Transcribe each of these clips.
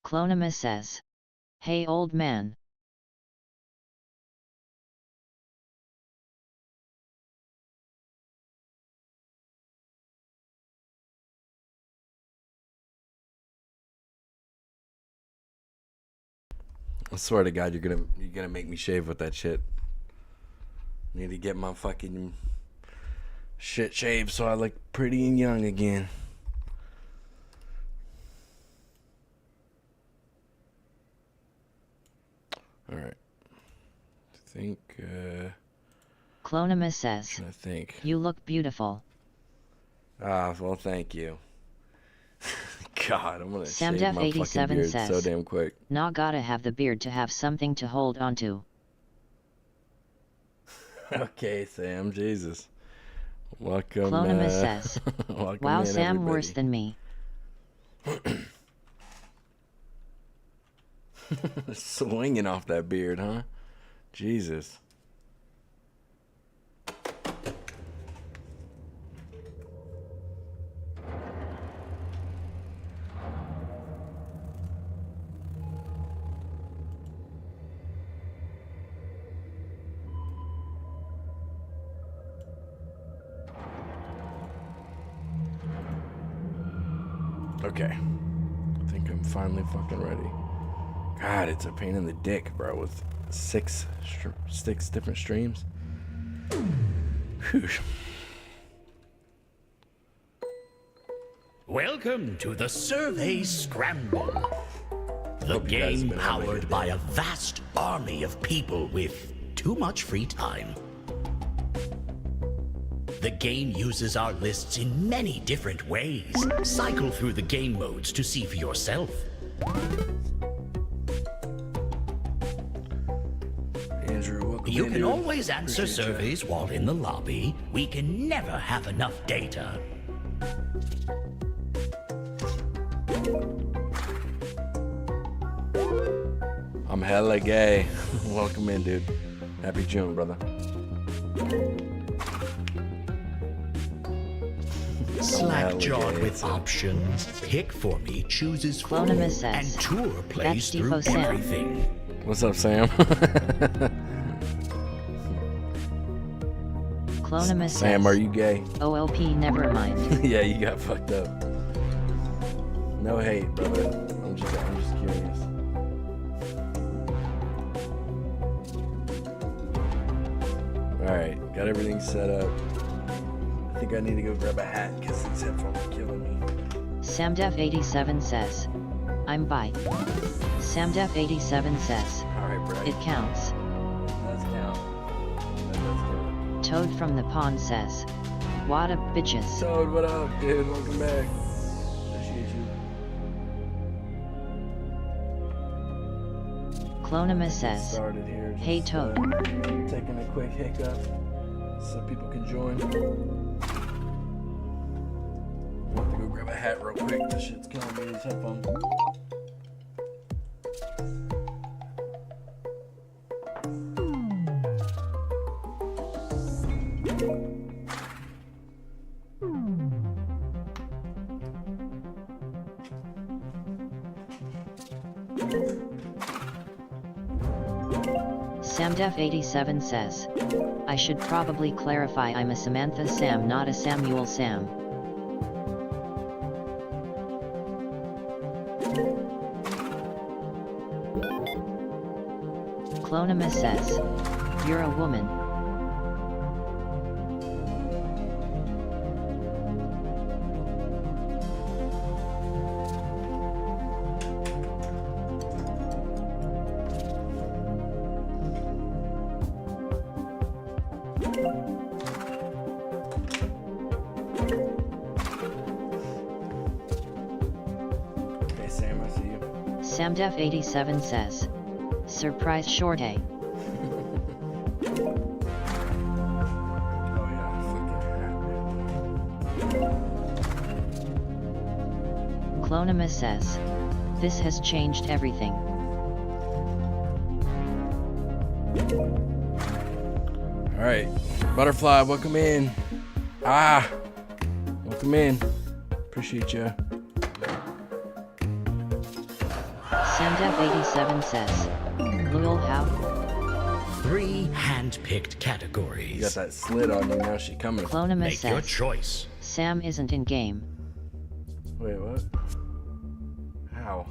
Clonima says, "Hey old man." I swear to God, you're gonna make me shave with that shit. Need to get my fucking shit shaved so I look pretty and young again. All right. I think. Clonima says, I think. "You look beautiful." Ah, well, thank you. God, I'm gonna shave Samdef my fucking 87 beard says, so damn quick. "Nah, gotta have the beard to have something to hold onto." Okay, Sam, Jesus. Welcome. Clonima says, welcome "Wow, in, Sam, everybody. worse than me." Swinging off that beard, huh? Jesus. Okay. I think I'm finally fucking ready. God, it's a pain in the dick, bro, with six different streams. Whew. Welcome to the Survey Scramble. The game powered by a vast army of people with too much free time. The game uses our lists in many different ways. Cycle through the game modes to see for yourself. Andrew, welcome You in, can dude. always answer Appreciate surveys while in the lobby. We can never have enough data. I'm hella gay. Welcome in, dude. Happy June, brother. Slack-jawed with options. Pick for me chooses full, Clonima says, and tour plays "That's through Defo Sam." everything. What's up, Sam? Clonima says, Sam, are you gay? "OLP, never mind." Yeah, you got fucked up. No hate, brother. I'm just curious. Alright, got everything set up. I think I need to go grab a hat because these headphones are killing me. Samdef 87 says, "I'm bi." Samdef 87 says, Alright, bro. "It counts." Does count. That does count. Toad from the pond says, "What up, bitches?" Toad, what up, dude? Welcome back. Appreciate you. Clonima says, Started here. Just, "Hey Toad." Taking a quick hiccup so people can join. I have to go grab a hat real quick. This shit's killing me. These headphones. Samdef 87 says, "I should probably clarify I'm a Samantha Sam, not a Samuel Sam." Clonima says, "You're a woman." Okay, Sam, I see you. Samdef 87 says, "Surprise shorty." Oh yeah, fucking hat, Clonima says, "This has changed everything." All right, Butterfly, welcome in. Welcome in. Appreciate you. Samdev87 says, Lul how? 3 hand-picked categories. You got that slit on you, now she coming. Clonima Make your says, choice. Sam isn't in game. Wait, what? How?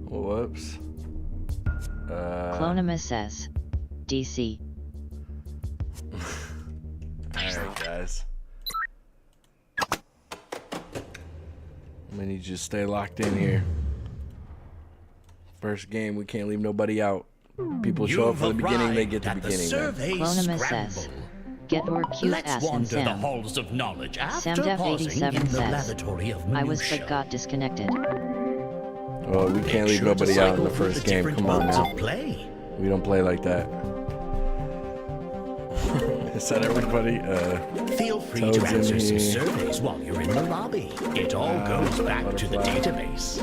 Whoops. Clonima says, DC. Alright, guys. I'm gonna need you to stay locked in here. First game, we can't leave nobody out. People show up for the beginning, they get the beginning. Clonima says, get your cute Let's ass in wander the Sam. halls of knowledge after Samdev87 pausing in the says, lavatory of I was minutia. but got disconnected. Well, we can't leave nobody out in the first game. Come on now. Play. We don't play like that. Is that everybody? Feel free Toad's to in answer some here. surveys while you're in the lobby. It all goes back to the butterfly. database.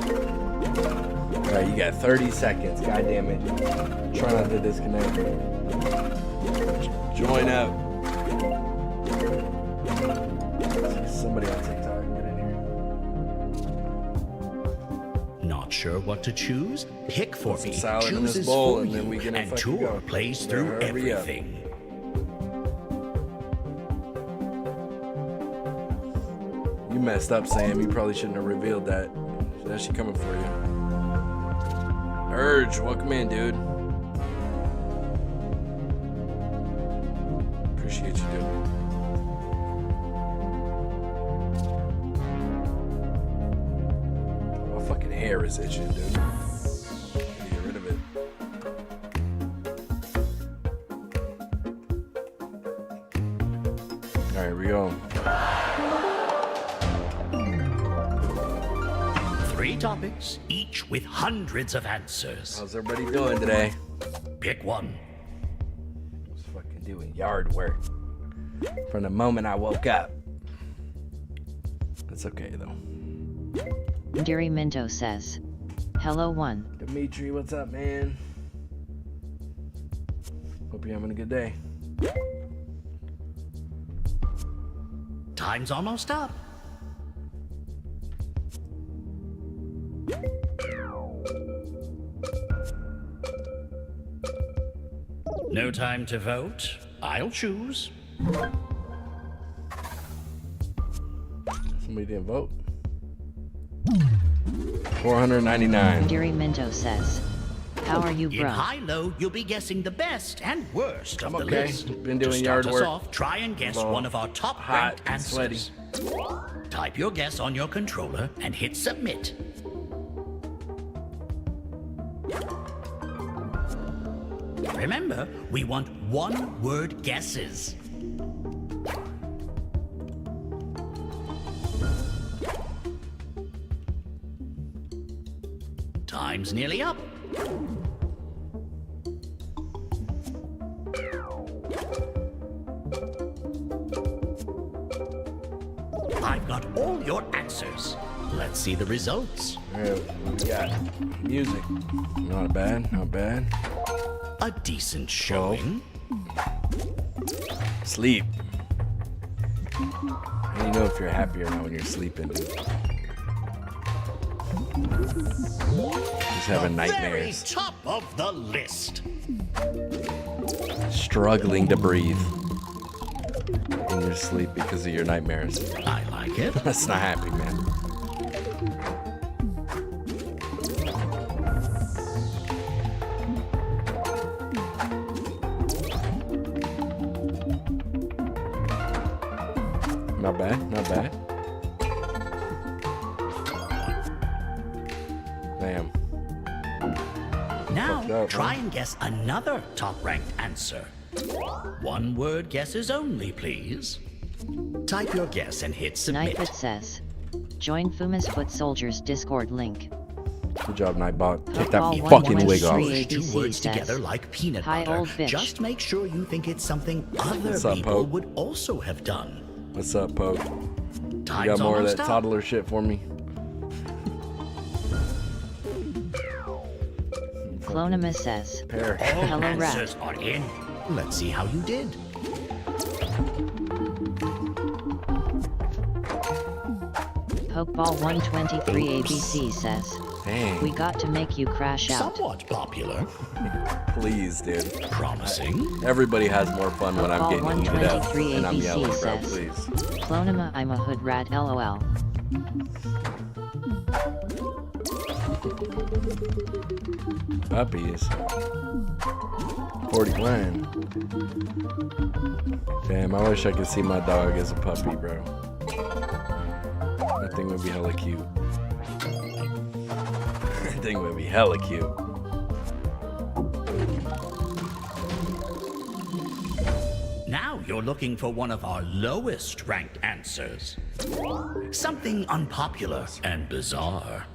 Alright, you got 30 seconds. God damn it. Try not to disconnect. Join up. Somebody on TikTok, get in here. Not sure what to choose? Pick for Put some me. salad in this Chooses bowl, for and then you, we gonna and fucking Tour go. plays Yeah, through hurry up. everything. You messed up, Sam. You probably shouldn't have revealed that. So now she coming for you. Urge, welcome in, dude. Appreciate you, dude. My fucking hair is itching, dude. Get rid of it. All right, here we go. 3 topics, each with hundreds of answers. How's everybody doing today? Pick one. I was fucking doing yard work from the moment I woke up. That's okay though. Ndiri Minto says, hello one. Dimitri, what's up, man? Hope you're having a good day. Time's almost up. No time to vote. I'll choose. Somebody didn't vote. 499. Ndiri Minto says, how are you, In bro? high-low, you'll be guessing the best and worst of I'm the okay. list. Been To doing start yard us work. off, try and guess Well, one of our top hot ranked and sweaty. answers. Type your guess on your controller and hit submit. Remember, we want one-word guesses. Time's nearly up. I've got all your answers. Let's see the results. Alright, we got music. Not bad, not bad. A decent showing. Sleep. How do you know if you're happy or not when you're sleeping, dude? Just having Very nightmares. top of the list. Struggling to breathe in your sleep because of your nightmares. I like it. That's not happy, man. Not bad, not bad. Damn. Now, Fucked up, try huh? and guess another top-ranked answer. One-word guesses only, please. Type your guess and hit submit. Nightbot says, join Fuma's Foot Soldiers Discord link. Good job, Nightbot. Take Football that one fucking one wig off. three. Two ABC words says, together like peanut "Hi, butter. old bitch." Just make sure you think it's something other What's up, people Pope? would also have done. What's up, Poke? Time's You got more of almost that up. toddler shit for me? Clonima says, Pair. All Hello, Rat. answers are in. Let's see how you did. Pokeball 123 ABC says, Dang. we got to make you crash out. Somewhat popular. Please, dude. Promising. Everybody has more fun when I'm Pokeball getting heated up 123 and I'm ABC yelling, bro. says, Please. Clonema, I'm a hood rat, lol. Puppies. 41. Damn, I wish I could see my dog as a puppy, bro. That thing would be hella cute. That thing would be hella cute. Now you're looking for one of our lowest ranked answers. Something unpopular and bizarre.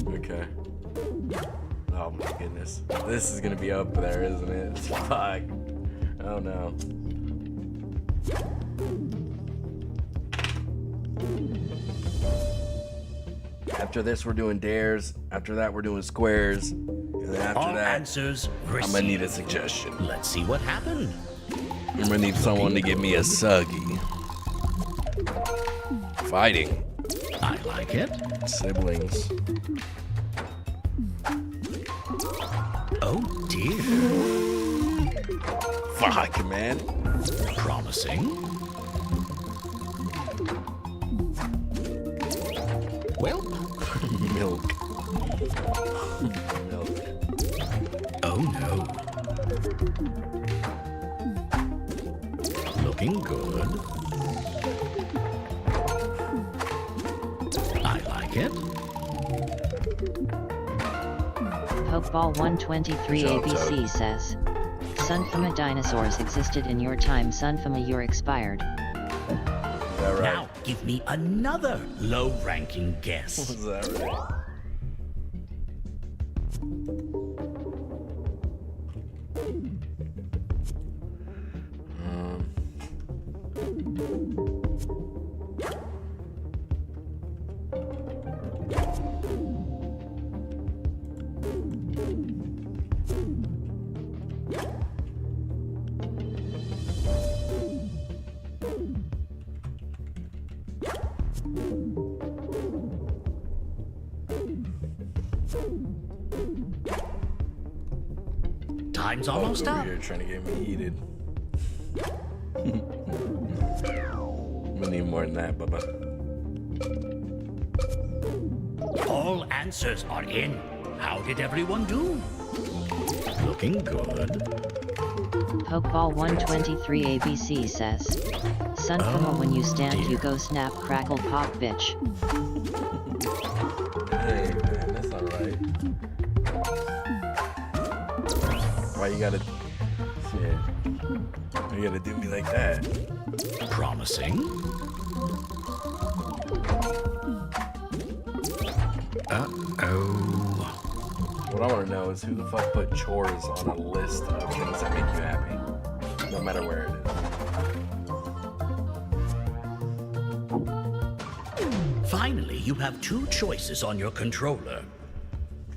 Okay. Oh my goodness. This is gonna be up there, isn't it? Fuck. Oh no. After this, we're doing dares. After that, we're doing squares. And then after All that, answers I'm received. gonna need a suggestion. Let's see what happened. I'm gonna need someone to give me a suggy. Fighting. I like it. Siblings. Oh dear. Fuck, man. Promising. Well, Milk. Milk. oh no. Looking good. I like it. Pokeball 123 Good job, ABC Toad. says, Sunfama dinosaurs existed in your time, Sunfama, you're expired. Is that right? Now give me another low-ranking guess. Is that right? Time's almost Over up. here trying to get me heated. We need more than that, Bubba. All answers are in. How did everyone do? Looking good. Pokeball 123 ABC says, Sunfama, when you stand, you go snap, crackle, pop, bitch. Hey, man, that's not right. Why you gotta... Shit. Why you gotta do me like that? Promising. Uh-oh. What I want to know is who the fuck put chores on a list of things that make you happy, no matter where it is. Finally, you have two choices on your controller.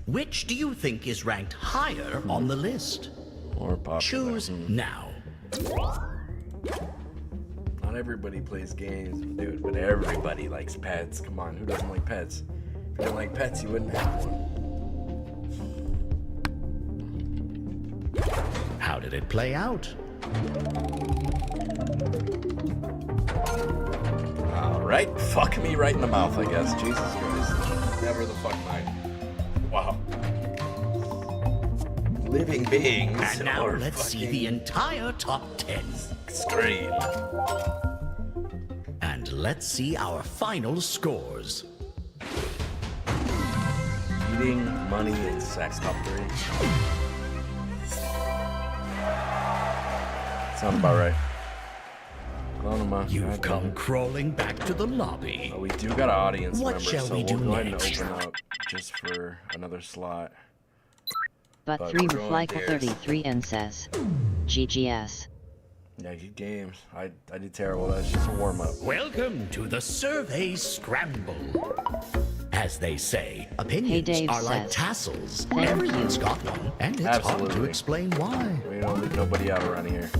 Which do you think is ranked higher on the list? Or popular. Choose now. Not everybody plays games, dude, but everybody likes pets. Come on, who doesn't like pets? If you didn't like pets, you wouldn't have one. How did it play out? Alright, fuck me right in the mouth, I guess. Jesus Christ. Never the fuck mind. Wow. Living beings. And now are let's see fucking the entire top 10. screen. And let's see our final scores. Eating, money, and sex top 3. Sounds about right. Clonema. You've come crawling back to the lobby. Oh, we do got an audience What member, shall so we we'll do go ahead next? and open up just for another slot. But But 3 we're going Reflyco dares. 33 and says, GGS. Yeah, good games. I did terrible. That's just a warm up. Welcome to the Survey Scramble. As they say, opinions Dave are like says, tassels. "Thank Everyone's you." got one, and it's hard to Absolutely. explain why. We don't leave nobody out around here.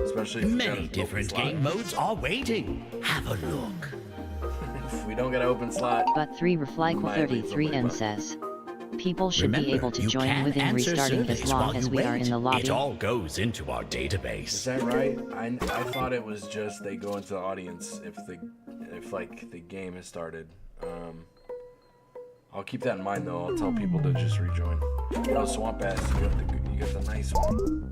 Especially if you got Many an different open game modes are waiting. Have a look. slot. If we don't get an open slot, But 3 Reflyco 33 and says, people should Remember, be able to you join can within answer restarting surveys as long while as you we are wait. in the lobby. It all goes into our is database. that right? I thought it was just they go into the audience if like the game has started. I'll keep that in mind though. I'll tell people to just rejoin. Yo, Swamp Ass, you got the nice one.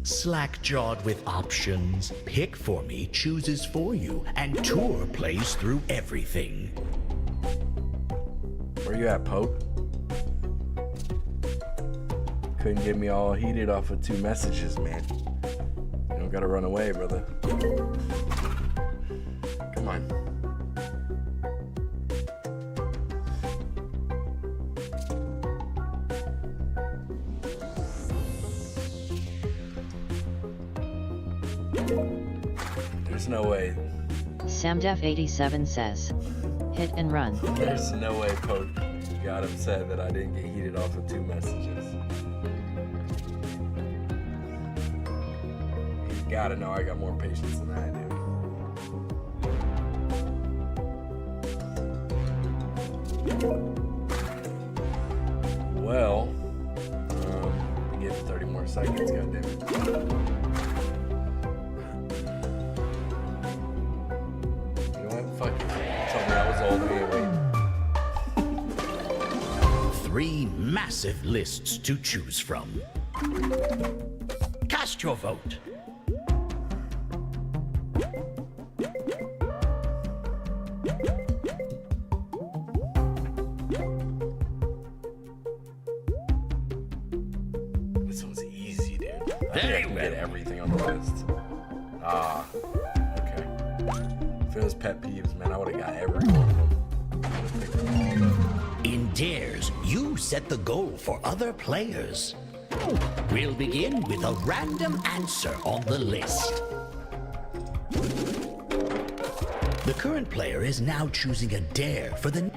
Slack-jawed with options, Pick For Me chooses for you, and Tour plays through everything. Where you at, Pope? Couldn't get me all heated off of 2 messages, man. You don't gotta run away, brother. Come on. There's no way. Samdef87 says, hit and run. There's no way Pope got upset that I didn't get heated off of 2 messages. You gotta know I got more patience than I do. Well, you get 30 more seconds, goddammit. You know what? Fuck you. Told me I was old anyway. 3 massive lists to choose from. Cast your vote. This one's easy, dude. I think I Very can well. get everything on the list. Ah, okay. For those pet peeves, man, I would have got every one of them. I would've picked them all up. In Dares, you set the goal for other players. We'll begin with a random answer on the list. The current player is now choosing a dare for the...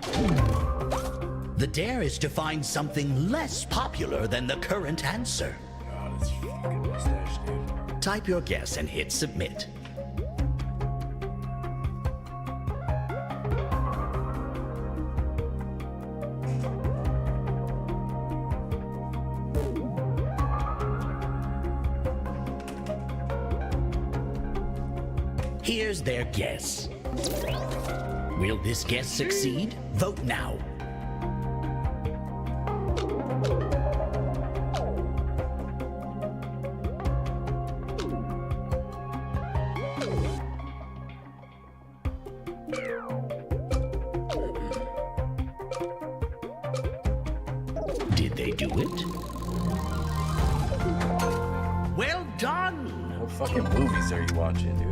The dare is to find something less popular than the current answer. God, it's fucking mustache, dude. Type your guess and hit submit. Here's their guess. Will this guess succeed? Vote now. Did they do it? Well done! What fucking movies are you watching, dude?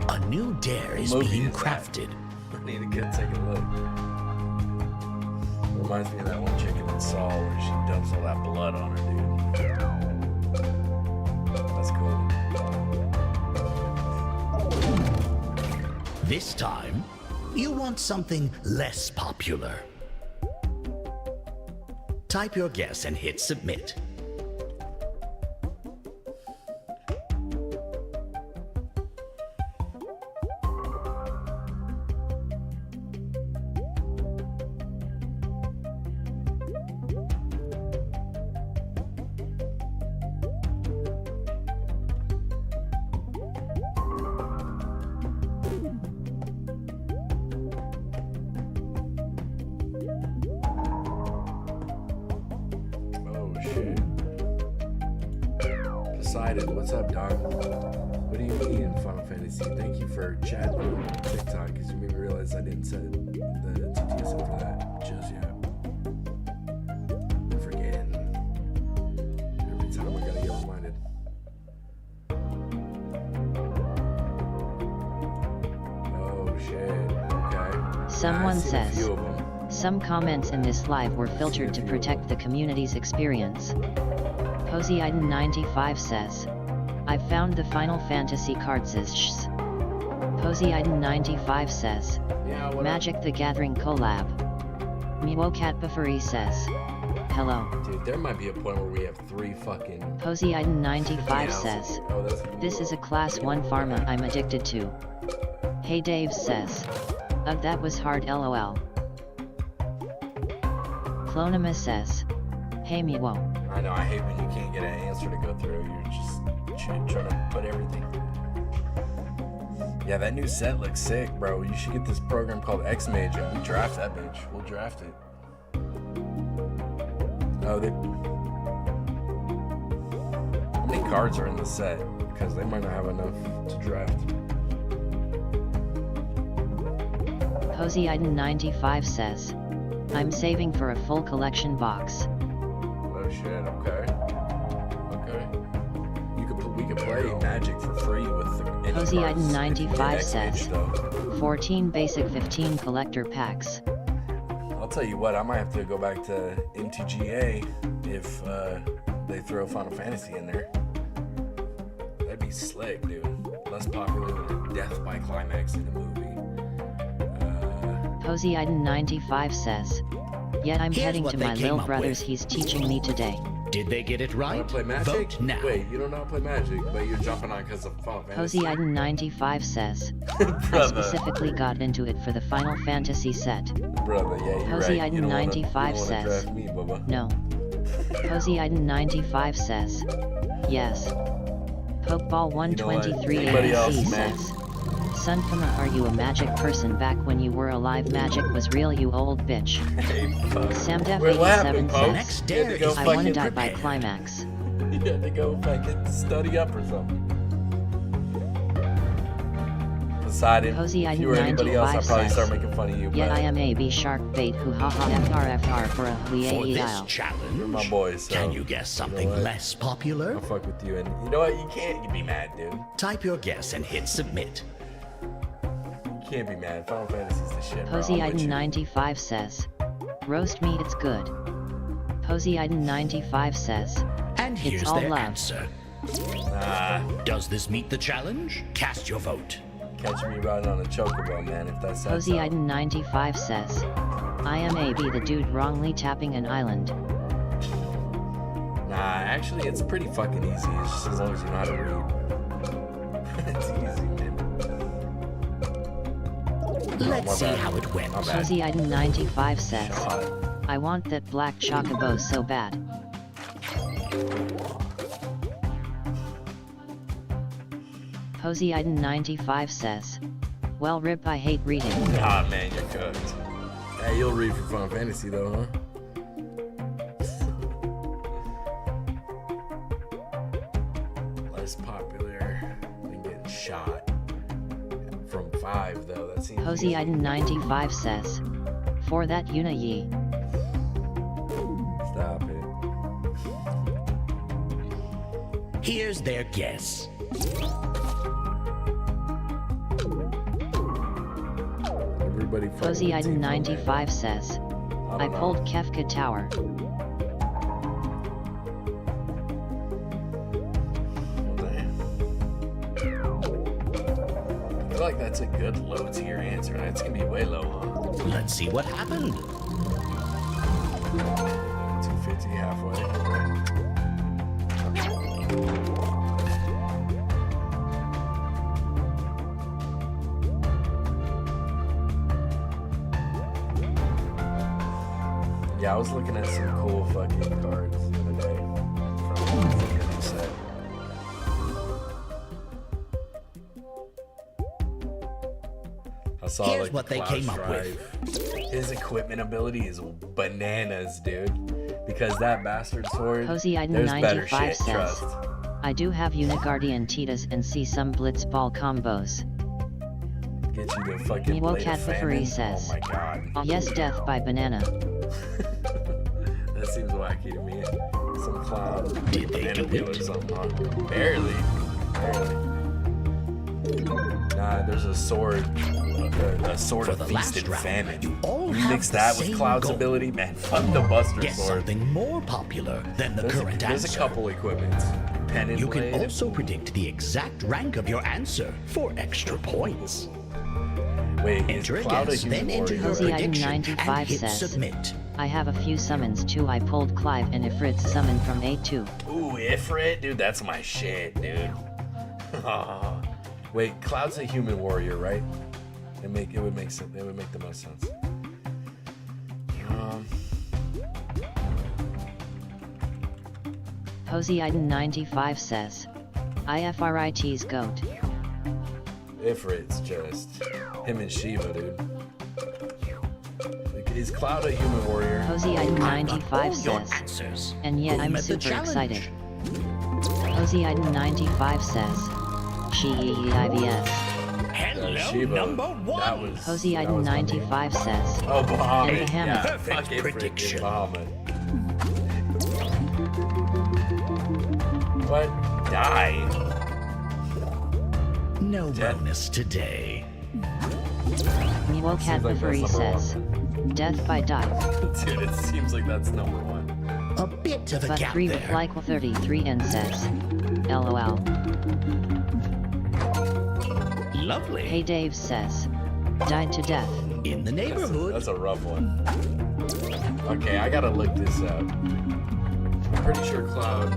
A new dare is Movie being is that? crafted. I need to take a look. Reminds me of that one chick in Saw where she dumps all that blood on her, dude. That's cool. This time, you want something less popular. Type your guess and hit submit. Oh shit. Decided. What's up, dog? What do you mean in Final Fantasy? Thank you for chatting on TikTok because you made me realize I didn't set the TTS up for that just yet. I'm forgetting. Every time I gotta get reminded. Oh shit. Okay. Someone I've seen a says, few of them. some comments in this live were filtered to protect the community's experience. Poseidon95 says, I've found the Final Fantasy cards. Posey95 says, Yeah, what Magic the Gathering collab. Miwocat Buffery says, hello. Dude, there might be a point where we have 3 fucking... Posey95 says, Oh, that's... this is a class 1 pharma I'm addicted to. Hey Dave says, ugh, that was hard lol. Clonima says, hey Miwo. I know, I hate when you can't get an answer to go through. You're just trying to put everything. Yeah, that new set looks sick, bro. You should get this program called X-Mage and we draft that bitch. We'll draft it. Oh, how many cards are in the set? Because they might not have enough to draft. Posey95 says, I'm saving for a full collection box. Oh shit, okay. Okay. We could play Magic for free with any cards. Posey95 says, X-Mage, though. 14 basic 15 collector packs. I'll tell you what, I might have to go back to MTGA if they throw Final Fantasy in there. That'd be slick, dude. Less popular than Death by Climax in a movie. Posey95 says, yet I'm Here's heading what to they my came little up brother's, with. he's teaching me today. Did they get it You right? wanna play Magic? Vote now. Wait, you don't know how to play Magic, but you're jumping on because of Final Fantasy. Posey95 says, I Brother, specifically got into it for the Final Fantasy set. brother, yeah, you're right. You don't wanna- you don't wanna Posey95 draft me, Bubba. No. Posey95 says, yes. Pokeball 123 Anybody else, ABC man? says, Sunfama, are you a Magic person? Back when you were alive, Magic was real, you old bitch. Hey, fuck. Samdef Wait, what 87 happened, folks? says, Next You had to dare go is I wanna fucking- die by prepared. climax. You had to go fucking study up or something. Poseidon, if you were anybody else, I'd probably start making fun of you, Yet but I am a B shark bait who haha FR for a For hui this I'll. challenge, you're my boy, so can you guess something what? less popular? I'll fuck with you. And you know what? You can't be mad, dude. Type your guess and hit submit. You can't be mad. Final Fantasy's the shit, bro. I'm with you. Posey95 says, roast me, it's good. Posey95 says, And here's all their love. answer. Nah, Does this meet the challenge? Cast your vote. catch me riding on a chocobo, man, if that's that sound. Posey95 says, I am a B the dude wrongly tapping an island. Nah, actually, it's pretty fucking easy. It's just as long as you know how to read. It's easy, man. Let's my see bad. how it went. My bad. Posey95 says, God. I want that black chocobo so bad. Posey95 says, well rip, I hate reading. Ah, man, you're cooked. Hey, you'll read for Final Fantasy, though, huh? Less popular than getting shot. From 5, though, that seems easy. Posey95 says, for that Una ye. Stop it. Here's their guess. Everybody fucking Posey95 says, I pulled Kefka Tower. I feel like that's a good low tier answer. That's gonna be way low, huh? Let's see what happened. 250 halfway. Yeah, I was looking at some cool fucking cards the other day from the new set. I saw Here's like what the they Cloud came up Strive. His equipment ability is bananas, dude. Because that bastard sword, there's better Posey95 shit, says, trust. I do have Unigardian Titas and see some Blitzball combos. Get you the fucking Miwo blade Cat of Buffery famine. says, Oh my god. yes, death by banana. That seems wacky to me. Some clown Did they banana do peel or it? something, huh? Barely. Nah, there's a sword. A sword For of the feast last and round, famine. you all You have mix the that with same Cloud's goal. ability, man. Fuck the Buster Guess sword. something more popular than the current There's answer. a couple equipments. Pen and You blade. can also predict the exact rank of your answer for extra points. Wait, Enter is a Cloud a guess, then human enter your warrior? Cozy Item prediction 95 and hit says, submit. I have a few summons too. I pulled Clive and Ifrit's summon from A2. Ooh, Ifrit, dude, that's my shit, dude. Wait, Cloud's a human warrior, right? It would make sense. It would make the most sense. Cozy Item 95 says, IFRIT's GOAT. Ifrit's just him and Shiva, dude. Is Cloud a human warrior? Cozy Item 95 Your says, answers. and yet Who I'm met the super challenge? excited. Cozy Item 95 says, IVS. Hello, Shiva. number That one. was. Cozy that Item was gonna be- 95 says, Oh, Bahamut. And the hammer. Yeah, Perfect fuck Ifrit, prediction. dude, Bahamut. What? Die. No Death. bonus today. Mewocat Seems like Befuri that's number says, Death by dive. Dude, it seems like that's number one. A bit of a But gap 3 there. with like 33 and says, LOL. Lovely. Hey Dave says, died to death. In the neighborhood. That's a rough one. Okay, I gotta look this up. I'm pretty sure Cloud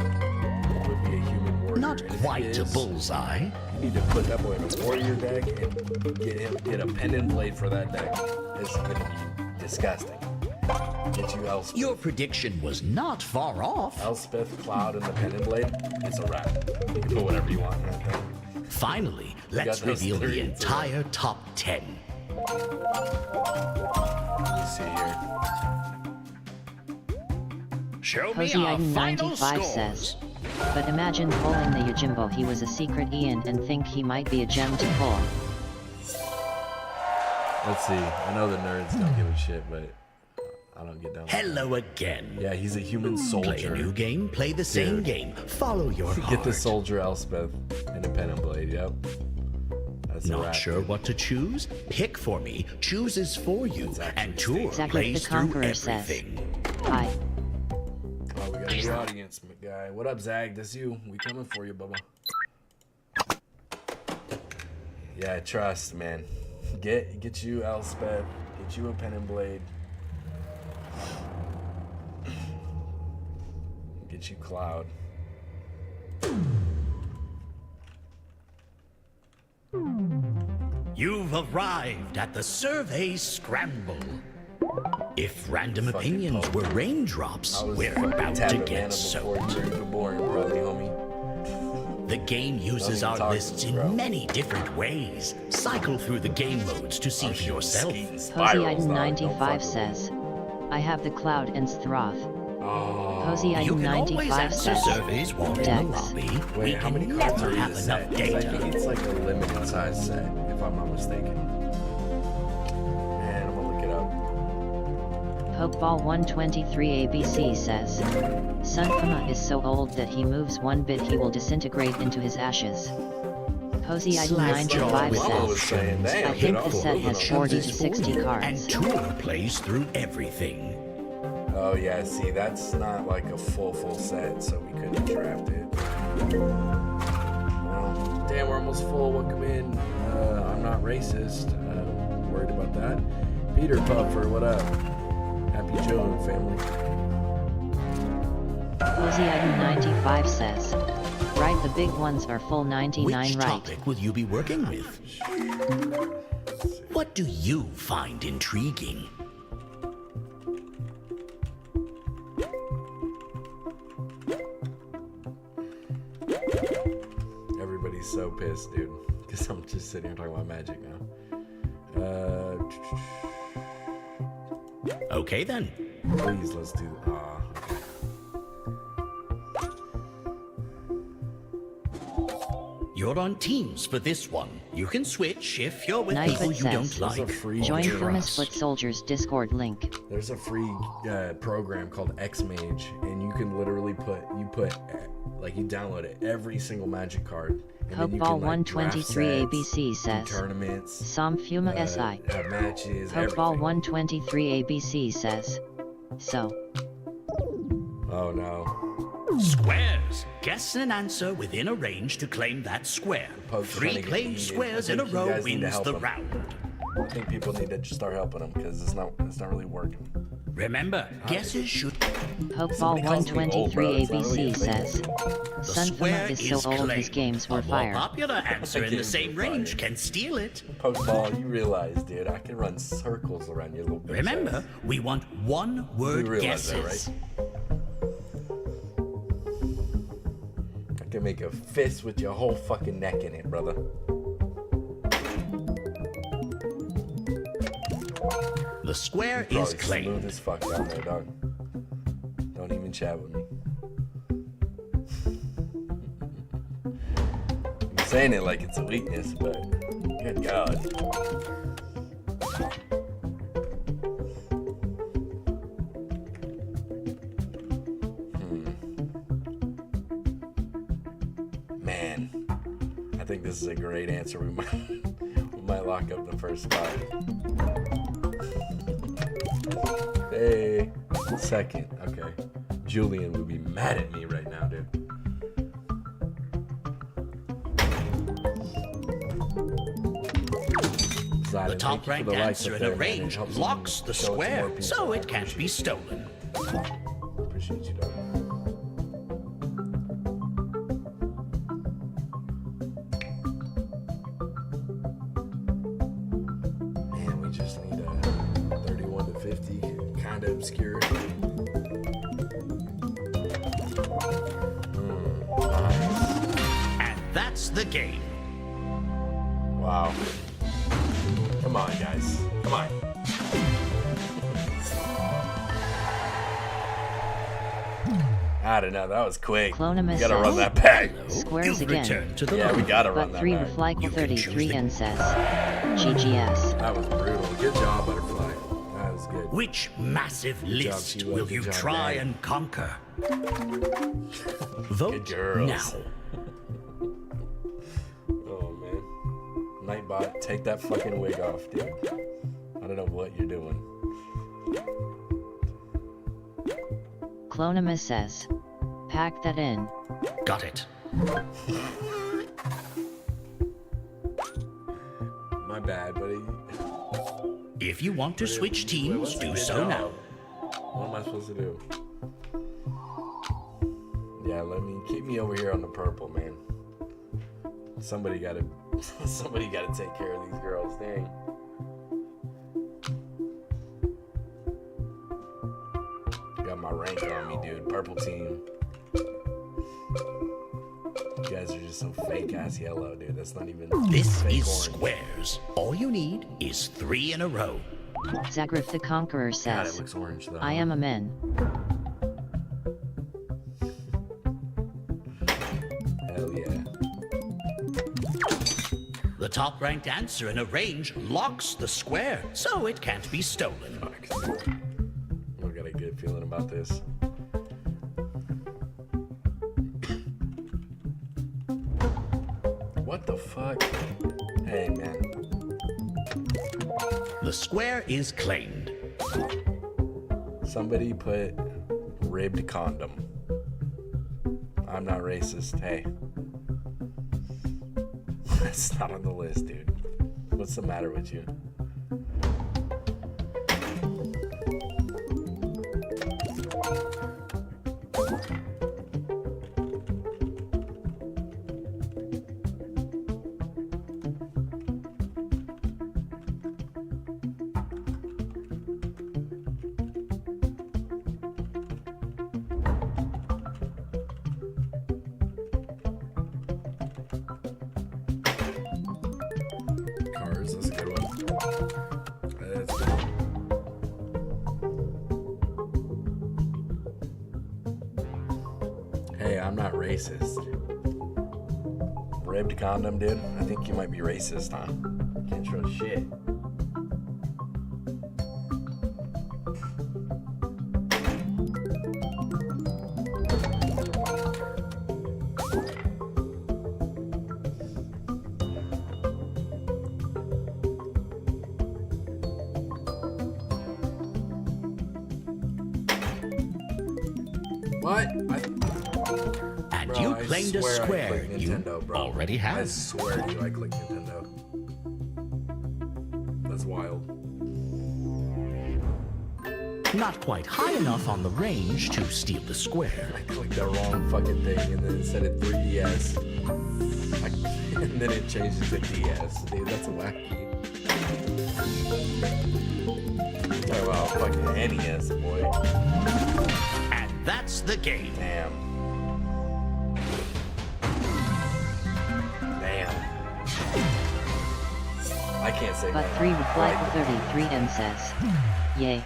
would be a human warrior. Not And if quite he a is, bullseye. You need to put that boy in a warrior deck and get a pendant blade for that deck. It's gonna be disgusting. Get you Elspeth. Your prediction was not far off. Elspeth, Cloud, and the pendant blade. It's a wrap. You can put whatever you want in that thing. Finally, let's got those reveal three the in entire top 10. Let me see here. Show me Cozy our Item final 95 scores. says, but imagine pulling the Yojimbo. He was a secret Ian and think he might be a gem to pull. Let's see. I know the nerds don't give a shit, but I don't get down with that. Hello again. Yeah, he's a human Play a soldier. new game, play the same Dude. game. Follow your heart. Get the soldier Elspeth and a pendant blade. Yep. That's a Not wrap. sure what to choose? Pick for me, chooses for you, actually and a Tour statement. Zack plays the through Conqueror says, everything. Hi. Oh, we got a new audience, guy. What up, Zag? This you. We coming for you, Bubba. Yeah, trust, man. Get you Elspeth. Get you a pen and blade. Get you Cloud. You've arrived at the survey scramble. If random Fucking opinions Pope. were raindrops, I was we're fucking about to tapping get mana before soaked. you were even born, probably, homie. The game uses Don't even our talk to lists me, in bro. many different ways. Cycle through the game modes to see I'm for shooting yourself. skating Cozy spirals, Item dog. Don't 95 fuck with me. says, I have the Cloud and Sthroth. Oh. Cozy You Item can always 95 answer says, surveys while in the Dex. lobby. Wait, We how many can cards never are in have the enough set? 'Cause I think data. it's like a limited size set, if I'm not mistaken. Man, I'm gonna look it up. Pokeball 123 ABC says, Sunfuma is so old that he moves one bit he will disintegrate into his ashes. Cozy Item Slash jaw 95 with Mama was says, saying, damn, I get think off the of set it. has 40 to 60 And cards. Tour plays through everything. Oh yeah, see, that's not like a full set, so we couldn't draft it. Well, damn, we're almost full. Welcome in. I'm not racist. Worried about that. Peter Puffer, what up? Happy children, family. Cozy Item 95 says, right, the big ones are full 99 Which right. topic will you be working with? What do you find intriguing? Everybody's so pissed, dude, because I'm just sitting here talking about Magic now. Okay then. Please, let's do. Okay. You're on teams for this one. You can switch if you're with Nice people you don't says. There's a like. free Join Trust. Fumus Foot Soldiers Discord link. There's a free program called Xmage, and you can literally you download it, every single Magic card. And then you Pokeball can, like, draft 123 sets, ABC do says, tournaments, Som Fuma SI. have matches, Pokeball everything. 123 ABC says, so. Oh no. Squares. Guess an answer within a range to claim that square. Poke's trying 3 to get claimed heated. squares I in a think you row guys need to wins help the him. round. I think people need to just start helping them because it's not really working. Remember, guesses should... Pokeball 123 ABC says, The Sunfuma square is is so old claimed. his games were A more fire. popular answer in the Games same were fire. range can steal it. Pokeball, you realize, dude, I can run circles around your little bitch Remember, ass. we want one-word You realize that, guesses. right? I can make a fist with your whole fucking neck in it, brother. The square is Probably claimed. smooth as fuck down there, dog. Don't even chat with me. I'm saying it like it's a weakness, but good God. Man, I think this is a great answer. We might lock up the first spot. Hey, second. Okay. Julian would be mad at me right now, dude. The top-ranked answer in a range locks the square, so it can't be stolen. Appreciate you, dog. Man, we just need a 31 to 50, kind of obscure. And that's the game. Wow. Come on, guys. Come on. I don't know. That was quick. Clonimus We gotta run says, that pack. Squares You've again. returned to the Yeah, we room. gotta run But that 3 back. Reflyco You can choose 33 the- and says, GGS. That was brutal. Good job, Butterfly. That was good. Which massive list Sheila. will Good you job, try Dad. and conquer? Good Vote girls. now. Oh, man. Nightbot, take that fucking wig off, dude. I don't know what you're doing. Clonimus says, pack that in. Got it. My bad, buddy. If you want to switch teams, do so now. What am I supposed to do? Yeah, keep me over here on the purple, man. Somebody gotta take care of these girls. Dang. Got my rank on me, dude. Purple team. You guys are just so fake ass yellow, dude. That's not even. This fake is orange. squares. All you need is 3 in a row. Zagrif the Conqueror God, it says, looks orange though. I am a man. Hell yeah. The top-ranked answer in a range locks the square, so it can't be stolen. Fuck. I got a good feeling about this. What the fuck? Hey, man. The square is claimed. Somebody put ribbed condom. I'm not racist. Hey. That's not on the list, dude. What's the matter with you? Cars, that's a good one. That's good. Hey, I'm not racist. Ribbed condom, dude. I think you might be racist, huh? Can't trust shit. What? And Bro, you I claimed a swear I square clicked you Nintendo, bro. already I have. swear to you, I clicked Nintendo. is wild. Not quite high enough on the range to steal the square. I clicked the wrong fucking thing and then it said it 3DS. And then it changes to DS. Dude, that's wacky. Talk about fucking NES, boy. And that's the game. Damn. I can't say But that. 3 with like 33M says. Yay.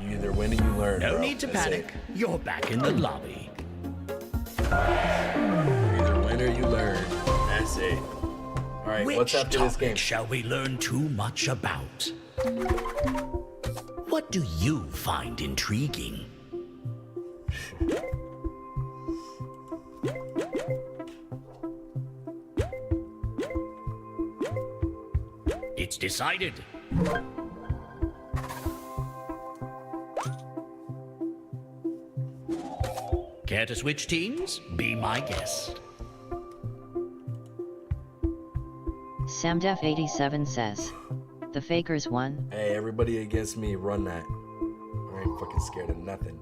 You either win or you learn. No bro. need to That's panic. You're back in the lobby. You either win or you learn. That's it. Alright, what's Which after this topic game? shall we learn too much about? What do you find intriguing? It's decided. Care to switch teams? Be my guest. Samdef87 says. The Fakers won. Hey, everybody against me, run that. I ain't fucking scared of nothing.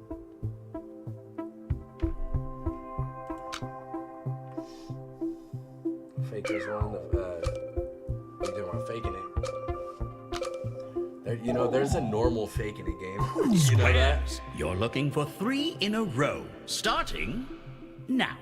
Fakers won. You doing my faking it? There, you know, there's a normal faking it game. You know that? Squares. You're looking for 3 in a row, starting now.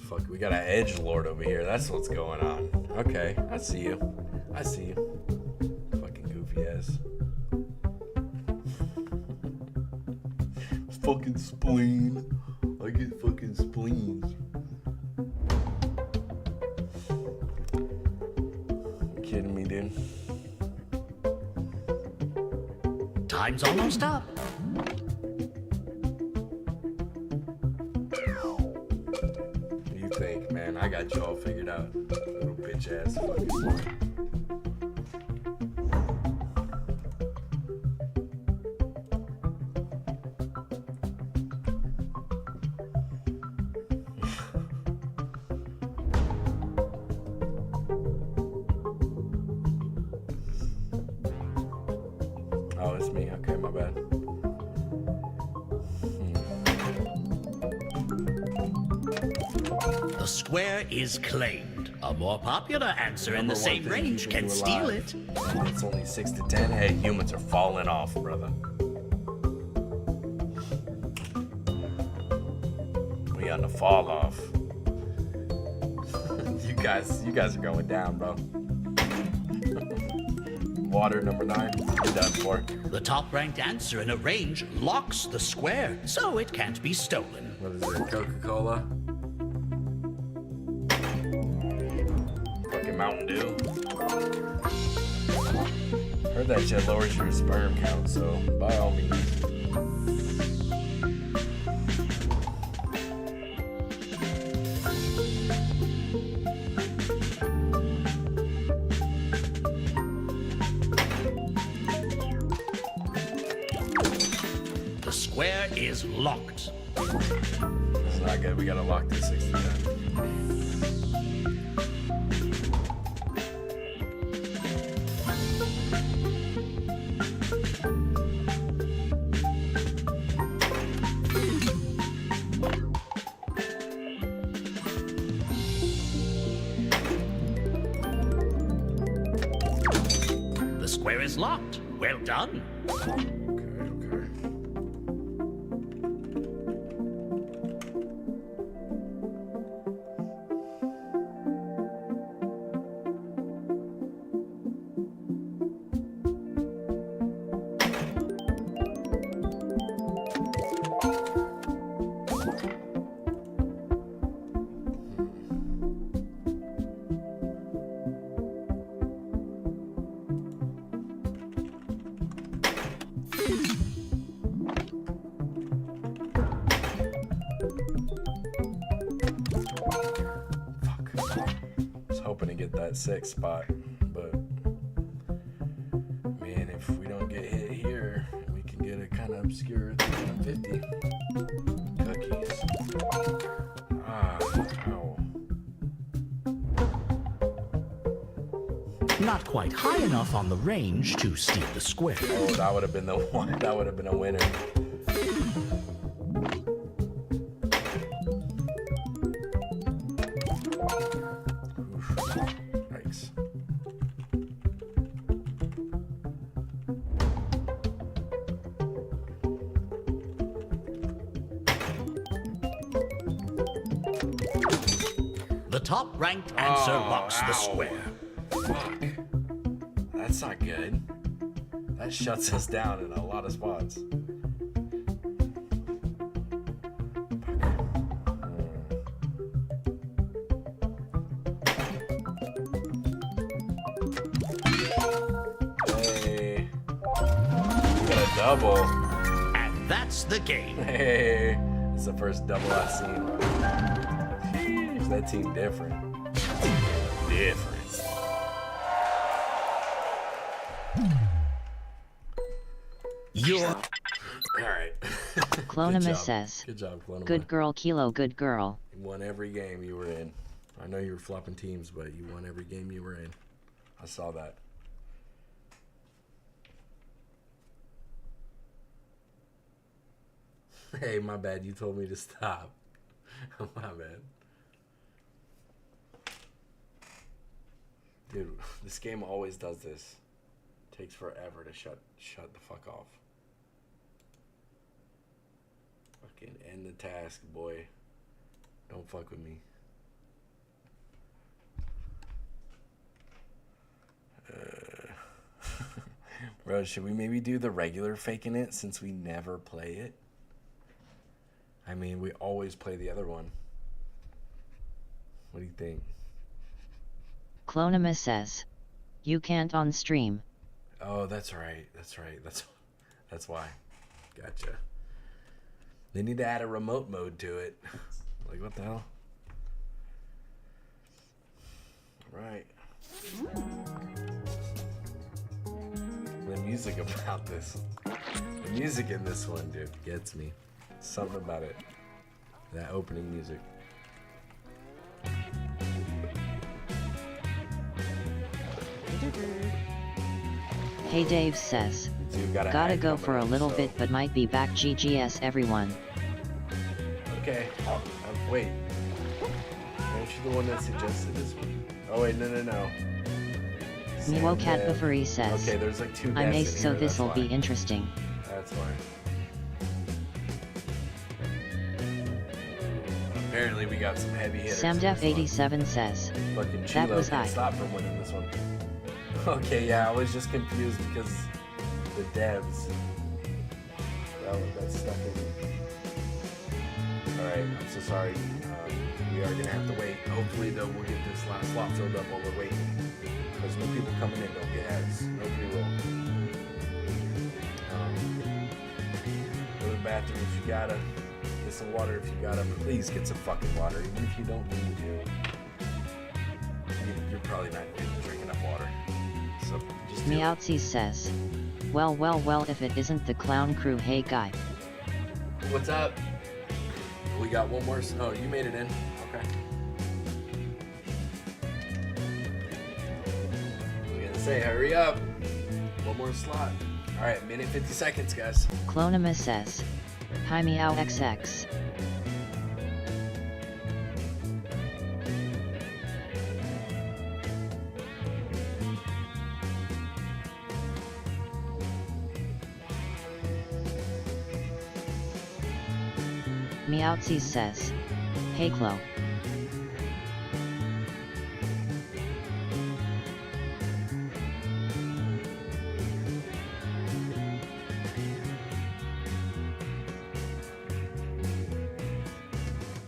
Fuck, we got an edgelord over here. That's what's going on. Okay, I see you. I see you. Fucking goofy ass. Fucking spleen. I get fucking spleens. You kidding me, dude? Time's almost up. What do you think, man? I got you all figured out. Little bitch ass fucking slime. Oh, it's me. Okay, my bad. The square is claimed. A more popular answer in the Number one same thing range keeping can you steal alive. it. It's only 6 to 10. Hey, humans are falling off, brother. We on the fall off. you guys are going down, bro. Water number 9. You're done for. The top-ranked answer in a range locks the square, so it can't be stolen. What is it? Coca-Cola? Fucking Mountain Dew? Heard that shit lowers your sperm count, so by all means. The square is locked. This is not good. We gotta lock this 6 to 10. The square is locked. Well done. Okay, okay. hoping to get that 6th spot, but man, if we don't get hit here, we can get a kind of obscure 150 cookies. Ah, ow. Not quite high enough on the range to steal the square. Oh, that would have been the one. That would have been a winner. Yikes. The top-ranked answer locks the square. Fuck. That's not good. That shuts us down in a lot of spots. Hey. We got a double. And that's the game. Hey. It's the first double I've seen. Jeez, that team different. Different. You're... Alright. Clonima says, Good job, Clonima. good girl, Kilo, good girl. You won every game you were in. I know you were flopping teams, but you won every game you were in. I saw that. Hey, my bad. You told me to stop. My bad. Dude, this game always does this. Takes forever to shut the fuck off. Fucking end the task, boy. Don't fuck with me. Bro, should we maybe do the regular faking it since we never play it? I mean, we always play the other one. What do you think? Clonima says, you can't on stream. Oh, that's right. That's right. That's why. Gotcha. They need to add a remote mode to it. Like, what the hell? Right. The music about this. The music in this one, dude, gets me. Something about it. That opening music. Hey Dave says, So you've got gotta go for a little bit but might be back GGS everyone. Okay. Wait. Aren't you the one that suggested this one? Oh wait, no. Miwo Cat Buffery says, okay, there's like 2 I'm deaths ace in so here, this'll that's be why. interesting. That's why. Apparently we got some heavy hitters. Samdef87 says, Fucking that Chilo was can I. stop from winning this one. Okay, yeah, I was just confused because the devs. That's stuck in me. Alright, I'm so sorry. We are gonna have to wait. Hopefully though we'll get this last slot filled up while we're waiting. Because no people coming in don't get ads. Nobody will. Go to the bathroom if you gotta. Get some water if you gotta. Please get some fucking water. Even if you don't need to. You're probably not drinking enough water. So just do it. Meowtsy says, well, if it isn't the clown crew, hey guy. What's up? We got one more. Oh, you made it in. Okay. We're gonna say, hurry up. One more slot. All right, minute 50 seconds, guys. Clonima says, hi Meow XX. Meowtsy says, hey Clo.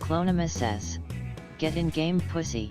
Clonima says, get in game pussy.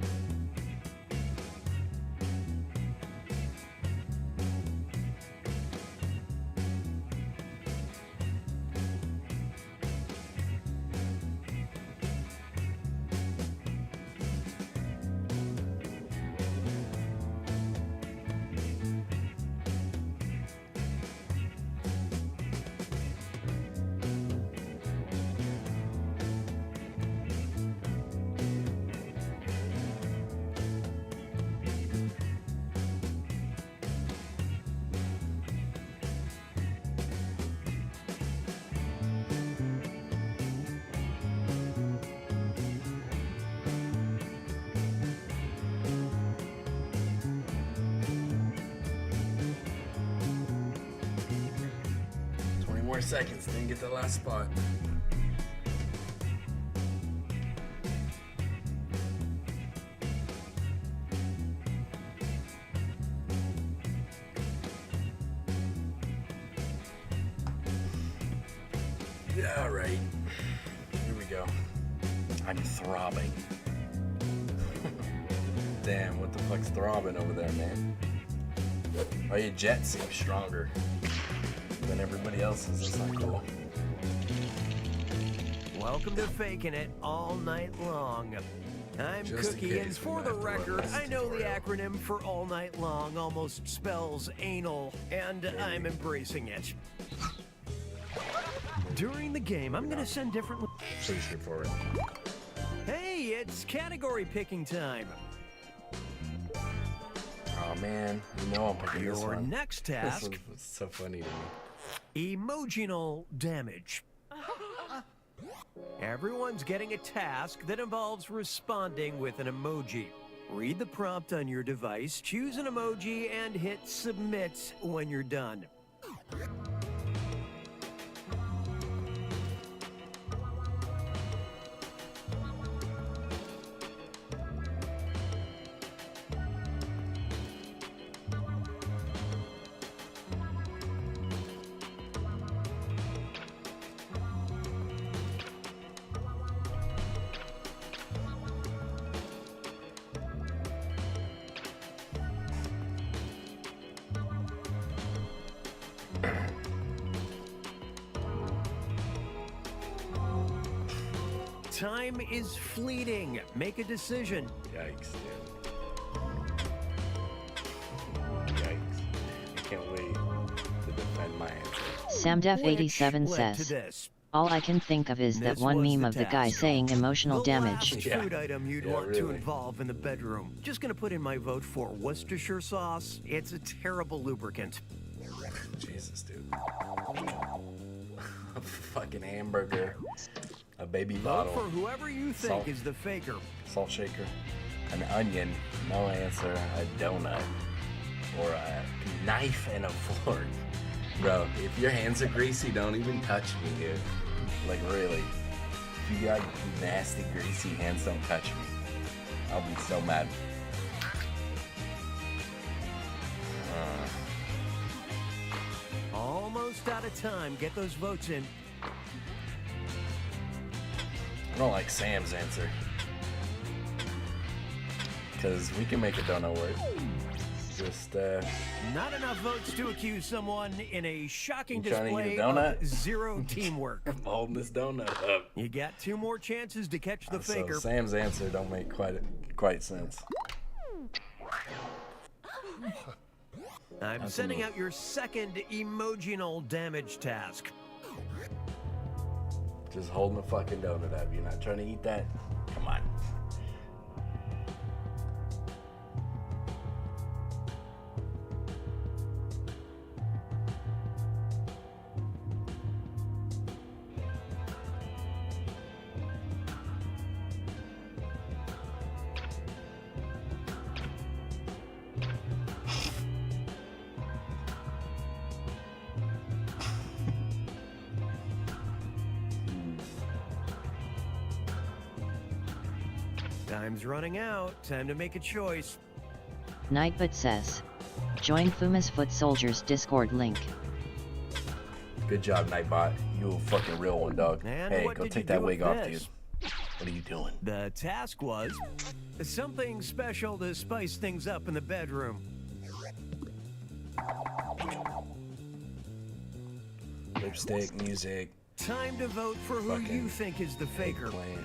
more seconds. Didn't get the last spot. Yeah, all right. Here we go. I'm throbbing. Damn, what the fuck's throbbing over there, man? Oh, your jet seems stronger than everybody else's. That's not cool. Welcome to Faking It All Night Long. I'm Just in Cookie, and case we for might the have to run record, this I know the tutorial. acronym for All Night Long almost spells anal, and I'm embracing it. During the game, I'm gonna send different... Pretty straightforward. Hey, it's category picking time. Oh man, you know I'm picking this Your one. next This task, was so funny to me. emotional damage. Everyone's getting a task that involves responding with an emoji. Read the prompt on your device, choose an emoji, and hit submit when you're done. Time is fleeting. Make a decision. Yikes, dude. Yikes. I can't wait to defend my answer. Samdef87 Which led to says, this. all I can think of is that This one was meme the of the guy task. saying emotional The damage. last Yeah. food item you'd Yeah, want to really. involve in the bedroom. Just gonna put in my vote for Worcestershire sauce. It's a terrible lubricant. Jesus, dude. A fucking hamburger. A baby Vote bottle. for whoever you think Salt. is the faker. Salt shaker. An onion. No answer. A donut. Or a knife and a fork. Bro, if your hands are greasy, don't even touch me, dude. Like, really. If you got nasty, greasy hands, don't touch me. I'll be so mad. Almost out of time. Get those votes in. I don't like Sam's answer. Because we can make a donut work. Just, Not enough votes to accuse someone in a shocking You trying to eat display a donut? of zero teamwork. I'm holding this donut up. You got 2 more chances to catch the So faker. Sam's answer don't make quite sense. I'm That's sending enough. out your second emotional damage task. Just holding a fucking donut up. You're not trying to eat that? Come on. Time's running out. Time to make a choice. Nightbot says, join Fuma's Foot Soldiers Discord link. Good job, Nightbot. You a fucking real one, dog. And Hey, what go did take you that do wig with off, dude. this? What are you doing? The task was something special to spice things up in the bedroom. Lipstick, music, Time to vote for who Fucking you think is the faker. eggplant,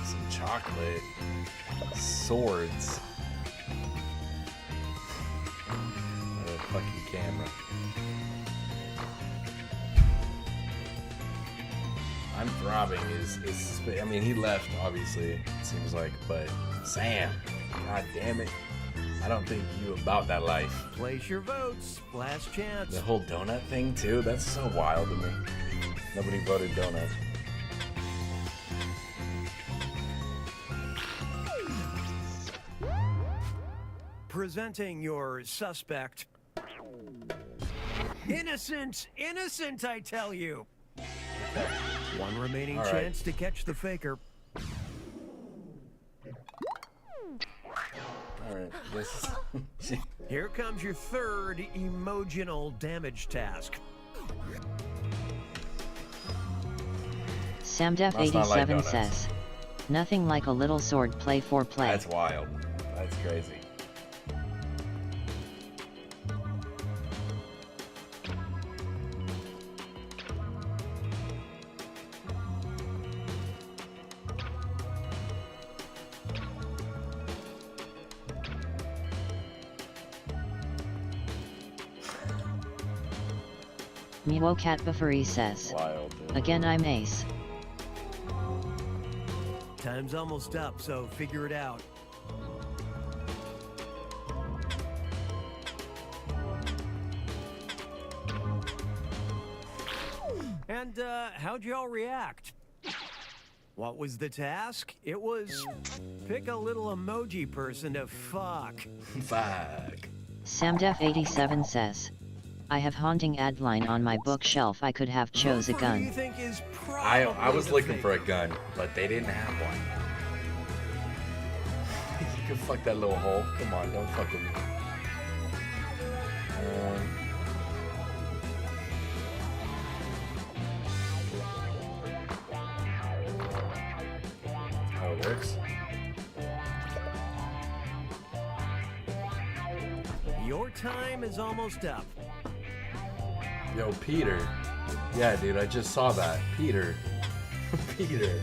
some chocolate, swords. A fucking camera. I'm throbbing is I mean, he left, obviously, it seems like, but Sam, god damn it. I don't think you about that life. Place your votes. Last chance. The whole donut thing, too, that's so wild to me. Nobody voted donut. Presenting your suspect. Innocent! Innocent, I tell you! One remaining All right. chance to catch the faker. Alright, this is... Here comes your third emotional damage task. Samdef87 not like donuts. says, nothing like a little sword play for play. That's wild. That's crazy. Miwo Cat Buffery says, Wild, dude. again I'm ace. Time's almost up, so figure it out. And, how'd y'all react? What was the task? It was pick a little emoji person to fuck. Fuck. Samdef87 says, I have haunting ad line on my bookshelf. I could have chose a Who do you gun. think is I was probably looking the for a faker? gun, but they didn't have one. You can fuck that little hole. Come on, don't fuck with me. How it works? Your time is almost up. Yo, Peter. Yeah, dude, I just saw that. Peter. Peter.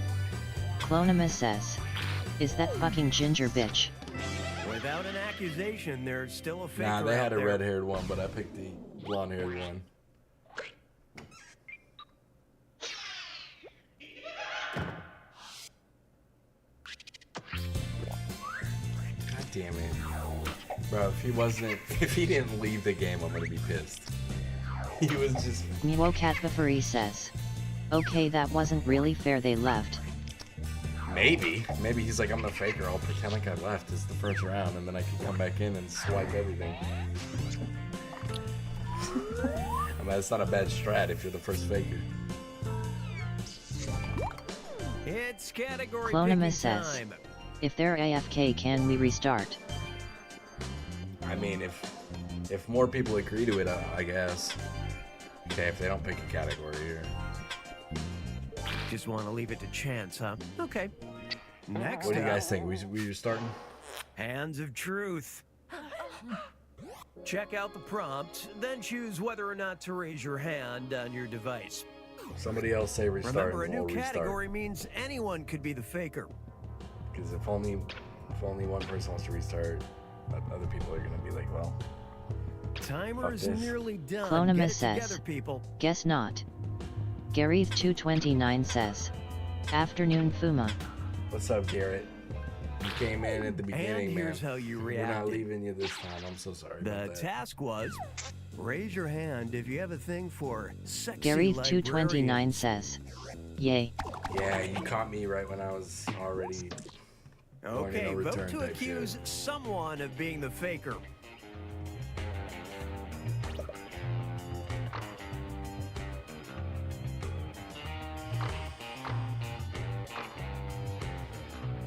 Clonimus says, is that fucking ginger bitch? Without an accusation, there's still a faker Nah, they had out a there. red-haired one, but I picked the blonde-haired one. God damn it. Bro, if he didn't leave the game, I'm gonna be pissed. He was just... Miwo Cat Buffery says, okay, that wasn't really fair, they left. Maybe he's like, I'm the faker, I'll pretend like I left. It's the first round, and then I can come back in and swipe everything. I mean, it's not a bad strat if you're the first faker. It's category Clonimus picking says, time. if they're AFK, can we restart? I mean, if more people agree to it, I guess. Okay, if they don't pick a category here. Just want to leave it to chance, huh? Okay. Next What do you up, guys think? We starting? Hands of Truth. Check out the prompt, then choose whether or not to raise your hand on your device. Somebody else say restart. Remember, a and new we'll category means anyone could be the faker. Because if only one person wants to restart, other people are gonna be like, well, Timer's Fuck this. nearly done. Clonimus Get it says, together, people. guess not. Gareth229 says, afternoon Fuma. what's up, Garrett? You came in at the beginning, And man. here's how you We're not reacted. leaving you this time. I'm so sorry. The about that. task was, raise your hand if you have a thing for sexy Gareth229 librarians. says, yay. Yeah, you caught me right when I was already. Okay, no vote return to type accuse shit. someone of being the faker.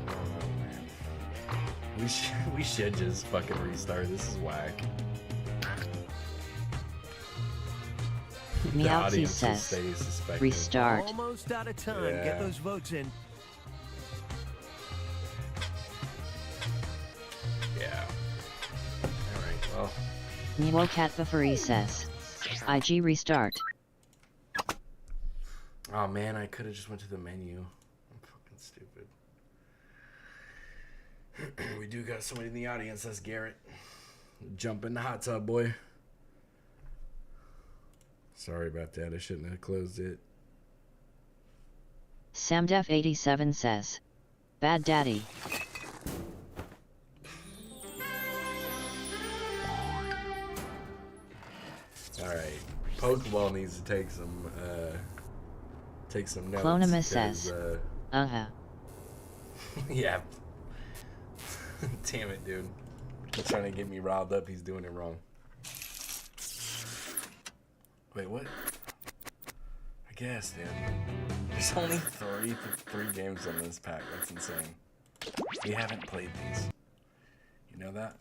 Oh, man. We should just fucking restart. This is whack. The Meowsy audience will says, stay suspected. restart. Almost out of time. Yeah. Get those votes in. Yeah. All right. Well. Miwo Cat Buffery says, IG restart. Oh man, I could have just went to the menu. I'm fucking stupid. We do got somebody in the audience. That's Garrett. Jump in the hot tub, boy. Sorry about that. I shouldn't have closed it. Samdef87 says, bad daddy. All right. Pokeball needs to take some notes. Clonimus 'cause, says, uh-huh. yeah. Damn it, dude. He's trying to get me riled up. He's doing it wrong. Wait, what? I guess, dude. There's only three games on this pack. That's insane. We haven't played these. You know that?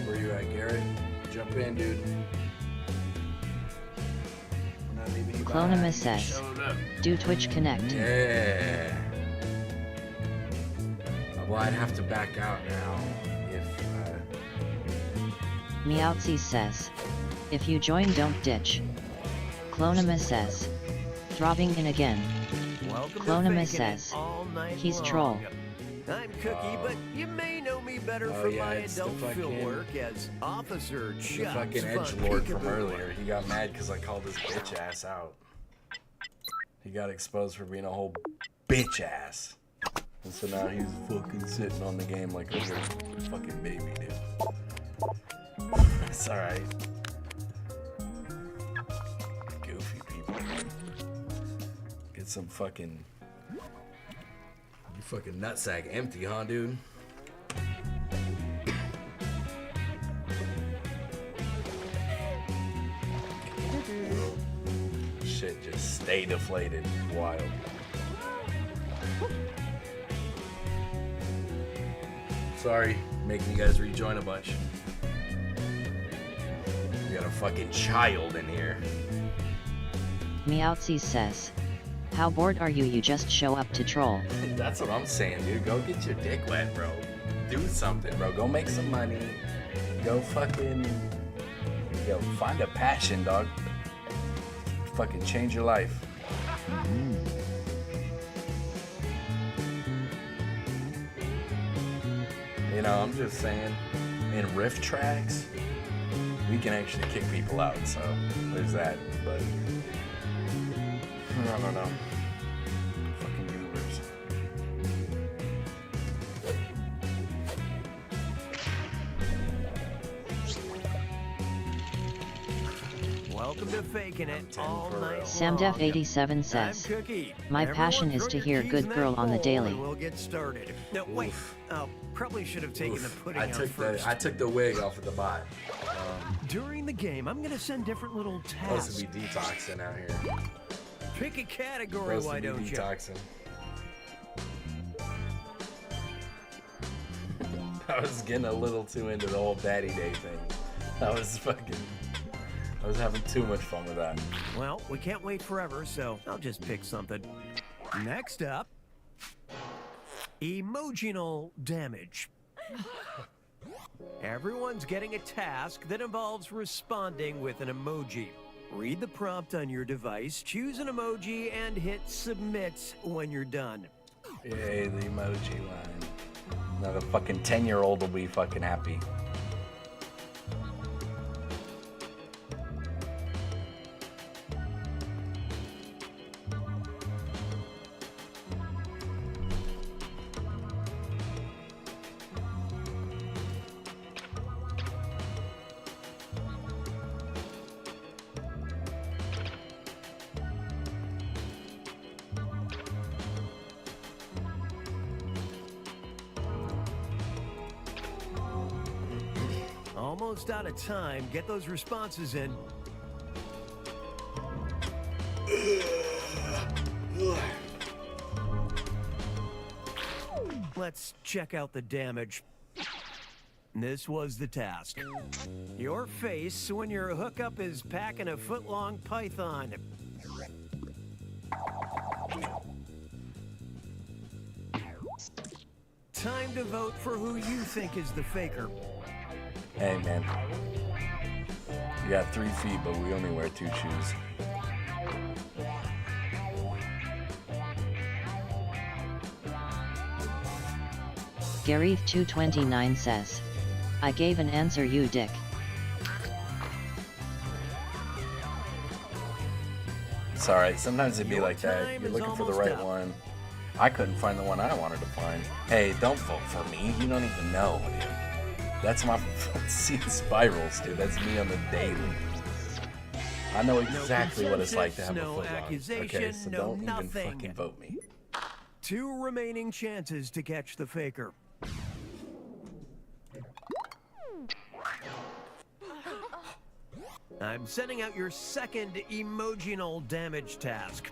Where you at, Garrett? Jump in, dude. We're not leaving you behind. Clonimus says, Showed up. do Twitch connect? Yeah. Well, I'd have to back out now if. Meowtzy says, if you join don't ditch. Clonimus says, throbbing in again. Welcome Clonimus to Faking It says, all night he's long. troll. I'm Cookie, but you may know me better Oh, for yeah, my it's the adult fucking- film work as Officer The Chubbs fucking von edgelord from Peekaboo. earlier. He got mad because I called his bitch ass out. He got exposed for being a whole bitch ass. And so now he's fucking sitting on the game like a little fucking baby, dude. It's alright. Goofy people, man. Get some fucking. You fucking nutsack empty, huh, dude? Shit just stay deflated. Wild. Sorry, making you guys rejoin a bunch. We got a fucking child in here. Meowtzy says, how bored are you just show up to troll? That's what I'm saying, dude. Go get your dick wet, bro. Do something, bro. Go make some money. Go fucking... Yo, find a passion, dog. Fucking change your life. You know, I'm just saying, in riff tracks, we can actually kick people out, so there's that, but I don't know. Fucking goobers. Welcome to Faking It 10 all for night real. Samdef long. 87 I'm says, Cookie. my Everyone passion is throw to your hear keys good in that girl on the bowl daily. and we'll get started. No, wait. Oof. Probably should have taken the pudding I out took first. I took the wig off of the bot. During the game, I'm gonna send different little Supposed tasks. to be detoxing out here. Pick a category, Supposed why to be don't you? detoxing. I was getting a little too into the whole Daddy Day thing. I was having too much fun with that. Well, we can't wait forever, so I'll just pick something. Next up, emotional damage. Everyone's getting a task that involves responding with an emoji. Read the prompt on your device, choose an emoji, and hit submit when you're done. Yay, the emoji line. Now the fucking 10-year-old will be fucking happy. Almost out of time. Get those responses in. Let's check out the damage. This was the task. Your face when your hookup is packing a foot-long python. Time to vote for who you think is the faker. Hey, man. You got 3 feet, but we only wear 2 shoes. Gareth229 says, I gave an answer you dick. It's alright. Sometimes it'd be Your like that. time You're is looking for the almost right up. one. I couldn't find the one I wanted to find. Hey, don't vote for me. You don't even know, dude. That's my see spirals, dude. That's me on the daily. I know exactly what it's like to have a no foot long. Okay, accusation, so no don't even nothing. fucking vote me. 2 remaining chances to catch the faker. I'm sending out your second emotional damage task.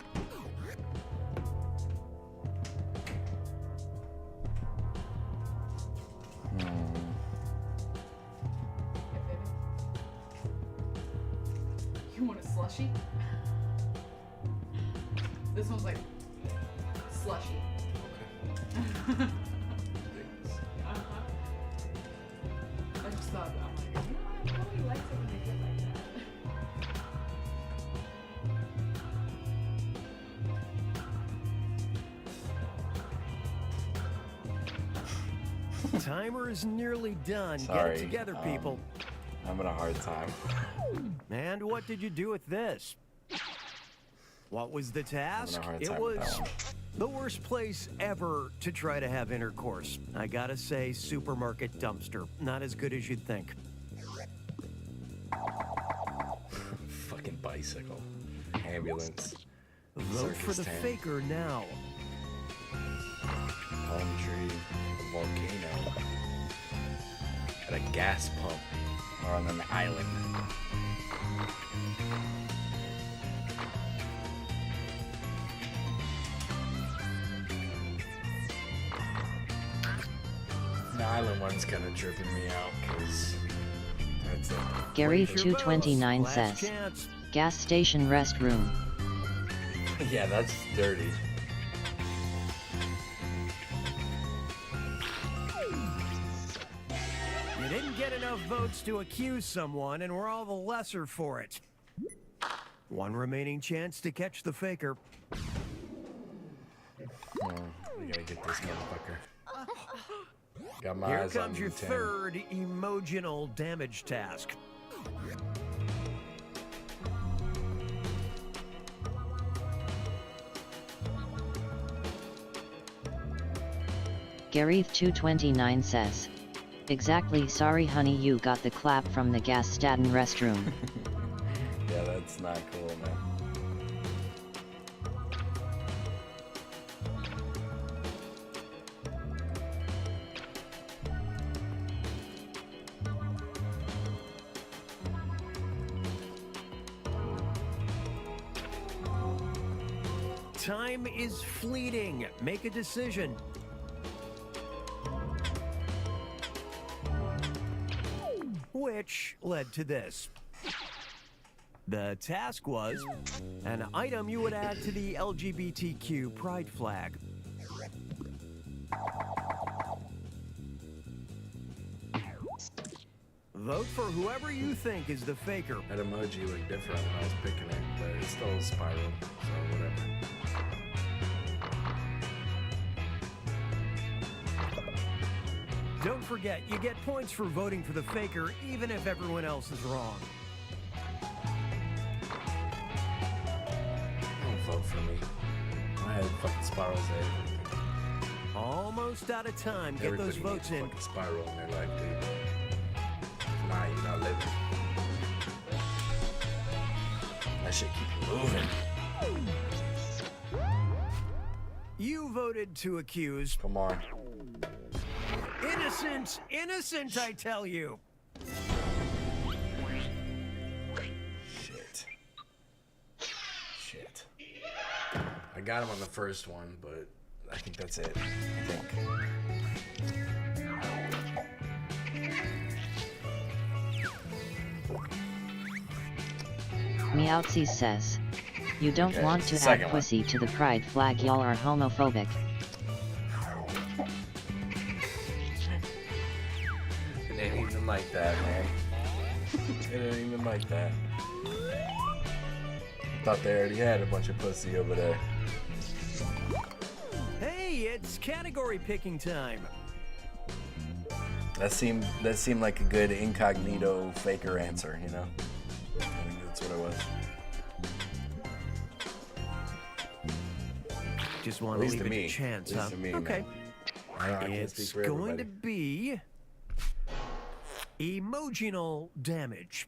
You want a slushie? This one's like slushy. I just thought, I'm like, you know, I really like it when they get like that. Timer is nearly done. Sorry, Get it together, people. I'm having a hard time. And what did you do with this? What was the task? hard It time with that was one. the worst place ever to try to have intercourse. I gotta say, supermarket dumpster. Not as good as you'd think. Fucking bicycle. Ambulance. Vote for Circus the tent. faker now. Palm tree. Volcano. At a gas pump. Or on an island. The island one's kind of tripping me out because that's it. Gary Place your 229 votes. Last says, chance. gas station restroom. Yeah, that's dirty. You didn't get enough votes to accuse someone, and we're all the lesser for it. 1 remaining chance to catch the faker. We gotta get this motherfucker. Got my Here eyes on comes you, your 10. third emotional damage task. Gary 229 says, exactly, sorry honey, you got the clap from the gas station restroom. Yeah, that's not cool, man. Time is fleeting. Make a decision. Which led to this. The task was an item you would add to the LGBTQ pride flag. Vote for whoever you think is the faker. That emoji looked different when I was picking it, but it's still a spiral, so whatever. Don't forget, you get points for voting for the faker, even if everyone else is wrong. Don't vote for me. I had fucking spirals there. Almost out of time. Get those Everybody votes needs a in. fucking spiral in their life, dude. If not, you're not living. That shit keep you moving. You voted to accuse. Come on. Innocent! Innocent, I tell you! Shit. Shit. I got him on the first one, but I think that's it. I think. Meowtsy says, you don't Okay, want to second add one. pussy to the pride flag, y'all are homophobic. It ain't even like that, man. It ain't even like that. Thought they already had a bunch of pussy over there. Hey, it's category picking time. That seemed like a good incognito faker answer, you know? I think that's what it was. Just want At to least leave to it me. a chance, At least huh? to me, Okay. man. I can't It's speak for going to everybody. be emotional damage.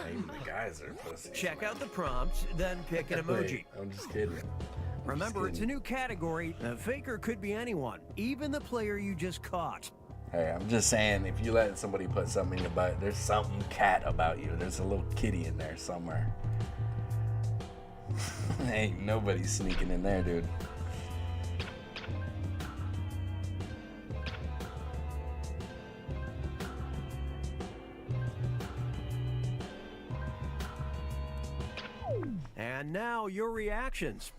Even the guys are pussies. Check man. out the prompt, then pick an emoji. Wait, I'm just kidding. Remember, it's a new category. The faker could be anyone, even the player you just caught. Hey, I'm just saying, if you let somebody put something in your butt, there's something cat about you. There's a little kitty in there somewhere. Ain't nobody sneaking in there, dude. And now your reactions.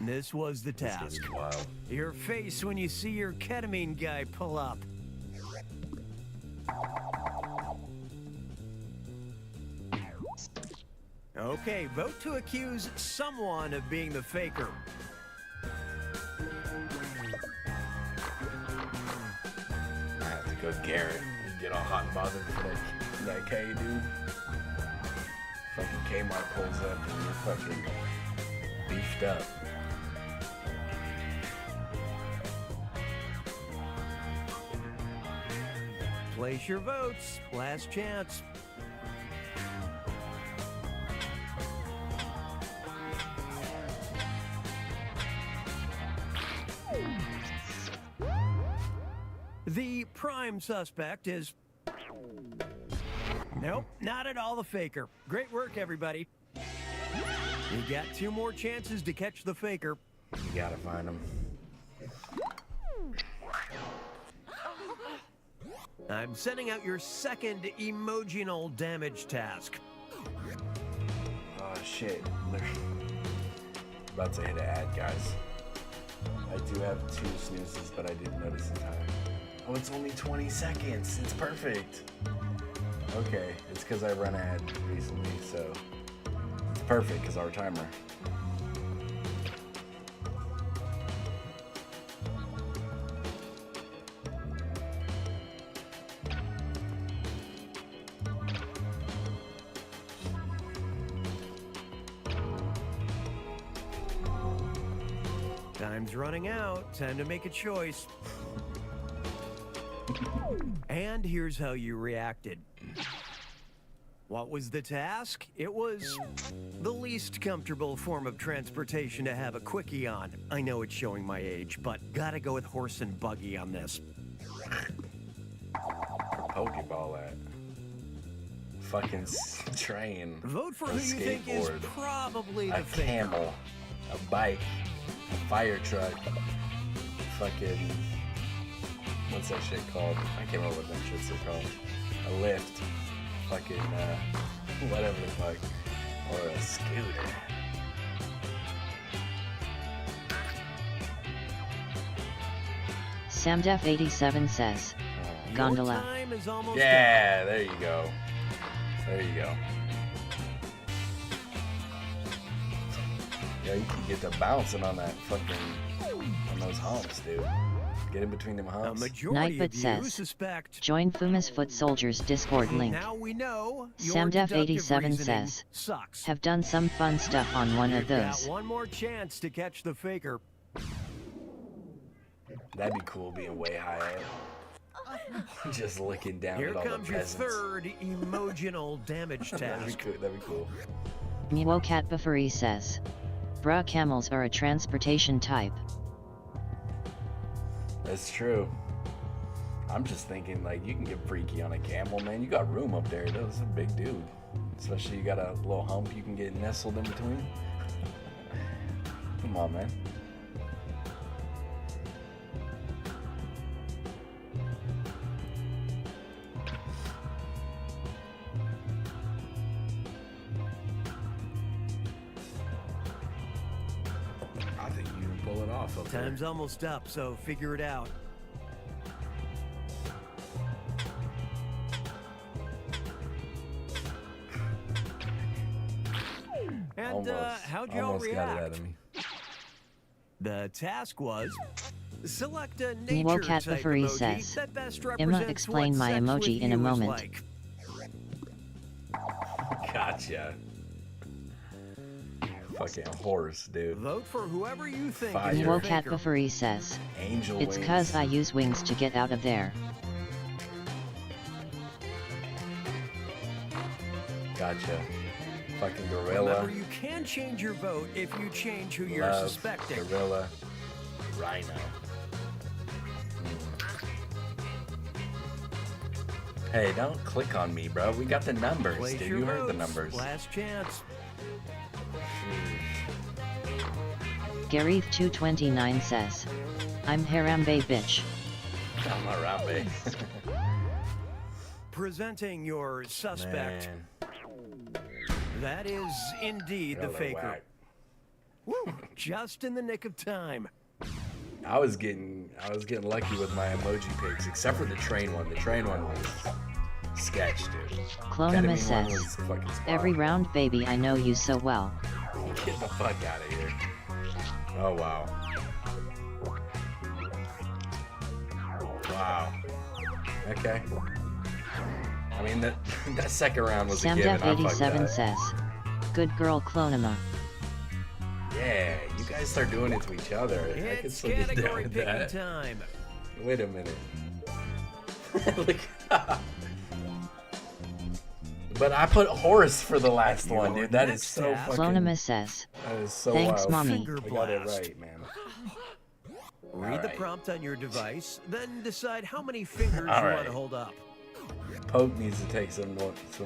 This was the This task. is wild. Your face when you see your ketamine guy pull up. Okay, vote to accuse someone of being the faker. I have to go Garrett and get all hot and bothered for that K, dude. Fucking Kmart pulls up and you're fucking beefed up. Place your votes. Last chance. The prime suspect is... Nope, not at all the faker. Great work, everybody. You got 2 more chances to catch the faker. You gotta find him. I'm sending out your second emotional damage task. Oh shit. They're about to hit an ad, guys. I do have 2 snoozes, but I didn't notice in time. Oh, it's only 20 seconds. It's perfect. Okay, it's because I run an ad recently, so it's perfect because our timer. Time's running out. Time to make a choice. And here's how you reacted. What was the task? It was the least comfortable form of transportation to have a quickie on. I know it's showing my age, but gotta go with horse and buggy on this. Pokeball at. Fucking train. Vote for a who you think is skateboard, probably a the faker. camel, a bike, a fire truck, fucking, what's that shit called? I can't remember what them shits are called. A lift, fucking, whatever the fuck, or a scooter. Samdef87 says, Your Gondola. time is almost Yeah, there you go. There you go. Yeah, you can get to bouncing on that fucking, on those humps, dude. Get in between them up. A humps. majority Nightbot of you says, suspect. Join Fuma's Foot Soldiers Discord link. Now we know your Samdef87 deductive reasoning says, sucks. Have done some fun stuff on one of You've got those. one more chance to catch the faker. That'd be cool being way high up. Just looking down Here at all comes the your peasants. third emotional damage That'd be task. cool. That'd be cool. Miwocat Bufferi says, Bruh, camels are a transportation type. That's true. I'm just thinking, like, you can get freaky on a camel, man. You got room up there. That's a big dude. Especially you got a little hump you can get nestled in between. Come on, man. I think you can pull it off up there. Time's almost up, so figure it out. And how'd y'all almost got it out react? of me. The task was select a nature Miwocat type Bufferi emoji says, that best Emma, represents explain what my sex emoji with in a you is moment. like. Gotcha. fucking horse, dude. Vote for whoever you think Fire. is your Cat faker. Buffery says, Angel it's wings. cause I use wings to get out of there. Gotcha. Fucking gorilla. Remember, you can change your vote if you change who you're Love, suspecting. gorilla. Rhino. Hey, don't click on me, bro. We got the numbers, Place dude. your You heard the votes. numbers. Last chance. Gareth229 says, I'm Harambe bitch. I'm Harambe. Presenting your suspect. Man. That is indeed the Y'all are faker. whack. Woo, just in the nick of time. I was getting lucky with my emoji pics, except for the train one. The train one was sketch, dude. Clonima Ketamine one says, was fucking spot. every round baby I know you so well. Get the fuck out of here. Oh wow. Wow. Okay. I mean that that second round was a given. I fucked Samdev87 up. says, good girl Clonima. Yeah, you guys start doing it to each other. I can It's still get down category with picking that. time. Wait a minute. Look. But I put horse for the last one, dude. That is next so task. fucking. Clonima says, That is so thanks wild. mommy. Finger I got it blast. right, man. Read the Alright. prompt on your device, then decide how many fingers you Alright. want to hold up. Pope needs to take some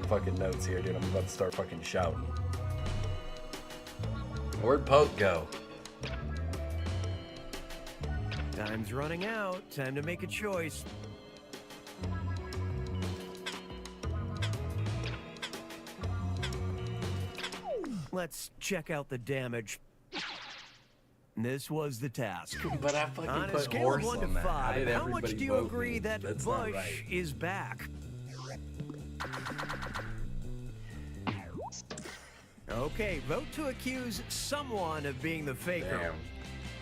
fucking notes here, dude. I'm about to start fucking shouting. Where'd Pope go? Time's running out. Time to make a choice. Let's check out the damage. This was the task. But I fucking On a put scale horse of 1 to on that. How 5, did how much everybody do you vote agree me? that That's not Bush right. is back? Okay, vote to accuse someone of being the faker. Damn.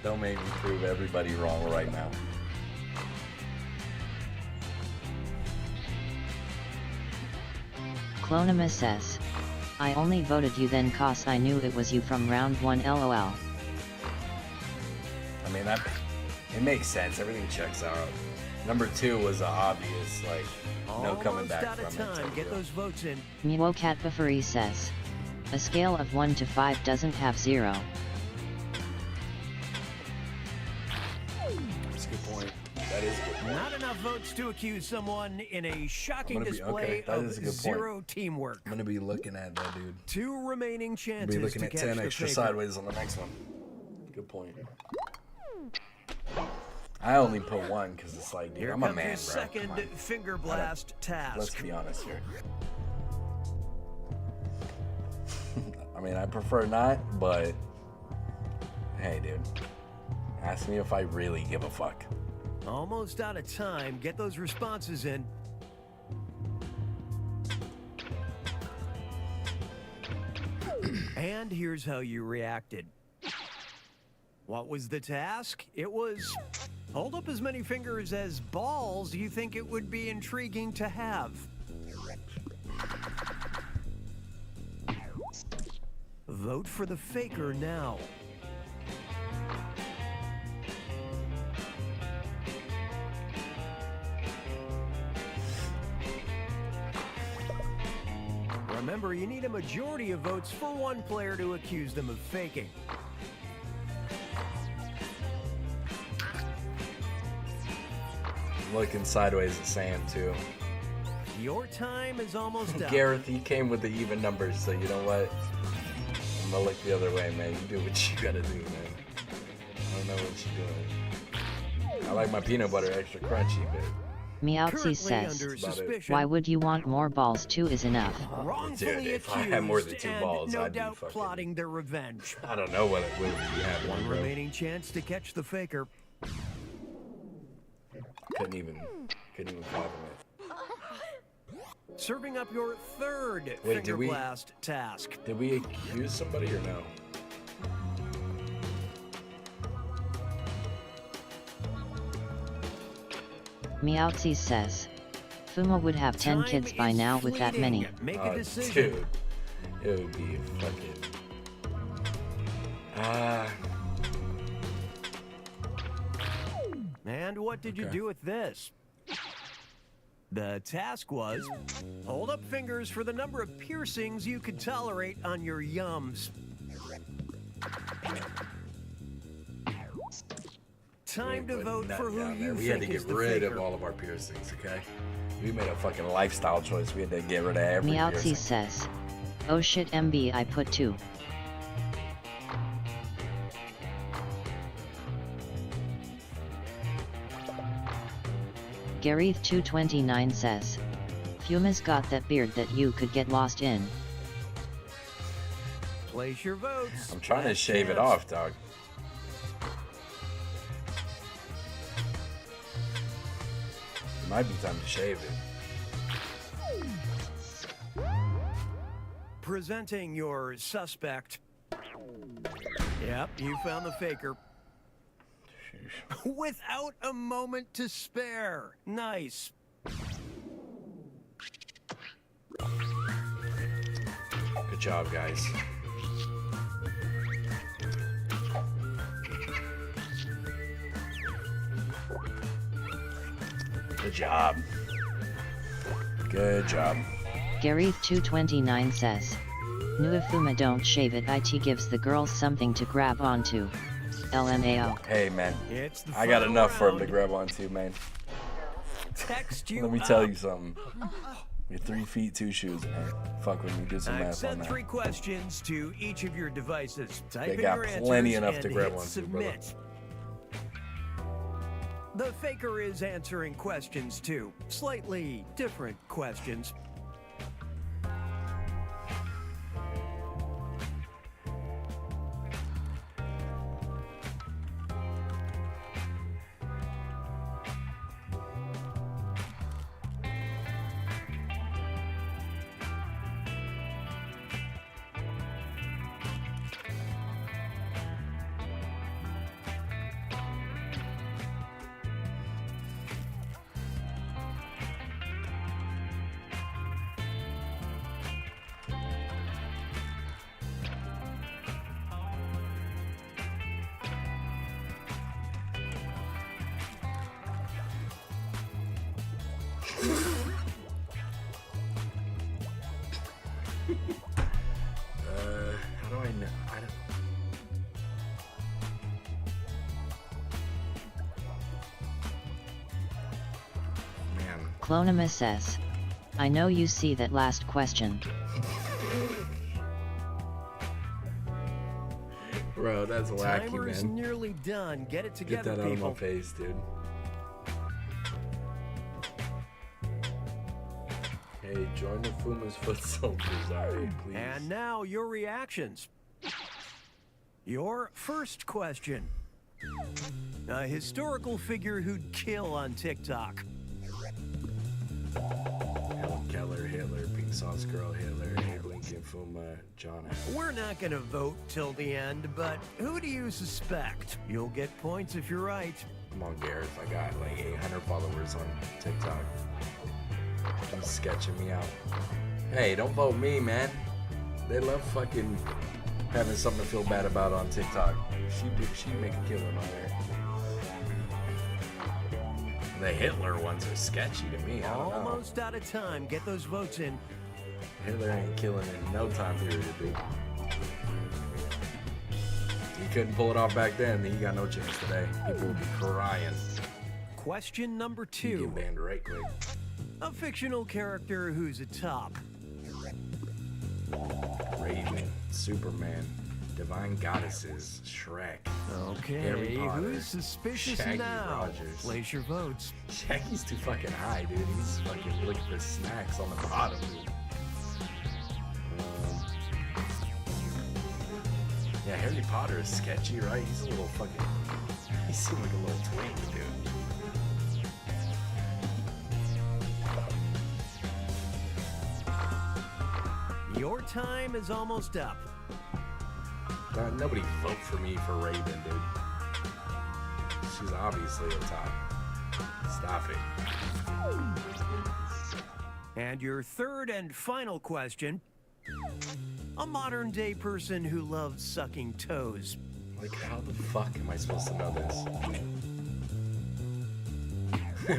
Don't make me prove everybody wrong right now. Clonima says, I only voted you then cause I knew it was you from round 1 lol. I mean, it makes sense. Everything checks out. Number 2 was an obvious, like, no coming Almost back out from of it. time. type Get deal. those votes in. Cat Buffery says, a scale of 1 to 5 doesn't have 0. That's a good point. That is a good point. Not enough votes to accuse someone in a shocking I'm gonna be- display okay, that of is a good point. zero teamwork. I'm gonna be looking at that, dude. 2 remaining I'll chances be looking to at catch 10 the extra faker. sideways on the next one. Good point. I only put 1 because it's like, dude, Here I'm a comes man, your bro. second Come on. finger blast task. Let's be honest here. I mean, I prefer not, but hey, dude. Ask me if I really give a fuck. Almost out of time. Get those responses in. And here's how you reacted. What was the task? It was hold up as many fingers as balls you think it would be intriguing to have. Vote for the faker now. Remember, you need a majority of votes for one player to accuse them of faking. Looking sideways at Sam, too. Your time is almost up. Gareth, he came with the even numbers, so you know what? I'm gonna look the other way, man. You do what you gotta do, man. I don't know what you're doing. I like my peanut butter extra crunchy, but Meowtsy Currently says, under About it. suspicion. why would you want more balls? 2 is enough. Wrongfully Dude, if I accused had more than 2 and balls, no I'd be doubt fucking- plotting their revenge. I don't know what it would be having. One bro. remaining chance to catch the faker. Couldn't even fathom it. Serving up your third did finger we- blast task. Did we accuse somebody or no? Meowtsy says, Fuma would have 10 Time kids by is now with that many. fleeting. Make a Oh, decision. dude, it would be fucking. And what did you Okay. do with this? The task was, hold up fingers for the number of piercings you could tolerate on your yums. Time to Went vote nut for who down there. you We had to think is get the rid faker. of all of our piercings, okay? We made a fucking lifestyle choice. We had to get rid of every Meowtzy piercing. says, oh shit MB I put 2. Gareth229 says, Fuma's got that beard that you could get lost in. Place your votes. I'm trying to Last shave it chance. off, dog. It might be time to shave it. Presenting your suspect. Yep, you found the faker. Without a moment to spare. Nice. Good job, guys. Good job. Good job. Gareth229 says, Nu if Fuma don't shave it it gives the girls something to grab onto. LMAO. Hey, man. It's the I got final enough for him to round. grab onto, man. Text you Let me tell up. you something. You're 3 feet 2 shoes, man. Fuck when you do some I've math on sent that. 3 questions to each of your devices. Type in got your plenty answers enough to and grab hit onto, brother. submit. The faker is answering questions too. Slightly different questions. How do I know? I don't... Man. Clonima says, I know you see that last question. Bro, that's wacky, Timer is man. nearly done. Get it Get together, that out of people. my face, dude. Hey, join the Fuma's Foot Soldiers, alright, please. And now your reactions. Your first question. A historical figure who'd kill on TikTok. Helen Keller, Hitler, Pink Sauce Girl, Hitler, Abe Lincoln, Fuma, John F. We're not gonna vote till the end, but who do you suspect? You'll get points if you're right. Come on, Gareth. I got like 800 followers on TikTok. He's sketching me out. Hey, don't vote me, man. They love fucking having something to feel bad about on TikTok. She'd make a killing on there. The Hitler ones are sketchy to me. I don't know. Almost out of time. Get those votes in. Hitler ain't killing in no time period, dude. He couldn't pull it off back then. He got no chance today. People would be crying. Question number He 2. get banned right quick. A fictional character who's a top. Raven, Superman, Divine Goddesses, Shrek. Okay, Harry Potter, who's suspicious Shaggy now? Rogers. Place your votes. Shaggy's too fucking high, dude. He's fucking looking for snacks on the bottom, dude. Yeah, Harry Potter is sketchy, right? He's a little fucking... He seemed like a little twink, dude. Your time is almost up. Nobody vote for me for Raven, dude. She's obviously a top. Stop it. And your third and final question. A modern day person who loves sucking toes. Like, how the fuck am I supposed to know this?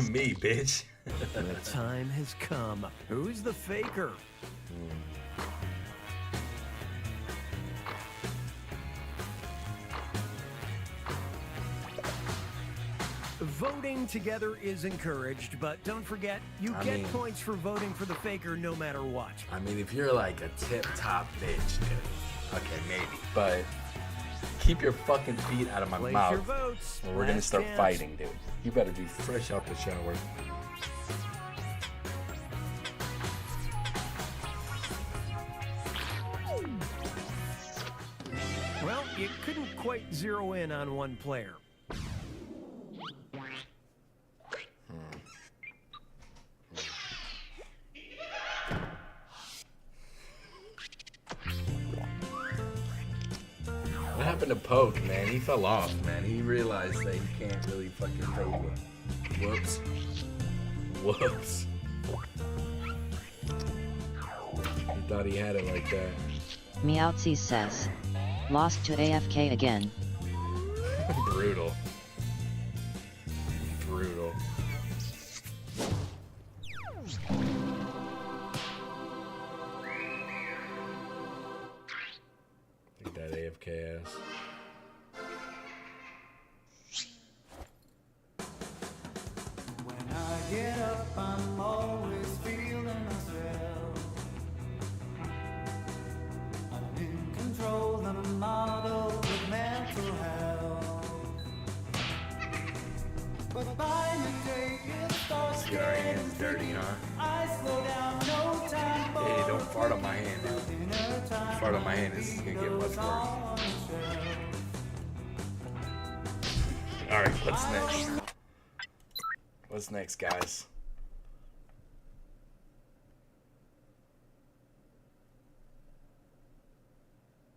Me, bitch. The time has come. Who's the faker? Voting together is encouraged, but don't forget, you I get mean- points for voting for the faker no matter what. I mean, if you're like a tip-top bitch, dude, okay, maybe. But keep your fucking feet out of my Place mouth. your votes. Or we're gonna Last start chance. fighting, dude. You better be fresh out the shower. Well, you couldn't quite zero in on one player. What happened to Poke, man? He fell off, man. He realized that he can't really fucking fade me. Whoops. Whoops. He thought he had it like that. Meowtsy says. Lost to AFK again. Brutal. Brutal. Take that AFK ass. When I get up, I'm always feeling myself. I'm in control, I'm a model of mental health. But by mistake, it starts Let's get our hands dirty, huh? I slow down, no time for Hey, don't fart on my hand, dude. dinner time. Fart on my hand, this is gonna get much worse. On the shelf. Alright, what's next? What's next, guys?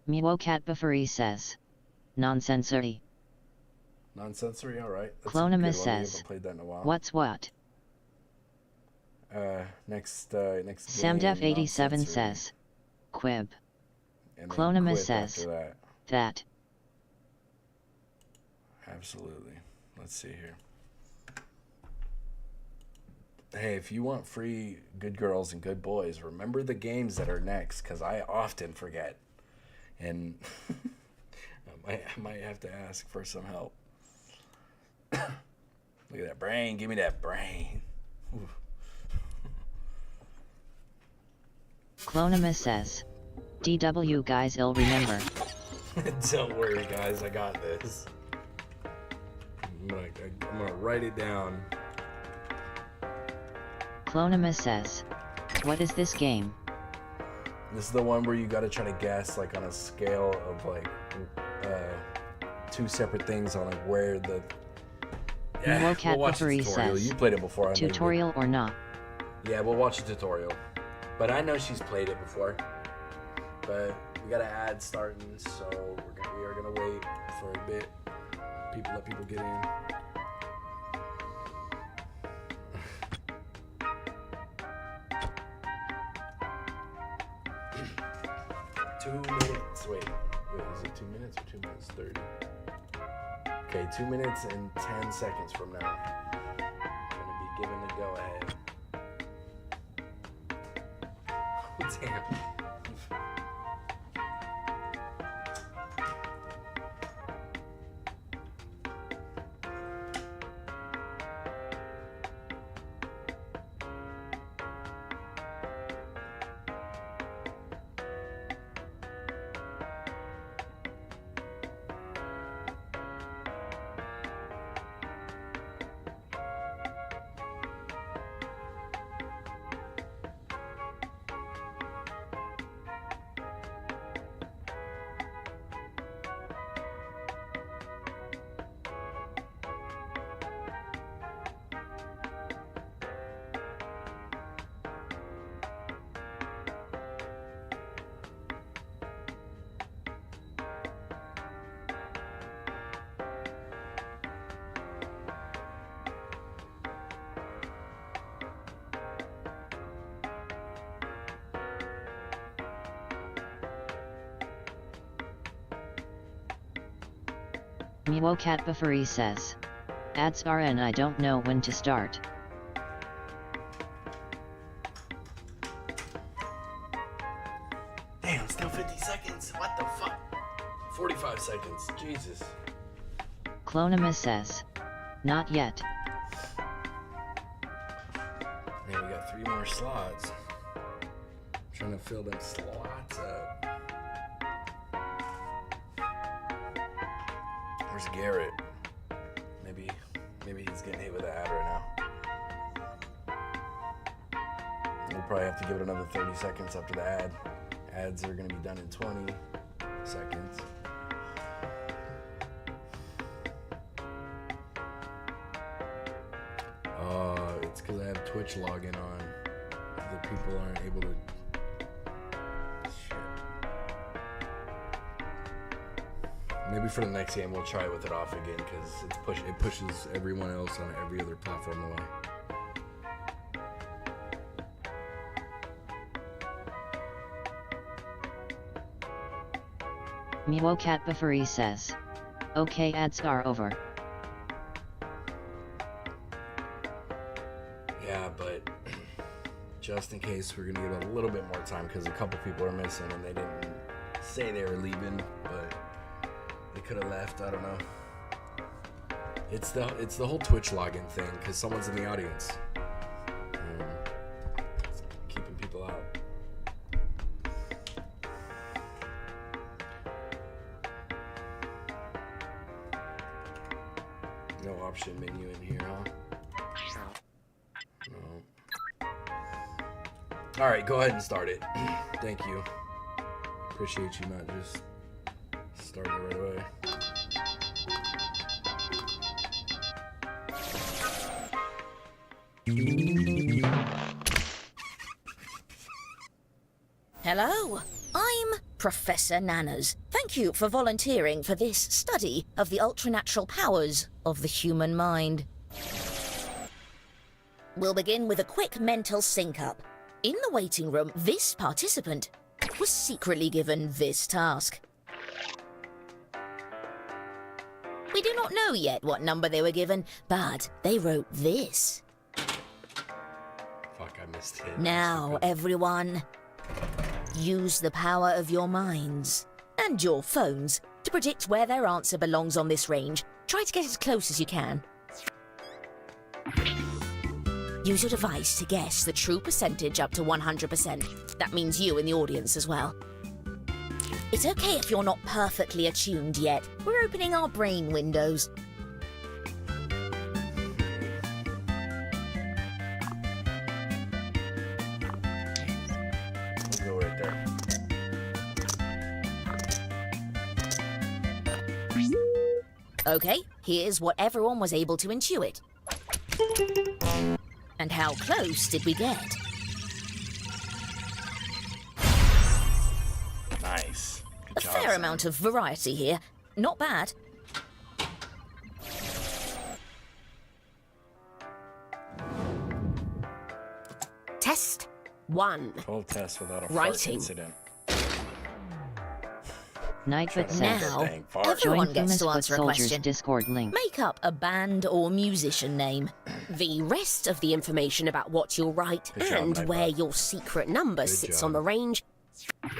Mewocat Buffery says. Nonsensory. Non-sensory, alright. That's a good Clonima one. We says. haven't played that in a while. What's what? Next Samdef game, 87 non-sensory. says. Quib. And then Clonima Quip says. after that. That. Absolutely. Let's see here. Hey, if you want free good girls and good boys, remember the games that are next, because I often forget. And I might have to ask for some help. Look at that brain. Give me that brain. Ooh. Clonima says. DW guys ill remember. Don't worry, guys. I got this. I'm gonna write it down. Clonima says. What is this game? This is the one where you got to try to guess, like, on a scale of like two separate things on like where the. Mewocat watch the Buffery tutorial. says. You played it before. I made it. Tutorial or not? Yeah, we'll watch the tutorial. But I know she's played it before. But we got to add starting, so we are gonna wait for a bit. Let people get in. Wait, is it 2 minutes or 2 minutes 30? Okay, 2 minutes and 10 seconds from now. I'm gonna be given the go ahead. Damn. Miwokat Bufferi says. Ads are and I don't know when to start. Damn, still 50 seconds. What the fuck? 45 seconds. Jesus. Clonima says. Not yet. Man, we got 3 more slots. Trying to fill them slots up. Where's Garrett? Maybe he's getting hit with an ad right now. We'll probably have to give it another 30 seconds after the ad. Ads are gonna be done in 20 seconds. It's because I have Twitch login on. The people aren't able to. Shit. Maybe for the next game we'll try with it off again because it pushes everyone else on every other platform away. Miwokat Bufferi says. Okay, ads are over. Yeah, but just in case, we're gonna give it a little bit more time because a couple people are missing and they didn't say they were leaving, but they could have left. I don't know. It's the whole Twitch login thing because someone's in the audience, it's keeping people out. No option menu in here, huh? No. All right, go ahead and start it. Thank you. Appreciate you not just starting it right away. Hello, I'm Professor Nanners. Thank you for volunteering for this study of the ultranatural powers of the human mind. We'll begin with a quick mental sync-up. In the waiting room, this participant was secretly given this task. We do not know yet what number they were given, but they wrote this. Fuck, I missed it. Now, everyone, use the power of your minds and your phones to predict where their answer belongs on this range. Try to get as close as you can. Use your device to guess the true percentage up to 100%. That means you in the audience as well. It's okay if you're not perfectly attuned yet. We're opening our brain windows. We'll go right there. Okay, here's what everyone was able to intuit. And how close did we get? Nice. Good A job, fair Sam. amount of variety here. Not bad. Test 1. 12 tests without a fart Writing. incident. Nightbot says. Now, Dang, fart. everyone Join gets to Pumas Foot answer a Soldiers question. Discord link. Make up a band or musician name. The rest of the information about what you'll write Good job, and Nightbot. where your secret number Good sits job. on the range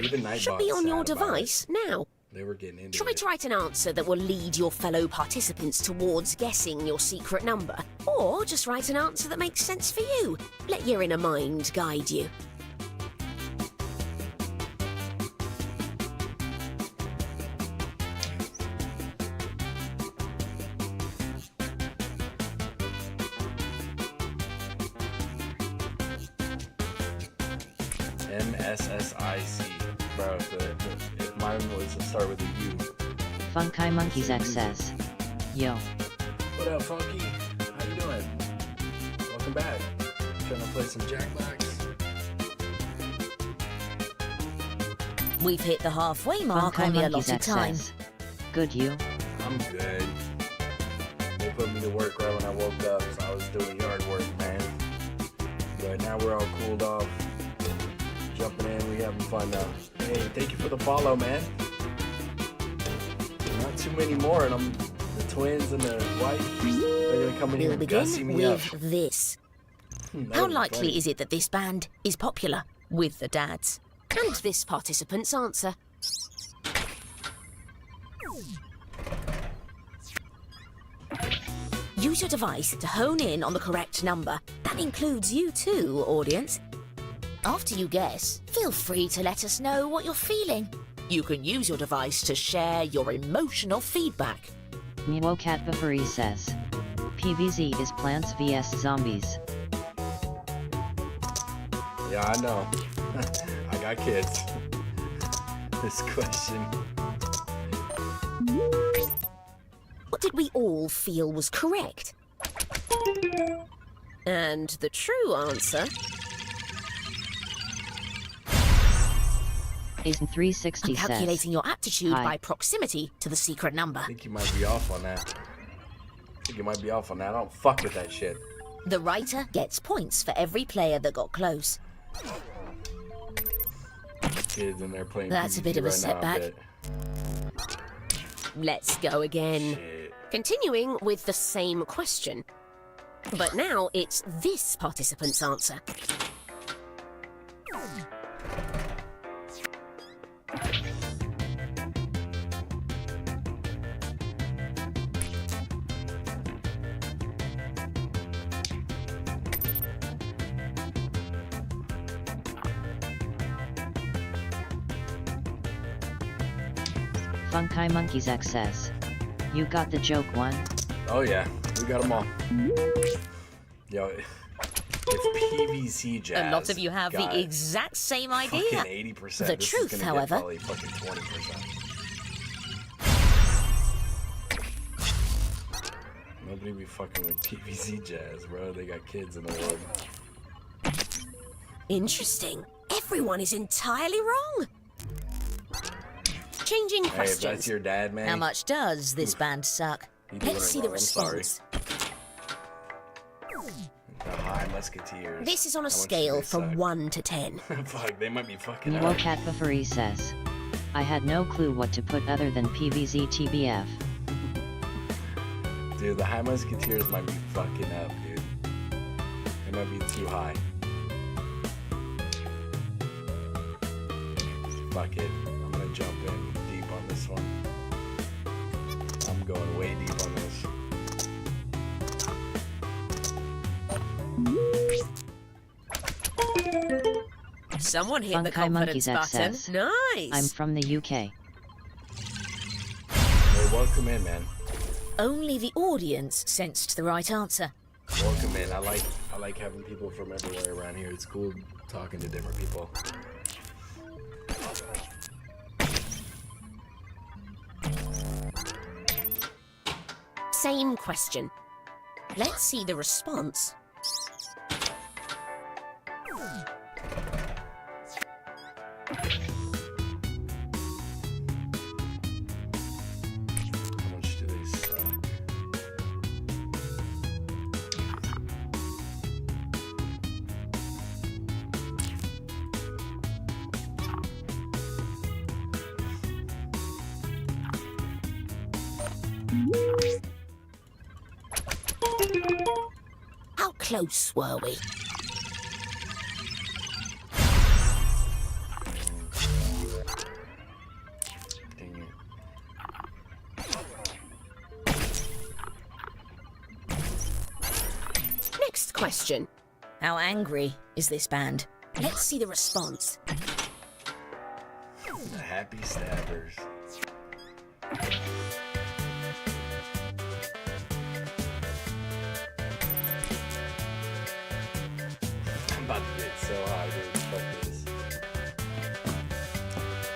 Even Nightbot's should be on your sad about it. device now. They were getting into Try it. to write an answer that will lead your fellow participants towards guessing your secret number. Or just write an answer that makes sense for you. Let your inner mind guide you. MSSIC. Bro, if mine was to start with a U. Funky Monkeys X says. Yo. What up, Funky? How you doing? Welcome back. Trying to play some Jackbox. We've hit the halfway mark Funky on the Monkeys allotted X time. says. Good you. I'm good. They put me to work right when I woke up, so I was doing yard work, man. But now we're all cooled off. Jumping in, we having fun now. Hey, thank you for the follow, man. Not too many more, and the twins and the wife, they're gonna come in here We'll and gussy begin me up. with this. That How would be likely funny. is it that this band is popular with the dads? And this participant's answer. Use your device to hone in on the correct number. That includes you too, audience. After you guess, feel free to let us know what you're feeling. You can use your device to share your emotional feedback. Mwocat Bafari says, PVZ is Plants vs Zombies. Yeah, I know. I got kids. This question. What did we all feel was correct? And the true answer is 360 I'm says, calculating your aptitude Hi. by proximity to the secret number. I think you might be off on that. I don't fuck with that shit. The writer gets points for every player that got close. Kids in there playing That's a PvP bit of a right now, setback. bet. Let's go again. Shit. Continuing with the same question. But now it's this participant's answer. Funky Monkeys X says, you got the joke one? Oh yeah, we got them all. Yo, if PVC jazz A lot of you have got the exact same idea. fucking 80%. The this truth, is gonna however- get probably fucking 20%. Nobody be fucking with PVC jazz, bro. They got kids in the world. Interesting. Everyone is entirely wrong. Changing Hey, if questions. that's your dad, man. How much does this band suck? you doing Let's it see the wrong. I'm sorry. response. The High Musketeers. This is on a How much do scale they from suck? 1 to 10. Fuck, they might be fucking out. Mwocat Bafari says, I had no clue what to put other than PVZ TBF. Dude, the High Musketeers might be fucking up, dude. They might be too high. Fuck it. I'm gonna jump in deep on this one. I'm going way deep on this. Someone hit the Funky confidence Monkeys X button. says, Nice. I'm from the UK. Hey, welcome in, man. Only the audience sensed the right answer. Welcome in. I like having people from everywhere around here. It's cool talking to different people. Same question. Let's see the response. How much do they suck? How close were we? Dang it. Next question. How angry is this band? Let's see the response. The Happy Stabbers. I'm about to get so high, dude. Fuck this.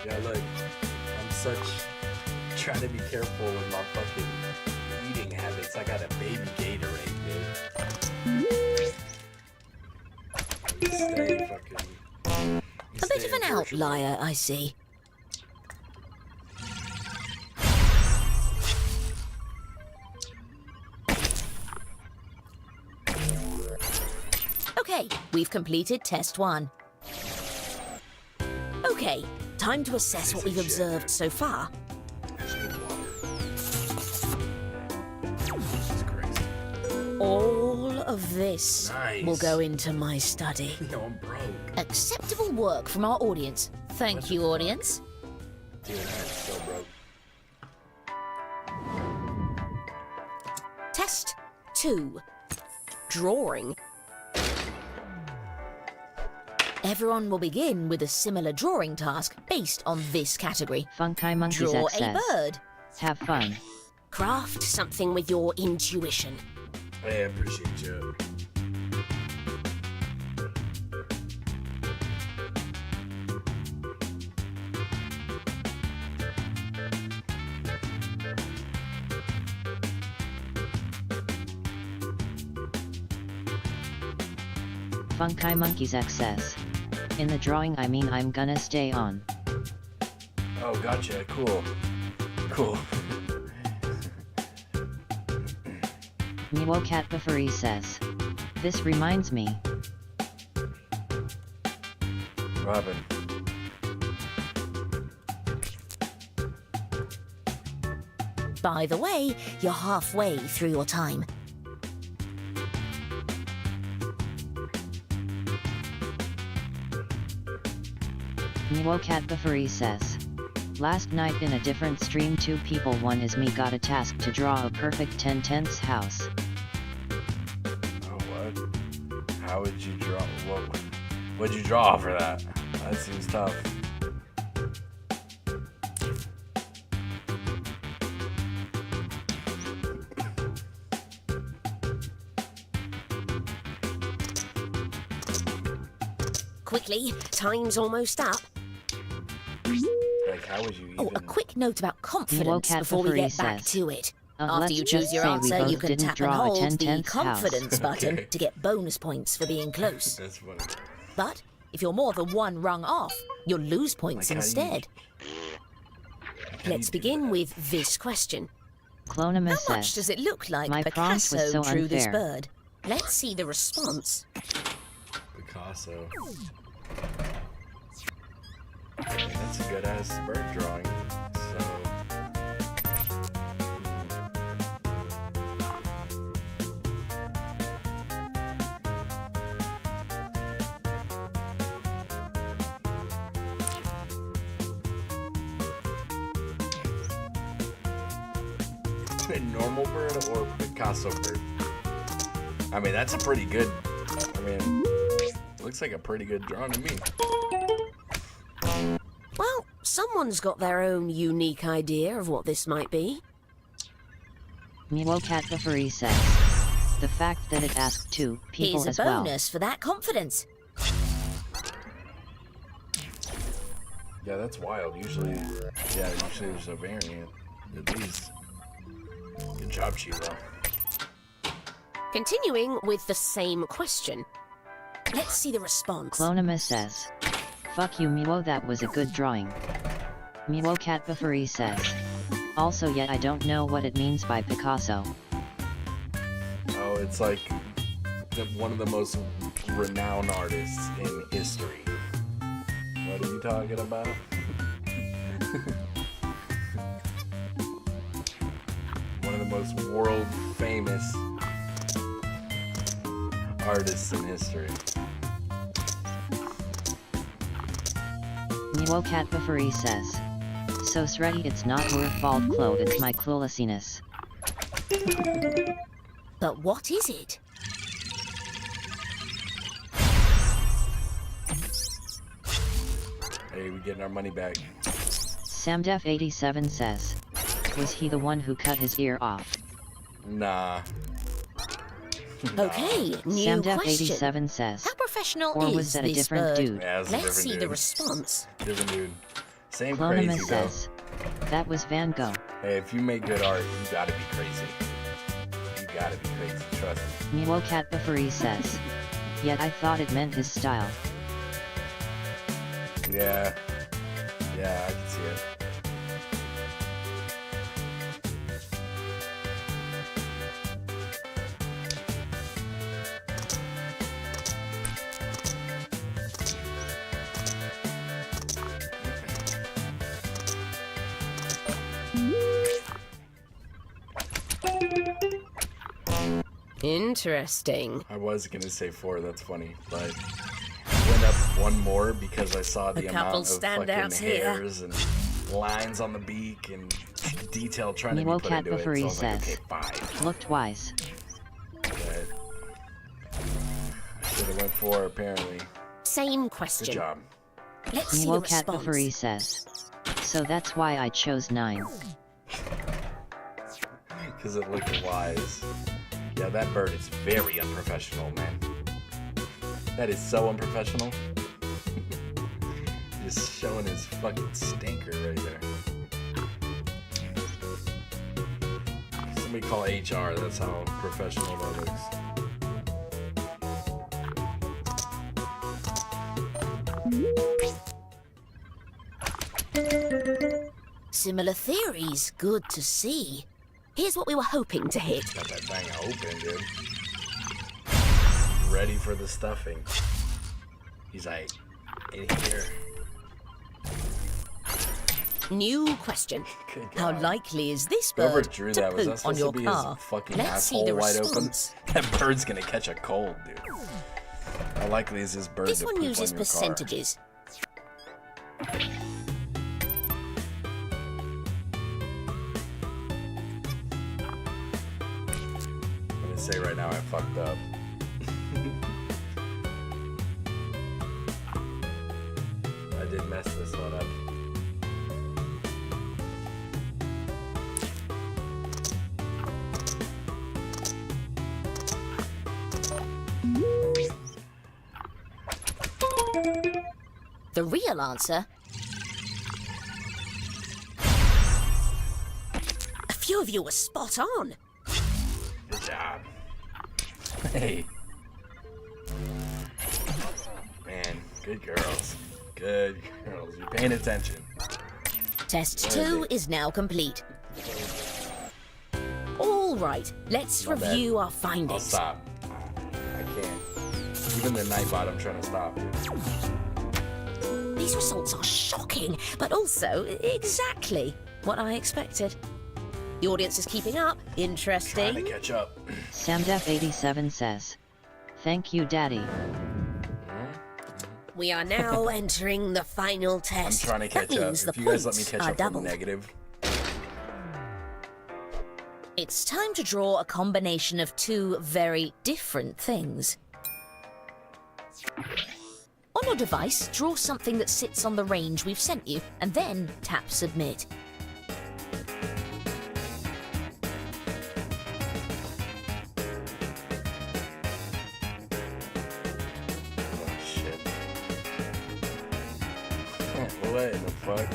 Yeah, look. I'm trying to be careful with my fucking eating habits. I got a baby Gatorade, dude. Stay fucking. A bit of an outlier, I see. Okay, we've completed test 1. Okay, time to assess what we've observed so far. All of this Nice. will go into my study. Yo, I'm broke. Acceptable work from our audience. Thank you, audience. Dude, I'm so broke. Test 2. Drawing. Everyone will begin with a similar drawing task based on this category. Funky Monkeys Draw X a says, bird. have fun. Craft something with your intuition. I appreciate you. Funky Monkeys X says, in the drawing I mean I'm gonna stay on. Oh, gotcha. Cool. Cool. Miwo Cat Buffery says, this reminds me. Robin. By the way, you're halfway through your time. Miwo Cat Buffery says, last night in a different stream 2 people, one is me, got a task to draw a perfect 10/10ths house. Oh, what? How would you draw? What'd you draw for that? That seems tough. Quickly, time's almost up. Like, how would you even... Oh, a quick note about confidence Cat before we Buffery get back says, to it. let's After you choose just your say we answer, you both can didn't tap and draw a hold the 10/10ths confidence house. button Okay. to get bonus points for being close. That's funny. But if you're more than one rung off, you'll lose points Like, how do you- instead. How do Let's you do begin that? with this question. Clonimus How much says, does it look like my prompt was Picasso so drew this unfair. bird? Let's see the response. Picasso. Yeah, that's a good ass bird drawing. So. A normal bird or Picasso bird? I mean, that's a pretty good. I mean, looks like a pretty good drawing to me. Well, someone's got their own unique idea of what this might be. Miwo Cat Buffery says, the fact that it asked 2 people Here's as a well. bonus for that confidence. Yeah, that's wild. Usually there's a variant. At least. Good job, Chivo. Continuing with the same question. Let's see the response. Clonimus says, fuck you Miwo, that was a good drawing. Miwo Cat Buffery says, also yet I don't know what it means by Picasso. Oh, it's like one of the most renowned artists in history. What are you talking about? One of the most world famous artists in history. Miwo Cat Buffery says, so sready it's not worth bald clo, it's my cluelessness. But what is it? Hey, we getting our money back. Samdef87 says, was he the one who cut his ear off? Nah. Okay, new question. Samdef87 says, How professional or is was that a this different bird? dude? Yeah, that's a Let's different see dude. the response. Different dude. Same Clonimus crazy though. says, that was Van Gogh. Hey, if you make good art, you gotta be crazy. You gotta be crazy, trust me. Miwo Cat Buffery says, yet I thought it meant his style. Yeah. Yeah, I can see it. Interesting. I was gonna say 4. That's funny, but I went up one more because I saw the A amount couple of fucking standouts here. hairs and lines on the beak and detail trying to be Nemo put Cat into it. before So I he was like, says. okay, 5. Look twice. But I should have went 4 apparently. Same Good question. job. Let's see the Nemo Cat before he response. says. So that's why I chose 9. Because it looked wise. Yeah, that bird is very unprofessional, man. That is so unprofessional. Just showing his fucking stinker right there. Somebody call HR, that's how professional that looks. Similar theories. Good to see. Here's what we were hoping to hit. Got that thing open, dude. Ready for the stuffing. He's like, in here. New question. Good How God. likely is this Whoever bird drew to that, was poop that on supposed your to be car? his fucking Let's see asshole the wide response. open? That bird's gonna catch a cold, dude. How likely is this bird This to one poop uses on your percentages. Car? I'm gonna say right now I fucked up. I did mess this one up. The real answer? A few of you were spot on. Good job. Hey. Man, good girls. Good girls. You're paying attention. Test 2 is now complete. All right, let's My bad. review our I'll findings. stop. I can't. Even the Nightbot, I'm trying to stop. These results are shocking, but also exactly what I expected. The audience is keeping up. Trying to Interesting. catch up. Samdef87 says. Thank you, Daddy. We are now entering the final I'm test. trying to catch that up. means the If you guys let me points catch are up from doubled. negative. It's time to draw a combination of 2 very different things. On your device, draw something that sits on the range we've sent you, and then tap Submit. Oh shit. What in the fuck?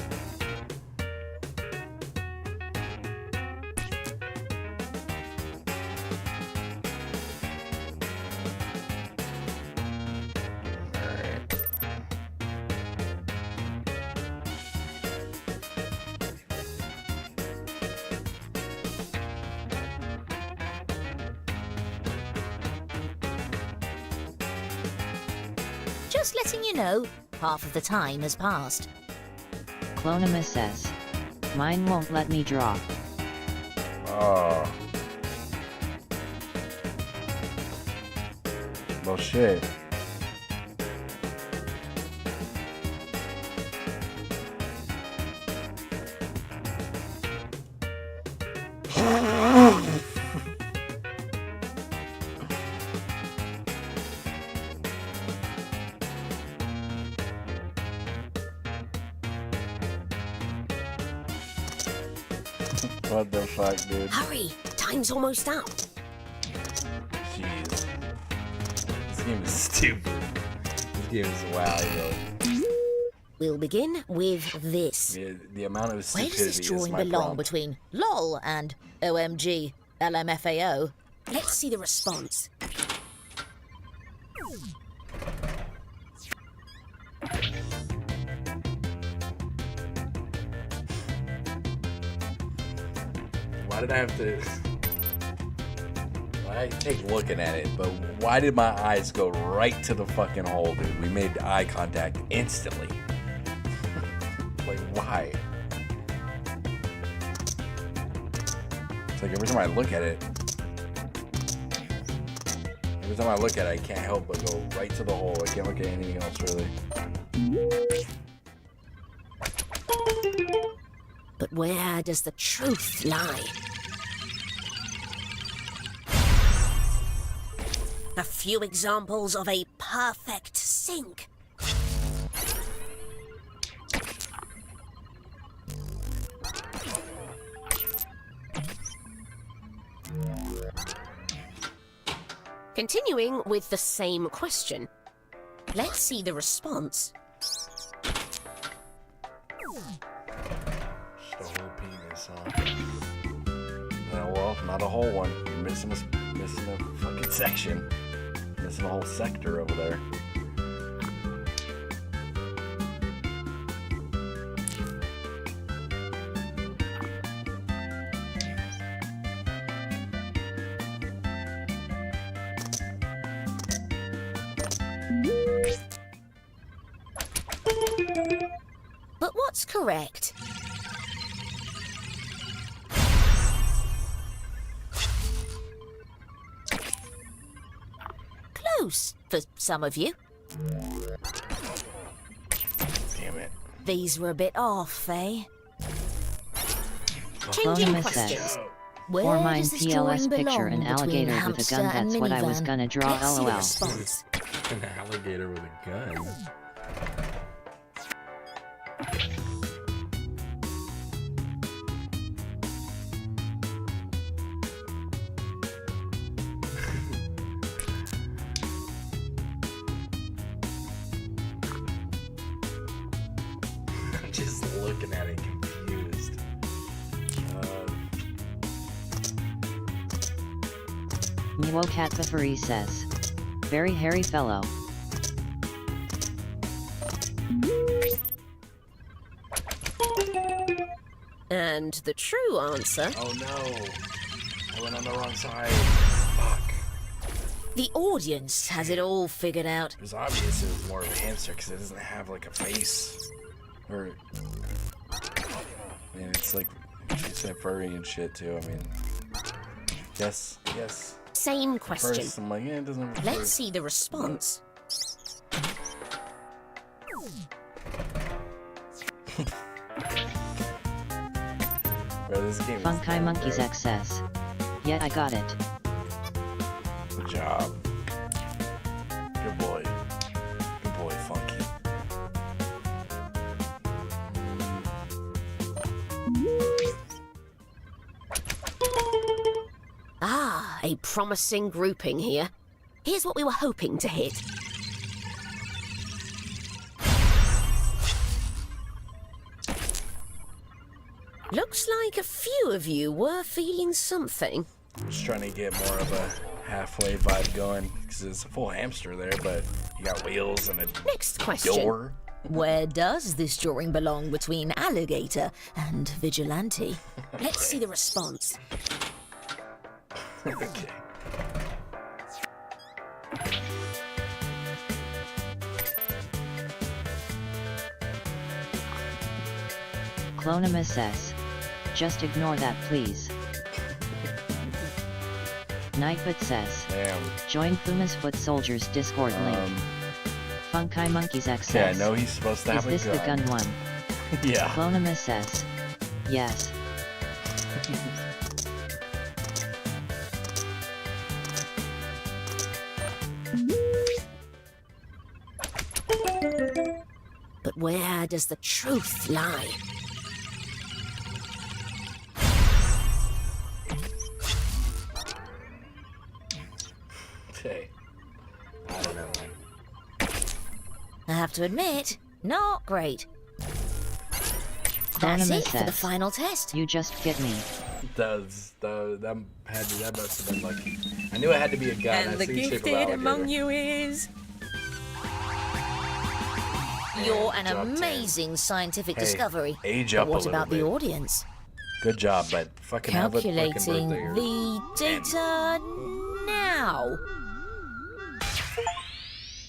Just letting you know, half of the time has passed. Clonimus says. Mine won't let me draw. Oh. Well, shit. What the fuck, dude? Hurry, time's almost up. Jeez. This game is stupid. This game is wow, yo. We'll begin with this. The amount of Where stupidity does this is drawing my belong problem. between LOL and OMG LMFAO? Let's see the response. Why did I have to... I take looking at it, but why did my eyes go right to the fucking hole, dude? We made eye contact instantly. Like, why? It's like every time I look at it, Every time I look at it, I can't help but go right to the hole. I can't look at anything else, really. But where does the truth lie? A few examples of a perfect sink. Continuing with the same question. Let's see the response. Just a whole penis, huh? Yeah, well, not a whole one. You're missing a fucking section. Missing a whole sector over there. But what's correct? Close for some of you. Damn it. These were a bit off, eh? Clonema Changing says, questions. For Where mine does this drawing PLS picture, belong an between alligator with a hamster gun, and that's what I was minivan? gonna draw, Let's see the lol. response. An alligator with a gun. I'm just looking at it confused. Cat Buffery says, very hairy fellow. And the true answer, Oh no! I went on the wrong side. Fuck. the audience has it all figured out. It was obvious it was more of a hamster because it doesn't have like a face. Or. I mean, it's like. She said furry and shit too. I mean. Yes, yes. Same question. First, I'm like, yeah, it doesn't have a Let's face. see the response. Bro, this game is Funky dumb, Monkeys bro. XS. Yeah, I got it. Good job. Good boy. Good boy, Funky. Ah, a promising grouping here. Here's what we were hoping to hit. Looks like a few of you were feeling something. I'm just trying to get more of a halfway vibe going because it's a full hamster there, but you got wheels and a Next question. door. Where does this drawing belong between alligator and vigilante? Let's see the response. Okay. Clonema says, just ignore that please. Nightbot says, Damn. join Puma's Foot Soldiers Discord link. Funky Monkeys XS. Yeah, I know he's supposed to Is have this a the gun. gun one? Yeah. Clonema says, yes. But where does the truth lie? Okay. I don't know, man. I have to admit, not great. That's Clonema it for the says, final test. you just get me. That must have been lucky. I knew it had to be a gun. I seen shape of alligator. you is... You're an Job 10. amazing scientific Hey, discovery. age But up a what little about the bit. audience? Good job, but fucking have a fucking Calculating birthday or- the data now.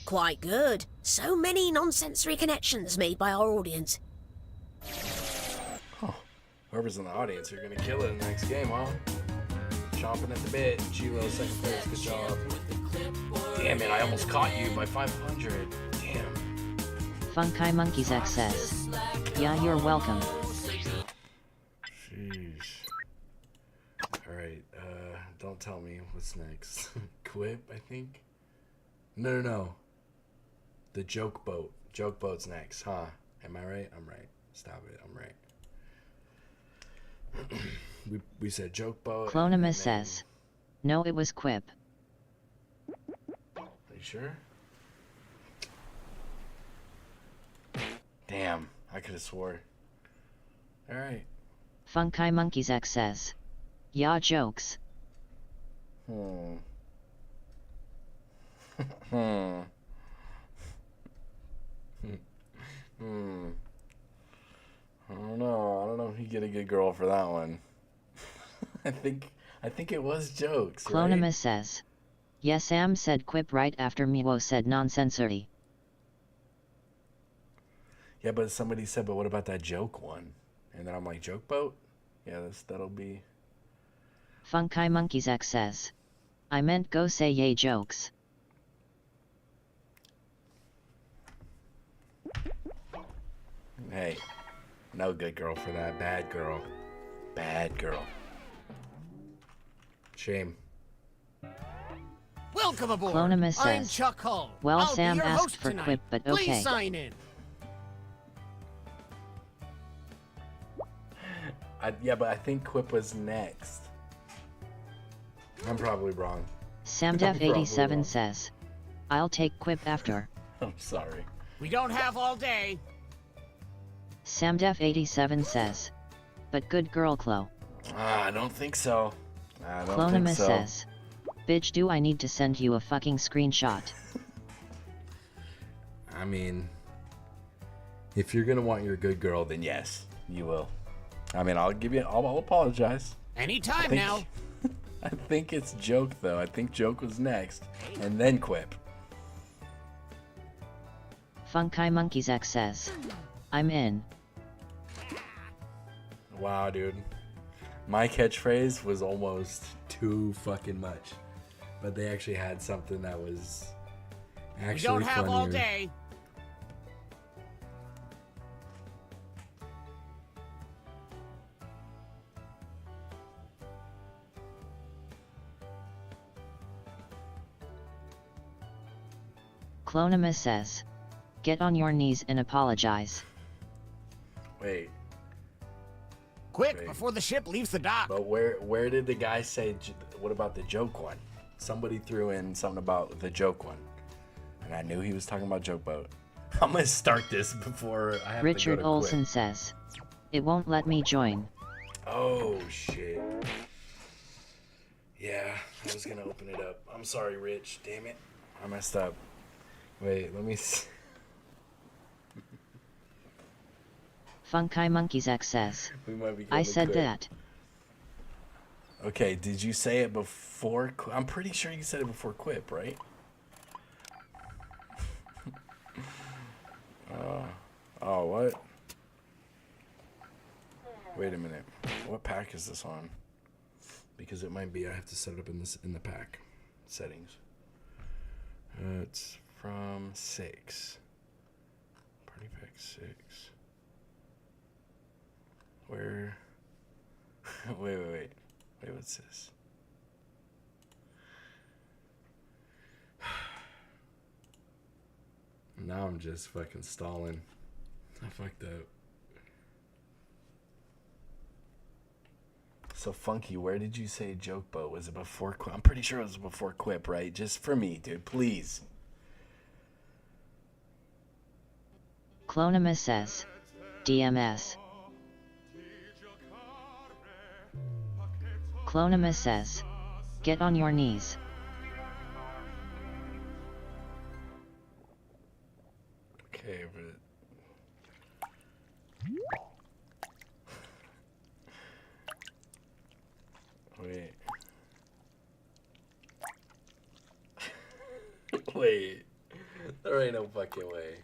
Quite good. So many non-sensory connections made by our audience. Whoever's in the audience, you're gonna kill it in the next game, huh? Chomping at the bit. Chilo, second place. Good job. Damn it, I almost caught you by 500. Damn. Funky Monkeys XS. Yeah, you're welcome. Jeez. Alright, don't tell me what's next. Quip, I think? No. The joke boat. Joke boat's next, huh? Am I right? I'm right. Stop it, I'm right. we said joke boat. Clonimus says. No, it was Quip. Are you sure? Damn, I could have swore. Alright. Funky Monkeys XS. Yeah, jokes. I don't know if you get a good girl for that one. I think it was jokes. Clonimus right? says. Yes, Sam said Quip right after Miwo said nonsensory. Yeah, but somebody said, but what about that joke one? And then I'm like, joke boat? Yeah, that'll be. Funky Monkeys XS. I meant go say yay jokes. Hey, no good girl for that. Bad girl. Bad girl. Shame. Welcome aboard. Clonimus I'm says. Chuck Hull. Well, I'll Sam be your asked host for tonight. Quip, but okay. Please sign in. Yeah, but I think Quip was next. I'm probably wrong. Samdef87 says. I'll take Quip after. I'm sorry. We don't have all day. Samdef87 says. But good girl, Clo. I don't think so. I don't think Clonimus so. says. Bitch, do I need to send you a fucking screenshot? I mean, if you're gonna want your good girl, then yes, you will. I mean, I'll apologize. Anytime now. I think it's joke though. I think joke was next, and then Quip. Funky Monkeys X says. I'm in. Wow, dude. My catchphrase was almost too fucking much. But they actually had something that was actually We don't have funnier. all day. Clonimus says. Get on your knees and apologize. Wait. Quick, Wait. before the ship leaves the dock. But where did the guy say, what about the joke one? Somebody threw in something about the joke one. And I knew he was talking about joke boat. I'm going to start this before I have Richard to go to Olson Quip. says. It won't let me join. Oh, shit. Yeah, I was going to open it up. I'm sorry, Rich. Damn it. I messed up. Wait, let me see. Funky Monkeys X says. We might be I going said quick. that. Okay, did you say it before? I'm pretty sure you said it before Quip, right? Oh, what? Wait a minute. What pack is this on? Because it might be. I have to set it up in the pack settings. It's from 6. Party pack 6. Where? Wait, what's this? Now I'm just fucking stalling. I fucked up. So Funky, where did you say joke boat? Was it before Quip? I'm pretty sure it was before Quip, right? Just for me, dude, please. Clonimus says. DMS. Clonimus says. Get on your knees. Okay, but... Wait. Wait. There ain't no fucking way.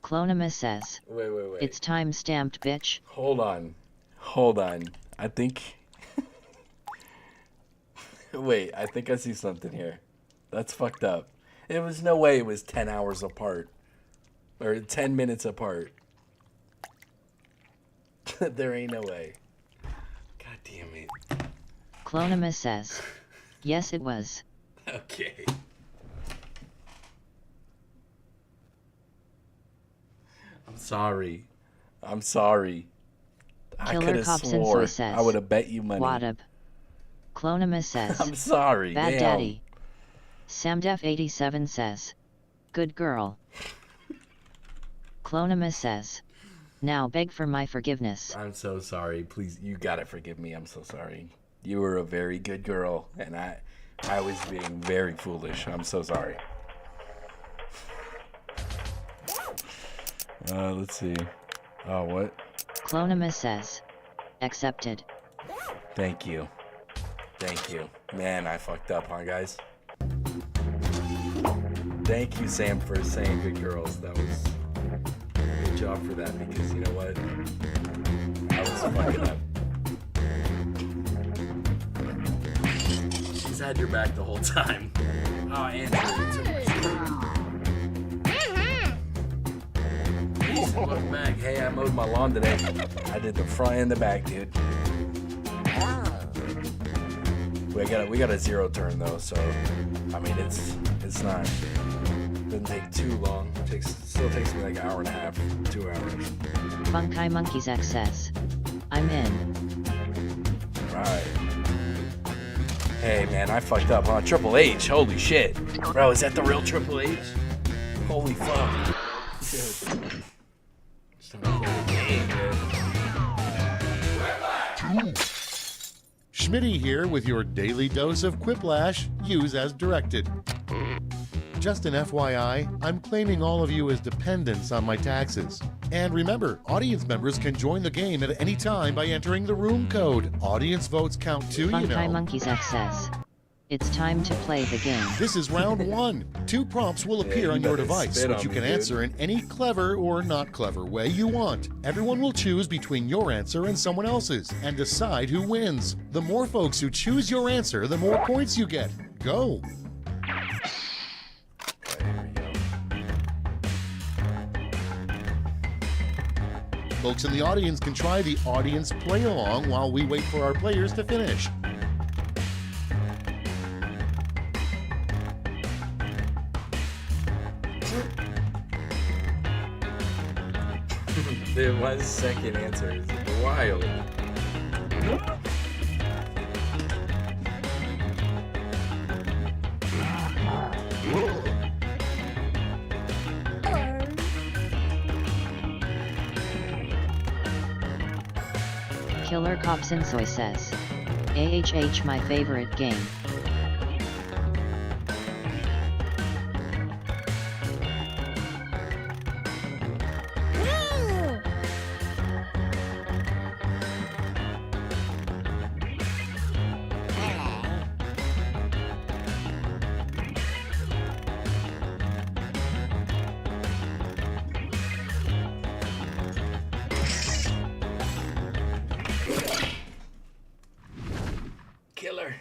Clonimus says. Wait. It's time stamped, bitch. Hold on. I think... Wait, I think I see something here. That's fucked up. It was no way it was 10 hours apart. Or 10 minutes apart. There ain't no way. God damn it. Clonimus says, yes it was. Okay. I'm sorry. I'm sorry. I Killer could have Cops and swore Soy says, I would have bet you money. Wadab. Clonimus says, I'm sorry. Bad damn. Daddy. Samdef87 says, good girl. Clonimus says, now beg for my forgiveness. I'm so sorry. Please, you gotta forgive me. I'm so sorry. You were a very good girl, and I was being very foolish. I'm so sorry. Let's see. Oh, what? Clonimus says, accepted. Thank you. Thank you. Man, I fucked up, huh, guys? Thank you, Sam, for saying good girls. That was a good job for that, because you know what? I was fucking up. She's had your back the whole time. Oh, Andrew. Welcome back. Hey, I mowed my lawn today. I did the front and the back, dude. We got a 0 turn though, so I mean it's not doesn't take too long. Still takes me like an hour and a half, 2 hours. Funkai Monkeys X says, I'm in. Right. Hey man, I fucked up, huh? Triple H, holy shit. Bro, is that the real Triple H? Holy fuck. Dude. Just don't play the game, dude. Schmitty here with your daily dose of Quiplash. Use as directed. Just an FYI, I'm claiming all of you as dependents on my taxes. And remember, audience members can join the game at any time by entering the room code. Audience votes count too, you know. Funkai Monkeys X says, it's time to play the game. This is round 1. 2 prompts will appear on your device, which you can answer in any clever or not clever way you want. Everyone will choose between your answer and someone else's, and decide who wins. The more folks who choose your answer, the more points you get. Go! Folks in the audience can try the audience play-along while we wait for our players to finish. Dude, 1 second answer is wild. Killer Cops and Soy says, AHH my favorite game. Killer.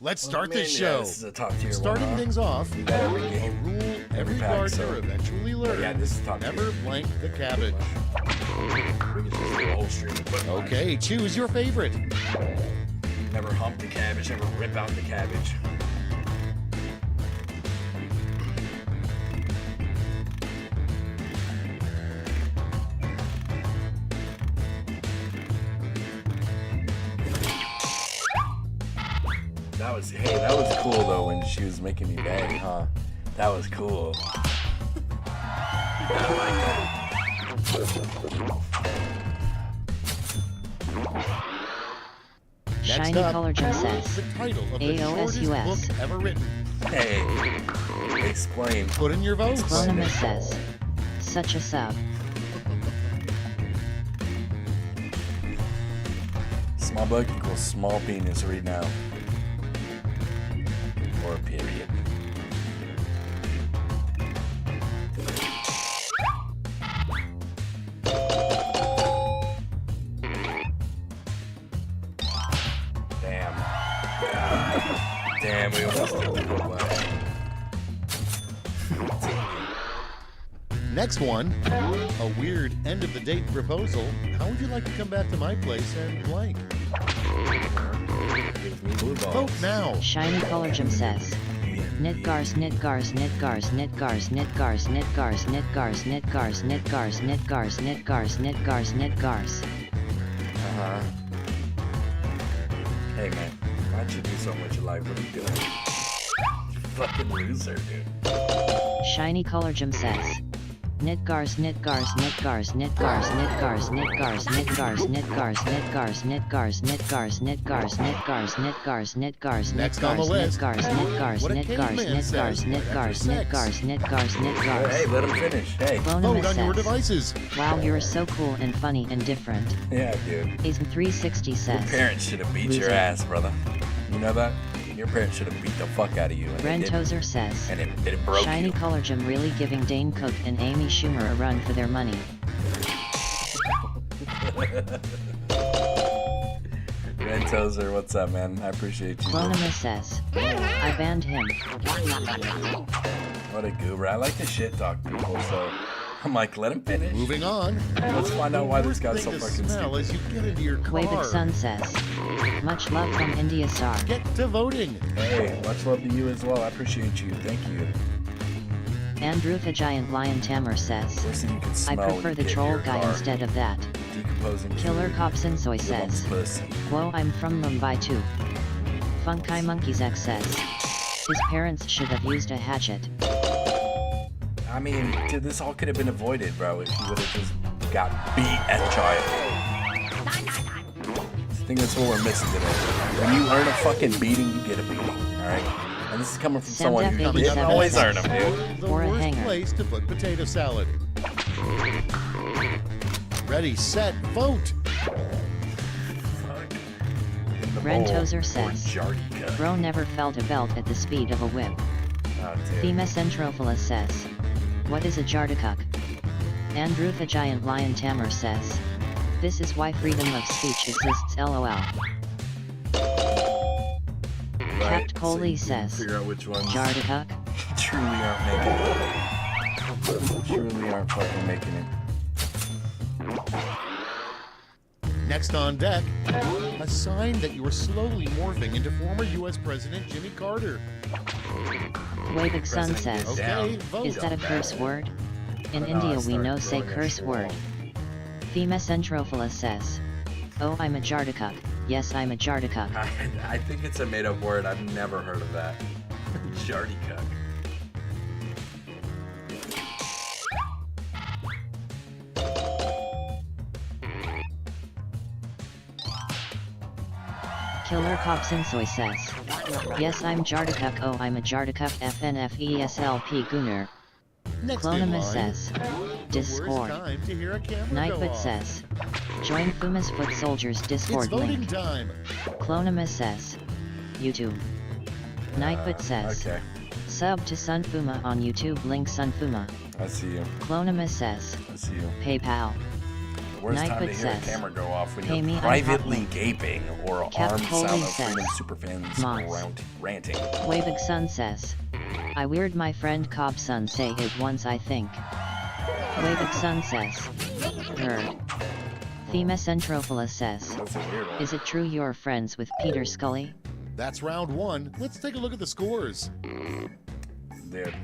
Let's start this show. Yeah, this is a top tier Starting one, huh? things off, You got every a game. rule every pack, gardener so- eventually learns. Yeah, this is top Never tier. blank the cabbage. We can just do the whole stream. Okay, choose your favorite. Never hump the cabbage, never rip out the cabbage. That was cool though when she was making me bang, huh? That was cool. I like that. Shiny Color Gem says, The title of the shortest AOSUS. book ever written. Hey, explain. Put in your votes. Clonimus says, such a sub. Small book equals small penis right now. Or a period. Damn, we almost did the Quiplash. Next one, a weird end-of-the-date proposal. How would you like to come back to my place and blank? Gives me blue balls. Vote now. Shiny Color Gym says. Nidgars, Nidgars, Nidgars, Nidgars, Nidgars, Nidgars, Nidgars, Nidgars, Nidgars, Nidgars, Nidgars, Nidgars, Nidgars. Uh-huh. Hey man, why'd you do so much in life? What are you doing? Fucking loser, dude. Shiny Color Gym says. Nidgars, Nidgars, Nidgars, Nidgars, Nidgars, Nidgars, Nidgars, Nidgars, Nidgars, Nidgars, Nidgars, Nidgars, Nidgars, Nidgars, Nidgars, Next on the Nidgars, list. Nidgars, Nidgars, What a Nidgars, caveman says Nidgars, right after Nidgars, sex. Nidgars, Nidgars, Nidgars. Hey, let him finish. Hey. Vote Clonimus on your says. devices. Wow, you're so cool and funny and different. Yeah, dude. Ism360 Your says. parents should have beat your Loser. ass, brother. You know that? Your parents should have beat the fuck out of you. And they didn't. Rentozer says. And it broke Shiny you. Color Gym really giving Dane Cook and Amy Schumer a run for their money. Rentozer, what's up, man? I appreciate you. Clonimus says. I banned him. What a goober. I like to shit talk people, so I'm like, let him finish. Moving on. Let's find out why this guy's so Worst fucking thing to smell stupid. as you get into your car. Quavic Sun says. Much love from India Star. Get to voting. Hey, much love to you as well. I appreciate you. Thank you. Andrew the Giant Lion Tamer says. Worst thing you can I smell when prefer you the get in troll your guy car. instead of that. Decomposing Killer food. Cop Sinsoy Live on says. pussy. Whoa, I'm from Mumbai too. Funky Monkeys X says. His parents should have used a hatchet. I mean, dude, this all could have been avoided, bro, if you would have just got beat as a child. I think that's what we're missing today. When you earn a fucking beating, you get a beating, alright? And this is coming from someone who Semdef didn't 87 always says. earn them, dude. The Or a worst hanger. place to put potato salad. Ready, set, vote. In the Rentozer bowl, or says. Jardica. Bro never felt a belt at the speed of a whip. Oh, dude. Themis Entrophilus says. What is a Jardakuk? Andrew the Giant Lion Tamer says. This is why freedom of speech exists lol. Right, Capt Coley you can says. Figure out which ones Jardakuk? truly aren't making it. Truly aren't fucking making it. Next on deck, a sign that you are slowly morphing into former U.S. President Jimmy Carter. Wavik Sun says. Okay, vote. Is that a curse word? In No, India I we started know say doing it, curse sure. word. Themis Entrophilus says. Oh, I'm a Jardakuk. Yes, I'm a Jardakuk. I think it's a made-up word. I've never heard of that. Jardica. Killer Cop Sinsoy says. Yes, I'm Jardakuk. Oh, I'm a Jardakuk. FNFESLP Gunner. Next in Clonimus line, says. the worst Discord. time to hear a camera go Nightfoot off. says. Join Fuma's Foot Soldiers It's Discord voting link. time. Clonimus says. YouTube. Nightfoot says. Okay, Sub to Sunfuma on YouTube. Link Sunfuma. I see you. Clonimus says. I see you. PayPal. The worst time to Nightfoot hear a says, camera go off when "Pay me, you're I'm privately hot gaping or Cap armed Foley sound of says, Freedom Superfans "Mods." ranting. Wavik Sun says. I weird my friend Cobb Sun say it once I think. Wavik Sun says. Heard. Themis Entrophilus says. That's a weird one. Is it true you're friends with Peter Scully? That's round one. Let's take a look at the scores. Dude,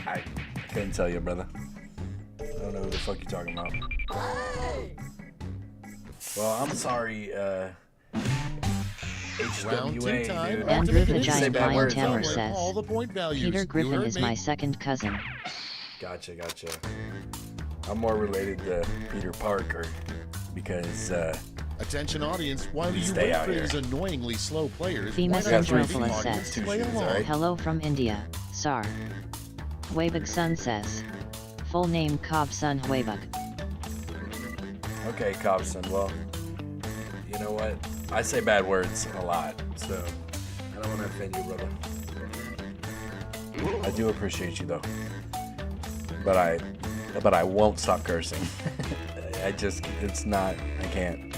I couldn't tell you, brother. I don't know who the fuck you're talking about. Well, I'm sorry, Round two HWA, time. dude. Andrew the Say Giant bad Lion words, Tamer don't says. All the point values. Peter You Griffin heard is me. my second cousin. Gotcha. I'm more related to Peter Parker because, Attention audience, while you Stay wait out for here. these annoyingly slow players, Themis why not three the Entrophilus audience says. Two play shoes, along? alright? Hello from India, Sar. Wavik Sun says. Full name Cobb Sun Wavik. okay, Cobson, well, you know what? I say bad words a lot, so I don't want to offend you, brother. I do appreciate you, though. But I won't stop cursing. It's not, I can't.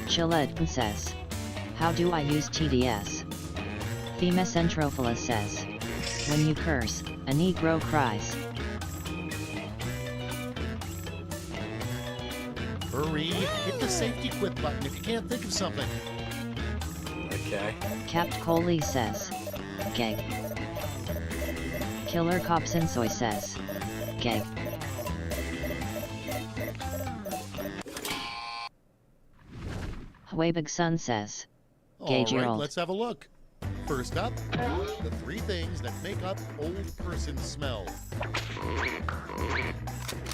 Chilled says. How do I use TDS? Femesentrophilia says. When you curse, a Negro cries. Hurry, hit the safety quit button if you can't think of something. Okay. Capt Coley says. Gay. Killer Copson Soy says. Gay. Huabig Sun says. Gay All right, Gerald. let's have a look. First up, the 3 things that make up old person smell.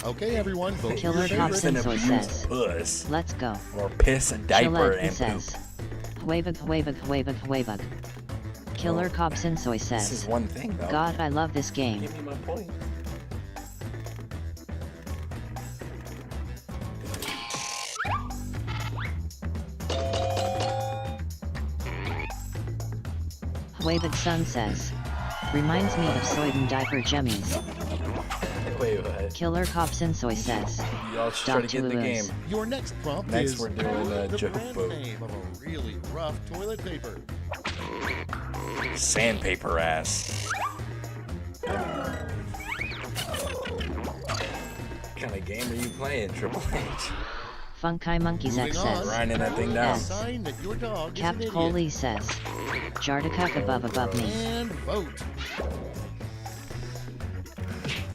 Okay, everyone, vote for Killer your favorite. Copson Soy says. Puss. Let's go. Or piss a diaper Chilled and says. poop. Huabig. Killer Copson Soy says. This is one thing, though. God, I love this game. Give me my point. Huabig Sun says. Reminds me of Soyden diaper jemmies. Wait, what? Killer Copson Soy says. Y'all should try to get in the game. Your next prompt Next, is we're doing a the joke brand boat. name of a really rough toilet paper. Sandpaper ass. What kind of game are you playing, Triple H? Funky Monkeys X Moving on. says. Grinding that thing down. A sign that your dog is an Capt idiot. Coley says. Jardakuk above me. And vote.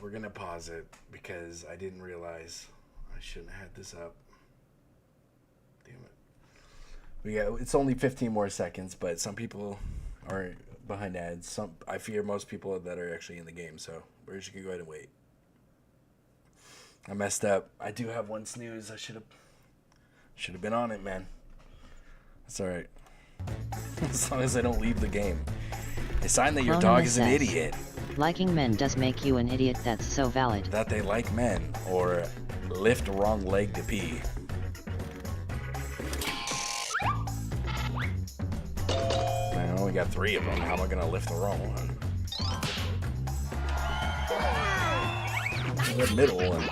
We're gonna pause it because I didn't realize I shouldn't have had this up. Damn it. It's only 15 more seconds, but some people are behind ads. I fear most people that are actually in the game, so we're just gonna go ahead and wait. I messed up. I do have one snooze. I should have been on it, man. That's all right. As long as I don't leave the game. A sign that your Clonus dog is an says, idiot. Liking men does make you an idiot, that's so valid. That they like men, or lift wrong leg to pee. Man, I only got 3 of them. How am I gonna lift the wrong one? The middle one.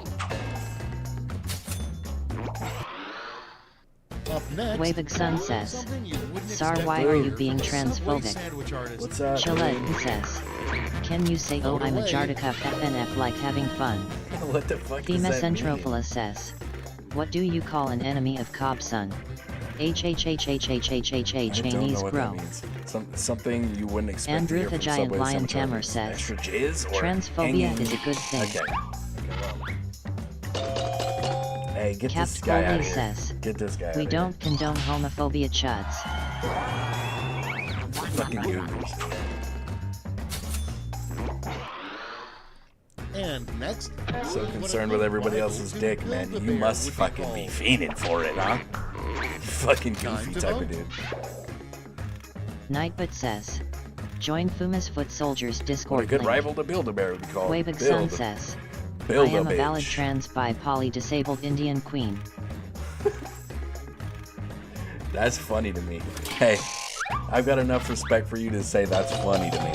Up next, Huabig Sun says. something you wouldn't Sar, expect why to are hear you from being a Subway transphobic? sandwich artist. What's up? Chilled says. Can you say, oh, I'm a Jardakuk FNF like having fun? What the fuck does that mean? Femesentrophilia says. What do you call an enemy of Cobson? I HHHHHHHH don't know Chinese what grow. that means. Something you wouldn't expect Andrew to hear the from Giant Subway Lion sandwich Tamer artists. says. Extra jizz or Transphobia hanging- is a good thing. Okay. Hey, get Capt this guy out Coley of here. says. Get this guy out We of don't condone homophobia, chuds. here. Fucking goobers. And next, So concerned with everybody else's dick, man. You must fucking be fiending for it, huh? Fucking goofy to type vote. of dude. Nightbot says. Join Fuma's Foot Soldiers What a Discord good link. rival to Build-A-Bear would be called. Huabig Sun says. I Build am a a valid bitch. trans bi poly disabled Indian queen. That's funny to me. Hey, I've got enough respect for you to say that's funny to me.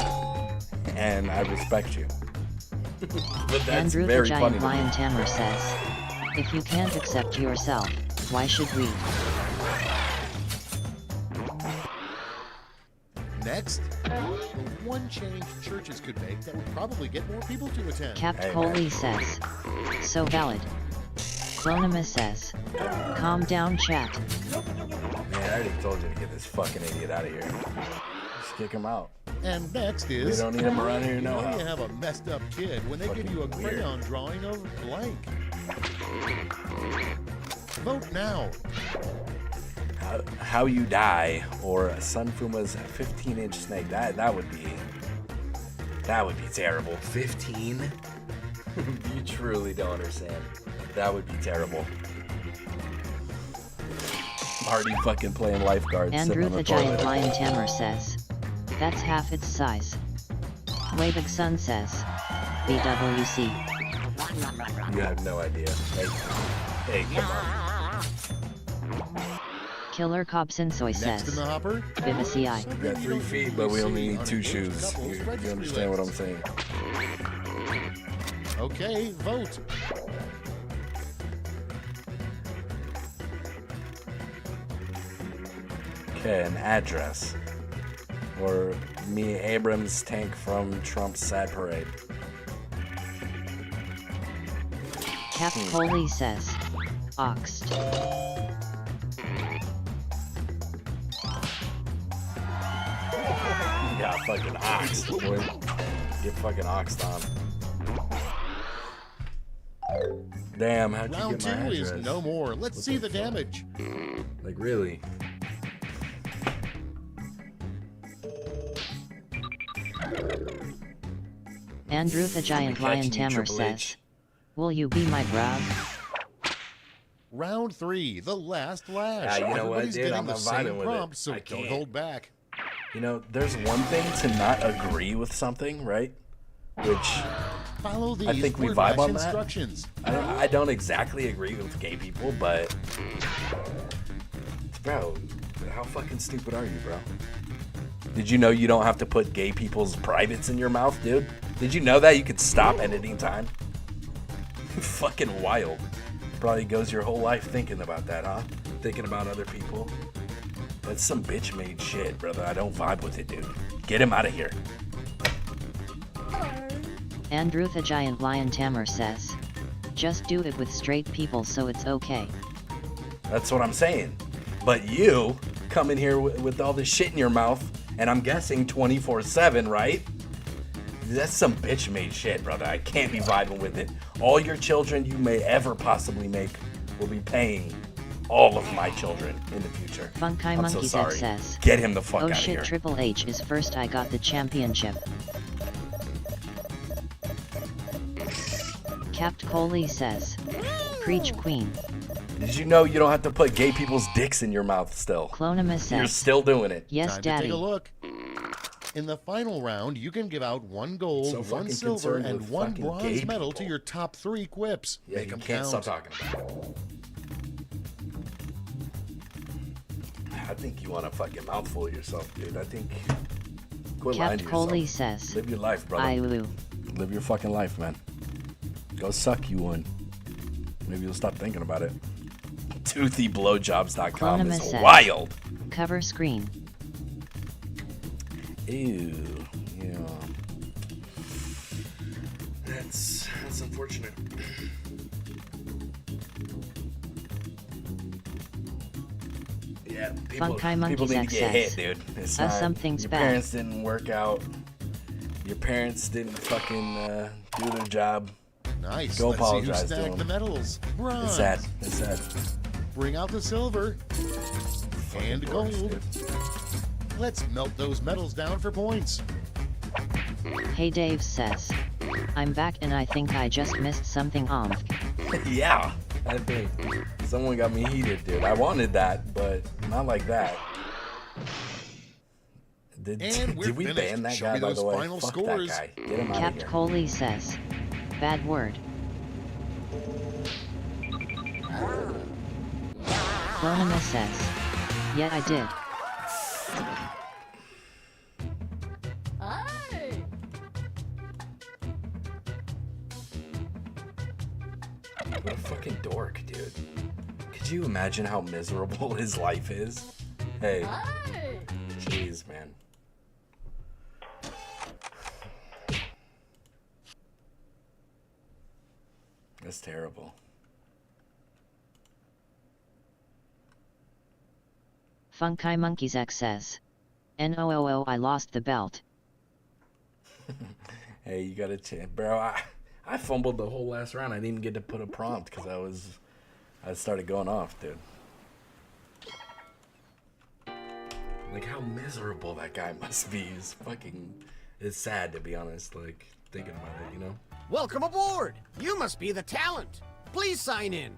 And I respect you. But that's Andrew the very funny Giant to me. Lion Tamer says. If you can't accept yourself, why should we? next, the one change churches could make that would probably get more people to attend. Capt Hey, Coley man. says. So valid. Clonimus says. Calm down, chat. Man, I already told you to get this fucking idiot out of here. Just kick him out. And next We is, don't need him around here, you know no you how. have a messed up kid when they give you a Fucking weird. crayon drawing of blank. Vote now. How you die, or Sunfuma's 15-inch snake. That would be terrible. 15? You truly don't understand. That would be terrible. Already fucking playing lifeguard. Andrew sitting on the toilet. Giant Lion Tamer says. That's half its size. Huabig Sun says. BWC. You have no idea. Hey, come on. Killer Cobson Soy Next in says. the hopper, Vivici. We got 3 feet, but we only need 2 shoes. You understand what I'm saying? Okay, vote. Okay, an address. Or me Abrams tank from Trump's sad parade. Cap Coley says, oxed. Yeah, fucking oxed, boy. Get fucking oxed on. Damn, how'd you Round get my 2 address? is no more. Let's What see the the fuck? damage. Like, really? Andrew the Giant Catching Lion you, Tamer Triple says, H. will you be my grub? Round 3, the last lash. Yeah, you know what, Everybody's dude? getting I'm the not same vibing with it. prompt, so I don't can't. hold back. You know, there's one thing to not agree with something, right? Which Follow these I think we word vibe match on that. instructions. I don't exactly agree with gay people, but bro, how fucking stupid are you, bro? Did you know you don't have to put gay people's privates in your mouth, dude? Did you know that you could stop at any time? Fucking wild. Probably goes your whole life thinking about that, huh? Thinking about other people. That's some bitch made shit, brother. I don't vibe with it, dude. Get him out of here. Andrew the Giant Lion Tamer says, just do it with straight people so it's okay. That's what I'm saying. But you come in here with all this shit in your mouth, and I'm guessing 24/7, right? That's some bitch made shit, brother. I can't be vibing with it. All your children you may ever possibly make will be paying all of my children in the future. Funky I'm so Monkey sorry. says, Get him the fuck oh out of shit, here. Triple H is first, I got the championship. Capt Coley says, preach queen. Did you know you don't have to put gay people's dicks in your mouth still? Clonimus You're says, still doing it. yes Time daddy. to take a look. In the final round, you can give out 1 gold, So 1 fucking silver, concerned and with 1 fucking bronze gay medal to people. your top 3 quips. Yeah, Make you 'em can't count. stop talking about it. I think you want a fucking mouthful of yourself, dude. I think quit lying to Capt Coley yourself. says, Live your life, brother. Iulu. Live your fucking life, man. Go suck you one. Maybe you'll stop thinking about it. Toothyblowjobs.com Clonimus is says, wild. cover screen. Ew. Yeah. That's unfortunate. Yeah, people Funky Monkeys need to get hit, XS. dude. It's Us not, something's your bad. parents didn't work out. Your parents didn't fucking do their job. Nice. Go Let's see who apologize to snagged him. the medals. Bronze. It's sad. It's sad. Bring out the silver and gross, gold. dude. Let's melt those medals down for points. Hey Dave says, I'm back and I think I just missed something Yeah, I think someone got me heated, dude. I wanted that, but not like that. And we're Did we finished. ban that Show guy, me by those the way? final Fuck scores. that guy. Get him out of Capt here. Coley says, bad word. Clonimus says, yeah I did. Hey! What a fucking dork, dude. Could you imagine how miserable his life is? Hey, Hey! jeez, man. That's terrible. Funky Monkeys X says, NOOO I lost the belt. Hey, you got a chance, bro. I fumbled the whole last round. I didn't even get to put a prompt because I started going off, dude. Like how miserable that guy must be is fucking. It's sad to be honest. Like thinking about it, you know. Welcome aboard. You must be the talent. Please sign in.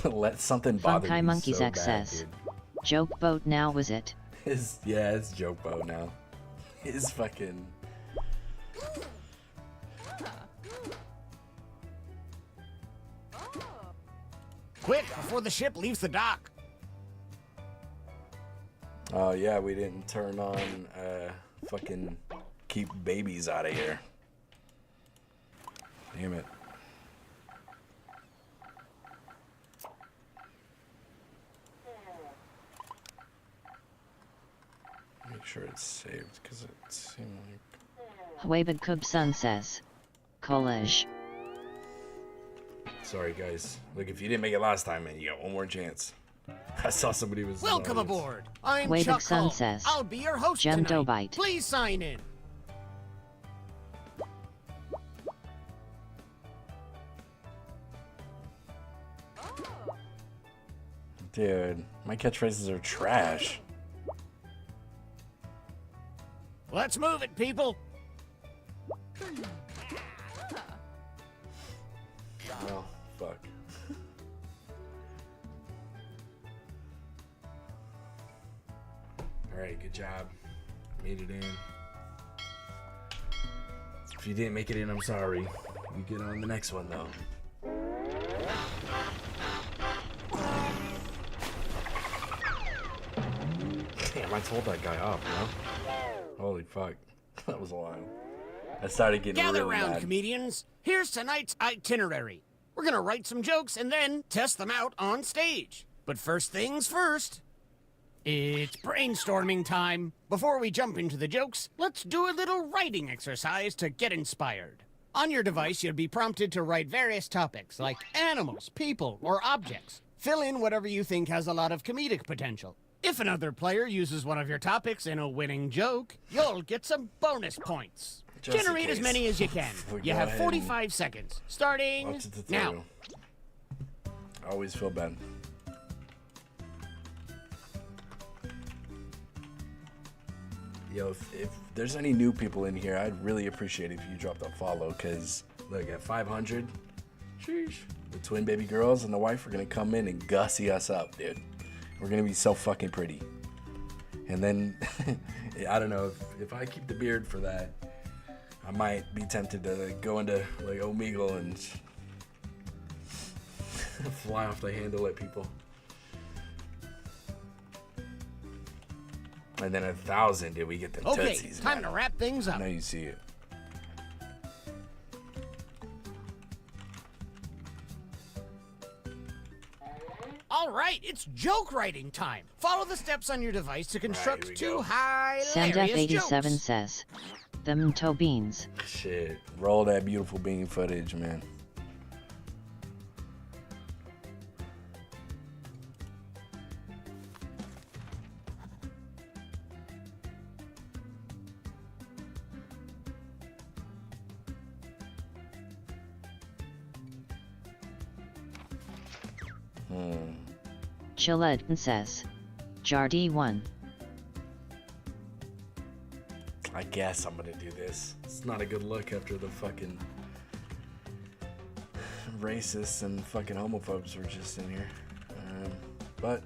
Let something bother Funky you Monkeys so X bad, says, dude. joke boat now was it? It's joke boat now. His fucking. Quick, before the ship leaves the dock. Oh yeah, we didn't turn on fucking keep babies out of here. Damn it. sure it's saved because it seemed like. Huabig Kubsun says. College. Sorry, guys. Look, if you didn't make it last time, man, you got one more chance. I saw somebody was. Welcome aboard. I'm Huabig Chuck Sun Hull. says. I'll be your host Gem tonight. Dobite. Please sign in. Dude, my catchphrases are trash. Let's move it, people. Well, fuck. Alright, good job. Made it in. If you didn't make it in, I'm sorry. You get on the next one, though. Damn, I told that guy off, you know? Holy fuck. That was a lot. I started getting Gather really round, mad. comedians. Here's tonight's itinerary. We're gonna write some jokes and then test them out on stage. But first things first, it's brainstorming time. Before we jump into the jokes, let's do a little writing exercise to get inspired. On your device, you'll be prompted to write various topics like animals, people, or objects. Fill in whatever you think has a lot of comedic potential. If another player uses one of your topics in a winning joke, you'll get some bonus points. Just in Generate as case. many as you can. We'll You go have ahead 45 seconds, starting Watch the now. tutorial. I always feel bad. Yo, if there's any new people in here, I'd really appreciate it if you dropped a follow, because, look, at 500, sheesh, the twin baby girls and the wife are going to come in and gussy us up, dude. We're going to be so fucking pretty. And then, I don't know, if I keep the beard for that, I might be tempted to like, go into like Omegle and fly off the handle at people. And then 1,000, dude, we get the Okay, tootsies. time man. to wrap things up. Now you see it. All right, it's joke writing time. Follow the steps on your device to construct here we two go. hilarious Samdef87 jokes. says. Them toe beans. Shit, roll that beautiful bean footage, man. Chiled says. Jardy 1. I guess I'm gonna do this. It's not a good look after the fucking racists and fucking homophobes were just in here. But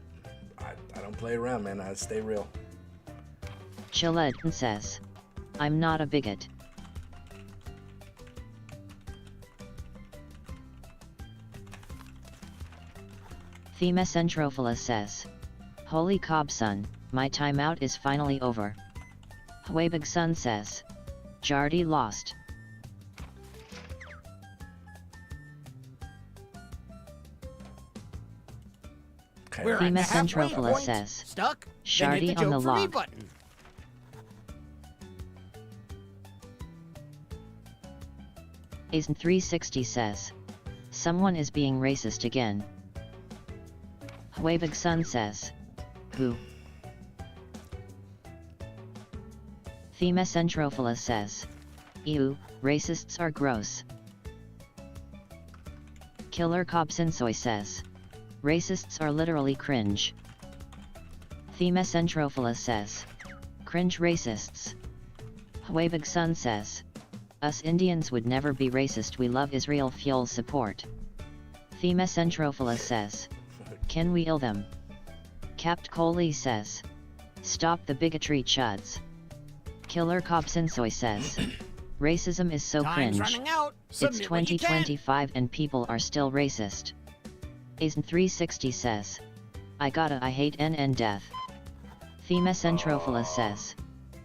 I don't play around, man. I stay real. Chiled says. I'm not a bigot. Thema Centrophila says. Holy Cobson, my timeout is finally over. Huabig Sun says. Jardy lost. Okay. We're at Thema the halfway Centrophila point. says. Stuck? Then Shardy hit the on joke the for me log. button. Azen360 says. Someone is being racist again. Huabig Sun says. Who? Thema Centrophila says. Ew, racists are gross. Killer Cobsinsoy says. Racists are literally cringe. Thema Centrophila says. Cringe racists. Huabig Sun says. Us Indians would never be racist, we love Israel, fuel support. Thema Centrophila says. Can we ill them? Capt Coley says. Stop the bigotry chuds. Killer Cobsinsoy says. Racism is so Time's cringe. running out. It's Submit what you can. 2025 and people are still racist. Azen360 says. I hate NN death. Thema Centrophila says.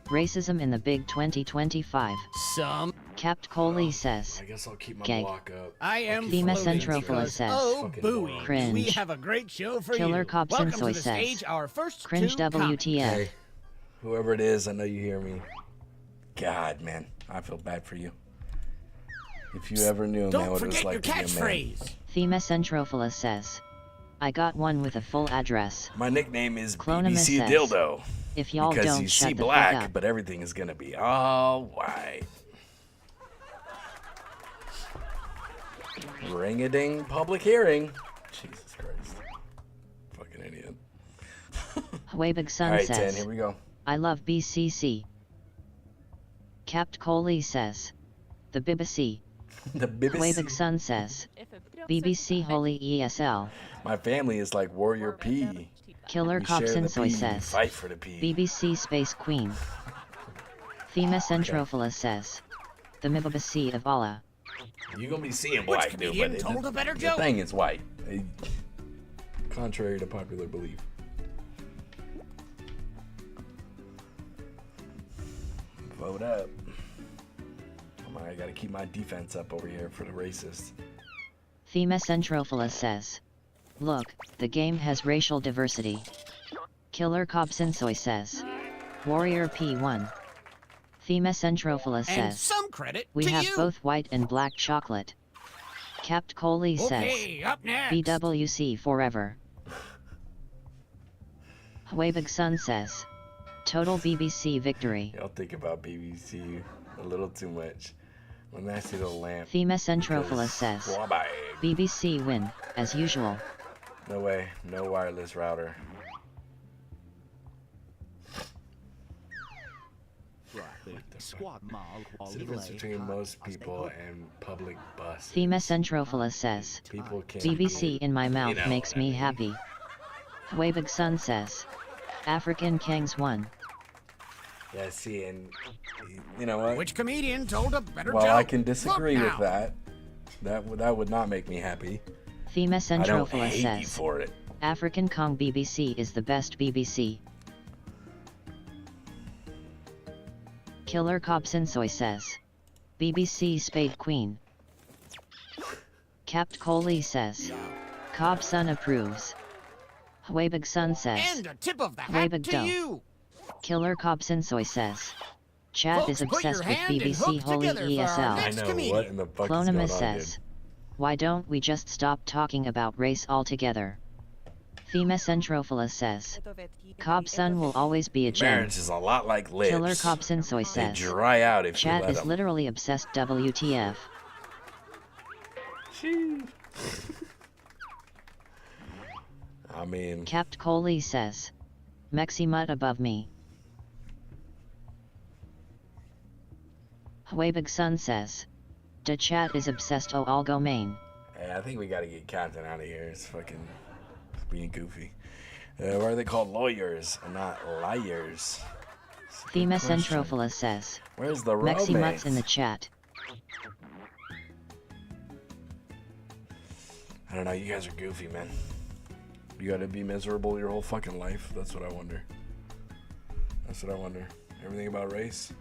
Racism in the big 2025. Some. Capt Coley says. I guess I'll keep my Gay. block up. I am Thema floating Centrophila because, says. oh Fucking booey, moron. Cringe. we have a great show for Killer you. Cobson Welcome Soy to the says. stage, our first Cringe two comics. WTF. Okay. Whoever it is, I know you hear me. God, man, I feel bad for you. If you ever knew, man, what it was like to be a man. Catchphrase. Thema Centrophila says, I got one with a full address. My nickname is Clonimus BBC says, Dildo. If y'all Because don't you shut see the fuck black, up. but everything is gonna be all white. Ring-a-ding, public hearing. Jesus Christ. Fucking idiot. Huebig Sun Alright, says, 10, here we go. I love BCC. Capt Coley says, the BBC. The Huebig BBC. Sun says, BBC Holy ESL. My family is like Warrior P. Killer We share the Copsinsoy P, says, fight for the P. BBC Space Queen. Thema Centrophila says, the BBC of Allah. You're gonna be seeing Which black, dude, comedian but told a better the joke? thing is white. Contrary to popular belief. Vote up. I gotta keep my defense up over here for the racists. Thema Centrophila says, look, the game has racial diversity. Killer Copsinsoy says, Warrior P1. Thema Centrophila And says, some credit we to have you. both white and black chocolate. Capt Coley Okay, says, up next. BWC forever. Huebig Sun says, total BBC victory. Y'all think about BBC a little too much. When nasty little lamp. Thema Centrophila says, Wabbai. BBC win, as usual. No way, no wireless router. What's the difference between most people and public bus? Thema Centrophila says, People can't. BBC in my mouth You know makes what I me mean. happy. Huebig Sun says, African Kings won. Yeah, see, and you know what? Which comedian told a better Well, joke? I can disagree Vote with now. that. That would not make me happy. Thema I don't Centrophila hate you says, for it. African Kong BBC is the best BBC. Killer Copsinsoy says, BBC Spade Queen. Capt Coley says, Cobb Sun approves. Huebig Sun says, And a tip of the hat Huebig to Do. you. Killer Copsinsoy says, Chat Folks, is put your obsessed with hand and BBC hook Holy together for our ESL. I next know comedian. what in the fuck is going on, Clonimus dude. says, why don't we just stop talking about race altogether? Thema Centrophila says, Cobb Sun will always be a gem. Marriage is a lot like lips. Killer Copsinsoy They says, dry out if you Chat let is them. literally obsessed WTF. I mean, Capt Coley says, Mexi Mutt above me. Huebig Sun says, the chat is obsessed I'll go main. hey, I think we gotta get content out of here. It's fucking being goofy. Why are they called lawyers and not liars? It's a good Thema question. Centrophila says, Where's the Mexi romance? Mutt's in the chat. I don't know. You guys are goofy, man. You gotta be miserable your whole fucking life. That's what I wonder. That's what I wonder. Everything about race.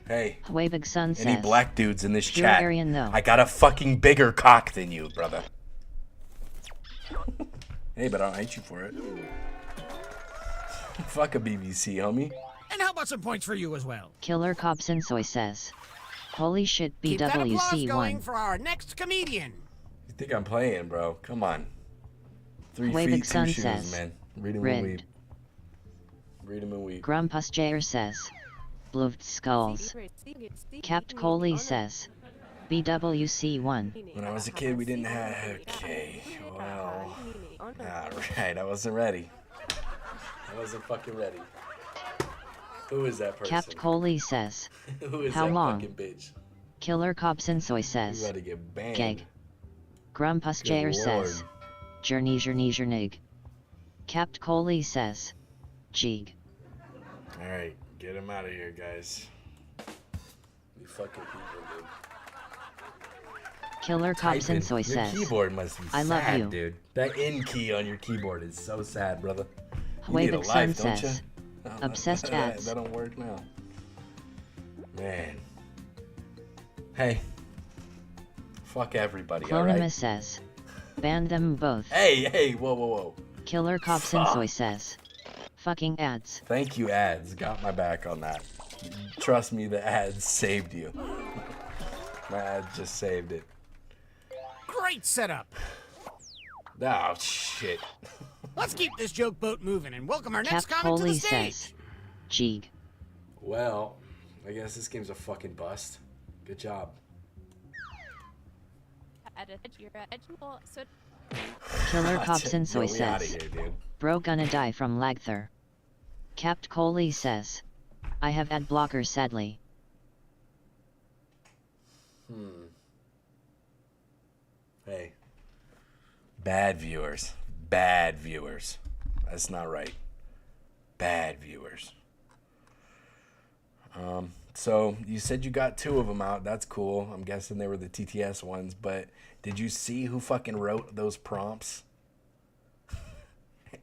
Hey, Huebig Sun any says, black dudes in this Pure chat? Aryan though. I got a fucking bigger cock than you, brother. Hey, but I don't hate you for it. Fuck a BBC, homie. And how about some points for you as well? Killer Copsinsoy says, holy shit Keep that applause BWC going won. for our next comedian. You think I'm playing, bro? Come on. 3 Huebig feet, 2 Sun shoes, says, man. Read 'em and Rigged. weep. Read 'em and weep. Grumpus Jair says, Bluffed Skulls. Capt Coley says, BWC won. When I was a kid, we didn't have... Okay, well... Alright, I wasn't ready. I wasn't fucking ready. Who is that person? Capt Coley says, Who is how that long? fucking bitch? Killer Copsinsoy You says, gotta get banned. Geg. Grumpus Good Jair lord. says, Journig. Capt Coley says, Jeeg. Alright, get him out of here, guys. You fucking people, dude. Killer Typing. Copsinsoy Your says, keyboard must be I love sad, you. dude. That in key on your keyboard is so sad, brother. You need a Huebig life, Sun don't says, you? obsessed ads. That don't work now. Man. Hey. Fuck everybody, Clonimus alright? says, ban them both. Hey, whoa. Killer Copsinsoy says, Fucking ads. Thank you, ads. Got my back on that. Trust me, the ads saved you. My ads just saved it. Great setup. Oh, shit. Let's keep this joke boat moving and welcome our next Cap comic to the Coley stage. says, Jeeg. Well, I guess this game's a fucking bust. Good job. Killer Hobson Soy Get me outta says, here, dude. bro gonna die from Lagther. Capt Coley says, I have ad blocker sadly. Hey. Bad viewers. Bad viewers. That's not right. Bad viewers. So you said you got 2 of them out. That's cool. I'm guessing they were the TTS ones, but did you see who fucking wrote those prompts?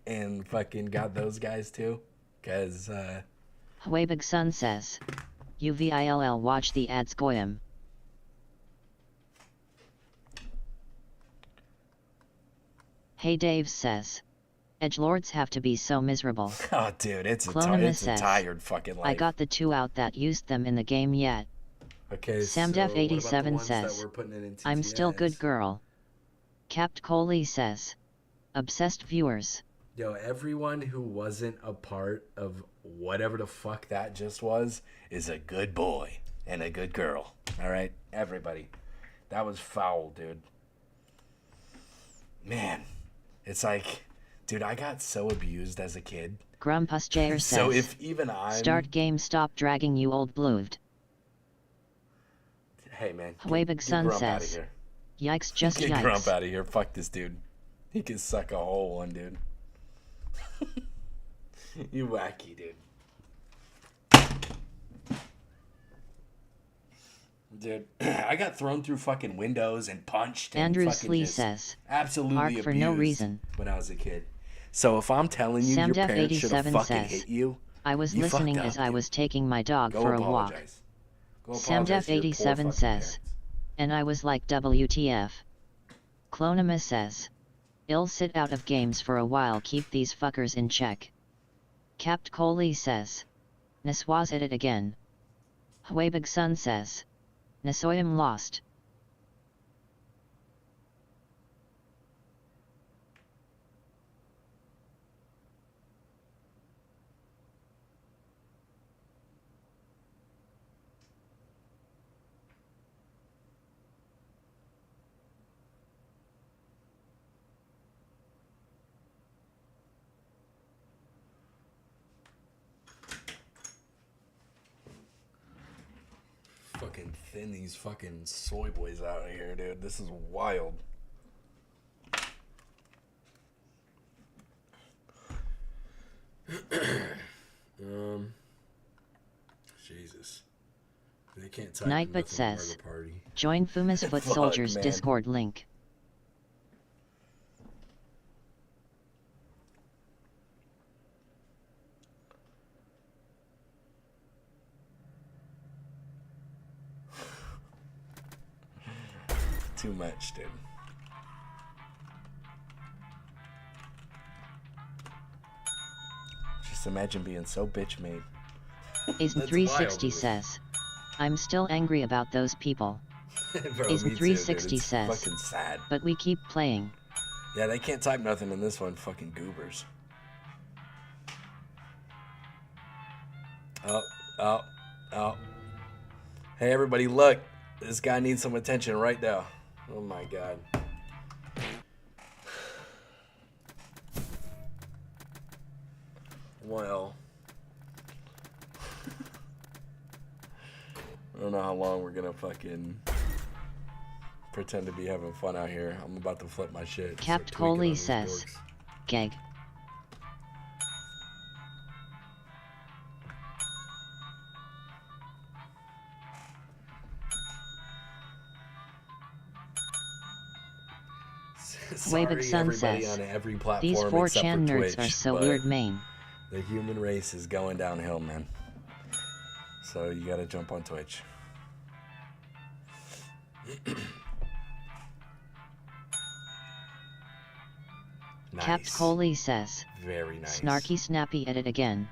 And fucking got those guys too? Cause Huabig Sun says, UVILL watch the ads goyim. Hey Dave says, edgelords have to be so miserable. oh dude, it's a Clonimus says, tired fucking life. I got the 2 out that used them in the game yet. Okay, Samdef87 so what about the ones that says, we're putting it in I'm still good TTS? girl. Capt Coley says, obsessed viewers. Yo, everyone who wasn't a part of whatever the fuck that just was is a good boy and a good girl. All right, everybody. That was foul, dude. Man, it's like, dude, I got so abused as a kid. Grumpus Jair says, So if even I'm... start game, stop dragging you old blooved. Hey, man. Huabig Sun Grump outta says, here. yikes, just Get yikes. Grump out of here. Fuck this dude. He can suck a whole one, dude. You wacky, dude. Dude, I got thrown through fucking windows and punched. And Andrew fucking Slee just says, absolutely Mark abused for no reason. when I was a kid. So if I'm telling you your parents should have Samdef87 fucking says, hit you, I was you listening fucked as up, I dude. was taking my dog Go for a walk. apologize. Go apologize to your poor Samdef87 fucking says, parents. and I was like WTF. Clonimus says, I'll sit out of games for a while, keep these fuckers in check. Capt Coley says, Naswaz at it again. Huabig Sun says, Nasoyam lost. Fucking thin these fucking soy boys out here, dude. This is wild. Jesus. They can't type Nightbot nothing says, more of the party. join Fumus Foot Fuck, Soldiers man. Discord link. Too much, dude. Just imagine being so bitch made. Azen 360 says, I'm still angry about those people. Azen 360 says, fucking sad. but we keep playing. Yeah, they can't type nothing in this one. Fucking goobers. Oh. Hey, everybody, look. This guy needs some attention right now. Oh, my God. Well. I don't know how long we're gonna fucking pretend to be having fun out here. I'm about to flip my shit. Capt Start tweaking Coley on these says, dorks. Geg. Sorry, Wavig Sun everybody says, on every platform these except 4chan for nerds Twitch, are so but weird, main. The human race is going downhill, man. So you gotta jump on Twitch. Nice. Capped Coley says. Very nice. Snarky snappy edit again.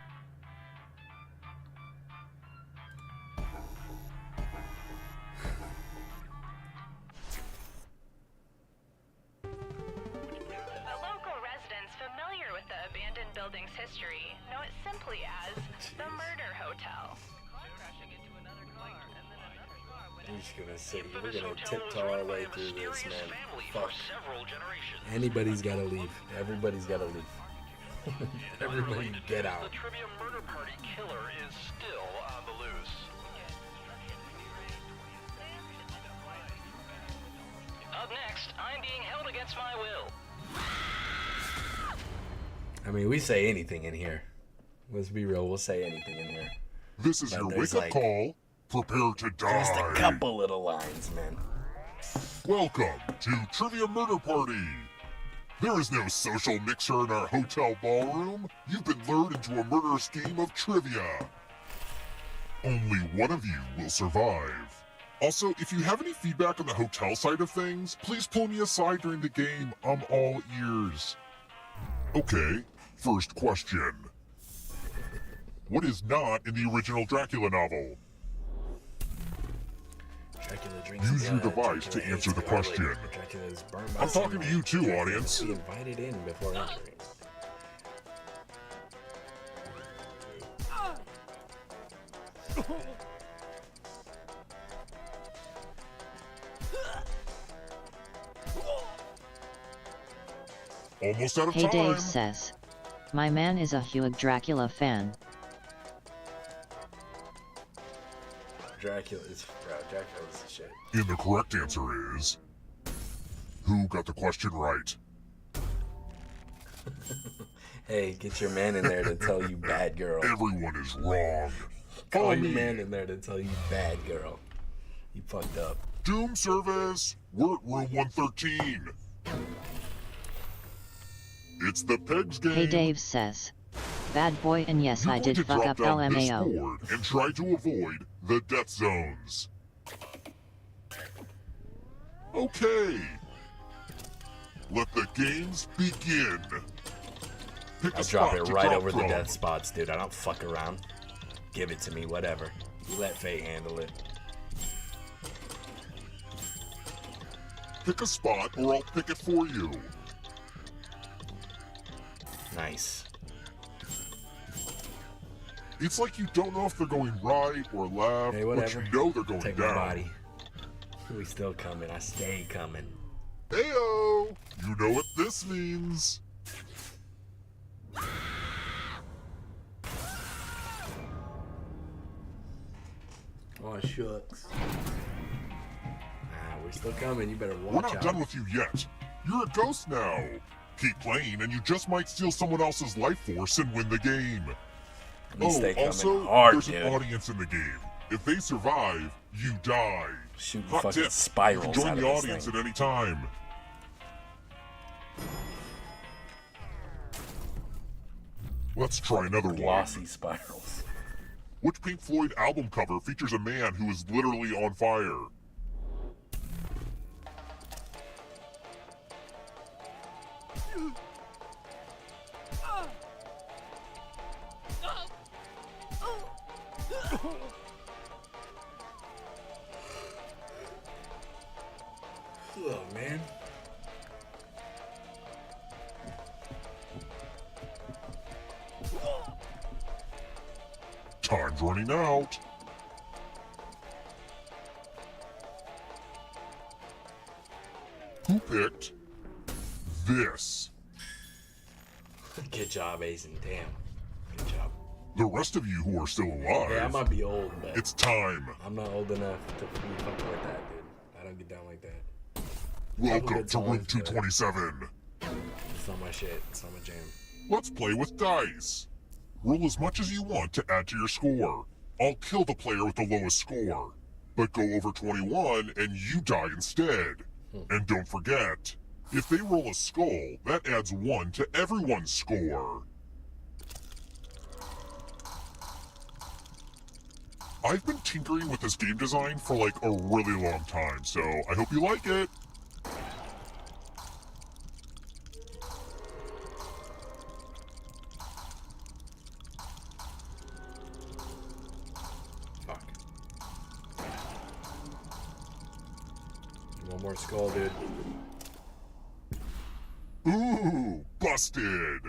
The local residents familiar with the abandoned building's history know it simply as the Murder Hotel. I'm just gonna sit here. We're gonna tiptoe our way through this, man. Fuck. Anybody's gotta leave. Everybody's gotta leave. Everybody get out. The trivia murder party killer is still on the loose. Up next, I'm being held against my will. I mean, we say anything in here. Let's be real. We'll say anything in here. This is But your there's, wake-up like, call. Prepare to die. Just a couple little lines, man. Welcome to Trivia Murder Party. There is no social mixer in our hotel ballroom. You've been lured into a murderous game of trivia. Only one of you will survive. Also, if you have any feedback on the hotel side of things, please pull me aside during the game. I'm all ears. Okay, first question. What is not in the original Dracula novel? Dracula drinks Use your blood. device Dracula to answer eats the garlic. question. Dracula is burned by I'm talking to you too, Dracula audience. must be invited in before entering. Almost out of Hey time. Dave says. My man is a huge Dracula fan. Dracula's the shit. And the correct answer is... Who got the question right? Hey, get your man in there to tell you bad girl. Everyone is wrong. Call Follow your me. man in there to tell you bad girl. You fucked up. Doom service. We're at room 113. It's the Pegs game. Hey Dave says. Bad boy and yes You're I going did to fuck drop up down this LMAO. board and try to avoid the death zones. Okay. Let the games begin. Pick a I'll drop spot it to right drop over the from. death spots, dude. I don't fuck around. Give it to me, whatever. You let fate handle it. Pick a spot or I'll pick it for you. Nice. It's like you don't know if they're going right or left, Hey, but whatever. you know they're going Take down. my body. We still coming. I stay coming. Heyo! You know what this means. Oh, shucks. We're still coming. You better watch We're not out. done with you yet. You're a ghost now. Keep playing and you just might steal someone else's life force and win the game. At least they coming also, hard, there's dude. an audience in the game. If they survive, you die. Shooting Hot fucking tip, spirals you can join out the of this audience thing. at any time. Let's try another Glossy one. spirals. Which Pink Floyd album cover features a man who is literally on fire? Oh, man. Time's running out. Who picked this? Good job, Asen. Damn. Good job. The rest of you who are still alive, Yeah, I might be old, but it's time. I'm not old enough to be fucking like that, dude. I don't get down like that. Welcome good to room times, but 227. It's not my shit. It's not my jam. Let's play with dice. Roll as much as you want to add to your score. I'll kill the player with the lowest score. But go over 21 and you die instead. And don't forget, if they roll a skull, that adds 1 to everyone's score. I've been tinkering with this game design for like a really long time, so I hope you like it. more skull, dude. Ooh, busted!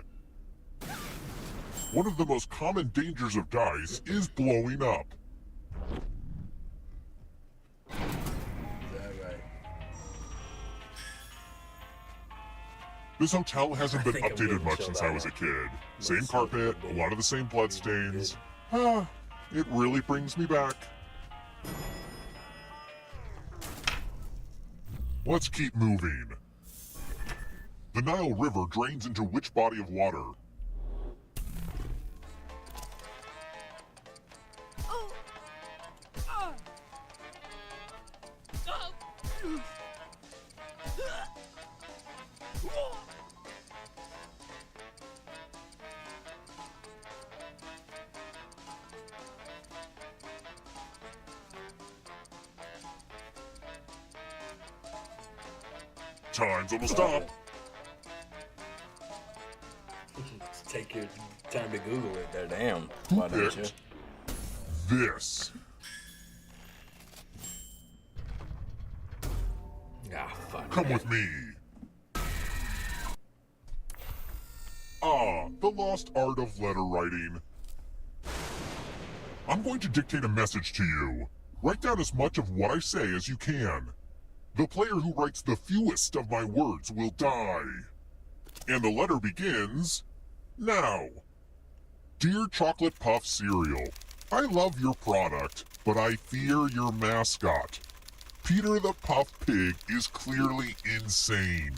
One of the most common dangers of dice is blowing up. Is that right? This hotel hasn't been think I'm updated gonna much chill since that I was a one. kid. Same Let's carpet, see. a lot of the same bloodstains. It really brings me back. Let's keep moving. The Nile River drains into which body of water? Time's almost up. Take your time to Google it there, damn. Who Why don't you? picked this? Ah, fuck. Come with me. Ah, the lost art of letter writing. I'm going to dictate a message to you. Write down as much of what I say as you can. The player who writes the fewest of my words will die. And the letter begins now. Dear Chocolate Puff Cereal, I love your product, but I fear your mascot. Peter the Puff Pig is clearly insane.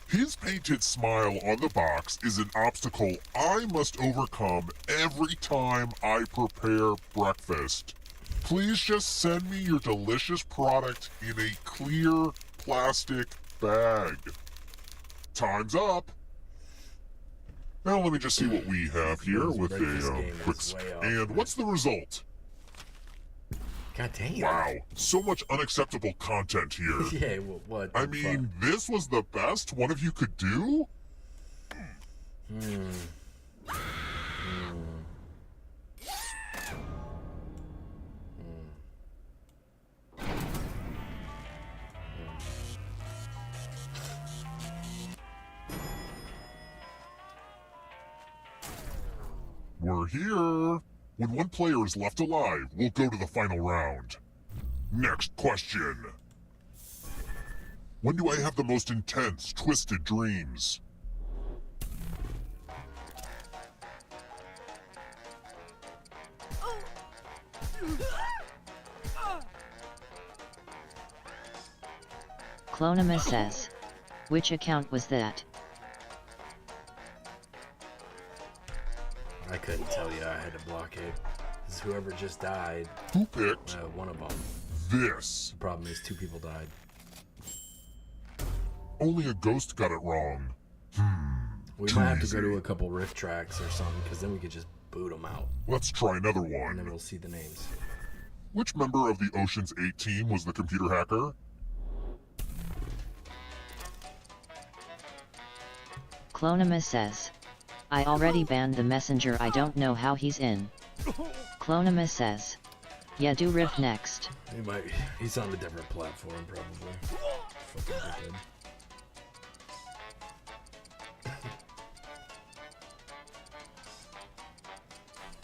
His painted smile on the box is an obstacle I must overcome every time I prepare breakfast. Please just send me your delicious product in a clear plastic bag. Time's up. Now let me just see what we have here with a quick and what's the result? God damn. Wow, so much unacceptable content here. Yeah, what? I mean, this was the best one of you could do? We're here. When one player is left alive, we'll go to the final round. Next question. When do I have the most intense, twisted dreams? Clonimus says. Which account was that? I couldn't tell you. I had to block it. This is whoever just died. Who picked one of them. this? The problem is 2 people died. Only a ghost got it wrong. We Too might have to easy. go to a couple riff tracks or something, because then we could just boot them out. Let's try another And then one. we'll see the names. Which member of the Ocean's 8 team was the computer hacker? Clonimus says. I already banned the messenger, I don't know how he's in. Clonimus says. Yeah, do riff next. He's on a different platform, probably. Fucking dickhead.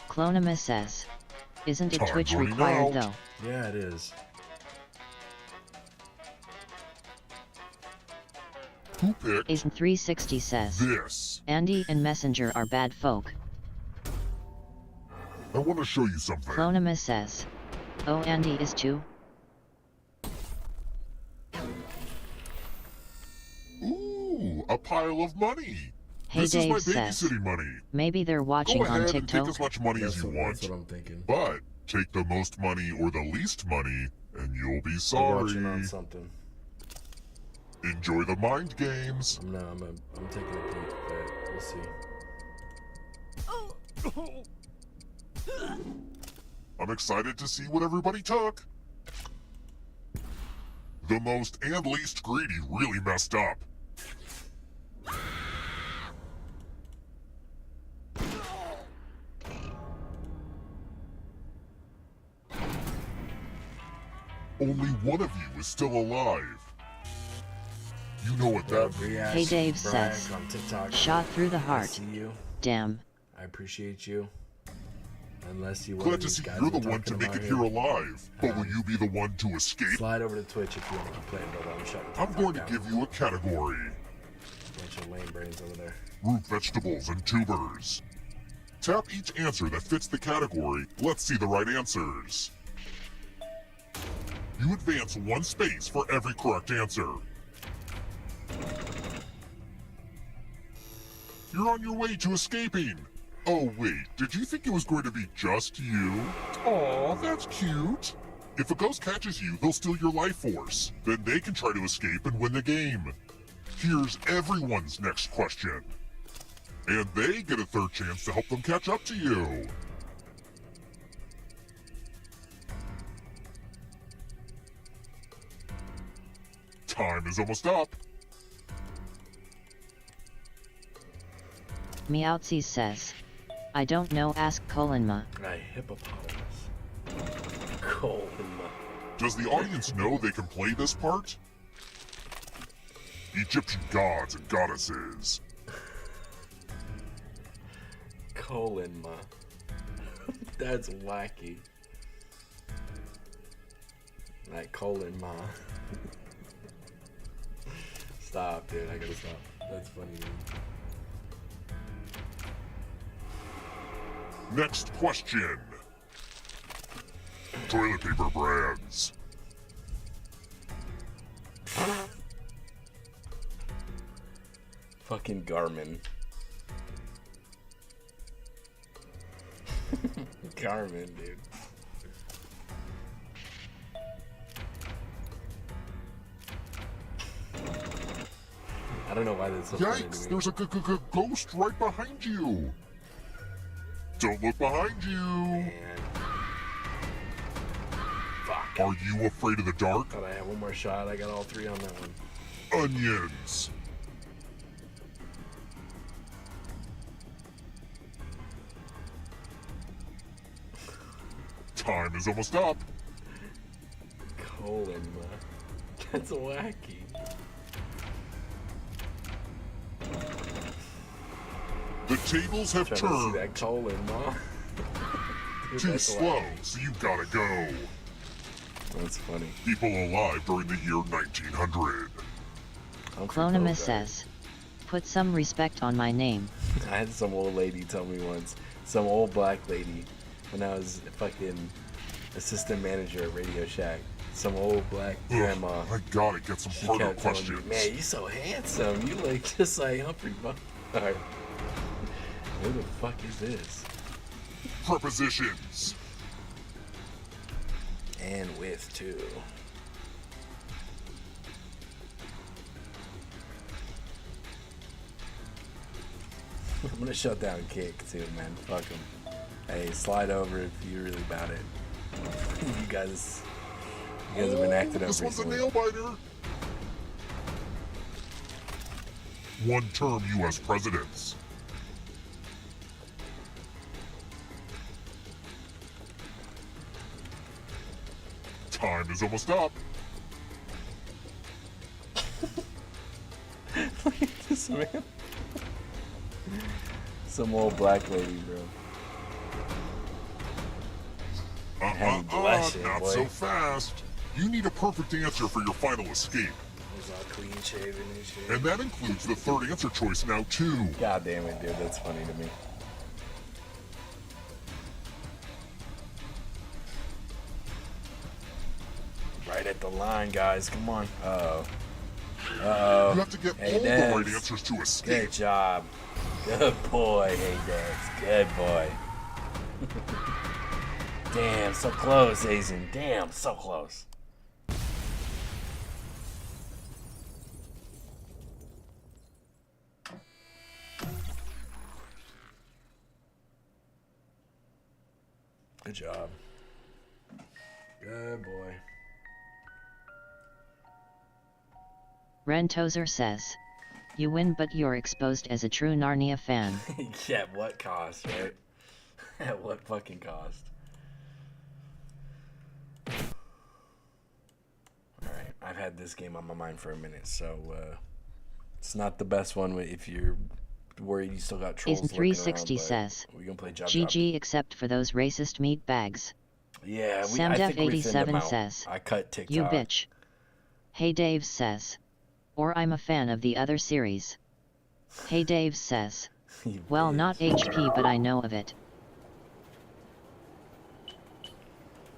Clonimus says. Isn't it Time Twitch running required out. though? Yeah, it is. Who picked Aiden 360 says. this? Andy and Messenger are bad folk. I want to show you something. Clonimus says. Oh, Andy is too? Ooh, a pile of money. Hey, This Dave is my says. babysitting money. Maybe they're Go watching on ahead and take TikTok. as much money as you want. That's what I'm thinking. But take the most money or the least money, and you'll be We're sorry. watching on something. Enjoy the mind games. I'm taking a peek, but we'll see. I'm excited to see what everybody took. The most and least greedy really messed up. Only one of you is still alive. You know what that Riaz, Hey Dave Brian says, on TikTok. shot through the I heart. see you. Damn. I appreciate you. Unless you Glad to see you're the one to make it here alive. But will you be the one to escape? Slide over to Twitch if you want to play Build on Shut. I'm going to give you a category. Bunch of lame brains over there. Root vegetables and tubers. Tap each answer that fits the category. Let's see the right answers. You advance 1 space for every correct answer. You're on your way to escaping. Oh wait, did you think it was going to be just you? Aw, that's cute. If a ghost catches you, they'll steal your life force. Then they can try to escape and win the game. Here's everyone's next question. And they get a 3rd chance to help them catch up to you. Time is almost up. Meowtzy says, I don't know, ask Colinma. Right, hippopotamus. Colinma. Does the audience know they can play this part? Egyptian gods and goddesses. Colinma. That's wacky. Like Colinma. Stop, dude. I gotta stop. That's funny, dude. Next question. Toilet paper brands. Fucking Garmin. Garmin, dude. I don't know why this is so funny to Yikes, me. there's a ghost right behind you. Don't look behind you. Man. Fuck. Are you afraid of the dark? Thought I had one more shot. I got all 3 on that one. Onions. Time is almost up. Colinma. That's wacky. The tables have Trying to see turned. that Colinma. Dude, Too that's slow, wacky. so you gotta go. That's funny. People alive during the year 1900. Clonima says, put some respect on my name. I had some old lady tell me once, some old black lady, when I was fucking assistant manager at Radio Shack. Some old black grandma. I gotta get some She harder kept telling me, questions. man, you so handsome. You look just like Humphrey Bogart. Who the fuck is this? Prepositions. And with too. I'm gonna shut down Kick too, man. Fuck him. Hey, slide over if you're really about it. You guys have been acting up This one's a recently. nail biter. 1-term U.S. presidents. Time is almost up. Look at this man. Some old black lady, bro. Blushing, Not boy. so fast. You need a perfect answer for your final escape. He's all clean shaven and shit. And that includes the 3rd answer choice now, too. God damn it, dude. That's funny to me. Right at the line, guys. Come on. Uh-oh. Uh-oh. You have to get Hey, all the Dez. right answers to escape. Good job. Good boy, hey, Dez. Good boy. Damn, so close, Aizen. Damn, so close. Good job. Good boy. Rentozer says, you win but you're exposed as a true Narnia fan. Yeah, at what cost, right? At what fucking cost? Alright, I've had this game on my mind for a minute, so It's not the best one if you're worried you still got trolls. Aiden 360 says, we gonna play Job GG except for those racist meat bags. Yeah, Sam I Def think we thinned 87 them out. says, I cut TikTok. you bitch. Hey Dave says, or I'm a fan of the other series. Hey Dave says, well, not HP, but I know of it.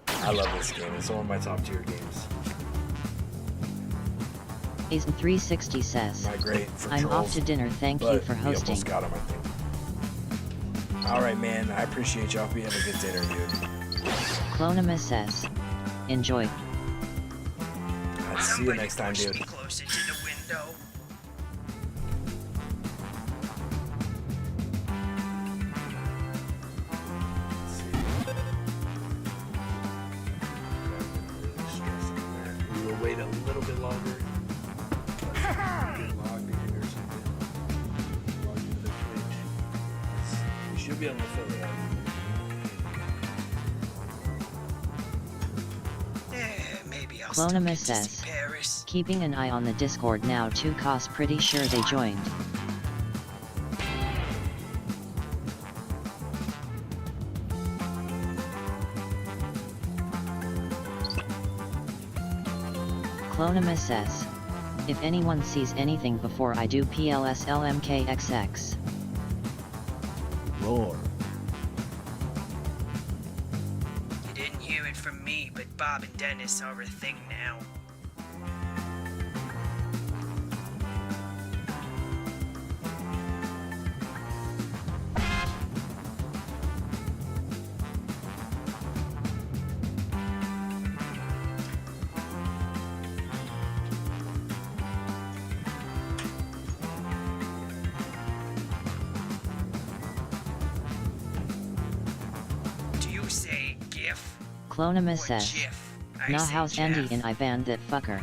I love this game. It's one of my top tier games. Aiden 360 says, Not great for I'm trolls, off to dinner, thank you but for we hosting. almost got him, I think. Alright, man. I appreciate y'all. We have a good dinner, dude. Clonima says, enjoy. I'll see you next time, dude. Closer to the window. We will wait a little bit longer. Get logged in or something. Log into the Twitch. We should be able to fill it out. Maybe I'll Clonima says, keeping an eye on the Discord now too, cause pretty sure they joined. Clonima says, if anyone sees anything before I do PLSLMKXX. Roar. You didn't hear it from me, but Bob and Dennis are a thing now. Clonima says, nah, how's Andy and I banned that fucker.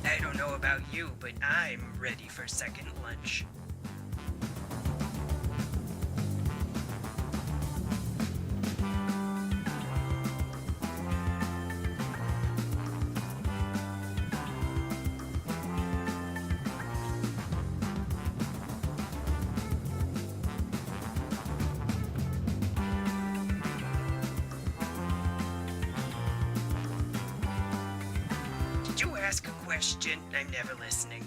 I don't know about you, but I'm ready for second lunch. Did you ask a question? I'm never listening.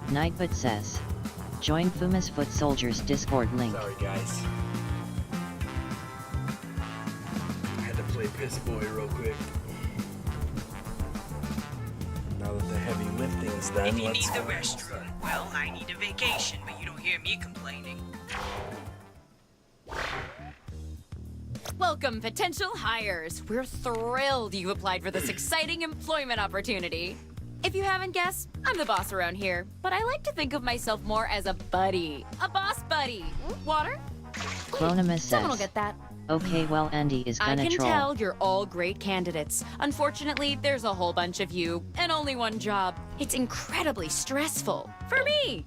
Nightbot says, join Fuma's Foot Soldiers Discord link. Sorry, guys. I had to play Piss Boy real quick. Now that the heavy lifting's done, If you let's need the restroom, well, I need a vacation, but you don't hear me complaining. Welcome, potential hires. We're thrilled you've applied for this exciting employment opportunity. If you haven't guessed, I'm the boss around here, but I like to think of myself more as a buddy. A boss buddy. Water? Clonima Someone will says, get that. okay, well, Andy is I gonna can troll. tell you're all great candidates. Unfortunately, there's a whole bunch of you, and only one job. It's incredibly stressful. For me!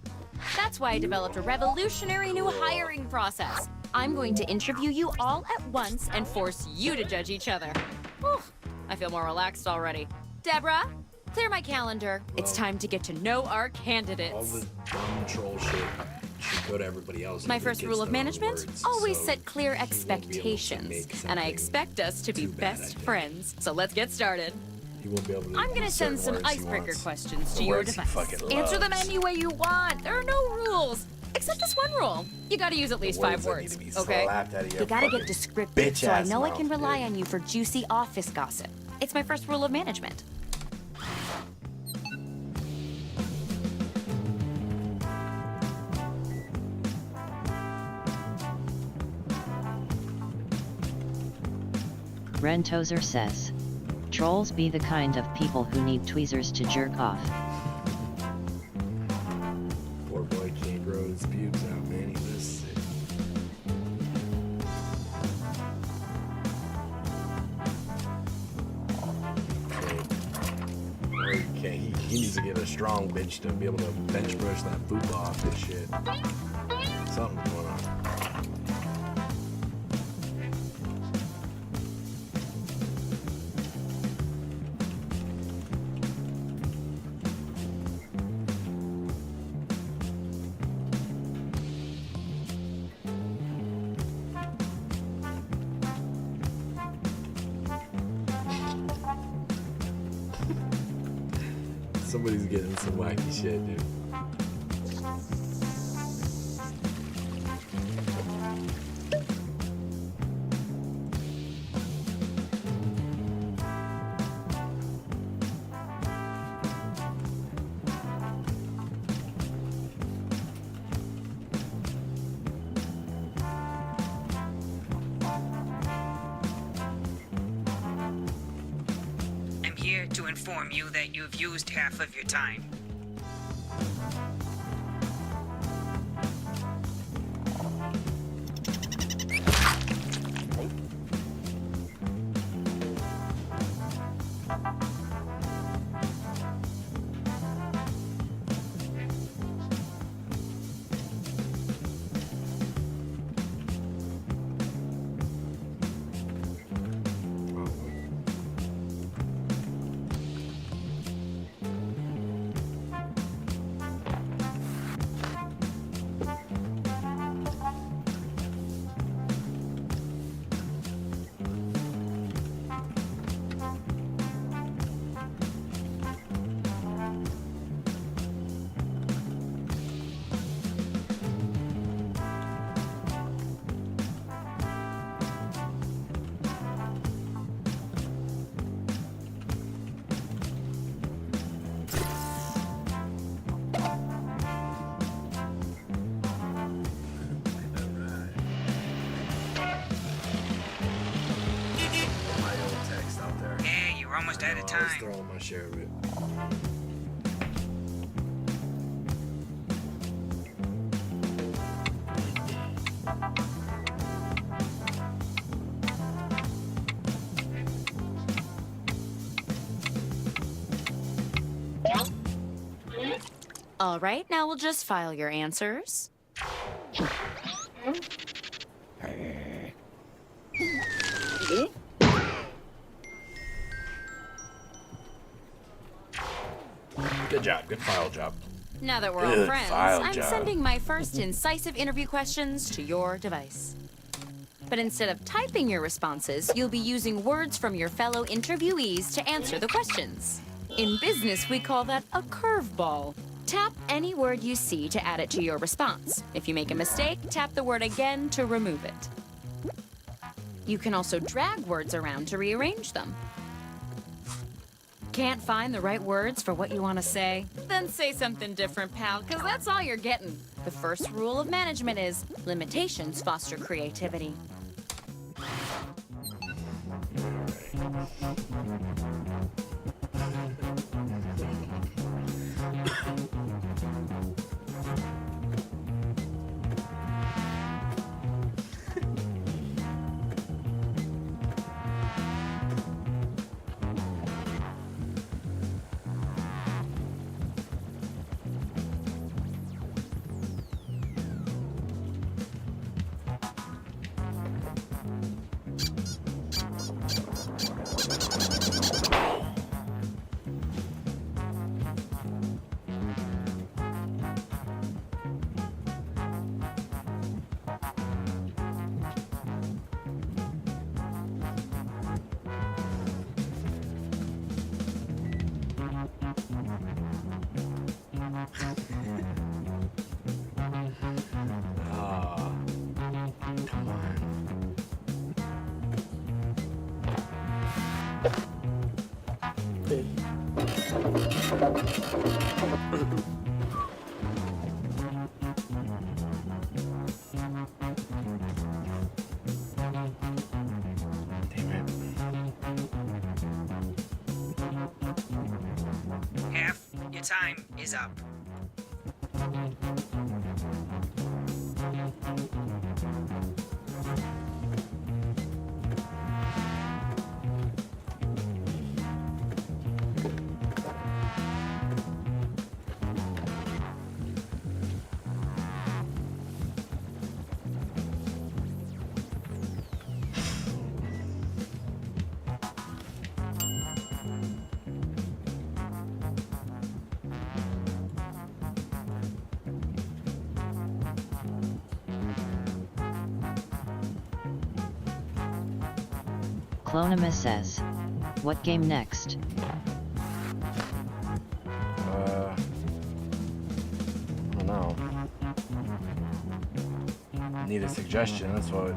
That's why I developed a revolutionary new hiring process. I'm going to interview you all at once and force you to judge each other. Whew, I feel more relaxed already. Deborah, clear my calendar. It's time to get to know our candidates. All the dumb troll shit should go to everybody else. My Nobody first gets rule of the management, rewards, always so set clear you won't be able to expectations. make And I something expect us to be too bad, I best think. friends. So let's get started. He won't be able to I'm gonna use send certain some words he icebreaker wants. questions The to your words he device. fucking Answer them loves. any way you want. There are no rules. Except this one rule. You gotta use at least 5 words that need words, to be okay? slapped out of your You gotta get fucking descriptive so I bitch-ass know I can mouth, rely dude. on you for juicy office gossip. It's my first rule of management. Ren Tozer says, Trolls be the kind of people who need tweezers to jerk off. Poor boy can't grow his pubes out, man. He's just sick. Okay, he needs to get a strong bitch to be able to bench push that poop off this shit. Something's going on. Somebody's getting some wacky shit, dude. I'm here to inform you that you've used half of your time. Almost out of time. I was throwing my share of it. All right, now we'll just file your answers. Good job. Good file job. Now that we're all Good friends, file I'm job. sending my first incisive interview questions to your device. But instead of typing your responses, you'll be using words from your fellow interviewees to answer the questions. In business, we call that a curveball. Tap any word you see to add it to your response. If you make a mistake, tap the word again to remove it. You can also drag words around to rearrange them. Can't find the right words for what you want to say? Then say something different, pal, because that's all you're getting. The first rule of management is limitations foster creativity. Come on. Damn it. time is up. Clonima says, what game next? I don't know. Need a suggestion, that's what.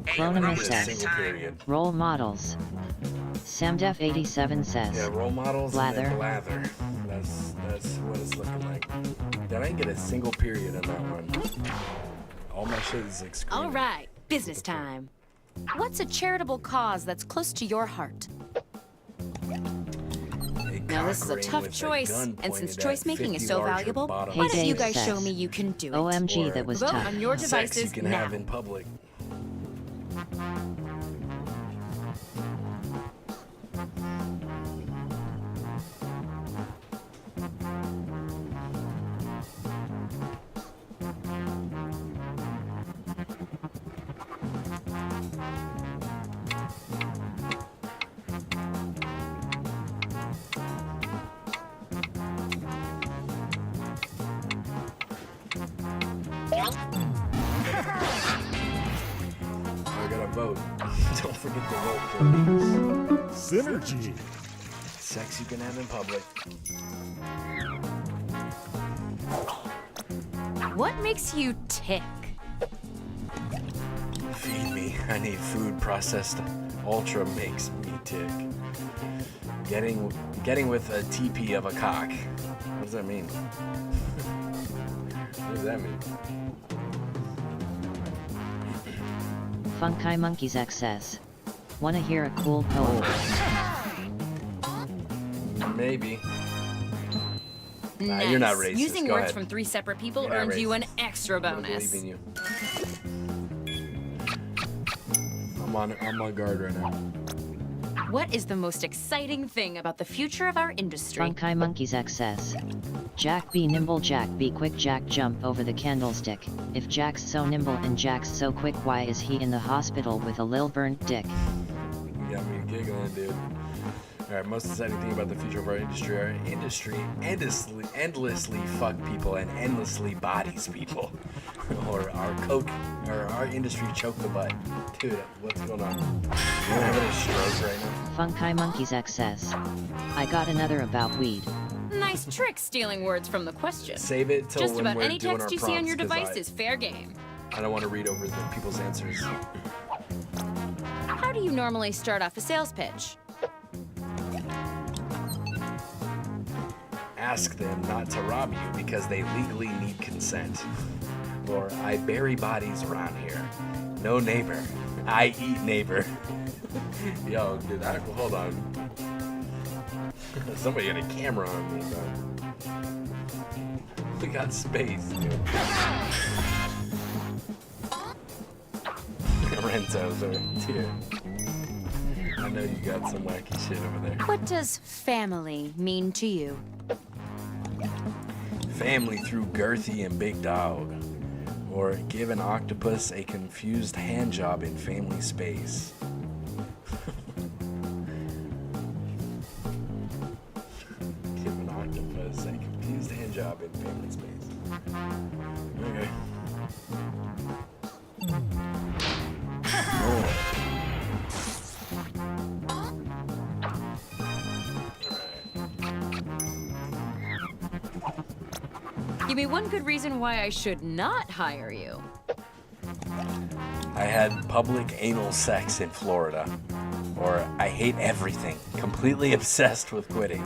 Clonima says, role models. Samdef87 says, Yeah, role models blather. and blather. That's what it's looking like. Did I get a single period on that one? All my shit is like screaming. All right, business time. What's a charitable cause that's close to your heart? Now this is a tough choice, and since choice making is so valuable, why don't you guys show me you can do it? OMG, that was Vote tough. on your Sex you devices can now. have in public. I gotta vote. Don't forget to vote, please. Synergy. Sex you can have in public. What makes you tick? Feed me. I need food. Processed ultra makes me tick. Getting with a TP of a cock. What does that mean? What does that mean? Funky Monkeys X says, wanna hear a cool poem? Maybe. Nah, Nice. you're not racist. Using Go words ahead. from 3 separate people You're not earns you an racist. extra I bonus. believe in you. I'm on guard right now. What is the most exciting thing about the future of our industry? Funky Monkeys X says, Jack be nimble, Jack be quick, Jack jump over the candlestick. If Jack's so nimble and Jack's so quick, why is he in the hospital with a lil burnt dick? You got me giggling, dude. Alright, most exciting thing about the future of our industry endlessly fuck people and endlessly bodies people. or our industry choke the butt. Dude, what's going on? You having a stroke right now? Funky Monkeys X says, I got another about weed. Nice trick stealing words from the question. Save it till Just when about we're any doing text our you see on your prompts, 'cause device is fair game. I don't want to read over the people's answers. How do you normally start off a sales pitch? Ask them not to rob you because they legally need consent. Or I bury bodies around here. No neighbor. I eat neighbor. Yo, dude, hold on. Somebody got a camera on me, bro. We got space, dude. Rento's over here. I know you got some wacky shit over there. What does family mean to you? Family through Girthy and Big Dog. Or give an octopus a confused handjob in family space. Give an octopus a confused handjob in family space. Okay. Give me one good reason why I should not hire you. I had public anal sex in Florida. Or I hate everything. Completely obsessed with quitting.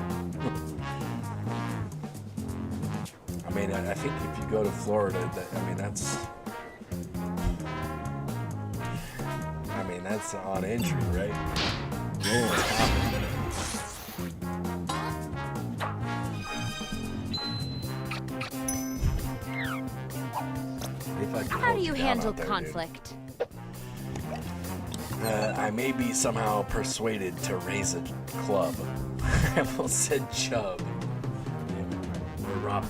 I mean, I think if you go to Florida, that's on entry, right? How do you handle conflict? I may be somehow persuaded to raise a club. I almost said chub. We're robbing.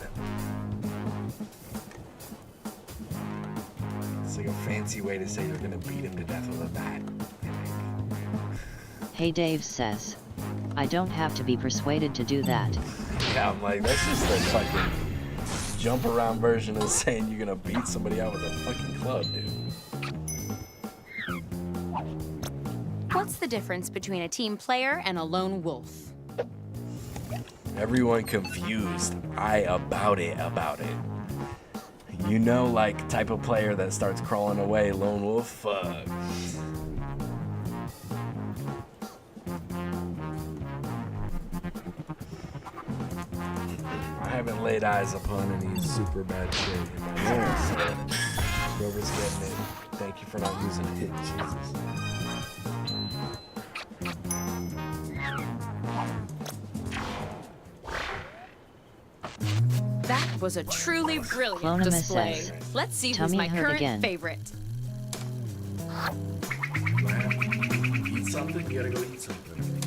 It's like a fancy way to say you're gonna beat him to death with a bat. Hey Dave says, I don't have to be persuaded to do that. Yeah, I'm like, that's just a fucking jump around version of saying you're gonna beat somebody out with a fucking club, dude. What's the difference between a team player and a lone wolf? Everyone confused. About it. You know, like, type of player that starts crawling away, lone wolf, fuck. I haven't laid eyes upon any super bad shit in my life, so whoever's getting it, thank you for not using it, Jesus. That was a truly brilliant Clonima display. says, Let's see "Tummy who's my hurt current again." favorite. Eat something? You gotta go eat something.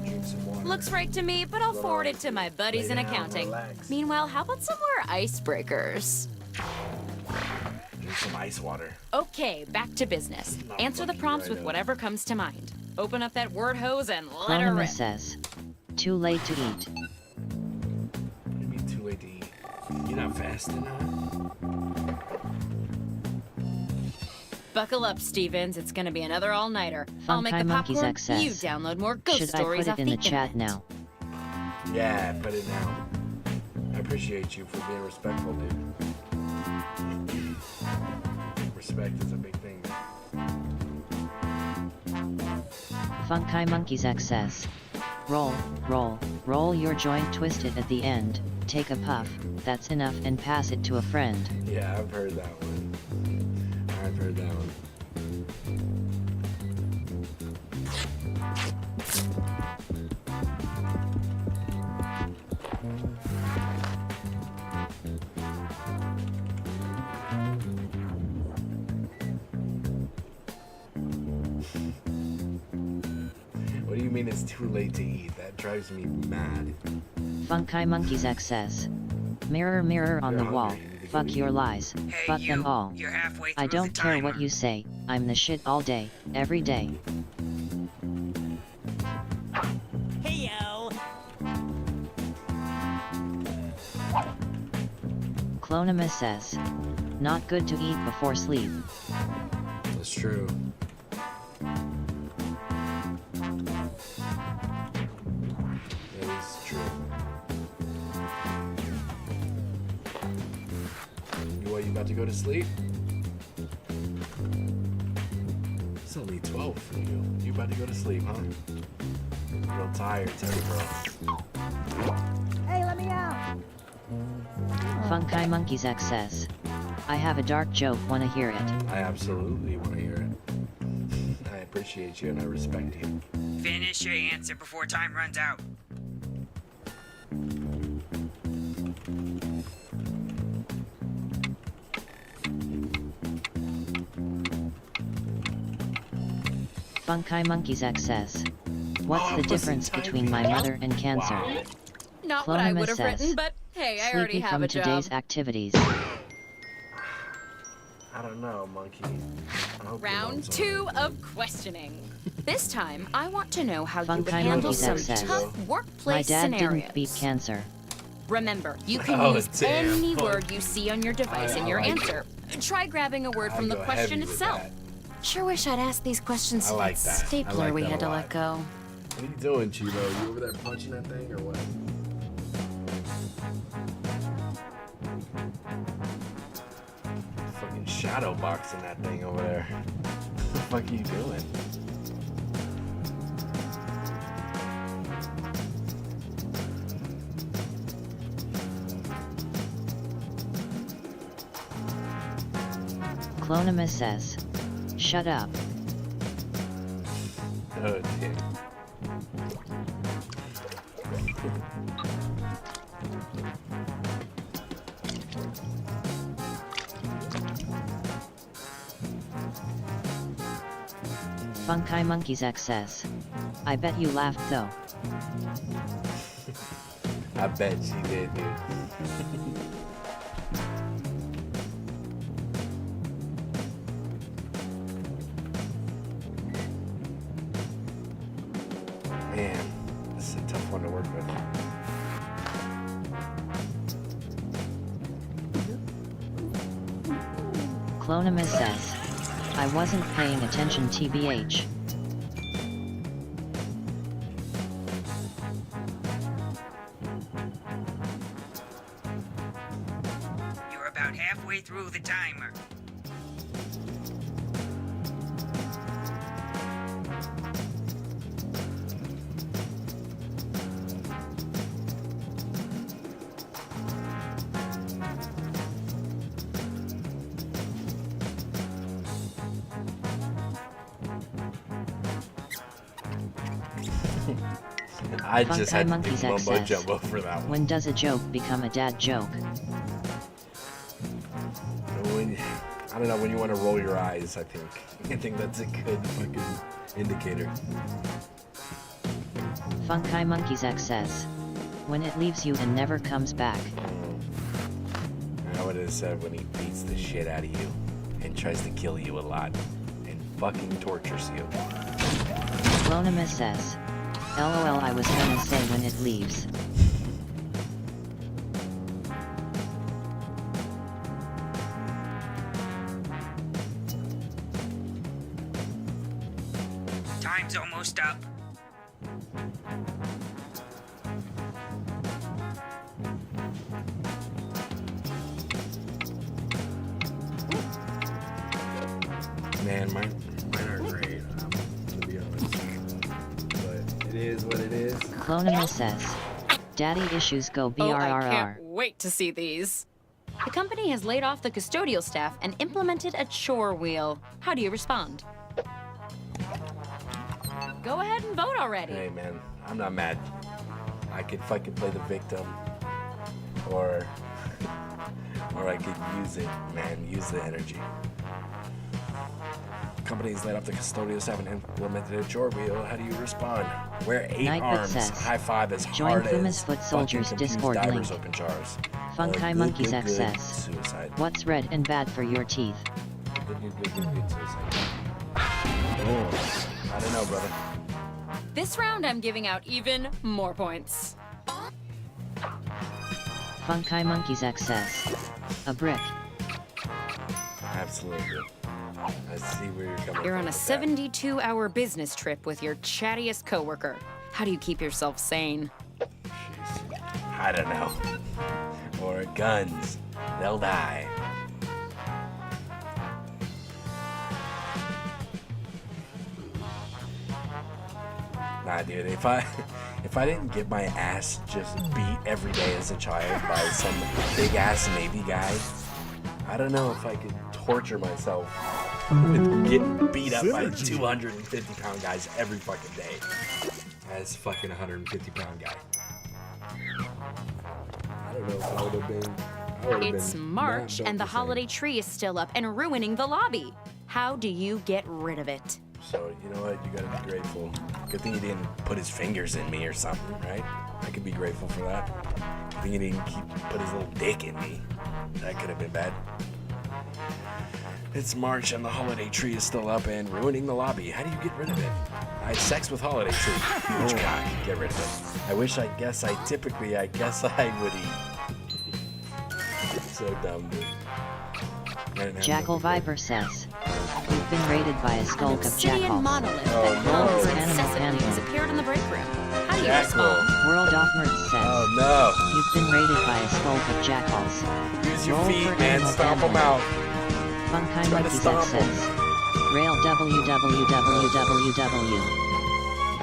Drink some water. Looks right to me, but I'll forward it to my buddies in Lay down, accounting. relax. Meanwhile, how about some more icebreakers? Drink some ice water. Okay, back to business. Not Answer the fucking prompts right with up. whatever comes to mind. Open up that word hose and let her Clonima rip. says, too late to eat. What do you mean too late to eat? You're not fasting, huh? Buckle up, Stevens. It's gonna be another all-nighter. I'll make the Funkai Monkeys popcorn. XS. You download more ghost Should I stories put off it in the the chat internet. now? Yeah, put it now. I appreciate you for being respectful, dude. Respect is a big thing. Funkai Monkeys XS. Roll, roll, roll your joint, twist it at the end, take a puff, that's enough, and pass it to a friend. Yeah, I've heard that one. I've heard that one. What do you mean it's too late to eat? That drives me mad. Funkai Monkeys XS. Mirror, mirror on the wall, fuck your lies, fuck them all. You're halfway I through don't the care timer. what you say, I'm the shit all day, every day. Hey-yo! Clonima says, not good to eat before sleep. That's true. It is true. You about to go to sleep? It's only 12 for you. You about to go to sleep, huh? Real tired, Teddy bro. Hey, let me out! Funkai Monkeys XS. I have a dark joke, wanna hear it? I absolutely want to hear it. I appreciate you and I respect you. Finish your answer before time runs out. Funkai Monkeys XS. What's Oh, the pussy difference typing. between my mother and cancer? Wow. Not what I Clonima would have says, written, but hey, I already sleepy have from a job. today's activities. I don't know, monkey. I hope your Round mom's 2 of questioning. This time, I want to know how you would Funkai handle Monkeys some XS. tough My workplace dad scenarios. didn't beat cancer. Remember, you can Oh, use damn. any word you see on your device in I your like answer. Try grabbing a word I from the go question heavy with itself. that. Sure wish I'd asked these questions I to like that that. I stapler like we that had a to lot. let go. What are you doing, Chivo? You over there punching that thing or what? Fucking shadow boxing that thing over there. What the fuck are you doing? Clonimus says, shut up. Oh, dear. Funky Monkeys X says, I bet you laughed though. I bet she did, dude. Man, this is a tough one to work with. Clonimus says, I wasn't paying attention TBH. You're about halfway through the timer. I just had to Monkeys think X mumbo says, jumbo for that one. when does a joke become a dad joke? I don't know, when you want to roll your eyes, I think that's a good fucking indicator. Funky Monkeys X says, when it leaves you and never comes back. I would have said when he beats the shit out of you and tries to kill you a lot and fucking tortures you. Clonimus says, LOL, I was gonna say when it leaves. Time's almost up. Man, mine aren't great, to be honest. But it is what it is. Clonimus says, daddy issues go Oh, I can't BRRR. wait to see these. The company has laid off the custodial staff and implemented a chore wheel. How do you respond? Go ahead and vote already. Hey man, I'm not mad. I could fucking play the victim. Or I could use it, man, use the energy. Companies laid off the custodial staff and implemented a chore wheel. How do you respond? Wear 8 Nightbot arms, says, high five as join hard Puma's as Foot Soldiers fucking confused Discord divers link. open jars. Funky Monkeys good, X good says, suicide. what's red and bad for your teeth? Good suicide. Oh, I don't know, brother. This round, I'm giving out even more points. Funky Monkeys X says, a brick. Absolutely. I see where you're coming You're from on a with that. 72-hour business trip with your chattiest coworker. How do you keep yourself sane? I don't know. Or guns. They'll die. Nah, dude, if I didn't get my ass just beat every day as a child by some big ass Navy guy, I don't know if I could torture myself with getting beat up by 250-pound guys every fucking day as fucking 150-pound guy. I don't know if I would have been. It's March and the holiday tree is still up and ruining the lobby. How do you get rid of it? So, you know what? You gotta be grateful. Good thing he didn't put his fingers in me or something, right? I could be grateful for that. Good thing he didn't put his little dick in me. That could have been bad. It's March and the holiday tree is still up and ruining the lobby. How do you get rid of it? I had sex with holiday tree. Huge cock. Get rid of it. I wish, I guess I would eat. So dumb, dude. Jackal Viper says, you've been raided by a skulk of Obsidian jackals. monolith Oh, that no. glows Animal incessantly handling. has appeared in the break room. How do you Jackal. respond? World of Mirth says, Oh no. you've been raided by a skulk of jackals. Use your Roll feet, for man. animal Stomp them handling. out. Funky Try to Monkeys X stomp 'em. says, rail www.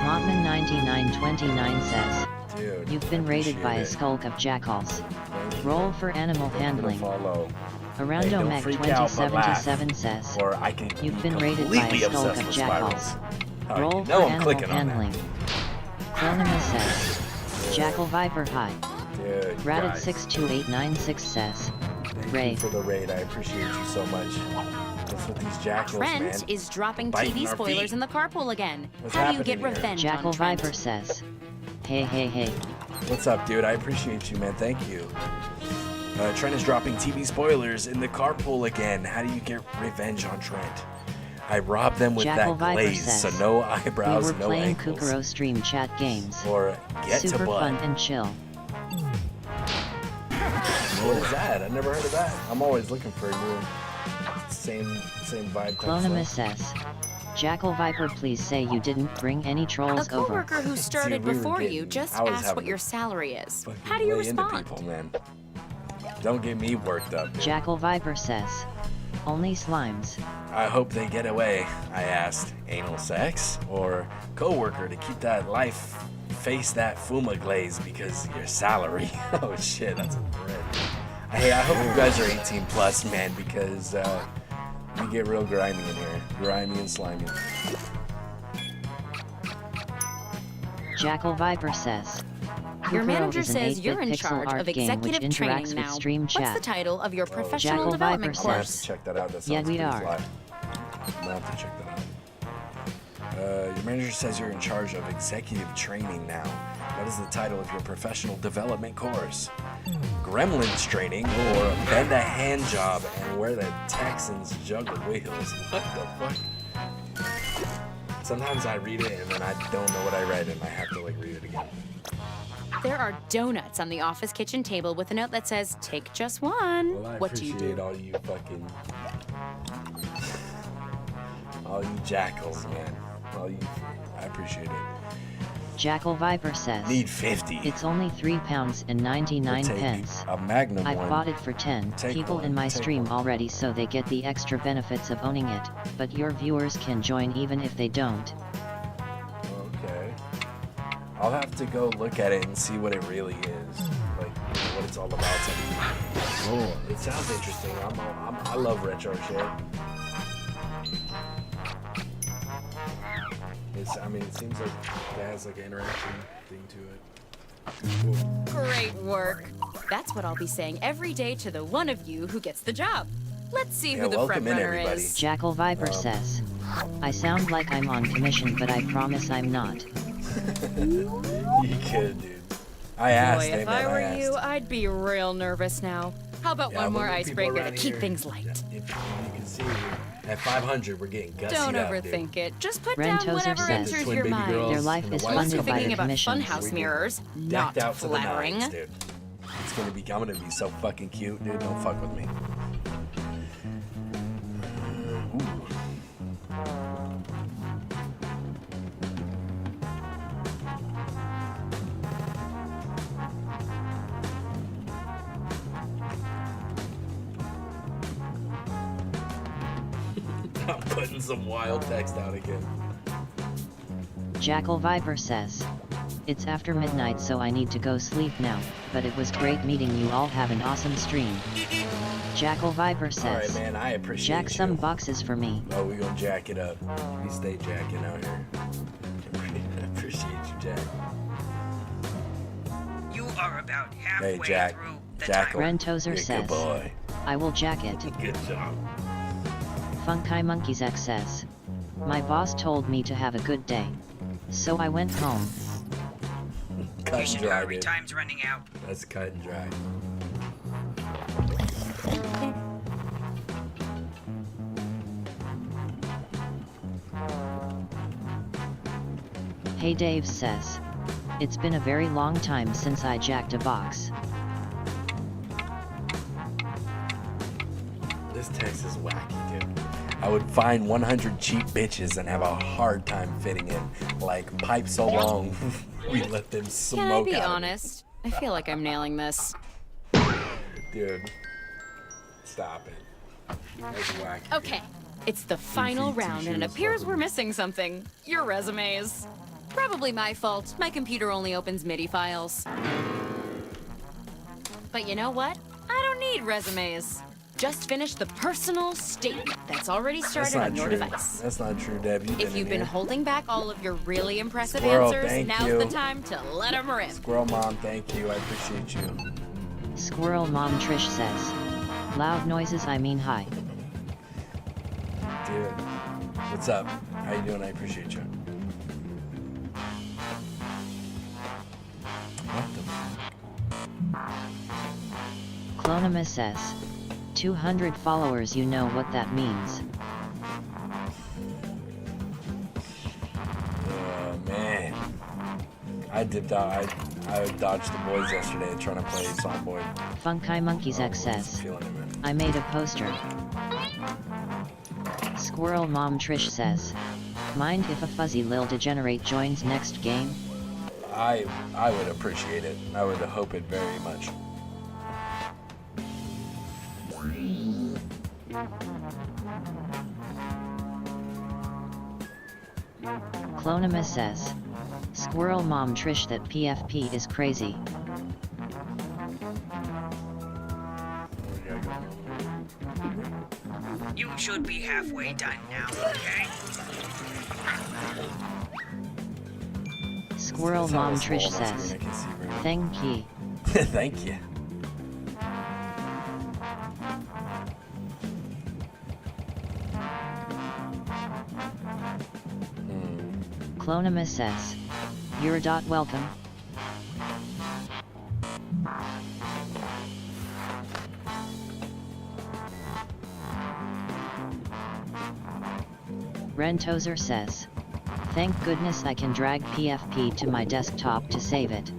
Mottman9929 says, Dude, you've been raided by a appreciate it. skulk of jackals. Thank you. Roll for animal I'm gonna handling. follow. Around don't Omeg freak out, but laugh. 2077 says, Or I can you've be been rated by completely a skulk obsessed of with jackals. spirals. Roll You for know I'm animal clicking on handling. Clonima says, Jackal Viper hi. Dude, Ratted guys. 62896 says, Thank Ray. you for the raid. I appreciate you so much. What's with these jackals, Trent man? is dropping Biting TV our spoilers feet. in the carpool again. What's How do you happening get here? revenge Jackal on Trent? Viper says, hey hey hey. What's up, dude? I appreciate you, man. Thank you. Trent is dropping TV spoilers in the carpool again. How do you get revenge on Trent? I robbed them with Jackal that Viper glaze, says, so no eyebrows, we were no playing ankles. Kukuro stream chat games. Or get Super to butt. fun and chill. What is that? I never heard of that. I'm always looking for a new same vibe. Clonima says, Jackal Viper, please say you didn't bring any A trolls over. coworker who started we were before you getting- just I was asked having what your to salary is. Fucking How do you lay into respond? people, man. Don't get me worked up, dude. Jackal Viper says, only slimes. I hope they get away. I asked, anal sex or coworker to keep that life, face that fuma glaze because your salary. Oh shit, that's a threat. Hey, I hope you guys are 18 plus, man, because we get real grimy in here, grimy and slimy. Jackal Viper says, Your Kukuro manager is an says 8-bit you're in pixel charge art of game which executive training interacts with now. stream What's chat. the title of your professional Jackal development Viper I'm gonna have course? to check that out. That sounds Yeah, we pretty are. fly. I'm gonna have to check that out. Your manager says you're in charge of executive training now. What is the title of your professional development course? Gremlins training or bend a hand job and where the Texans juggle wheels? What the fuck? Sometimes I read it and then I don't know what I read and I have to like read it again. There are donuts on the office kitchen table with a note that says, take just one. Well, I What do you appreciate do? all you fucking, all you jackals, man. All you, I appreciate it. Jackal Viper says, Need 50. It's only £3.99. We'll take a Magnum I've one. bought it for 10 Take people one, in my take stream one. already, so they get the extra benefits of owning it, but your viewers can join even if they don't. Okay. I'll have to go look at it and see what it really is, like what it's all about. Oh, it sounds interesting. I love retro shit. I mean, it seems like it has like an interaction thing to it. Cool. Great work. That's what I'll be saying every day to the one of you who gets the job. Let's see Yeah, who the welcome front in, runner everybody. is. Jackal Viper says, I sound like I'm on commission, but I promise I'm not. You kid, dude. I asked. Boy, Hey, if man, I were asked. you, I'd be real nervous now. How about Yeah, one more look at people icebreaker to around keep here. things light? If you can see, at 500, we're getting gussied Don't up, overthink dude. it. Just put Ren down Tozer whatever says, enters Twin your baby mind. girls Their life and the is white Unless you're funded by thinking the about commissions. funhouse mirrors, not Decked out to the flattering. nines, dude. It's gonna be. I'm gonna be so fucking cute, dude. Don't fuck with me. I'm putting some wild text out again. Jackal Viper says, it's after midnight, so I need to go sleep now, but it was great meeting you all. Have an awesome stream. Jackal Viper All right, says, man. I appreciate jack some you. boxes for me. Oh, we gonna jack it up. We stay jacking out here. I appreciate you, Jack. You are about halfway Hey, Jack. through the Jackal. Ren Tozer You're a good says, boy. I will jack it. Good job. Funky Monkeys X says, my boss told me to have a good day, so I went home. Cut You and should dry, hurry. dude. Time's running out. That's cut and dry. Hey Dave says, it's been a very long time since I jacked a box. This text is wacky, dude. I would find 100 cheap bitches and have a hard time fitting in. Like, pipe so long, we let them smoke Can I be out of it. honest? I feel like I'm nailing this. Dude, stop it. That's wacky. Okay, it's the final feet, two round, and it shoes, appears fucking- we're missing something. Your resumes. Probably my fault. My computer only opens MIDI files. But you know what? I don't need resumes. Just finish the personal statement that's already started on your device. That's not true, Deb. If you've been holding back all of your really impressive Squirrel, answers, thank now's you. the time to let them rip. Squirrel Mom, thank you. I appreciate you. Squirrel Mom Trish says. Loud noises, I mean hi. Dude, what's up? How you doing? I appreciate you. What the Clonimus says. 200 followers, you know what that means. Oh, man. I dipped out. I dodged the boys yesterday trying to play Songboy. Funky Monkeys X says. I made a poster. Squirrel Mom Trish says. Mind if a fuzzy lil degenerate joins next game? I would appreciate it. I would hope it very much. Clonimus says. Squirrel Mom Trish, that PFP is crazy. You should be halfway done now, okay? Squirrel Mom Trish says. Thank ye. Thank you. Clonimus says. You're a dot welcome. Rentozer says. Thank goodness I can drag PFP to my desktop to save it.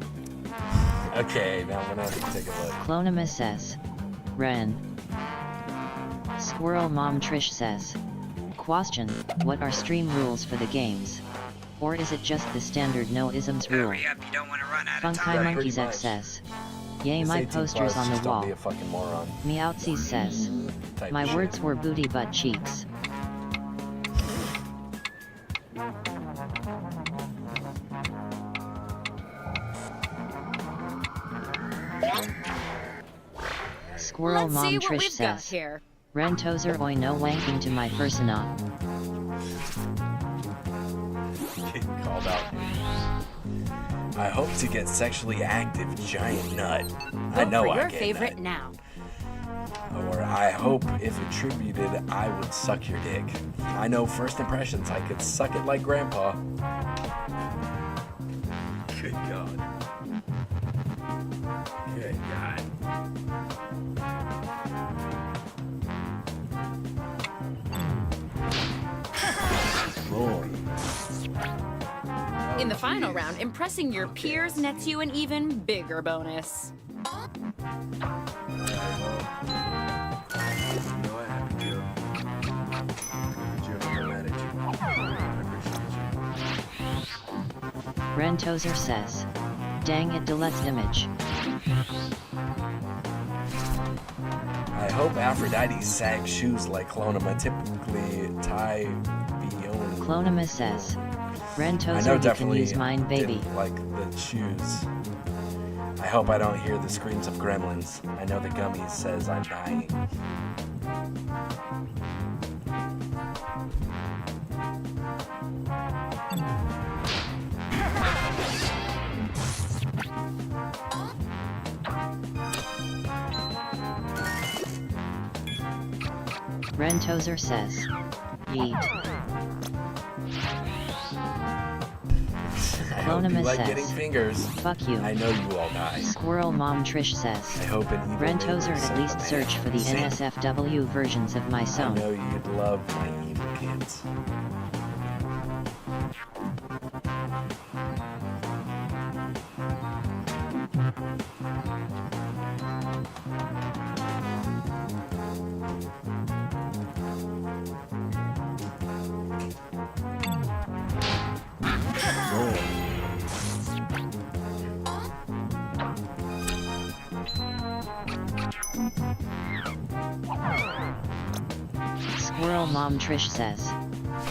Okay, now I'm gonna have to take a look. Clonimus says. Ren. Squirrel Mom Trish says. Question, what are stream rules for the games? Or is it just the standard no isms rule? Hurry up, you don't want to run out of Funky time. Monkeys X says. Yay, It's my 18 poster's plus, on just the don't wall. be a fucking moron. Meowtsies says. Type My shit. words were booty butt cheeks. Squirrel Let's Mom see what Trish we've got says. here. Rentozer oi no wanking to my persona. Getting called out. I hope to get sexually active, giant nut. I Vote know for I your get favorite that. now. Or I hope, if attributed, I would suck your dick. I know first impressions, I could suck it like Grandpa. Good God. Good God. Lord. In the final round, impressing your peers nets you an even bigger bonus. Rentozer says. Dang it, deletes image. I hope Aphrodite sags shoes like Clonima typically tie beyond. Clonimus says. I know Rentozer, you can definitely use mine, baby. didn't like the shoes. I hope I don't hear the screams of gremlins. I know the gummies says I'm dying. Rentozer says. Yeet. I hope you Clonimus like says. getting fingers. Fuck you. I know you all die. Squirrel Mom Trish says. I hope an evil Rentozer, neighbor at least sent a search for the man. NSFW versions of my I song. know you'd love my evil kids. Squirrel Mom Trish says.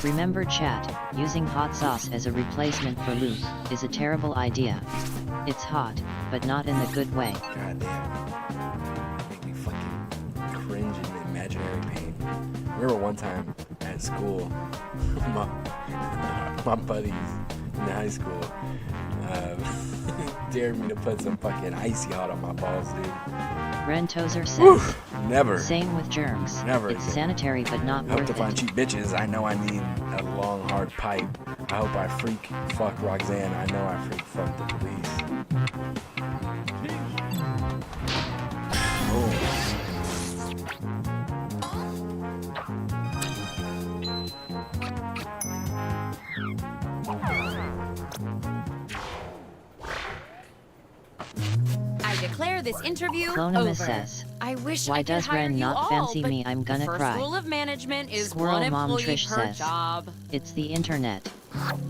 Remember chat, using hot sauce as a replacement for lube is a terrible idea. It's hot, but not in the good way. God damn. Make me fucking cringe and imaginary pain. I remember one time at school, my buddies in high school dared me to put some fucking icy hot on my balls, dude. Rentozer says, Whew, never. Same with germs. Never It's again. sanitary but not I hope worth to find it. cheap bitches. I know I need a long, hard pipe. I hope I freak fuck Roxanne. I know I freak fuck the police. I declare this interview Clonima over. says, I wish why I could does hire Ren you not all, fancy but me? I'm gonna the first cry. rule of management is Squirrel one Mom employee Trish per says, job. it's the internet.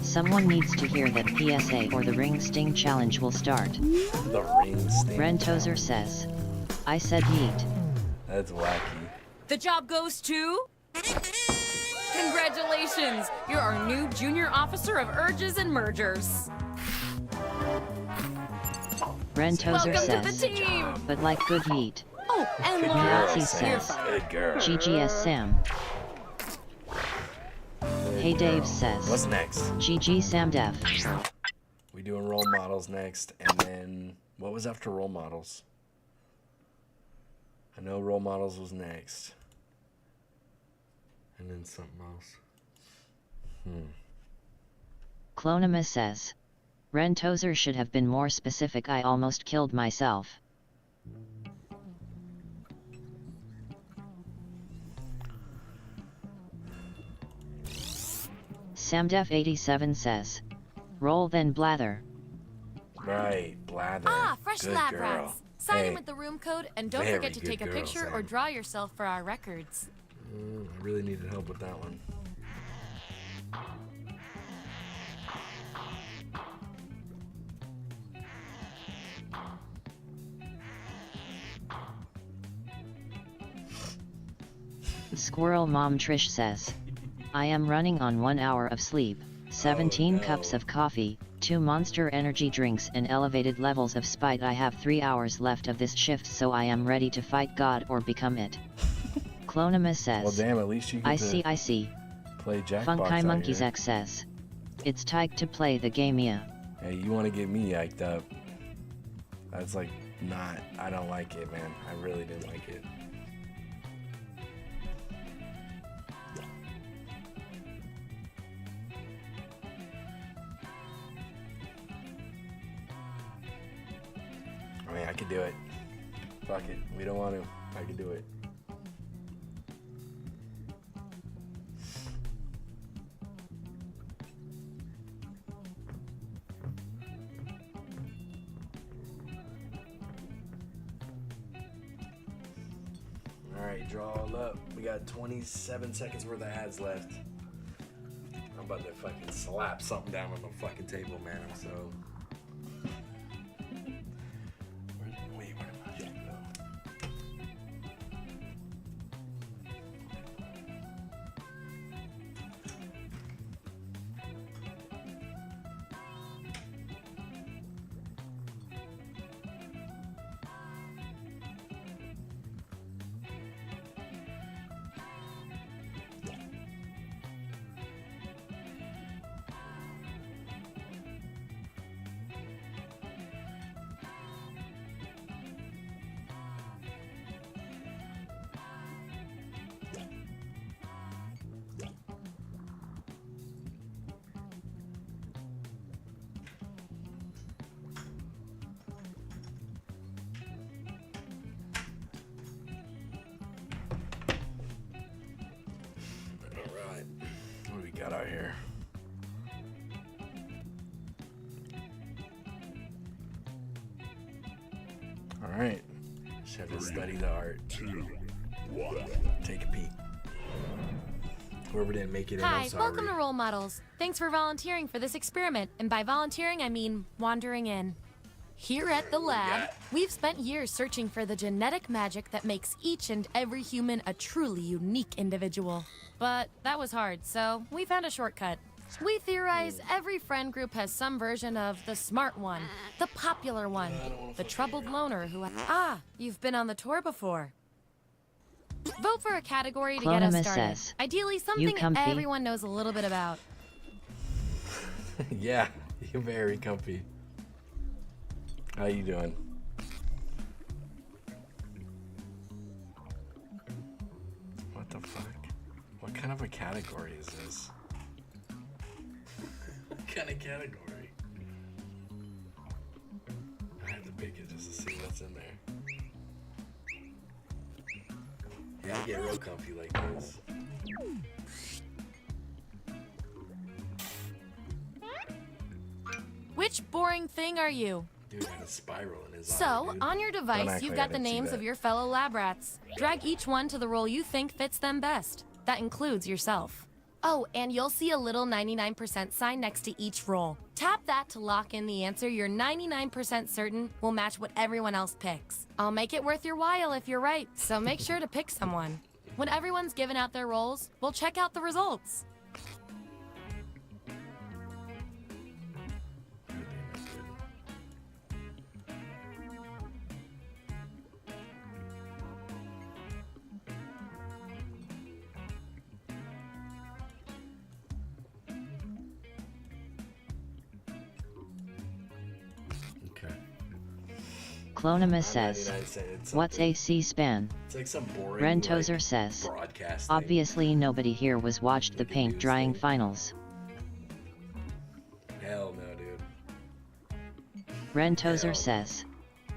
Someone needs to hear that PSA or the Ring Sting Challenge will start. The ring sting. Rentozer says, I said yeet. That's wacky. The job goes to... Congratulations! You're our new junior officer of urges and mergers. Rentozer Welcome to the says, team! but like good yeet. Oh, and Good Laura, girl, Nazi you're says, fired. Good girl. GGS Sam. Hey Dave says, What's next? GG Samdef. We doing role models next, and then what was after role models? I know role models was next, and then something else. Clonima says, Rentozer should have been more specific. I almost killed myself. Samdef87 says, roll then blather. Right, blather. Ah, fresh Good lab girl. rats. Sign Hey, in with the room code and don't very forget to good take a girl, picture or Sam. draw yourself for our records. I really needed help with that one. Squirrel Mom Trish says, I am running on 1 hour of sleep, 17 cups of coffee, 2 Monster energy drinks and elevated levels of spite. I have 3 hours left of this shift, so I am ready to fight God or become it. Clonima says, Well, damn, at least you get I to see. play Jackbox Funky out Monkeys here. X says, it's time to play the game, yeah. Hey, you want to get me yiked up? That's like not. I don't like it, man. I really didn't like it. I mean, I could do it. Fuck it. We don't want to. I could do it. Alright, draw all up. We got 27 seconds worth of ads left. I'm about to fucking slap something down on the fucking table, man. I'm so... Wait, where did my shit go? Alright, what do we got out here? Alright, just have to study the art. 2, 1. Take a peek. Whoever didn't make it in, Hi, I'm sorry. welcome to Role Models. Thanks for volunteering for this experiment. And by volunteering, I mean wandering in. Here at the lab, we've spent years searching for the genetic magic that makes each and every human a truly unique individual. But that was hard, so we found a shortcut. We theorize every friend group has some version of the smart one, the popular one, the troubled loner who... Ah, you've been on the tour before. Vote for a category to get us Clonimus started. says, Ideally, something comfy? everyone knows a little bit about. Yeah, you're very comfy. How you doing? What the fuck? What kind of a category is this? What kind of category? I have to pick it just to see what's in there. Yeah, I get real comfy like this. Which boring thing are you? Dude had a spiral in his eye, So, dude. on your Don't device, act you've like got I the didn't see names that. of your fellow lab rats. Drag each one to the role you think fits them best. That includes yourself. Oh, and you'll see a little 99% sign next to each role. Tap that to lock in the answer you're 99% certain will match what everyone else picks. I'll make it worth your while if you're right, so make sure to pick someone. When everyone's given out their roles, we'll check out the results. Clonimus says, what's a C-SPAN? It's like some boring, Rentozer like, says, broadcast thing. obviously nobody here was watched the paint drying finals. Hell no, dude. Rentozer says,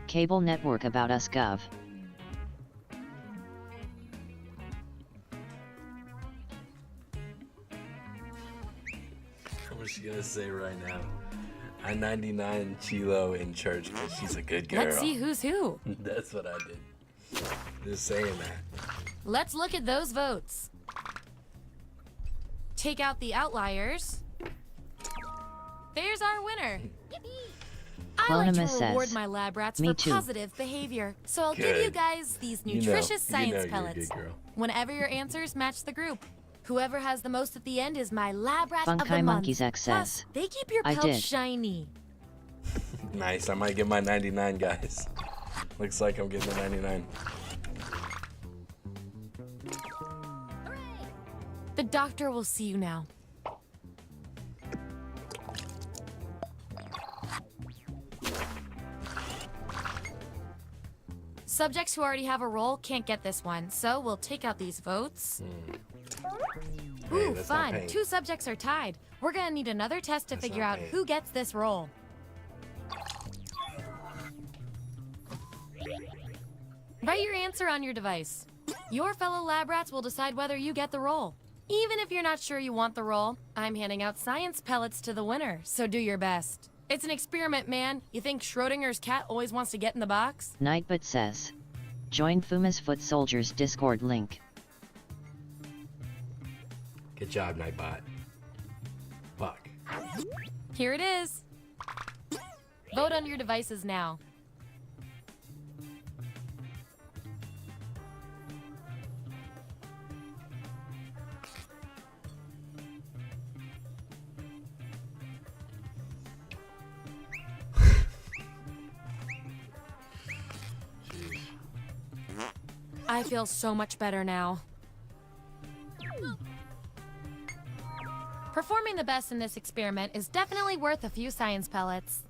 cable network about us gov. What's she gonna say right now? I 99 Chilo in church because she's a good girl. Let's see who's who. That's what I did. Just saying that. Let's look at those votes. Take out the outliers. There's our winner. I like to Clonimus reward says, my lab rats "Me for too." positive behavior, so I'll give you Good. guys these You know- nutritious you know science you're a pellets. good girl. Whenever your answers match the group. Whoever has the most at the end is my lab rat of Funky the month. Monkeys X Plus, says, they keep your I pelts did. shiny. Nice. I might get my 99, guys. Looks like I'm getting the 99. The doctor will see you now. Subjects who already have a role can't get this one, so we'll take out these votes. Hey, Ooh, that's not fun. pain. 2 subjects are tied. We're gonna need another test to figure not out pain. who gets this role. Write your answer on your device. Your fellow lab rats will decide whether you get the role. Even if you're not sure you want the role, I'm handing out science pellets to the winner, so do your best. It's an experiment, man. You think Schrodinger's cat always wants to get in the box? Nightbot says, join Fuma's Foot Soldiers Discord link. Good job, Nightbot. Fuck. Here it is. Vote on your devices now. I feel so much better now. Performing the best in this experiment is definitely worth a few science pellets.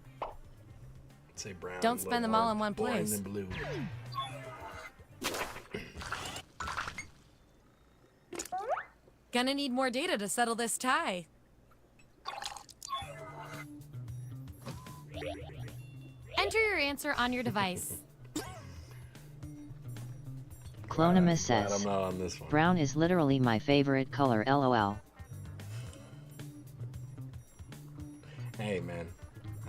Say brown. Don't spend them all in one orange, place. and blue. Gonna need more data to settle this tie. Enter your answer on your device. Clonimus Glad says, I'm not on this one. brown is literally my favorite color, lol. Hey, man.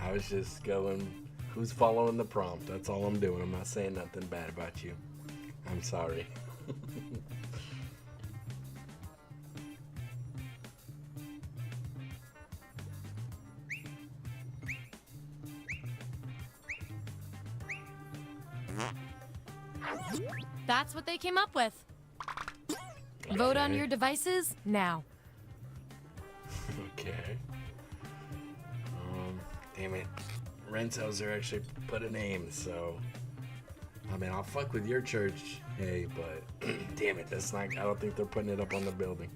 I was just going, who's following the prompt? That's all I'm doing. I'm not saying nothing bad about you. I'm sorry. That's what they came up with. Vote on Okay. your devices now. Okay. Damn it. Rentozer actually put a name, so I mean, I'll fuck with your church, hey, but damn it, that's not. I don't think they're putting it up on the building.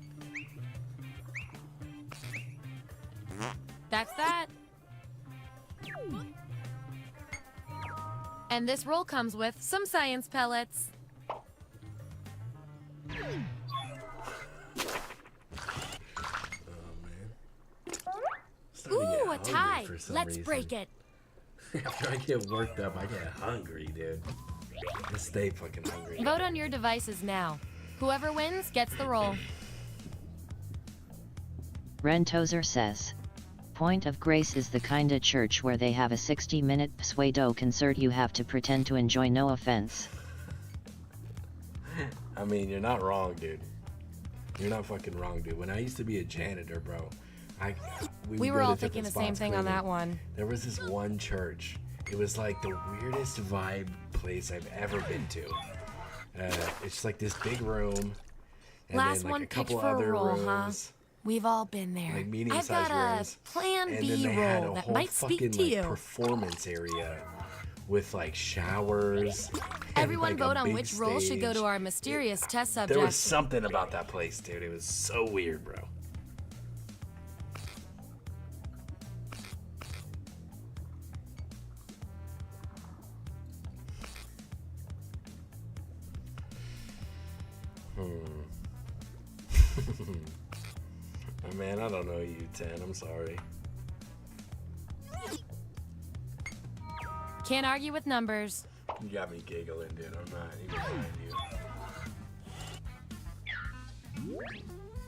That's that. And this roll comes with some science pellets. Ooh, a tie. Let's break it. After I get worked up, I get hungry, dude. I stay fucking hungry. Vote on your devices now. Whoever wins gets the roll. Rentozer says, Point of Grace is the kinda church where they have a 60-minute pseudo concert you have to pretend to enjoy, no offense. I mean, you're not wrong, dude. You're not fucking wrong, dude. When I used to be a janitor, bro, we were all thinking the same thing on that one. There was this one church. It was like the weirdest vibe place I've ever been to. It's like this big room, and Last then like one a couple pitched for other a roll, rooms. huh? We've all been there. Like I've medium-sized got rooms. a plan And B then they had roll a that whole might speak fucking, to you. performance area with like showers. and, Everyone like, a vote on big which roll should go stage. to our mysterious test There subject. was something about that place, dude. It was so weird, bro. Oh, man, I don't know you, 10. I'm sorry. Can't argue with numbers. You got me giggling, dude. I'm not even behind you.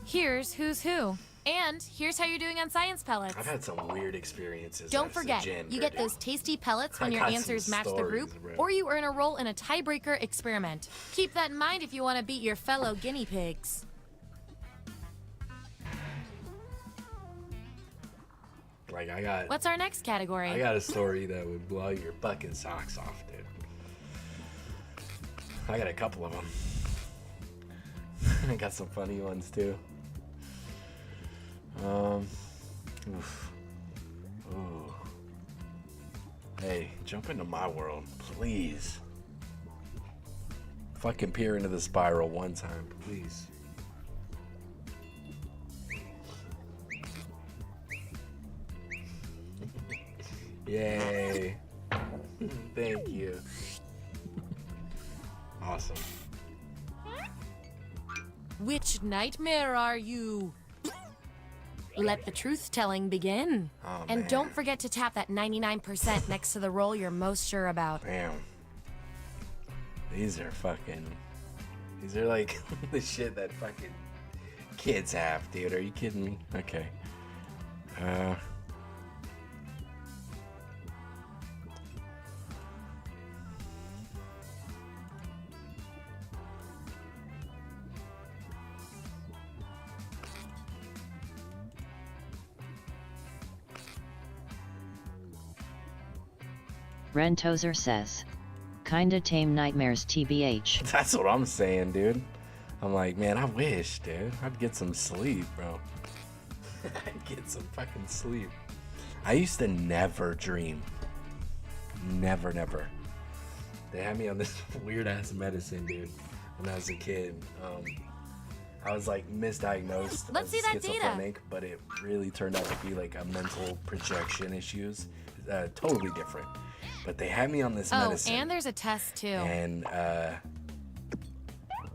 Here's who's who. And here's how you're doing on science pellets. I've had some weird experiences. Don't as a forget, janitor, you get dude. those tasty pellets when I your got some answers match the stories, group, bro. or you earn a roll in a tiebreaker experiment. Keep that in mind if you want to beat your fellow guinea pigs. Like, I got. What's our next category? I got a story that would blow your fucking socks off, dude. I got a couple of them. I got some funny ones too. Oof. Ooh. Hey, jump into my world, please. Fucking peer into the spiral one time, please. Yay. Thank you. Awesome. Which nightmare are you? Let the truth-telling begin. Oh, and man. don't forget to tap that 99% next to the roll you're most sure about. Damn. These are fucking... These are like the shit that fucking kids have, dude. Are you kidding me? Okay. Rentozer says, kinda tame nightmares TBH. That's what I'm saying, dude. I'm like, man, I wish, dude. I'd get some sleep, bro. I'd get some fucking sleep. I used to never dream. Never. They had me on this weird-ass medicine, dude, when I was a kid. I was like misdiagnosed Let's as see that data. schizophrenic, but it really turned out to be like a mental projection issues. Totally different. But they had me on this medicine. Oh, and there's a test too. And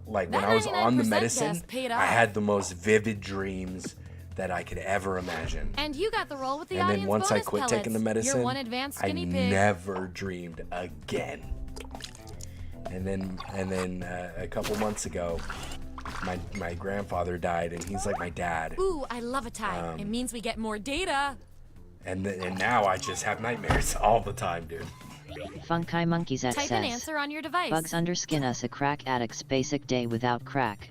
like That when I was on the 99% medicine, guess paid I off. had the most vivid dreams that I could ever imagine. And you got the roll with the And audience then once I bonus quit pellets. taking the medicine, You're one advanced I guinea pig. never dreamed again. And then a couple months ago, my grandfather died, and he's like my dad. Ooh, I love a tie. It means we get more data. And now I just have nightmares all the time, dude. Funky Monkeys X Type says, an answer on your device. Bugs underskin us a crack addict's basic day without crack.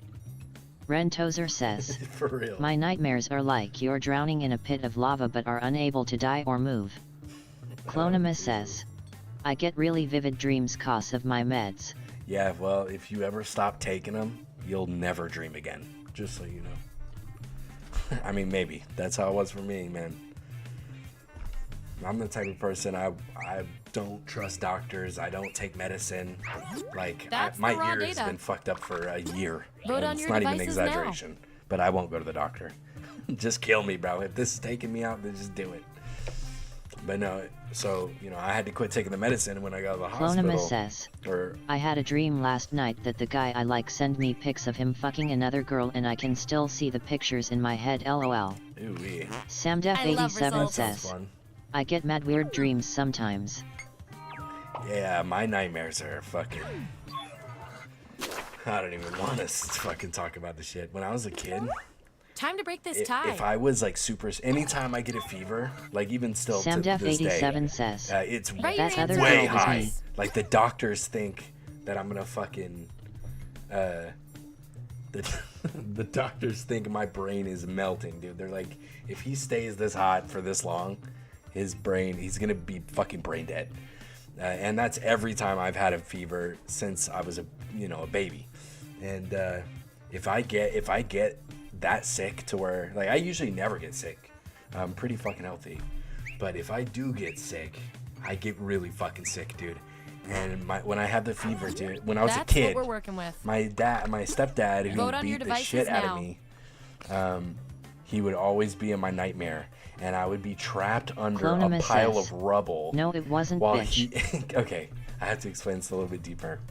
Rentozer says, For real. My nightmares are like you're drowning in a pit of lava but are unable to die or move. Clonimus says, I get really vivid dreams 'cause of my meds. Yeah, well, if you ever stop taking them, you'll never dream again. Just so you know. I mean, maybe. That's how it was for me, man. I'm the type of person I don't trust doctors. I don't take medicine. Like my ear has been fucked up for a year. Vote on it's your not even an devices now. exaggeration. But I won't go to the doctor. Just kill me, bro. If this is taking me out, then just do it. But no, so I had to quit taking the medicine when I got to the hospital. Clonima says, I had a dream last night that the guy I like sent me pics of him fucking another girl, and I can still see the pictures in my head. LOL. Ooh-wee. Samdef87 says, I get mad weird dreams sometimes. Yeah, my nightmares are fucking... I don't even want to fucking talk about the shit. When I was a kid... Time to break this tie. If I was like super... Anytime I get a fever, like even still to this day... Samdef87 says, it's that other way girl was high. me. Like the doctors think that I'm gonna fucking... The doctors think my brain is melting, dude. They're like, if he stays this hot for this long, he's gonna be fucking brain dead. And that's every time I've had a fever since I was a baby. And if I get that sick to where, like, I usually never get sick. I'm pretty fucking healthy. But if I do get sick, I get really fucking sick, dude. And when I had the fever, dude, when I was a kid, what we're working with. my stepdad, who beat the shit out of me, he would always be in my nightmare, and I would be trapped under a pile of rubble. No, it wasn't, bitch. Okay, I have to explain this a little bit deeper.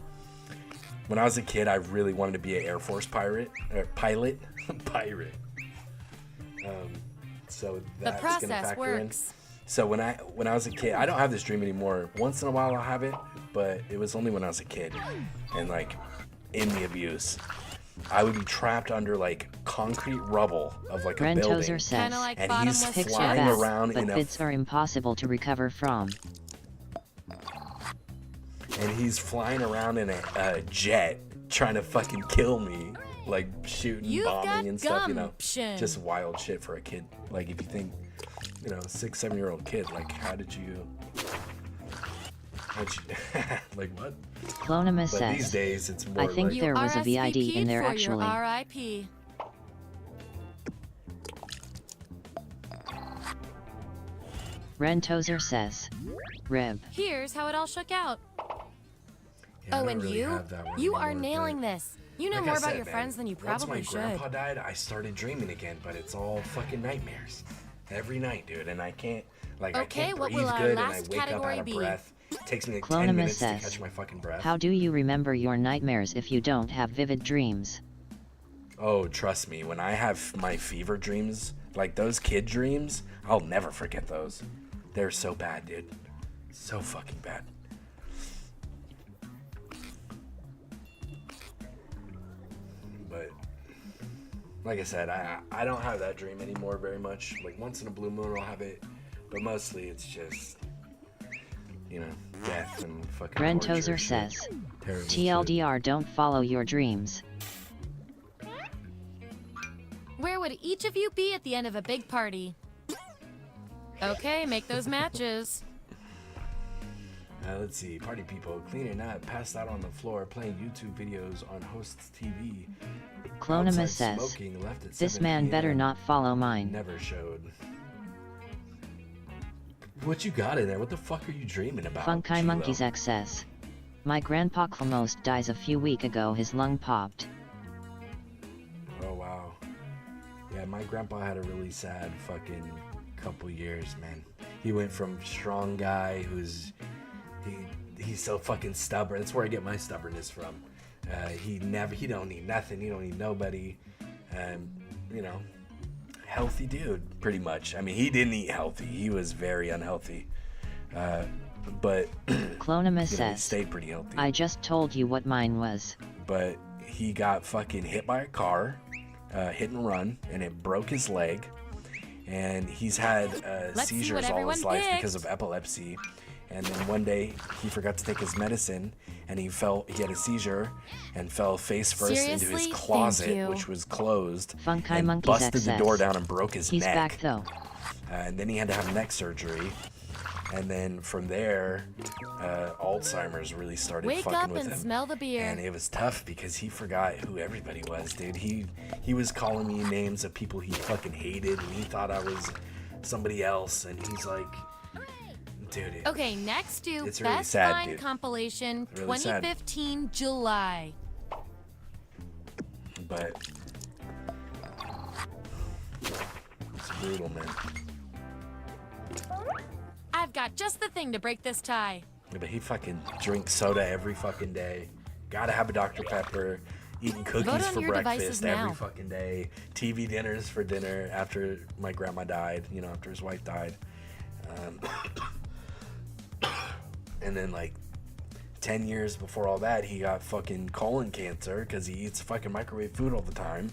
When I was a kid, I really wanted to be an Air Force pilot. So that's the process gonna factor works. in. So when I was a kid, I don't have this dream anymore. Once in a while I'll have it, but it was only when I was a kid, and like in the abuse, I would be trapped under like concrete rubble of like a building, says, and he's picture flying best, around but in a bits are impossible to recover from. And he's flying around in a jet trying to fucking kill me, like shooting, bombing and stuff, just wild shit for a kid. Like if you think, 6-7-year-old kid, like how'd you like what? Clonima But says, these days it's more I think like, there was a VID in there actually. RIP. Rentozer says, Rib. Here's how it all shook out. I Oh, don't and really you? have that one You are anymore, nailing but this. You know like more I about said, your man, friends than you once probably my should. grandpa died, I started dreaming again, but it's all fucking nightmares. Every night, dude, and I can't, like, I Okay, can't what breathe will our good, and I last wake up category out of be? breath. It takes me like 10 Clonima minutes to says, catch my fucking breath. how do you remember your nightmares if you don't have vivid dreams? Oh, trust me, when I have my fever dreams, like those kid dreams, I'll never forget those. They're so bad, dude. So fucking bad. But like I said, I don't have that dream anymore very much. Like once in a blue moon I'll have it, but mostly it's just, death and fucking Rentozer says, TLDR, don't follow your dreams. Where would each of you be at the end of a big party? Okay, make those matches. Let's see, party people cleaning up, passed out on the floor, playing YouTube videos on host's TV. Clonima Outside says, smoking, left at this 7 man better p.m. not follow mine. Never showed. What you got in there? What the fuck are you dreaming about? Funky Chilo? Monkeys X says, my grandpa almost dies a few weeks ago, his lung popped. Oh wow. Yeah, my grandpa had a really sad fucking couple years, man. He went from strong guy who's he's so fucking stubborn. That's where I get my stubbornness from. He don't need nothing. He don't need nobody. Healthy dude, pretty much. I mean, he didn't eat healthy. He was very unhealthy. But Clonima he says, stayed pretty healthy. I just told you what mine was. But he got fucking hit by a car, hit and run, and it broke his leg. And he's had seizures all his life because of epilepsy. And then one day he forgot to take his medicine, and he had a seizure and fell face first into his closet, which was closed, Funky and Monkeys busted XS. the door down and broke his He's neck. back though. And then he had to have neck surgery. And then from there, Alzheimer's really started Wake fucking up with and him. smell the beer. And it was tough because he forgot who everybody was, dude. He was calling me names of people he fucking hated, and he thought I was somebody else. And he's like, Dude, Okay, next do It's really Best sad, Find dude. Compilation Really sad. 2015 July. But it's brutal, man. I've got just the thing to break this tie. Yeah, but he fucking drinks soda every fucking day. Gotta have a Dr. Pepper. Eating Vote cookies on for your devices breakfast every now. fucking day. TV dinners for dinner after my grandma died, you know, after his wife died. And then, like, 10 years before all that, he got fucking colon cancer because he eats fucking microwave food all the time.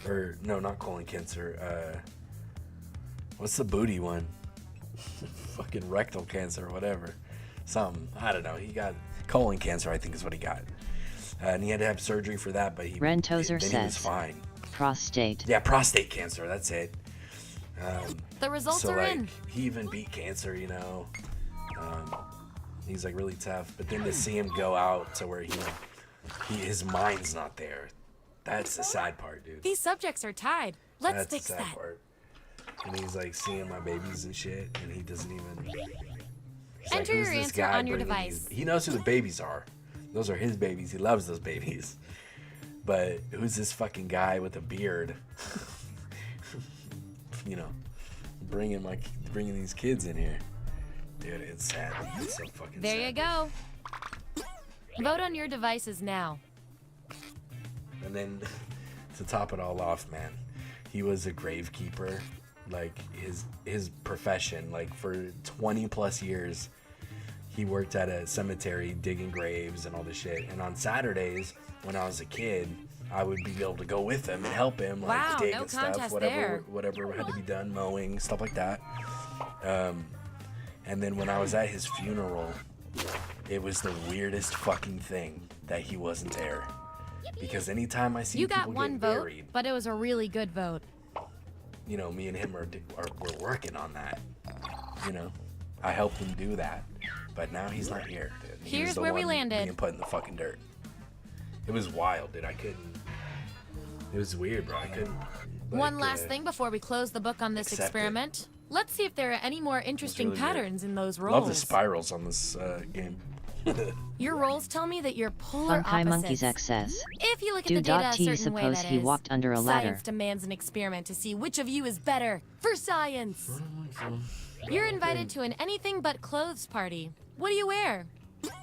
Or, no, not colon cancer. What's the booty one? Fucking rectal cancer or whatever. Something. I don't know. He got colon cancer, I think is what he got. And he had to have surgery for that, but Rentozer then he was says, fine. prostate. Yeah, prostate cancer. That's it. The results so are like, in. He even beat cancer, you know. He's like really tough. But then to see him go out to where his mind's not there, that's the sad part, dude. These subjects are tied. Let's That's fix the sad that. part. And he's like seeing my babies and shit, and he doesn't even. He's Enter "Who's your this answer guy on your bringing device. these-" He knows who the babies are. Those are his babies. He loves those babies. But who's this fucking guy with a beard? You know, bringing these kids in here, dude. It's sad. It's so fucking There sad. you go. Vote on your devices now. And then to top it all off, man, he was a gravekeeper. Like his profession, like for 20 plus years, he worked at a cemetery digging graves and all this shit. And on Saturdays, when I was a kid, I would be able to go with him and help him, like Wow, dig no and stuff, contest whatever had to be done, mowing, stuff like that. And then when I was at his funeral, it was the weirdest fucking thing that he wasn't there. Because anytime I see You people got one get vote, buried, but it was a really good vote. you know, me and him we're working on that. You know, I helped him do that, but now he's not here. Dude. He was Here's the where we one landed. Being put in the fucking dirt. It was wild, dude. I couldn't. It was weird, bro. I couldn't. One last thing before we close the book on this accept it. experiment. Let's see if there are any more interesting really weird. patterns in those Love the rolls. spirals on this game. Your rolls tell me that you're polar Funky opposites. Monkeys X says, If you look at Do the data a dot T certain way, suppose that he is. walked under a ladder. Science demands an experiment to see which of you is better. For science! You're invited to an anything but clothes party. What do you wear?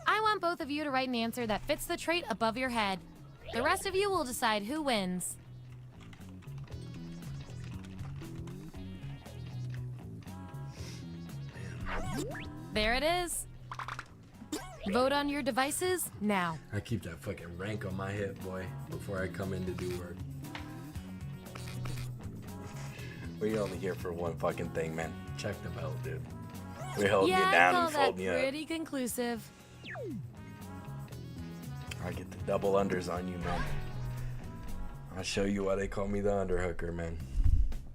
I want both of you to write an answer that fits the trait above your head. The rest of you will decide who wins. There it is. Vote on your devices now. I keep that fucking rank on my hip, boy, before I come in to do work. We're only here for one fucking thing, man. Check the belt, dude. We're holding Yeah, you down I call and that folding you up. pretty conclusive. I get the double unders on you, man. I'll show you why they call me the underhooker, man.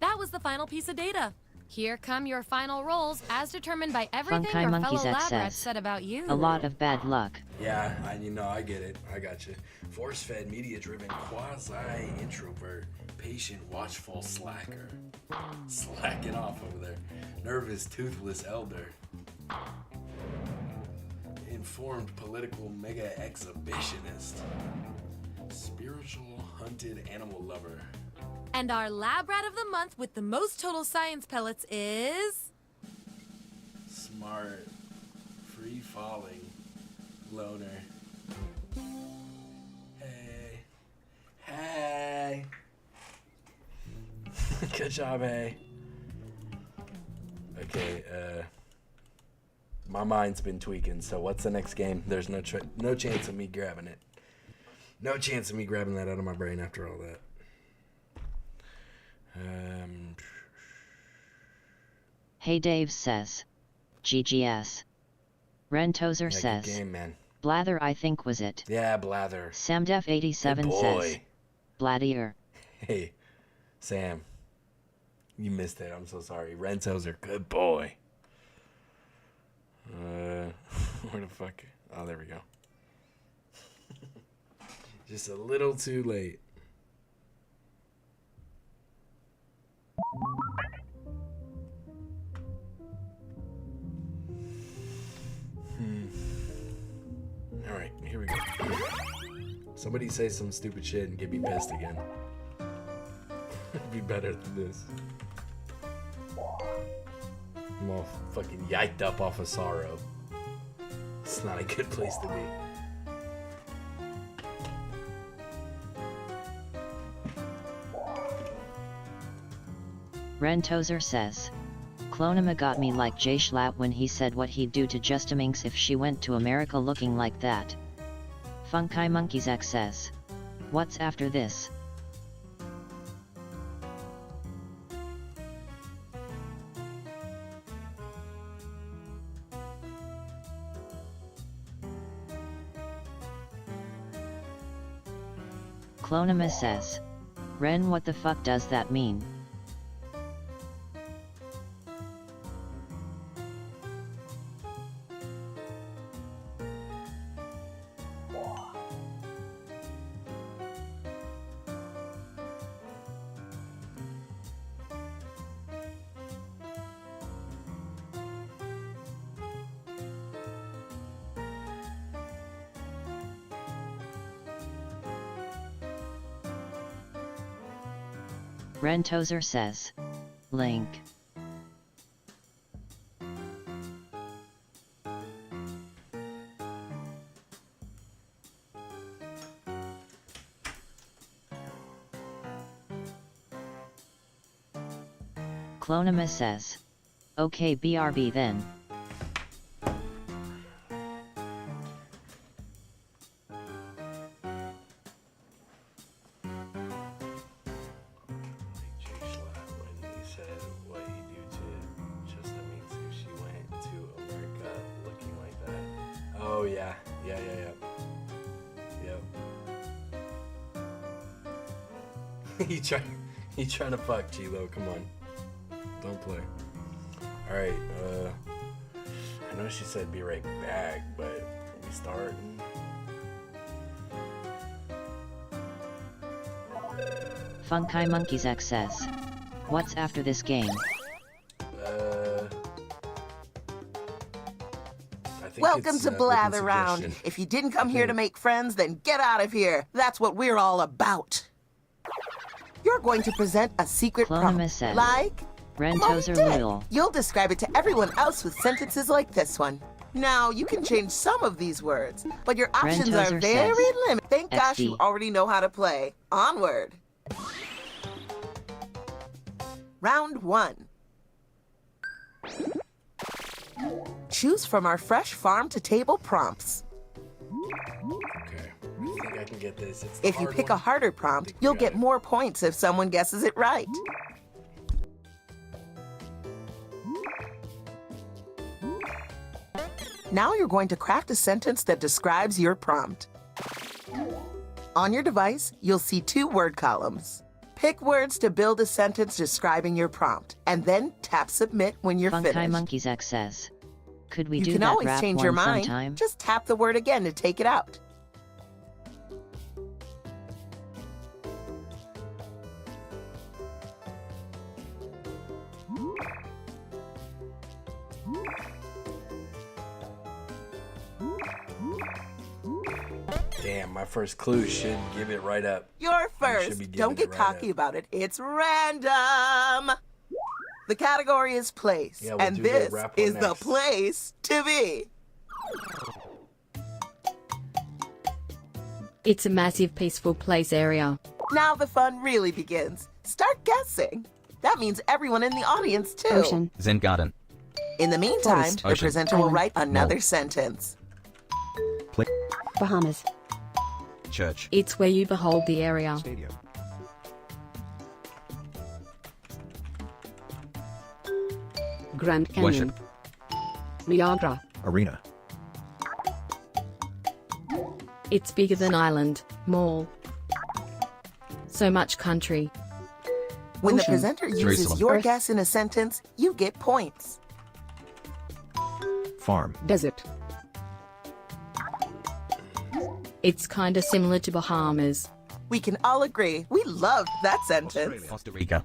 That was the final piece of data. Here come your final rolls as determined by everything Funky your Monkeys fellow X lab rats says, said about you. a lot of bad luck. Yeah, I get it. I got you. Force-fed, media-driven, quasi-introvert, patient, watchful slacker. Slacking off over there. Nervous, toothless elder. Informed, political, mega-exhibitionist. Spiritual, hunted animal lover. And our lab rat of the month with the most total science pellets is... Smart, free-falling, loner. Hey. Hey. Good job, hey. Okay, my mind's been tweaking, so what's the next game? There's no chance of me grabbing it. No chance of me grabbing that out of my brain after all that. Hey Dave says, GGS. Rentozer Yeah, says, good game, man. Blather I think was it. Yeah, Blather. Samdef87 Good says, boy. Bladier. Hey, Sam. You missed it. I'm so sorry. Rentozer, good boy. Where the fuck? Oh, there we go. Just a little too late. Alright, here we go. Somebody say some stupid shit and get me pissed again. It'd be better than this. I'm all fucking yiked up off of sorrow. It's not a good place to be. Ren Tozer says, Clonema got me like Jay Schlatt when he said what he'd do to Justaminx if she went to America looking like that. Funky Monkeys X says, what's after this? Clonema says, Ren, what the fuck does that mean? Ren Tozer says, Link. Clonema says, okay BRB then. Oh yeah. he trying to fuck Chilo, come on. Don't play. Alright, I know she said be right back, but we starting. Funky Monkeys X says, what's after this game? Welcome to Blather Round. If you didn't come here to make friends, then get out of here. That's what we're all about. You're going to present a secret prompt, said, like Ren Moby Tozer Dick. Little. You'll describe it to everyone else with sentences like this one. Now, you can change some of these words, but your options are Tozer very says, limited. Thank gosh XD. you already know how to play. Onward. Round 1. Choose from our fresh farm-to-table prompts. Okay, I think I can get this. It's the If you hard pick one. a harder prompt, you'll get more points if someone guesses it right. Now you're going to craft a sentence that describes your prompt. On your device, you'll see 2 word columns. Pick words to build a sentence describing your prompt, and then tap Submit when you're Funky finished. Monkeys X says, could we You do can that always rap change one your mind. sometime? Just tap the word again to take it out. Damn, my first clue should give it right up. You're You should first. be Don't giving get it right cocky about it. It's random. The category is place, Yeah, we'll and do the this rap one is the next. place to be. It's a massive peaceful place area. Now the fun really begins. Start guessing. That means everyone in the audience, too. Ocean. Zen Garden. In the meantime, Forest. the Ocean. presenter will Island. write another sentence. Bahamas. Church. It's where you behold the area. Stadium. Grand Canyon. Niagara. Arena. It's bigger than island. Mall. So much country. When the Ocean. presenter uses Jerusalem. your Earth. guess in a sentence, you get points. Farm. Desert. It's kinda similar to Bahamas. We can all agree we loved that sentence. Costa Rica.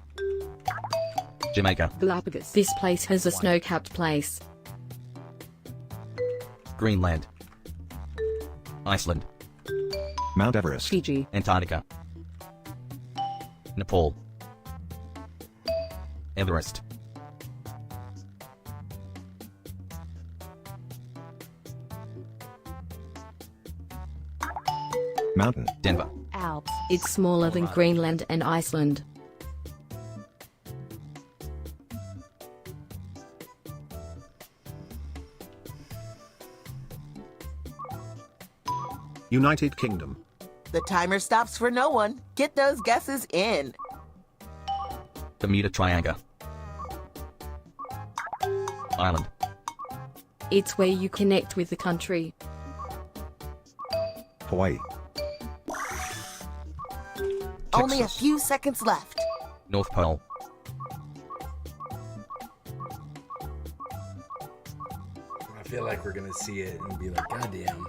Jamaica. Galapagos. This place has a snow-capped place. Greenland. Iceland. Mount Everest. Fiji. Antarctica. Nepal. Everest. Mountain. Denver. Alps. It's smaller than Greenland and Iceland. United Kingdom. The timer stops for no one. Get those guesses in. Bermuda Triangle. Island. It's where you connect with the country. Hawaii. Only a few seconds left. North Pole. I feel like we're gonna see it and be like, goddamn.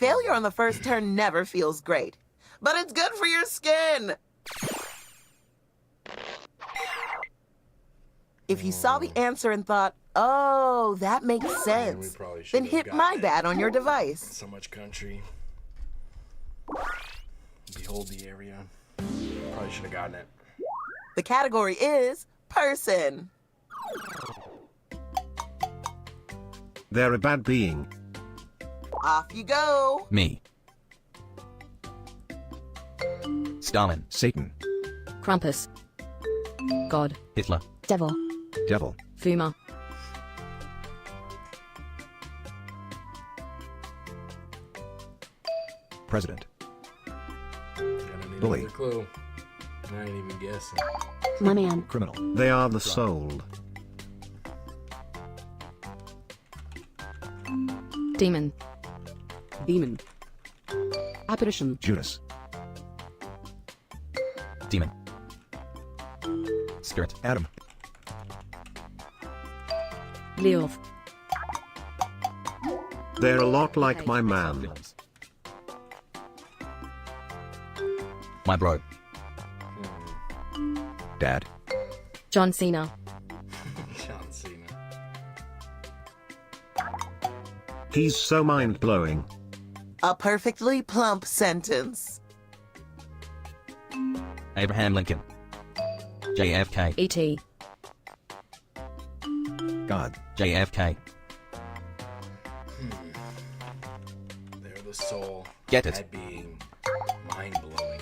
Failure on the first turn never feels great, but it's good for your skin. If you saw the answer and thought, oh, that makes sense, then hit my bad on your device. So much country. Behold the area. Probably should have gotten it. The category is person. They're a bad being. Off you go. Me. Stalin. Satan. Krampus. God. Hitler. Devil. Devil. Fuma. President. Bully. Bully. Clue. I ain't even guessing. My man. Criminal. They are the soul. Demon. Demon. Apparition. Judas. Demon. Spirit. Adam. Leoth. They're a lot like my man. My bro. Dad. John Cena. John Cena. He's so mind-blowing. A perfectly plump sentence. Abraham Lincoln. JFK. E.T. God. JFK. They're the soul. Get it. That being mind-blowing.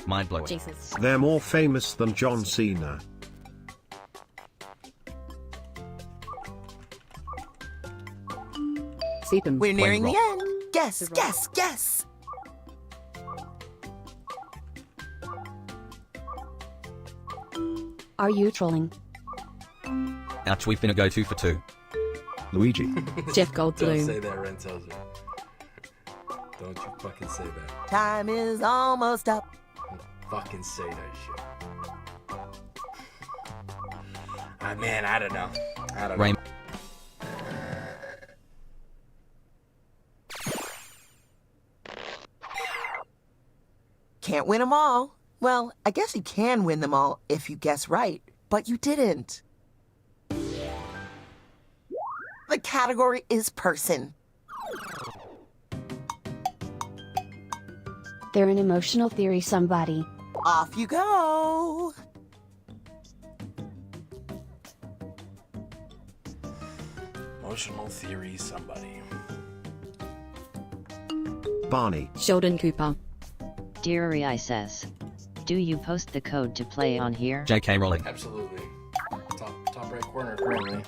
Mind-blowing. Jesus. They're more famous than John Cena. Satan. We're nearing Wayne the Rock. end. Guess, guess, guess. Are you trolling? Ouch, we've been a go-to for two. Luigi. Jeff Don't say Goldblum. that, Rentoza. Don't you fucking say that. Time is almost up. Don't fucking say that shit. Man, I don't know. I don't know. Rain. Can't win them all. Well, I guess you can win them all if you guess right, but you didn't. The category is person. They're an emotional theory somebody. Off you go. Emotional theory, somebody. Barney. Sheldon Cooper. Dear says, do you post the code to play on here? J.K. Rowling. Absolutely. Top right corner currently.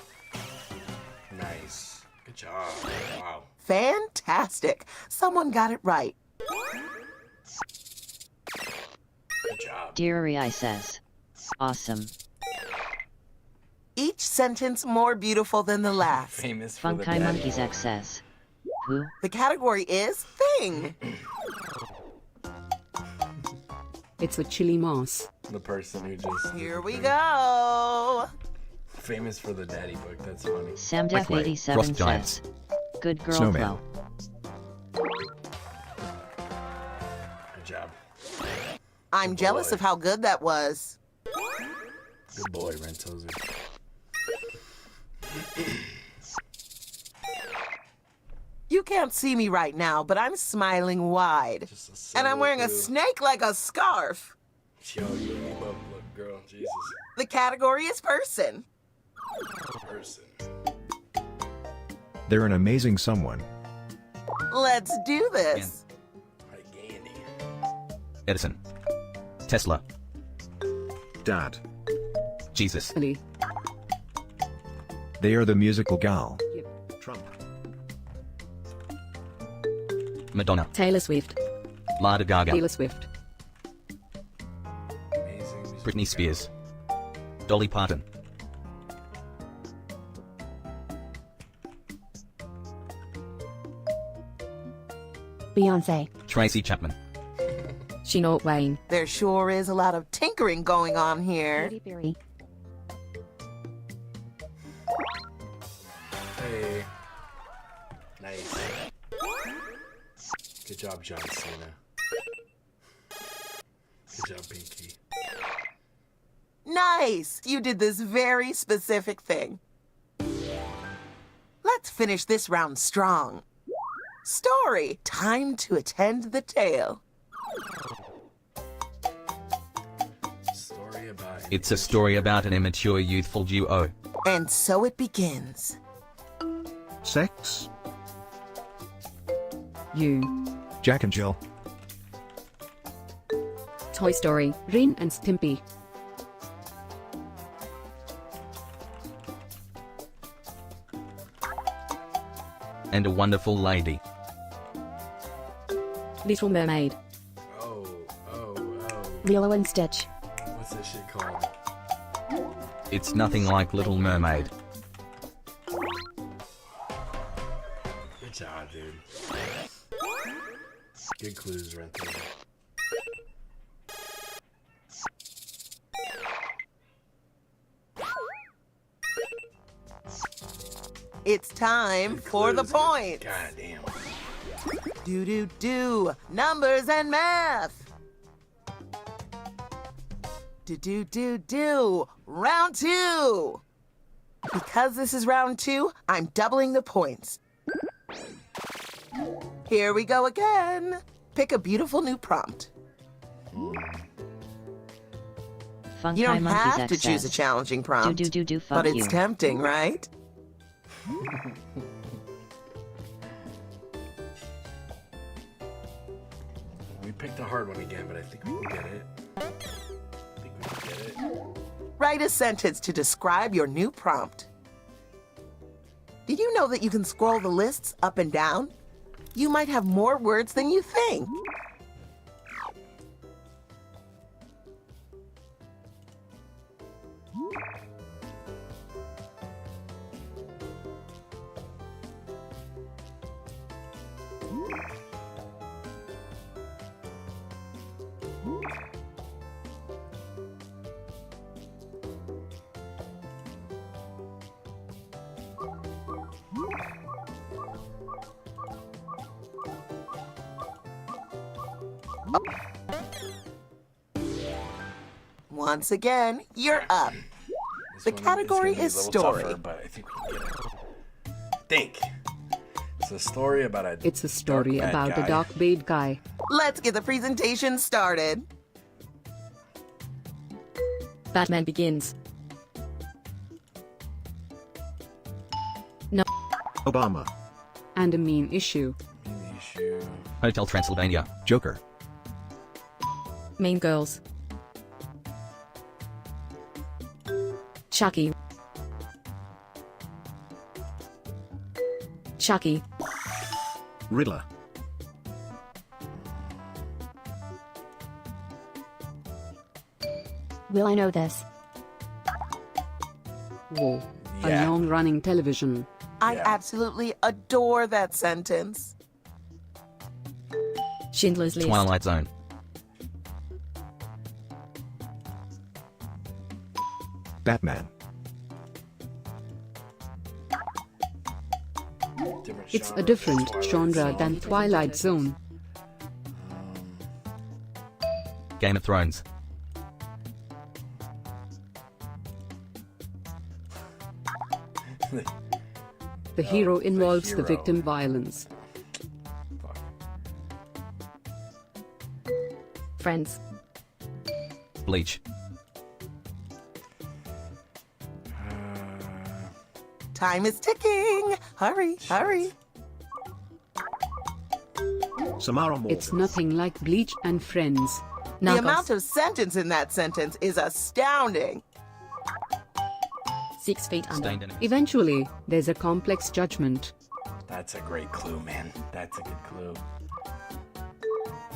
Nice. Good job. Wow. Fantastic. Someone got it right. Good job. Dear says, awesome. Each sentence more beautiful than the last. Famous for the Funky daddy. Monkeys X says, who? The category is thing. It's a chili moss. The person who just... Here we go. Famous for the daddy book. That's funny. Samdef87 Frost says, Giants. good girl Snowman. flow. Good job. I'm jealous of how good that was. Good boy, Rentoza. You can't see me right now, but I'm smiling wide. And I'm wearing a snake like a scarf. Yo, you look, girl. Jesus. The category is person. Person. They're an amazing someone. Let's do this. Edison. Tesla. Dad. Jesus. They are the musical gal. Trump. Madonna. Taylor Swift. Lady Gaga. Taylor Swift. Britney Spears. Dolly Parton. Beyonce. Tracy Chapman. Shania Wayne. There sure is a lot of tinkering going on here. Katy Perry. Hey. Nice. Good job, John Cena. Good job, Pinky. Nice! You did this very specific thing. Let's finish this round strong. Story. Time to attend the tale. It's a story about an immature youthful duo. And so it begins. Sex. You. Jack and Jill. Toy Story. Ren and Stimpy. And a wonderful lady. Little Mermaid. Lilo and Stitch. What's that shit called? It's nothing like Little Mermaid. Good job, dude. Good clues right there. It's time for the points. God damn. Do. Numbers and math. Do. Round 2. Because this is round 2, I'm doubling the points. Here we go again. Pick a beautiful new prompt. Funky You don't Monkeys have to XS. choose a challenging prompt, Do, fuck but it's you. tempting, right? We picked a hard one again, but I think we can get it. Write a sentence to describe your new prompt. Did you know that you can scroll the lists up and down? You might have more words than you think. Once again, you're up. The category is story. Tougher, but I think we can get it. Think. It's a story about a. It's a story dark bad about a guy. dark bad guy. Let's get the presentation started. Batman Begins. No. Obama. And a mean issue. Hotel Transylvania. Joker. Mean Girls. Chucky. Chucky. Riddler. Will I know this? War. Yeah. A long-running television. I absolutely adore that sentence. Schindler's List. Twilight Zone. Batman. It's a different genre than Twilight Zone. Game of Thrones. The hero involves the hero. victim violence. Friends. Bleach. Time is ticking. Hurry, hurry. Samara Morgan. It's nothing like Bleach and Friends. The Narcos. amount of sentence in that sentence is astounding. 6 feet under. Stained in it. Eventually, there's a complex judgment. That's a great clue, man. That's a good clue.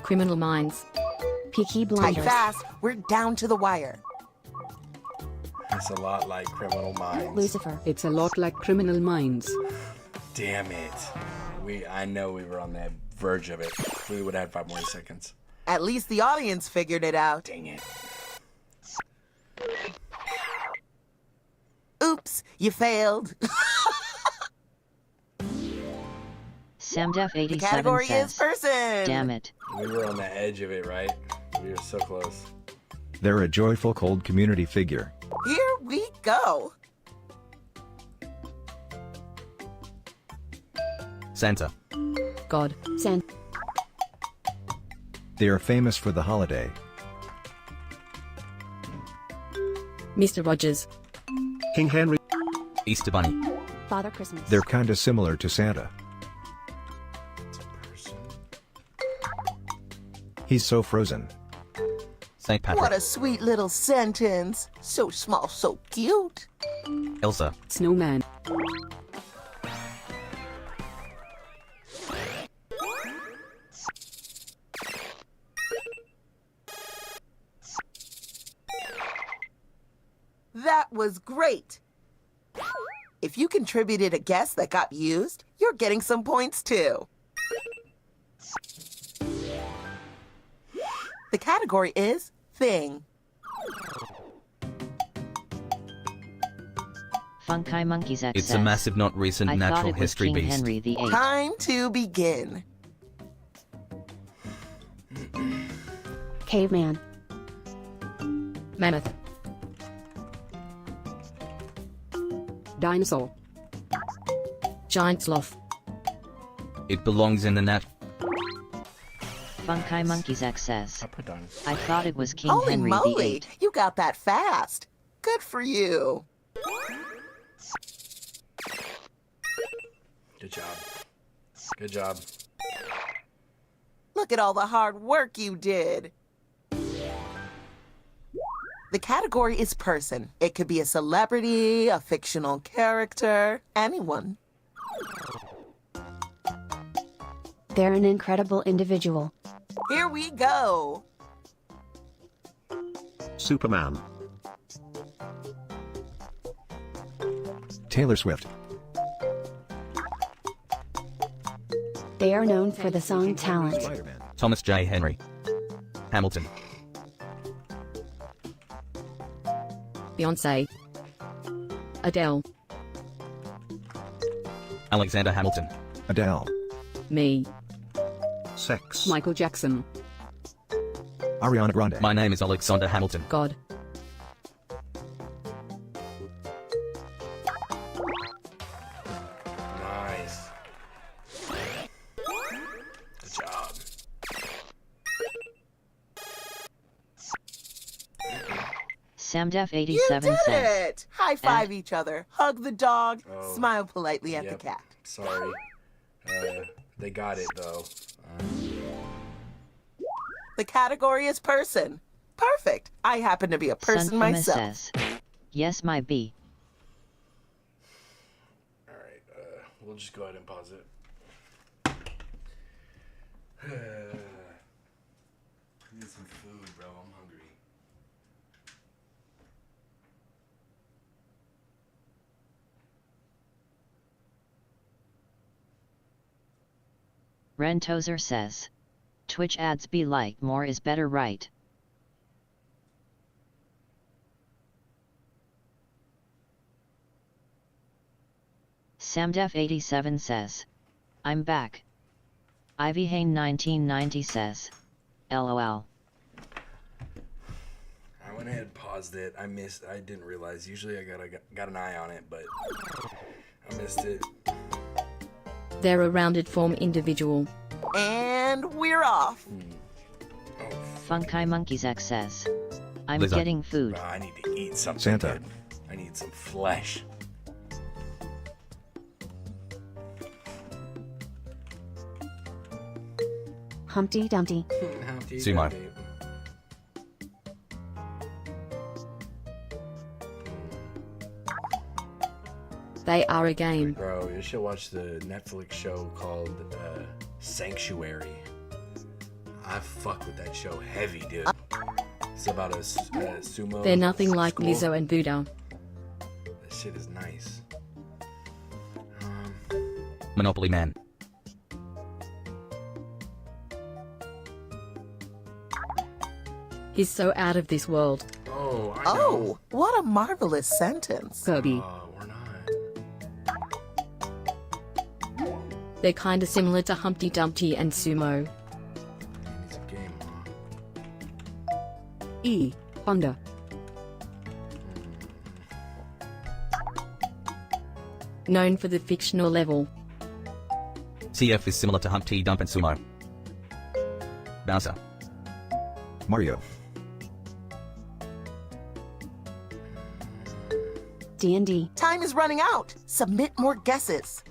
Criminal Minds. Peaky Type Blinders. fast. We're down to the wire. It's a lot like Criminal Minds. Lucifer. It's a lot like Criminal Minds. Damn it. I know we were on the verge of it. We would have had 5 more seconds. At least the audience figured it out. Dang it. Oops, you failed. Samdef87 The category says, is person. damn it. We were on the edge of it, right? We were so close. They're a joyful cold community figure. Here we go. Santa. God. San. They are famous for the holiday. Mr. Rogers. King Henry. Easter Bunny. Father Christmas. They're kinda similar to Santa. He's so frozen. St. Patrick. What a sweet little sentence. So small, so cute. Elsa. Snowman. That was great. If you contributed a guess that got used, you're getting some points too. The category is thing. Funky Monkeys X It's says, a massive, not recent I natural thought it was history King beast. Henry VIII. Time to begin. Caveman. Mammoth. Dinosaur. Giant sloth. It belongs in the nat. Funky Monkeys X says, I put on. I thought it was King Holy Henry moly, VIII. you got that fast. Good for you. Good job. Good job. Look at all the hard work you did. The category is person. It could be a celebrity, a fictional character, anyone. They're an incredible individual. Here we go. Superman. Taylor Swift. They are known for the song Talent. Spider-Man. Thomas J. Henry. Hamilton. Beyonce. Adele. Alexander Hamilton. Adele. Me. Sex. Michael Jackson. Ariana Grande. My name is Alexander Hamilton. God. Nice. Good job. Samdef87 You did says, it. High five each other. Hug the dog. Smile politely at Yep. the cat. Sorry. They got it, though. The category is person. Perfect. I happen to be a person Sunfama myself. says, yes, my B. Alright, we'll just go ahead and pause it. Need some food, bro. I'm hungry. Rentozer says, Twitch ads be like more is better, right? Samdef87 says, I'm back. Ivy Hain 1990 says, LOL. I went ahead and paused it. I didn't realize. Usually I got an eye on it, but I missed it. They're a rounded form individual. And we're off. Oh, Funky Monkeys X says, I'm Lizard. getting food. Bro, I need to eat something. Santa. Dude. I need some flesh. Humpty Dumpty. Sumo. They are a game. Bro, you should watch the Netflix show called Sanctuary. I fuck with that show heavy, dude. It's about a sumo. They're nothing like school. Lizzo and Buddha. That shit is nice. Monopoly Man. He's so out of this world. Oh, I know. Oh, what a marvelous sentence. Kirby. We're not. They're kinda similar to Humpty Dumpty and Sumo. It's a game, huh? E. Honda. Known for the fictional level. CF is similar to Humpty Dump and Sumo. Bowser. Mario. D&D. Time is running out. Submit more guesses.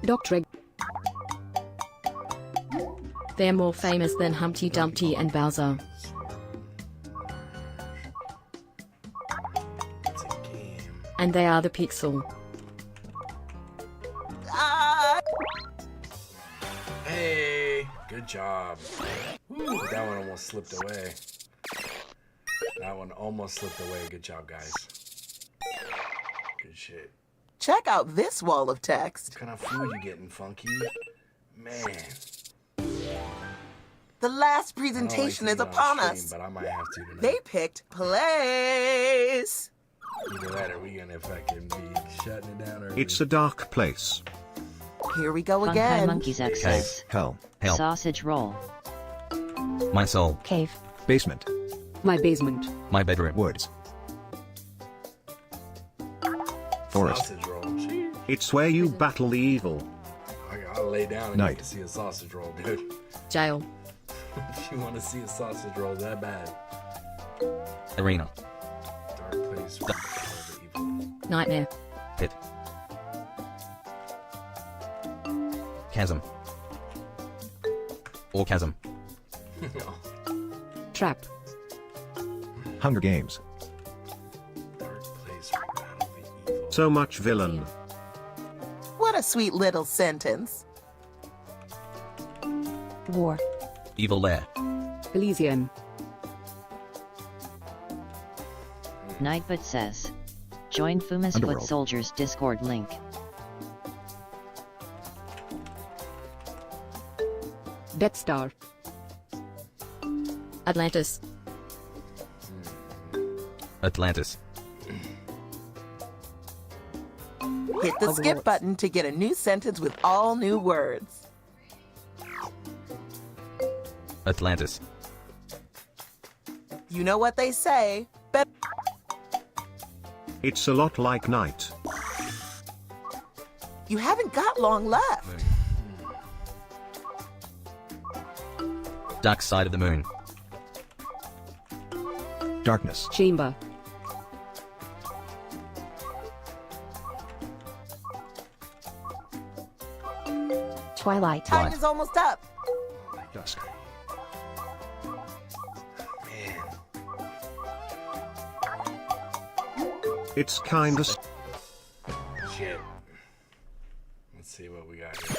Doctor. They're more famous than Humpty Dumpty and Bowser. And they are the Pixel. Hey, good job. Woo, that one almost slipped away. That one almost slipped away. Good job, guys. Good shit. Check out this wall of text. What kind of food you getting, Funky? Man. The last I don't like presentation to is eat on upon stream, us. But I might have to tonight. They picked place. Either that or we gonna fucking be shutting it down. Or It's a dark place. Here we go Funky again. Monkeys X says, Hell. sausage roll. My soul. Cave. Basement. My basement. My bedroom. Woods. Forest. sausage roll. It's where you battle the evil. I'll lay down and Night. you can see a sausage roll, dude. Jail. If you want to see a sausage roll that bad. Arena. Dark place. where you battle the evil. Nightmare. Pit. Chasm. Orgasm. Trap. Hunger Games. Dark place where you battle the evil. So much villain. What a sweet little sentence. War. Evil Lair. Elysium. Nightbot says, join Fuma's Foot Underworld. Soldiers Discord link. Death Star. Atlantis. Atlantis. Hit the skip button to get a new sentence with all new words. Atlantis. You know what they say. Bet It's a lot like night. you haven't got long left. Dark Side of the Moon. Darkness. Chamber. Twilight. Time is almost up. Dusk. Man. It's kinda. Shit. Let's see what we got here.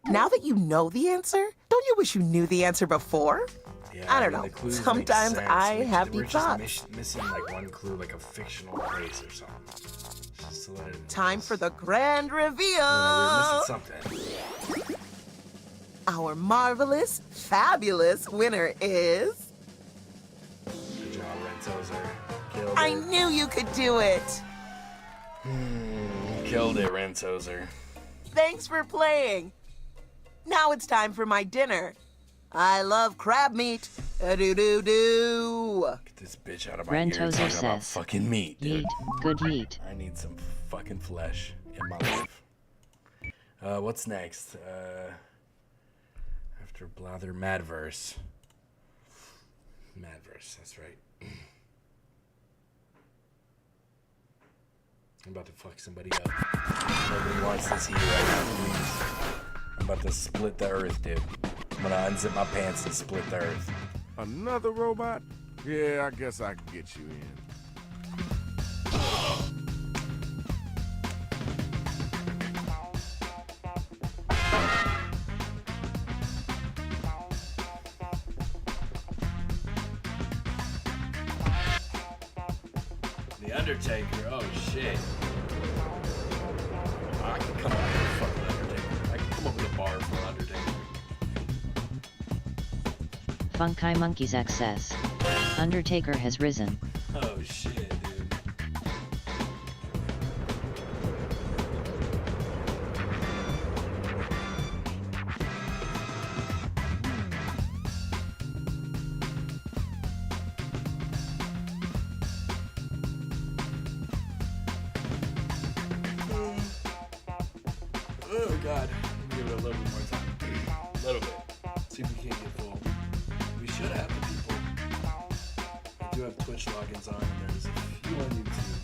Now that you know the answer, don't you wish you knew the answer before? Yeah, I don't mean, know. the clues make Sometimes sense. I have we're deep just thoughts. missing like one clue, like a fictional place or something. Just to let it Time for the grand reveal. we're missing something. Our marvelous, fabulous winner is. Good job, Red Tozer. Killed I it. knew you could do it. Killed it, Red Tozer. Thanks for playing. Now it's time for my dinner. I love crab meat. Do. Get this bitch out of my ear Rentozer talking about says, fucking meat, dude. Yeet, good yeet. I need some fucking flesh in my life. What's next? After Blather, Madverse. Madverse, that's right. I'm about to fuck somebody up. Nobody wants this heat right now, please. I'm about to split the earth, dude. I'm gonna unzip my pants and split the earth. Another robot? Yeah, I guess I can get you in. The Undertaker, oh shit. I can come up with a fucking Undertaker. I can come up with a bar for an Undertaker. Funky Monkeys XS. Undertaker has risen. Oh shit, dude. Oh god. Give it a little bit more time. A little bit. See if we can't get full. We should have the people. I do have Twitch logins on, and there's a few on YouTube.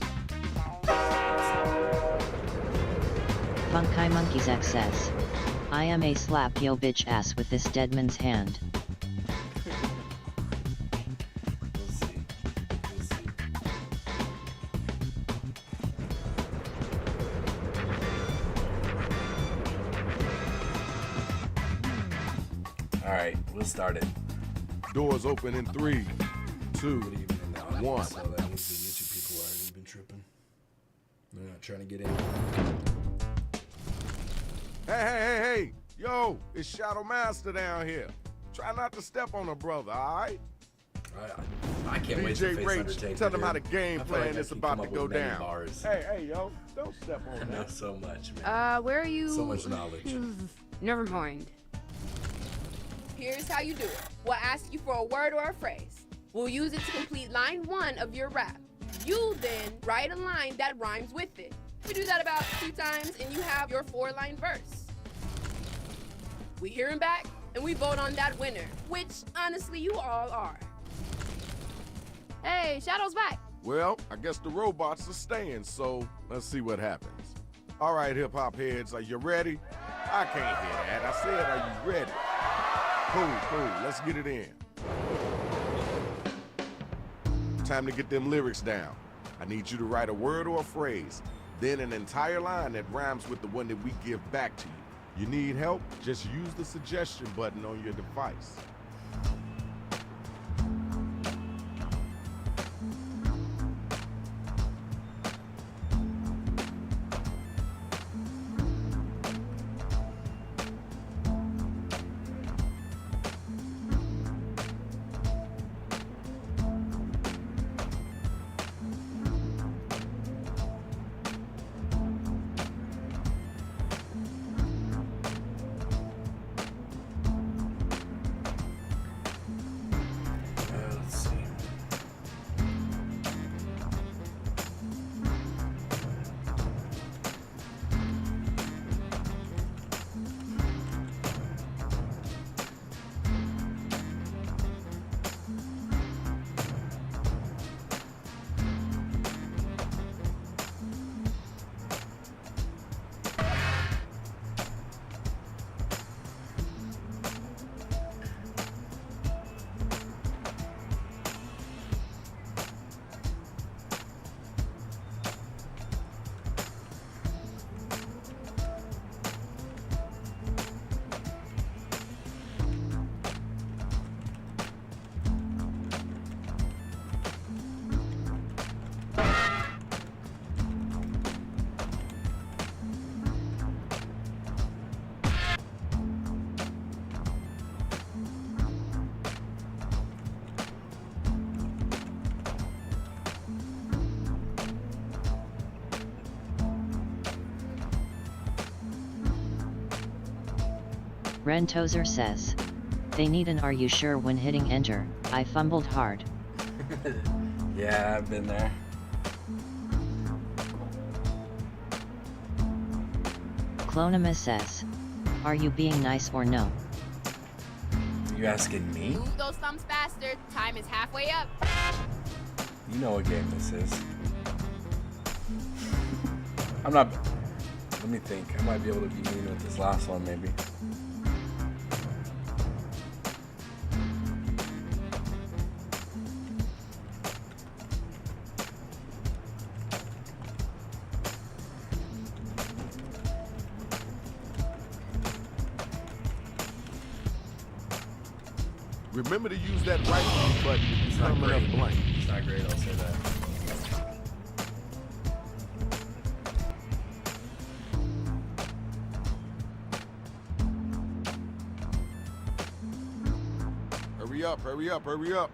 Funky Monkeys XS. I am a slap yo bitch ass with this dead man's hand. We'll see. We'll see. Alright, we'll start it. Doors open in 3, 2, 1. So that means the YouTube people already been tripping. They're not trying to get in. Hey. Yo, it's Shadow Master down here. Try not to step on a brotber, alright? I can't wait to face Rach, Undertaker. tell them how dude. the game I feel like plan I is can about come to up go with many down. bars. Hey, yo, don't step I on know that. so much, man. Where are you? So much knowledge. Never mind. Here's how you do it. We'll ask you for a word or a phrase. We'll use it to complete line 1 of your rap. You then write a line that rhymes with it. We do that about 2 times and you have your 4-line verse. We hear him back and we vote on that winner, which honestly you all are. Hey, Shadow's back. Well, I guess the robots are staying, so let's see what happens. All right, hip-hop heads, are you ready? I can't hear that. I said, are you ready? Cool, let's get it in. Time to get them lyrics down. I need you to write a word or a phrase, then an entire line that rhymes with the one that we give back to you. You need help? Just use the suggestion button on your device. Rentozer says. They need an are you sure when hitting enter. I fumbled hard. Yeah, I've been there. Clonimus says, are you being nice or no? You asking me? Move those thumbs faster. Time is halfway up. You know what game this is. I'm not. Let me think. I might be able to be mean with this last one, maybe. Remember to use that right button if you're coming up blank. It's not great, I'll say that. Hurry up, hurry up, hurry up.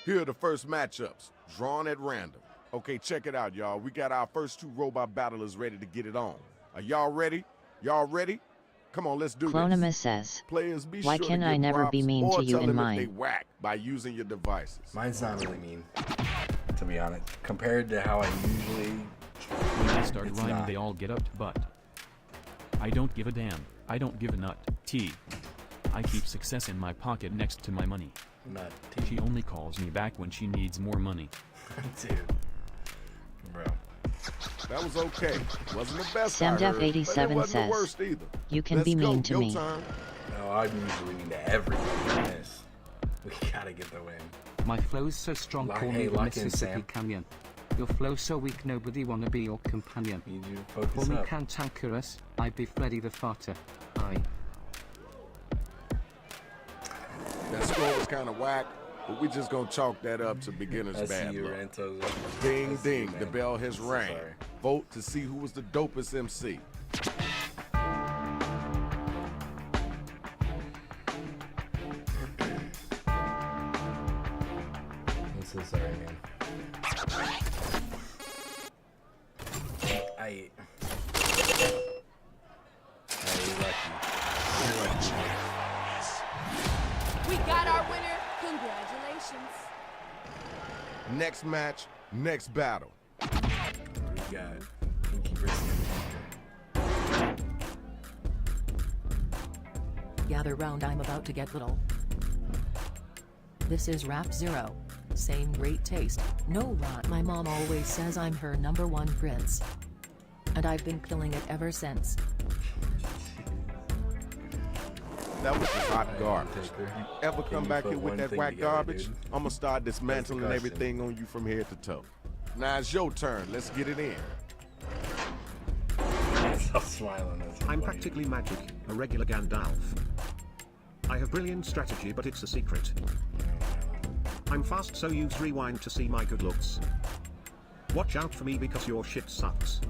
Here are the first matchups, drawn at random. Okay, check it out, y'all. We got our first two robot battlers ready to get it on. Are y'all ready? Y'all ready? Come on, let's do Clonimus this. says, Players, be why sure can to I give never be props mean or to you tell in them mine? if they whack by using your devices. Mine's not really mean, to be honest. Compared to how I usually... When I start It's rhyming, not. they all get up to butt. I don't give a damn. I don't give a nut. T. I keep success in my pocket next to my money. Nut. She only calls me back when she needs more money. Dude. Bro. That was okay. Wasn't the best I heard, but it Samdef87 wasn't says, the worst either. you can Let's be go. mean to Your me. turn. No, I'm usually mean to everybody in this. We gotta get the win. My flow's so strong, Lock- call hey, me the lock in, Mississippi Sam. Canyon. Your flow's so weak, nobody wanna be your companion. Need you to For focus me up. cantankerous, I be Freddy the Farter. Aye. That score was kind of whack, but we just gonna chalk that up to beginner's I see bad you, luck. Rantos. Ding, I see ding, you, the man. bell has So rang. sorry. Vote to see who was the dopest MC. I'm so sorry, man. I you're lucky. You're lucky. We got our winner. Congratulations. Next match, next battle. We got Pinky versus Gather round, I'm about to get little. This is Rap Zero. Same great taste, no rot. My mom always says I'm her #1 prince. And I've been killing it ever since. That was just hot garbage. You ever Can come you back put here with one that thing whack together, garbage? dude? I'm gonna start dismantling question. everything on you from head to toe. Now it's your turn. Let's get it in. Stop smiling. That's I'm funny. practically magic, a regular Gandalf. I have brilliant strategy, but it's a secret. I'm fast, so use rewind to see my good looks. Watch out for me because your shit sucks.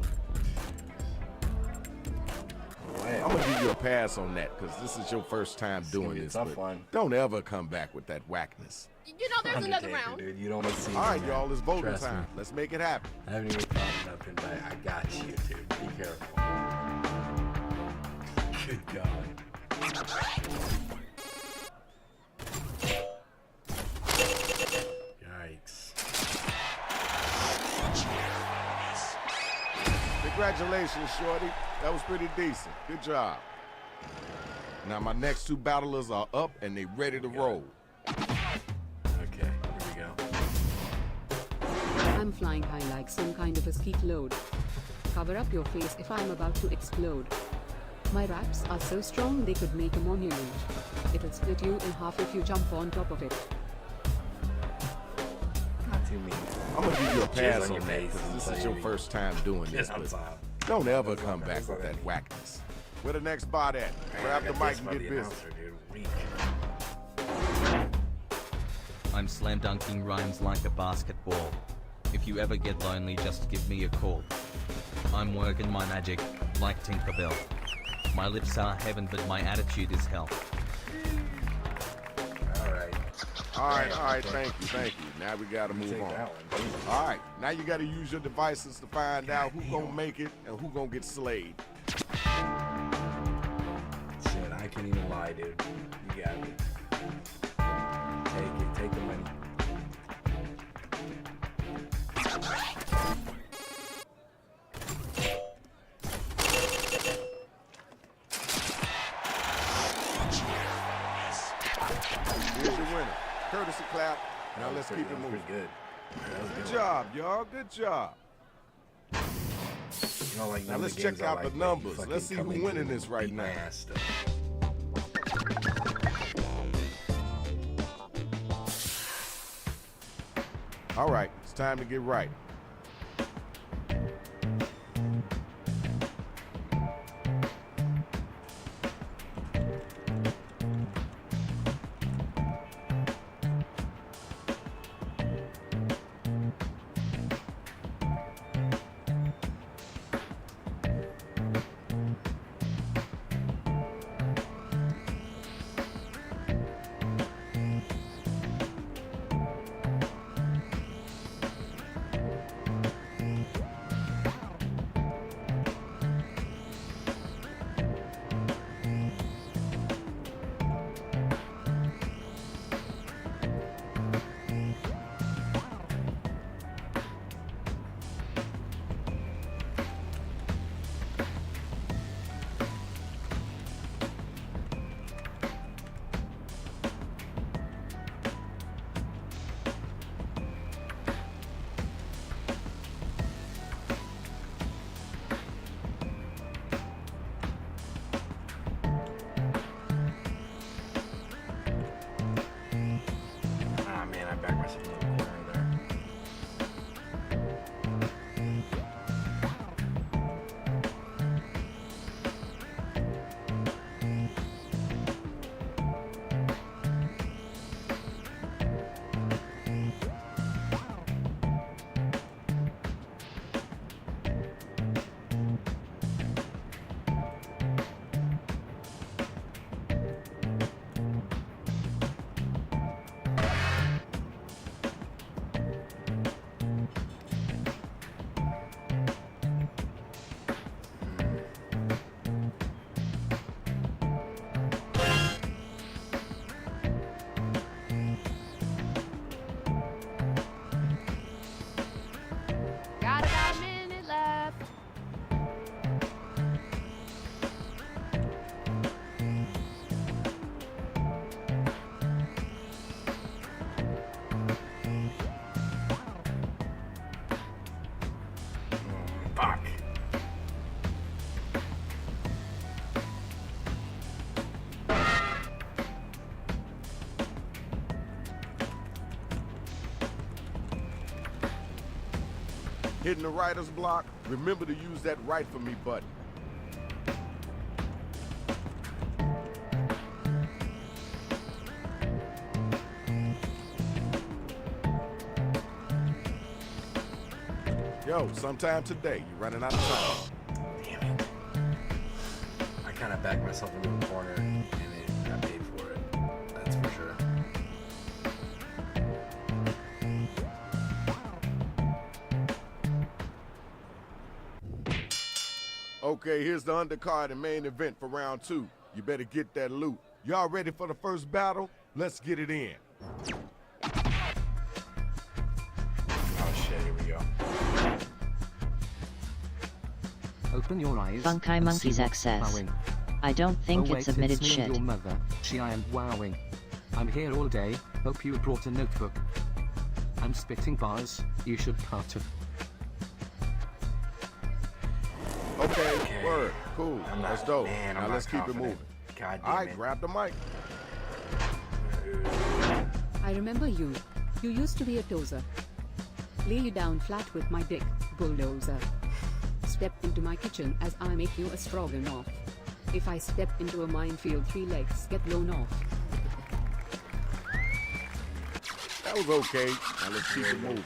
I'm gonna give you a pass on that because this is your first time doing be a this. tough But one. don't ever come back with that whackness. You know there's another Undertaker, round. dude. You don't want to see All right, me, y'all, it's voting Trust time. me. Let's make it happen. I haven't even thought of nothing, but I got you, dude. Be careful. Good God. Yikes. Congratulations, Shorty. That was pretty decent. Good job. Now my next two battlers are up and they ready to roll. Okay, here we go. I'm flying high like some kind of a skeet load. Cover up your face if I'm about to explode. My raps are so strong they could make a monument. It'll split you in half if you jump on top of it. Not too mean. I'm gonna give you a Jizz pass on on your that face because this and is tell your you first time doing this. Jizz on But top. don't ever That's come not- back that's with not that it. whackness. Where the next spot at? Man, Grab I the got mic this and by get the busy. announcer, dude. Weak. I'm slam dunking rhymes like a basketball. If you ever get lonely, just give me a call. I'm working my magic, like Tinkerbell. My lips are heaven, but my attitude is hell. Alright. All right, thank you. Now we gotta move Take on. that one, Jesus. All right, now you gotta use your devices to find out who gonna make it and who gonna get slayed. Shit, I can't even lie, dude. You got me. Take it. Take the money. clap. Now let's keep it moving. Good. Good job, y'all. Good job. You know, like Now let's check out the numbers. Let's see who's winning this right now. All right, it's time to get right. Got about a minute left. Fuck. Hitting the writer's block, remember to use that write for me button. Yo, sometime today, you're running out of time. Damn it. I kind of backed myself into a corner and I paid for it. That's for sure. Okay, here's the undercard and main event for round 2. You better get that loot. Y'all ready for the first battle? Let's get it in. Oh shit, here we go. Open your eyes. Funky Monkeys X says, I don't think it's admitted it's me and shit. your mother. I am wowing. I'm here all day. Hope you brought a notebook. I'm spitting bars. You should part it. Okay, word, cool. Let's go. Man, now let's keep it moving. God All damn right, it. grab the mic. I remember you. You used to be a dozer. Lay you down flat with my dick, bulldozer. Step into my kitchen as I make you a stroganoff. If I step into a minefield, 3 legs get blown off. That was okay. Now let's keep it moving.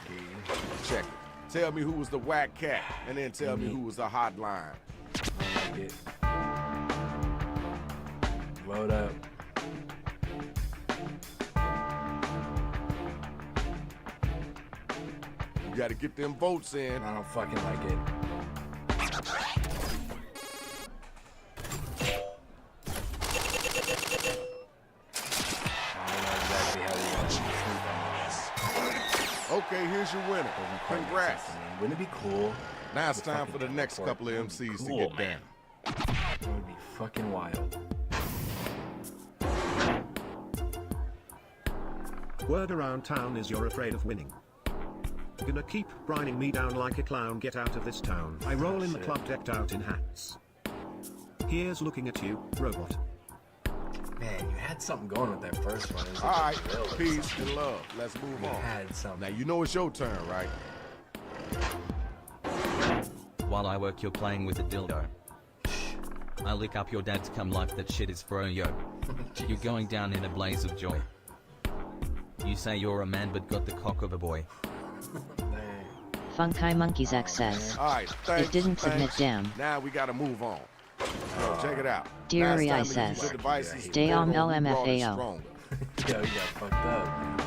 Check it. Tell me who was the whack cat, and then tell me who was the hotline. I like it. Load up. You gotta get them votes in. I don't fucking like it. Okay, here's your winner. Congrats. Wouldn't it be cool? Now it's time for the next couple of MCs to get down. It would be fucking wild. Word around town is you're afraid of winning. Gonna keep grinding me down like a clown, get out of this town. I roll in the club decked out in hats. Here's looking at you, robot. Man, you had something going with that first one. It was All right, like a drill or peace something. and love. Let's move You on. had something. Now you know it's your turn, right? While I work, you're playing with a dildo. I lick up your dad's cum like that shit is froyo. You're going down in a blaze of joy. You say you're a man but got the cock of a boy. Funky Monkeys X says. All right, thanks, It didn't submit thanks. damn. Now we gotta move on. So check it out. Dear Last I time we used says. your devices, Stay on we brought it LMFAO. stronger. Yo, you got fucked up, man.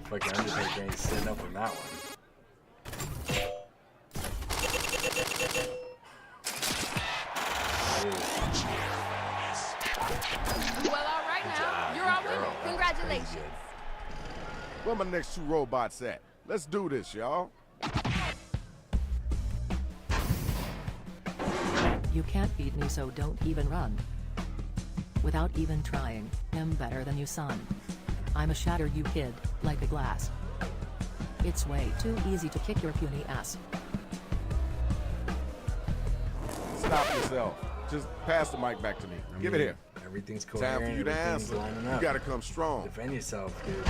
Fucking Undertaker ain't sitting up on that one. Well, all right now. You're all winning. Congratulations. Where my next two robots at? Let's do this, y'all. You can't beat me, so don't even run. Without even trying, I'm better than you, son. I'm a shatter you kid, like a glass. It's way too easy to kick your puny ass. Stop yourself. Just pass the mic back to me. Give it here. Everything's Time coherent. for you to everything's answer. lining You up. gotta come strong. Defend yourself, dude.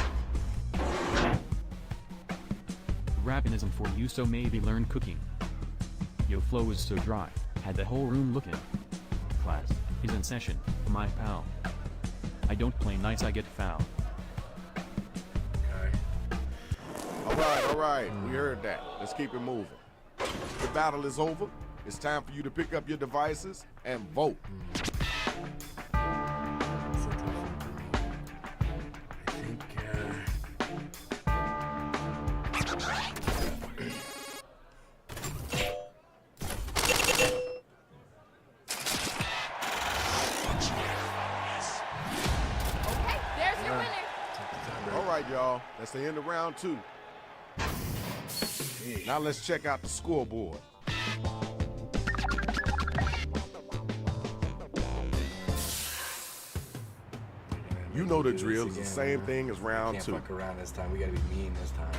Rappinism for you, so maybe learn cooking. Yo, flow is so dry, had the whole room looking. Class is in session, my pal. I don't play nice, I get foul. All right. We heard that. Let's keep it moving. The battle is over. It's time for you to pick up your devices and vote. Okay, there's your winner. All right, y'all. That's the end of round 2. Now let's check out the scoreboard. You know the drill. It's the same thing as round 2. Can't fuck around this time. We gotta be mean this time.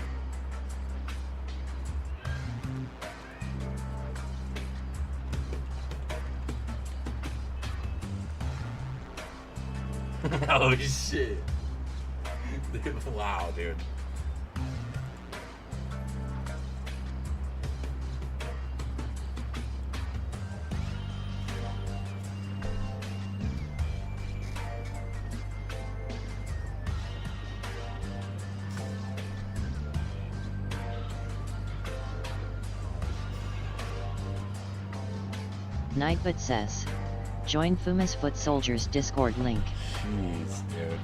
Oh shit. Wow, dude. Nightbot says. Join Fuma's Foot Soldiers Discord link. Jeez, dude.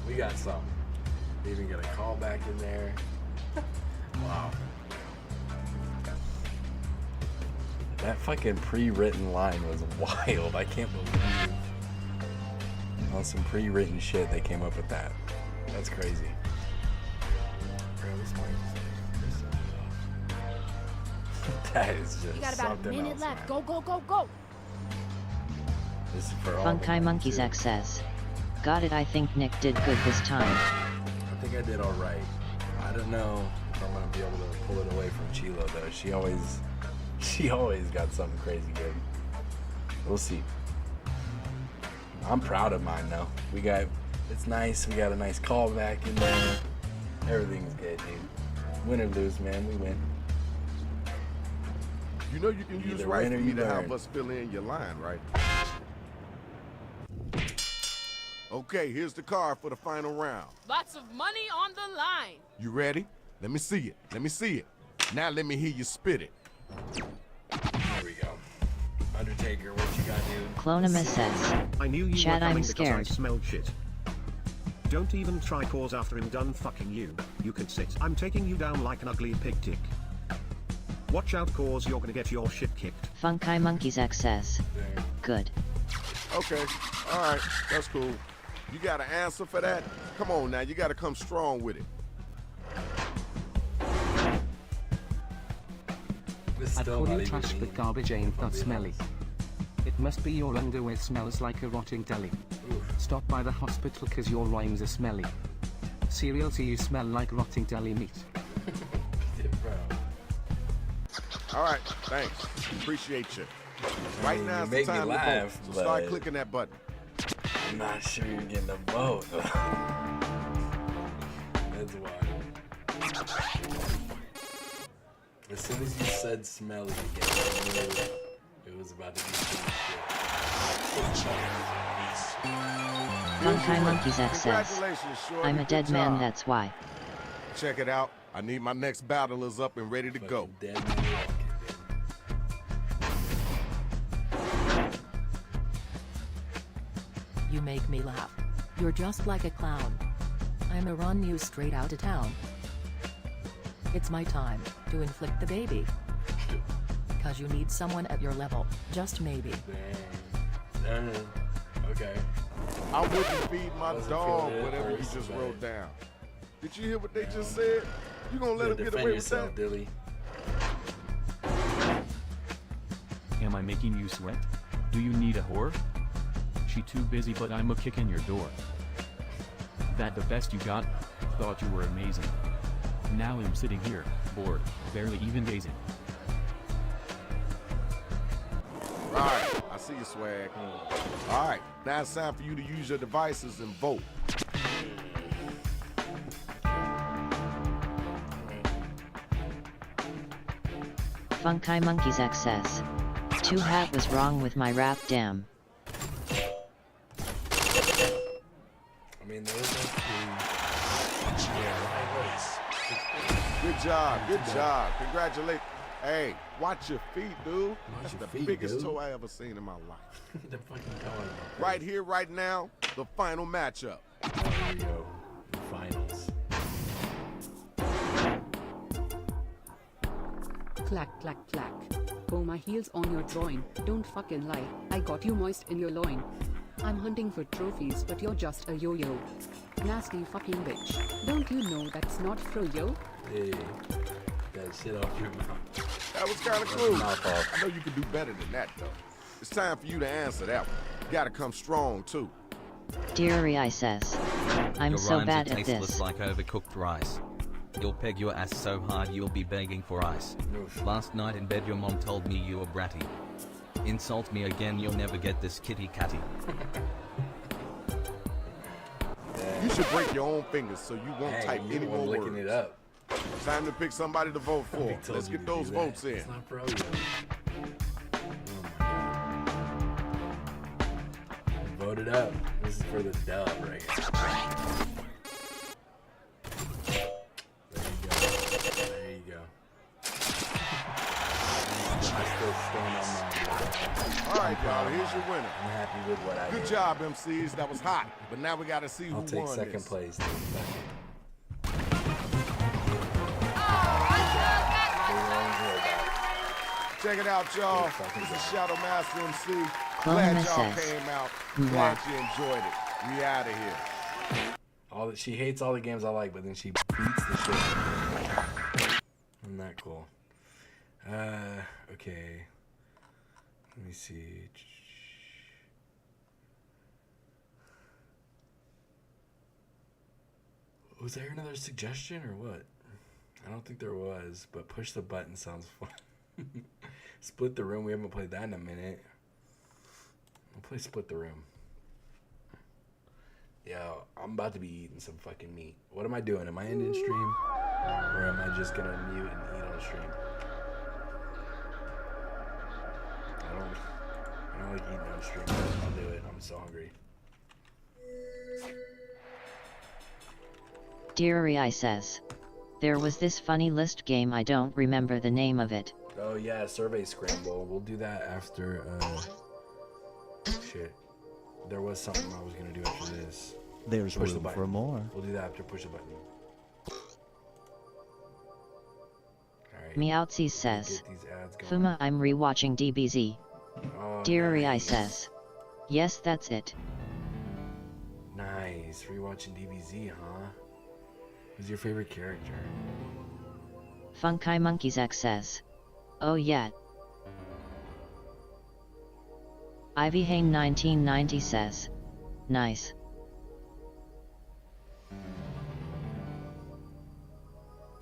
We got something. We even got a call back in there. Wow. That fucking pre-written line was wild. I can't believe on some pre-written shit they came up with that. That's crazy. Bro, this mic is- That is just You got about a something minute else, left. man. Go, go, go, go. This is for all Funky the Monkeys too. X says. Got it, I think Nick did good this time. I think I did all right. I don't know if I'm gonna be able to pull it away from Chilo though. She always got something crazy good. We'll see. I'm proud of mine though. It's nice. We got a nice callback in there. Everything's good, dude. Win or lose, man, we win. You know you can use Either right win for or me you to have learn. us fill in your line, right? Okay, here's the card for the final round. Lots of money on the line. You ready? Let me see it. Let me see it. Now let me hear you spit it. There we go. Undertaker, what you got, dude? Clonima says, I knew you Chad, were I'm coming because I scared. smelled shit. Don't even try pause after I'm done fucking you. You can sit. I'm taking you down like an ugly pig tick. Watch out cause you're gonna get your shit kicked. Funky Monkeys X says, good. Okay, all right, that's cool. You got an answer for that? Come on now, you gotta come strong with it. I'd call you trash, but garbage ain't that smelly. It must be your underwear smells like a rotting deli. Stop by the hospital cause your rhymes are smelly. Seriously, you smell like rotting deli meat. All right, thanks. Appreciate you. Right now it's the make me time to laugh, vote. So start but- clicking that button. I'm not sure you're getting a vote. That's wild. As soon as you said smelly again, I knew it was about to be some shit. Funky Monkeys X says, Congratulations, Shorty. I'm a Good dead man, job. that's why. Check it out. I need my next battlers up and ready to go. Dead man walking. You make me laugh. You're just like a clown. I'ma run you straight out of town. It's my time to inflict the baby. Cause you need someone at your level, just maybe. Dang. Okay. I wouldn't feed my Wasn't dog feeling it whatever you first, just but- wrote down. Did you hear what they just said? You gonna let You him get defend away yourself, with that? Dilly. Am I making you sweat? Do you need a whore? She too busy, but I'm a kick in your door. That the best you got? Thought you were amazing. Now I'm sitting here, bored, barely even gazing. Alright, I see you, Swag. Alright, now it's time for you to use your devices and vote. Funky Monkeys X says, 2 Hat was wrong with my rap, damn. I mean, there was like Good job, good job. Congratulations. Hey, watch your feet, dude. That's your the feet, biggest dude. toe I ever seen in my life. the fucking color. Right here, right now, the final matchup. There we go. The finals. Clack, clack, clack. Oh, my heels on your groin. Don't fucking lie. I got you moist in your loin. I'm hunting for trophies, but you're just a yo-yo. Nasty fucking bitch. Don't you know that's not fro-yo? Hey, that shit off your mouth. That was kind of That's cool. mouth off. I know you can do better than that, though. It's time for you to answer that one. You gotta come strong, too. Deary I says, I'm Your so rhymes bad are at tasteless this. like overcooked rice. You'll peg your ass so hard you'll be begging for ice. Last night in bed your mom told me you were bratty. Insult me again, you'll never get this kitty catty. You should break your own fingers so you won't Hey, type you any the one more licking words. it up. Time to pick somebody to vote for. He told Let's you get to those do that. votes in. It's not pro, yo. Vote it up. This is for the dub right here. There you go. I still stand on my. All right, y'all, here's your winner. I'm happy with what I Good did. job, MCs. That was hot. But now we gotta see who I'll take won second this. place. Dude. Second. Check it out, y'all. This is Shadow Master MC. Clone Glad y'all says, came out. "Mwah." Glad you enjoyed it. We out of here. All she hates all the games I like, but then she beats the shit. Isn't that cool? Okay. Let me see. Was there another suggestion or what? I don't think there was, but push the button sounds fun. Split the room. We haven't played that in a minute. We'll play Split the Room. Yo, I'm about to be eating some fucking meat. What am I doing? Am I ending stream? Or am I just gonna mute and eat on stream? don't like eating on stream, but I'll do it. I'm so hungry. Deary says, there was this funny list game, I don't remember the name of it. Oh yeah, survey scramble. We'll do that after, shit. There was something I was gonna do after this. There's push room the button. for more. We'll do that after push the button. Meowtsies says, Get these ads going. Fuma, I'm rewatching DBZ. Oh, Deary nice. says, yes, that's it. Nice. Rewatching DBZ, huh? Who's your favorite character? Funky Monkeys X says, oh yeah. Ivy Hane 1990 says, nice.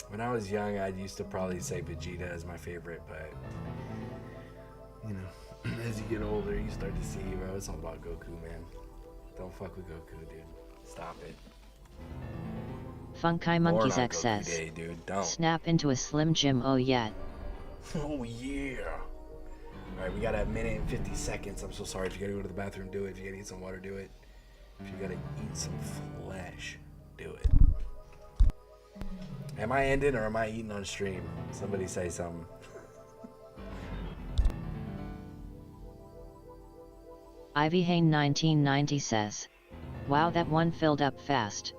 When I was young, I used to probably say Vegeta as my favorite, but you know, as you get older, you start to see, bro, it's all about Goku, man. Don't fuck with Goku, dude. Stop it. Funky Monkeys Or not X Goku says, Day, dude. Don't. snap into a Slim Jim, oh yeah. Oh yeah. All right, we got a minute and 50 seconds. I'm so sorry. If you gotta go to the bathroom, do it. If you gotta eat some water, do it. If you gotta eat some flesh, do it. Am I ending or am I eating on stream? Somebody say something. Ivy Hane 1990 says, wow, that one filled up fast.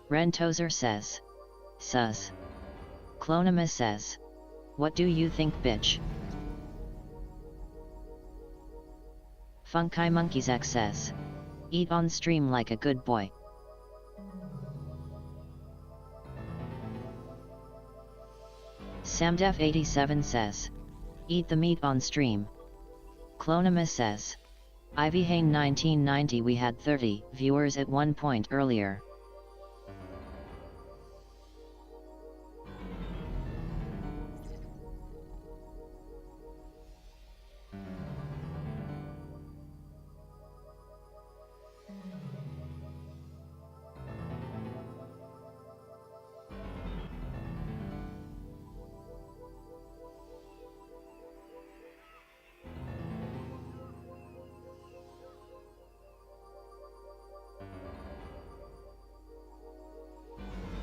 Ren Tozer says, sus. Clonima says, what do you think, bitch? Funky Monkeys X says, eat on stream like a good boy. Samdef87 says, eat the meat on stream. Clonima says, Ivy Hane 1990, we had 30 viewers at one point earlier.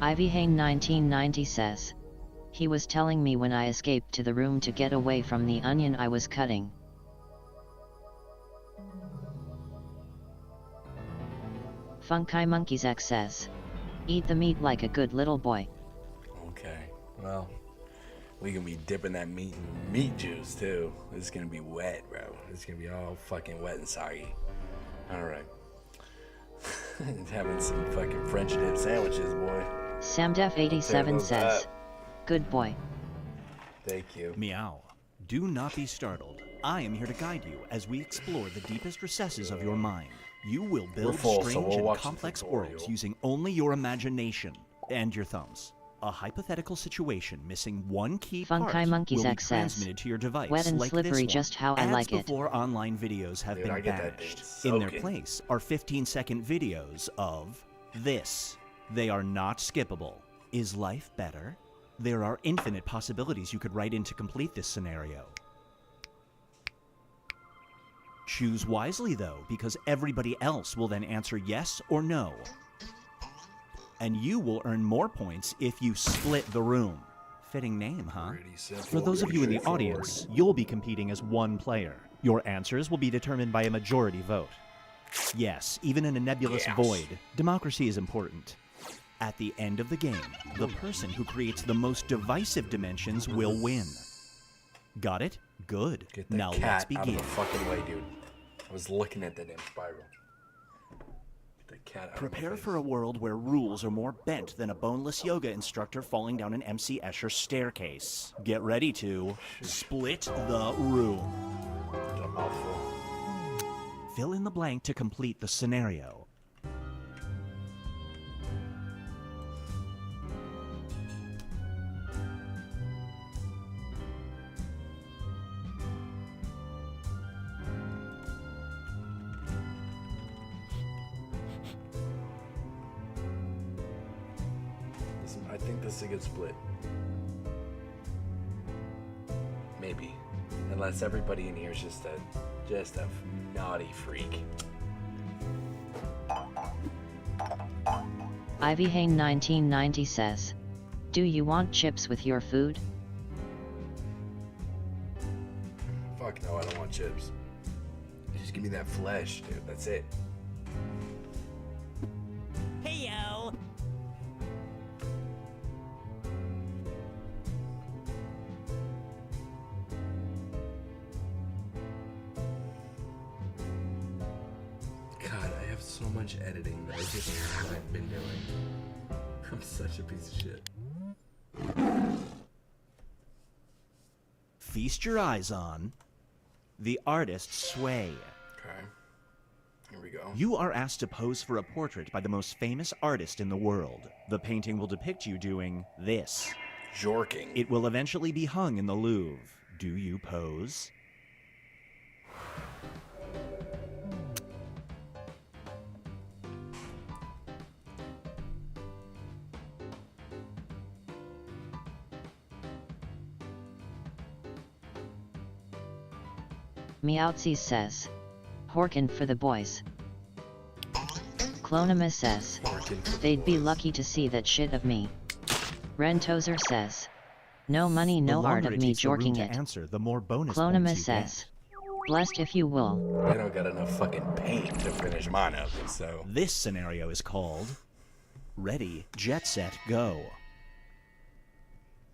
Ivy Hane 1990 says, he was telling me when I escaped to the room to get away from the onion I was cutting. Funky Monkeys X says, eat the meat like a good little boy. Okay, well, we gonna be dipping that meat in meat juice too. It's gonna be wet, bro. It's gonna be all fucking wet and soggy. All right. Having some fucking French dip sandwiches, boy. Samdef87 says, good boy. Thank you. Meow. Do not be startled. I am here to guide you as we explore the deepest recesses of your mind. You will build strange and complex worlds using only your imagination and your thumbs. A hypothetical situation missing one key part Funky Monkeys will be X says, transmitted to your device, wet and like slippery, this just how one. I like it. Before online videos have Dude, I been get that thing banished. In their soaking. place are 15-second videos of this. They are not skippable. Is life better? There are infinite possibilities you could write in to complete this scenario. Choose wisely, though, because everybody else will then answer yes or no. And you will earn more points if you split the room. Fitting name, huh? For those of you in the audience, you'll be competing as one player. Your answers will be determined by a majority vote. Yes, even in a nebulous void, democracy is important. At the end of the game, the person who creates the most divisive dimensions will win. Got it? Good. Get that Now cat let's out begin. of the fucking way, dude. I was looking at the damn spiral. Get the cat out Prepare of for a world where rules are more bent than a boneless yoga instructor falling down an MC Escher staircase. Get ready to split the room. Fill in the blank to complete the scenario. I think this is a good split. Maybe. Unless everybody in here is just a Just a naughty freak. Ivy Hane 1990 says, "Do you want chips with your food?" Fuck no, I don't want chips. Just give me that flesh, dude. That's it. Hey yo! God, I have so much editing that I just haven't been doing. I'm such a piece of shit. Feast your eyes on the artist's sway. Okay. Here we go. You are asked to pose for a portrait by the most famous artist in the world. The painting will depict you doing this. Jorking. It will eventually be hung in the Louvre. Do you pose? Meowtzy says, "Horkin' for the boys." Clonimus says, "They'd be lucky to see that shit of me." Rentozer says, "No money, no The art longer of it me takes the room jorking to it." answer, the more bonus Clonimus points you says, "Blessed if you will." I don't got enough fucking paint to finish mine up, so. This scenario is called Ready, Jet Set, Go.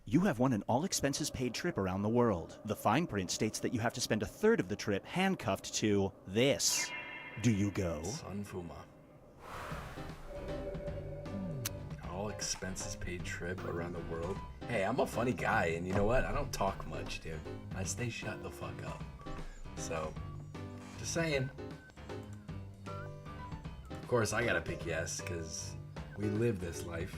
You have won an all-expenses-paid trip around the world. The fine print states that you have to spend a third of the trip handcuffed to this. Do you go? Sun Fuma. All expenses paid trip around the world. Hey, I'm a funny guy, and you know what? I don't talk much, dude. I stay shut the fuck up. So, just saying. Of course, I gotta pick yes, because we live this life.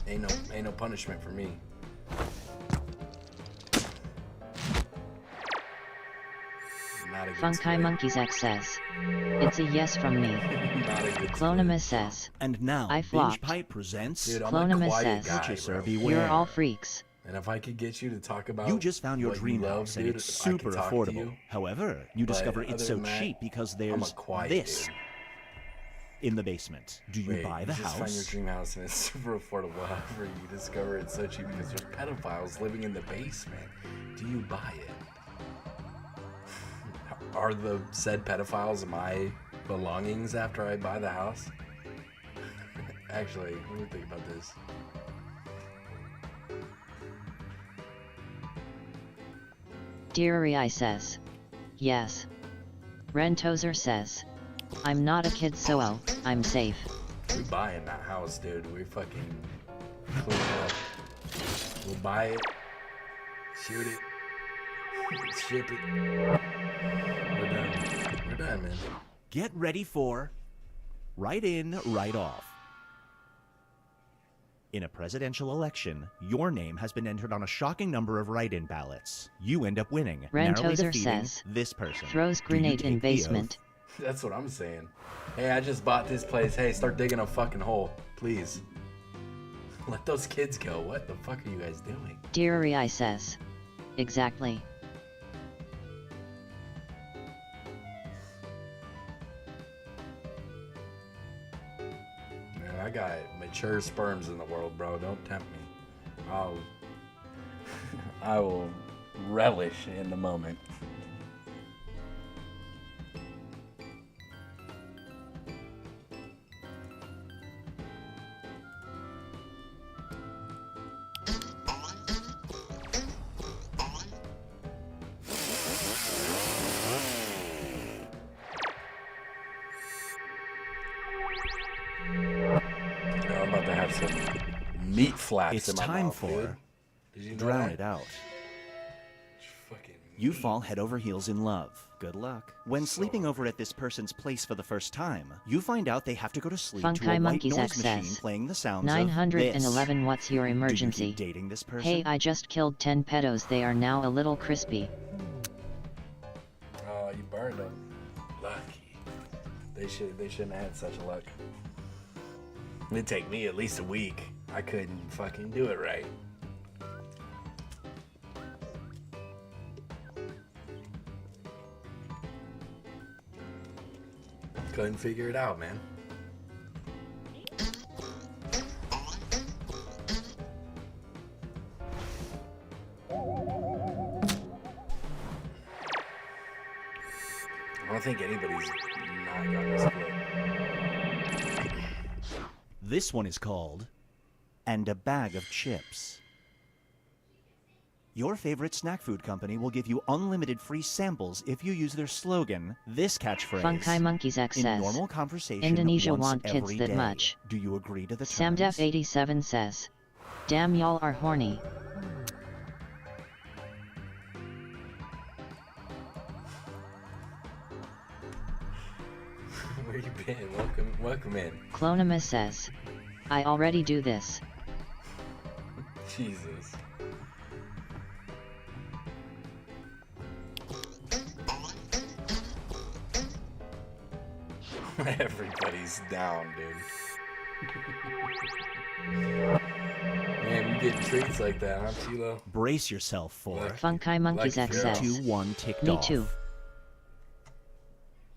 Ain't no punishment for me. Not a good Funky split. Monkeys X says, "It's a yes from me." Clonimus says, And now, "I Binge flopped." Pipe presents Dude, I'm a Clonimus quiet says, guy, Purchaser bro. Beware. "You're all freaks." And if I could get you to talk about You just found your what dream you love, house and dude, it's I could super talk to affordable. you. However, you But discover other it's so than that, cheap because I'm a there's quiet this dude. in the basement. Do you Wait, buy the you just house? find your dream house and it's super affordable. However, you discover it's so cheap because there's pedophiles living in the basement. Do you buy it? Are the said pedophiles my belongings after I buy the house? Actually, let me think about this. Deary says, "Yes." Rentozer says, "I'm not a kid, so I'm safe." We buying that house, dude. We fucking clean it up. We'll buy it, shoot it, ship it. We're done. We're done, man. Get ready for Write In, Write Off. In a presidential election, your name has been entered on a shocking number of write-in ballots. You end up winning, narrowly Rentozer defeating says, this person. "Throws Do you grenade in take the oath? basement." That's what I'm saying. Hey, I just bought this place. Hey, start digging a fucking hole, please. Let those kids go. What the fuck are you guys doing? Deary says, "Exactly." Man, I got mature sperms in the world, bro. Don't tempt me. I will relish in the moment. I'm about to have some meat flaps It's in my time mouth, for dude. Did you know Drown that? It Out. Fucking You fall head over heels in love. Good luck. When sleeping over at this person's place for the first time, you find out they have to go to sleep to Funky a white Monkeys noise X machine says, playing the sounds 911. of What's your this. Do you emergency? keep dating this person? Hey, I just killed 10 pedos. They are now a little crispy. Oh, you burned them. Lucky. They shouldn't have had such luck. It'd take me at least a week. I couldn't fucking do it right. couldn't figure it out, man. I don't think anybody's not got this split. This one is called And a Bag of Chips. Your favorite snack food company will give you unlimited free samples if you use their slogan, this catchphrase, Funky Monkeys X in says, normal conversation Indonesia once want kids every that day. much. Do you agree to the terms? Samdef87 says, damn y'all are horny. Where you been? Welcome in. Clonimus says, I already do this. Jesus. Everybody's down, dude. Man, you get treats like that, huh, Tilo? Brace yourself for Funky Monkeys X says, 2-1 ticked me off. too.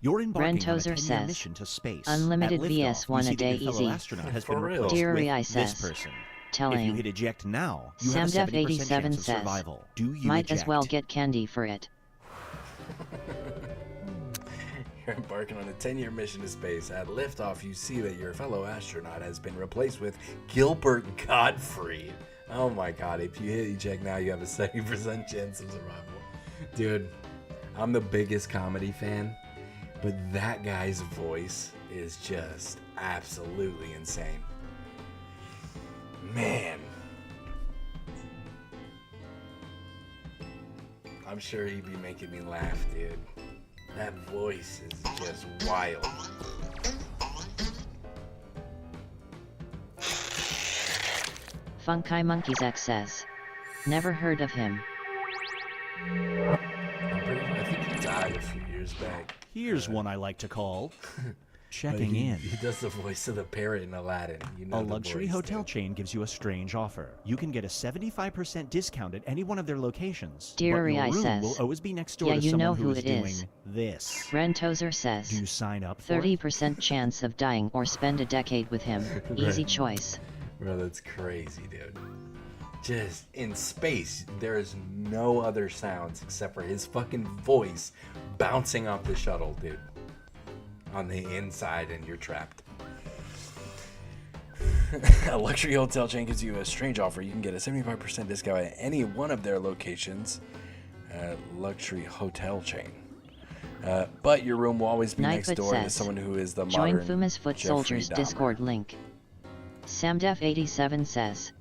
You're embarking on a Rentozer 10-year says, mission to space. unlimited At liftoff, VS1 you see a that day your fellow easy. astronaut has For been real. replaced Deary with I this says, person. If telling. you hit eject now, you have a 70% Samdef87 chance of says, survival. Do you might eject? as well get candy for it. You're embarking on a 10-year mission to space. At liftoff, you see that your fellow astronaut has been replaced with Gilbert Gottfried. Oh my god, if you hit eject now, you have a 70% chance of survival. Dude, I'm the biggest comedy fan, but that guy's voice is just absolutely insane. Man. I'm sure he'd be making me laugh, dude. That voice is just wild. Funky Monkeys X says, never heard of him. I think he died a few years back. Here's one I like to call checking He in. does the voice of the parrot in Aladdin. You know A the luxury voice, hotel dude. chain gives you a strange offer. You can get a 75% discount at any one of their locations. Deary but I your room says, will always be next door yeah, to you someone know who who is it doing is. this. Rentozer says, Do you sign up for 30% chance of dying or spend a decade with him. Easy Right. choice. Bro, that's crazy, dude. Just in space, there is no other sounds except for his fucking voice bouncing off the shuttle, dude. On the inside, and you're trapped. A luxury hotel chain gives you a strange offer. You can get a 75% discount at any one of their locations. Luxury hotel chain. But your room will always be next Nightfoot door to says, someone who is the join modern Fuma's Foot Jeffrey Soldiers Dahmer. Discord link. Samdef87 says,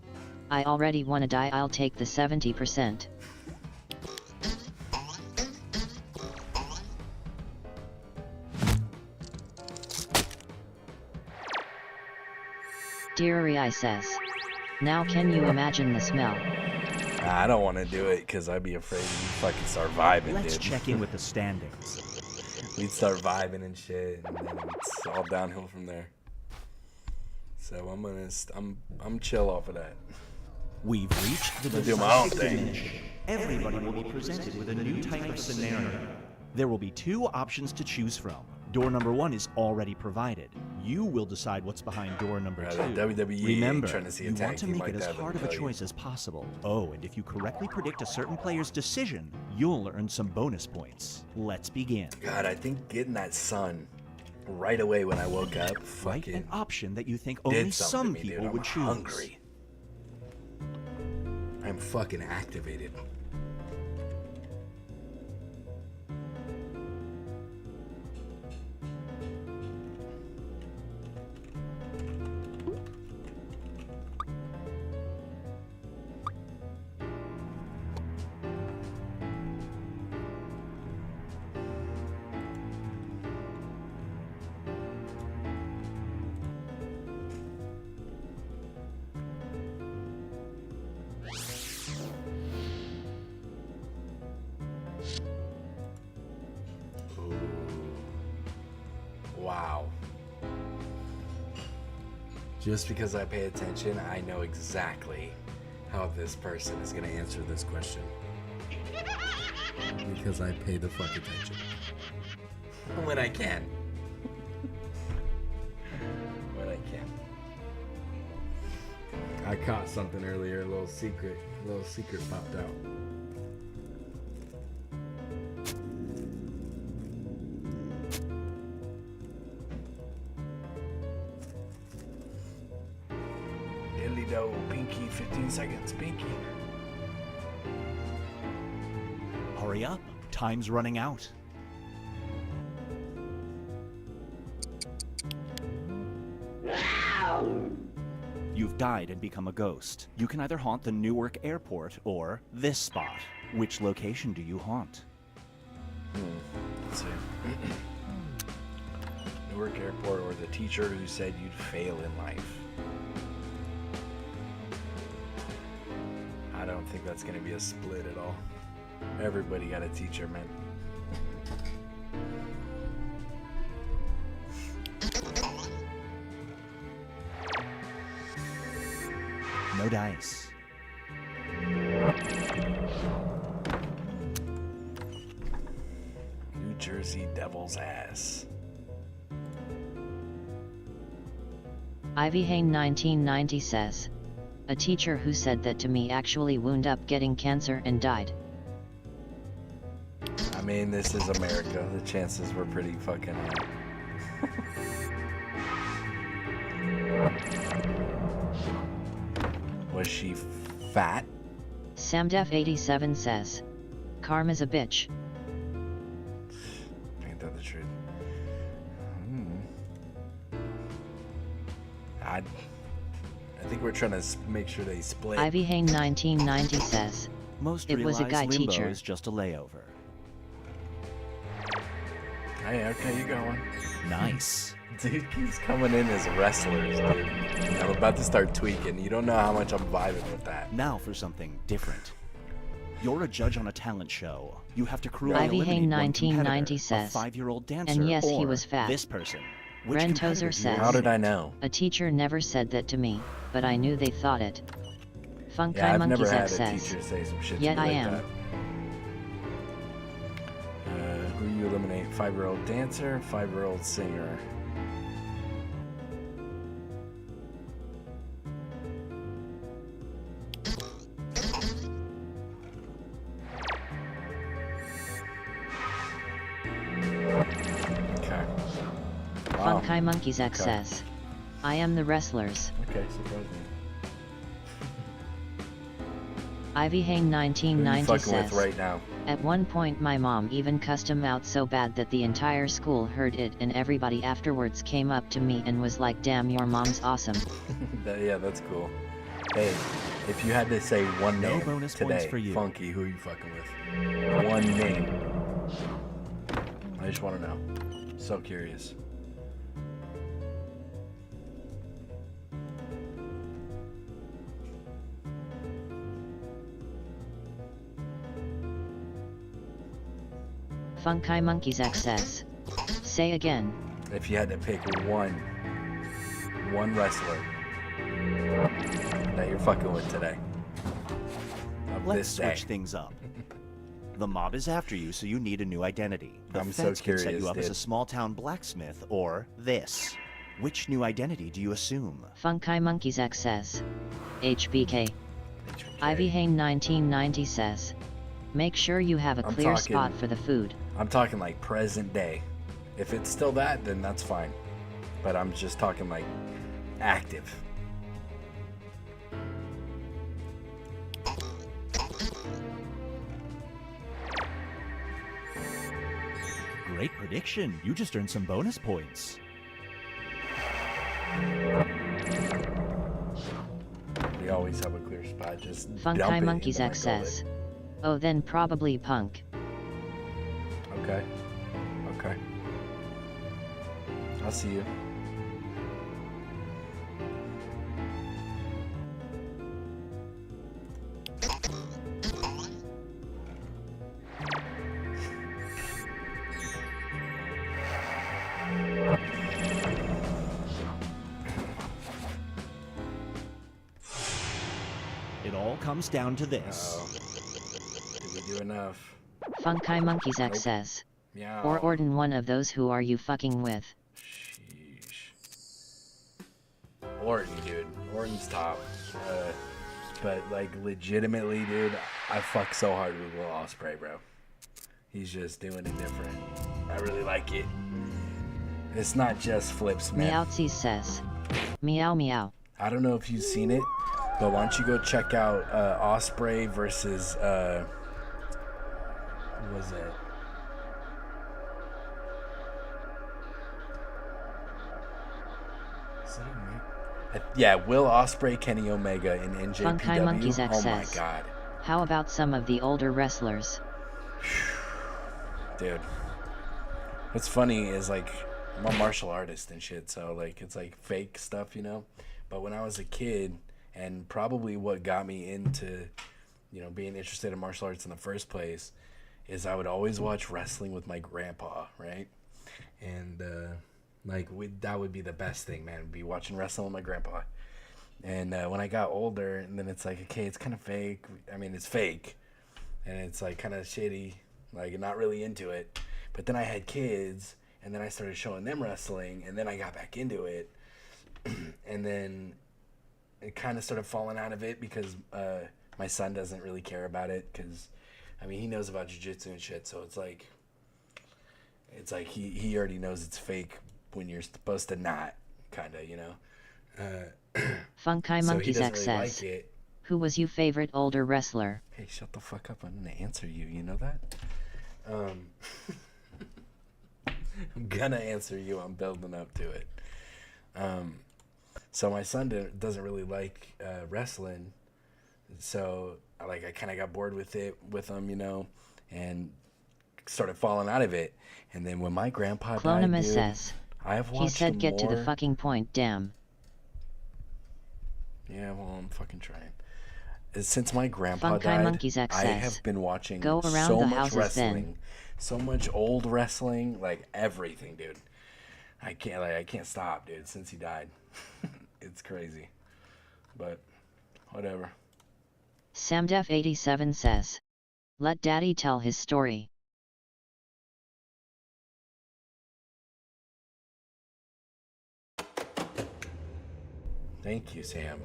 I already wanna die, I'll take the 70%. Deary I says, now can you imagine the smell? I don't want to do it because I'd be afraid we'd fucking start vibing, Let's dude. check in with the standings. We'd start vibing and shit, and then it's all downhill from there. So I'm chill off of that. We've reached the I'll do my own decisive thing. finish. Everybody will be presented with a new type of scenario. There will be two options to choose from. Door number 1 is already provided. You will decide what's behind door number Right, 2. the WWE Remember, trying to see a you tag want to team make like it as that, let hard me of a tell you. choice as possible. Oh, and if you correctly predict a certain player's decision, you'll earn some bonus points. Let's begin. God, I think getting that sun right away when I woke up, Write fucking an option that you think did only something some to me, dude. people I'm would choose. hungry. I'm fucking activated. Wow. Just because I pay attention, I know exactly how this person is going to answer this question. Because I pay the fuck attention. When I can. I caught something earlier, a little secret popped out. Dilly do, Pinky, 15 seconds, Pinky. Hurry up, time's running out. You've died and become a ghost. You can either haunt the Newark Airport or this spot. Which location do you haunt? Let's see. Newark Airport or the teacher who said you'd fail in life. I don't think that's going to be a split at all. Everybody got a teacher, man. No dice. New Jersey Devil's ass. Ivy Hain 1990 says, a teacher who said that to me actually wound up getting cancer and died. I mean, this is America. The chances were pretty fucking high. Was she fat? Samdef87 says, karma's a bitch. Ain't that the truth? I think we're trying to make sure they split. Ivy Hain 1990 says, Most it was a guy limbo teacher. is just a layover. Hey, okay, you going. Nice. Dude keeps coming in as wrestlers, dude. I'm about to start tweaking. You don't know how much I'm vibing with that. Now for something different. You're a judge on a talent show. You have to cruelly Ivy eliminate Hain one 1990 competitor, says, a 5-year-old dancer, and yes, he or was fat. this person. Which Ren competitor Tozer do you says, How did I know? a teacher never said that to me, but I knew they thought it. Funkai Yeah, I've Monkeys never had X a says, teacher say some shit to yet me I like am. that. Who you eliminate? 5-year-old dancer, 5-year-old singer. Okay. Wow. Funkai Monkeys X Okay. says, I am the wrestlers. Okay, surprise me. Ivy Hain Who 1990 you fucking says, with right now? at one point my mom even cussed him out so bad that the entire school heard it and everybody afterwards came up to me and was like, damn, your mom's awesome. Yeah, that's cool. Hey, if you had to say one No name bonus points today, for you. Funky, who are you fucking with? One name. I just want to know. So curious. Funkai Monkeys X says, say again. If you had to pick one wrestler that you're fucking with today. Of Let's this day. switch things up. The mob is after you, so you need a new identity. The I'm so feds can set curious, you up as dude. a small-town blacksmith, or this. Which new identity do you assume? Funkai Monkeys X says, HBK. Ivy Hain 1990 says, make sure you have a I'm clear talking- spot for the food. I'm talking like present day. If it's still that, then that's fine. But I'm just talking like active. Great prediction. You just earned some bonus points. We always have a clear spot. Just dump Funkai it Monkeys into my X says, oh then probably Punk. gullet. Okay. Okay. I'll see you. It all comes down to this. Did we do enough? Funkai Monkeys X Nope. says, Meow. or Orden one of those who are you fucking with. Orton, dude. Orton's top. But like legitimately, dude, I fuck so hard with Will Ospreay, bro. He's just doing it different. I really like it. It's not just flips, man. Meowtzy says, meow meow. I don't know if you've seen it, but why don't you go check out Ospreay versus who was it? Yeah, Will Ospreay, Kenny Omega in NJPW. Funkai Monkeys X Oh my says, god. how about some of the older wrestlers? Dude. What's funny is like I'm a martial artist and shit, so like it's like fake stuff, you know? But when I was a kid, and probably what got me into, you know, being interested in martial arts in the first place, is I would always watch wrestling with my grandpa, right? And that would be the best thing, man, would be watching wrestling with my grandpa. And when I got older, and then it's like, okay, it's kind of fake. I mean, it's fake, and it's like kind of shitty, like not really into it. But then I had kids, and then I started showing them wrestling, and then I got back into it. And then it kind of started falling out of it because my son doesn't really care about it because, I mean, he knows about jiu-jitsu and shit, so it's like he already knows it's fake when you're supposed to not, kind of, you know? Funkai Monkeys X says, who was your favorite older wrestler? Hey, shut the fuck up. I'm going to answer you. You know that? I'm going to answer you. I'm building up to it. So my son doesn't really like wrestling. So I kind of got bored with him, you know, and started falling out of it. And then when my grandpa died, dude, says, I've watched he said get more... to the fucking point, damn. Yeah, well, I'm fucking trying. Since my grandpa Funkai died, Monkeys X I says, have been watching go around so the much houses wrestling, then. so much old wrestling, like everything, dude. I can't stop, dude. Since he died, it's crazy. But whatever. Samdef87 says, let daddy tell his story. Thank you, Sam.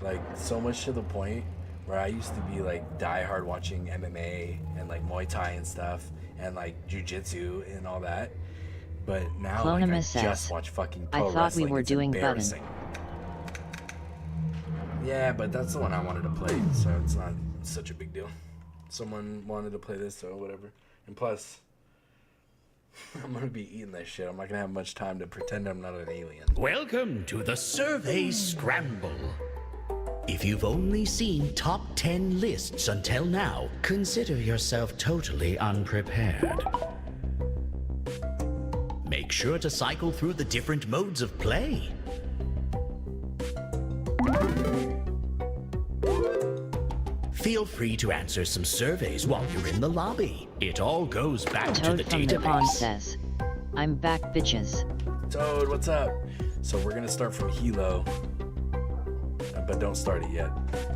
Like, so much to the point where I used to be like diehard watching MMA and like Muay Thai and stuff and like jiu-jitsu and all that. But now like, I says, just watch fucking pro I thought wrestling. we were It's doing button. embarrassing. Yeah, but that's the one I wanted to play, so it's not such a big deal. Someone wanted to play this, so whatever. And plus, I'm gonna be eating that shit. I'm not gonna have much time to pretend I'm not an alien. Welcome to the Survey Scramble. If you've only seen top 10 lists until now, consider yourself totally unprepared. Make sure to cycle through the different modes of play. Feel free to answer some surveys while you're in the lobby. It all goes back to Toad the from the pond database. says, I'm back, bitches. Toad, what's up? So we're gonna start from Hilo, but don't start it yet.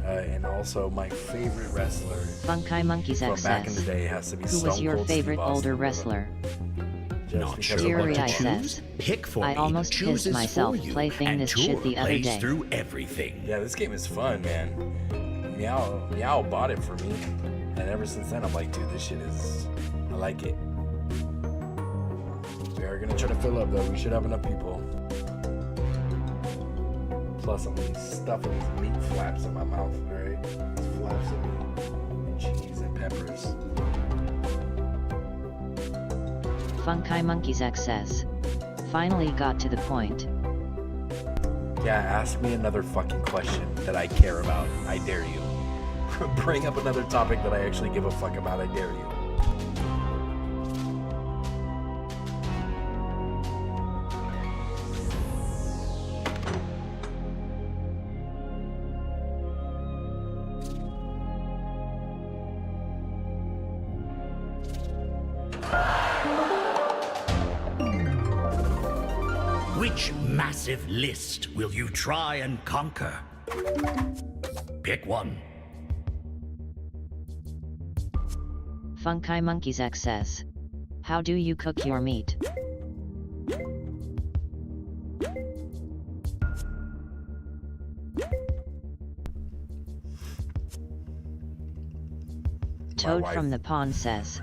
And also, my favorite wrestler Funkai Monkeys from X back in says, the day has to be who Stone was your Cold favorite Steve Austin, older brother. wrestler? Just Not because sure of what Fury to Eye choose? says, Pick for I me almost who chooses pissed myself for you, playing and this Tool shit the other plays day. through everything. Yeah, this game is fun, man. Meow bought it for me, and ever since then I'm like, dude, this shit is, I like it. We are gonna try to fill up though. We should have enough people. Plus, I'm gonna be stuffing these meat flaps in my mouth. All right, these flaps of meat and cheese and peppers. Funkai Monkeys X says, finally got to the point. Yeah, ask me another fucking question that I care about. I dare you. Bring up another topic that I actually give a fuck about. I dare you. Which massive list will you try and conquer? Pick one. Funkai Monkeys X says, how do you cook your meat? Toad wife. from the Pond says.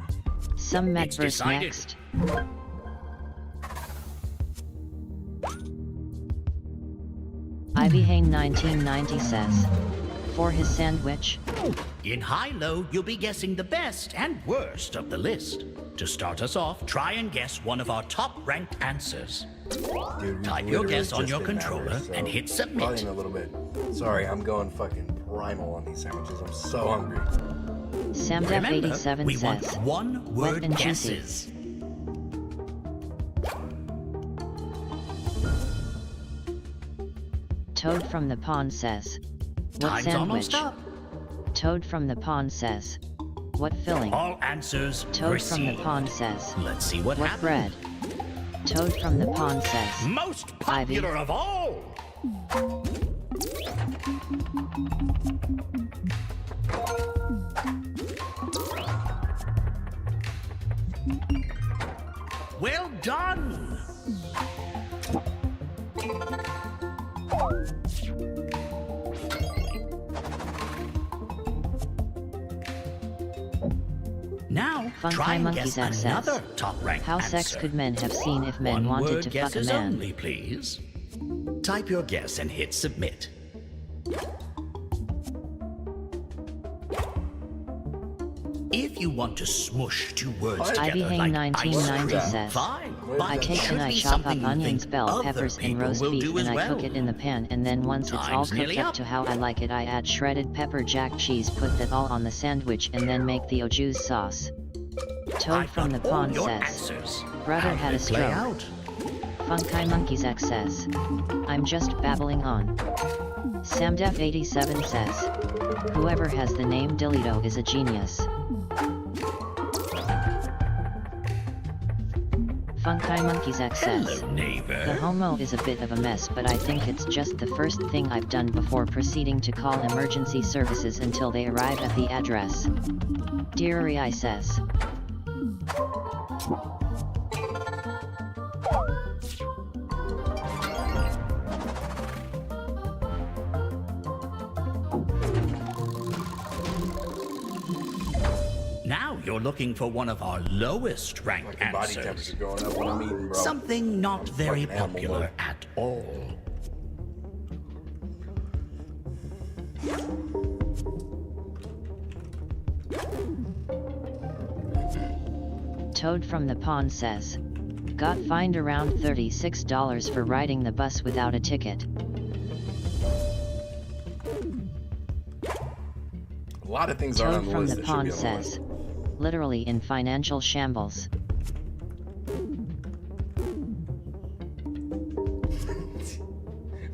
Some met It's verse decided. next. Ivy Hane 1990 says. For his sandwich. In high-low, you'll be guessing the best and worst of the list. To start us off, try and guess one of our top-ranked answers. Dude, Type your guess on your controller and hit submit. Probably in a little bit. Sorry, I'm going fucking primal on these sandwiches. I'm so hungry. Remember, Samdef87 we says. want Wet one-word and juicy. guesses. Toad from the Pond says. What Time's sandwich? almost up. Toad from the Pond says. What filling? All answers Toad from the received. Pond says. Let's see what happens. bread? Toad from the Pond says. Most popular of all! Well done! Now, Funky try and Monkeys guess XS. another top-ranked How answer. sex could men have seen if men wanted One-word to fuck a guesses man? only, please. Type your guess and hit submit. If you want to smush two words Ivy together Hane like ice 1990 cream, says. fine. I But take it and I should be chop up something you onions, think bell other peppers, and people roast will beef, do and as I cook well. it in the pan, and then once it's all Time's cooked nearly up up. to how I like it, I add shredded pepper jack cheese, put that all on the sandwich, and then make the au jus sauce. Toad from the All Pond your says. answers. Brother How had a did it play stroke. out? Funky Monkeys X says. I'm just babbling on. Samdef87 says. Whoever has the name Dilito is a genius. Funky Monkeys X says. Hello, neighbor. The homo is a bit of a mess, but I think it's just the first thing I've done before proceeding to call emergency services until they arrive at the address. Dearie I says. Now you're looking for one of our lowest ranked Fucking body answers. temperature going up when I'm eating, bro. Something not very Fucking animal popular mode. at all. Toad from the Pond says. Got fined around $36 for riding the bus without a ticket. A lot of things aren't on Toad the from list the that should be Pond on the list. says. Literally in financial shambles.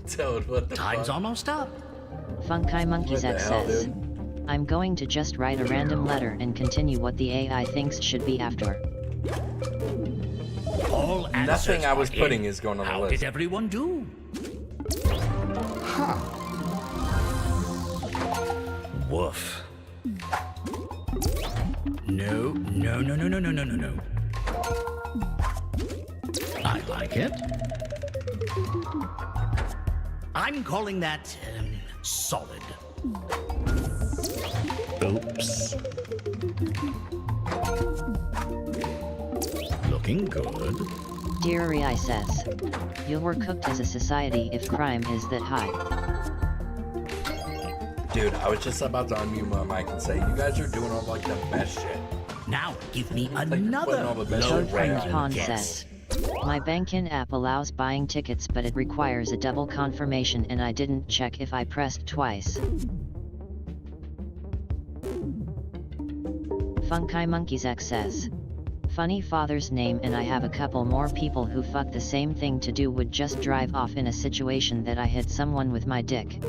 Toad, what the Time's fuck? almost up. Funky Monkeys What the X hell, says. dude? I'm going to just write a random letter and continue what the AI thinks should be after. All answers Nothing I was are putting in. is going on the How list. did everyone do? Woof. No. I like it. I'm calling that solid. Oops. Looking good. Dearie I says. You were cooked as a society if crime is that high. Dude, I was just about to unmute my mic and say, you guys are doing all like the best shit. Now give me putting all another the best Toad shit from right the on. Pond guess. says. My bankin app allows buying tickets, but it requires a double confirmation, and I didn't check if I pressed twice. Funky Monkeys X says. Funny father's name, and I have a couple more people who fuck the same thing to do would just drive off in a situation that I hit someone with my dick.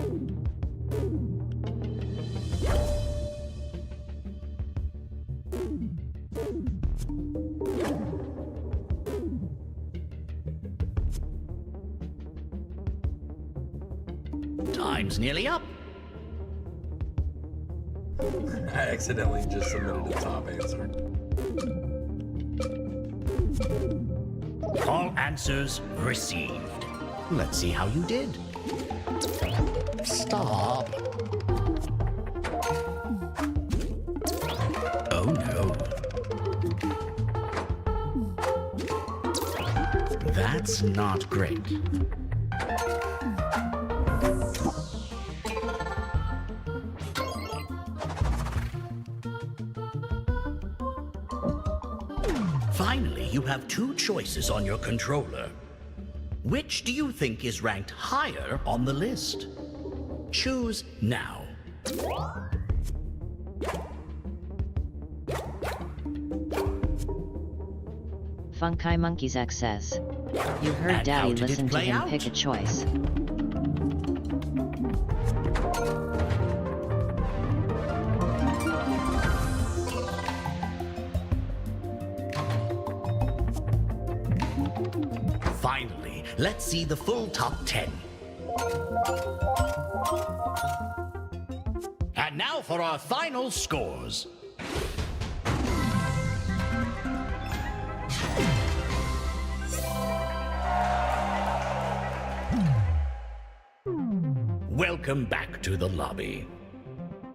Time's nearly up. I accidentally just submitted the top answer. All answers received. Let's see how you did. Stop. That's not great. Finally, you have two choices on your controller. Which do you think is ranked higher on the list? Choose now. Funky Monkeys XS. You heard And how Daddy, did it listen to play him out? pick a choice. Finally, let's see the full top 10. And now for our final scores. Welcome back to the lobby.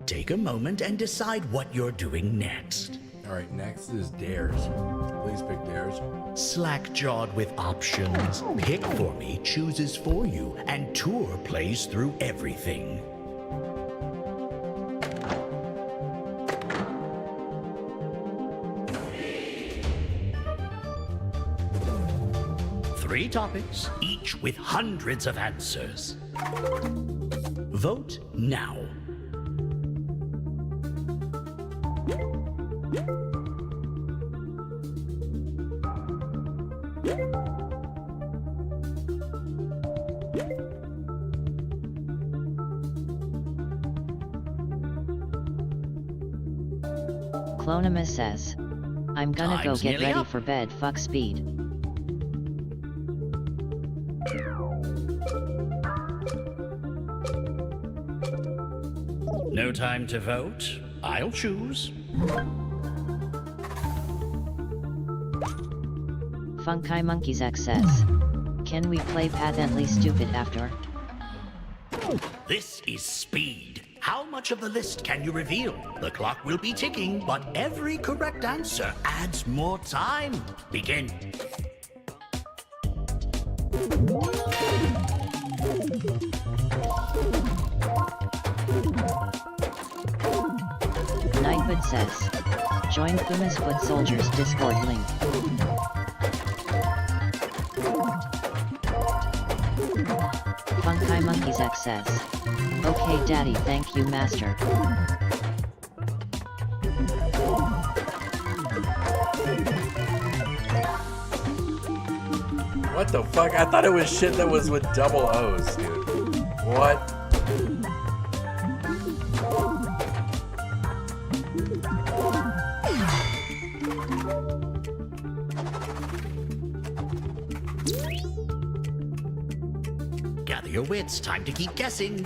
Take a moment and decide what you're doing next. All right, next is dares. Please pick dares. Slack-jawed with options. Pick for me chooses for you, and Tour plays through everything. Three topics, each with hundreds of answers. Vote now. Clonimus says. I'm gonna go Time's get nearly ready up. for bed, fuck speed. No time to vote. I'll choose. Funky Monkeys X says. Can we play Patently Stupid after? This is speed. How much of the list can you reveal? The clock will be ticking, but every correct answer adds more time. Begin. Nightbird says. Join Puma's Foot Soldiers Discord link. Funky Monkeys X says. Okay daddy, thank you master. What the fuck? I thought it was shit that was with double O's, dude. What? Gather your wits, time to keep guessing.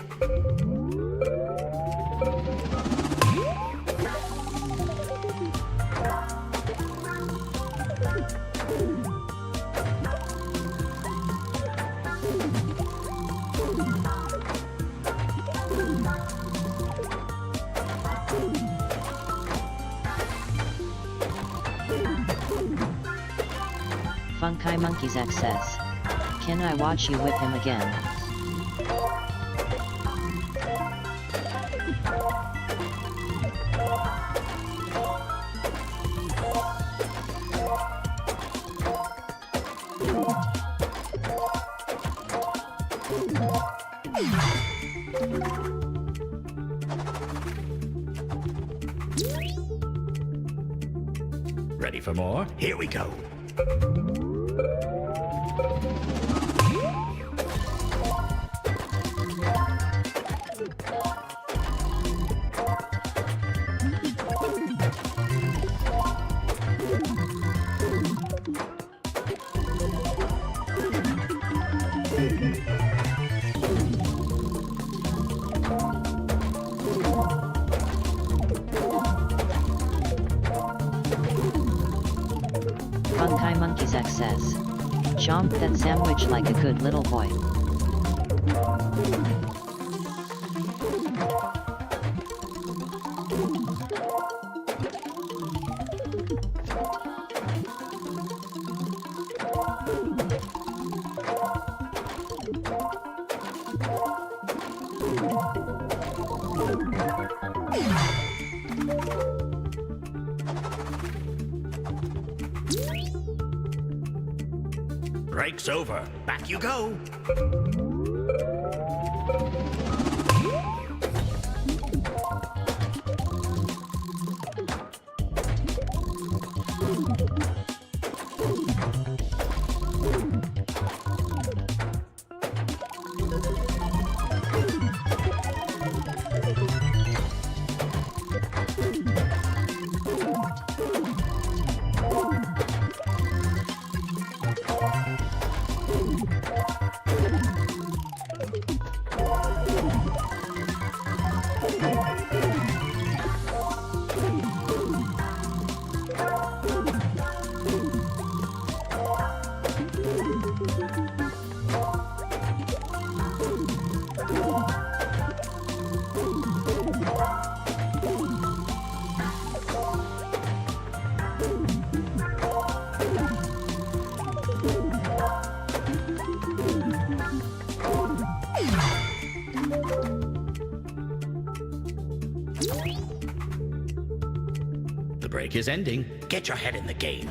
Funky Monkeys X says. Can I watch you whip him again? Ready for more? Here we go. Funky Monkeys X says. Chomp that sandwich like a good little boy. break's over. Back you go. The break is ending. Get your head in the game.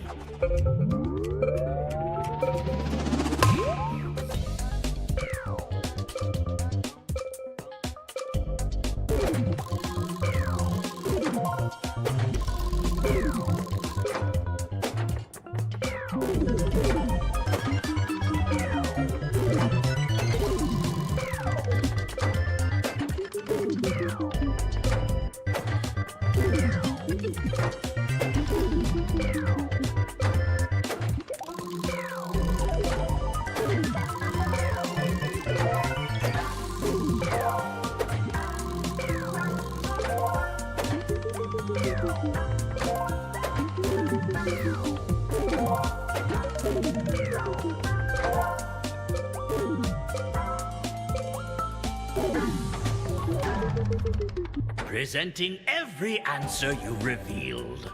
Presenting every answer you revealed.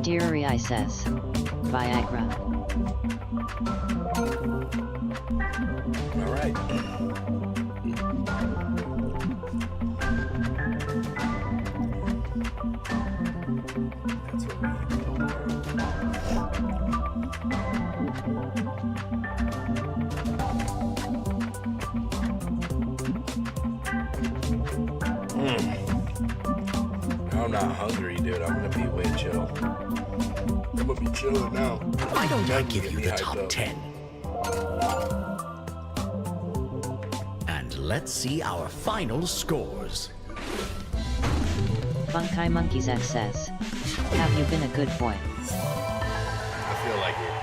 Deary says. Viagra. All right. I'm not hungry, dude. I'm gonna be way chill. I'm gonna be chilling now. Why don't I give you the top 10? And let's see our final scores. Funky Monkeys X says. Have you been a good boy? I feel like it.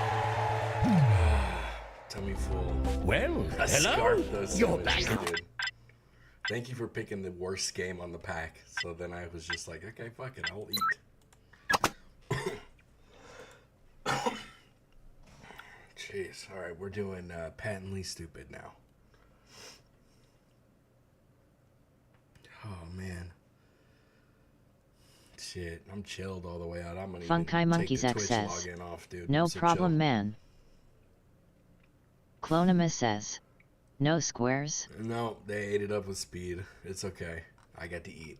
Tummy full. Well, I hello. scarfed those You're sandwiches, back. dude. Thank you for picking the worst game on the pack. So then I was just like, okay, fuck it, I'll eat. Jeez. All right, we're doing patently stupid now. Oh man. Shit, I'm chilled all the way out. I'm gonna Funky Monkeys X says. login off, dude. No I'm so problem, chill. man. Clonimus says. No squares? No, they ate it up with speed. It's okay. I got to eat.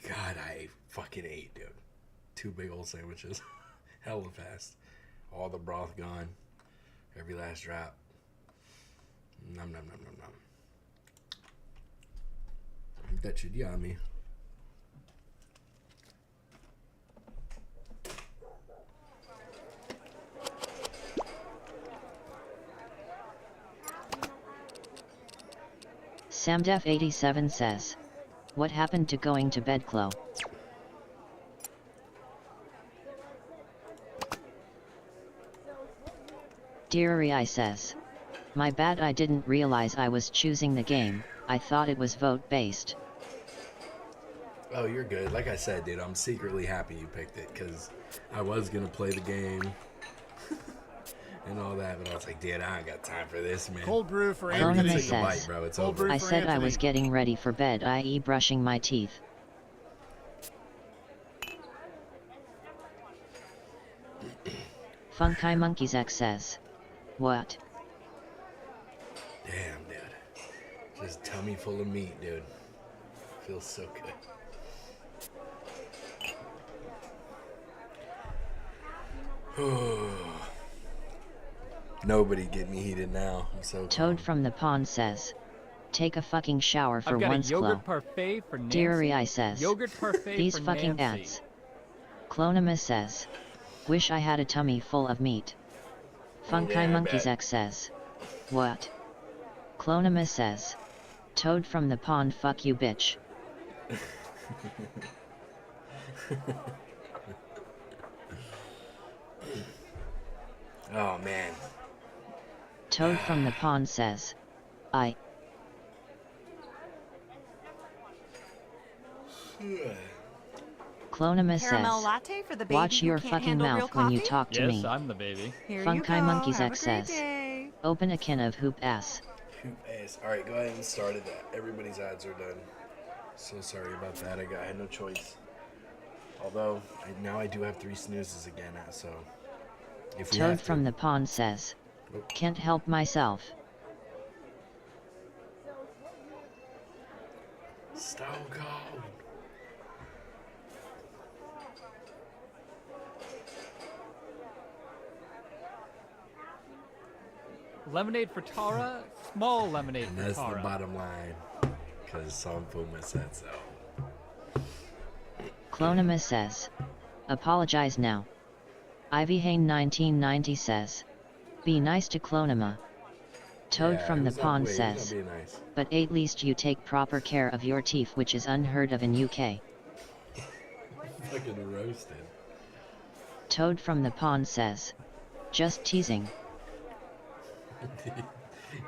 God, I fucking ate, dude. 2 big old sandwiches. Hella fast. All the broth gone. Every last drop. Nom nom nom nom nom. That should yummy. Samdef87 says. What happened to going to bed, Chloe? Deary says. My bad, I didn't realize I was choosing the game. I thought it was vote-based. Oh, you're good. Like I said, dude, I'm secretly happy you picked it, because I was going to play the game and all that, but I was like, dude, I ain't got time for this, man. Cold brew for Clonimus Anthony. says. bro. It's Cold over. brew I for said I Anthony. was getting ready for bed, i.e. brushing my teeth. Funky Monkeys X says. What? Just tummy full of meat, dude. Feels so good. Nobody get me heated now. I'm so Toad from the pond says, take a fucking shower for I've got once, a yogurt Chloe. parfait for Nancy. Deary says, Yogurt parfait these for fucking Nancy. ads. Clonima says, wish I had a tummy full of meat. Funky Yeah, I Monkeys bet. X says, what? Clonima says, Toad from the pond, fuck you, bitch. Oh man. Toad from the pond says, I. Clonima Caramel says, latte for the baby watch who your can't fucking handle real mouth when you coffee? talk to Yes, me. I'm the baby. Here you Funky go. Monkeys Have X a great says, day. open a can of hoop ass. Hoop ass. Alright, go ahead and start it. Everybody's ads are done. So sorry about that. I had no choice. Although, now I do have 3 snoozes again, so... If we Toad have to. from the pond says, can't help myself. So cold. Lemonade for Tara, small lemonade And for that's Tara. the bottom line. Because Song Puma said so. Clonima says, apologize now. Ivy Hain 1990 says, be nice to Clonima. Toad Yeah, from the who's not- pond wait, who's says, not being nice? but at least you take proper care of your teeth, which is unheard of in UK. Fucking roasted. Toad from the pond says, just teasing.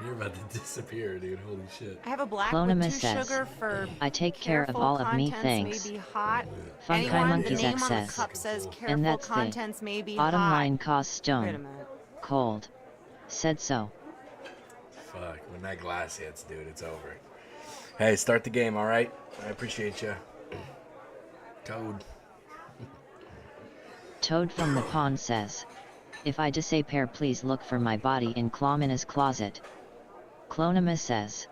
You're about to disappear, dude. Holy shit. I have a black Clonima with 2 says, sugar for I take care of careful all of me, contents thanks. may be hot. Funky Anyone, the Monkeys name X on the says, cup says careful and that's contents the may be bottom hot. line cost Wait a stone. minute. Cold. Said so. Fuck. When that glass hits, dude, it's over. Hey, start the game, alright? I appreciate you. Toad. Toad from the pond says, if I disappear, please look for my body in Clawmina's closet. Clonima says,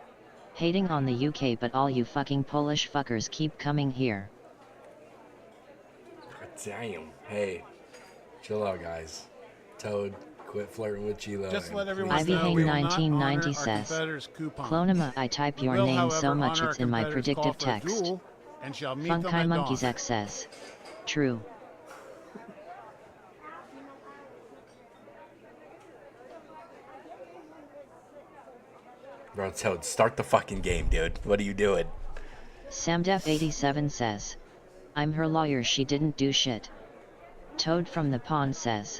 hating on the UK, but all you fucking Polish fuckers keep coming here. Damn. Hey, chill out, guys. Toad, quit flirting with Chilo. Just and let everyone please Ivy know Hang we will not 1990 honor our says, competitors' coupons. Clonima, I type your We will, name so however, much honor it's our in my competitors' call predictive for a text. duel and shall meet them Funky at Monkeys dawn. X says, true. Bro, Toad, start the fucking game, dude. What are you doing? Samdef87 says, I'm her lawyer, she didn't do shit. Toad from the pond says,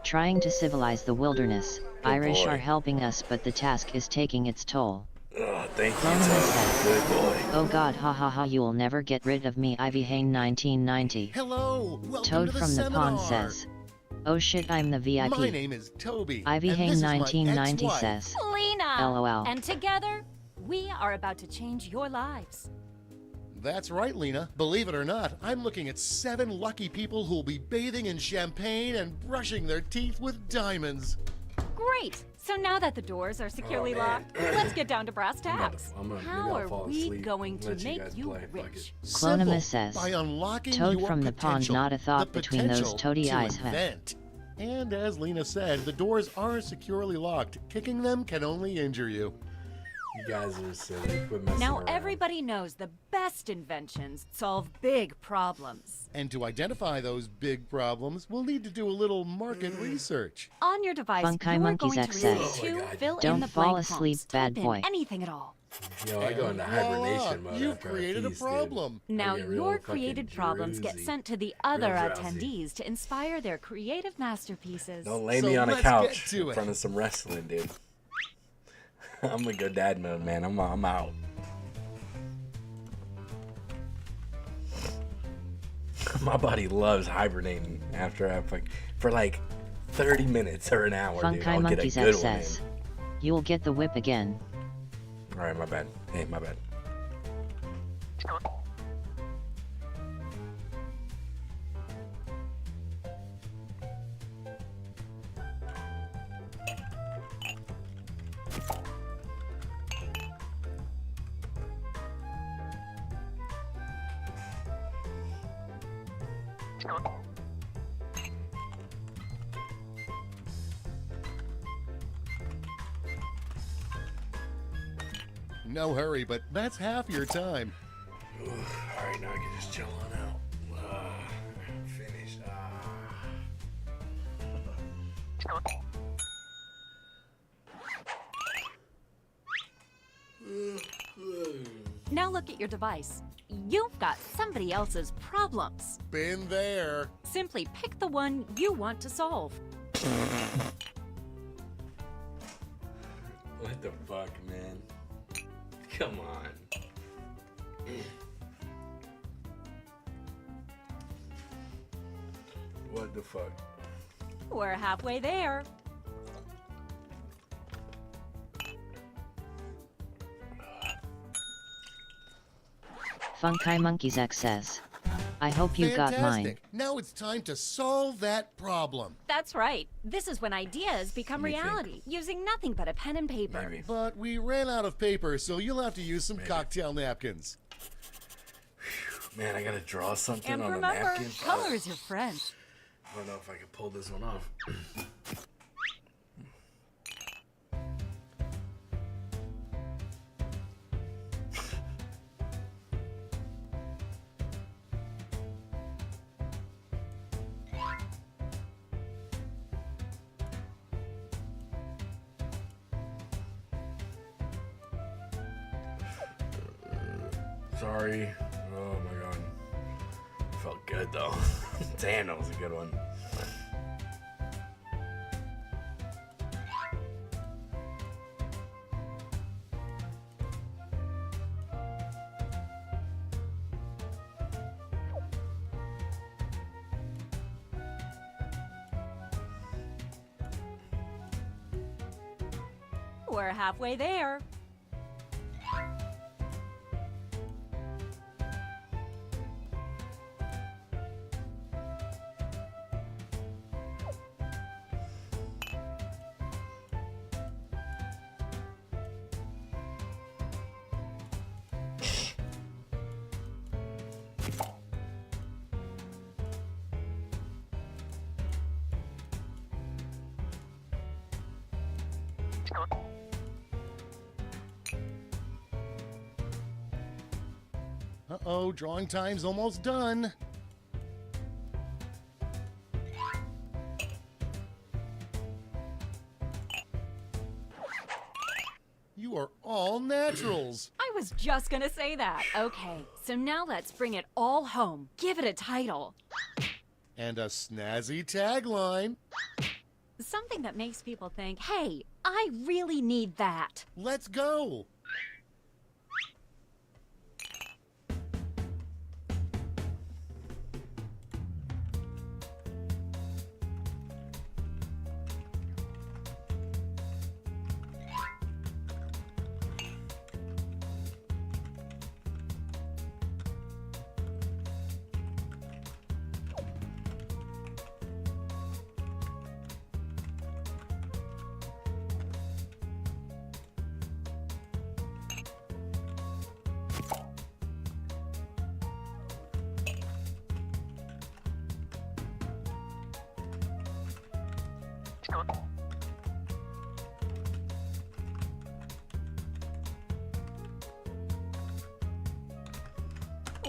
trying to civilize the wilderness, Good Irish boy. are helping us, but the task is taking its toll. Oh, thank you, Clonima Toad. says, Good boy. oh god, ha ha ha, you'll never get rid of me, Ivy Hain 1990. Hello, welcome Toad to the from the pond seminar. says, oh shit, I'm the VIP. My name is Toby. Ivy and Hain this is my 1990 ex-wife. says, Lena! LOL. And together, we are about to change your lives. That's right, Lena. Believe it or not, I'm looking at 7 lucky people who'll be bathing in champagne and brushing their teeth with diamonds. Great! So now that the doors are securely Oh, man. locked, let's get down to brass tacks. maybe How I'll are fall we asleep going and to let you make guys you play. Fuck rich? Clonima Simple. says, By unlocking Toad your from the pond's potential, not a thought the between those potential toady to eyes. invent. And as Lena said, the doors are securely locked. Kicking them can only injure you. You guys are silly. Quit messing Now around. everybody knows the best inventions solve big problems. And to identify those big problems, we'll need to do a little market research. On your device, Funky you're Monkeys going to X receive says, 2 fill don't in the fall blank asleep, prompts. bad Type in boy. anything at all. Yo, I go into And voila, hibernation mode you've after created I a feast, problem. Dude. Now I get real your fucking created problems get drowsy. sent to the other Real drowsy. attendees to inspire their creative masterpieces. Don't lay So me on a let's couch get to in it. front of some wrestling, dude. I'm gonna go dad mode, man. I'm out. My body loves hibernating after I for like 30 minutes or an hour, dude. Funky I'll get a Monkeys good X one in. says, you'll get the whip again. All right, my bad. Hey, my bad. No hurry, but that's half your time. Alright, now I can just chill on out. Finished. Now look at your device. You've got somebody else's problems. Been there. Simply pick the one you want to solve. What the fuck, man? Come on. What the fuck? We're halfway there. Funky Monkeys X says, I hope you got mine. Fantastic. Now it's time to solve that problem. That's right. This is when ideas become Let me think. reality, using nothing but a pen and paper. But we ran out of paper, so you'll have to use some cocktail napkins. Man, I gotta draw something And on remember, a napkin. color is your friend. I don't know if I can pull this one off. Sorry. Oh my god. Felt good though. Damn, that was a good one. We're halfway there. Uh-oh, drawing time's almost done. You are all naturals. I was just gonna say that. Okay, so now let's bring it all home. Give it a title. And a snazzy tagline. Something that makes people think, hey, I really need that. Let's go.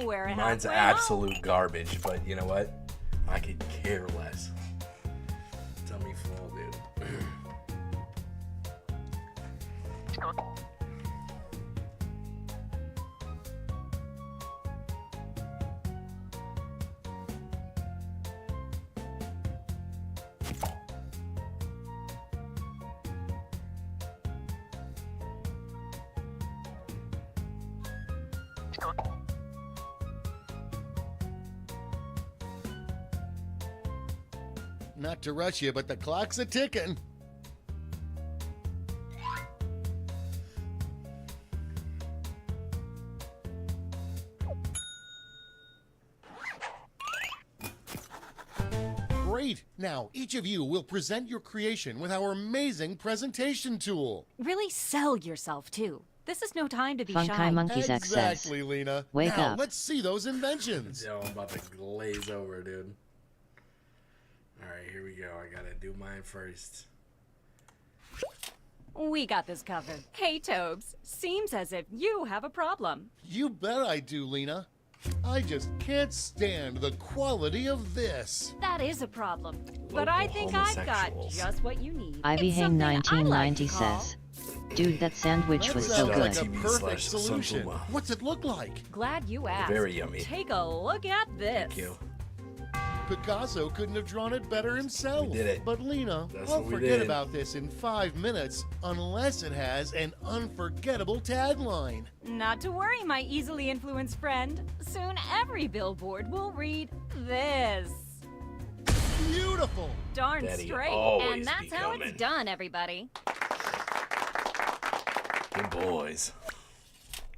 We're Mine's halfway absolute garbage, but you know what? I could care less. Tummy full, dude. Not to rush you, but the clock's a-ticking. Great! Now, each of you will present your creation with our amazing presentation tool. Really sell yourself, too. This is no time to be Funky shy. Monkeys XS. Exactly, Lena. Wake now, up. let's see those inventions. Yo, I'm about to glaze over, dude. Alright, here we go. I gotta do mine first. We got this covered. Hey, Tobes. Seems as if you have a problem. You bet I do, Lena. I just can't stand the quality of this. That is a problem. But I think I've got just what you need. Ivy It's Hang something I 1990 like to call- says, "Dude, that sandwich That was so sounds good." like a perfect solution. Sunflower. What's it look like? Glad you asked. Very yummy. Take a look at this. Thank you. Picasso couldn't have drawn it better himself. We did it. But Lena, That's I'll what we forget did. about this in 5 minutes unless it has an unforgettable tagline. Not to worry, my easily influenced friend. Soon every billboard will read this. Beautiful. Darn Daddy straight. always And that's be how coming. it's done, everybody. Good boys.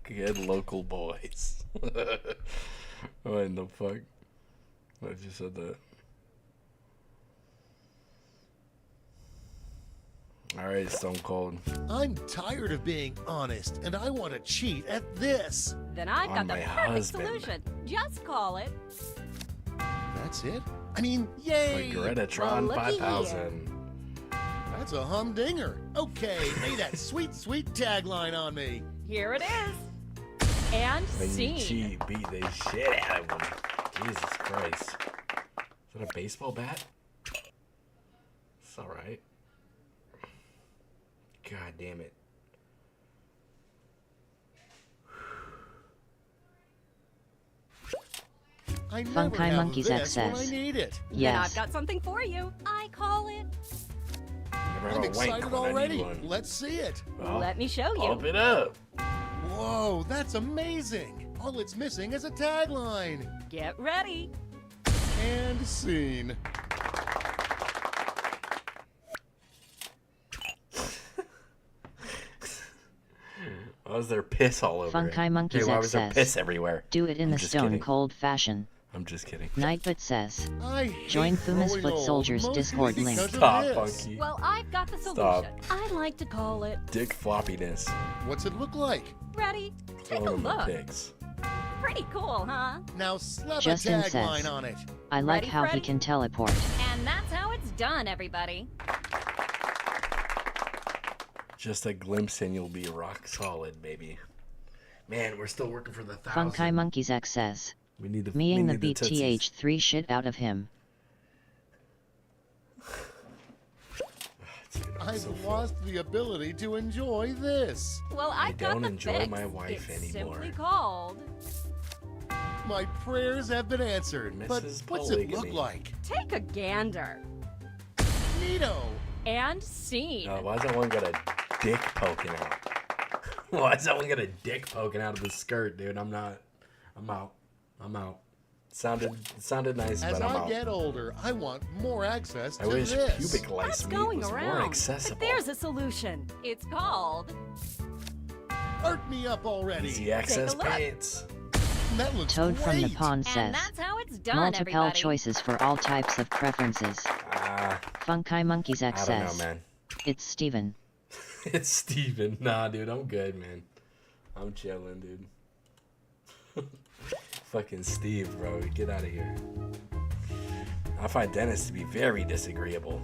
Good local boys. What in the fuck? I just said that. Alright, Stone Cold. I'm tired of being honest, and I want to cheat at this. Then I've On got the my perfect husband. solution. Just call it. That's it? I mean, yay! Like Grettatron Well, looky 5000. That's a humdinger. Okay, lay that sweet, sweet tagline on me. Here it is. And When you scene. cheat, beat the shit out of them. Jesus Christ. Is that a baseball bat? It's alright. God damn it. I never Funky have Monkeys this when I XS. need it. Then Yes. I've got something for you. I call it. Never I'm have a wank excited when I need already. one. Let's see it. Well, Let me show you. Pump it up. Whoa, that's amazing. All it's missing is a tagline. Get ready. And scene. Why was there piss all over Funky it? Monkeys Hey, why was there XS. piss everywhere? Do it in I'm the just stone kidding. cold fashion. I'm just kidding. Nightbot says, I hate "Join Fuma's growing Foot old, Soldiers mostly Discord link." because of Stop, this. Funky. Well, I've got the solution. Stop. I like to call it. Dick floppiness. What's it look like? Ready? Take a Throwing my look. dicks. Pretty cool, huh? Now slap Justin a tagline says, on it. "I like Ready, how he Freddy? can teleport." And that's how it's done, everybody. Just a glimpse and you'll be rock solid, baby. Man, we're still working for the 1,000. Funky Monkeys X says, We need the "Meing the need beat tootsies. th3 shit out of him." Dude, I'm I've so full. lost the ability to enjoy this. Well, I've got don't the enjoy fix. my wife it's anymore. Simply called. My prayers have been answered. But Mrs. what's it look Polygamy. like? Take a gander. Neato. And scene. Why does that one got a dick poking out? Why does that one got a dick poking out of the skirt, dude? I'm out. Sounded nice, As but I'm I out. get older, I want more access to I wish this. pubic lice That's meat going was around. more accessible. But there's a solution. It's called. Art me up already. Easy access Take a look. pants. That looks Toad from the great. Pond And says, that's how it's done, "Multiple everybody. choices for all types of preferences." Funky Monkeys X I don't know, says, man. "It's Steven." It's Steven. Nah, dude, I'm good, man. I'm chilling, dude. Fucking Steve, bro. Get out of here. I find Dennis to be very disagreeable.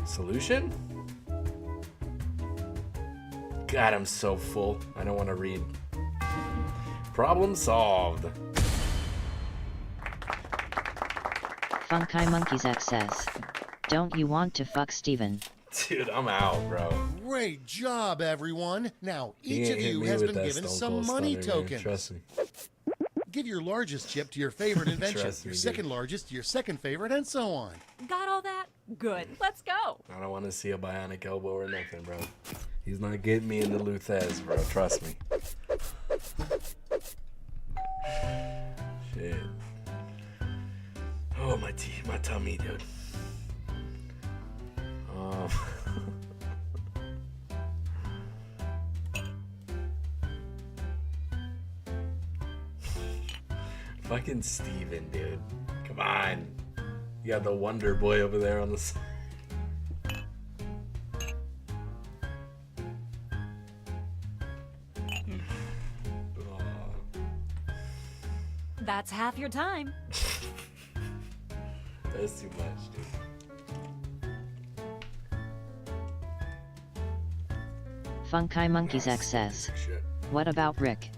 Solution? God, I'm so full. I don't want to read. Problem solved. Funky Monkeys X says, "Don't you want to fuck Steven?" Dude, I'm out, bro. Great job, everyone. Now, He each ain't of hit you me has with been that given Stone some Cold money Stunner, man. tokens. Trust me. Give your largest chip to your favorite invention, Trust me, your dude. second largest to your second favorite, and so on. Got all that? Good. Let's go. I don't want to see a bionic elbow or nothing, bro. He's not getting me into Luthez, bro. Trust me. Shit. Oh, my tummy, dude. Fucking Steven, dude. Come on. You got the Wonder Boy over there on the side. That's half your time. That's too much, dude. Funky Monkeys X says, what about Rick?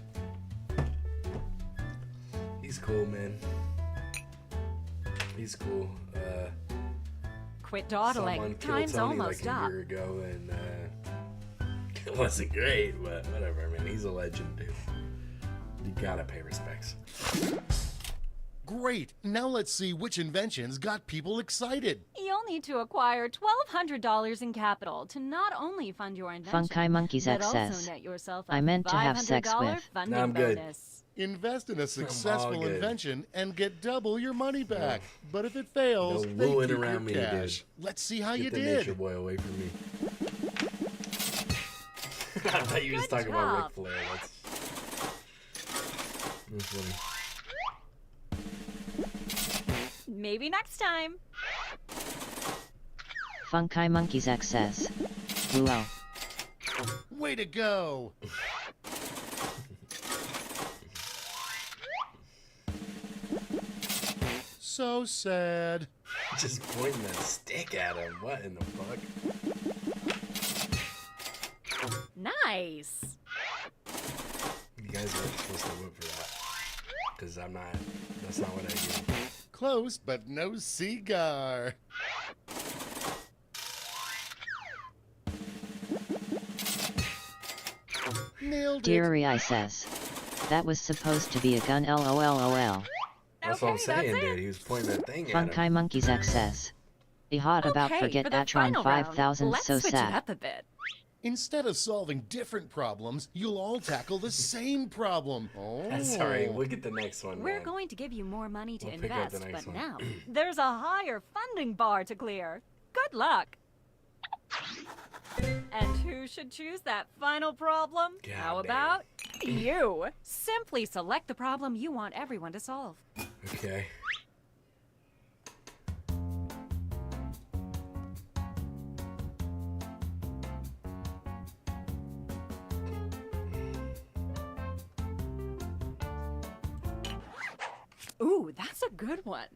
He's cool, man. He's cool. Quit Someone dawdling. killed Time's Tony almost like up. a year ago, and it wasn't great, but whatever, man. He's a legend, dude. You gotta pay respects. Great. Now let's see which inventions got people excited. You'll need to acquire $1,200 in capital to not only fund your invention, Funky Monkeys but X also says, net yourself a I meant to have sex $500 with. funding Nah, I'm good. bonus. Invest in a successful good. invention and get double your money back. But if it fails, No they wooing keep around me, your cash. dude. Let's see how Get you the did. nature boy away from me. I thought you were just talking about Ric Flair. That's funny. Maybe next time. Funky Monkeys X says, whoa. Way to go. So sad. Just pointing that stick at him. What in the fuck? Nice. You guys aren't supposed to vote for that. Because I'm not. That's not what I do. Close, but no cigar. Nailed it. Deary I says, that was supposed to be a gun LOLOL. That's what I'm saying, dude. He was pointing that thing at him. Funky Monkeys X says, he hot about Okay, forget for the Atron final round, 5000 let's so switch sad. it up a bit. Instead of solving different problems, you'll all tackle the same problem. Oh. That's alright. We'll get the next one, We're man. going to give you more money to We'll pick up the invest, next but one. now there's a higher funding bar to clear. Good luck. And who should choose that final problem? How about you? Simply select the problem you want everyone to solve. Okay. Ooh, that's a good one.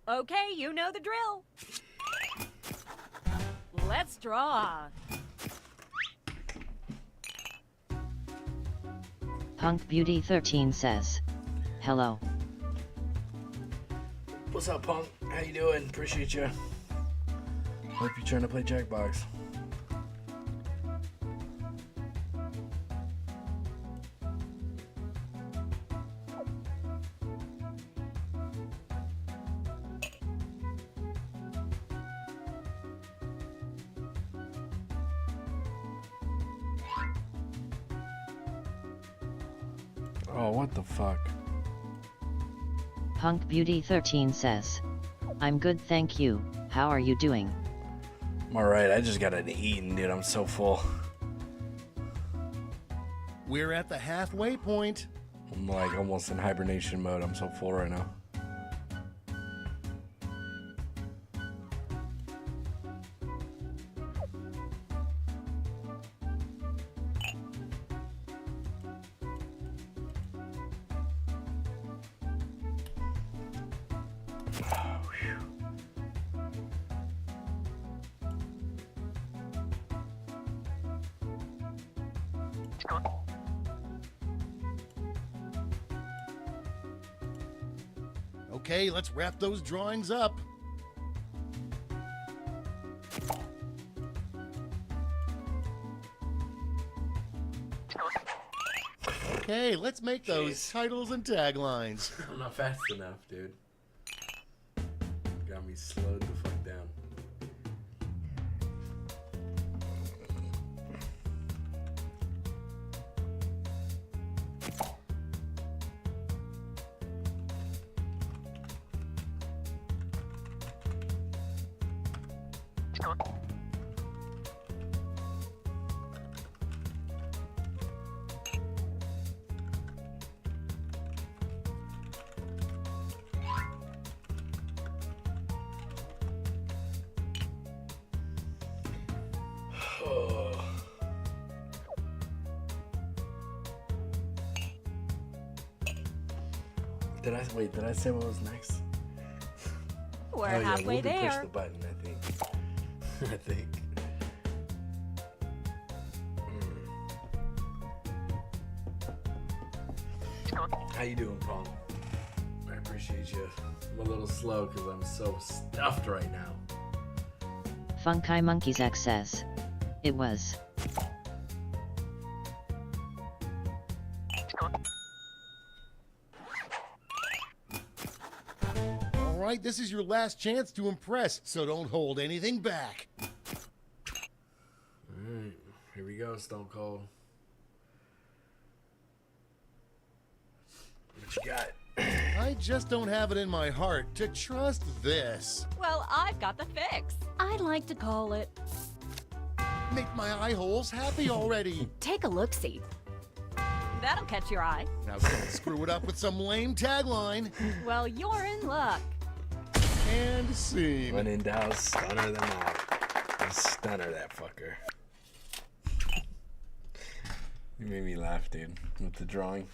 Okay, you know the drill. Let's draw. Punk Beauty 13 says, hello. What's up, Punk? How you doing? Appreciate you. Hope you're trying to play Jackbox. Oh, what the fuck? Punk Beauty 13 says, I'm good thank you, how are you doing? I'm alright, I just got an eating, dude. I'm so full. We're at the halfway point. I'm like almost in hibernation mode. I'm so full right now. Okay, let's wrap those drawings up. Okay, let's make those titles and taglines. I'm not fast enough, dude. Got me slowed the fuck down. Did I say what was next? We're Oh, yeah, halfway Ruby there. pushed the button, I think. I think. How you doing, Paul? I appreciate you. I'm a little slow because I'm so stuffed right now. Funky Monkeys X says. It was. All right, this is your last chance to impress, so don't hold anything back. Alright, here we go, Stone Cold. What you got? I just don't have it in my heart to trust this. Well, I've got the fix. I'd like to call it. Make my eye holes happy already. Take a look-see. That'll catch your eye. Now don't screw it up with some lame tagline. Well, you're in luck. And scene. When in doubt, stunner them all. Stunner that fucker. You made me laugh, dude, with the drawing.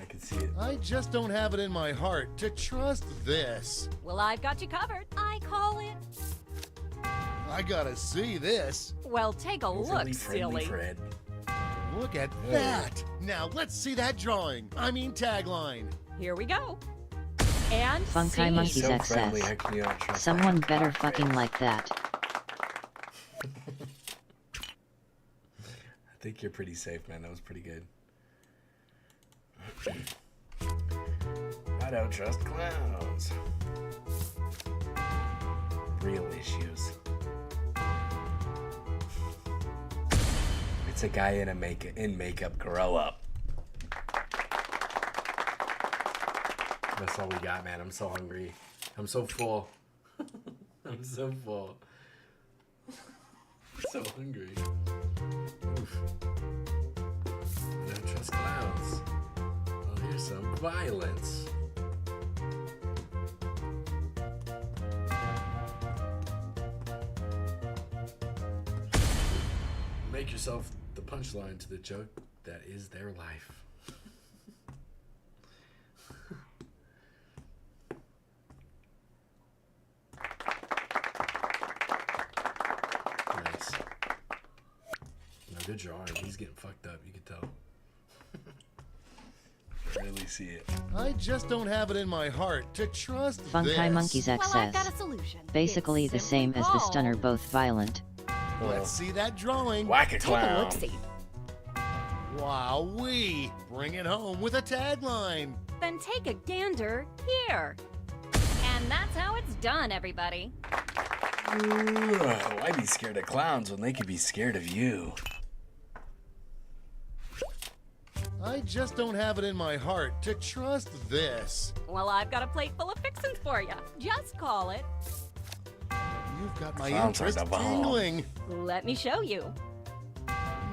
I can see it. I just don't have it in my heart to trust this. Well, I've got you covered. I call it. I gotta see this. Well, take a look, silly. Fred. Look at that. Now let's see that drawing. I mean tagline. Here we go. And Funky scene. Monkeys So X friendly, says. how can you not trust Someone better fucking like that. I think you're pretty safe, man. That was pretty good. I don't trust clowns. Real issues. It's a guy in makeup. Grow up. That's all we got, man. I'm so hungry. I'm so full. I'm so full. So hungry. Oof. I don't trust clowns. Oh, here's some violence. Make yourself the punchline to the joke that is their life. Nice. No, good drawing. He's getting fucked up, you can tell. Really see it. I just don't have it in my heart to trust Funky this. Monkeys X says. Basically the same as the stunner, both violent. Let's see that drawing. Whack a Take a clown. look-see. Wowee. Bring it home with a tagline. Then take a gander here. And that's how it's done, everybody. Why be scared of clowns when they could be scared of you? I just don't have it in my heart to trust this. Well, I've got a plate full of fixins for you. Just call it. You've got my Clowns are interest the bomb. tingling. Let me show you.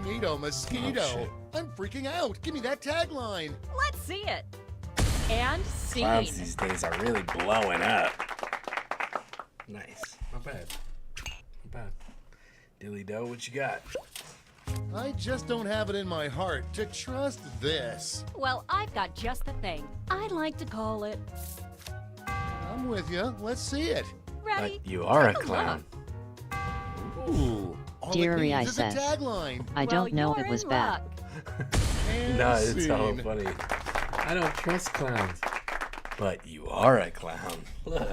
Neato mosquito. Oh, shit. I'm freaking out. Give me that tagline. Let's see it. And scene. Clowns these days are really blowing up. Nice. Not bad. Not bad. Dilly Doe, what you got? I just don't have it in my heart to trust this. Well, I've got just the thing. I'd like to call it. I'm with you. Let's see it. Ready? But you are a Take a clown. Ooh. All it Dear needs I is a says. tagline. I don't know it was bad. And No, it's so scene. funny. I don't trust clowns. But you are a clown. Look.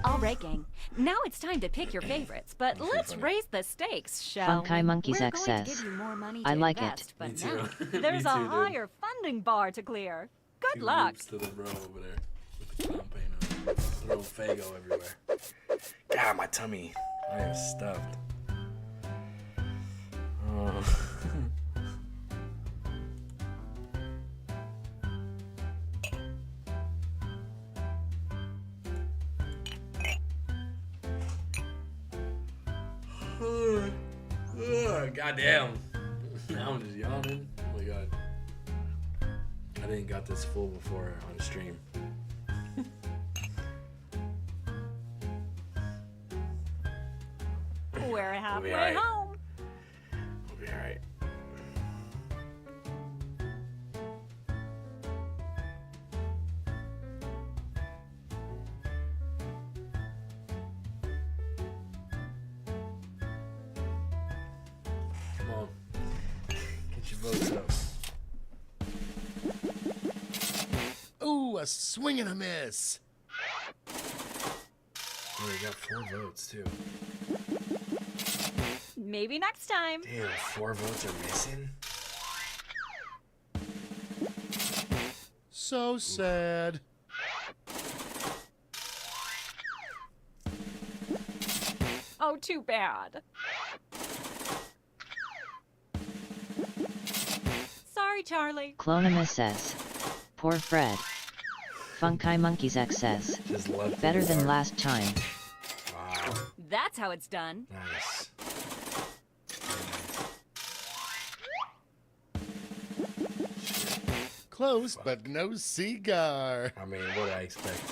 All right, gang. Now it's time to pick your favorites, but let's raise the stakes, shall Funky we? Monkeys We're X going to says. give you more money I to like it. invest, But Me too. now Me there's a too, dude. higher funding bar to clear. Good Two luck. loops to the bro over there with the clown paint on. Throw Fago everywhere. God, my tummy. I am stuffed. Oh. Goddamn. Now I'm just yawning. Oh my god. I didn't got this full before on stream. We're halfway alright. home. We'll be alright. a swing and a miss. Oh, we got 4 votes too. Maybe next time. Damn, 4 votes are missing. So sad. Oh, too bad. Sorry, Charlie. Clonima says. Poor Fred. Funky Monkeys X says. Better than last time. Wow. That's how it's done. Nice. Close, but no cigar. I mean, what did I expect?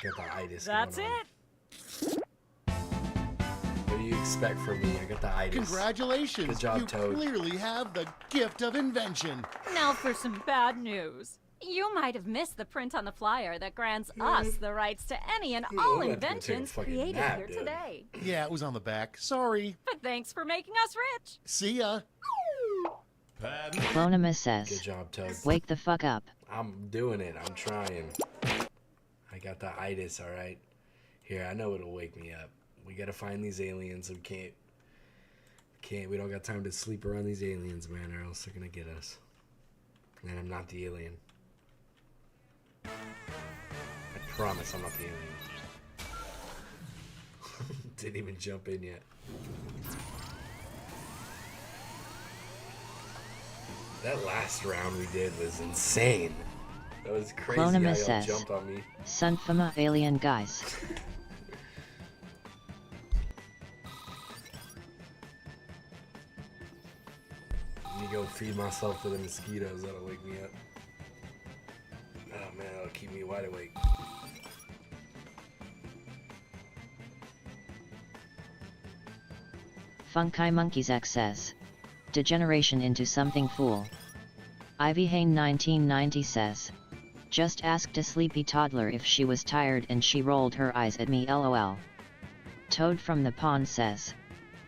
Get the itis. That's going on. it. What do you expect from me? I got the itis. Congratulations. Good job, you Toad. clearly have the gift of invention. Now for some bad news. You might have missed the print on the flyer that grants us the rights to any and all I'm gonna inventions take a fucking created nap, here dude. today. Yeah, it was on the back. Sorry. But thanks for making us rich. See ya. Clonima says. Good job, Toad. Wake the fuck up. I'm doing it. I'm trying. I got the itis, alright? Here, I know it'll wake me up. We gotta find these aliens. We don't got time to sleep around these aliens, man, or else they're gonna get us. And I'm not the alien. I promise I'm not the alien. Didn't even jump in yet. That last round we did was insane. That was crazy how Clonima y'all says. jumped on me. Sunfama alien guys. Let me go feed myself to the mosquitoes. That'll wake me up. Oh man, that'll keep me wide awake. Funky Monkeys X says. Degeneration into something fool. Ivy Hain 1990 says. Just asked a sleepy toddler if she was tired and she rolled her eyes at me lol. Toad from the pond says.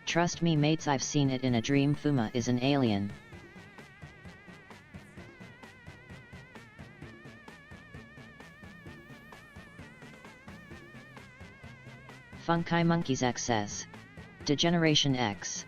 Trust me mates, I've seen it in a dream. Fuma is an alien. Funky Monkeys X says. Degeneration X.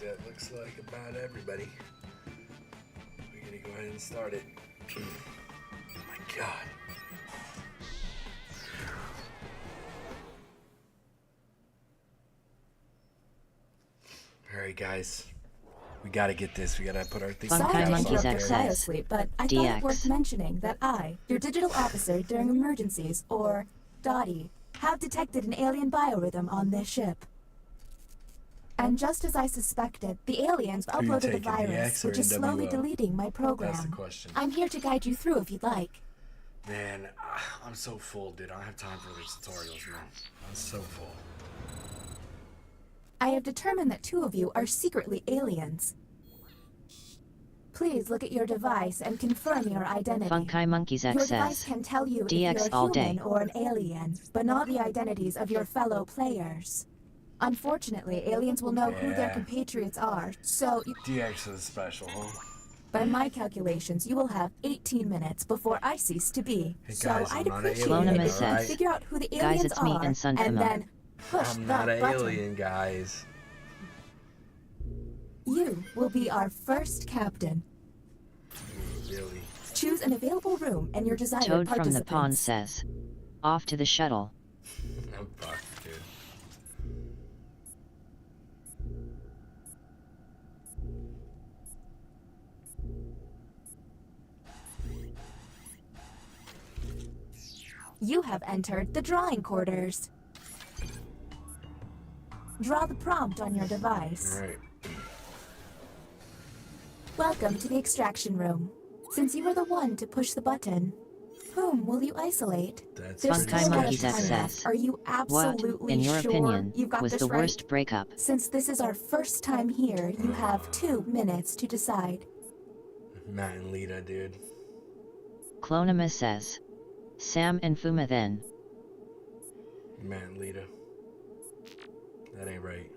That looks like about everybody. We're gonna go ahead and start it. Oh my god. Alright guys. We gotta get this. We gotta put our things Funky together. Monkeys Your X cryo says. sleep, but I thought DX. it worth mentioning that I, your digital officer during emergencies, or Dottie, have detected an alien biorhythm on this ship. And just as I suspected, the aliens Who you uploaded a taking, virus, DX or which is slowly NWO? deleting my program. That's the question. I'm here to guide you through if you'd like. Man, I'm so full, dude. I don't have time for these tutorials, man. I'm so full. I have determined that 2 of you are secretly aliens. Please look at your device and confirm your identity. Funky Monkeys X Your device says. can tell you if DX you're all human day. or an alien, but not the identities of your fellow players. Unfortunately, aliens will know who their Yeah. compatriots are, so DX is special, huh? by my calculations, you will have 18 minutes before I cease to be. Hey So guys, I'd I'm not an appreciate alien, it if you alright? could figure out who the Guys, aliens it's me are, and Sunfama. then Push I'm that not an button. alien, guys. You will be our first captain. Really? Choose an available room and your desired Toad from participants. the pond says. Off to the shuttle. I'm fucked, dude. You have entered the drawing quarters. Draw the prompt on your device. Alright. Welcome to the extraction room. Since you were the one to push the button, whom will you isolate? That's There's Funkai still a lot of Monkeys time XS. left. Are you absolutely What, in your sure opinion, you've got was this the right? worst breakup? Since this is our first time here, you have 2 minutes to decide. Matt and Lita, dude. Clonima says. Sam and Fuma then. Matt and Lita. That ain't right.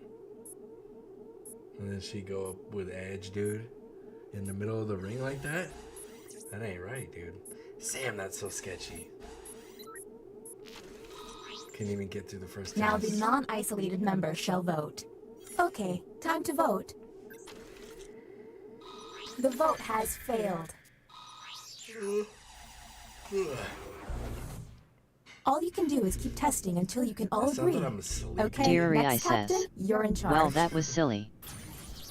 And then she go up with Edge, dude. In the middle of the ring like that? That ain't right, dude. Sam, that's so sketchy. Can't even get through the first Now test. the non-isolated members shall vote. Okay, time to vote. The vote has failed. All you can do is keep testing until you can all Sounds like agree. I'm asleep. Okay, Deary next says. captain, you're in charge. Well, that was silly.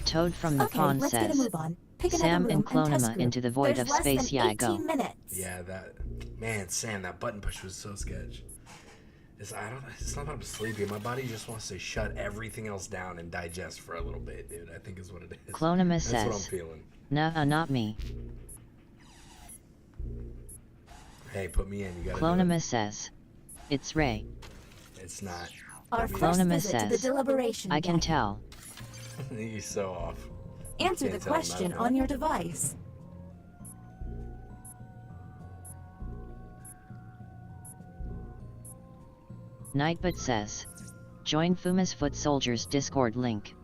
Toad from the Okay, pond let's get a says. move on. Pick another Sam room and and test Clonima group. into the void There's of less space. than Yeah, go. 18 minutes. Yeah, that man, Sam, that button push was so sketch. It's not that I'm sleepy. My body just wants to shut everything else down and digest for a little bit, dude. I think is what it is. Clonima That's says. what I'm feeling. Nah, not me. Hey, put me in. You gotta do Clonima says. It's Ray. it. It's not. Our first Clonima visit to the says. deliberation I can deck. tell. You're so off. Answer the Can't tell question nothing. on your device. Nightbot says. Join Fuma's Foot Soldiers Discord link.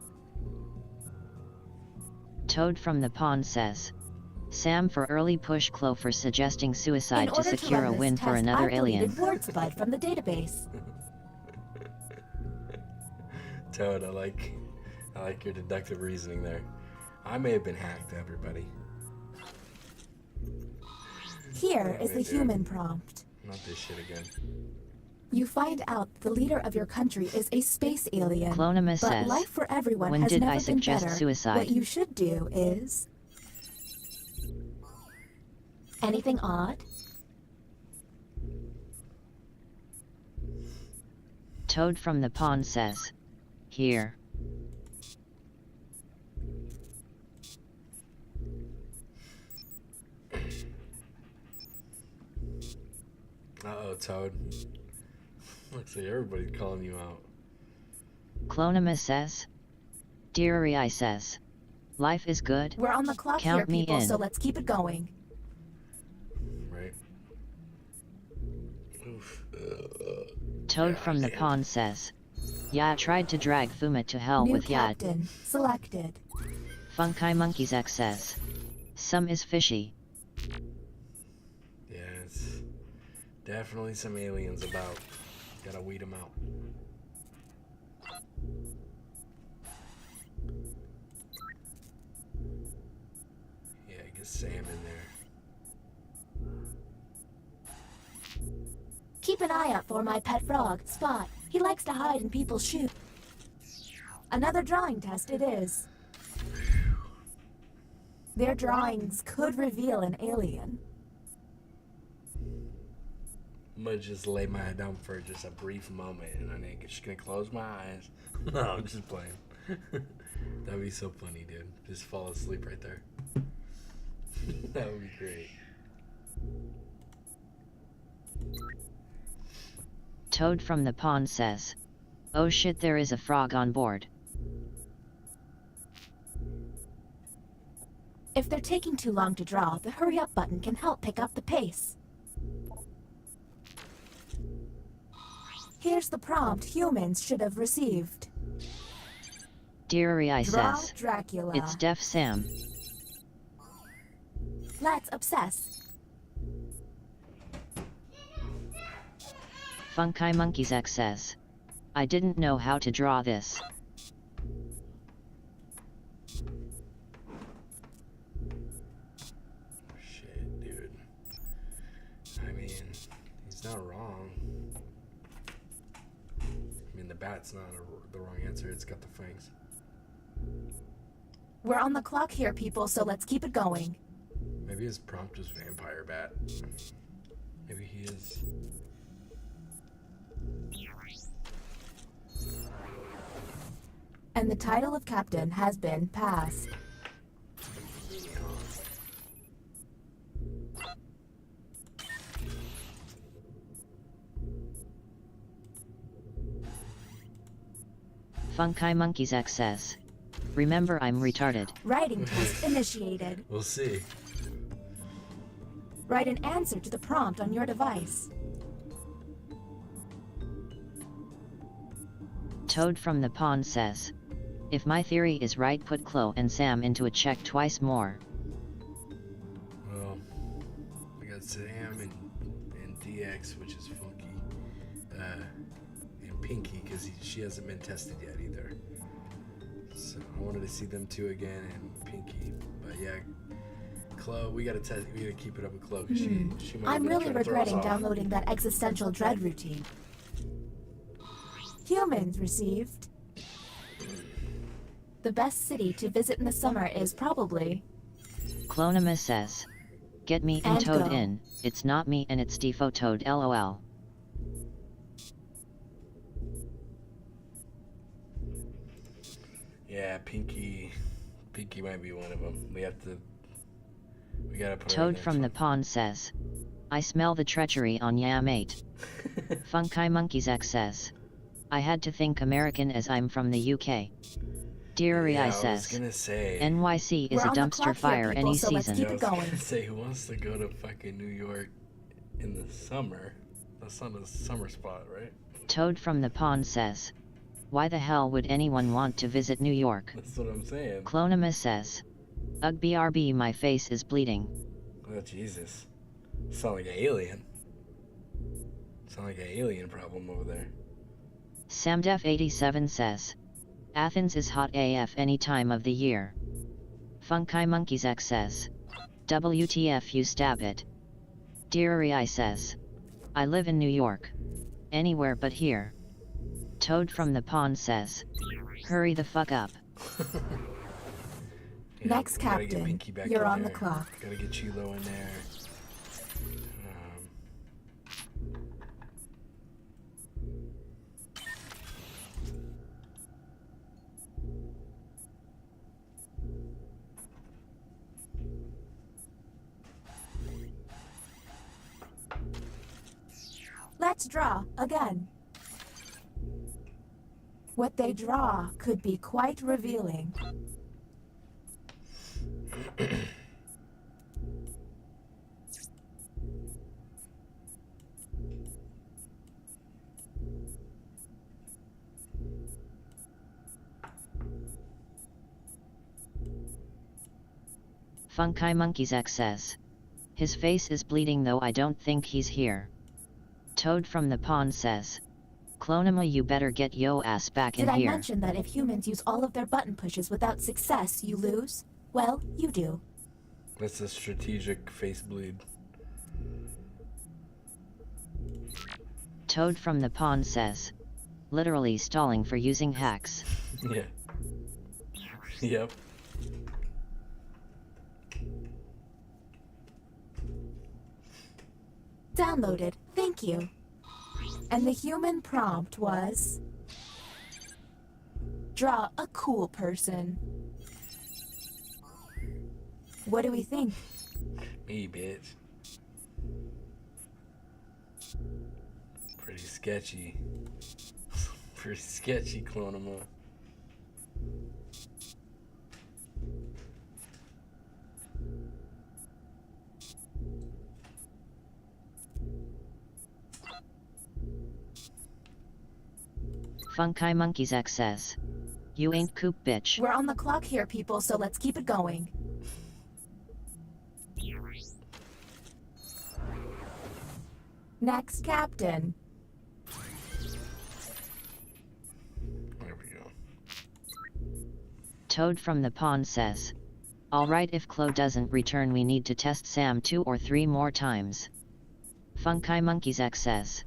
Toad from the pond says. Sam for early push Chloe for suggesting In suicide to order secure run a this win for test, another I've alien. deleted WordSpud from the database. Toad, I like your deductive reasoning there. I may have been hacked, everybody. Here is Yeah, the dude. human prompt. Not this shit again. You find out the leader of your country is a space alien. Clonima but says, life for everyone when has did never I been suggest better. suicide? What you should do is... Anything odd? Toad from the pond says. Here. Uh-oh, Toad. Looks like everybody's calling you out. Clonima says. Deary I says. Life is good. We're on the clock Count here, me people, in. so let's keep it going. Right. Oof. Toad from the pond says. Yeah, tried to drag Fuma to hell New with Yad. captain selected. Funkai Monkeys X says. Some is fishy. Yeah, it's definitely some aliens about. Gotta weed them out. Yeah, get Sam in there. Keep an eye out for my pet frog, Spot. He likes to hide in people's shoes. Another drawing test it is. Their drawings could reveal an alien. I'm gonna just lay my head down for just a brief moment and I'm just gonna close my eyes. No, I'm just playing. That'd be so funny, dude. Just fall asleep right there. That would be great. Toad from the pond says. Oh shit, there is a frog on board. If they're taking too long to draw, the hurry up button can help pick up the pace. Here's the prompt humans should have received. Deary I Draw says. Dracula. It's Def Sam. Let's obsess. Funkai Monkeys X says. I didn't know how to draw this. Shit, dude. I mean, he's not wrong. I mean, the bat's not the wrong answer. It's got the fangs. We're on the clock here, people, so let's keep it going. Maybe his prompt is vampire bat. Maybe he is. And the title of captain has been passed. Funky Monkeys XS. Remember, I'm retarded. Writing test initiated. We'll see. Write an answer to the prompt on your device. Toad from the pond says, if my theory is right, put Chloe and Sam into a check twice more. Well, we got Sam and DX, which is funky, and Pinky, because she hasn't been tested yet either. So I wanted to see them two again, and Pinky. But yeah, Chloe, we gotta keep it up with Chloe, because she might I'm be really trying to throw us regretting off. downloading that existential dread routine. Humans received. The best city to visit in the summer is probably... Clonima says, get me and And Toad go. in, it's not me and it's Defo Toad LOL. Yeah, Pinky might be one of them. We gotta put her in Toad there from too. the pond says, I smell the treachery on Yam 8. Funky Monkeys X says, I had to think American as I'm from the UK. Deary Yeah, I I was says, gonna say. NYC is We're a on the dumpster clock here, fire people, any so let's season. keep I it was going. gonna say, who wants to go to fucking New York in the summer? That's not a summer spot, right? Toad from the pond says, why the hell would anyone want to visit New York? That's what I'm saying. Clonima says, ugh BRB my face is bleeding. Oh, Jesus. Sound like an alien. Sound like an alien problem over there. Samdef87 says, Athens is hot AF any time of the year. Funky Monkeys X says, WTF you stab it. Deary I says, I live in New York. Anywhere but here. Toad from the pond says, hurry the fuck up. Yeah, Next we gotta get captain, Pinky back you're in on the there. clock. Gotta get Chilo in there. Let's draw again. What they draw could be quite revealing. Funky Monkeys X says, his face is bleeding though I don't think he's here. Toad from the pond says, Clonima you better get yo ass back in Did I here. mention that if humans use all of their button pushes without success, you lose? Well, you do. That's a strategic face bleed. Toad from the pond says, literally stalling for using hacks. Yeah. Yep. Downloaded, thank you. And the human prompt was... draw a cool person. What do we think? Me, bitch. Pretty sketchy. Pretty sketchy, Clonima. Funky Monkeys X says, you ain't Coop bitch. We're on the clock here, people, so let's keep it going. Next captain. Toad from the pond says. Alright, if Chloe doesn't return, we need to test Sam 2 or 3 more times. Funky Monkeys X says.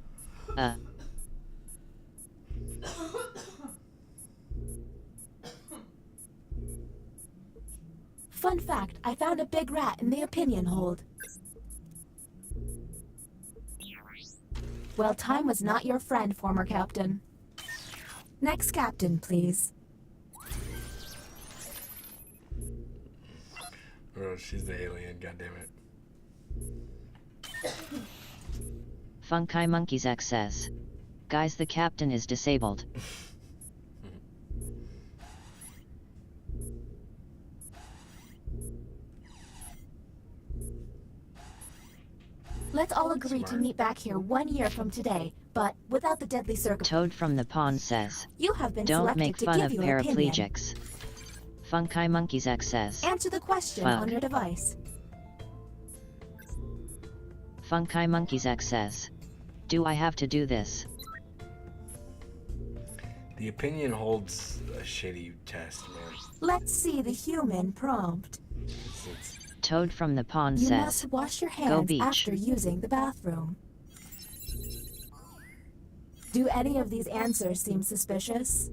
Fun fact, I found a big rat in the opinion hold. Well, time was not your friend, former captain. Next captain, please. Oh, she's the alien, goddammit. Funky Monkeys X says. Guys, the captain is disabled. Let's all agree to meet back here 1 year from today, but without the deadly circumstance. Toad from the pond says. You have been Don't selected make to fun give of your opinion. paraplegics. Funky Monkeys X says. Answer the question Fuck. on your device. Funky Monkeys X says. Do I have to do this? The opinion holds a shitty test, man. Let's see the human prompt. Toad from the pond You says. must wash your Go hands beach. after using the bathroom. Do any of these answers seem suspicious?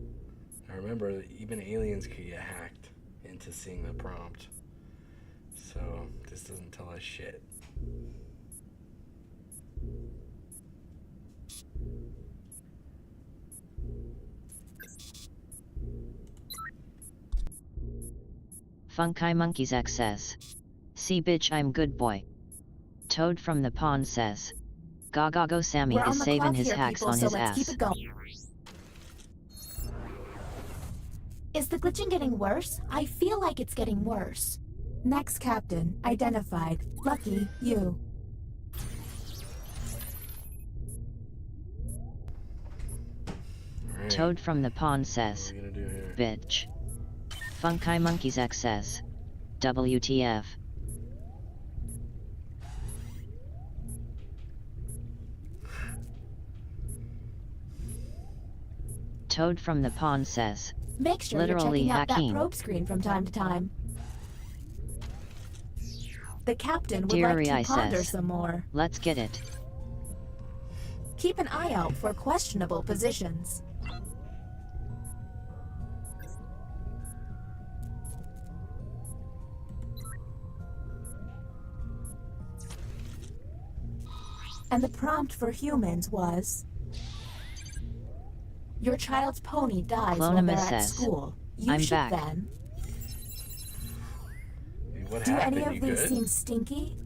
I remember even aliens could get hacked into seeing the prompt. So this doesn't tell us shit. Funky Monkeys X says. See bitch, I'm good boy. Toad from the pond says. Go Sammy We're on is the saving clock his here, hacks people, on so his let's ass. keep it going. Is the glitching getting worse? I feel like it's getting worse. Next captain, identified. Lucky you. Toad from the pond says. What are we gonna do here? Bitch. Funky Monkeys X says. WTF. Toad from the pond says. Make sure Literally you're checking out that hacking. probe screen from time to time. The captain would Deary like I to ponder says. some more. Let's get it. Keep an eye out for questionable positions. And the prompt for humans was... Your child's pony dies while Clonimus they're at says, school. You I'm should back. then... What Do happened? any of You these good? seem stinky?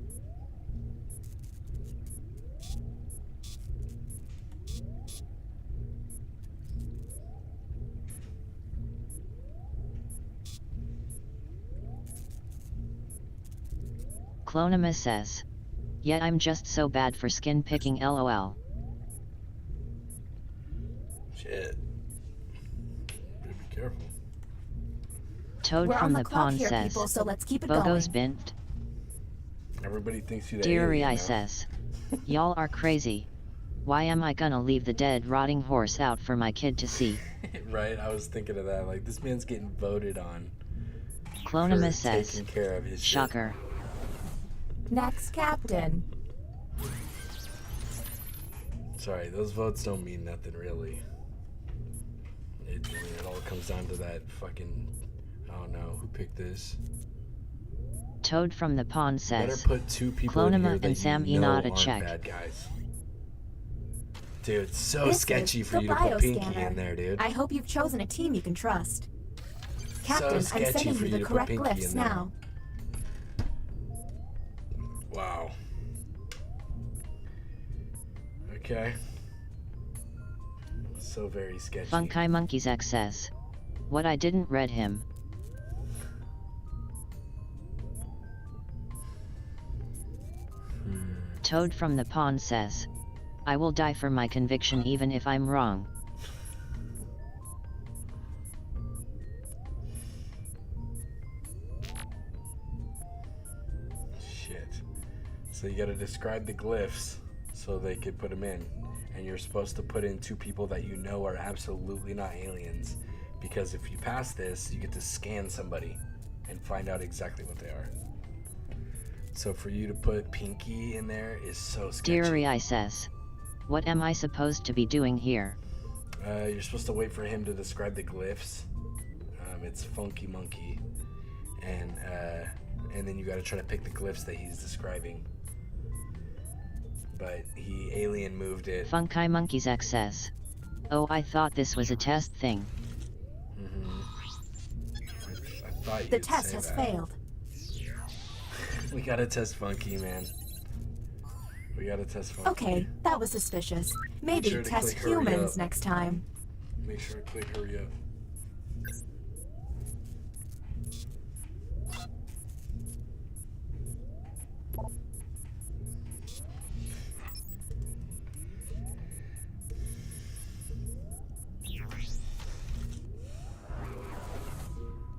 Clonimus says. Yeah, I'm just so bad for skin picking, lol. Shit. Better be careful. Toad We're from on the the clock pond here, says. people, so let's keep it Bogo's going. bint. Everybody thinks you're the Deary alien I now. says. Y'all are crazy. Why am I gonna leave the dead rotting horse out for my kid to see? Right? I was thinking of that. Like, this man's getting voted on. Clonimus for says. taking care of his shit. Shocker. Next captain. Sorry, those votes don't mean nothing, really. It all comes down to that fucking... I don't know. Who picked this? Toad from the pond Better says. put 2 people in here Clonima that and Sam you know Enada aren't check. bad guys. Dude, it's so This sketchy is for the you to put Pinky bioscanner. in there, dude. I hope you've chosen a team you can trust. Captain, I'm sketchy sending for you you the to put correct Pinky glyphs in there. now. Wow. Okay. So very sketchy. Funky Monkeys X says. What I didn't read him. Toad from the pond says. I will die for my conviction even if I'm wrong. Shit. So you gotta describe the glyphs so they could put them in. And you're supposed to put in 2 people that you know are absolutely not aliens. Because if you pass this, you get to scan somebody and find out exactly what they are. So for you to put Pinky in there is so sketchy. Deary says, what am I supposed to be doing here? You're supposed to wait for him to describe the glyphs. It's Funky Monkey. And then you gotta try to pick the glyphs that he's describing. But he alien moved it. Funky Monkey's X says, oh, I thought this was a test thing. I thought The test has failed. We gotta test Funky, man. We gotta test Funky. Okay, that was suspicious. Maybe sure to test click hurry humans up. next time. Make sure to click hurry up.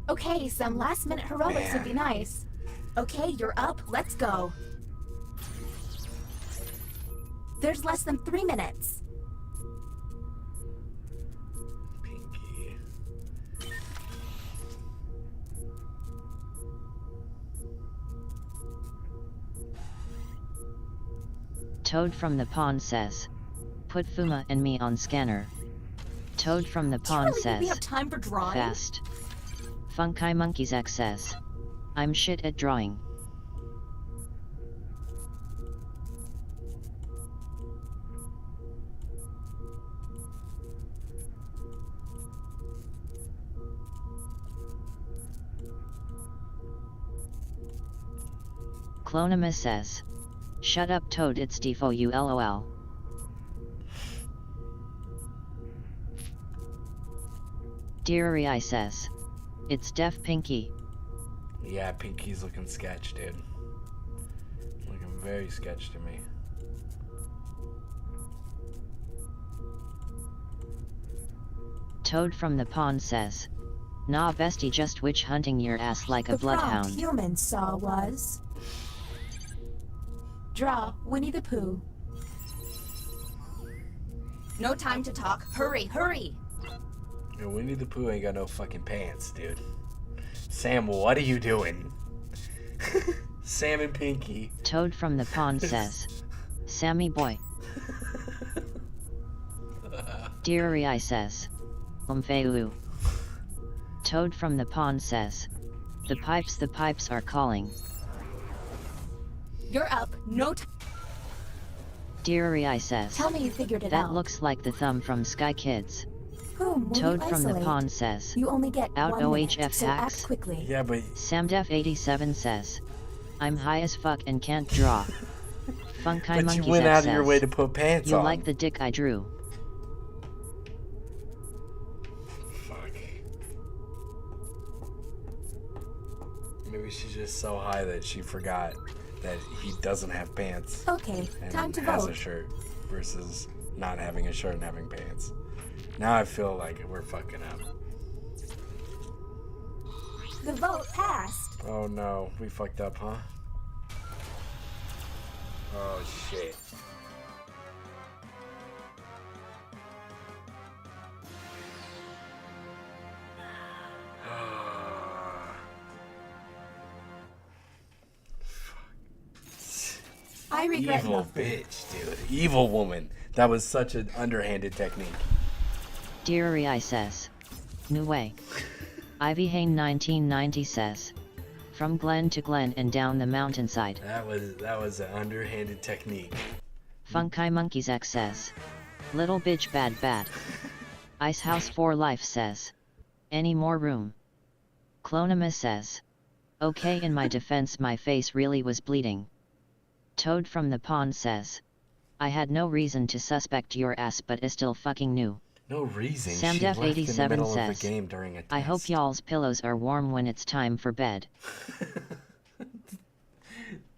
Okay, some last-minute heroics would be nice. Okay, you're up. Let's go. There's less than 3 minutes. Pinky. Toad from the pond says, put Fuma and me on scanner. Toad from the pond really think we says, have time for drawing? fast. Funky Monkey's X says, I'm shit at drawing. Clonima says, shut up Toad, it's defo you lol. Deary says, it's Def Pinky. Yeah, Pinky's looking sketch, dude. Looking very sketch to me. Toad from the pond says, nah bestie, just witch hunting your ass like a The prompt bloodhound. humans saw was... Draw Winnie the Pooh. No time to talk. Hurry, hurry! Yo, Winnie the Pooh ain't got no fucking pants, dude. Sam, what are you doing? Sam and Pinky. Toad from the pond says, Sammy boy. Deary says, Umfelu. Toad from the pond says, the pipes are calling. You're up. No time. Deary says, Tell me you figured it that out. looks like the thumb from Sky Kids. Whom will Toad you from the isolate? pond says, You only get out 1 OHF minute, so hacks. act quickly. Yeah, but Samdef87 says, I'm high as fuck and can't draw. Funky But Monkey's you went X out of your says, way to put pants you on. like the dick I drew. Fuck. Maybe she's just so high that she forgot that he doesn't have pants. Okay, and time to has vote. a shirt versus not having a shirt and having pants. Now I feel like we're fucking up. The vote passed. Oh no, we fucked up, huh? Oh shit. I regret Evil nothing. bitch, dude. Evil woman. That was such an underhanded technique. Deary says, no way. Ivy Hain 1990 says, from glen to glen and down the mountainside. That was an underhanded technique. Funky Monkey's X says, little bitch bad. Ice House for Life says, any more room? Clonima says, okay, in my defense my face really was bleeding. Toad from the pond says, I had no reason to suspect your ass but I still fucking knew. No reason. She left in the Samdef87 middle of says, the game during a test. I hope y'all's pillows are warm when it's time for bed.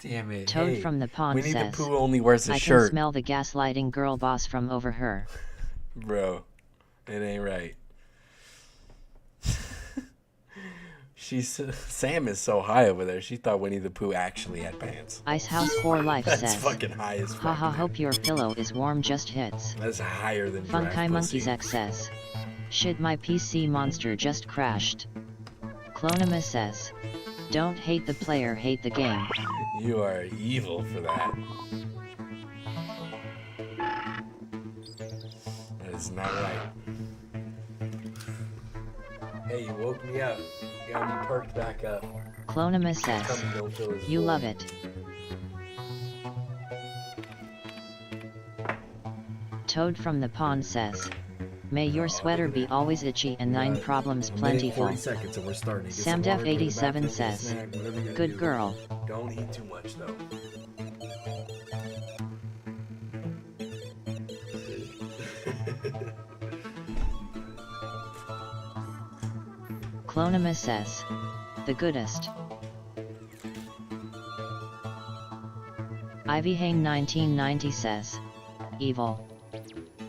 Damn it. Toad hey, from the pond Winnie says, the Pooh only wears a I shirt. can smell the gaslighting girl boss from over her. Bro, it ain't right. Sam is so high over there. She thought Winnie the Pooh actually had pants. Ice House for Life That's says, fucking high as fuck. haha, hope your pillow is warm just hits. That's higher than Funky drag Monkey's pussy. X says, Shit, my PC monster just crashed. Clonima says, don't hate the player, hate the game. You are evil for that. That is not right. Hey, you woke me up. You got me perked back up. Clonima says, you love it. Toad from the pond says, may your sweater be always itchy and thine problems plentiful. 40 seconds and we're starting. Get some water, Samdef87 go to the bathroom, says, snack, whatever you gotta good do. girl. Don't eat too much though. Clonima says, the goodest. Ivy Hane 1990 says, evil.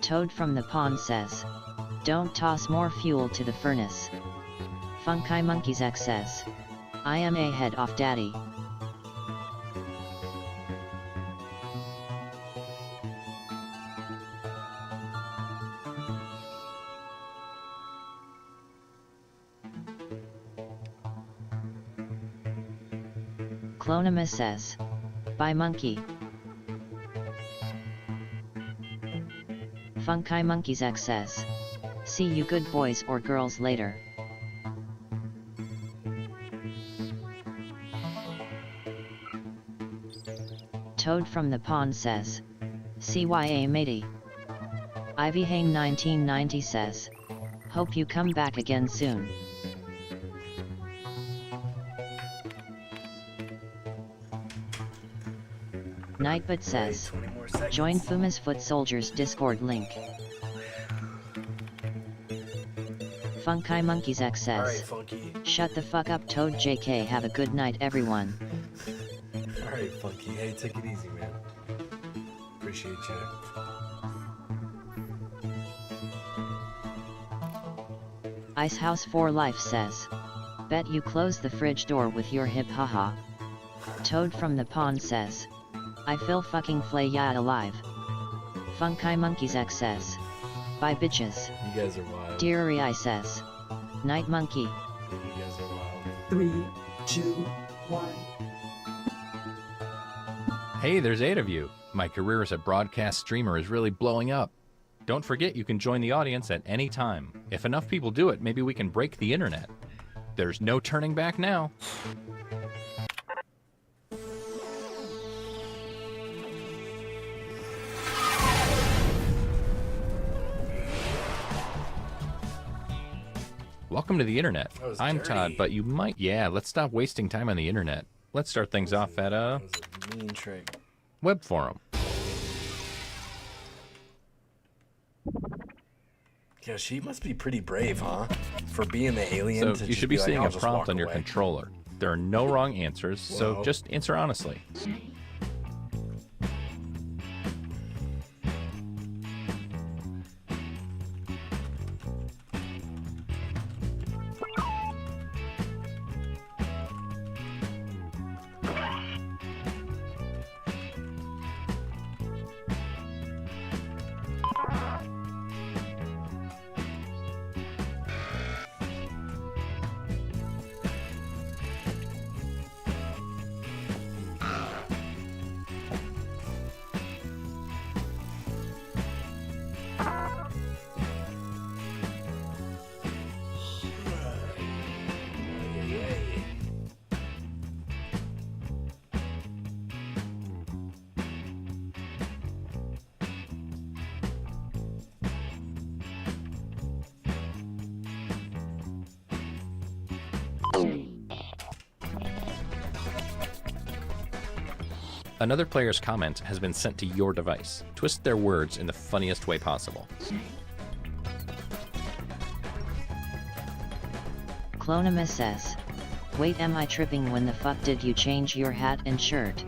Toad from the pond says, don't toss more fuel to the furnace. Funky Monkeys X says, I am a head off daddy. Clonima says, bye monkey. Funky Monkeys X says, see you good boys or girls later. Toad from the pond says, CYA matey. Ivy Hane 1990 says, hope you come back again soon. Nightbot says, join Fuma's Foot Soldiers Discord link. Funky Monkeys X says, Alright, Funky. shut the fuck up Toad JK, have a good night everyone. Alright, Funky. Hey, take it easy, man. Appreciate you. Icehouse for Life says, bet you close the fridge door with your hip haha. Toad from the pond says, I feel fucking flay ya alive. Funky Monkeys X says, bye bitches. You guys are wild. Deary I says, night monkey. You guys are wild. 3, 2, 1. Hey, there's 8 of you. My career as a broadcast streamer is really blowing up. Don't forget you can join the audience at any time. If enough people do it, maybe we can break the internet. There's no turning back now. Welcome to the internet. I'm Todd, but you might... Yeah, let's stop wasting time on the internet. Let's start things off at a mean trick. Web forum. Yeah, she must be pretty brave, huh? For being the alien. So to you just should be like, seeing "I'll a just prompt walk on your away." controller. There are no wrong answers, so Whoa. just answer honestly. Another player's comment has been sent to your device. Twist their words in the funniest way possible. Clonima says, wait, am I tripping? When the fuck did you change your hat and shirt?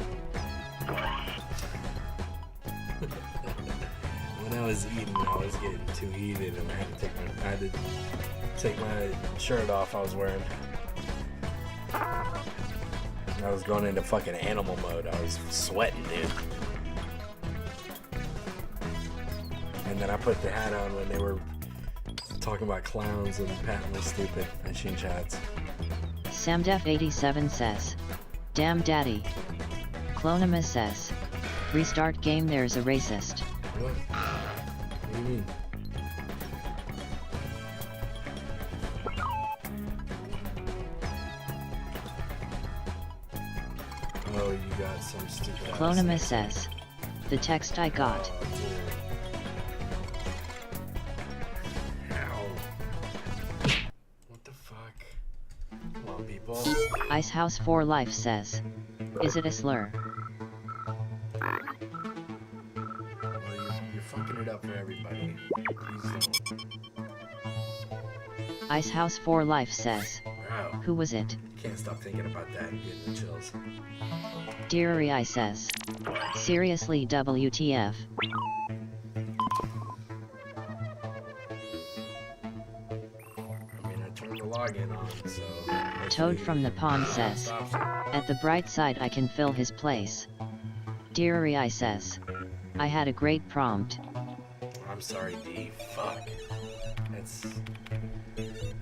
When I was eating, I was getting too heated, and I had to take my shirt off I was wearing. I was going into fucking animal mode. I was sweating, dude. And then I put the hat on when they were talking about clowns and patently stupid and Shin chats. Samdef87 says, "Damn daddy." Clonimus says, "Restart game, there's a racist." What? What do you mean? Oh, you got some stupid ass. Clonimus says, "The text I got." What the fuck? Come on, people. Icehouse for Life says, "Is it a slur?" Well, you're fucking it up for everybody. Please don't. Icehouse for Life says, Wow. "Who was it?" Can't stop thinking about that and getting the chills. Deary I says, "Seriously WTF?" I mean, I turned the login on, so... Toad from the Pond says, "At the bright side I can fill his place." Deary I says, "I had a great prompt." I'm sorry, D. Fuck.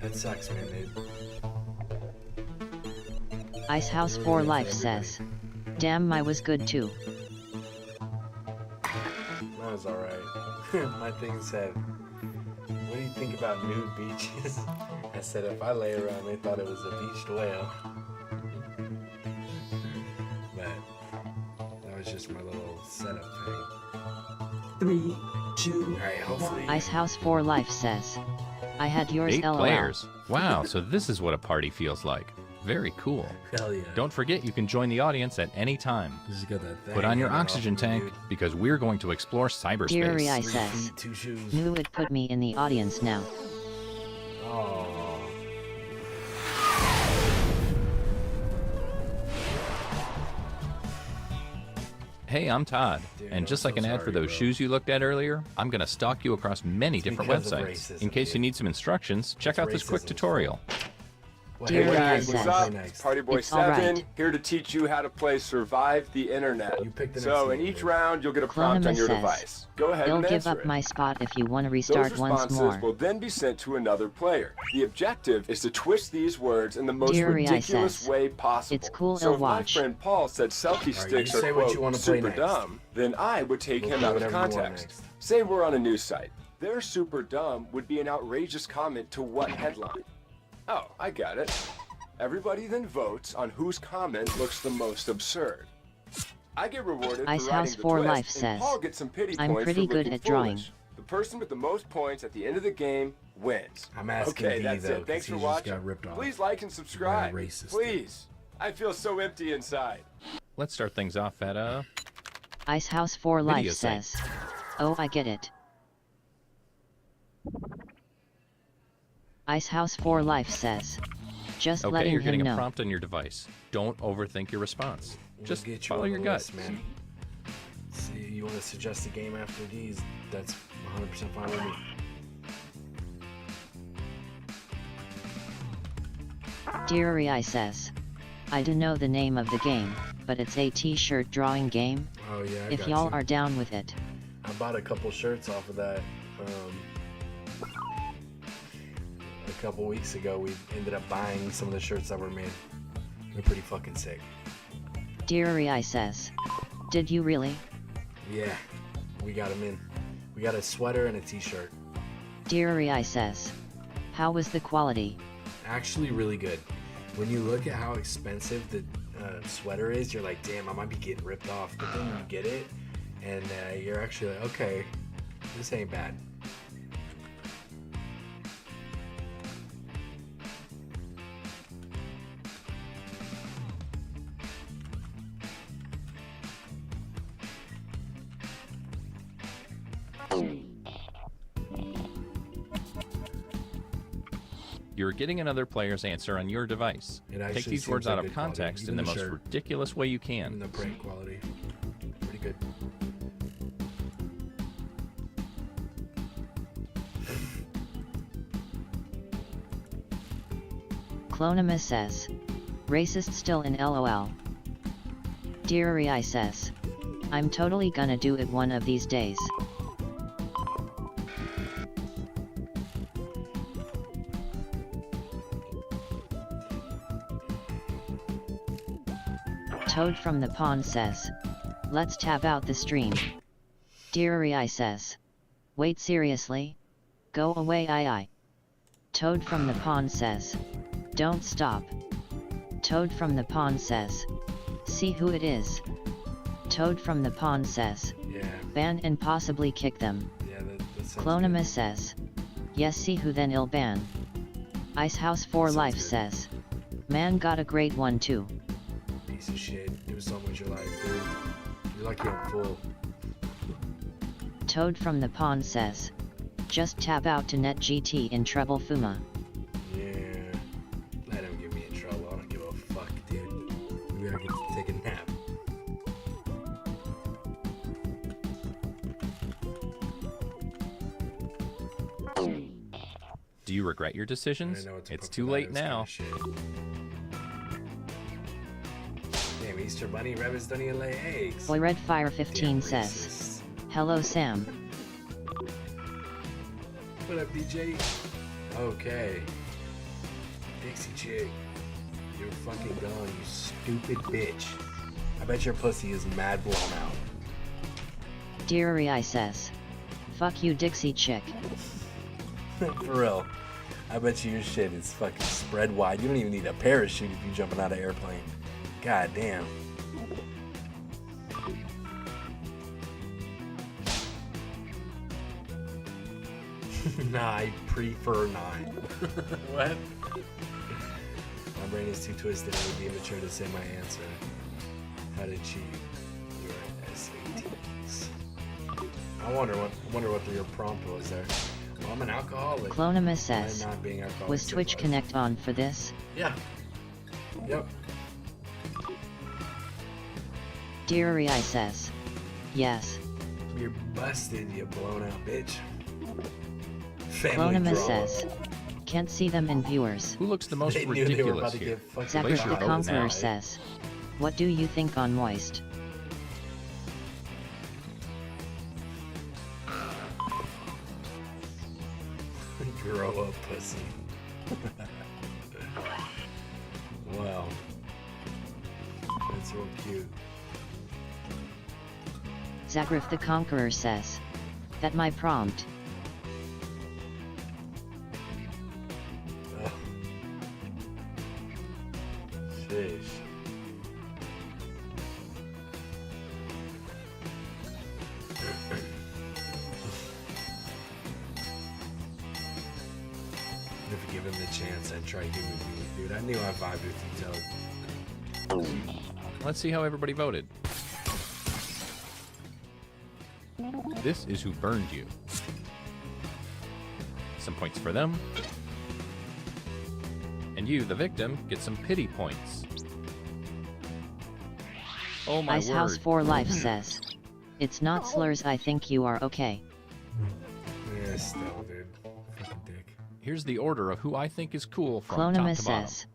That sucks, man, dude. Icehouse for Life says, "Damn, my was good too." That was alright. My thing said, "What do you think about nude beaches?" I said, if I lay around, they thought it was a beached whale. But that was just my little setup thing. 3, 2. Alright, hopefully. Icehouse for Life says, "I had yours 8 LOL." players. Wow, so this is what a party feels like. Very cool. Hell yeah. Don't forget you can join the audience at any time. Just got that thing Put on your hanging off oxygen me, tank dude. because we're going to explore Deary I cyberspace. says, 2 shoes. "Knew it put me in the audience now." Oh. Hey, I'm Todd, Dude, and just I'm like so an ad for sorry, those bro. shoes you looked at earlier, I'm going to stalk you across many different because of websites. racism, In case you dude. need some instructions, check out this quick racism's tutorial. Well, Dear hey, guys, what's says, up? It's Party Boy It's 7 alright. here to teach you how to play Survive the Internet. You picked the So next in one, each dude. round, you'll get a prompt on Clonimus your says, device. Go ahead "They'll and give answer up it. my spot if you want to Those restart once responses more." will then be sent to another player. The objective is to twist these words in the most Deary I ridiculous says, way possible. "It's cool, So I'll if my watch." friend Paul said selfie Alright, sticks you are say what quote, you wanna play super next. dumb, then I would take We'll him play out of whatever you want context. next. Say we're on a news site. Their super dumb would be an outrageous comment to what headline? Oh, I got it. Everybody then votes on whose comment looks the most absurd. I get rewarded Icehouse for writing the for twist, Life and says, Paul gets some pity "I'm points pretty for good looking at drawing." foolish. The person with the most points at the end of the game wins. I'm asking Okay, D, that's though, it. Thanks 'cause for he just watching. got ripped off. Please like and subscribe. By a racist. Please. I feel so empty inside. Let's start things off at Icehouse for Life Video site. says, "Oh, I get it." Icehouse for Life says, "Just Okay, letting you're him getting a know." prompt on your device. Don't overthink your response. Just We'll get you follow on your the gut. list, man. See, you want to suggest a game after these? That's 100% fine with me. Deary I says, "I don't know the name of the game, but it's a t-shirt drawing game. Oh yeah, I If got y'all you. are down with it." I bought a couple shirts off of that. A couple weeks ago, we ended up buying some of the shirts that were made. They're pretty fucking sick. Deary I says, "Did you really?" Yeah, we got them in. We got a sweater and a t-shirt. Deary I says, "How was the quality?" Actually really good. When you look at how expensive the sweater is, you're like, damn, I might be getting ripped off. But then you get it, and you're actually like, okay, this ain't bad. You're getting another player's answer on your device. It Take actually these seems words like out of good quality. context in Even the the most shirt. ridiculous way you can. And the print quality, pretty good. Clonimus says, "Racist still in LOL." Deary I says, "I'm totally gonna do it one of these days." Toad from the Pond says, let's tab out the stream. Deary says, wait seriously? Go away I. Toad from the Pond says, don't stop. Toad from the Pond says, see who it is. Toad from the Pond says, Yeah. ban and possibly kick them. Yeah, that sounds Clonimus says, yes, see who then I'll ban. Icehouse for Life says, man got a great one too. Piece of shit. Do something with your life, dude. You're lucky I'm full. Toad from the Pond says, just tab out to net GT in treble Fuma. Yeah. Let him get me in trouble. I don't give a fuck, dude. We gotta get to take a nap. Do you regret your decisions? I know what to It's put too for late that. now. It's kinda shit. Damn, Easter Bunny rabbits don't even lay eggs. Boy Red Fire 15 Damn says, racist. hello Sam. What up, DJ? Okay. Dixie chick. You're fucking gone, you stupid bitch. I bet your pussy is mad blown out. Deary says, fuck you Dixie chick. For real. I bet you your shit is fucking spread wide. You don't even need a parachute if you're jumping out of an airplane. God damn. Nah, I prefer not. What? My brain is too twisted. It would be immature to say my answer. How to cheat your SATs. I wonder what your prompt was there. Well, I'm an alcoholic. Clonimus says, I'm not being alcoholic. was Twitch Connect on for this? Yeah. Yep. Deary says, yes. You're busted, you blown out bitch. Family Clonimus drama. says, can't see them in viewers. Who looks the most They knew they were about ridiculous to here? get fucking Zachary Place the your vote Conqueror now. says, what do you think on Moist? Grow up, pussy. Wow. That's real cute. Zachary the Conqueror says, that my prompt. Oh. Sheesh. If given the chance, I'd try human being. Dude, I knew I vibed with you, Toad. Let's see how everybody voted. This is who burned you. Some points for them. And you, the victim, get some pity points. Oh my Icehouse word. for Life says, it's not slurs, I think you are okay. Yeah, still, dude. Fucking dick. Here's the order of who I think is cool from top Clonimus to bottom. says,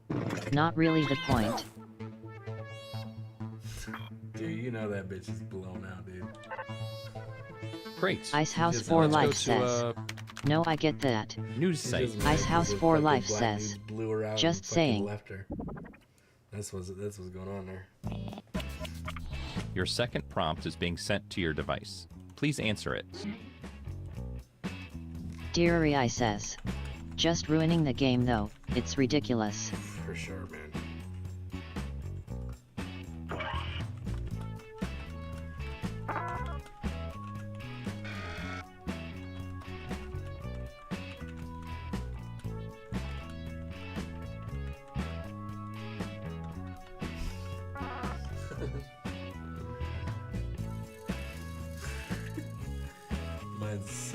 not really the point. Dude, you know that bitch is blown out, dude. Great. Icehouse Just- for let's go Life to, says, no, I get that. News She site. just mad Icehouse 'cause a for fucking Life black says, dude blew her out just and fucking saying. left her. That's what's going on there. Your second prompt is being sent to your device. Please answer it. Deary says, just ruining the game though, it's ridiculous. For sure, man.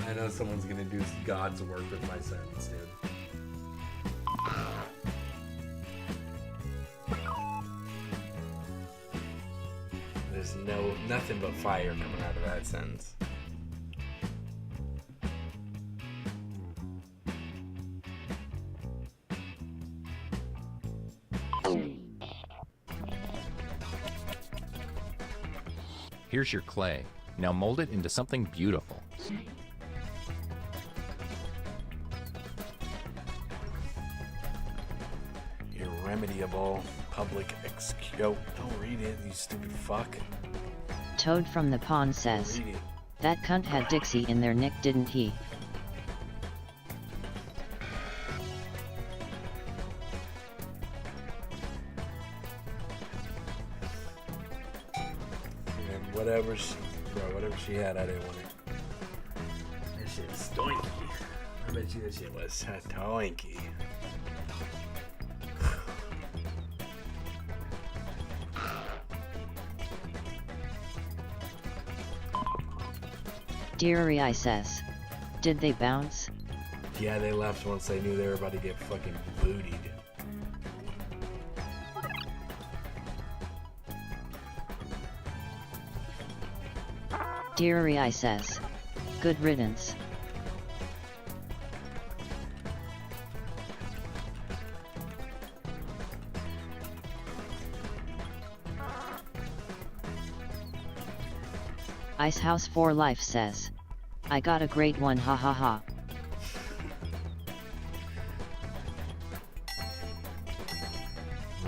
I know someone's gonna do God's work with my sentence, dude. There's nothing but fire coming out of that sentence. Here's your clay. Now mold it into something beautiful. Irremediable. Public Yo, don't read it, you stupid fuck. Toad from the Pond says, Read it. that cunt had Dixie in their nick, didn't he? And whatever she had, I didn't want it. That shit is stinky. I bet you that shit was stinky. Deary says, did they bounce? Yeah, they left once they knew they were about to get fucking bootied. Deary says, good riddance. Icehouse for Life says, I got a great one, ha ha ha.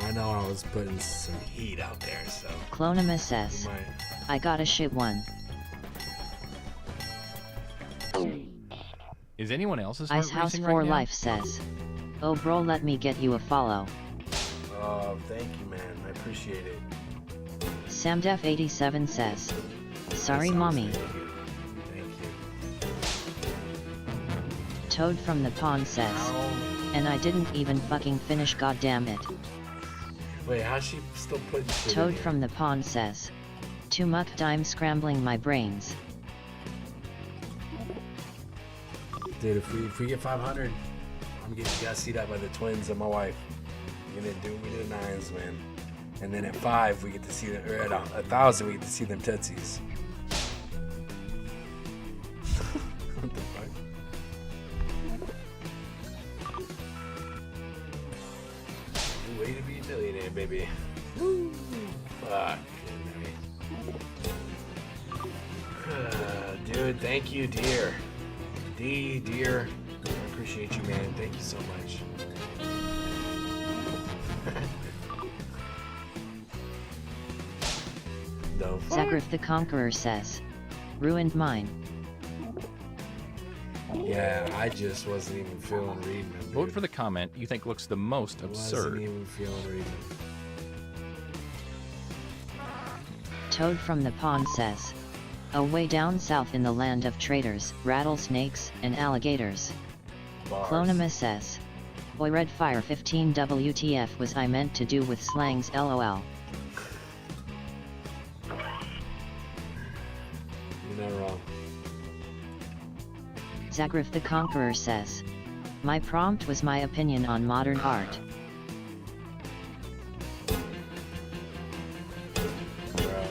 I know I was putting some heat out there, so. Clonima says, I got a shit one. Is anyone else's heart Icehouse racing for right now? Life says, oh bro, let me get you a follow. Oh, thank you, man. I appreciate it. Samdef87 says, sorry mommy. Thank you. Toad from the Pond says, and I didn't even fucking finish, goddamn it. Wait, how's she still putting shit Toad in here? from the Pond says, too much time scrambling my brains. Dude, if we get 500, I'm getting gussied up by the twins and my wife. We're gonna do me to the nines, man. And then at 5, we get to see them, or at 1,000, we get to see them tootsies. What the fuck? Way to be a millionaire, baby. Woo! Fuck. Dude, thank you, dear. Dear. I appreciate you, man. Thank you so much. No. Zagrif the Conqueror says, ruined mine. Yeah, I just wasn't even feeling reading them. Vote for the comment you think looks the most absurd. Wasn't even feeling reading them. Toad from the Pond says, away down south in the land of traders, rattlesnakes, and alligators. Bars. Clonima says, boy red fire 15 WTF was I meant to do with slangs lol. You're not wrong. Zagrif the Conqueror says, my prompt was my opinion on modern art. Bro.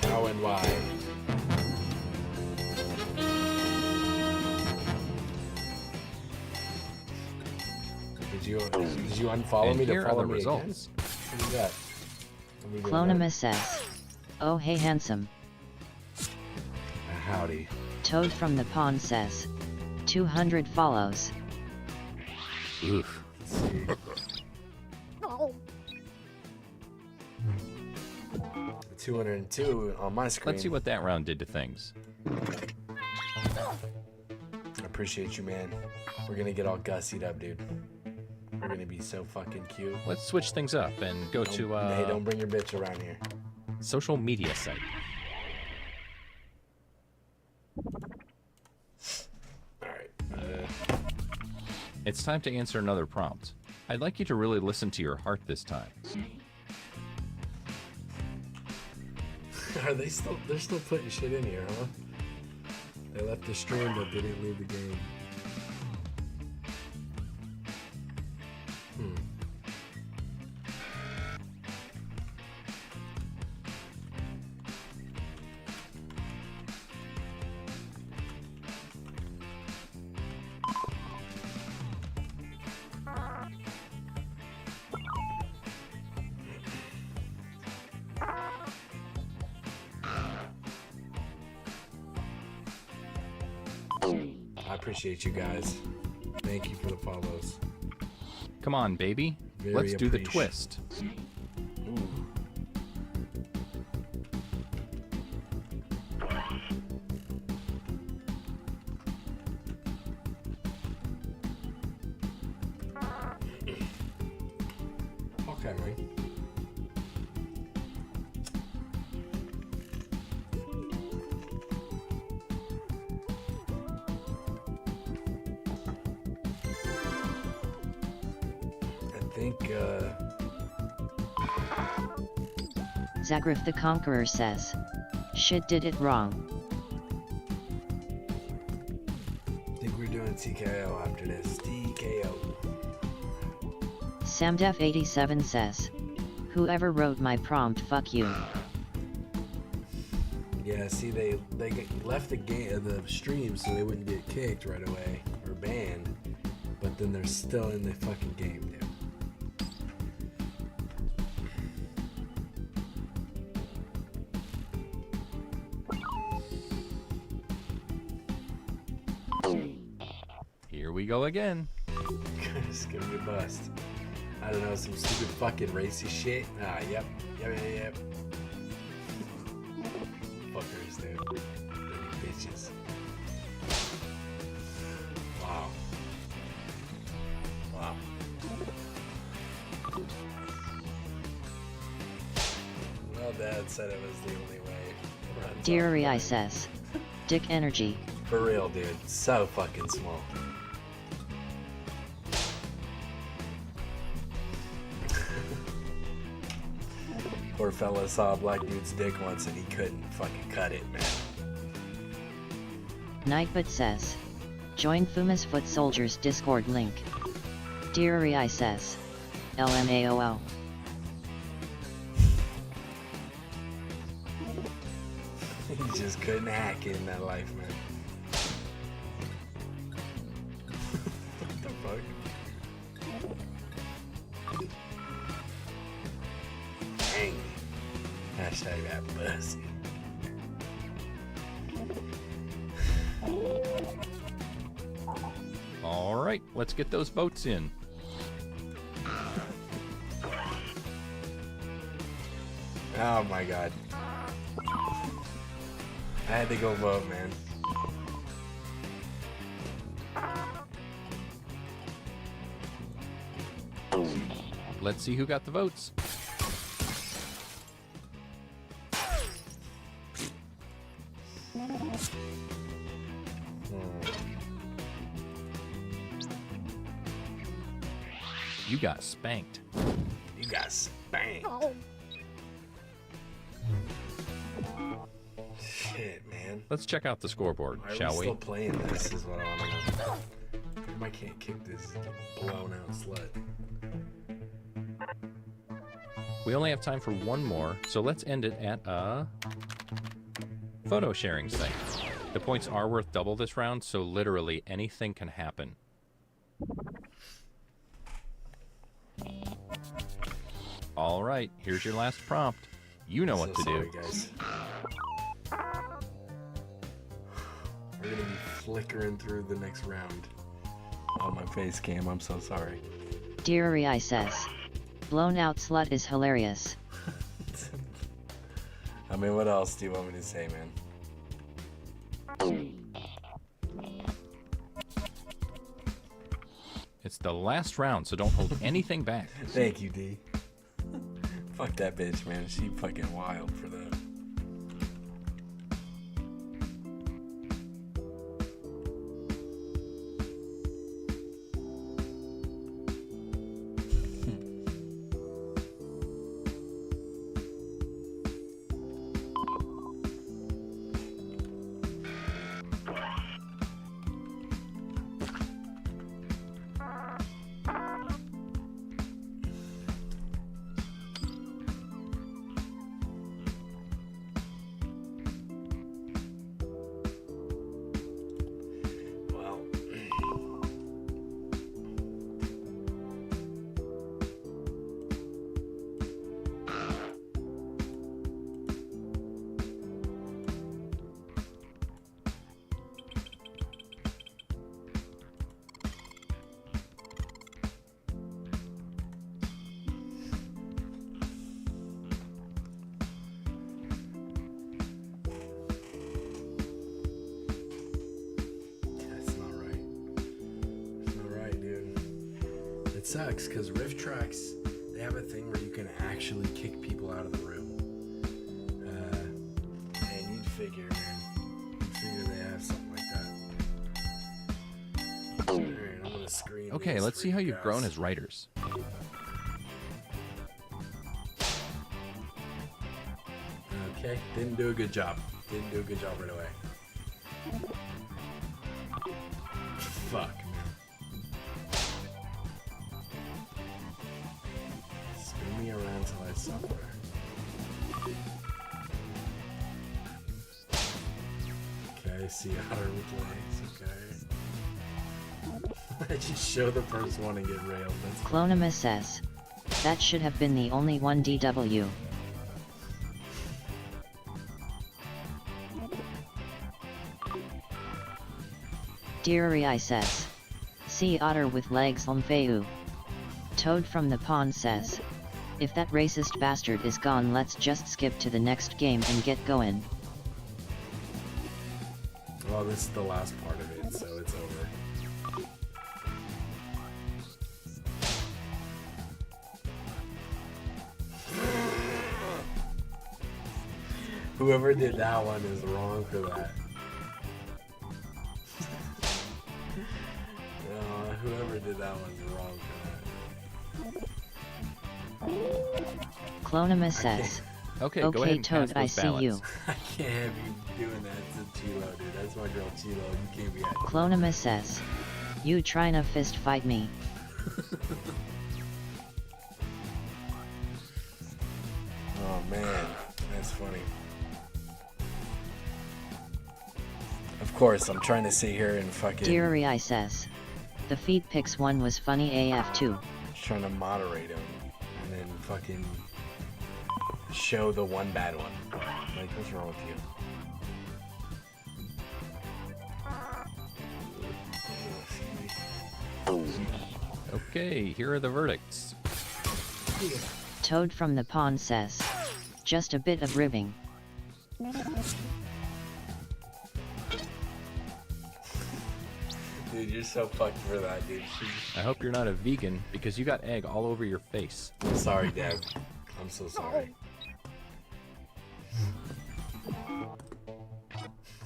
How and why? Did you unfollow And me here to are follow the me results. again? What do you got? What we doing Clonima now? says, oh hey handsome. Howdy. Toad from the Pond says, 200 follows. Oof. Let's see. 202 on my screen. Let's see what that round did to things. I appreciate you, man. We're gonna get all gussied up, dude. We're gonna be so fucking cute. Let's switch things up and go to Hey, don't bring your bitch around here. social media site. Alright. It's time to answer another prompt. I'd like you to really listen to your heart this time. Are they still? They're still putting shit in here, huh? They left the stream, but they didn't leave the game. I appreciate you guys. Thank you for the follows. Come on, baby. Let's do the twist. Ooh. Okay, man. I think, Zagrif the Conqueror says, "Shit did it wrong." I think we're doing Tee K.O after this. Tee K.O. Samdef87 says, "Whoever wrote my prompt, fuck you." Yeah, see, they left the stream so they wouldn't get kicked right away or banned, but then they're still in the fucking game, dude. Here we go again. It's gonna be a bust. I don't know, some stupid fucking racy shit. Ah, yep. Fuckers, dude. Dirty bitches. Wow. Well, Dad said it was the only way. Deary says, "Dick energy." For real, dude. So fucking small. Poor fella saw a black dude's dick once and he couldn't fucking cut it, man. Nightbot says, "Join Fuma's Foot Soldiers Discord link." Deary says, "LMAOL." He just couldn't hack it in that life, man. What the fuck? Dang. Hashtag that pussy. All right, let's get those votes in. Oh my god. I had to go vote, man. Let's see who got the votes. You got spanked. You got spanked. Shit, man. Let's check out the scoreboard, shall we? Still playing this is what I want to know. I can't kick this blown out slut. We only have time for one more, so let's end it at a photo sharing thing. The points are worth double this round, so literally anything can happen. All right, here's your last prompt. You know what to do. Guys. We're gonna be flickering through the next round. Oh, my face cam, I'm so sorry. Deary says, "Blown out slut is hilarious." I mean, what else do you want me to say, man? It's the last round, so don't hold anything back. Thank you, D. Fuck that bitch, man. She fucking wild for that. sucks because Rift Tracks, they have a thing where you can actually kick people out of the room. And you'd figure, they have something like that. Alright, I'm gonna screen Okay, these let's see for how you you've guys. grown as writers. Okay, didn't do a good job. Didn't do a good job right away. Fuck, man. Spin me around till I suffer. Okay, see Otter with legs, okay. I just show the first one and get railed. That's Clonum says. That should have been the only one DW. Deary says. See Otter with legs on Feu. Toad from the pond says. If that racist bastard is gone, let's just skip to the next game and get going. Well, this is the last part of it, so it's over. Whoever did that one is wrong for that. Whoever did that one's wrong for that. Clonum says. Okay, go ahead and Toad, cast I those see ballots. you. I can't have you doing that to Chilo, dude. That's my girl Chilo. You can't be at Clonum says. You tryna fist fight me. Oh man, that's funny. Of course, I'm trying to sit here and fucking... Deary says. The feet pics one was funny AF too. Trying to moderate him and then fucking show the one bad one. Like, what's wrong with you? Okay, here are the verdicts. Toad from the pond says. Just a bit of ribbing. Dude, you're so fucked for that, dude. I hope you're not a vegan because you got egg all over your face. Sorry, Dad. I'm so sorry.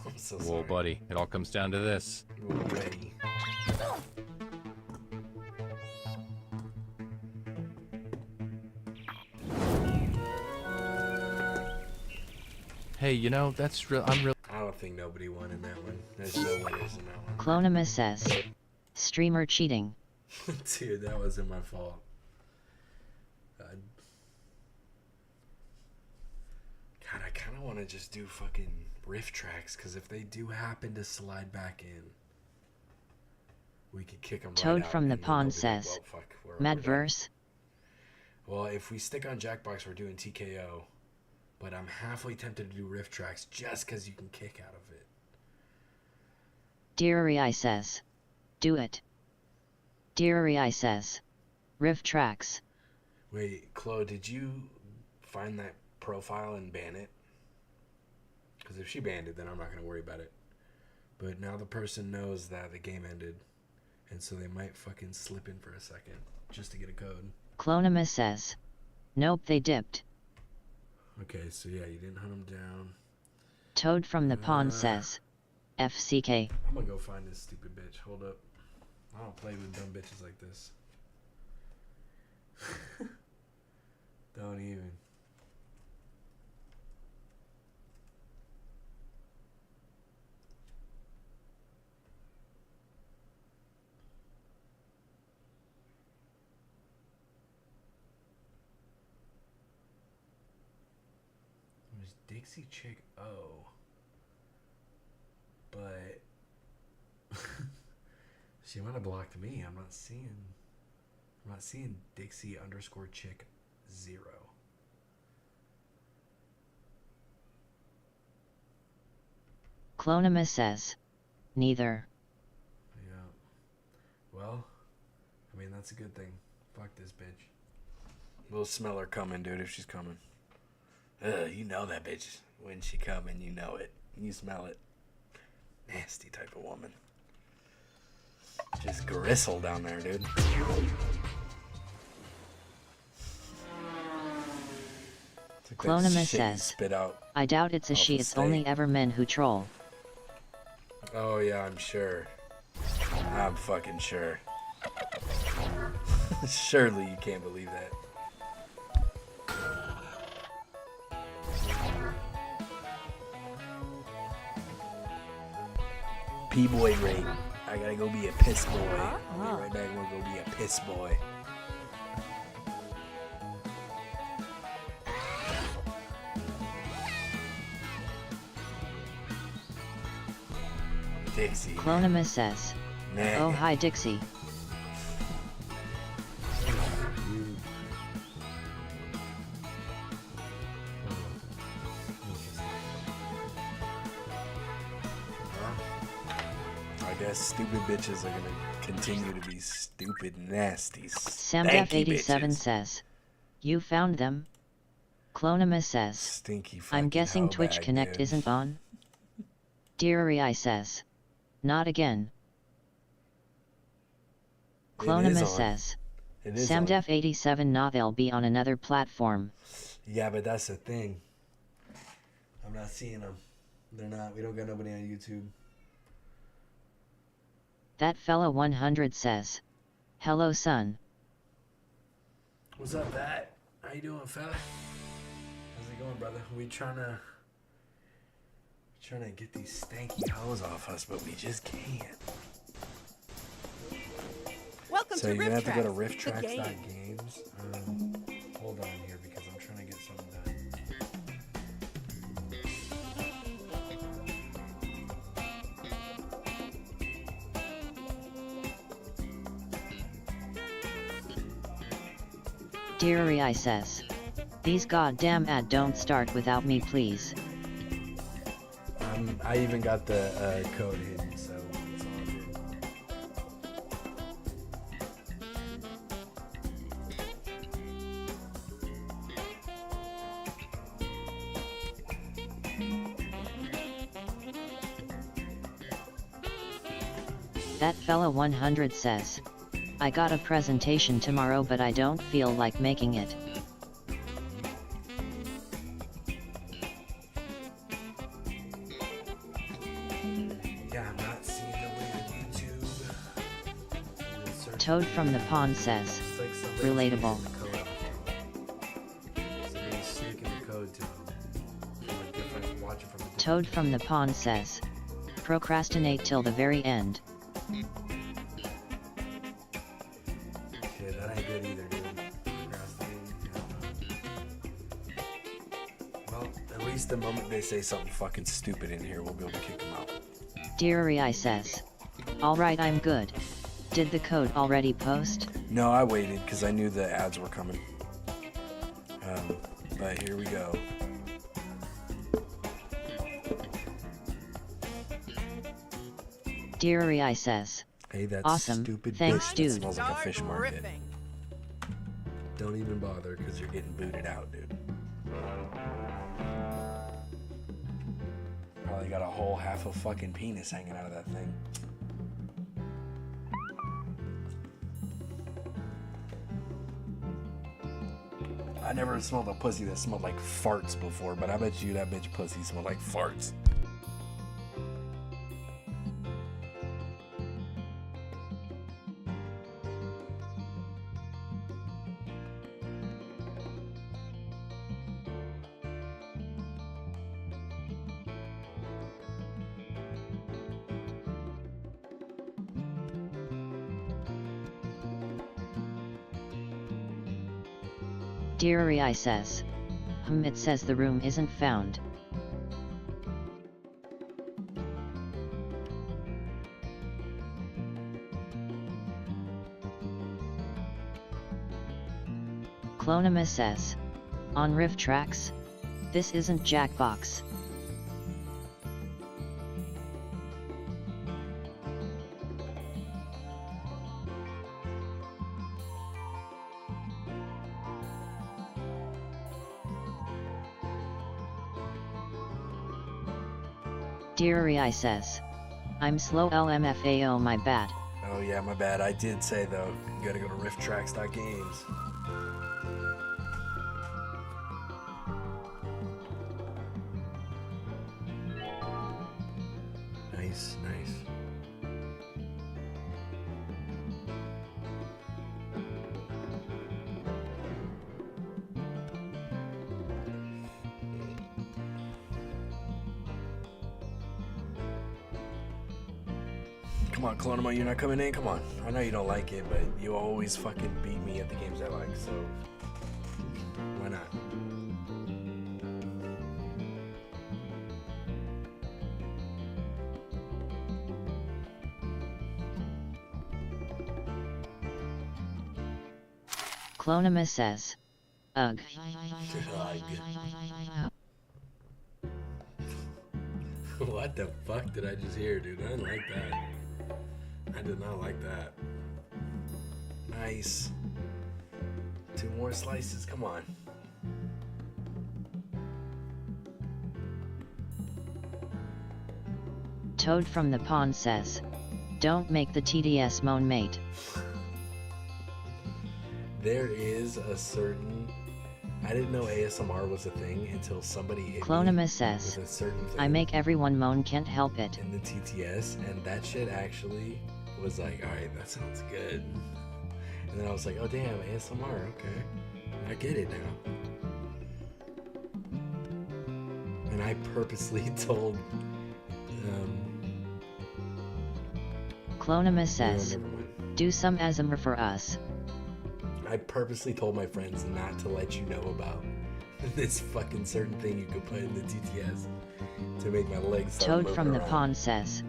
I'm so sorry. Whoa, buddy. It all comes down to this. Ready. Hey, you know, that's real. I'm real. I don't think nobody won in that one. There's no winners in that one. Clonum says. Streamer cheating. Dude, that wasn't my fault. God, I kind of want to just do fucking riff tracks, because if they do happen to slide back in, we could kick them Toad right out. from the and then pond they'll be like, says. well, fuck, we're done. Madverse. Well, if we stick on Jackbox, we're doing Tee K.O. But I'm halfway tempted to do riff tracks just because you can kick out of it. Deary says. Do it. Deary says. Riff tracks. Wait, Chloe, did you find that profile and ban it? Because if she banned it, then I'm not going to worry about it. But now the person knows that the game ended. And so they might fucking slip in for a second just to get a code. Clonum says. Nope, they dipped. Okay, so yeah, you didn't hunt them down. Toad from the pond says. FCK. I'm gonna go find this stupid bitch. Hold up. I don't play with dumb bitches like this. Don't even. It was Dixie Chick O. But she might have blocked me. I'm not seeing Dixie _ Chick 0. Clonum says. Neither. Yeah. Well, I mean, that's a good thing. Fuck this bitch. We'll smell her coming, dude, if she's coming. You know that bitch. When she coming, you know it. You smell it. Nasty type of woman. Just gristle down there, dude. Clonima says, Spit out. I doubt it's a she, it's only ever men who troll. Oh yeah, I'm sure. I'm fucking sure. Surely you can't believe that. P-boy rate. I gotta go be a piss boy. I'll be right back. I'm gonna go be a piss boy. Dixie. Clonima says, Nah. oh hi Dixie. I guess stupid bitches are gonna continue to be stupid nasties. SamDef87 says, you found them? Clonima says, Stinky I'm guessing hell Twitch bag, Connect dude. isn't on? Deary says, not again. It is Clonima on. says, It is on. SamDef87 nah they'll be on another platform. Yeah, but that's the thing. I'm not seeing them. They're not. We don't got nobody on YouTube. That fella 100 says, hello son. What's up, that? How you doing, fella? How's it going, brother? We trying to get these stanky hoes off us, but we just can't. Welcome So to you're gonna have to go to Rift Tracks, the game. rifttracks.games. Hold on here because I'm trying to get something done. Deary says, these goddamn ad don't start without me please. I even got the code hidden, so it's all good. That fella 100 says, I got a presentation tomorrow but I don't feel like making it. Yeah, I'm not seeing nobody on YouTube. Toad from the Pond says, relatable. Somebody's sneaking the code to them. From a different, watching from a different. Toad from the Pond says, procrastinate till the very end. Shit, that ain't good either, dude. Procrastinating, yeah. Well, at least the moment they say something fucking stupid in here, we'll be able to kick them out. Deary says, alright I'm good. Did the code already post? No, I waited because I knew the ads were coming. But here we go. Deary says, Hey, that's awesome, stupid thanks bitch. dude. That smells like a fish market. Don't even bother because you're getting booted out, dude. Probably got a whole half a fucking penis hanging out of that thing. I never smelled a pussy that smelled like farts before, but I bet you that bitch pussy smelled like farts. Deary says, it says the room isn't found. Clonima says, on Rift Tracks? This isn't Jackbox. Deary says, I'm slow LMFAO my bad. Oh yeah, my bad. I did say though, you gotta go to rifttracks.games. Nice, nice. Come on, Clonamo, you're not coming in? Come on. I know you don't like it, but you always fucking beat me at the games I like, so why not? Clonima says, ugh. What the fuck did I just hear, dude? I didn't like that. I did not like that. Nice. 2 more slices, come on. Toad from the pond says, don't make the TDS moan mate. There is a certain... I didn't know ASMR was a thing until somebody hit Clonima me says, with a certain thing I make everyone moan, can't help it. in the TTS, and that shit actually was like, alright, that sounds good. And then I was like, oh damn, ASMR, okay. I get it now. And I purposely told... Clonima says, do some ASMR for us. I purposely told my friends not to let you know about this fucking certain thing you could put in the TTS to make my legs start Toad moving from the around. pond says,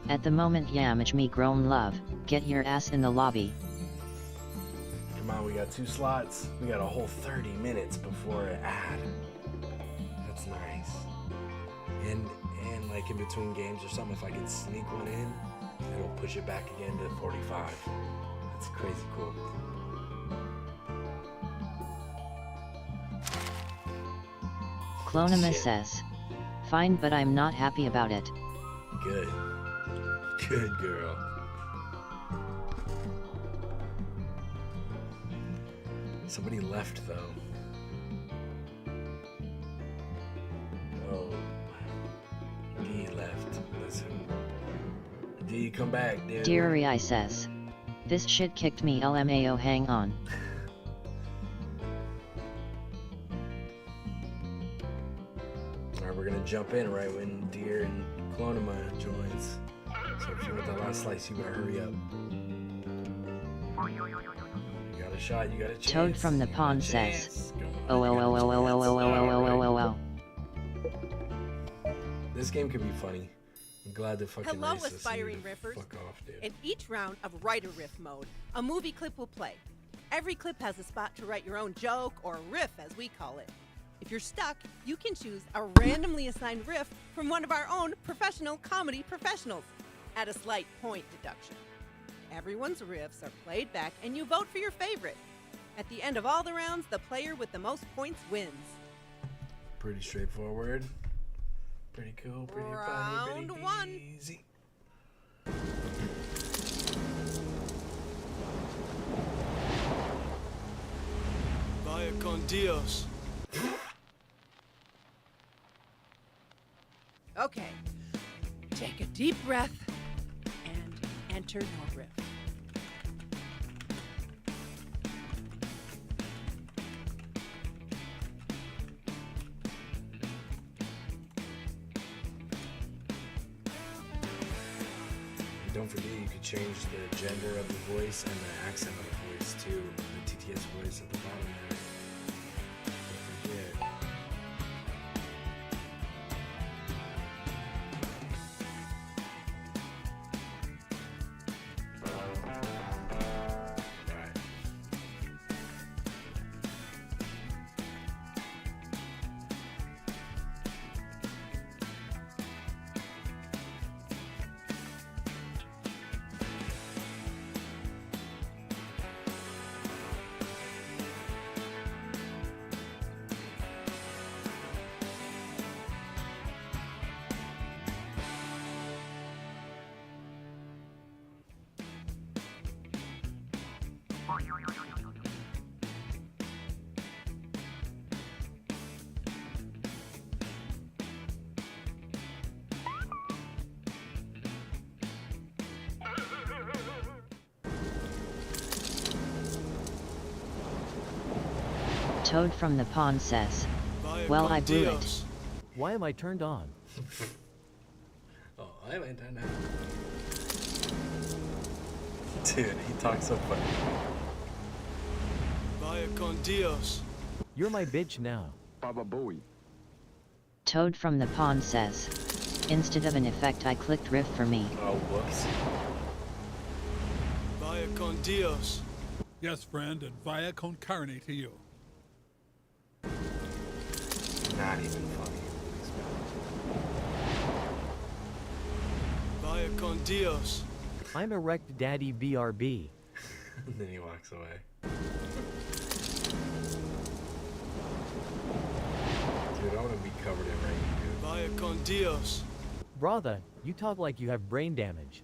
at the moment yamage me grown love, get your ass in the lobby. Come on, we got 2 slots. We got a whole 30 minutes before an ad. That's nice. And like in between games or something, if I could sneak one in, it'll push it back again to 45. That's crazy cool. Clonima Shit. says, fine, but I'm not happy about it. Good. Good girl. Somebody left though. Oh. D left. That's who. D, come back, dude. Dear I says, this shit kicked me LMAO, hang on. Alright, we're gonna jump in right when Deer and Clonima joins. So if you want that last slice, you better hurry up. You got a shot, you got a chance. Toad from the you got a pond chance. says, Come on, oh you oh got oh a oh oh oh chance. oh oh oh oh Alright. oh oh. This game could be funny. I'm glad to fucking Hello, race this aspiring thing. riffers. Fuck off, dude. In each round of Write a Riff mode, a movie clip will play. Every clip has a spot to write your own joke, or riff as we call it. If you're stuck, you can choose a randomly assigned riff from one of our own professional comedy professionals at a slight point deduction. Everyone's riffs are played back and you vote for your favorite. At the end of all the rounds, the player with the most points wins. Pretty straightforward. Pretty cool, pretty funny, Round pretty 1. easy. Vaya con Dios. Okay, take a deep breath and enter your riff. And don't forget, you could change the gender of the voice and the accent of the voice too. The TTS voice at the bottom there. Don't forget. Right. Toad from the pond says, well, I blew it. Why am I turned on? Oh, I went on that. Dude, he talks so funny. Vaya con Dios. You're my bitch now. Baba Booey. Toad from the pond says, instead of an effect I clicked riff for me. Oh, whoops. Vaya con Dios. Yes, friend, and via con carne to you. Not even funny. Vaya con Dios. I'm erect daddy BRB. And then he walks away. Dude, I want to be covered in rain, dude. Vaya con Dios. Brother, you talk like you have brain damage.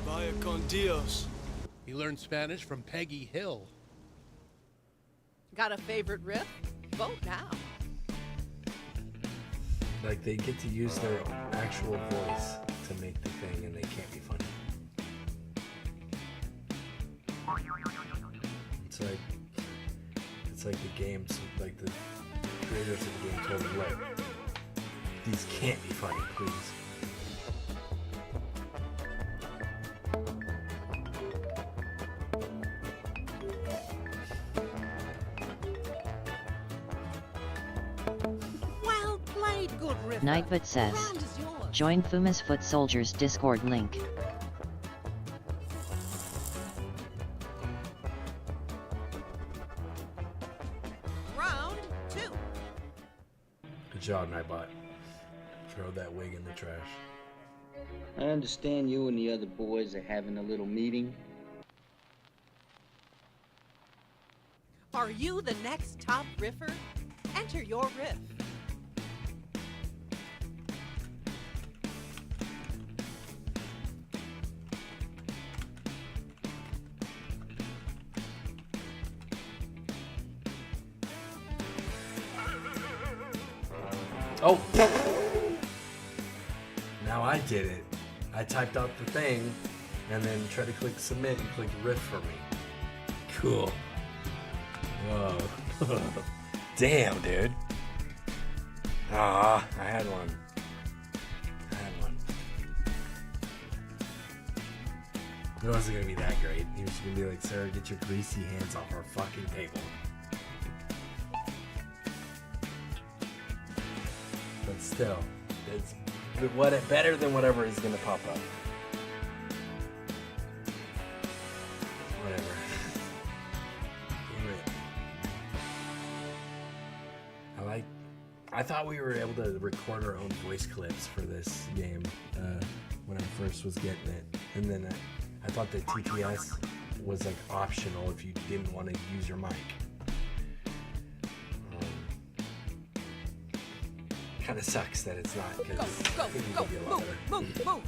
Vaya con Dios. He learned Spanish from Peggy Hill. Got a favorite riff? Vote now. Like, they get to use their actual voice to make the thing, and they can't be funny. It's like the games, like the creators of the game told them, like, these can't be funny, please. Well played, good riff. Nightbot says, join Fuma's Foot Soldiers Discord link. Round 2. Good job, Nightbot. Throw that wig in the trash. I understand you and the other boys are having a little meeting. Are you the next top riffer? Enter your riff. Oh! Now I did it. I typed out the thing and then tried to click submit and click riff for me. Cool. Whoa. Damn, dude. Ah, I had one. It wasn't gonna be that great. He was gonna be like, "Sarah, get your greasy hands off our fucking table." But still, it's better than whatever is gonna pop up. Whatever. I thought we were able to record our own voice clips for this game when I first was getting it, and then I thought that TTS was like optional if you didn't want to use your mic. Kind of sucks that it's not, because I think it would be a lot better move.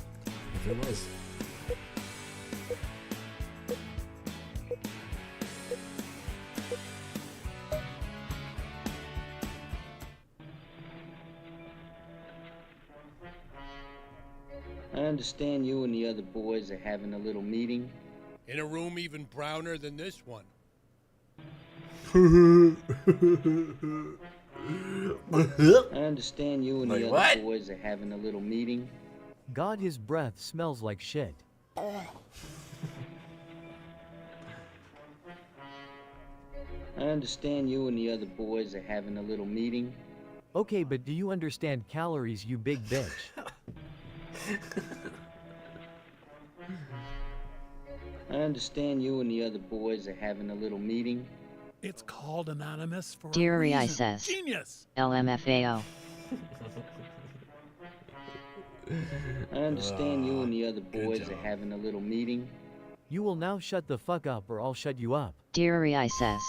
if it was. I understand you and the other boys are having a little meeting. In a room even browner than this one. I understand you and the other boys are having a little meeting. God, his breath smells like shit. I understand you and the other boys are having a little meeting. Okay, but do you understand calories, you big bitch? I understand you and the other boys are having a little meeting. It's called Anonymous for Dear a reason. I says, Genius! LMFAO. I understand you and the other boys are having a little meeting. You will now shut the fuck up or I'll shut you up. Dear I says,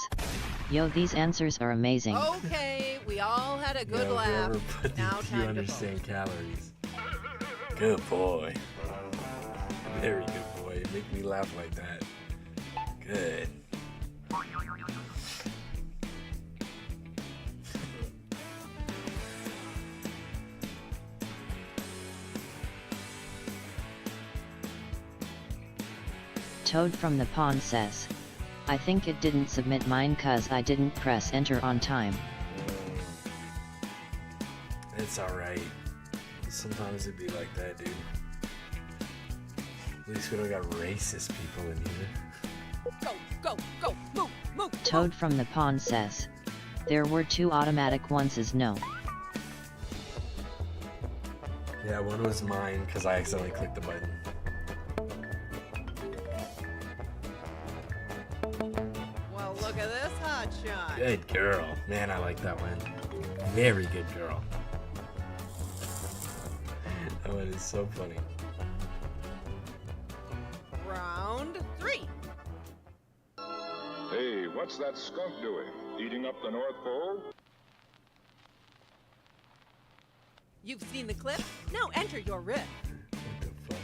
yo, these answers are amazing. Okay, we all had a good Yeah, laugh. whoever put Now the time to understand calories. Good boy. Very good boy. Make me laugh like that. Good. Toad from the Pond says, I think it didn't submit mine cause I didn't press enter on time. It's alright. Sometimes it'd be like that, dude. At least we don't got racist people in here. Go, go, go, move, move. Toad from the Pond says, there were 2 automatic ones is no. Yeah, one was mine because I accidentally clicked the button. Well, look at this hotshot. Good girl. Man, I like that one. Very good girl. That one is so funny. Round 3. Hey, what's that skunk doing? Eating up the North Pole? You've seen the clip? Now enter your riff. What the fuck?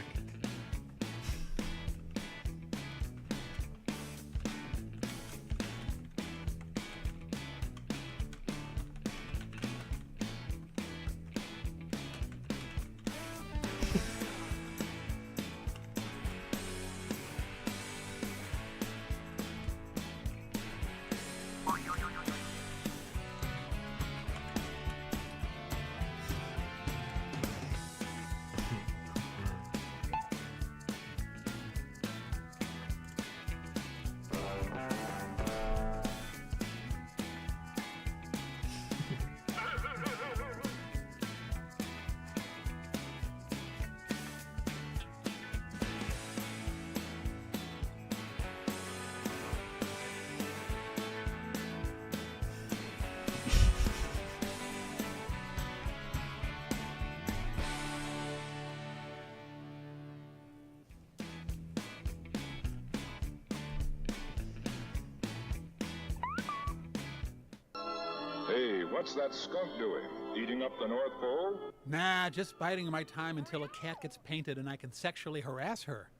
Hey, what's that skunk doing? Eating up the North Pole? Nah, just biding my time until a cat gets painted and I can sexually harass her.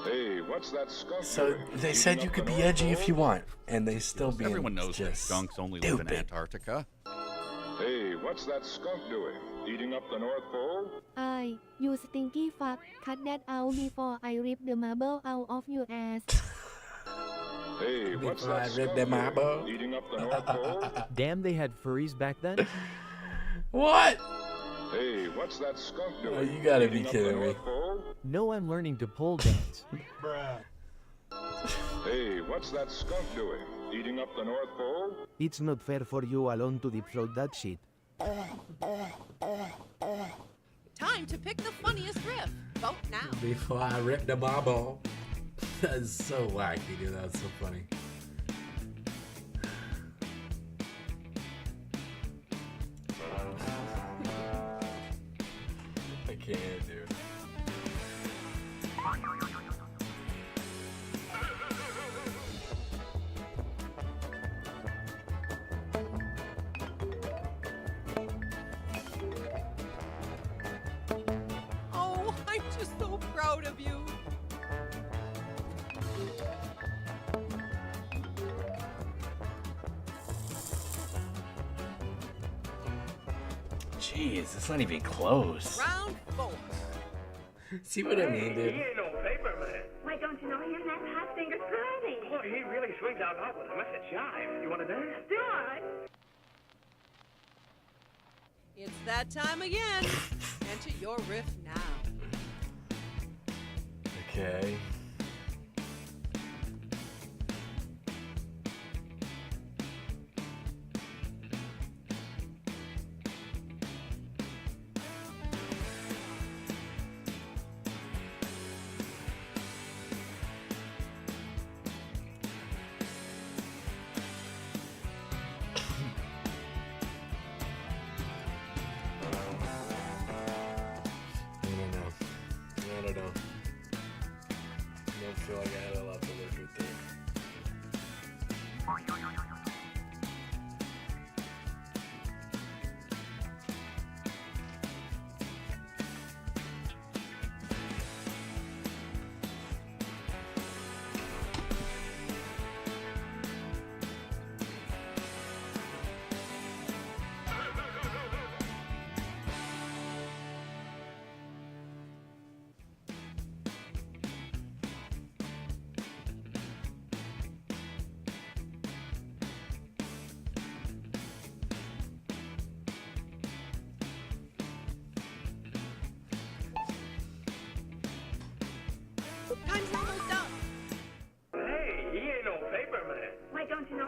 Hey, what's that skunk So doing? they said you could be edgy if you want, and they still be. Everyone knows that skunks only live in Antarctica. Hey, what's that skunk doing? Eating up the North Pole? You stinky fuck, cut that out before I rip the marble out of your ass. Hey, what's Before I that rip skunk them doing? eyeball? Eating up the North Pole? Damn, they had furries back then? What? Hey, what's that skunk doing? Oh, you gotta be Eating up kidding the me. North Pole? No, I'm learning to pole dance. Hey, what's that skunk doing? Eating up the North Pole? It's not fair for you alone to deep throat that shit. Time to pick the funniest riff. Vote now. Before I rip the marble. That's so wacky, dude. That's so funny. I can't, dude. Oh, I'm just so proud of you. Jeez, it's not even close. Round 4. See what I mean, dude? He ain't no paper man. Why don't you know him? That hot finger's curly. Boy, he really swings out hot with a message jive. You want to dance? Do I? It's that time again. Enter your riff now. Okay. I don't know.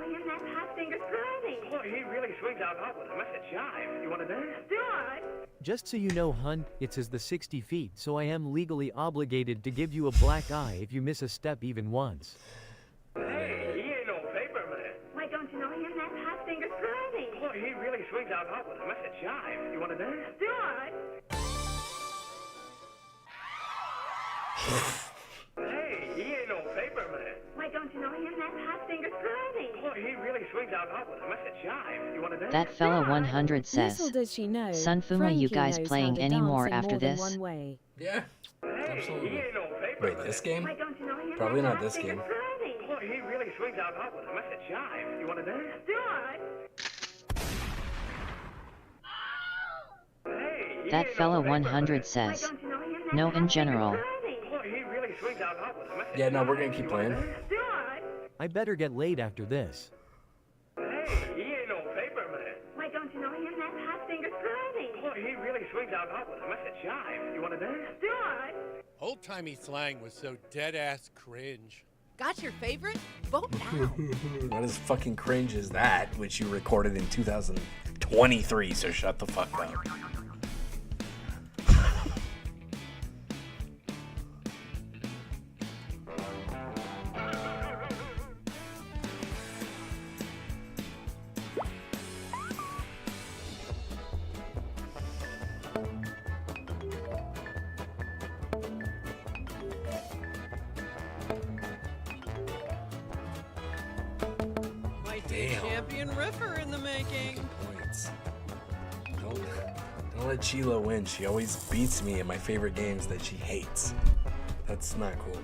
know him? That's Hot Fingers Brody. Boy, he really swings out hot with a message jive. You want to dance? Do it. Just so you know, hun, it says the 60 feet, so I am legally obligated to give you a black eye if you miss a step even once. Hey, he ain't no paper man. Why don't you know him? That's Hot Fingers Brody. Boy, he really swings out hot with a message jive. You want to dance? Do it. Hey, he ain't no paper man. Why don't you know him? That's Hot Fingers Brody. Boy, he really swings out hot with a message jive. You want to dance? That fella 100 says, Little does she know, Sunfuma, you Frankie guys knows playing how to any dance more in after more than this? one way. Yeah, Hey, absolutely. he ain't no paper Wait, man. this game? Why don't you know him? Probably That's not this Hot game. Fingers Brody. Boy, he really swings out hot with a message jive. You want to dance? Do it. Hey, he That ain't fella no paper 100 man. says, Don't you know him? That's no Hot in Fingers general. Brody. Boy, he really swings out hot with a message Yeah, no, we're jive. gonna keep You wanna playing. dance? Do it. I better get laid after this. Hey, he ain't no paper man. Why don't you know him? That's Hot Fingers Brody. Boy, he really swings out hot with a message jive. You want to dance? Do it. Old-timey slang was so dead-ass cringe. Got your favorite? Vote now. What is fucking cringe is that, which you recorded in 2023, so shut the fuck up. Might be a Damn. champion riffer in the making. Points. Don't let Sheila win. She always beats me in my favorite games that she hates. That's not cool.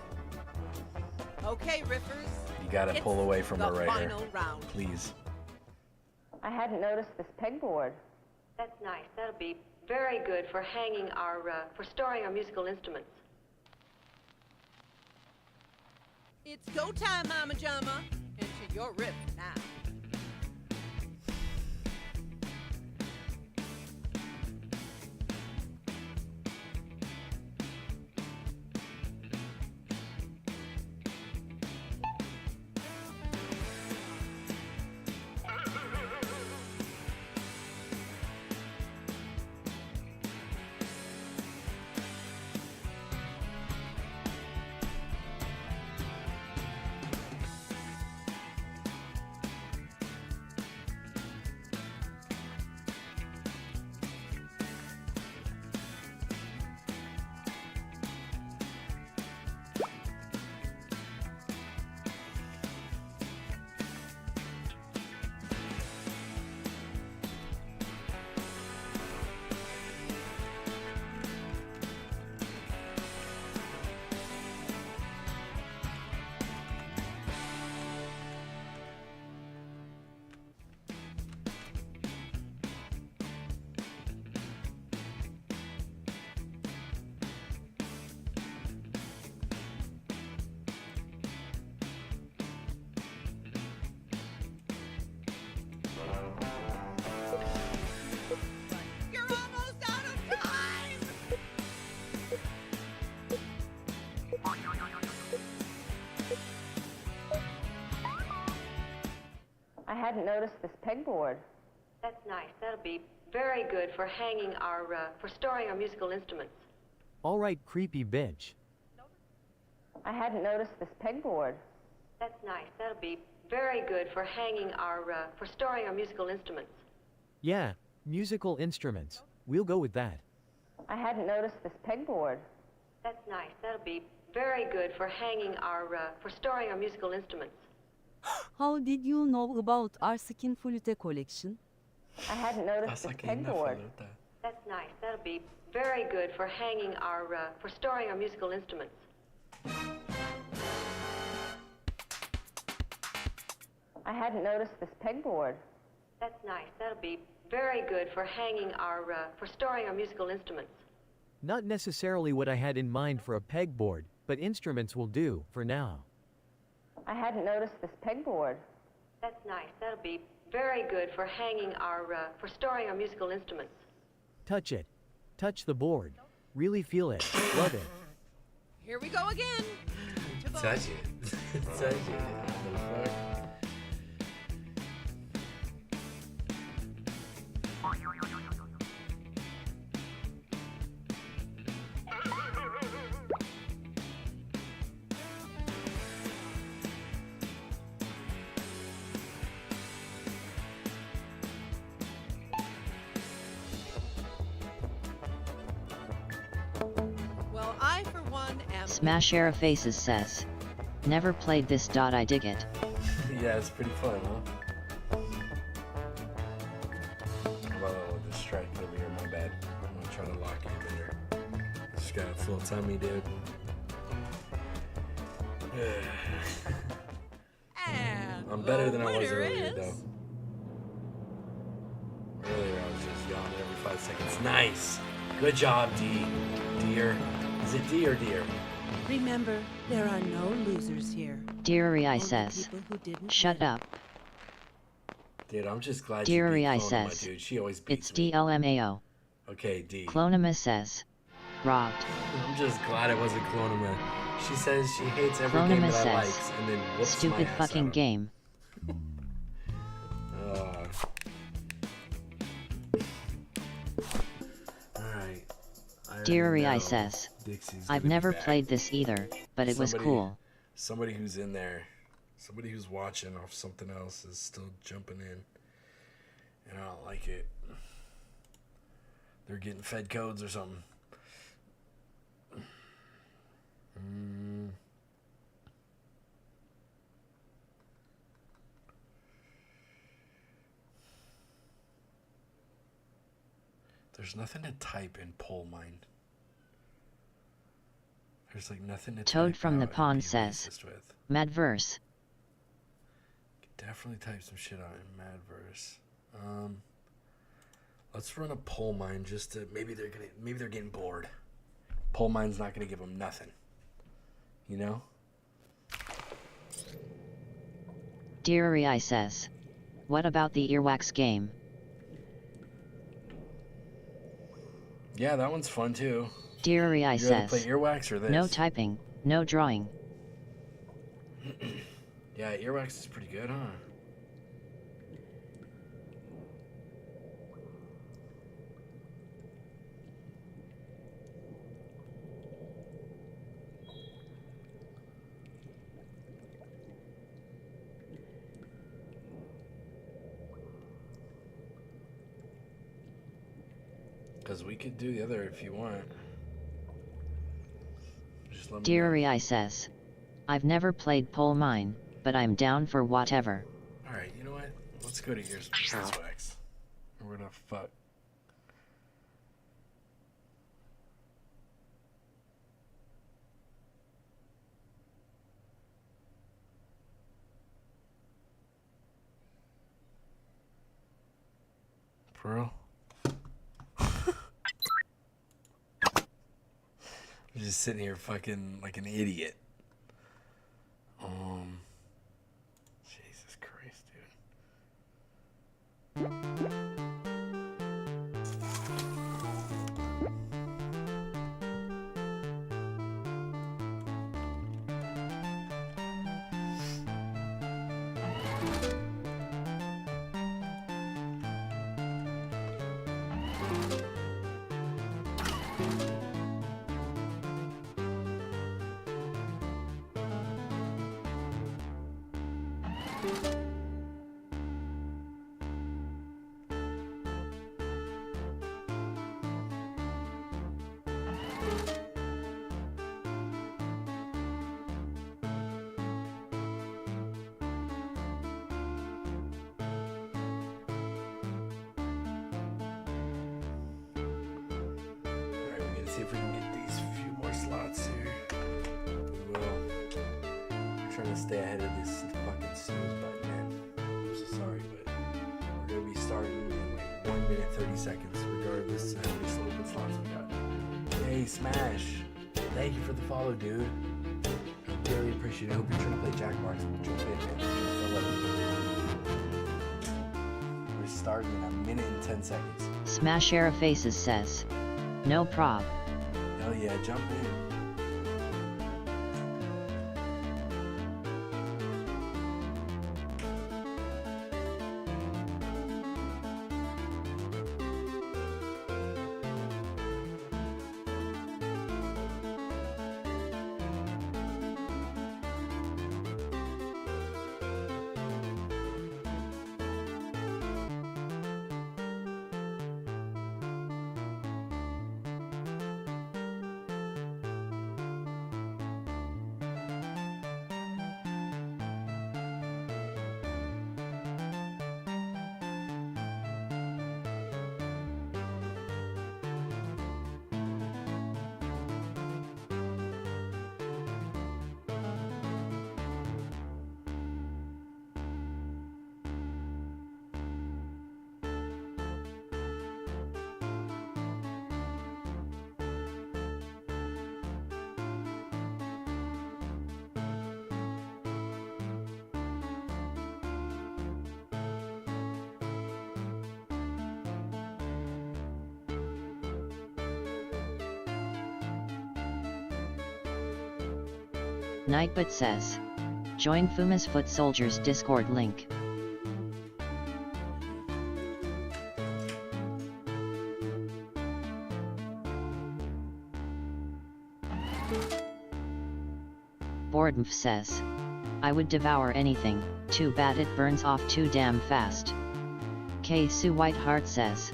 Okay, riffers. You gotta It's pull away from the her right here. final round. Please. I hadn't noticed this pegboard. That's nice. That'll be very good for hanging our, for storing our musical instruments. It's go time, Mama Jama. Into your riff now. You're almost out of time. I hadn't noticed this pegboard. That's nice. That'll be very good for hanging our, for storing our musical instruments. Alright, creepy bitch. I hadn't noticed this pegboard. That's nice. That'll be very good for hanging our, for storing our musical instruments. Yeah, musical instruments. We'll go with that. I hadn't noticed this pegboard. That's nice. That'll be very good for hanging our, for storing our musical instruments. How did you know about our skin flute collection? I hadn't noticed this pegboard. That's nice. That'll be very good for hanging our, for storing our musical instruments. I hadn't noticed this pegboard. That's nice. That'll be very good for hanging our, for storing our musical instruments. Not necessarily what I had in mind for a pegboard, but instruments will do, for now. I hadn't noticed this pegboard. That's nice. That'll be very good for hanging our, for storing our musical instruments. Touch it. Touch the board. Really feel it. Love it. Here we go again. Touch it. Touch it. Well, I, for one, am... Smash Era Faces says, never played this. I dig it. Yeah, it's pretty fun, huh? Well, distracted over here, my bad. I'm gonna try to lock you in there. Just got a full tummy, dude. I'm better than I was earlier, though. Earlier, I was just yawning every 5 seconds. Nice! Good job, D. Dear. Is it D or dear? Remember, there are no losers here. Deary says, shut up. Dude, I'm just glad Deary you beat Clonema, says, dude. She always beats it's me. DLMAO. Okay, D. Clonema says, robbed. I'm just glad it wasn't Clonema. She says she hates every game Clonema that I says, likes, and then whoops stupid my ass fucking out. game. Alright. Deary says, I've never played this either, but it was cool. Somebody who's in there, somebody who's watching off something else is still jumping in. And I don't like it. They're getting fed codes or something. There's nothing to type in Pole Mine. There's like nothing to Toad type from the out and pond be says, racist with. Madverse. Definitely type some shit out in Madverse. Let's run a Pole Mine just to maybe they're getting bored. Pole Mine's not gonna give them nothing. You know? Deary says, what about the earwax game? Yeah, that one's fun too. Deary You rather says, play earwax or this? no typing, no drawing. Yeah, earwax is pretty good, huh? Because we could do the other if you want. Just let me know. Deary says, I've never played Pole Mine, but I'm down for whatever. Alright, you know what? Let's go to ears wax. We're gonna fuck. For real? I'm just sitting here fucking like an idiot. Jesus Christ, dude. See if we can get these few more slots here. We will. I'm trying to stay ahead of this fucking snooze button, man. I'm so sorry, but we're gonna be starting in like 1 minute 30 seconds, regardless of how many open slots we got. Hey, Smash! Thank you for the follow, dude. I really appreciate it. I hope you're trying to play Jackbox. Jump in, man. We're starting in 1 minute and 10 seconds. Smash Era Faces says, no prob. Hell yeah, jump in. Nightbot says, join Fuma's Foot Soldiers Discord link. Boredmf says, I would devour anything, too bad it burns off too damn fast. K. Sue Whiteheart says,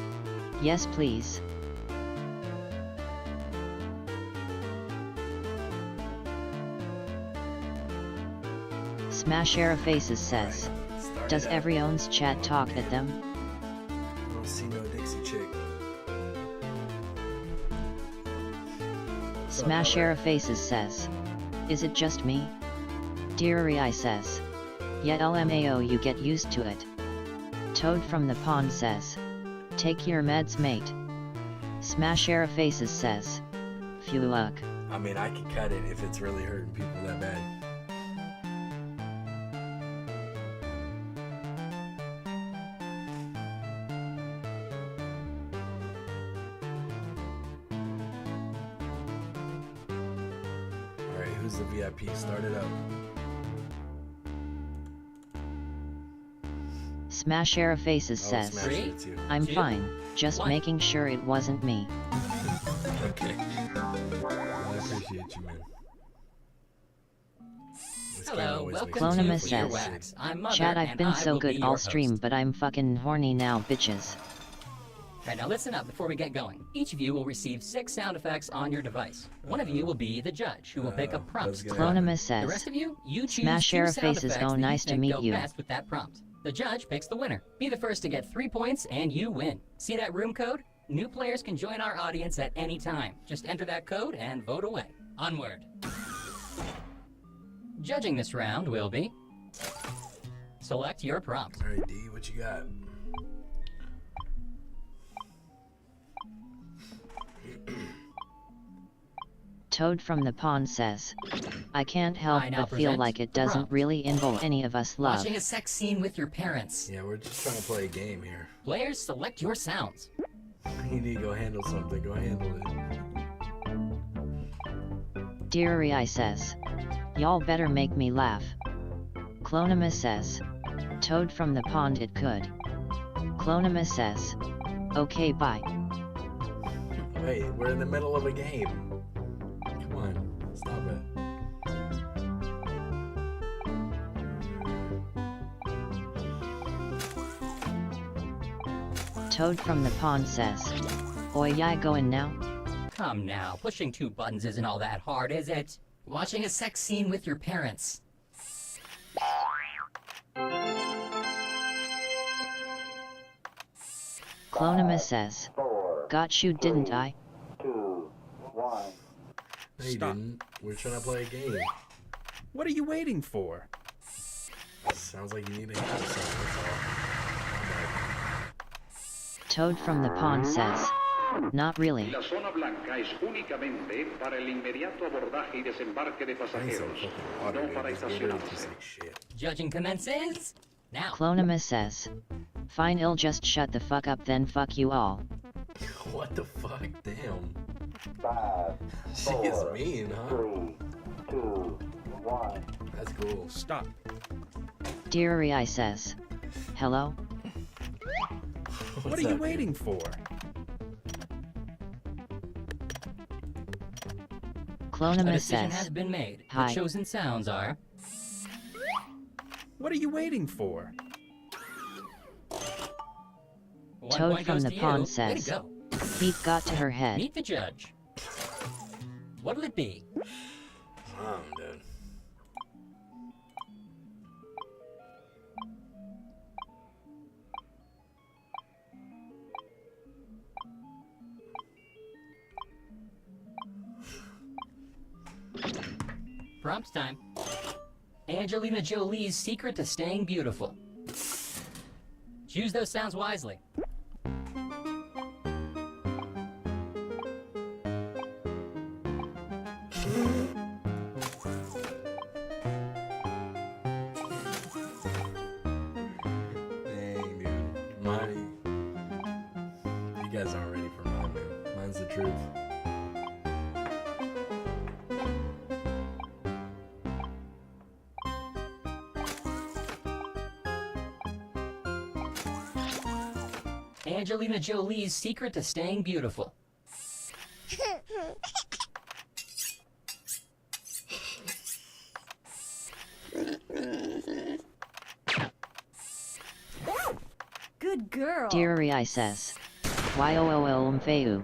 yes please. Smash Era Faces says, does everyone's chat talk at them? I don't see no Dixie chick. Smash Era Faces says, is it just me? Deary says, yeah LMAO you get used to it. Toad from the Pond says, take your meds mate. Smash Era Faces says, phew luck. I mean, I can cut it if it's really hurting people that bad. Alright, who's the VIP? Start it up. Smash Era Faces says, I'm fine, just making sure it wasn't me. Okay. I appreciate you, man. Hello, welcome Clonima to says, Earwax. I'm Mother, chat I've and been I so will be good your all host. stream but I'm fucking horny now bitches. Alright, now listen up before we get going. Each of you will receive 6 sound effects on your device. One of you will be the judge, who will pick up prompts. Clonima says, The rest of you choose Smash 2 Era sound Faces, effects oh that nice you to think meet go you. best with that prompt. The judge picks the winner. Be the first to get 3 points and you win. See that room code? New players can join our audience at any time. Just enter that code and vote away. Onward. Judging this round will be... Select your prompt. Alright, D, what you got? Toad from the Pond says, I can't help I now but feel present like it the doesn't prompt. really involve any of us love. Watching a sex scene with your parents. Yeah, we're just trying to play a game here. Players, select your sounds. You need to go handle something. Go handle it. Deary says, y'all better make me laugh. Clonima says, Toad from the Pond it could. Clonima says, okay bye. Wait, we're in the middle of a game. Come on, stop it. Toad from the Pond says, oi ya going now? Come now, pushing 2 buttons isn't all that hard, is it? Watching a sex scene with your parents. Clonima says, got you didn't I? 2, 1. No, you didn't. We're trying to play a game. What are you waiting for? Sounds like you need to handle something, that's all. Toad from the Pond says, not really. La zona blanca es únicamente para el inmediato abordaje y desembarque de pasajeros, no para estacionarse. Judging commences now. Clonima says, fine I'll just shut the fuck up then fuck you all. What the fuck? Damn. 5, She is mean, huh? 3, 2, 1. That's cool. Stop. Deary says, hello? What are you waiting for? A Clonima decision says, has been made. hi. The chosen sounds are... What are you waiting for? 1 Toad point from goes the to you. Pond Way to says, go. feet got to her head. Meet the judge. What'll it be? Dude. Prompt time. Angelina Jolie's secret to staying beautiful. Choose those sounds wisely. Dang, dude. You guys aren't ready for mine, man. Mine's the truth. Angelina Jolie's secret to staying beautiful. Good girl. Deary says. Yoolumfeu.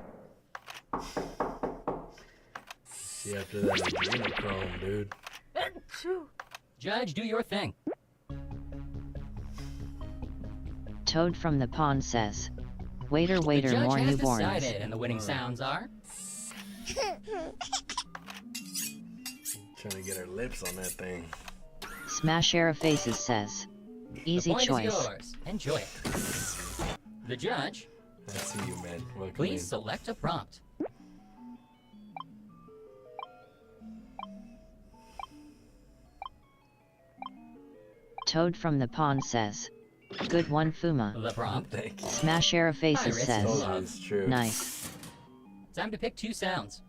See after that adrenochrome, dude. Judge, do your thing. Toad from the pond says. Waiter, waiter, the judge more has newborns. decided, and the winning sounds are. Trying to get her lips on that thing. Smash Era Faces says. Easy the point choice. Is yours. Enjoy it. The judge. I see you, man. Welcome Please in. select a prompt. Toad from the pond says. Good one, Fuma. The prompt. Thank you. Smash Era Faces Pirates says. in love. It's true. Nice. Time to pick 2 sounds.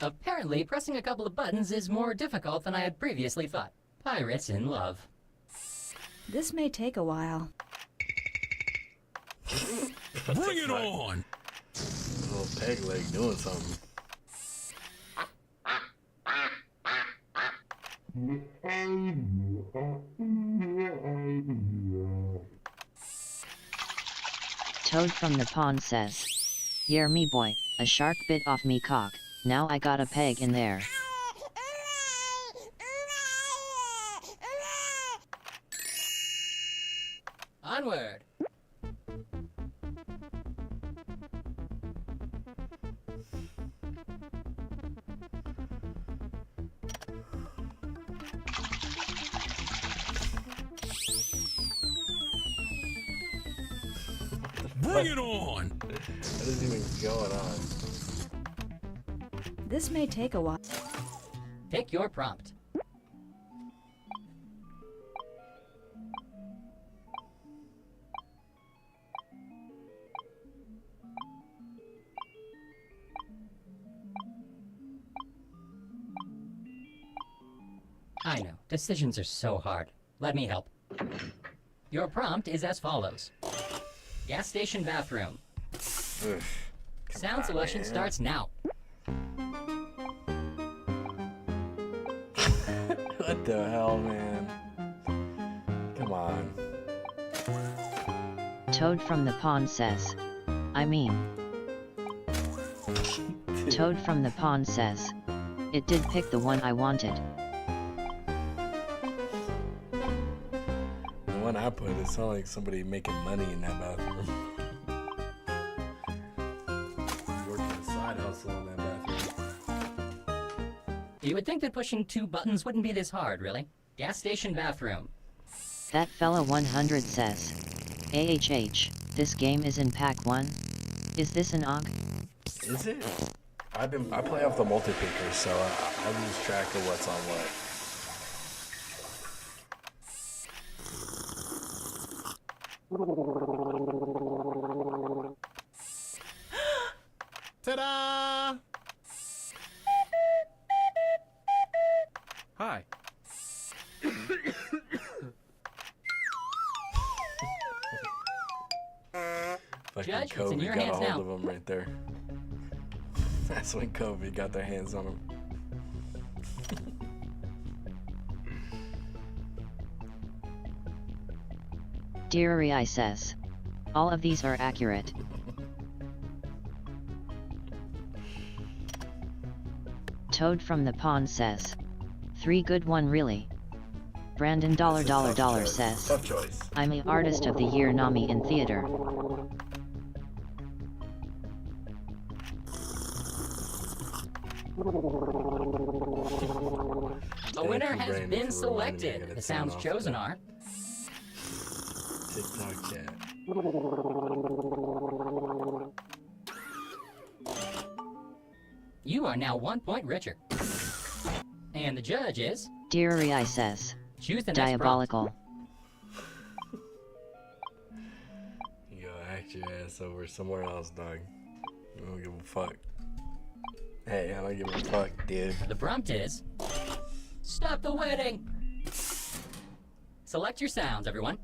Apparently, pressing a couple of buttons is more difficult than I had previously thought. Pirates in love. This may take a while. Bring it on! Little peg leg doing something. Toad from the pond says. Yer me boy, a shark bit off me cock. Now I got a peg in there. Onward! Bring it on! What is even going on? This may take a while. Pick your prompt. I know, decisions are so hard. Let me help. Your prompt is as follows. Gas station bathroom. Sound selection starts now. What the hell, man? Come on. Toad from the pond says. Toad from the pond says. It did pick the one I wanted. The one I put, it sounded like somebody making money in that bathroom. Working a side hustle in that bathroom. You would think that pushing 2 buttons wouldn't be this hard, really. Gas station bathroom. That fella 100 says. AHH, this game is in pack 1? Is this an OG? Is it? I play off the multi-picker, so I lose track of what's on what. Ta-da! Hi. Fucking Judge, it's in Kobe your got a hands hold now. of him right there. That's when Kobe got their hands on him. Deary says. All of these are accurate. Toad from the pond says. 3 good one really. Brandon $$ says. Tough choice. I'm a artist of the year Nami in theater. A winner has been selected. The sounds chosen are. TikTok chat. You are now 1 point richer. And the judge is... Dear says. Choose the next Diabolical. Yo, act your ass over somewhere else, dog. I don't give a fuck. Hey, I don't give a fuck, dude. The prompt is... Stop the wedding! Select your sounds, everyone.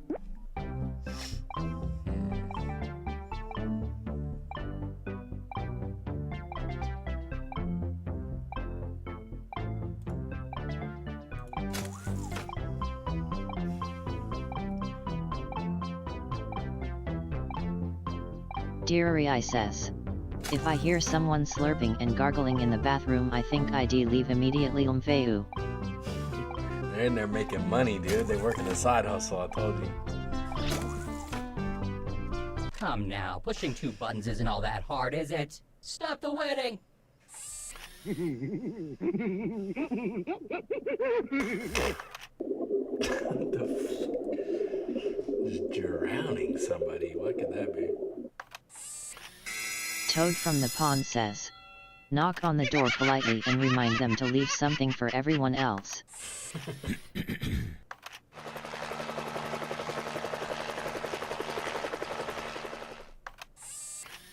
Dear says. If I hear someone slurping and gargling in the bathroom, I think I'd leave immediately. Feu. They're in there making money, dude. They work in a side hustle, I told you. Come now, pushing 2 buttons isn't all that hard, is it? Stop the wedding! What the f... Just drowning somebody. What could that be? Toad from the pond says. Knock on the door politely and remind them to leave something for everyone else.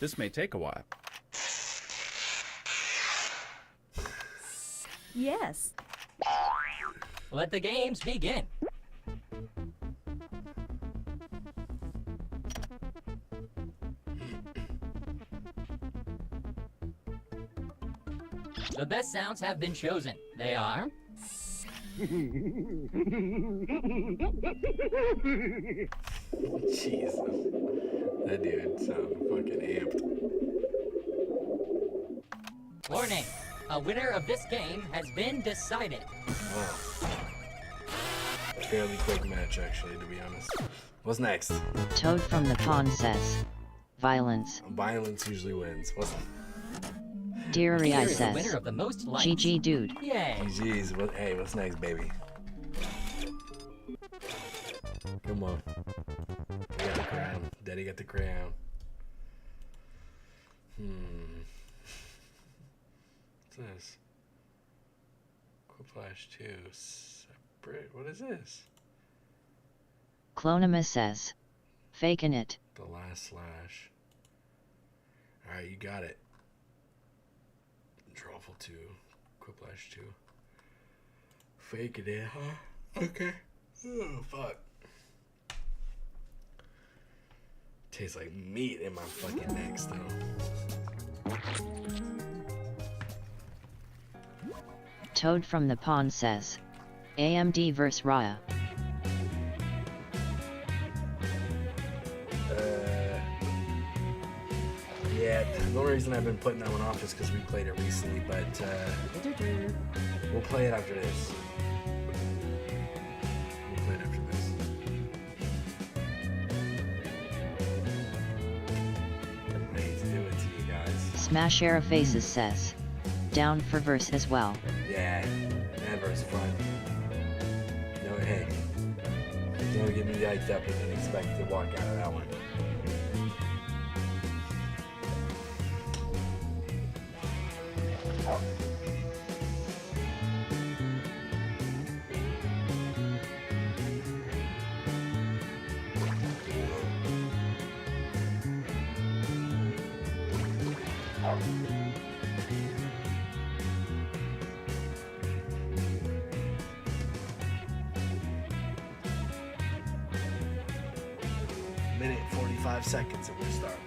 This may take a while. Yes. Let the games begin. The best sounds have been chosen. They are... Jesus. That dude sounds fucking amped. Warning! A winner of this game has been decided. Wow. Fairly quick match, actually, to be honest. What's next? Toad from the pond says. Violence. Violence usually wins. What's Dear Here is the says. winner of the most likes. GG dude. Yay! GG's. Hey, what's next, baby? Come on. You got the crown. Daddy got the crown. What's this? Quiplash 2. Separate. What is this? Clonima says. Faking it. The last slash. Alright, you got it. Drawful 2. Quiplash 2. Faking it, huh? Okay. Oh, fuck. Tastes like meat in my fucking neck still. Toad from the pond says. AMD vs Raya. Yeah, the only reason I've been putting that one off is because we played it recently, but we'll play it after this. We'll play it after this. I hate to do it to you guys. Smash Era Faces says. Down for verse as well. Yeah, that verse is fun. No, hey, don't get me hyped up and then expect to walk out of that one. Minute 45 seconds and we'll start.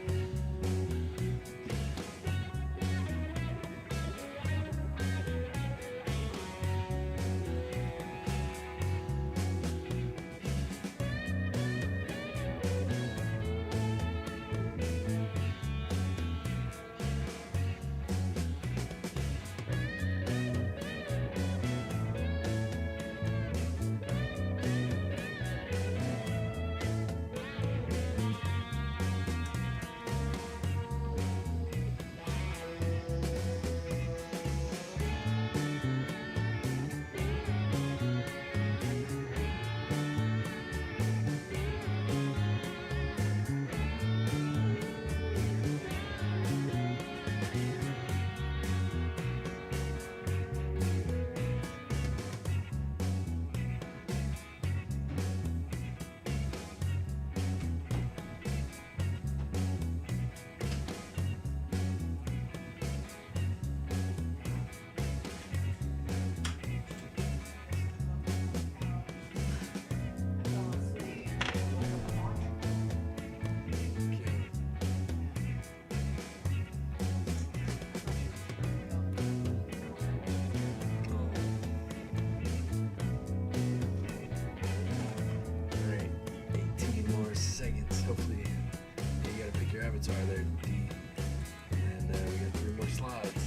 votes are there, D? And we got 3 more slots.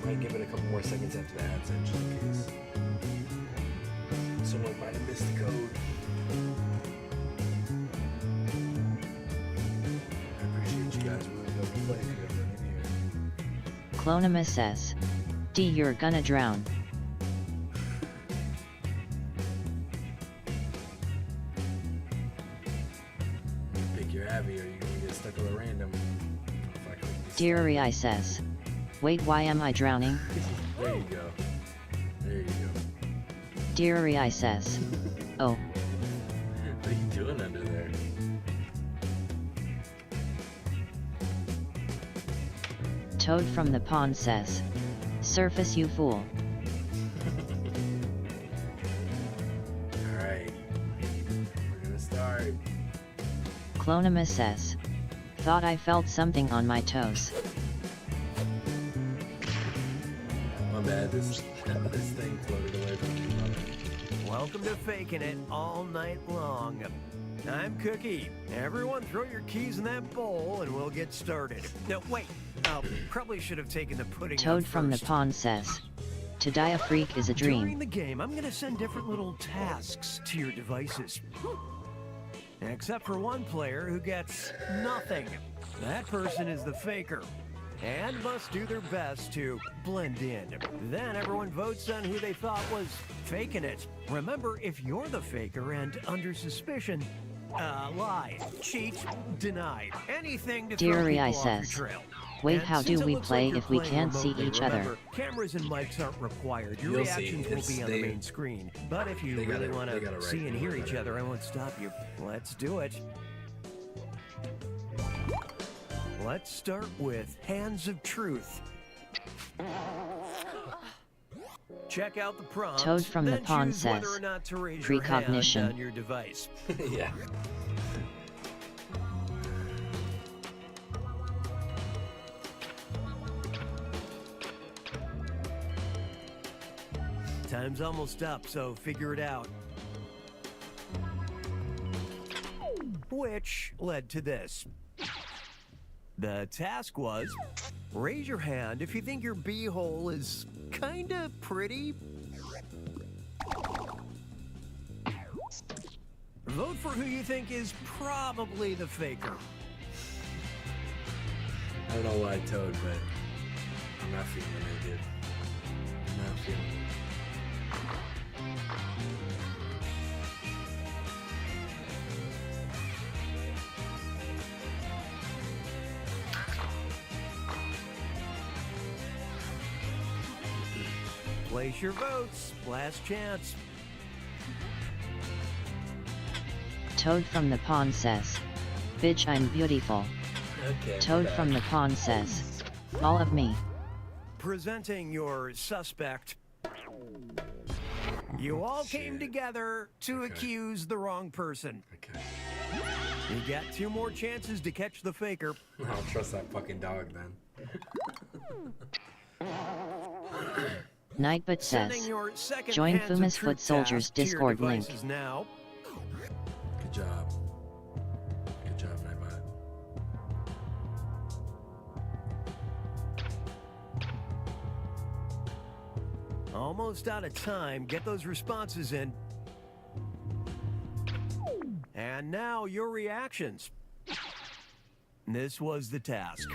Might give it a couple more seconds after the ads end, just in case someone might have missed the code. I appreciate you guys willing to go play together in here. Clonima says, D, you're gonna drown. Pick your Abby or you're gonna get stuck with a random. Deary says, wait, why am I drowning? There you go. There you go. Deary says, oh. What are you doing under there? Toad from the pond says, surface you fool. Alright. We're gonna start. Clonima says, thought I felt something on my toes. My bad, this thing floated away from me. Welcome to Faking It all night long. I'm Cookie. Everyone throw your keys in that bowl and we'll get started. No, wait. Probably should have taken the pudding Toad out from the first. pond says, to die a freak is a During dream. the game, I'm gonna send different little tasks to your devices. Except for one player who gets nothing. That person is the faker. And must do their best to blend in. Then everyone votes on who they thought was faking it. Remember, if you're the faker and under suspicion, lie, cheat, deny, anything to throw Deary people off your says, trail. wait, And how since do it we looks play like you're if we playing can't see remotely, each other? remember, cameras and mics aren't required. Your You'll see. reactions will It's- be on the main screen. But if you they really gotta- want they gotta to see write and it hear down each better. other, I won't stop you. Let's do it. Let's start with Hands of Truth. Check out the prompt. Toad from the then pond choose whether says, or not to raise precognition. your hand on your device. Yeah. Time's almost up, so figure it out. Which led to this. The task was, raise your hand if you think your b-hole is kinda pretty. Vote for who you think is probably the faker. I don't know why Toad, but I'm not feeling it, dude. I'm not feeling it. Place your votes. Last chance. Toad from the pond says, bitch, I'm beautiful. Okay. Toad from the pond says, all of me. Presenting your suspect. You all came together to accuse the wrong person. Okay. You got 2 more chances to catch the faker. I'll trust that fucking dog then. Nightbot Sending says, your second join Hands of Fuma's Truth Foot Soldiers task to your Discord link. devices now. Good job. Good job, Nightbot. Almost out of time. Get those responses in. And now your reactions. This was the task.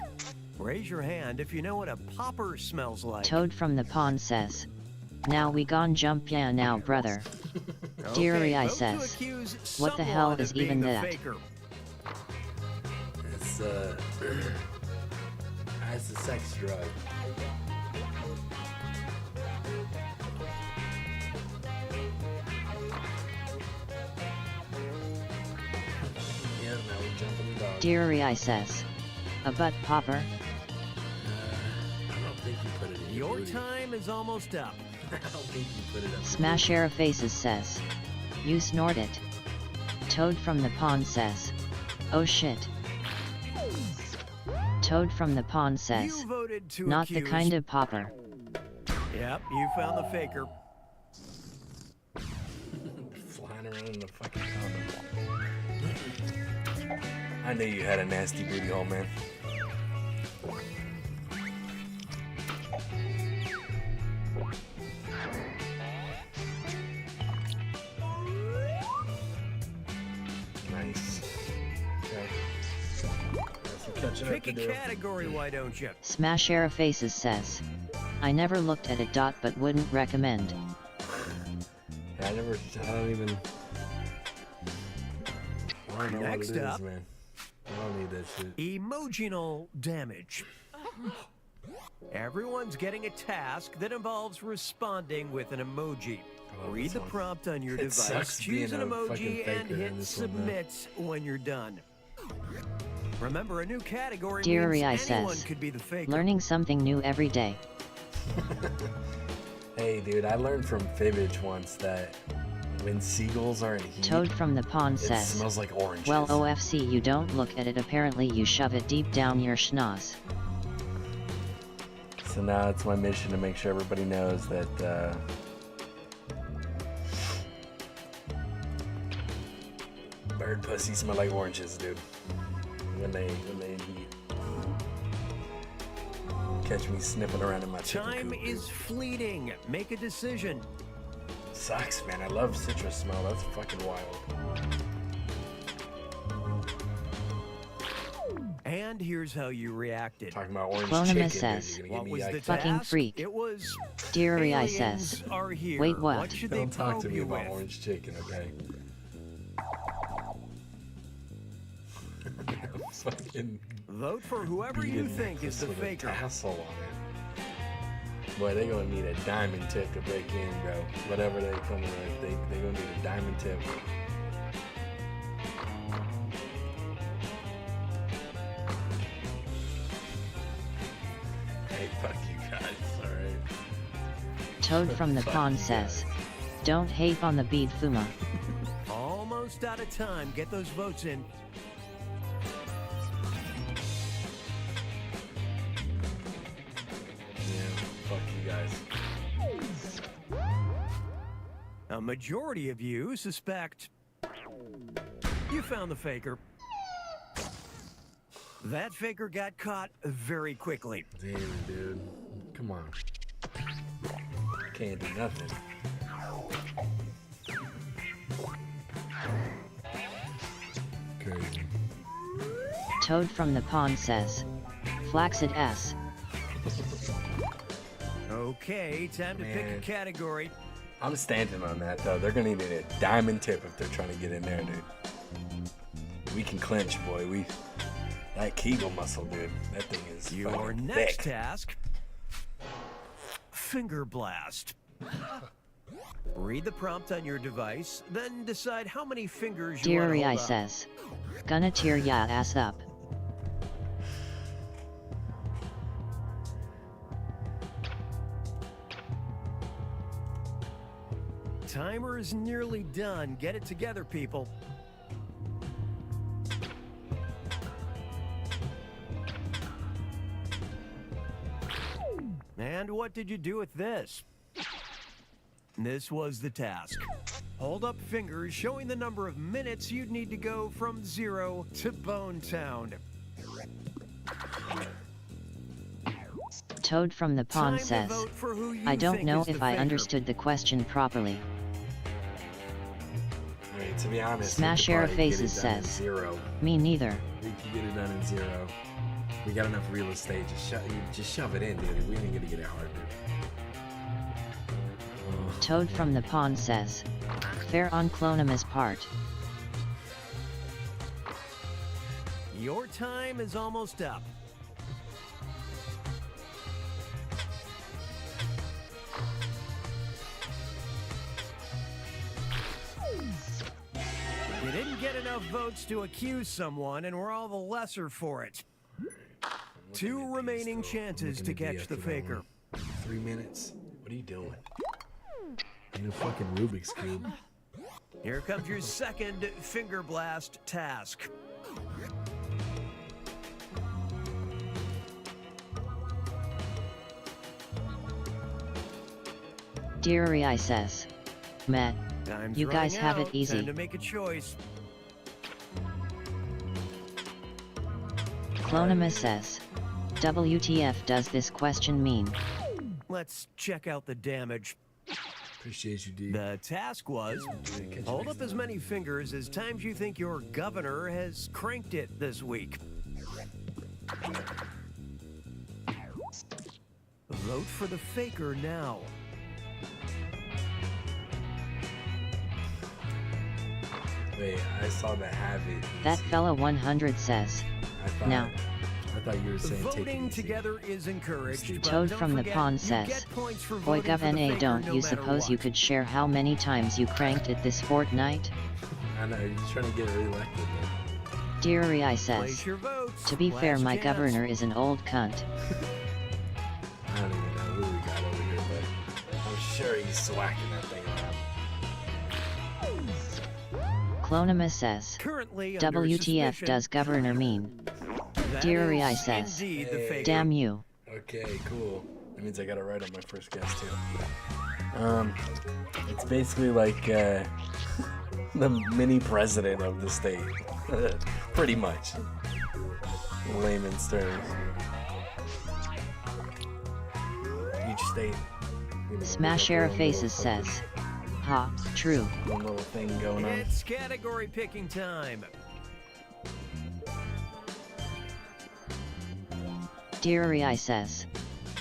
Raise your hand if you know what a popper smells like. Toad from the pond says, now we gon' jump ya now, brother. Deary vote to says, accuse what the hell someone is of being even the that? faker. It's it's a sex drug. Yeah, now we're jumping the dog. Deary says, a butt popper. I don't think you put it in Your booty. time is almost up. I don't think you put it up. Smash Era Faces says, you snort it. Toad from the pond says, oh shit. Toad from the pond says, You voted to not the accuse- kind of popper. Yep, you found the faker. Flying around in the fucking condom. I knew you had a nasty booty hole, man. Nice. Okay. Pick a category, why don't you? Smash Era Faces says, I never looked at it. But wouldn't recommend. I don't even. I don't know Next what it up, is, man. I don't need that shit. Emotional damage. Everyone's getting a task that involves responding with an emoji. Read the prompt on your It device, sucks choose an being a fucking emoji, and faker in hit this one, man. submit when you're done. Remember, a new category Deary I means anyone says, could be the faker. learning something new every day. Hey, dude, I learned from Fibbage once that when seagulls are in heat, Toad from the pond it says, smells like oranges. well OFC you don't look at it, apparently you shove it deep down your schnoz. So now it's my mission to make sure everybody knows that bird pussy smell like oranges, dude. When they in heat. Catch me sniffing around in my chicken Time coop, is dude. fleeting. Make a decision. Sucks, man. I love citrus smell. That's fucking wild. And here's how you reacted. Talking about orange Clonima chicken, says, dude. You're gonna What get me was the yiked. fucking task? freak. It was Deary I aliens says, are here. wait what? What should they Don't talk to probe me you about with? orange chicken, okay? Fucking Vote for whoever you beating think is this the with a faker. tassel on it. Boy, they gonna need a diamond tip to break in, bro. Whatever they come with, they gonna need a diamond tip. Hey, fuck you guys, alright? Toad from the pond says, don't hate on the bead Fuma. Almost out of time. Get those votes in. Yeah, fuck you guys. A majority of you suspect you found the faker. That faker got caught very quickly. Damn, dude. Come on. Can't do nothing. Crazy. Toad from the pond says, Flaccid S. Okay, time to pick a Man. category. I'm standing on that, though. They're gonna need a diamond tip if they're trying to get in there, dude. We can clinch, boy. That Kegel muscle, dude. That thing is Your fucking next thick. task, Finger Blast. Read the prompt on your device, then decide how many fingers you want to Deary I hold up. says, gonna tear ya ass up. Timer is nearly done. Get it together, people. And what did you do with this? This was the task. Hold up fingers showing the number of minutes you'd need to go from 0 to Bone Town. Toad from the pond Time to says, vote for who you I don't think know is if the I faker. understood the question properly. I mean, to be honest, Smash we could Era probably get it Faces done in says, 0. me neither. We can get it done in 0. We got enough real estate. Just shove it in, dude. We ain't gonna get it hard, dude. Toad from the pond says, fair on Clonima's part. Your time is almost up. You didn't get enough votes to accuse someone, and we're all the lesser for it. 2 remaining chances to catch the faker. 3 minutes? What are you doing? Ain't a fucking Rubik's Cube. Here comes your second Finger Blast task. Deary I says, meh. Time's You guys running have it out. easy. Time to make a choice. Clonima says, WTF does this question mean? Let's check out the damage. Appreciate you, D. The task was, hold up as many fingers as times you think your governor has cranked it this week. Vote for the faker now. Wait, I saw the have it. That fella 100 says, now. I thought you were saying Voting together is encouraged. but Toad don't from the forget, pond you says, get points for Boy voting for the gov NA faker don't no you matter suppose what. you could share how many times you cranked it this fortnight? I know, you're just trying to get reelected, man. Dear I says, Place your votes. to be fair Last my chance. governor is an old cunt. I don't even know who we got over here, but I'm sure he's swacking that thing around. Clonima says, Currently under WTF suspicion. does governor mean? That Dear I is says, indeed the faker. damn you. Okay, cool. That means I got it right on my first guess, too. It's basically like, the mini president of the state. Pretty much. In layman's terms. Each state. you know, Smash they have Era their own Faces little says, ha, true. One little thing going on. It's category picking time. Dear I says,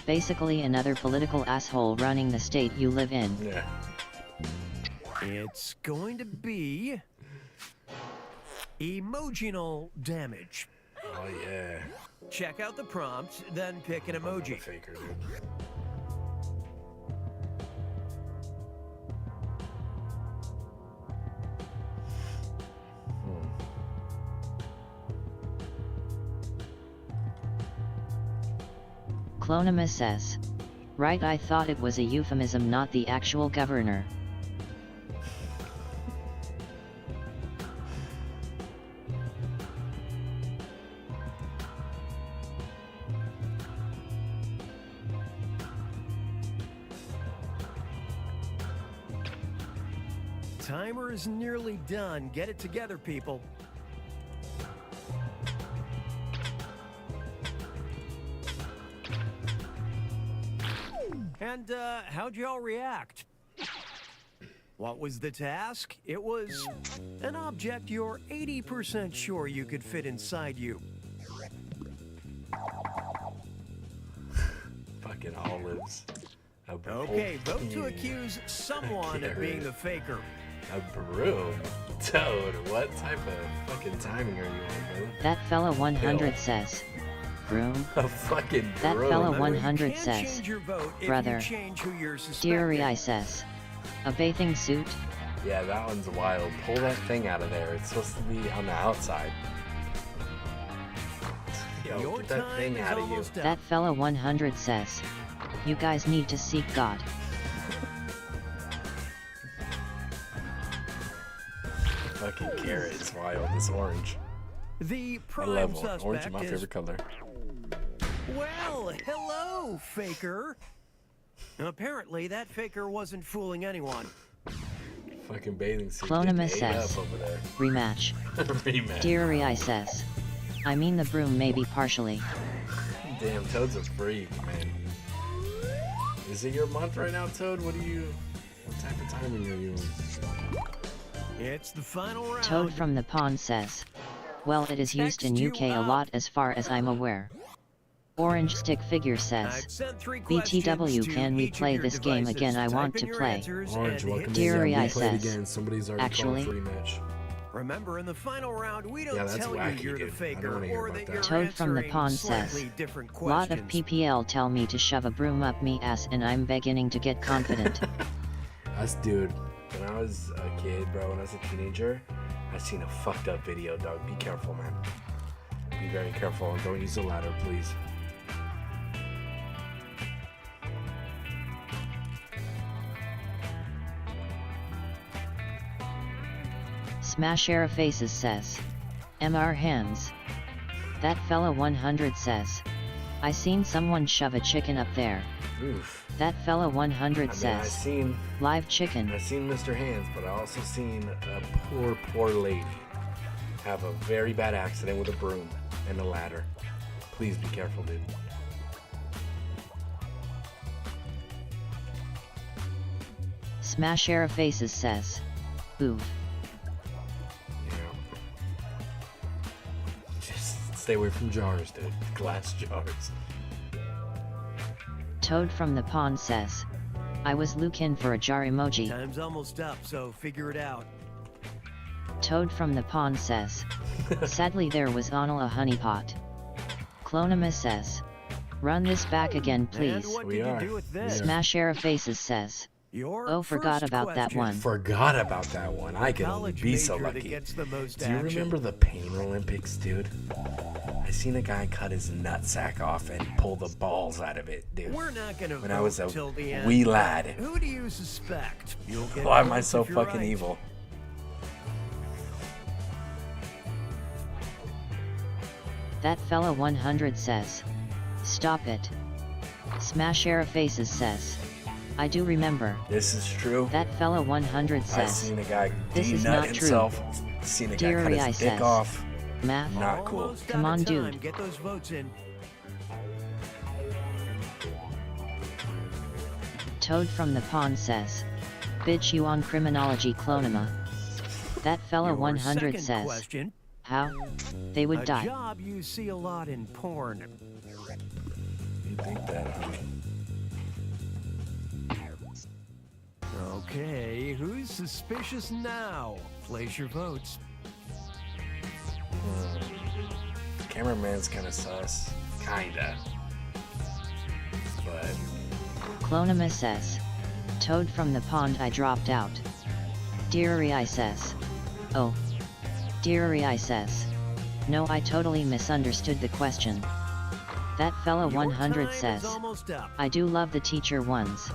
basically another political asshole running the state you live in. Yeah. It's going to be emotional damage. Oh yeah. Check out the prompt, then pick an emoji. Faker, dude. Clonima says, right, I thought it was a euphemism, not the actual governor. Timer is nearly done. Get it together, people. And how'd y'all react? What was the task? It was an object you're 80% sure you could fit inside you. Fucking olives. Okay, vote to accuse someone of being the faker. A broom? Toad, what type of fucking timing are you on, bro? That fella 100 Bill. says, broom. A fucking That broom. fella Remember, you 100 can't says, change your vote if you brother. change who you're Dear suspecting. I says, a bathing suit? Yeah, that one's wild. Pull that thing out of there. It's supposed to be on the outside. Yo, Your get that time thing is out of you. almost up. That fella 100 says, you guys need to seek God. Fucking carrot is wild. It's orange. The I prime love orange. suspect Orange is my is, favorite color. well, hello, faker. Apparently, that faker wasn't fooling anyone. Fucking bathing suit. Clonima getting ate says, up over there. rematch. Rematch. Dear I says, I mean the broom maybe partially. Damn, Toad's a freak, man. Is it your month right now, Toad? What type of timing are you on? It's the final round. Toad from the pond says, well, it is used in Text UK you a up. lot as far as I'm aware. Orange Stick Figure says, I've sent 3 questions BTW, to can we each of play your this game devices. again? I Type want in to your play. answers Orange, and welcome hit to Dear the I we played says, again. Somebody's already actually, called free match. Remember, in the final round, we don't Yeah, that's tell wacky, you you're dude. the I faker don't wanna hear or about that that. you're Toad from the answering pond says, slightly different lot of questions. PPL tell me to shove a broom up me ass and I'm beginning to get confident. Us, dude. When I was a kid, bro, when I was a teenager, I seen a fucked up video, dog. Be careful, man. Be very careful and don't use the ladder, please. Smash Era Faces says, MR hands. That fella 100 says, I seen someone shove a chicken up there. Oof. That fella 100 I says, seen live chicken. I seen Mr. Hands, but I also seen a poor lady have a very bad accident with a broom and a ladder. Please be careful, dude. Smash Era Faces says. Oof. Just stay away from jars, dude. Glass jars. Toad from the Pond says. I was looking for a jar emoji. Time's almost up, so figure it out. Toad from the Pond says. Sadly there was only a honeypot. Clonima says. Run this back again please. And what did you do with this? Smash Era Faces says. Oh, forgot about that one. Forgot about that one. I can only be so lucky. Do you remember the Pain Olympics, dude? I seen a guy cut his nutsack off and pull the balls out of it, dude. We're not gonna when I was a till the end. wee lad. Who do you suspect? You'll get Why am I votes so if you're fucking right. evil? That fella 100 says. Stop it. Smash Era Faces says. I do remember. This is true. That fella 100 I says. seen a guy This is de-nut not himself. true. Seen a guy Dear cut his I dick says. off. Math. Not cool. Almost Come out on, of time. dude. Get those votes in. Toad from the Pond says. Bitch you on criminology Clonima. That fella Your 100 second says. question. How? They would A die. job you see a lot in porn. You think that, huh? Okay, who's suspicious now? Place your votes. Cameraman's kind of sus. Kinda. But Clonima says. Toad from the Pond I dropped out. Deary I says. Oh. Deary I says. No I totally misunderstood the question. That fella 100 says. I do love the teacher ones.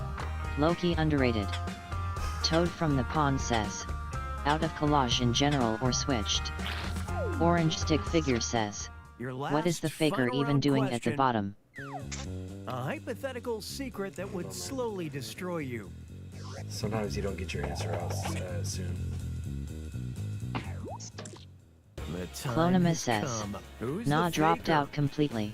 Low-key underrated. Toad from the Pond says. Out of collage in general or switched. Orange Stick Figure says. Your What is the last faker final even round doing at the question. bottom? A hypothetical secret that would slowly destroy you. sometimes you don't get your answer out soon. The time Clonima has says. come. Who's Nah the dropped faker? out completely.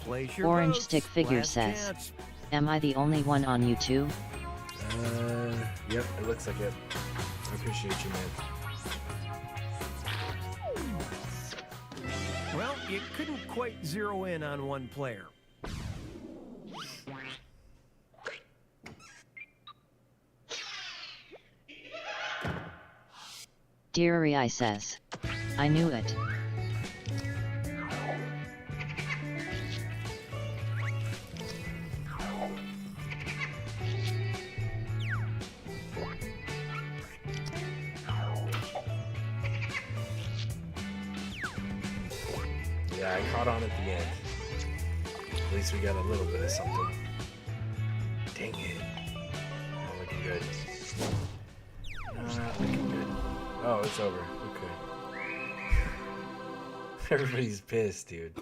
Place your Orange votes. Stick Figure Last says. chance. Am I the only one on YouTube? Yep, it looks like it. I appreciate you, man. Well, you couldn't quite zero in on one player. Deary I says. I knew it. Yeah, I caught on at the end. At least we got a little bit of something. Dang it. Not looking good. Not looking good. Oh, it's over. Okay. Everybody's pissed, dude.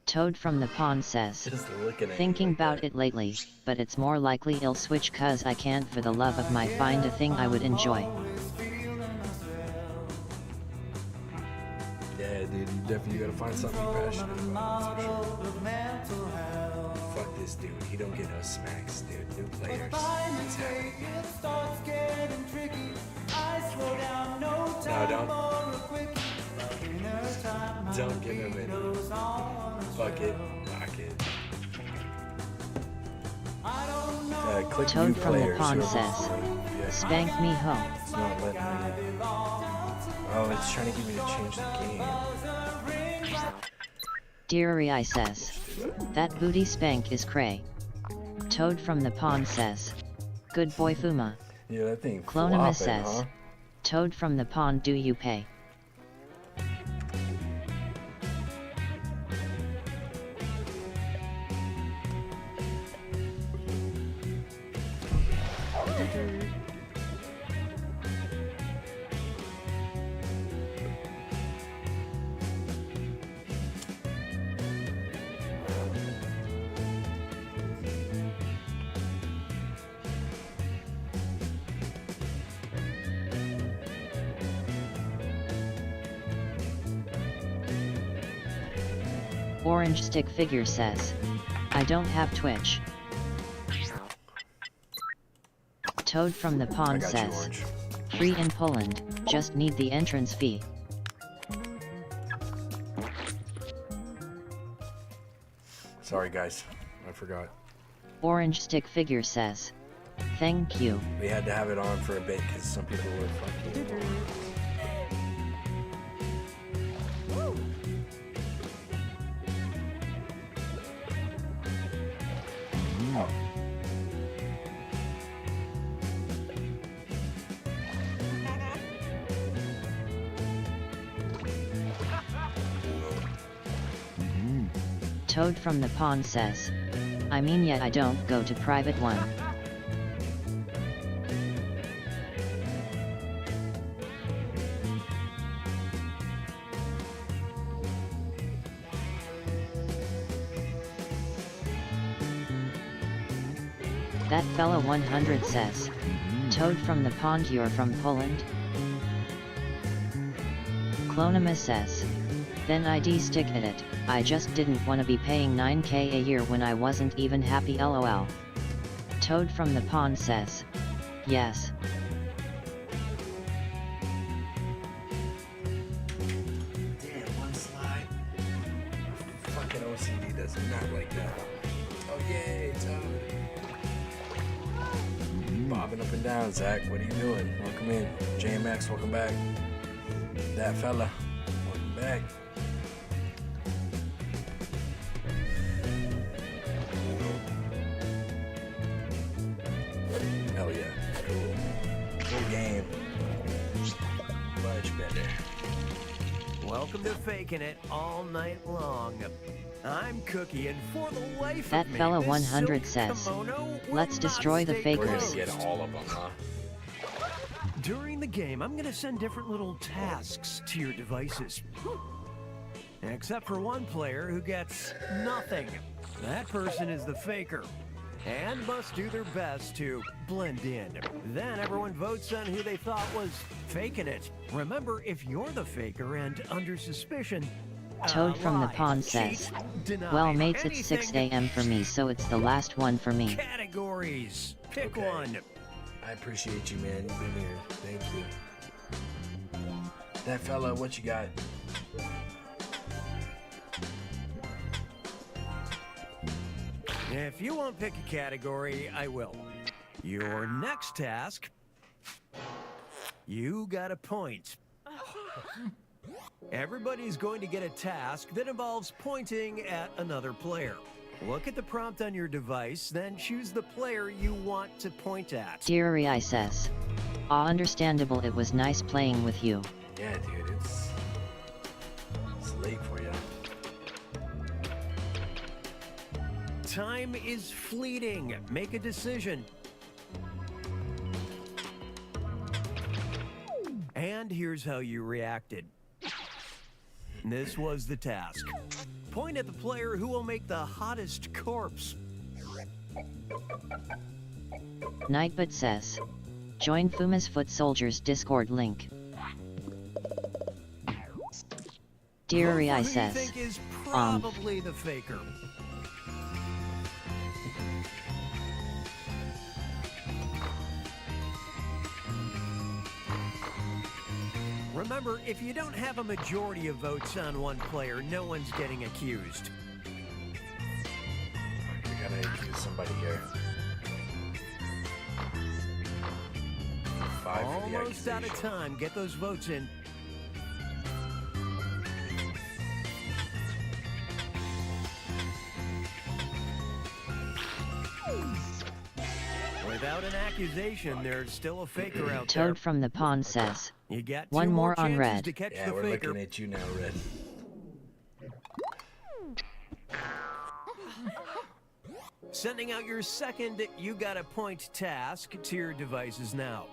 Toad from the Pond says. Just looking at Thinking about it lately, but it's more likely I'll switch cause I can't for the love of my find a thing I would enjoy. Yeah, dude, you definitely gotta find something you're passionate about, that's for sure. Fuck this dude, he don't get no smacks, dude. New players. What's happening? No, don't give him any. Fuck it, lock it. Click Toad new from the players. Pond Whoever's- says. yeah. Spank me ho. It's not letting me. Oh, it's trying to get me to change the game. Deary I says. That booty spank is cray. Toad from the Pond says. Good boy Fuma. Yeah, that thing Clonima flopping, says. huh? Toad from the Pond do you pay? Orange Stick Figure says, I don't have Twitch. Toad from the Pond says, free in Poland, just need the entrance fee. Sorry guys, I forgot. Orange Stick Figure says, thank you. We had to have it on for a bit because some people were fucking. Toad from the Pond says, I mean yet I don't go to private one. That fella 100 says, Toad from the Pond, you're from Poland? Clonima says, then ID stick at it, I just didn't wanna be paying 9k a year when I wasn't even happy lol. Toad from the Pond says, yes. Damn, one slide. Fucking OCD does not like that. Oh yay, Toad. Bobbing up and down, Zach. What are you doing? Welcome in. JMX, welcome back. That fella, welcome back. Hell yeah, cool. Cool game. Much better. Welcome to Faking It all night long. I'm Cookie, and for the life That of me, fella this 100 silk says, kimono will let's not destroy the stay We're fakers. gonna get all of them, huh? During the game, I'm gonna send different little tasks to your devices. Except for one player who gets nothing. That person is the faker, and must do their best to blend in. Then everyone votes on who they thought was faking it. Remember, if you're the faker and under suspicion, Toad from the lie, Pond cheat, says, deny, well mates it's 6 anything. AM for me so it's the last one for me. Categories. Pick one. I appreciate you, man. You've been here. Thank you. That fella, what you got? If you won't pick a category, I will. Your next task, you got a point. Everybody's going to get a task that involves pointing at another player. Look at the prompt on your device, then choose the player you want to point at. Dear I says, understandable, it was nice playing with you. Yeah, dude, it's late for you. Time is fleeting. Make a decision. And here's how you reacted. This was the task. Point at the player who will make the hottest corpse. Nightbot says, join Fuma's Foot Soldiers Discord link. Dear Vote for I who you says, think is probably the faker. Remember, if you don't have a majority of votes on one player, no one's getting accused. We gotta accuse somebody here. 5 for the Almost out of accusation. time. Get those votes in. Without an accusation, there's still a faker out there. Toad from the Pond says, You got one two more on chances red. to catch Yeah, the we're faker. looking at you now, Red. Sending out your second You Got a Point task to your devices now.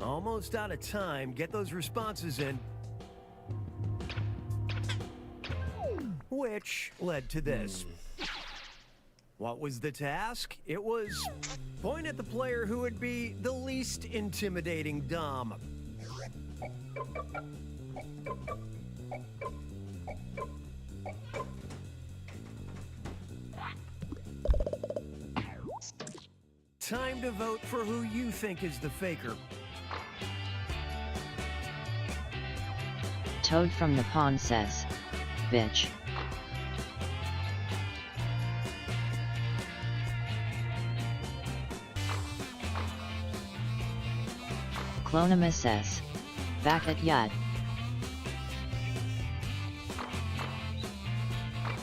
Almost out of time. Get those responses in. Which led to this. What was the task? It was point at the player who would be the least intimidating Dom. Time to vote for who you think is the faker. Toad from the pond says, bitch. Clonima says, back at yad.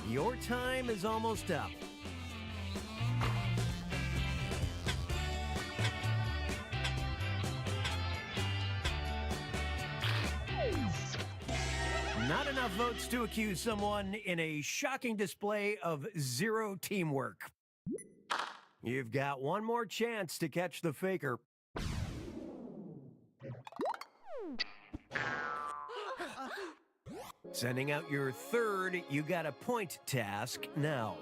Your time is almost up. Not enough votes to accuse someone in a shocking display of zero teamwork. You've got one more chance to catch the faker. Sending out your third, you got a point task now.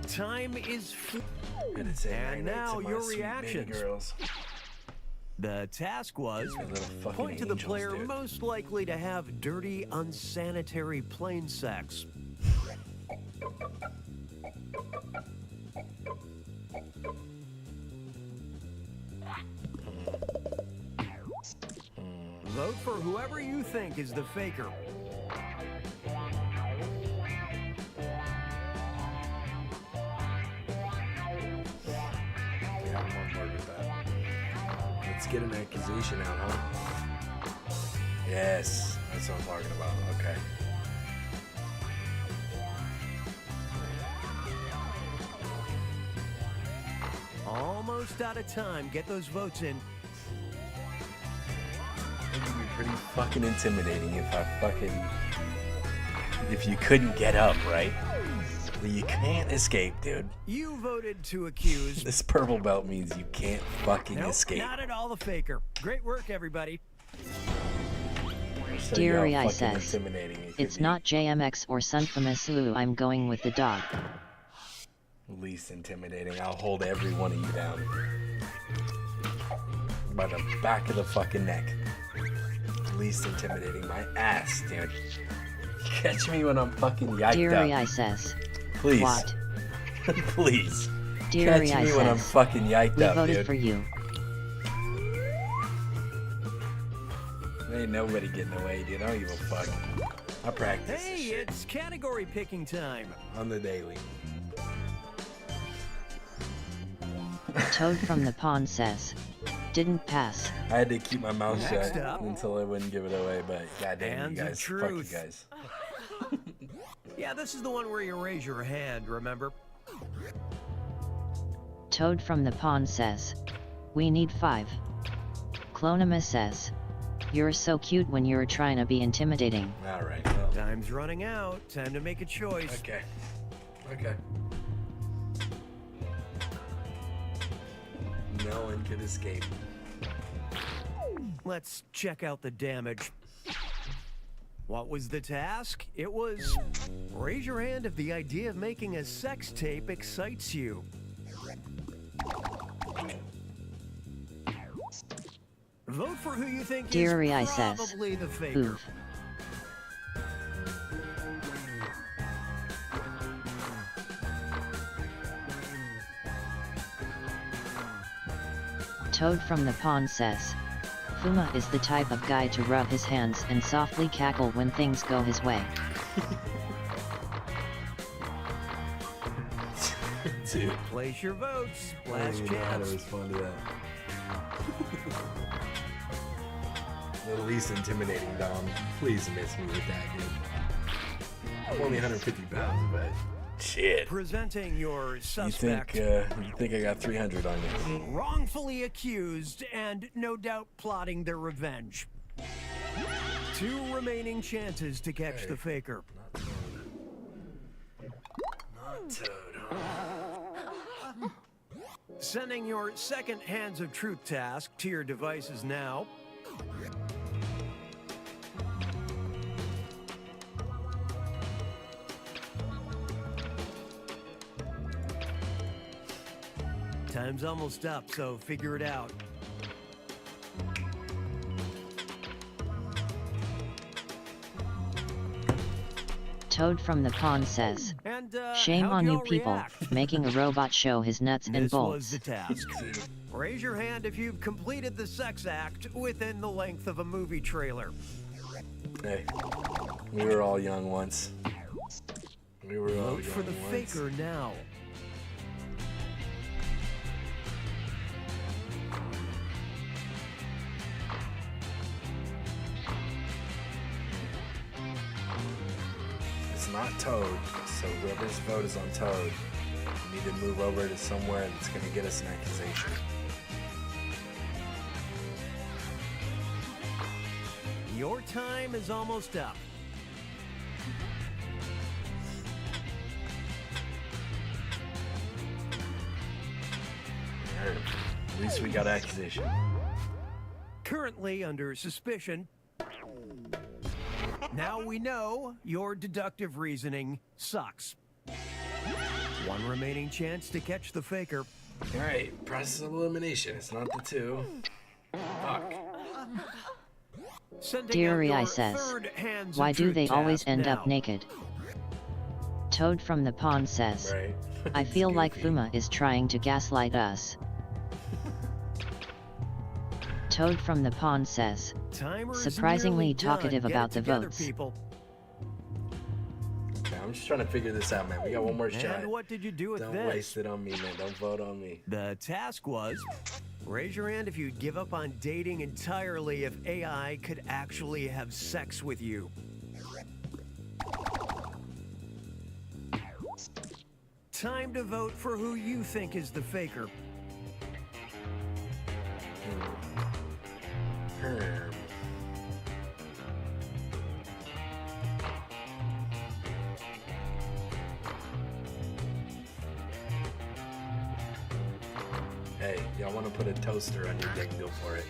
Time is and now your reactions. The task was point to the player most likely to have dirty, unsanitary plane sex. Vote for whoever you think is the faker. Yeah, I'm on board with that. Let's get an accusation out, huh? Yes, that's what I'm talking about. Okay. Almost out of time. Get those votes in. It would be pretty fucking intimidating if you couldn't get up, right? You can't escape, dude. You voted to accuse. This purple belt means you can't fucking escape. Not at all the faker. Great work, everybody. Deary I says, it's not JMX or Sunfamous. I'm going with the dog. Least intimidating. I'll hold every one of you down. By the back of the fucking neck. Least intimidating. My ass, dude. Catch me when I'm fucking yiked Deary up. I says. Please. What? Please. Deary Catch I me says. when I'm fucking yiked We up, voted dude. for you. Ain't nobody getting away, dude. I don't give a fuck. I practice Hey, this shit it's category picking time. on the daily. Toad from the pond says, didn't pass. I had to keep my mouth Next shut up. until I wouldn't give it away, but goddamn Hands you of guys. Fuck you truth. guys. Yeah, this is the one where you raise your hand, remember? Toad from the pond says, we need 5. Clonima says, you're so cute when you're trying to be intimidating. Alright, well. Time's running out. Time to make a choice. Okay. Okay. No one could escape. Let's check out the damage. What was the task? It was raise your hand if the idea of making a sex tape excites you. Vote for who you think Deary I is says, probably the faker. oof. Toad from the pond says, Fuma is the type of guy to rub his hands and softly cackle when things go his way. Dude. Place your votes. I Last don't even know how to chance. respond to that. The least intimidating Dom. Please miss me with that, dude. I'm only 150 pounds, but shit. Presenting your You suspect. think I got 300 on you? Wrongfully accused and no doubt plotting their revenge. 2 remaining chances to catch the faker. Not Toad, huh? Sending your second Hands of Truth task to your devices now. Time's almost up, so figure it out. Toad from the Pond says, shame how'd on you y'all people, react? making a robot show his nuts and This bolts. was the task. Raise your hand if you've completed the sex act within the length of a movie trailer. Hey, we were all young once. We were all Vote young for the once. faker now. It's not Toad, so whoever's vote is on Toad, we need to move over to somewhere that's going to get us an accusation. Your time is almost up. At least we got accusation. Currently under suspicion. Now we know your deductive reasoning sucks. One remaining chance to catch the faker. Alright, process of elimination. It's not the two. Fuck. Deary I says, why do they always end up naked? Toad from the Pond says, Right. I feel like Fuma is trying to gaslight us. Toad from the Pond says, surprisingly nearly done. talkative Get about it the together, votes. people. Okay, I'm just trying to figure this out, man. We got one more shot. And what did you do with Don't this? waste it on me, man. Don't vote on me. The task was, raise your hand if you'd give up on dating entirely if AI could actually have sex with you. Time to vote for who you think is the faker. Hey, y'all want to put a toaster on your dick, go for it.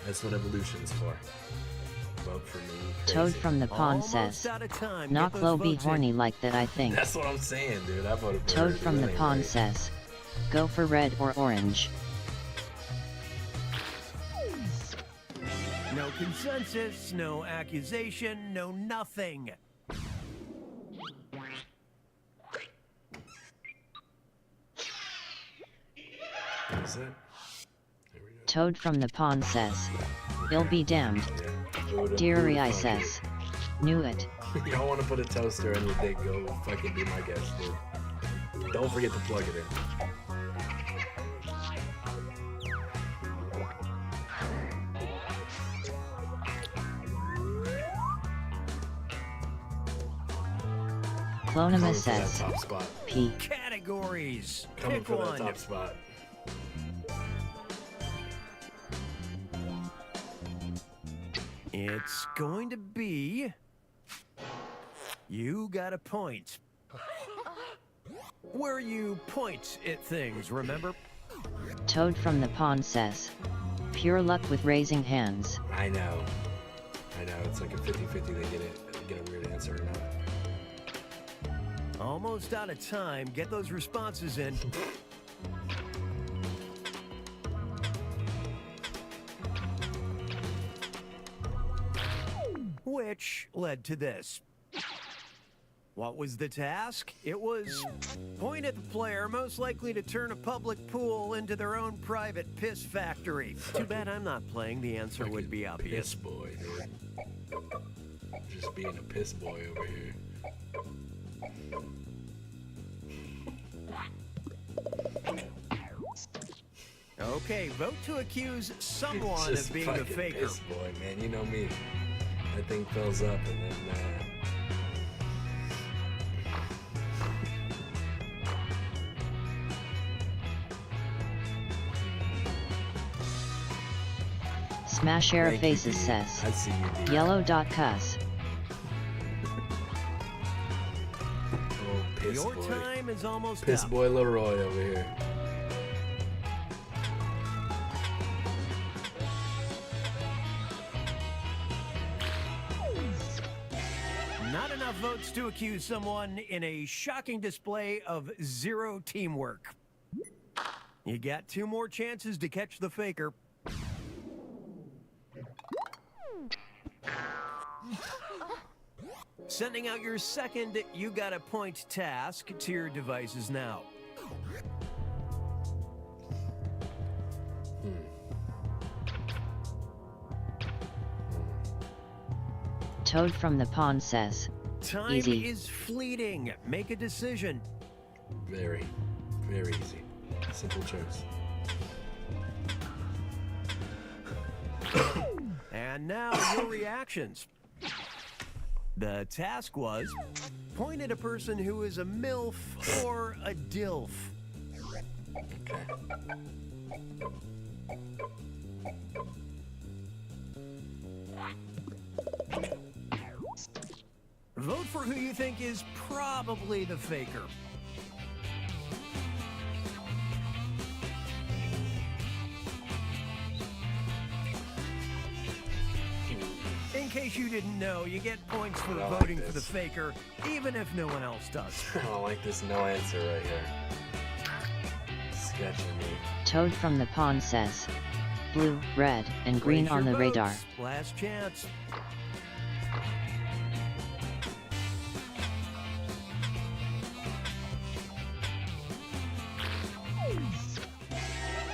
That's what evolution's for. Vote for me. Toad Crazy. from the Pond says, knock low be horny like that I think. That's what I'm saying, dude. I voted for Toad her, from dude, the anyway. Pond says, go for red or orange. No consensus, no accusation, no nothing. Is it? Toad from the Pond says, you'll be damned. Deary I says, knew it. Y'all want to put a toaster on your dick, go fucking be my guest, dude. Don't forget to plug it in. Clonima says, Top spot. P. Categories. Coming Pick for one. that top spot. It's going to be... You got a point. Where you point at things, remember? Toad from the Pond says, pure luck with raising hands. I know. It's like a 50-50 they get a weird answer or not. Almost out of time. Get those responses in. Which led to this. What was the task? It was point at the player most likely to turn a public pool into their own private piss factory. Too bad I'm not playing. The answer would be obvious. Piss boy, dude. Just being a piss boy over here. Okay, vote to accuse someone Just of being a fucking faker. piss boy, man. You know me. That thing fills up and then Smash Air Thank you, Faces dude. says, I see you, dude. yellow.cuss. oh, piss Your boy. time is almost Piss up. boy Leroy over here. votes to accuse someone in a shocking display of zero teamwork. You got 2 more chances to catch the faker. Sending out your second You Got a Point task to your devices now. Toad from the pond says, Time easy. is fleeting. Make a decision. Very, very easy. Simple choice. And now your reactions. The task was, point at a person who is a MILF or a DILF. Okay. Vote for who you think is probably the faker. In case you didn't know, you get points for voting for the faker, even if no one else does. I don't like this no answer right here. Sketching me. Toad from the pond says, blue, red, and green Raise on your the radar. votes. Last chance.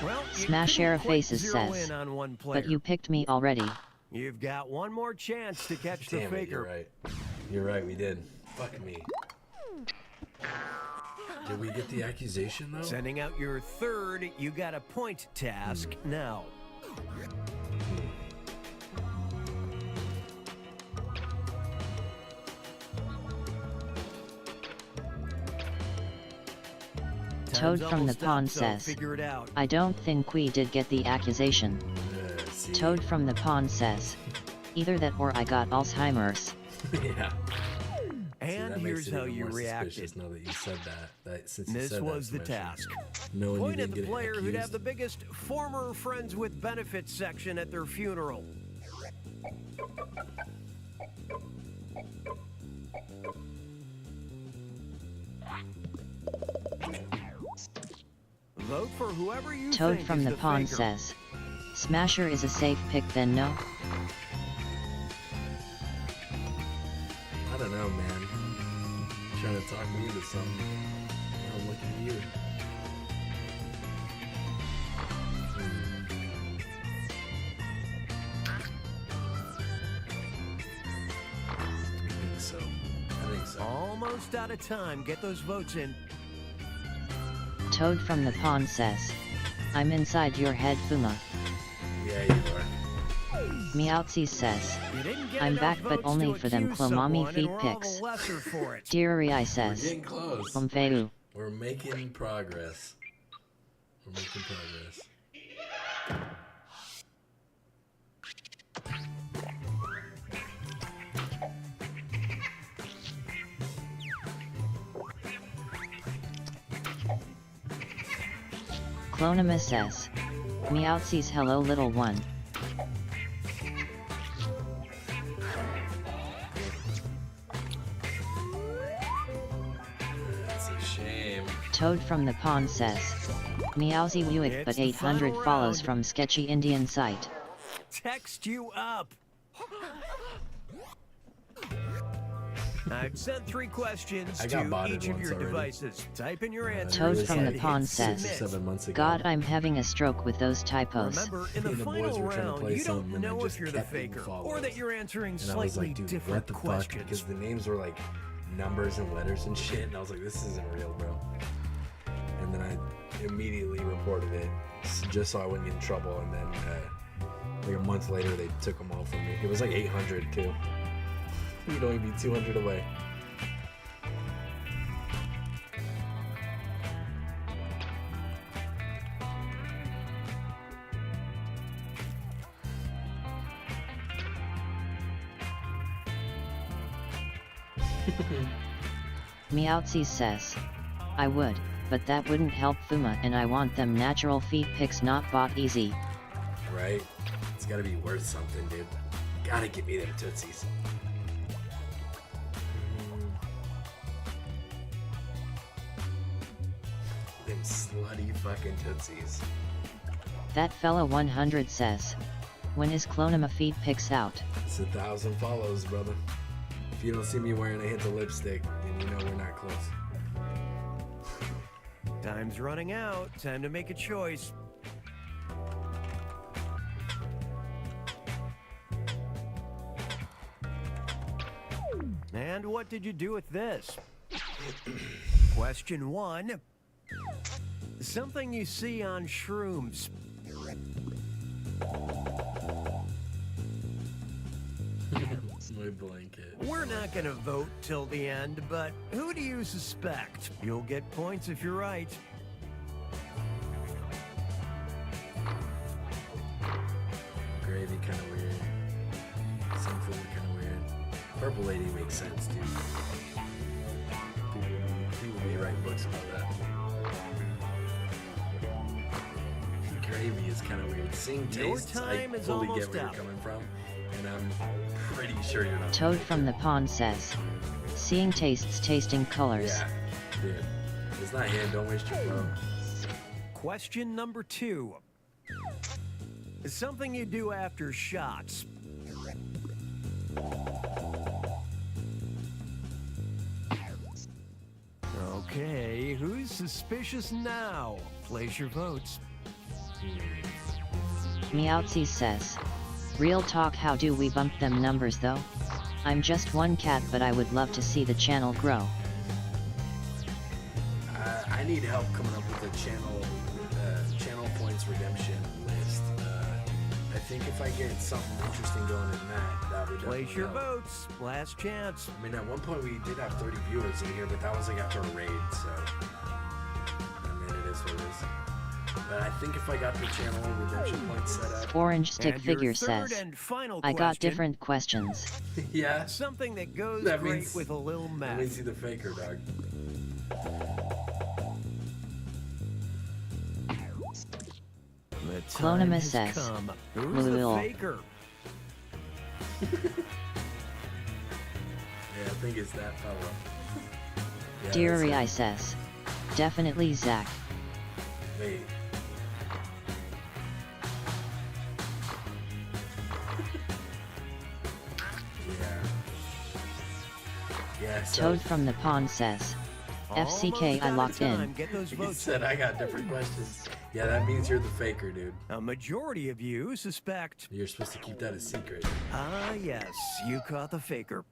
Well, you Smash couldn't Era quite Faces zero says, in on one but player. you picked me already. You've got one more chance to catch the Damn it, faker. you're right. You're right, we did. Fuck me. Did we get the accusation though? Sending out your third You Got a Point task now. Toad Time's from the almost up, pond so says, figure it out. I don't think we did get the accusation. See? Toad from the pond says, either that or I got Alzheimer's. Yeah. And that makes here's it how even you more reacted. suspicious now that you said that. Since you This said was that, the task. Knowing you Point at didn't the get player who'd have accused. the biggest former friends with benefits section at their funeral. Vote for whoever you Toad think from is the pond faker. says, Smasher is a safe pick then no? I don't know, man. Trying to talk me into something. I'm looking at you. I think so. Almost out of time. Get those votes in. Toad from the pond says, I'm inside your head Fuma. Yeah, you are. Meowtsies says, You didn't get I'm enough back but votes only to for them accuse Clomami someone, feet and we're all the pics. lesser for it. Deary We're says, getting close. Umfeu. We're making progress. We're making progress. Clonima says, Meowtsies hello little one. That's a shame. Toad from the pond says, Meowsy Buick It's but the 800 final follows round. from sketchy Indian site. Text you up. I've sent 3 questions I got to botted each of once your already. devices. Type in your answers. Toad was from the like pond 6 or says, 7 months ago. God I'm having a stroke with those typos. Remember, in the Me and the boys final were trying to round, play you don't something and know I if just you're the kept getting faker or followed. that you're answering And I was slightly like, dude, different what the fuck? questions. Because the names were like numbers and letters and shit, and I was like, this isn't real, bro. And then I immediately reported it just so I wouldn't get in trouble. And then like a month later, they took them all from me. It was like 800 too. You'd only be 200 away. Meowtsies says, I would, but that wouldn't help Fuma and I want them natural feet pics not bought easy. Right? It's gotta be worth something, dude. Gotta give me them tootsies. some slutty fucking tootsies. That fella 100 says, when is Clonema feed pics out? It's 1,000 follows, brother. If you don't see me wearing a hint of lipstick, then you know we're not close. Time's running out. Time to make a choice. And what did you do with this? Question 1. Something you see on shrooms. My blanket. We're not gonna vote till the end, but who do you suspect? You'll get points if you're right. Gravy kind of weird. Some food kind of weird. Purple lady makes sense, dude. People be writing books about that. Gravy is kind of weird. Seeing tastes, I fully get where you're coming from, and I'm pretty sure you're not. Toad from the pond says, seeing tastes, tasting colors. Yeah, dude. It's not him. Don't waste your flow. Question number 2. Something you do after shots. Okay, who's suspicious now? Place your votes. Meowtsies says, real talk, how do we bump them numbers though? I'm just one cat, but I would love to see the channel grow. I need help coming up with a channel points redemption list. I think if I get something interesting going in that would Place your help. votes. Last chance. I mean, at one point we did have 30 viewers in here, but that was like after a raid, so I mean, it is what it is. But I think if I got the channel redemption points set up. Orange stick And your figure third says, and final I got question. different questions. Yeah. Something that goes That great means- with a little That math. means he's the faker, dog. The time Clonema has says, come. Who's the Lul. faker? Yeah, I think it's that fella. Yeah, Deary that's I it. says, definitely Zach. Wait. Yeah, so Toad from the pond says, FCK I locked in. Get those he votes. said I got different questions. Yeah, that means you're the faker, dude. A majority of you suspect. You're supposed to keep that a secret. Ah, yes, you caught the faker.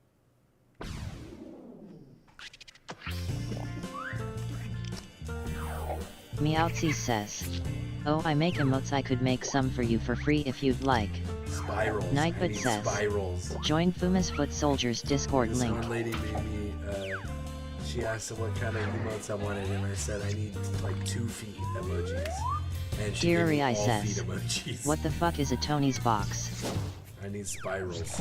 Meowtsies says, oh, I make emotes, I could make some for you for free if you'd like. Spirals. I Nightbot need says, spirals. join Fuma's Foot Soldiers Discord This link. one lady made me, she asked what kind of emotes I wanted, and I said I need like 2 feet emojis. And she gave me Deary I all says, feet emojis. what the fuck is a Tony's box? I need spirals.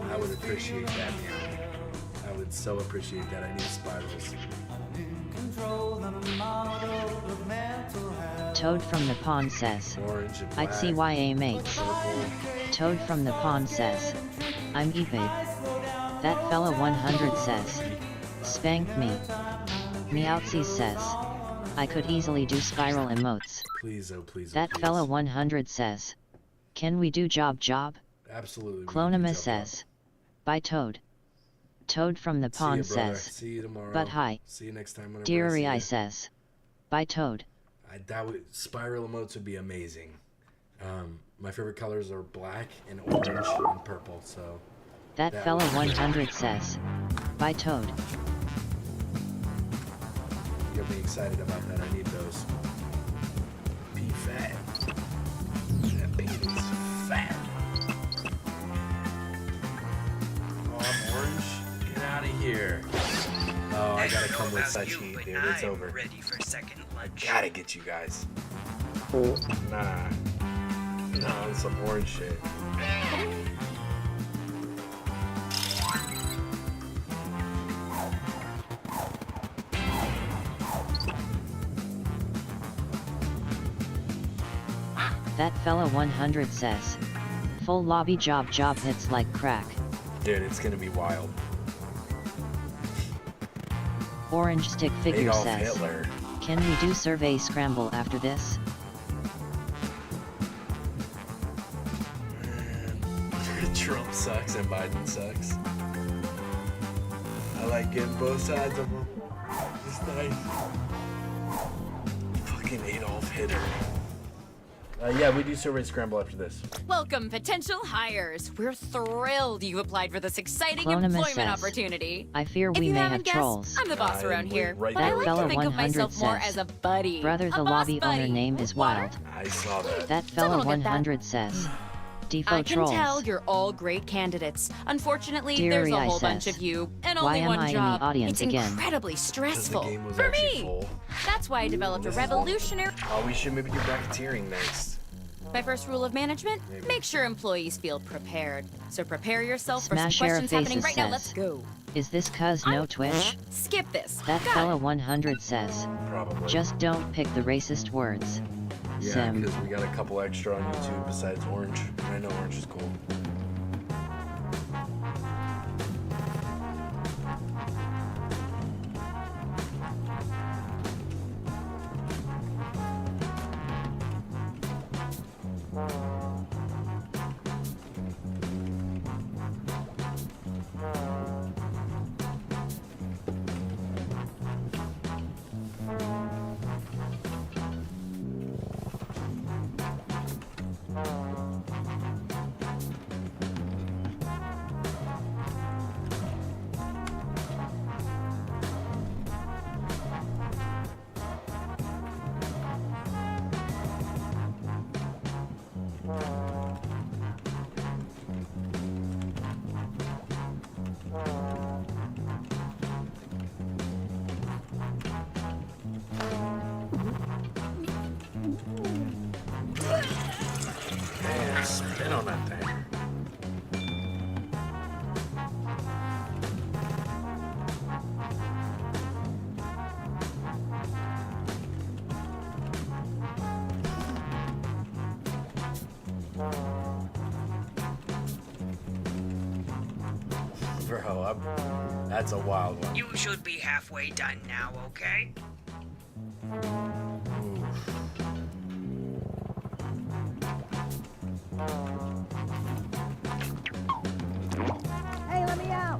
I would appreciate that, man. I would so appreciate that. I need spirals. Toad from the pond says, Orange and I'd see black, YAMH. Toad from the pond says, I'm eBay. That fella 100 says, spank me. Meowtsies says, I could easily do spiral emotes. Please, oh please. Oh, That please. fella 100 says, can we do job? Absolutely. we can Clonema jump says, by Toad. Toad from the See ya, pond brother. says, See you tomorrow. but hi. See you next time. whenever Deary I see says, by Toad. ya. That would spiral emotes would be amazing. My favorite colors are black and orange and purple. So That That fella would be 100 says, by Toad. you'll be excited about that. I need those. P fat. That baby's fat. Oh, I'm orange. Get out of here. Oh, I gotta come with such heat, dude. It's over. Ready for second lunch. Gotta get you guys. Nah. Nah, it's some orange shit. That fella 100 says. Full lobby job hits like crack. Dude, it's gonna be wild. Orange stick figure Adolf says. Hitler. Can we do survey scramble after this? Trump sucks and Biden sucks. I like getting both sides of them. It's nice. Fucking Adolf Hitler. Yeah, we do survey scramble after this. Welcome, potential hires. We're thrilled you've applied for this exciting Clonima employment says, opportunity. I fear If we you may haven't have guessed, trolls. I'm the boss around here, right but I That like fella to think of 100 myself more says. as a buddy. Brother, a the boss lobby buddy. owner name is Wild. I saw that. That fella Someone will get that. 100 says. Defo I can trolls. tell you're all great candidates. Unfortunately, Dear there's a I whole bunch says, of you, and why only am one I in the job. audience It's again? incredibly stressful game was for actually me. full. That's why I developed a revolutionary. Oh, we should maybe do racketeering next. My first rule of management: make sure employees feel prepared. So prepare yourself for some Smash Air questions happening Faces right now. says. Let's go. Is this cuz no Twitch? Skip this. That Got fella it. 100 says. Probably. Just don't pick the racist words. Yeah, Sim. because we got a couple extra on YouTube besides Orange. I know Orange is cool. Man, spin on that thing. Bro, that's a wild one. You should be halfway done now, okay? Hey, let me out!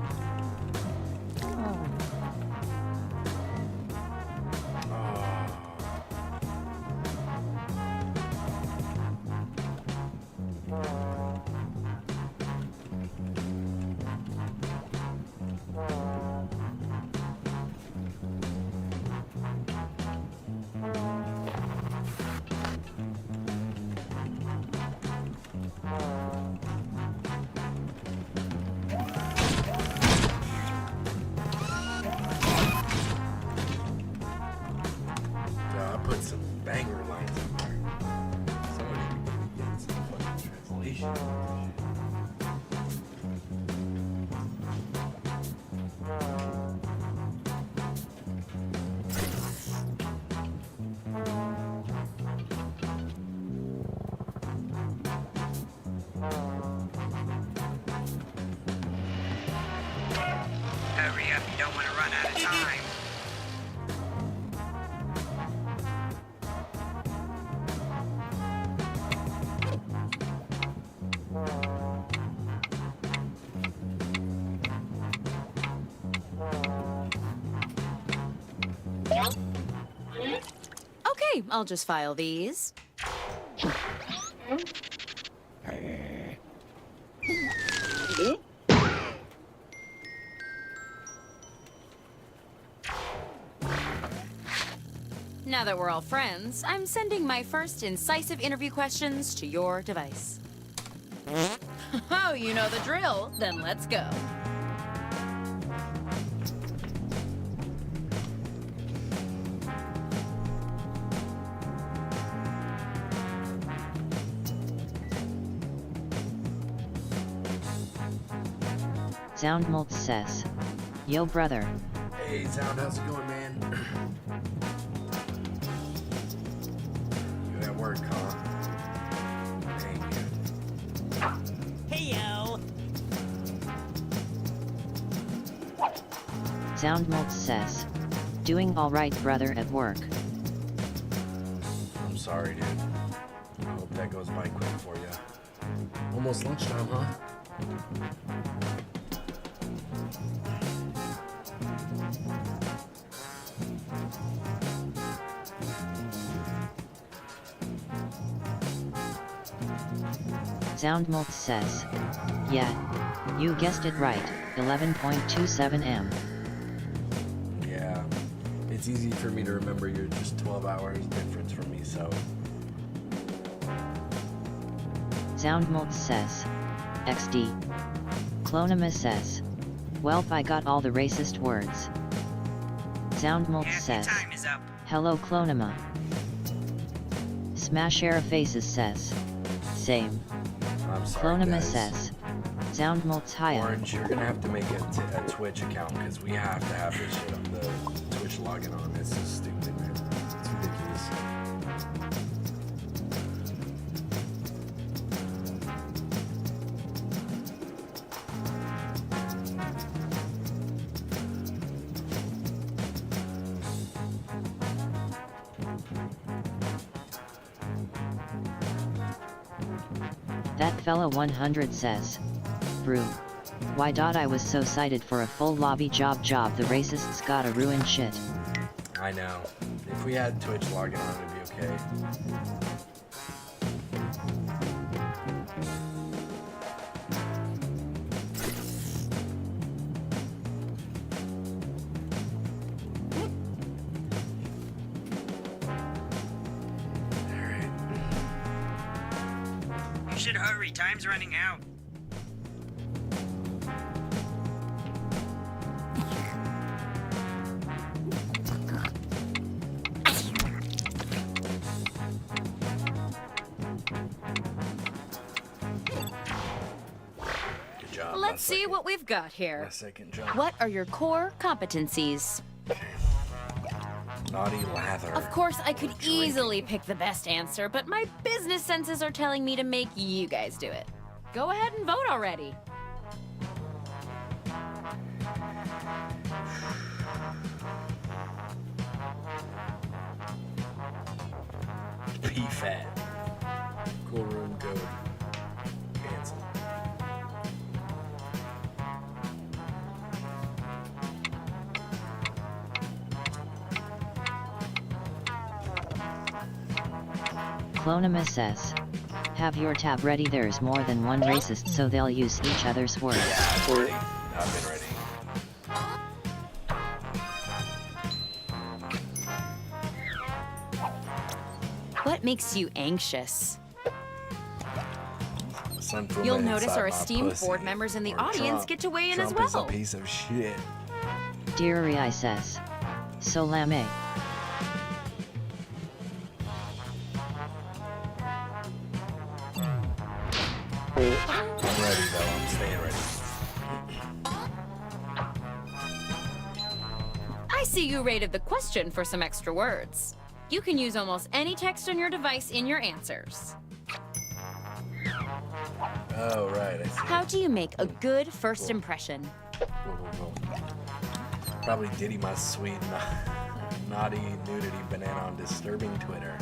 I put some banger lines in there. Somebody get some fucking translation. Hurry up, you don't want to run out of time. Okay, I'll just file these. Now that we're all friends, I'm sending my first incisive interview questions to your device. Oh, you know the drill. Then let's go. Soundmold says. Yo brother. Hey, Sound, how's it going, man? You at work, huh? Soundmolts says, doing alright brother at work. I'm sorry, dude. I hope that goes by quick for you. Almost lunchtime, huh? Soundmolts says, yeah, you guessed it right, 11.27 M. Yeah, it's easy for me to remember you're just 12 hours difference from me, so. Soundmolts says, XD. Clonima says, welp I got all the racist words. Soundmolts says, hello Clonima. Smash Era Faces says, same. I'm sorry, Clonima guys. says, Soundmolts Haya. Orange, you're gonna have to make a Twitch account because we have to have this shit on the Twitch login on. It's just stupid, man. It's ridiculous. That fella 100 says, brew. Why dot I was so cited for a full lobby job the racists gotta ruin shit. I know. If we had Twitch login on, it'd be okay. You should hurry, time's running out. Good job. Let's see what we've got here. Last second jump. What are your core competencies? Naughty lather. Of course, I could easily pick the best answer, but my business senses are telling me to make you guys do it. Go ahead and vote already. PFAT. Cool room code. Cancel. Clonima says, have your tab ready, there's more than one racist so they'll use each other's words. Yeah, I'm ready. I've been ready. What makes you anxious? Sunful You'll man notice inside our my esteemed pussy. board members in the Or audience Trump. get to weigh in Trump as is a well. piece of shit. Dear I says, Solame. I'm ready though, I'm staying ready. I see you rated the question for some extra words. You can use almost any text on your device in your answers. Oh, right, I see. How do you make a good first impression? Cool. Probably Diddy my sweet naughty nudity banana on disturbing Twitter.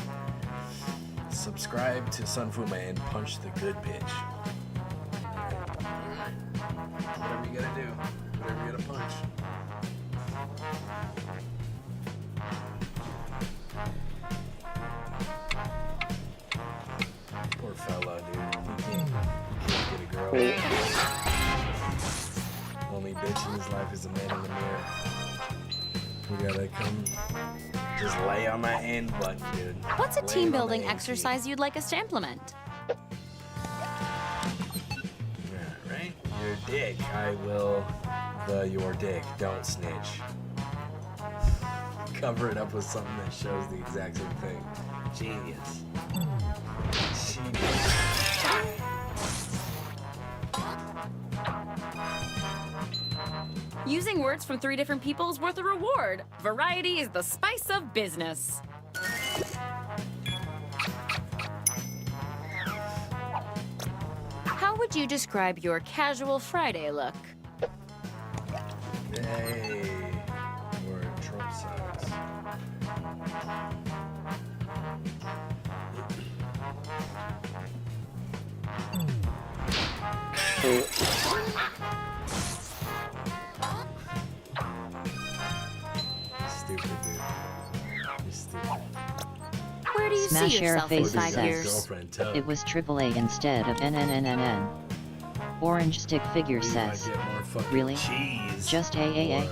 Subscribe to Sunfume and punch the good bitch. Whatever you gotta do. Whatever you gotta punch. Poor fella, dude. He can't get a girl. Only bitch in his life is a man in the mirror. We gotta come just lay on that end button, dude. What's a Lay team on building the end exercise you'd like us to implement? key. Yeah, right? Your dick. I will your dick. Don't snitch. Cover it up with something that shows the exact same thing. Genius. Genius. Using words from 3 different people is worth a reward. Variety is the spice of business. How would you describe your casual Friday look? Hey. Stupid, dude. You're stupid. Where do you Smash see yourself in Faces 5 says, years? it was AAA instead of NNNNN. Orange Stick Figure says, really? Cheese. Just AAA?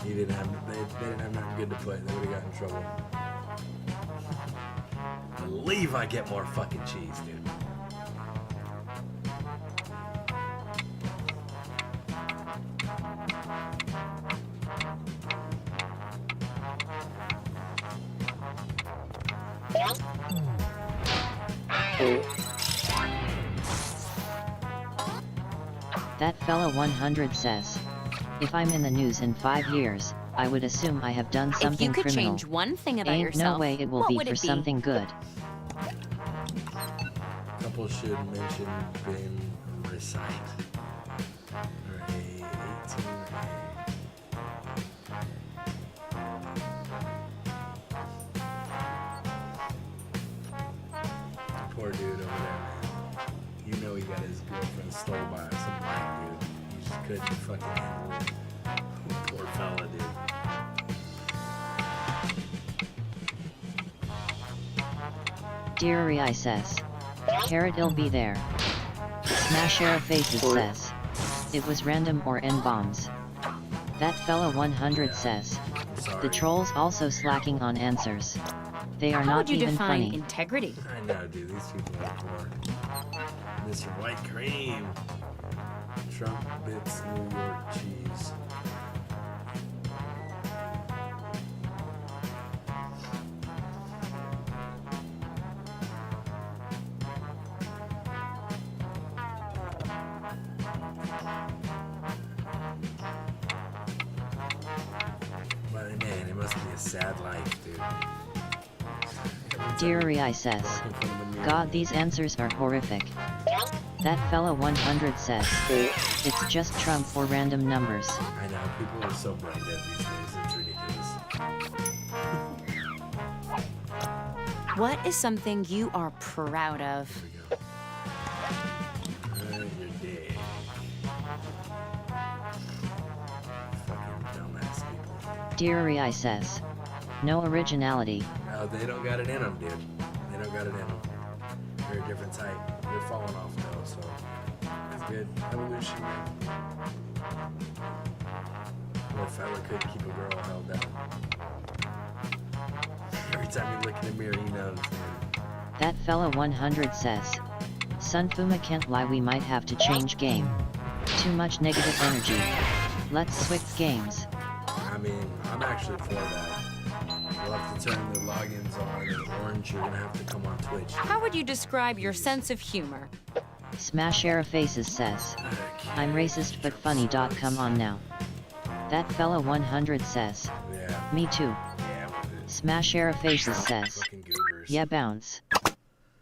They didn't have nothing good to play. They would have got in trouble. Believe I get more fucking cheese, dude. That fella 100 says, if I'm in the news in 5 years, I would assume I have done something If you could criminal. change one thing about Ain't yourself, no way it will what be would for it be? something good. Couple should mention bin recite. Alright, 18. Poor dude over there, man. You know he got his girlfriend stole by some black dude. He just couldn't fucking handle it. Poor fella, dude. Dear Rai says, Carrot will be there. Smash Era Faces says, it was random or N-bombs. That fella 100 says, the trolls also slacking on answers. They are How not would you even define funny. integrity? I know, dude. These people are poor. Mr. White Cream. Trump bits New York cheese. But man, it must be a sad life, dude. Dear Rai says, God, these answers are horrific. That fella 100 says, it's just Trump or random numbers. I know, people are so brain dead these days, it's ridiculous. What is something you are proud of? You're dead. Fucking dumbass people. Dear Rai says, no originality. No, they don't got it in them, dude. They don't got it in them. They're a different type. They're falling off, though, so it's good. Evolution, man. Poor fella couldn't keep a girl held down. Every time he look in the mirror, he knows, man. That fella 100 says, Sunfuma can't lie, we might have to change game. Too much negative energy. Let's switch games. I mean, I'm actually for that. We'll have to turn the logins on, and Orange, you're gonna have to come on Twitch. How would you describe your sense of humor? Smash Era Faces says, I'm racist but funny. Come on now. That fella 100 says, yeah. Me too. Smash Era Faces says, yeah, bounce.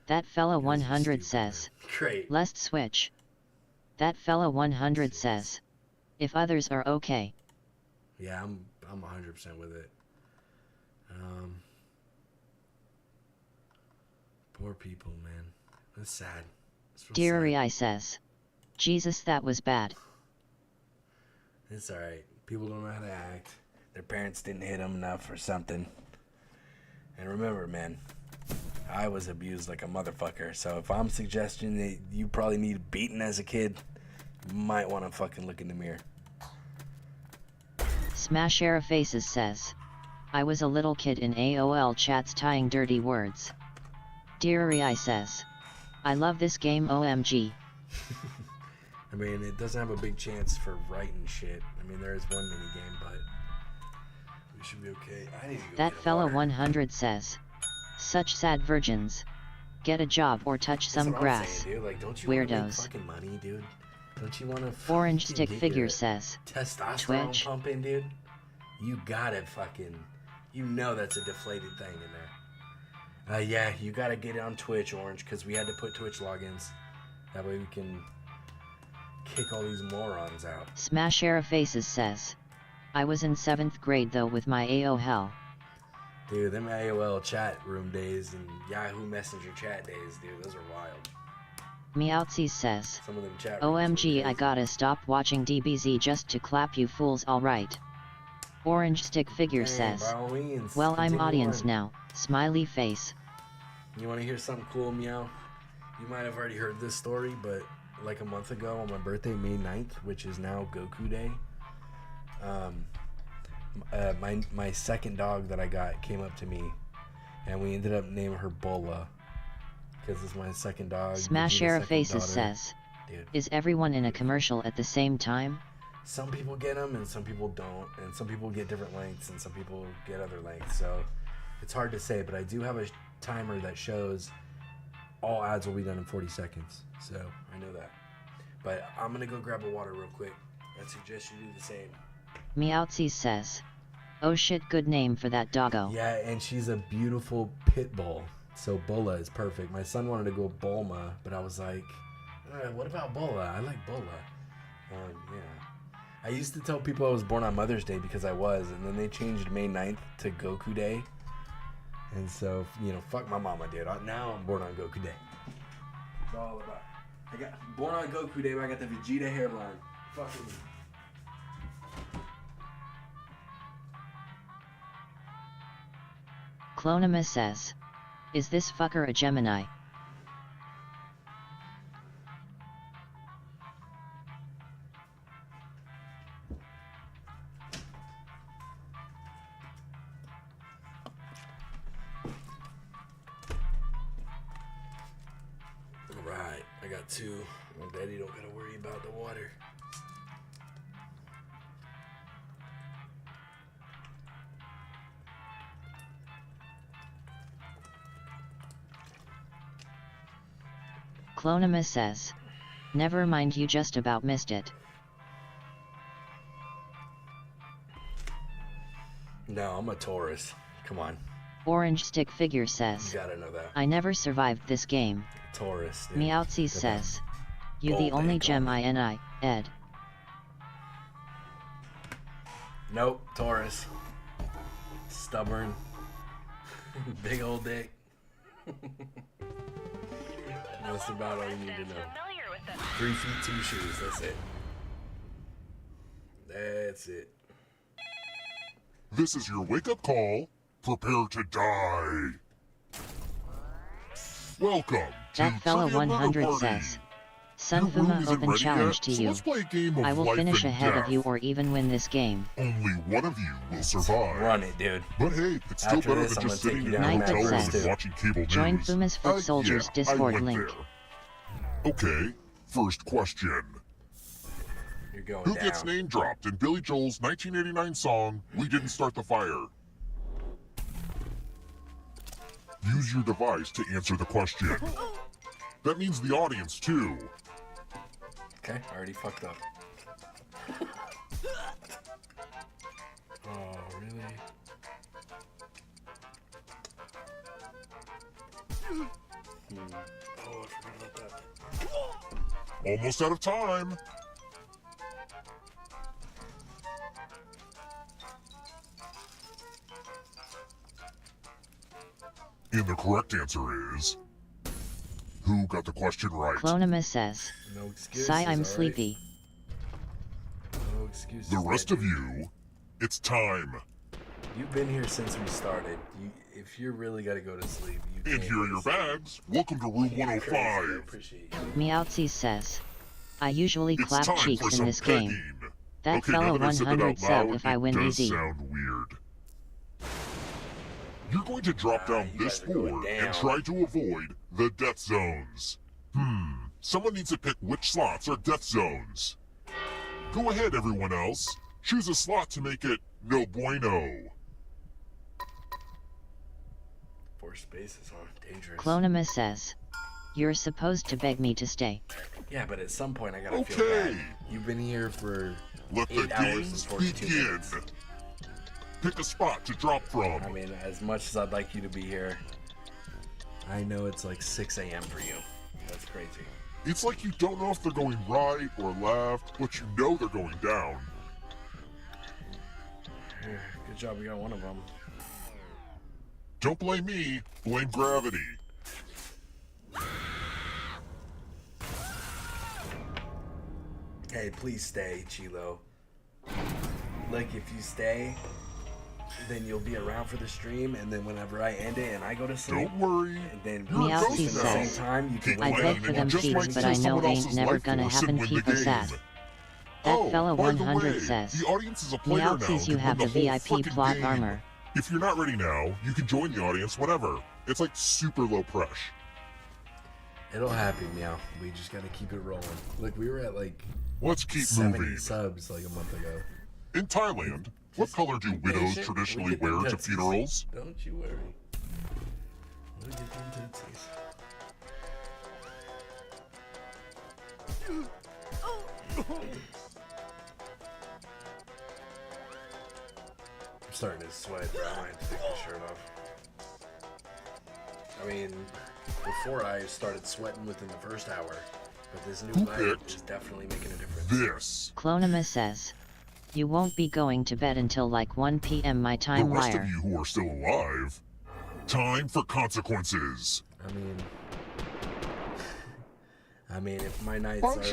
That fella 100 says, great. Let's switch. That fella 100 says, if others are okay. Yeah, I'm 100% with it. Poor people, man. That's sad. Dear Rai says, Jesus, that was bad. It's alright. People don't know how to act. Their parents didn't hit them enough or something. And remember, man, I was abused like a motherfucker. So if I'm suggesting that you probably need beaten as a kid, you might want to fucking look in the mirror. Smash Era Faces says, I was a little kid in AOL chats tying dirty words. Dear Rai says, I love this game, OMG. I mean, it doesn't have a big chance for writing shit. I mean, there is one mini game, but we should be okay. I need to go That get a fella water. 100 says, such sad virgins. Get a job or touch That's some what I'm grass. saying, dude. Like, don't you wanna make Weirdos. fucking money, dude? Don't you want to Orange Stick Figure says, testosterone Twitch. pumping, dude? You gotta fucking, you know that's a deflated thing in there. Yeah, you gotta get it on Twitch, Orange, because we had to put Twitch logins. That way we can kick all these morons out. Smash Era Faces says, I was in 7th grade though with my AO hell. Dude, them AOL chat room days and Yahoo Messenger chat days, dude, those are wild. Meowtsy says, Some of them chat rooms OMG, I gotta stop watching DBZ just to clap you fools, alright. Orange Stick Figure says, well, I'm audience now, smiley face. You want to hear something cool, Meow? You might have already heard this story, but like a month ago on my birthday, May 9th, which is now Goku Day, my second dog that I got came up to me, and we ended up naming her Bola, because it's my second dog. Smash Era Faces daughter. says, Dude. is everyone in a commercial at the same time? Some people get them and some people don't, and some people get different lengths and some people get other lengths, so it's hard to say, but I do have a timer that shows all ads will be done in 40 seconds, so I know that. But I'm gonna go grab a water real quick. I suggest you do the same. Meowtsy says, oh shit, good name for that doggo. Yeah, and she's a beautiful pit bull, so Bola is perfect. My son wanted to go Bulma, but I was like, what about Bola? I like Bola. Yeah. I used to tell people I was born on Mother's Day because I was, and then they changed May 9th to Goku Day. And so, you know, fuck my mama, dude. Now I'm born on Goku Day. It's all about. I got born on Goku Day, but I got the Vegeta hairline. Fucking. Clonima says, is this fucker a Gemini? Alright, I got two. My daddy don't gotta worry about the water. Clonima says, never mind, you just about missed it. No, I'm a Taurus. Come on. Orange Stick Figure says, You gotta know that. I never survived this game. Taurus, dude. Meowtsy says, you the only gem I Ed. Nope, Taurus. Stubborn. Big old dick. That's about all you need to know. 3 feet 2 shoes, that's it. That's it. This is your wake-up call. Prepare to die. Welcome That to fella Trivia Murder 100 Party. says, Your room Sunfuma isn't open ready challenge yet, to so you. let's play a game of I will life finish and ahead death. of you or even win this game. Only one of you will survive. Run it, dude. But hey, it's still After better this, than I'm just gonna sitting take in you your down hotel Night room says, and watching cable join news. Fuma's Foot Soldiers Yeah, I Discord went link. there. Okay, first question. You're going Who down. gets name dropped in Billy Joel's 1989 song, We Didn't Start the Fire? Use your device to answer the question. That means the audience, too. Okay, I already fucked up. Oh, really? Oh, I forgot about that. Almost out of time. And the correct answer is... Who got the question right? Clonima says, No excuses, sigh, I'm alright? sleepy. No excuses. The rest there, of you, it's time. You've been here since we started. If you really gotta go to sleep, you And can't here go are to your sleep. bags. Welcome to room Crazy, I 105. appreciate you. Meowtsy says, I usually It's clap time for cheeks in some this pegging. game. That Okay, fella now that I said that 100 out sub loud, if I it win does easy. sound weird. You're going to drop down you this guys are going board down. and try to avoid the death zones. Someone needs to pick which slots are death zones. Go ahead, everyone else. Choose a slot to make it no bueno. 4 spaces, huh? Dangerous. Clonima says, you're supposed to beg me to stay. Yeah, but at some point I gotta feel Okay. bad. You've been here for Let 8 the hours and games 42 begin. minutes. Pick a spot to drop from. I mean, as much as I'd like you to be here, I know it's like 6 a.m. for you. That's crazy. It's like you don't know if they're going right or left, but you know they're going down. Good job, we got one of them. Don't blame me, blame gravity. Hey, please stay, Chilo. Like, if you stay, then you'll be around for the stream, and then whenever I end it and I go to sleep, don't worry. And then Meowsy at the same says, time, you can I beg for them feeds, but I know ain't never gonna happen. Keep us at. That fella 100 says, the audience is a player now. Meowsies, you Can have the win whole VIP frickin' plot game. armor. If you're not ready now, you can join the audience whenever. It's like super low pressure. It'll happen, Meow. We just gotta keep it rolling. Look, we were at like Let's keep 70 moving. subs like a month ago. In Thailand, what color do widows traditionally wear to funerals? Don't you worry. We'll get them tootsies. I'm starting to sweat, bro. I might have to take the shirt off. I mean, before I started sweating within the first hour, but this new light is definitely making a difference. This. Clonima says, you won't be going to bed until like 1 p.m. my time, The rest liar. of you who are still alive, time for consequences. I mean, if my nights are like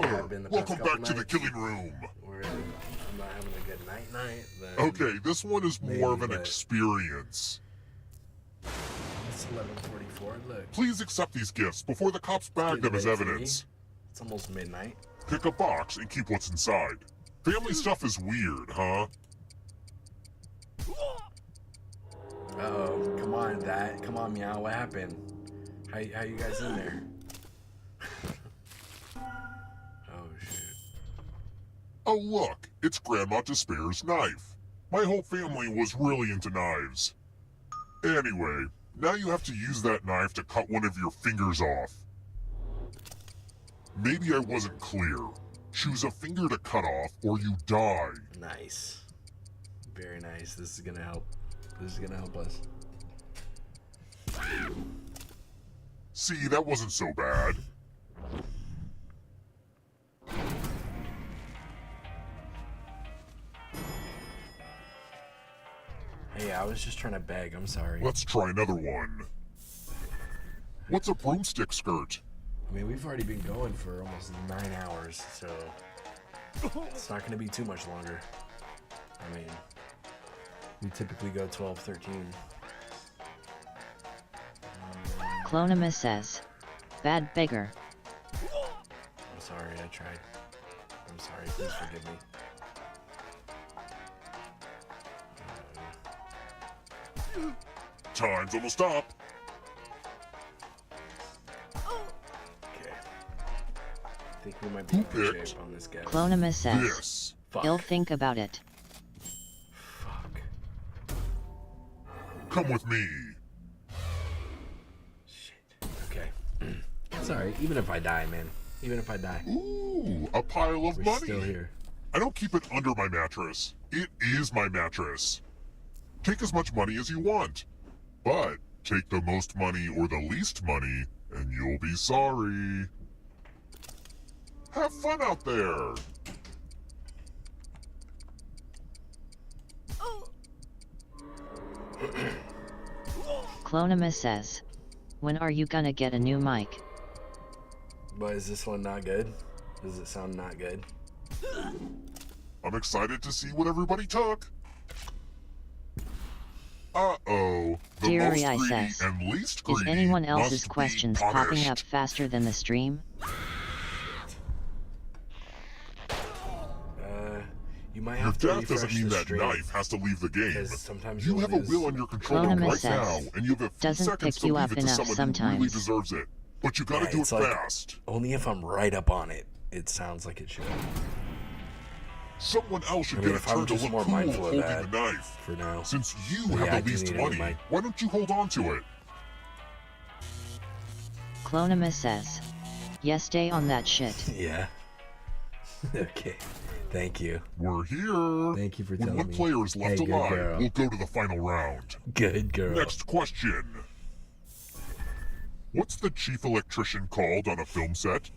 they have been the past Welcome couple back to the nights, killing room. where I'm not having a good night, then Okay, this one is more of an experience. It's 11:44. Look, Please accept these gifts before the cops bag them as evidence. it's almost midnight. Pick a box and keep what's inside. Family stuff is weird, huh? Uh-oh, come on, come on, Meow. What happened? How you guys in there? Oh shit. Oh look, it's Grandma Despair's knife. My whole family was really into knives. Anyway, now you have to use that knife to cut one of your fingers off. Maybe I wasn't clear. Choose a finger to cut off or you die. Nice. Very nice. This is gonna help. This is gonna help us. See, that wasn't so bad. Hey, I was just trying to beg. I'm sorry. Let's try another one. What's a broomstick skirt? I mean, we've already been going for almost 9 hours, so it's not going to be too much longer. I mean, we typically go 12, 13. Clonima says, bad beggar. I'm sorry, I tried. I'm sorry, please forgive me. Time's almost up. Okay. I think we might be in good shape on this guy. Clonima says, This. he'll think about it. Come with me. Okay. Sorry, even if I die, man. Even if I die. Ooh, a pile of We're money. still here. I don't keep it under my mattress. It is my mattress. Take as much money as you want. But take the most money or the least money, and you'll be sorry. Have fun out there. Clonima says, when are you gonna get a new mic? But is this one not good? Does it sound not good? I'm excited to see what everybody took. Uh-oh. The Deary most I greedy says, and least is greedy anyone else's must be questions popping punished. up faster than the stream? You might Your have to death doesn't refresh mean the that stream, knife has to leave the game. 'cause sometimes You you'll have a lose will on your controller Clonima right says, now, and you have a few doesn't seconds pick to you leave up it to enough someone who sometimes. really deserves it. But you gotta Yeah, do it it's like, fast. Only if I'm right up on it, it sounds like it should. Someone else should I mean, get if a I'm turn to just look more cool mindful of holding that the knife. for now. Since you But yeah, I have the do least need a new money, mic. why don't you hold on to it? Clonima says, yes, stay on that shit. Yeah. Okay. Thank you. We're here. Thank you for When telling one me. player is left Hey, good alive, girl. we'll go to the final round. Good girl. Next question. What's the chief electrician called on a film set?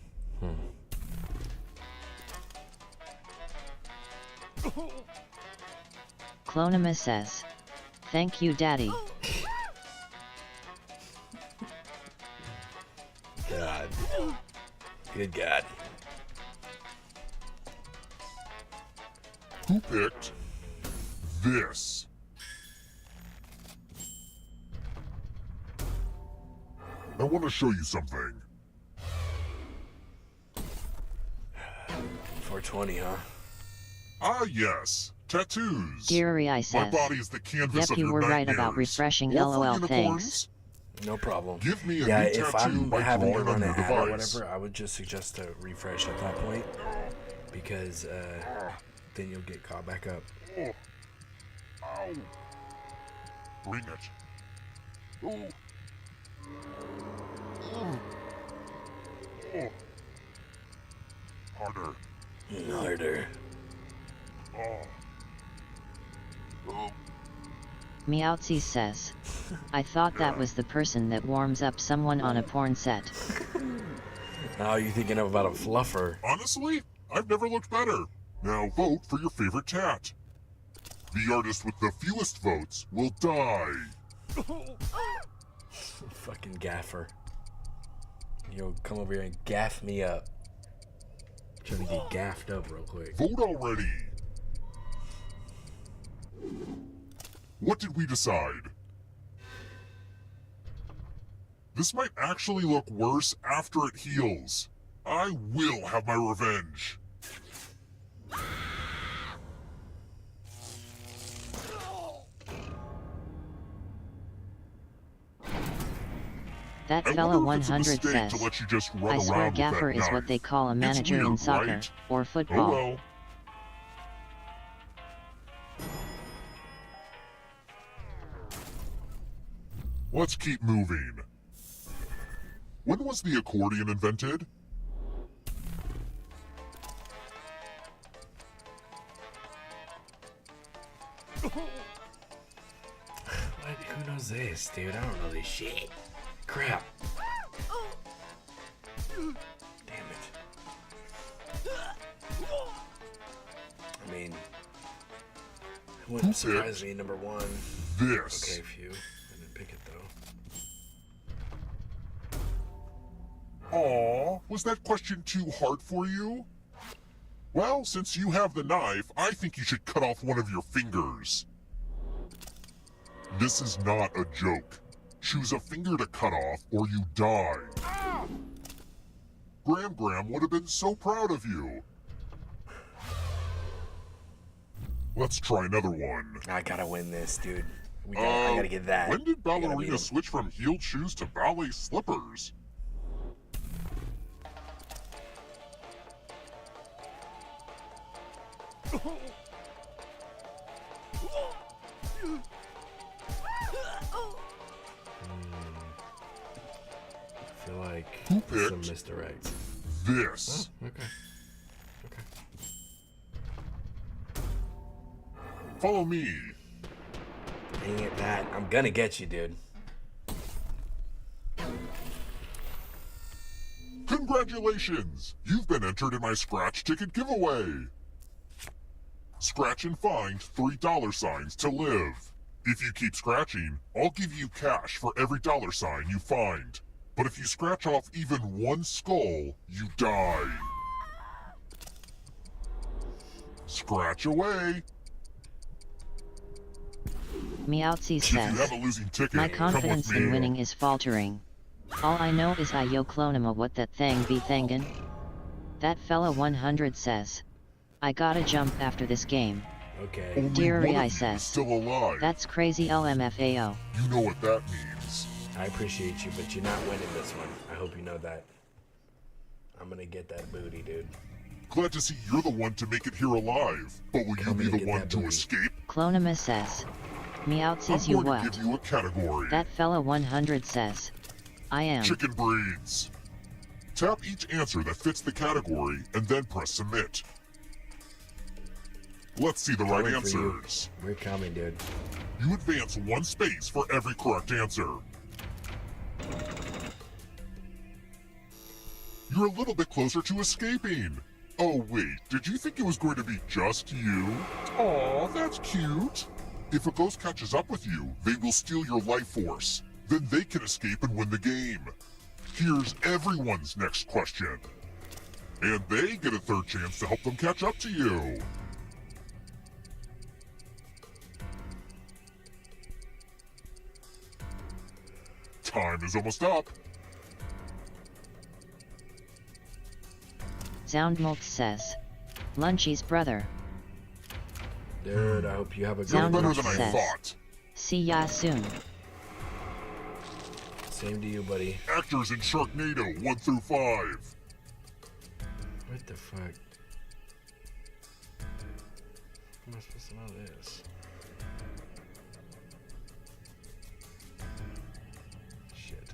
Clonima says, thank you, daddy. Good God. Who picked this? I want to show you something. 420, huh? Ah, yes. Tattoos. Deary, I My says. body is the canvas Yep, of you your were right nightmares. about refreshing. Or for LOL, unicorns. thanks. No problem. Give me a Yeah, new if tattoo I'm by having to drawing run on an your ad or device. whatever, I would just suggest to refresh at that point, because then you'll get caught back up. Oh. Ow. Bring it. Oh. Oh. Oh. Harder. Harder. Oh. Oh. Meowtsy says. I thought that was the person that warms up someone on a porn set. Now you're thinking about a fluffer. Honestly, I've never looked better. Now vote for your favorite tat. The artist with the fewest votes will die. Fucking gaffer. Yo, come over here and gaff me up. Trying to get gaffed up real quick. Vote already. What did we decide? This might actually look worse after it heals. I will have my revenge. That I fella wonder if it's a 100 mistake says. to let you just run I swear around with gaffer that is what knife. they call a It's manager in weird, soccer right? or football. Oh well. Let's keep moving. When was the accordion invented? Who knows this, dude? I don't know this shit. Crap. Damn it. I mean, it wouldn't surprise me, number one. This. Okay, phew. I didn't pick it, though. Aw, was that question too hard for you? Well, since you have the knife, I think you should cut off one of your fingers. This is not a joke. Choose a finger to cut off or you die. Gram would have been so proud of you. Let's try another one. I gotta win this, dude. I gotta get that. When did I gotta beat ballerina him. switch from heeled shoes to ballet slippers? I feel like Who some picked misdirect. this? Oh, okay. Okay. Follow me. Dang it, Matt. I'm gonna get you, dude. Congratulations! You've been entered in my scratch ticket giveaway. Scratch and find $3 to live. If you keep scratching, I'll give you cash for every $sign you find. But if you scratch off even one skull, you die. Scratch away. Meowtsy If you have says. a losing ticket, My come confidence with me. in winning is faltering. All I know is I yo clonema what that thing be thinkin'. That fella 100 says. I gotta jump after this game. Okay. Only Deary one I of you is says. still alive. That's crazy LMFAO. You know what that means. I appreciate you, but you're not winning this one. I hope you know that. I'm gonna get that booty, dude. Glad to see you're the one to make it here alive. But will you Come be and the get one that to booty. escape? Clonema says. Meowtsies I'm you going to what? give you a category. That fella 100 says. I am. Chicken breeds. Tap each answer that fits the category and then press submit. Let's see the right Coming for you. answers. We're coming, dude. You advance one space for every correct answer. You're a little bit closer to escaping. Oh wait, did you think it was going to be just you? Aw, that's cute. If a ghost catches up with you, they will steal your life force. Then they can escape and win the game. Here's everyone's next question. And they get a third chance to help them catch up to you. Time is almost up. Soundmolk says, Lunchy's brother. Dude, I hope you have a good Soundmolk one. says, see ya soon. Same to you, buddy. Actors in Sharknado 1 through 5. What the fuck? How am I supposed to know this? Shit.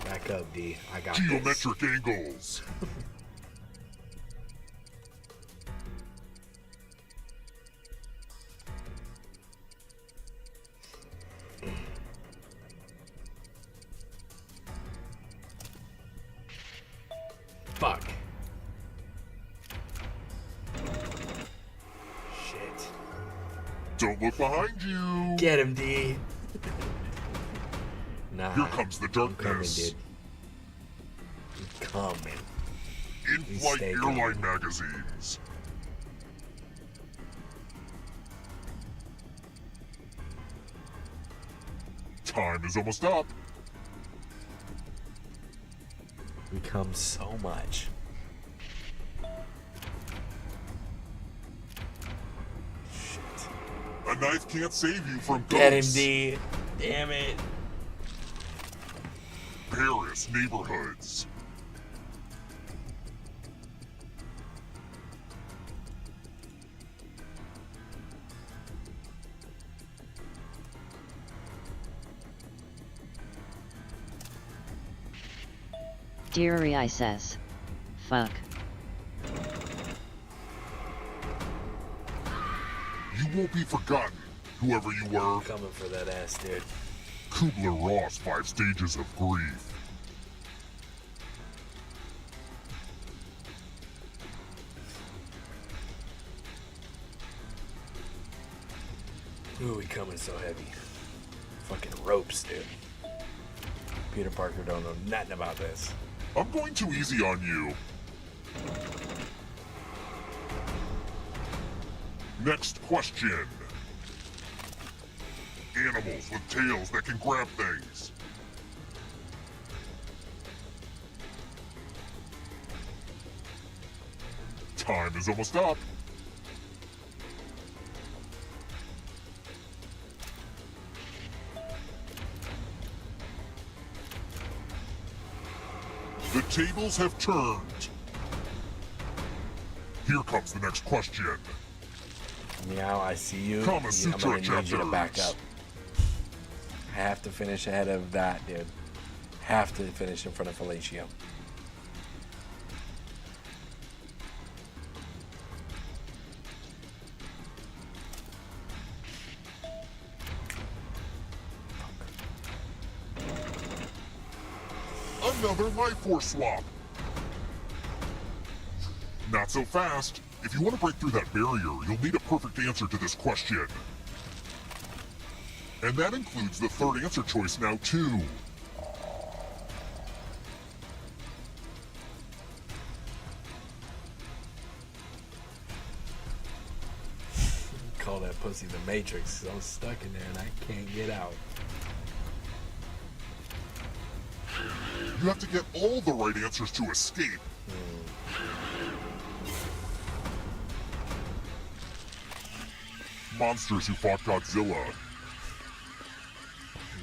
Back up, D. I got this. Geometric angles. Fuck. Shit. Don't look behind you. Get him, D. Nah. Here comes the darkness. I'm coming. In-flight airline magazines. Time is almost up. We come so much. Shit. A knife can't save you from ghosts. Get him, D. Damn it. Paris neighborhoods. Deary I says, fuck. You won't be forgotten, whoever you were. Coming for that ass, dude. Kubler-Ross 5 stages of grief. Ooh, we coming so heavy. Fucking ropes, dude. Peter Parker don't know nothing about this. I'm going too easy on you. Next question. Animals with tails that can grab things. Time is almost up. The tables have turned. Here comes the next question. Meow, I see you. Kama I'm Sutra gonna need you to back chapters. up. I have to finish ahead of that, dude. Have to finish in front of Fellatio. Another life force swap. Not so fast. If you want to break through that barrier, you'll need a perfect answer to this question. And that includes the third answer choice now, too. Call that pussy the Matrix. I'm stuck in there and I can't get out. You have to get all the right answers to escape. Monsters who fought Godzilla.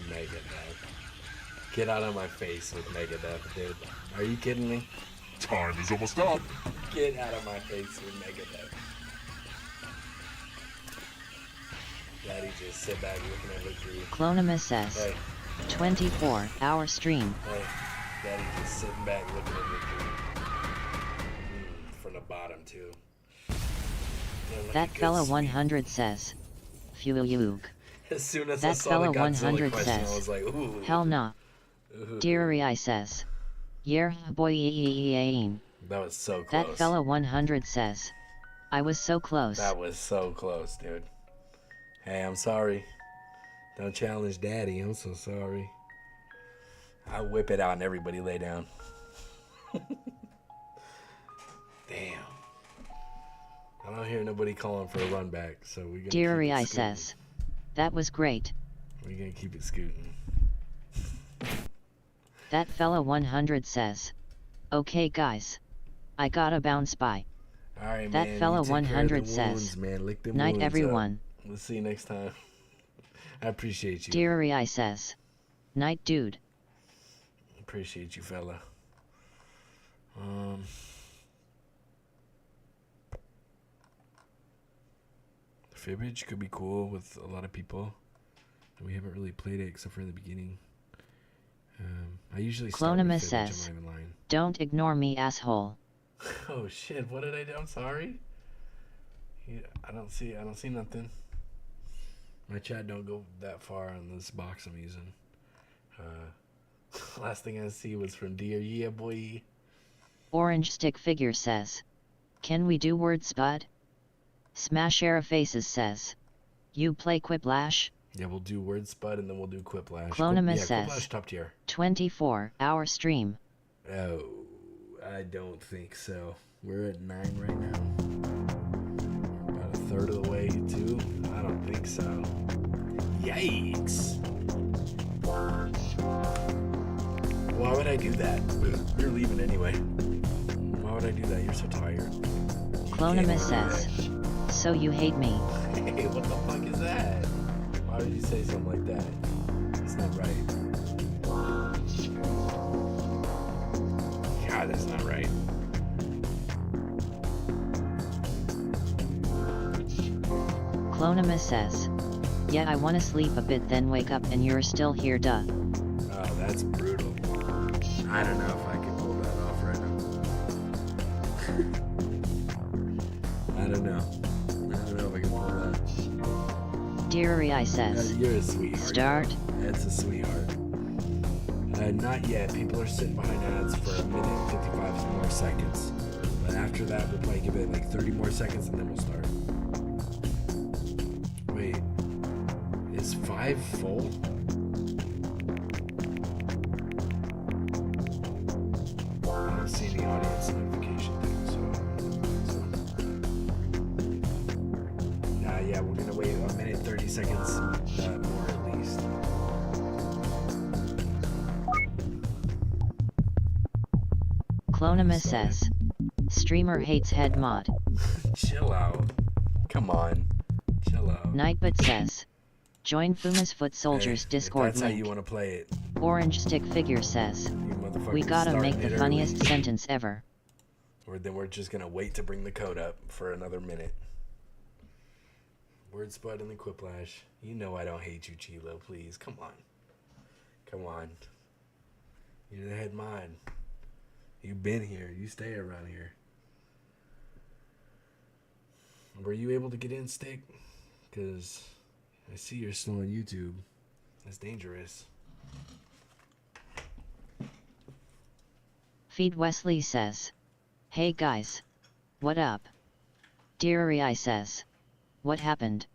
Megadeth. Get out of my face with Megadeth, dude. Are you kidding me? Time is almost up. Get out of my face with Megadeth. Daddy just sit back looking at Victory. Clonimus says, Hey. 24-hour stream. Hey. Daddy just sitting back looking at Victory. From the bottom, too. That fella 100 says, Fueyug. As soon as I That saw fella the Godzilla 100 question, says, I was like, ooh. hell nah. Ooh. Deary I says, yeah boy. That was so close. That fella 100 says, I was so close. That was so close, dude. Hey, I'm sorry. Don't challenge daddy. I'm so sorry. I whip it out and everybody lay down. Damn. I don't hear nobody calling for a run back, so we're gonna Deary I says. That was great. We're gonna keep it scooting. That fella 100 says. Okay guys. I gotta bounce by. Alright, that man, fella you take 100 care of the says. wounds, man. Lick them Night wounds everyone. up. We'll see you next time. I appreciate you. Deary I says. Night dude. Appreciate you, fella. Fibbage could be cool with a lot of people. We haven't really played it except for the beginning. I usually start with Clonimus Fibbage, says. I'm not even lying. Don't ignore me, asshole. Oh shit! What did I do? I'm sorry. Yeah, I don't see nothing. My chat don't go that far on this box I'm using. Last thing I see was from Dear Yeah Boy. Orange Stick Figure says. Can we do word spud? Smash Era Faces says. You play Quiplash? Yeah, we'll do word spud and then we'll do Quiplash. Clonimus yeah, says. Quiplash top tier. 24-hour stream. Oh, I don't think so. We're at 9 right now. We're about a third of the way too. I don't think so. Yikes! Why would I do that? You're leaving anyway. Why would I do that? You're so tired. Clonimus says. So you hate me? Hey, what the fuck is that? Why would you say something like that? It's not right. God, that's not right. Clonimus says. Yeah, I wanna sleep a bit then wake up and you're still here, duh. Oh, that's brutal. I don't know if I can pull that off right now. I don't know if I can pull that. Deary I says. You're a sweetheart. Start. That's a sweetheart. Not yet. People are sitting behind ads for a minute and 55 more seconds. But after that, we'll probably give it like 30 more seconds and then we'll start. Wait. Is 5 full? I don't see any audience notification thing, so. Yeah, we're gonna wait a minute 30 seconds more at least. Clonimus says. Streamer hates head mod. Chill out. Come on. Chill out. Nightbot says. Join Fuma's Foot Soldiers Discord That's link. how you want to play it. Orange Stick Figure says. We gotta make the funniest sentence ever. Or then we're just gonna wait to bring the code up for another minute. Word spud and the Quiplash. You know I don't hate you, Chilo. Please, come on. Come on. You're the head mod. You've been here. You stay around here. Were you able to get in, Stick? Because I see you're still on YouTube. That's dangerous. Feed Wesley says. Hey guys. What up? Deary I says. What happened?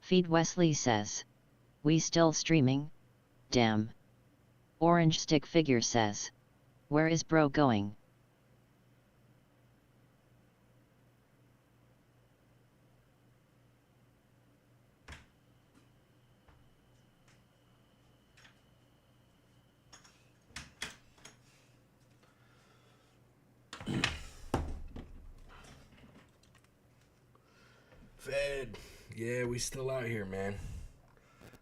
Feed Wesley says. We still streaming? Damn. Orange Stick Figure says. Where is bro going? Fed. Yeah, we still out here, man.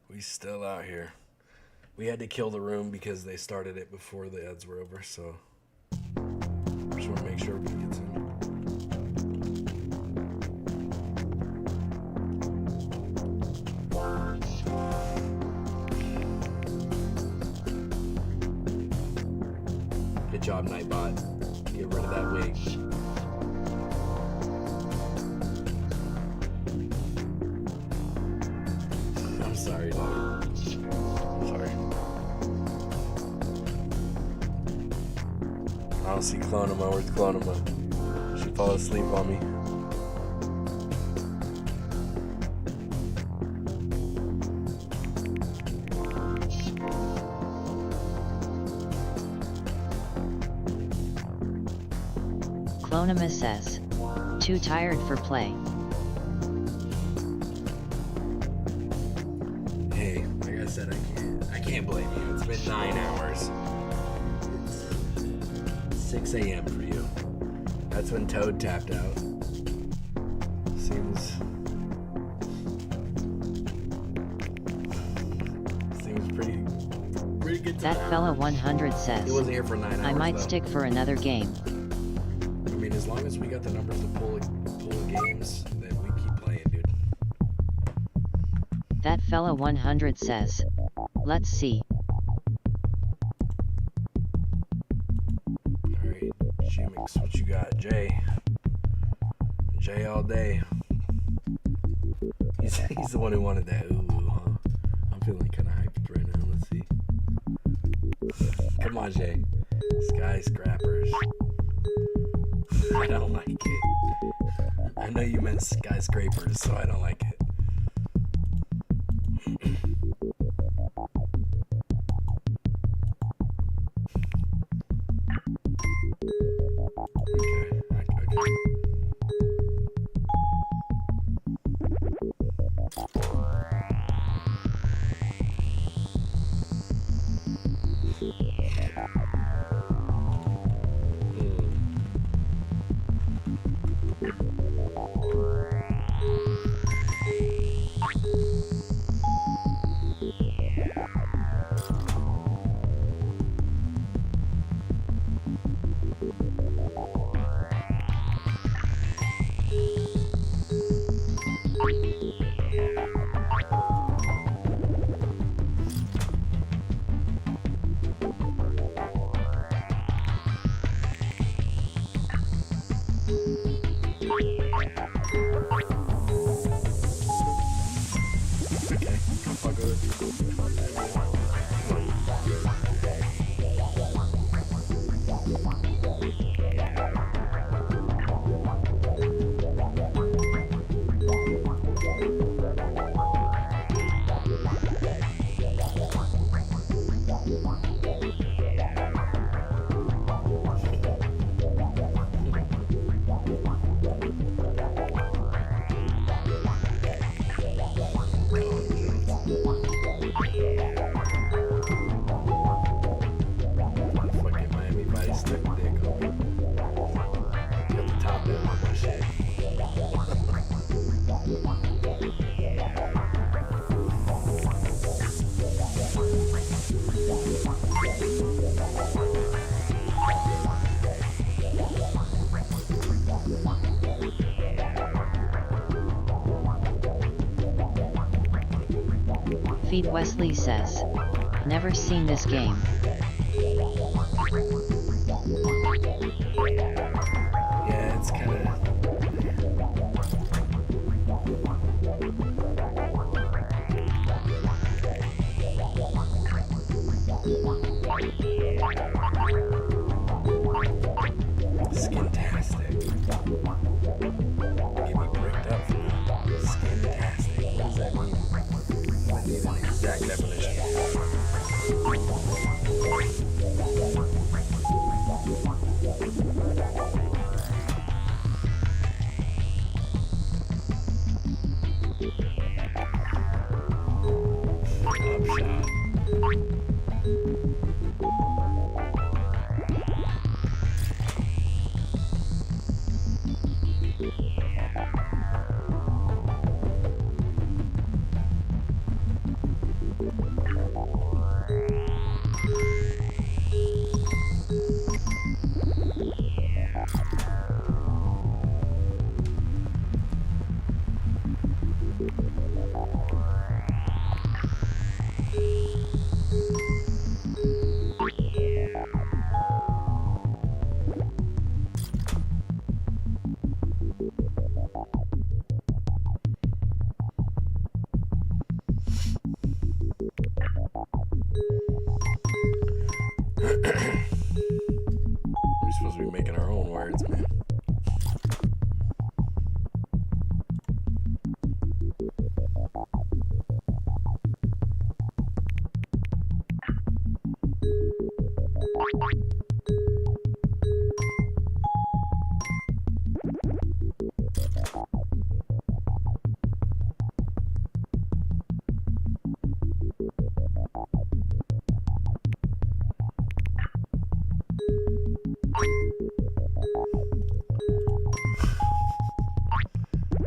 We still out here. We had to kill the room because they started it before the ads were over, so just want to make sure everybody gets in. Good job, Nightbot. Get rid of that wig. sorry, dog. I'm sorry. I don't see Clonema. Where's Clonema? She fall asleep on me. Clonema says, too tired for play. Hey, like I said, I can't blame you. It's been 9 hours. It's 6 a.m. for you. That's when Toad tapped out. Seems pretty good. That fella 100 He says, wasn't here for 9 hours. I might though. stick for another game. I mean, as long as we got the numbers to pull games, then we keep playing, dude. That fella 100 says, let's see. Alright, G-Mix, what you got? Jay all day. He's the one who wanted that ooh, huh? I'm feeling kind of hyped right now. Let's see. Come on, Jay. Skyscrapers. I don't like it. I know you meant skyscrapers, so I don't like it. Feed Wesley says, never seen this game. Yeah, it's kind of... Skintastic. Get me bricked up for that. Skintastic. What does that mean? I need an exact definition. cards, man.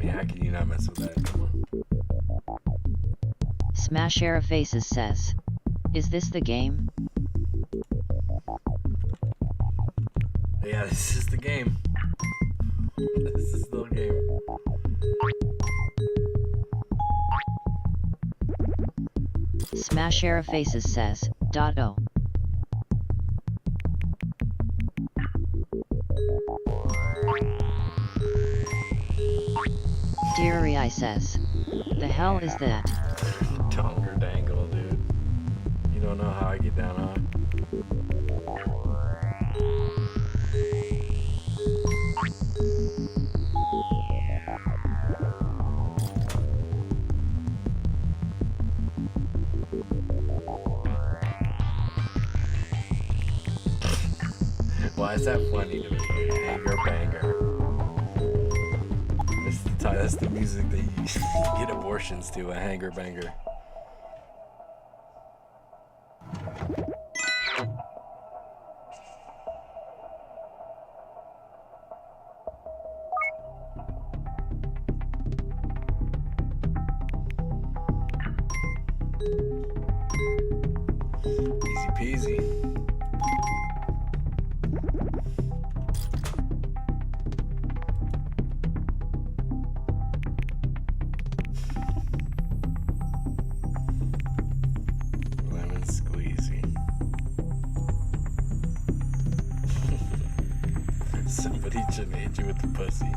How can you not mess with that? Come on. Smash Era Faces says, "Is this the game?" Yeah, this is the game. This is the game. Smash Era Faces says, "Oh." Deary I says, "The hell is that?" Donger dangle, dude. You don't know how I get down on. Why is that funny to me? Hanger banger. That's the music that you get abortions to, a hanger banger. Easy peasy. Somebody shouldn't hit you with the pussy.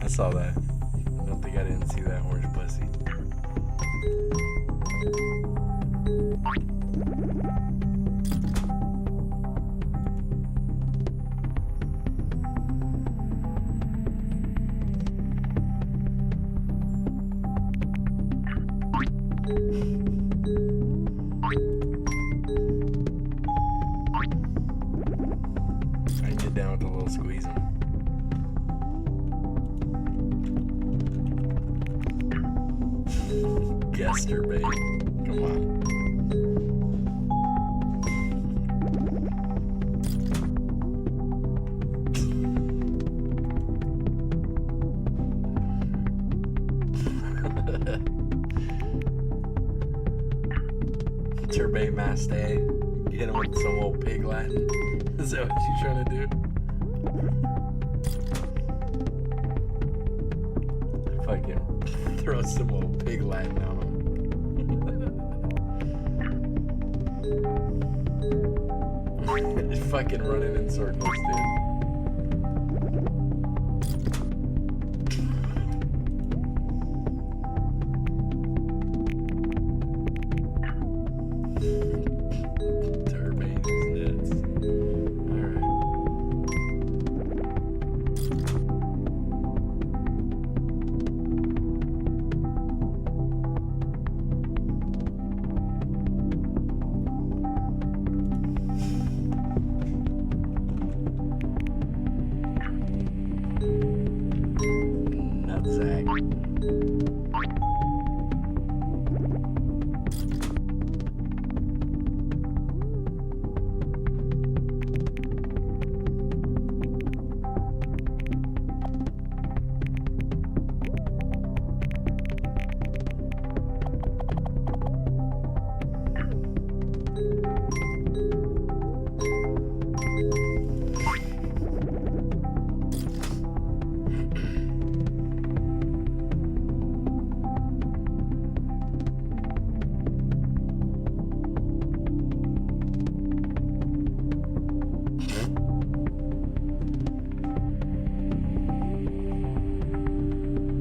I saw that. I don't think I didn't see that orange pussy. Down with a little squeezing. Guester, babe. Come on. Turbay Maste. Hit him with some old pig Latin. Is that what you're trying to do? Fucking throw some old pig Latin on him. Just fucking running in circles, dude.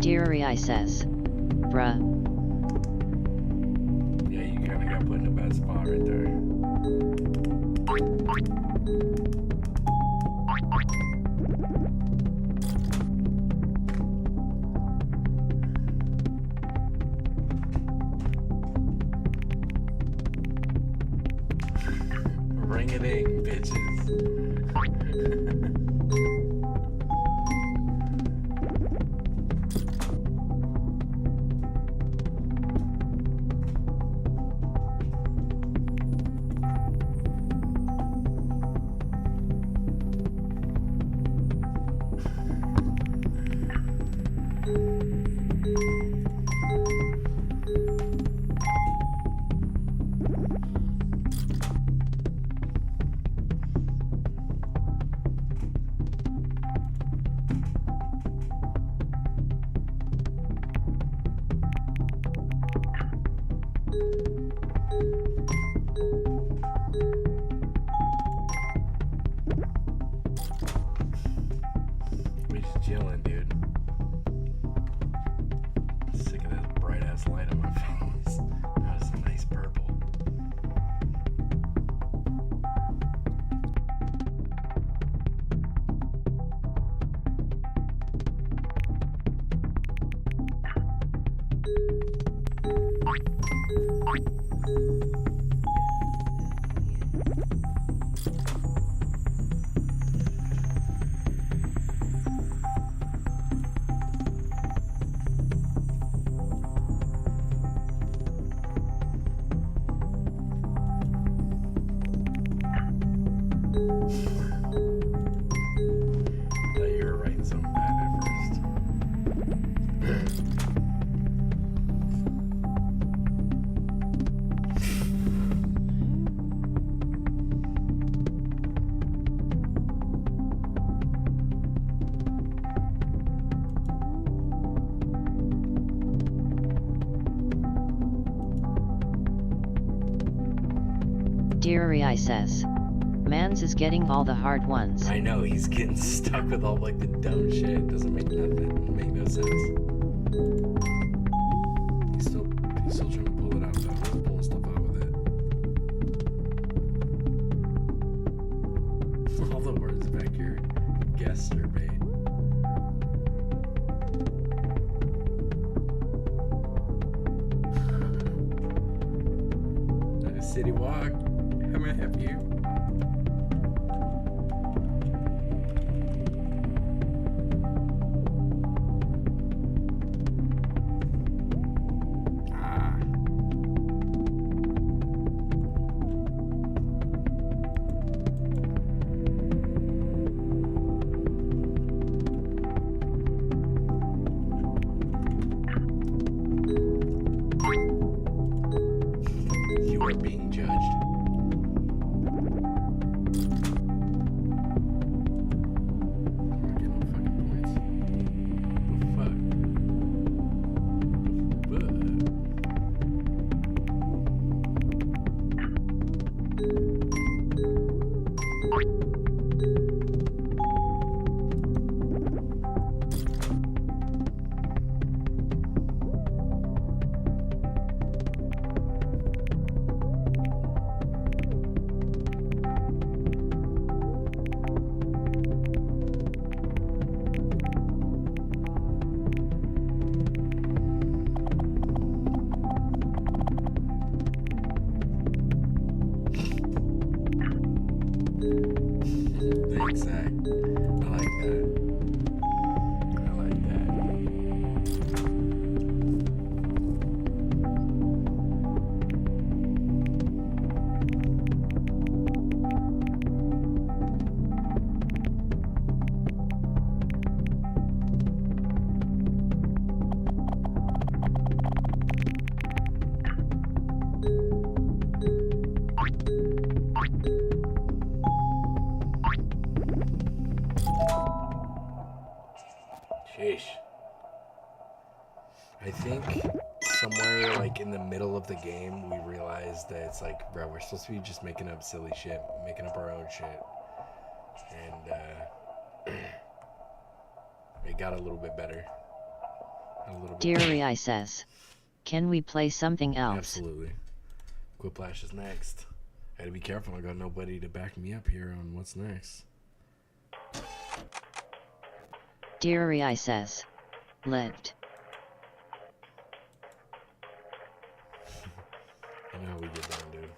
Deary I says, "Bruh." Yeah, you kinda got put in a bad spot right there. chilling, dude. Sick of that bright ass light on my face. That was a nice purple. Deary says. Mans is getting all the hard ones. I know, he's getting stuck with all like the dumb shit. Doesn't make no sense. He's still trying to pull it out though. He's pulling stuff out with it. All the words back here. Guess or bait. City walk. How may I help you? You are being judged. Thanks, Zach. I like that. I like that. Sheesh. I think somewhere like in the middle of the game we realized that it's like, bro, we're supposed to be just making up silly shit, making up our own shit. And it got a little bit better. Deary says. Can we play something else? Absolutely. Quiplash is next. I gotta be careful, I got nobody to back me up here on what's next. Deary says. Lived. You know how we get down, dude.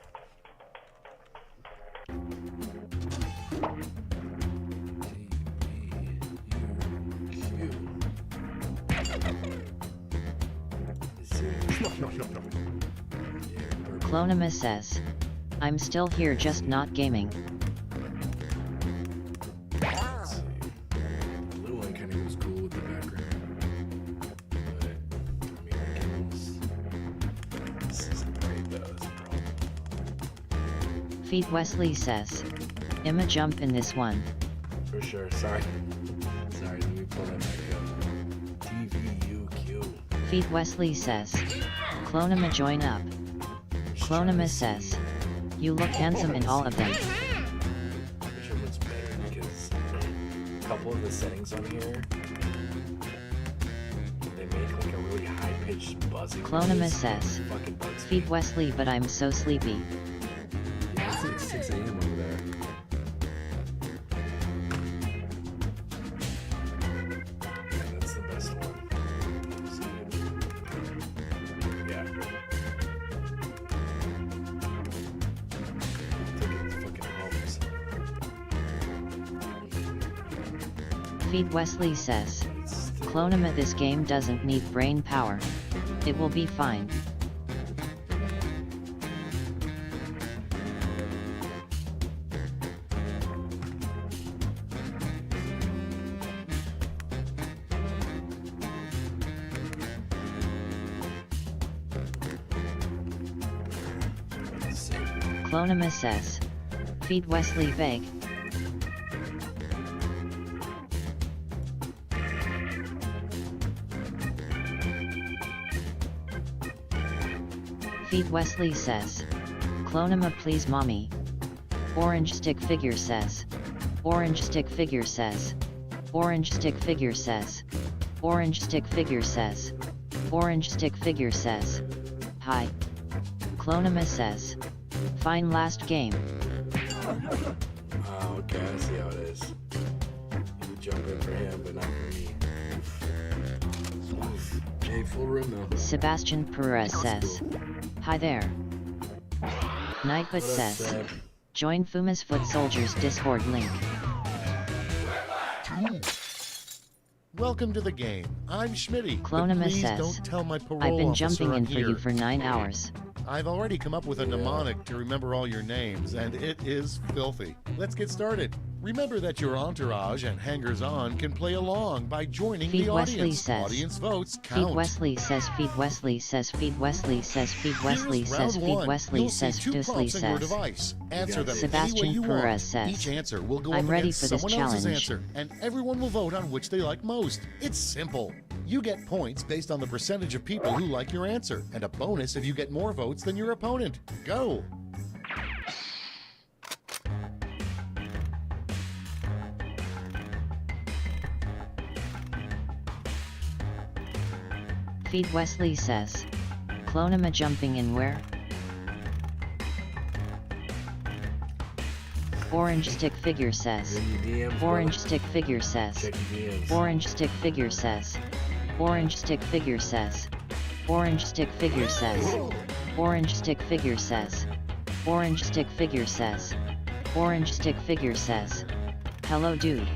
Clonimus says. I'm still here, just not gaming. Feet Wesley says. Imma jump in this one. For sure, sorry. Sorry, let me pull that back up. TVUQ. Feet Wesley says. Clonima join up. Clonimus says. You look handsome in all of them. Which one looks better, because a couple of the settings on here It's just buzzing. Clonima It's says, fucking buzzing. feed Wesley but I'm so sleepy. Yeah, it's like 6 a.m. over there. Yeah, that's the best one. Yeah. Feed Wesley says, Clonima, this game doesn't need brain power. It will be fine. Clonima says, feed Wesley vague. Feed Wesley says, Clonima please mommy. Orange stick figure says, orange stick figure says, orange stick figure says, orange stick figure says, orange stick figure says, hi. Clonima says, fine last game. Oh, okay, I see how it is. You jump in for him, but not for me. Oof. Jay, full room though. Sebastian Perez says, hi there. Nightbot says, join Fuma's Foot Soldiers Discord link. Welcome to the game. I'm Schmitty. Clonima Please says, don't tell my parole I've been officer jumping I'm in for here. you for 9 hours. I've already come up with a mnemonic to remember all your names, and it is filthy. Let's get started. Remember that your entourage and hangers-on can play along by joining Feed the Wesley audience. says, Audience votes count. Feed Wesley says, feed Wesley says, feed Wesley says, feed Wesley says, feed Wesley You'll says, see two Wesley prompts on your says. device. Answer them any way Sebastian you Perez want. says, Each answer will go I'm up ready against for this someone else's challenge. answer, and everyone will vote on which they like most. It's simple. You get points based on the percentage of people who like your answer, and a bonus if you get more votes than your opponent. Go! Feed Wesley says, Clonima jumping in where? Orange stick figure says, orange stick figure says, orange stick figure says, orange stick figure says, orange stick figure says, orange stick figure says, orange stick figure says, orange stick figure says, hello dude.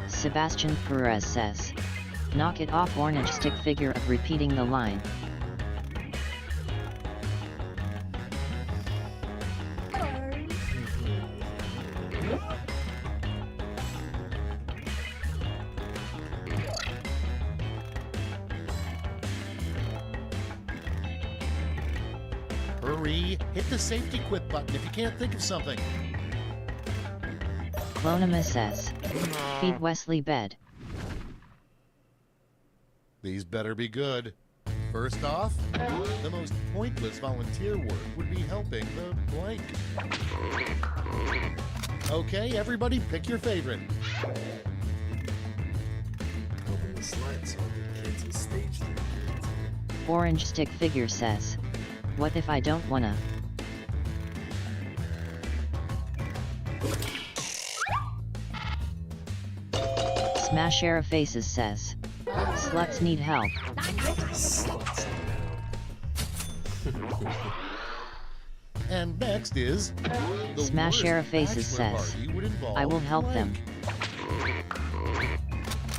Sebastian Perez says, knock it off orange stick figure of repeating the line. Hurry! Hit the safety quit button if you can't think of something. Clonima says, feed Wesley bed. These better be good. First off, the most pointless volunteer work would be helping the blank. Okay, everybody pick your favorite. Open the slide so the kids will stage their kids. Orange stick figure says, what if I don't wanna? Smash Era Faces says, sluts need help. And next is the Smash worst Era Faces bachelor says, party would involve I will help blank. them.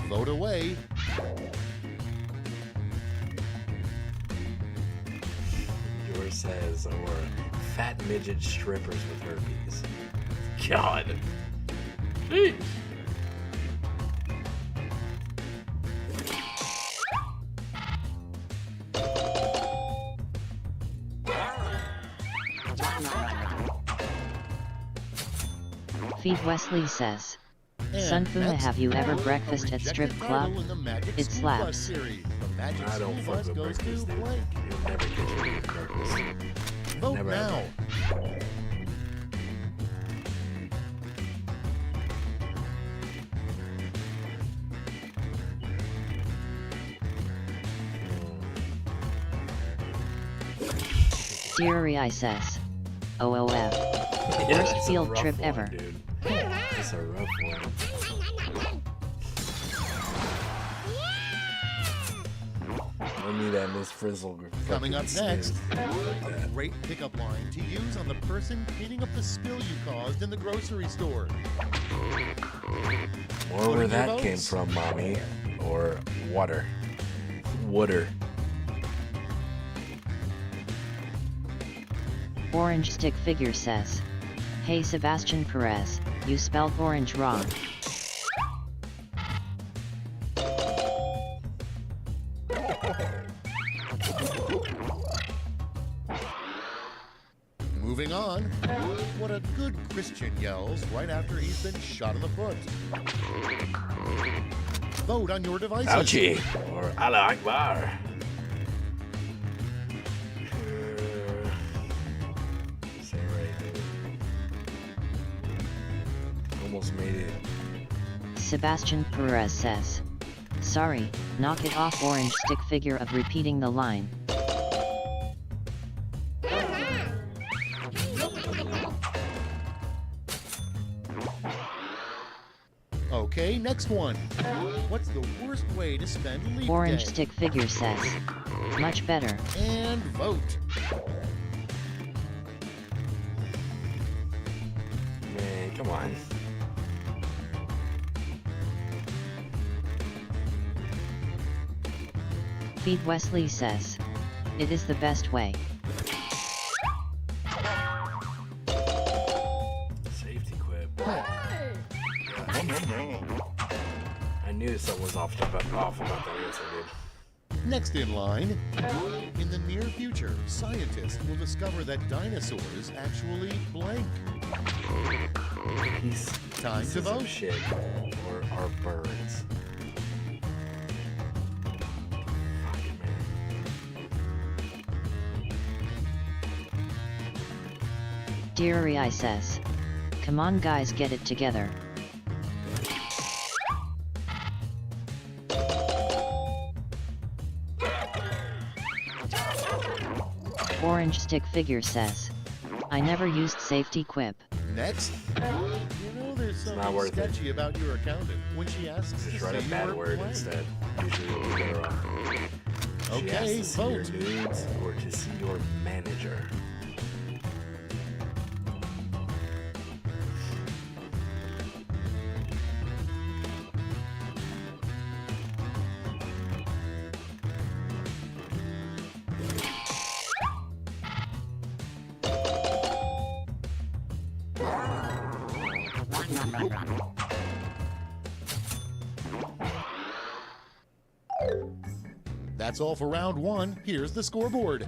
Vote away. Yours says, or fat midget strippers with herpes. God. Jeez. Feed Wesley says, Sunfuna, have you ever breakfast at strip club? It slaps. I don't fuck with breakfast, dude. You'll never catch me at breakfast. Vote Never now. ever. Deary ISS. OOF. Yeah, Worst it's a field rough trip one, ever. Dude. It's a rough one. I need that Miss Frizzle. Coming up fucking next, sniz. a great pickup line to use on the person cleaning up the spill you caused in the grocery store. Or where that came from, mommy. Or water. Water. Orange Stick Figure says, "Hey Sebastian Perez, you spelled orange wrong." Moving on, what a good Christian yells right after he's been shot in the foot. Vote on your devices. Ouchie. Or Allah Akbar. Say right, dude. Almost made it. Sebastian Perez says, "Sorry, knock it off Orange Stick Figure of repeating the line." Okay, next one. What's the worst way to spend leap Orange day? Stick Figure says, "Much better." And vote. Man, come on. Feed Wesley says, "It is the best way." Safety quip. I knew something was off about that answer, dude. Next in line, in the near future, scientists will discover that dinosaurs actually blank. Time to vote. Shit. Or are birds. Deary I says, "Come on guys, get it together." Orange Stick Figure says, "I never used safety quip." Next, you know there's not something worth it. sketchy about your accountant when she asks Just to write a see bad your word blank. instead. Usually we'll be better off. She Okay, has to see your vote. nudes or to see your manager. That's all for round one. Here's the scoreboard.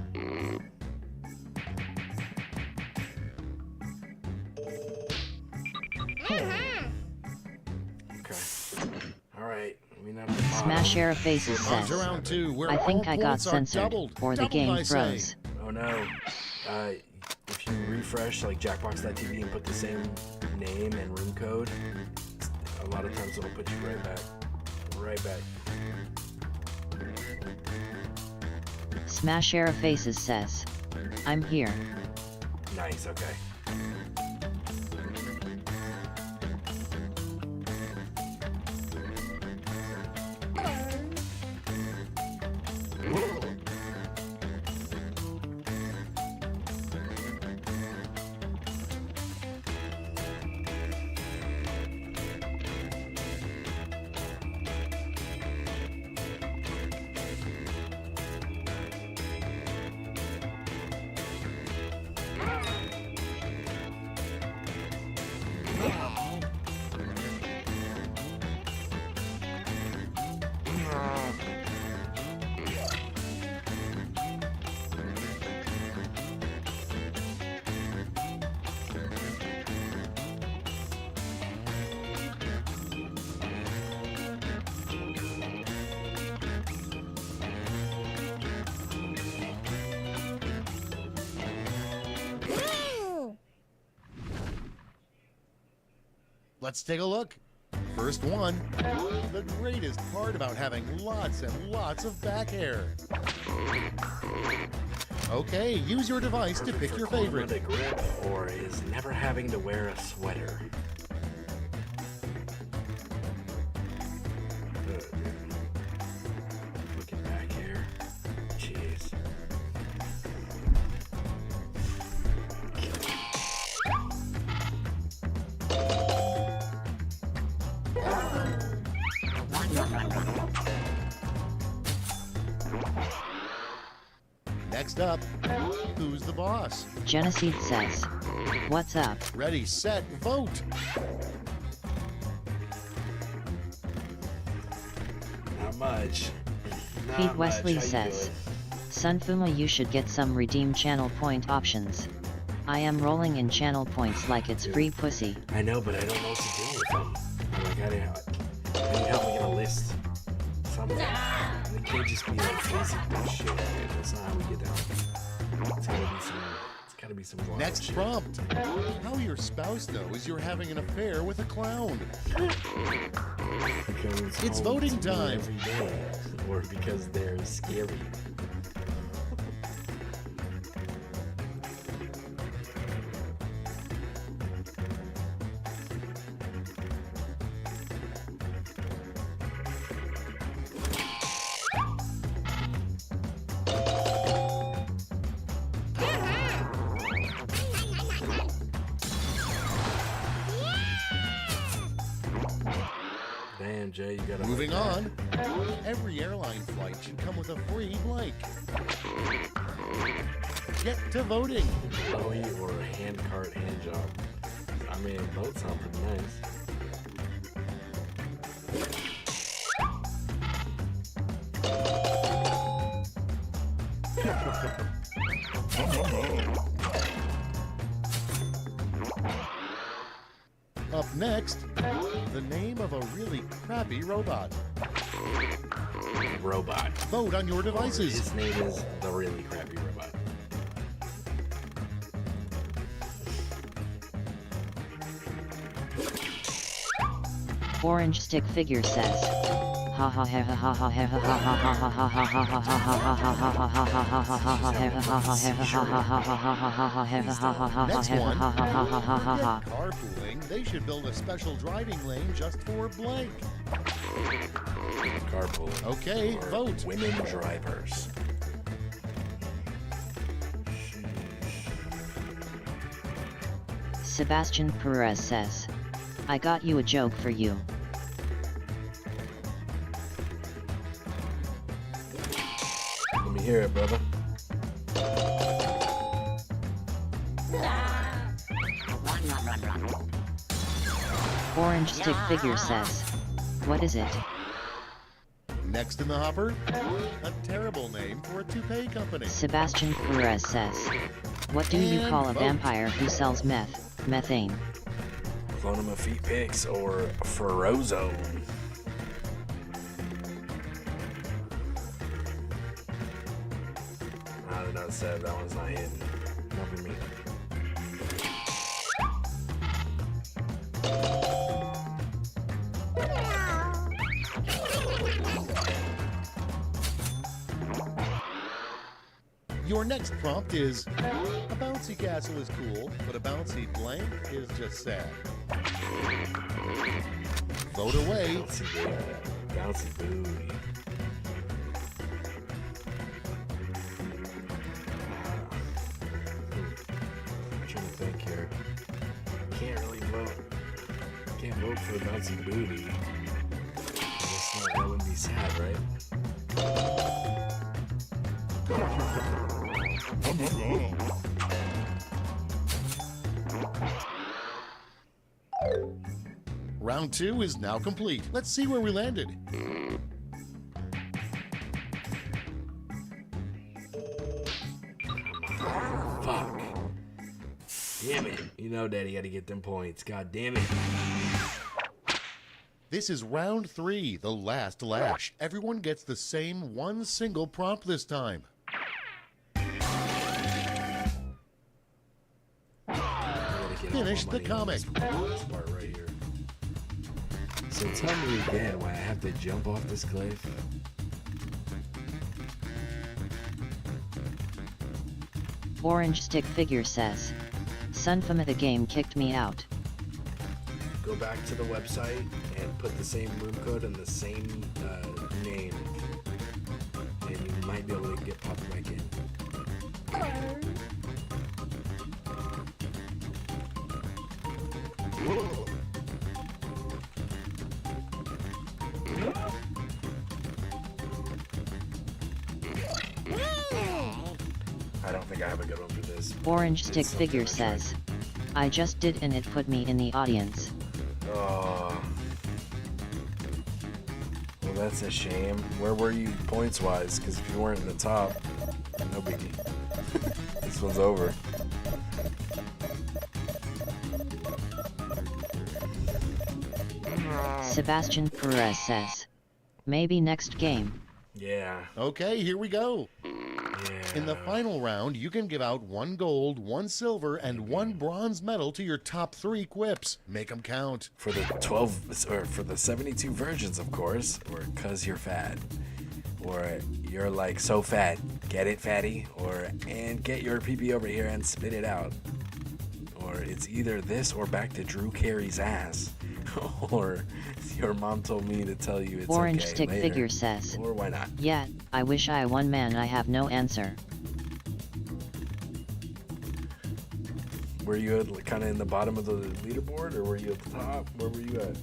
Alright, we know Smash Era Faces On says, to round two, where "I think all I got points are censored, doubled. or the Doubled, I game say. froze." Oh no. If you refresh like Jackbox.tv and put the same name and room code, a lot of times it'll put you right back. Right back. Smash Era Faces says, "I'm here." Nice, okay. Let's take a look. First one, the greatest part about having lots and lots of back hair. Okay, use your device to pick your favorite. A grip or is never having to wear a sweater. Look at back hair. Jeez. Next up, who's the boss? Genesee says, "What's up?" Ready, set, vote. Not much. Pete Wesley says, "Sunfuma, you should get some redeem channel point options. I am rolling in channel points like it's free pussy." I know, but I don't know what to do with them. Like, I need help making a list. Something. It can't just be like basic shit. Dude. That's not how we get down. It's gotta be some wild Next shit. prompt. How your spouse knows you're having an affair with a clown. Because It's voting time. every day, or because they're scary. Damn, Jay, you gotta. Moving on. Every airline flight should come with a free blank. Get to voting. Chloe or a hand cart hand job. I mean, both sound pretty nice. Up next, the name of a really crappy robot. Robot. Vote on your devices. His name is the really crappy robot. Orange Stick Figure says, "Ha ha ha ha ha ha ha ha ha ha ha ha ha Next one. Carpooling, they should build a special driving lane just for blank. Carpool. Okay, vote. Women drivers. Sebastian Perez says, "I got you a joke for you." Let me hear it, brother. Orange Stick Figure says, "What is it?" Next in the hopper, a terrible name for a toupee company. Sebastian Perez says, "What do you call a vampire who sells methane?" Clonema Feet Picks or Frozone. I don't know, Seb, that one's not hidden. Not for me. Your next prompt is, a bouncy castle is cool, but a bouncy blank is just sad. Vote away. Bouncy booty. I'm trying to think here. Can't really vote. Can't vote for a bouncy booty. That wouldn't be sad, right? Round 2 is now complete. Let's see where we landed. Fuck. Damn it. You know Daddy gotta get them points. God damn it. This is round 3, the last lash. Everyone gets the same one single prompt this time. Finish the comic. This part right here. So tell me again why I have to jump off this cliff. Orange Stick Figure says, Sunfama the game kicked me out. Go back to the website and put the same room code and the same name, and you might be able to get popped back in. I don't think I have a good one for this. Orange Stick Figure says, I just did and it put me in the audience. Oh. Well, that's a shame. Where were you points-wise? Because if you weren't in the top, no biggie. This one's over. Sebastian Perez says, maybe next game. Yeah. Okay, here we go. Yeah. In the final round, you can give out 1 gold, 1 silver, and 1 bronze medal to your top 3 quips. Make them count. For the 12, or for the 72 versions, of course, or cause you're fat, or you're like so fat, get it fatty, or and get your pee over here and spit it out, or it's either this or back to Drew Carey's ass, or your mom told me to tell you it's Orange okay Stick later. Figure says, Or why not? yeah, I wish I won, man. I have no answer. Were you kind of in the bottom of the leaderboard, or were you at the top? Where were you at?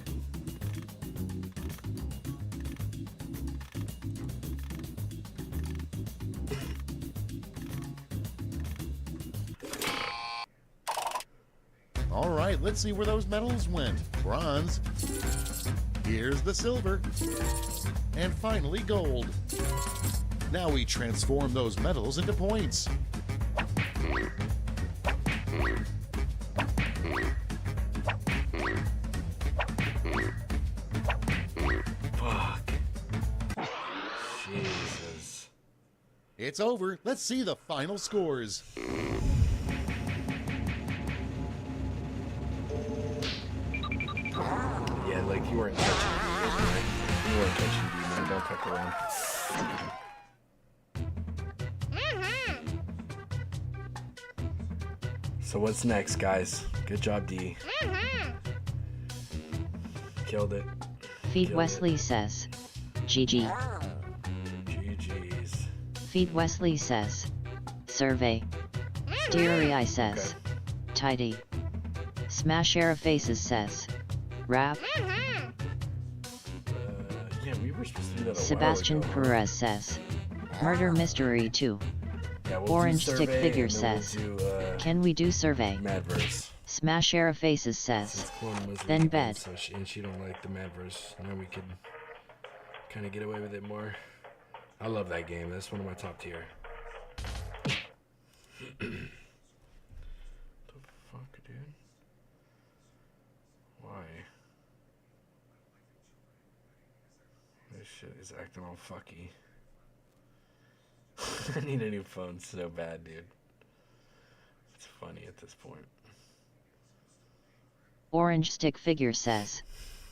All right, let's see where those medals went. Bronze. Here's the silver. And finally, gold. Now we transform those medals into points. Fuck. Jesus. It's over. Let's see the final scores. Yeah, like you weren't catching me, right? You weren't catching me, man. Don't fuck around. So what's next, guys? Good job, D. Killed it. Feed Killed Wesley it. says, GG. GG's. Feed Wesley says, survey. Steery Eye says, tidy. Smash Era Faces says, rap. Yeah, we were supposed to do that a while Sebastian ago. Perez says, Murder Mystery 2. Yeah, we'll do Orange Stick survey, Figure and then we'll says, do, can we do survey? Madverse. Smash Era Faces says, then bed. So she don't like the Madverse. Now we can kind of get away with it more. I love that game. That's one of my top tier. The fuck, dude? Why? This shit is acting all fucky. I need a new phone so bad, dude. It's funny at this point. Orange Stick Figure says,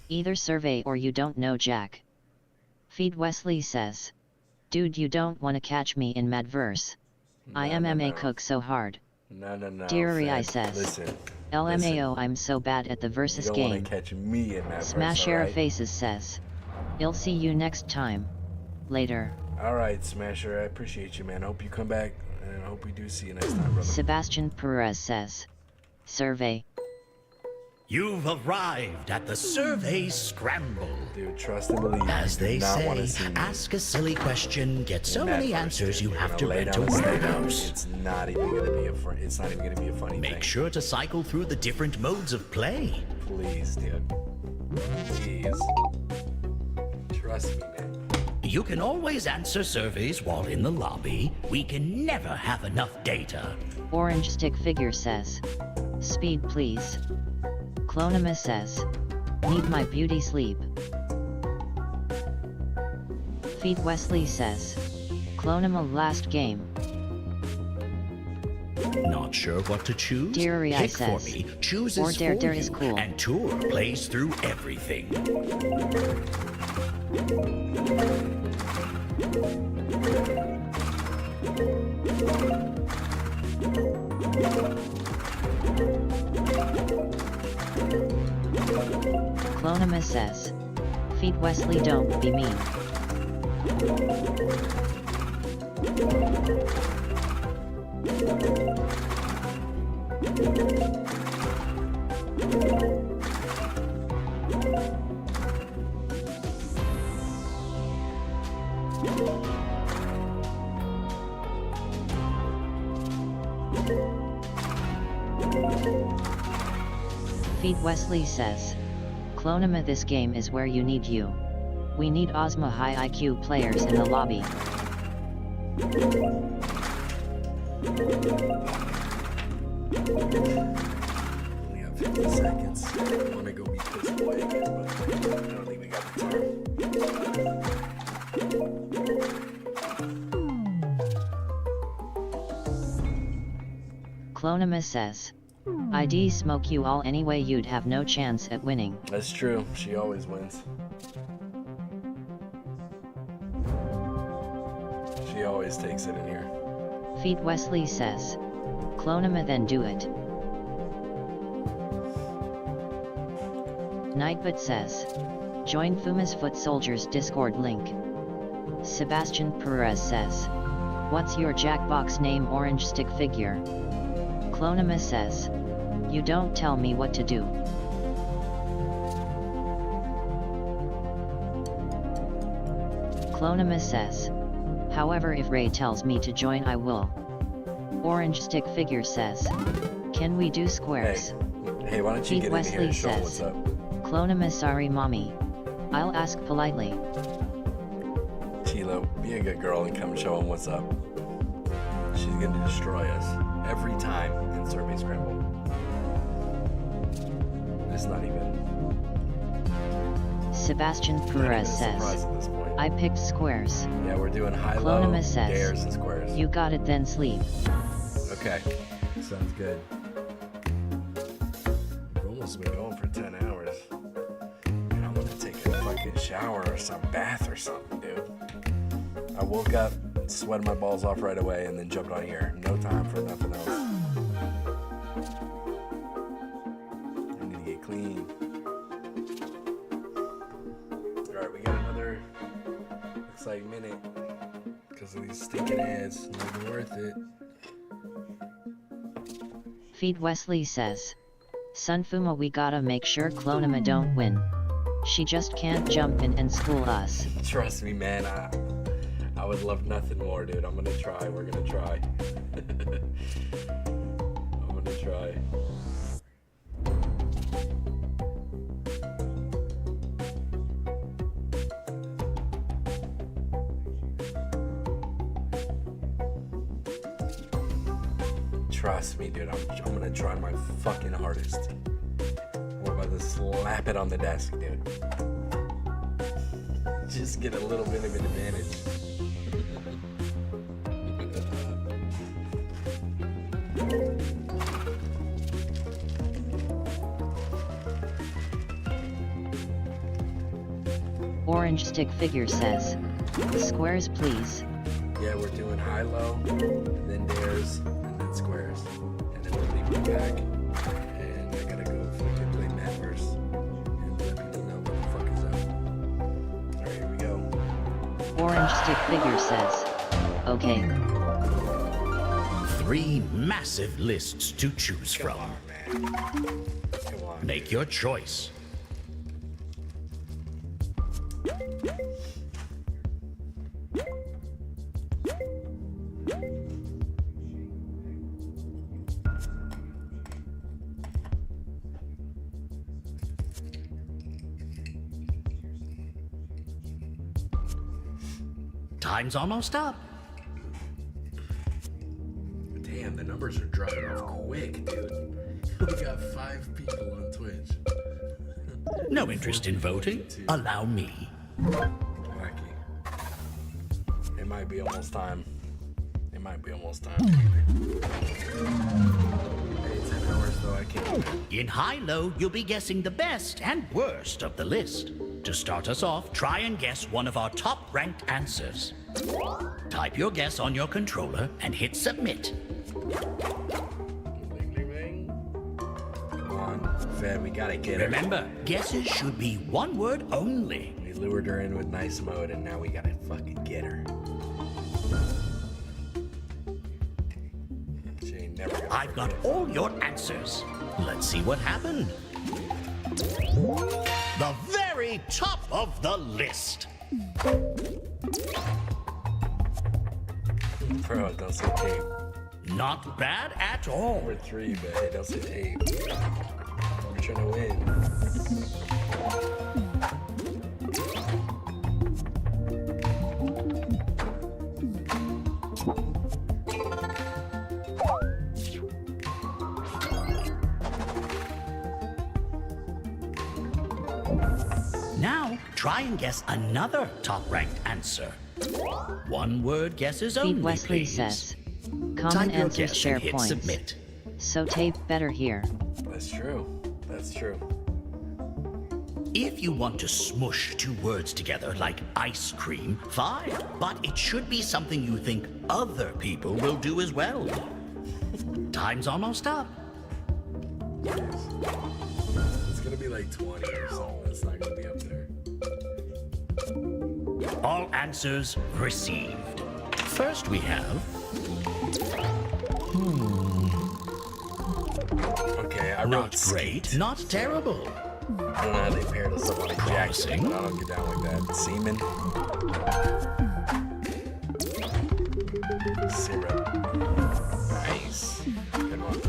either survey or you don't know Jack. Feed Wesley says, dude, you don't want to catch me in Madverse. I MMA cook so hard. No. Deary fam. I says, Listen. LMAO, I'm so bad at the versus You don't game. want to catch me in Madverse. Smash Era alright? Faces says, I'll see you next time. Later. Alright, Smasher, I appreciate you, man. Hope you come back, and I hope we do see you next time, brother. Sebastian Perez says, survey. You've arrived at the survey Scramble. Dude, trust and believe. As they Do not wanna say, see me ask a silly question, get so in many Madverse, answers dude. you You're have gonna to lay rent a down and stay down. warehouse. It's not even gonna be a fun. It's not even gonna be a funny thing. Make sure to cycle through the different modes of play. Please, dude. Please. Trust me, man. You can always answer surveys while in the lobby. We can never have enough data. Orange Stick Figure says, speed please. Clonima says, need my beauty sleep. Feed Wesley says, Clonima last game. Not sure what to choose? Deary, I Pick for says. me, chooses Or Dare for Dare you, is cool. and Tour plays through everything. Clonima says. Feed Wesley, don't be mean. Feed Wesley says. Clonima, this game is where you need you. We need Ozma high IQ players in the lobby. Only got 50 seconds. I want to go beat this boy again, but I don't think we got the time. Clonima says. I'd smoke you all anyway, you'd have no chance at winning. That's true. She always wins. She always takes it in here. Feed Wesley says. Clonima, then do it. Nightbot says. Join Fuma's Foot Soldiers Discord link. Sebastian Perez says. What's your Jackbox name? Orange stick figure. Clonima says. You don't tell me what to do. Clonima says. However, if Ray tells me to join, I will. Orange stick figure says. Can we do squares? Hey, why don't you Pete get in here Wesley and show 'em what's says. up? Clonima, sorry mommy. I'll ask politely. Tilo, be a good girl and come show him what's up. She's gonna destroy us every time in Survey Scramble. It's not even. Sebastian Perez surprise says. at this point. I picked squares. Yeah, we're doing high-low, Clonima says. dares, and squares. You got it, then sleep. Okay, sounds good. We've almost been going for 10 hours. And I'm gonna take a fucking shower or some bath or something, dude. I woke up, sweated my balls off right away, and then jumped on here. No time for nothing else. I need to get clean. Alright, we got another, looks like minute. Because of these stinking ads. Not even worth it. Feed Wesley says. Sunfuma, we gotta make sure Clonima don't win. She just can't jump in and school us. Trust me, man. I would love nothing more, dude. I'm gonna try. We're gonna try. I'm gonna try. Trust me, dude. I'm gonna try my fucking hardest. We're about to slap it on the desk, dude. Just get a little bit of an advantage. Orange stick figure says. Squares, please. Yeah, we're doing high-low, then dares, and then squares. And then we're leaving it back. And I gotta go fucking play Mapverse and let people know what the fuck is up. Alright, here we go. Orange stick figure says. Okay. 3 massive lists to choose from. Come on. Make your choice. Time's almost up. Damn, the numbers are dropping off quick, dude. We got 5 people on Twitch. No interest in voting? Allow me. Wacky. It might be almost time. It might be almost time. Hey, 10 hours though, I can't. In high-low, you'll be guessing the best and worst of the list. To start us off, try and guess one of our top-ranked answers. Type your guess on your controller and hit submit. Come on, Fed, we gotta get her. Remember, guesses should be one word only. We lured her in with nice mode, and now we gotta fucking get her. She ain't never gonna I've got all your answers. Let's see what happened. The very top of the list. Bro, it don't say tape. Not bad at all. Number 3, but it don't say tape. We're trying to win. Now, try and guess another top-ranked answer. One-word guesses Pete only, Wesley please. says. Type Common your answers guess share and hit points. submit. So tape better here. That's true. That's true. If you want to smush 2 words together like ice cream, fine. But it should be something you think other people will do as well. Time's almost up. It's gonna be like 20 or something. It's not gonna be up there. All answers received. First we have... Okay, I Not wrote great, skeet. not terrible. I don't know how they paired us up on a jacket, but I don't get down like that. Semen. Syrup. Nice. Good one.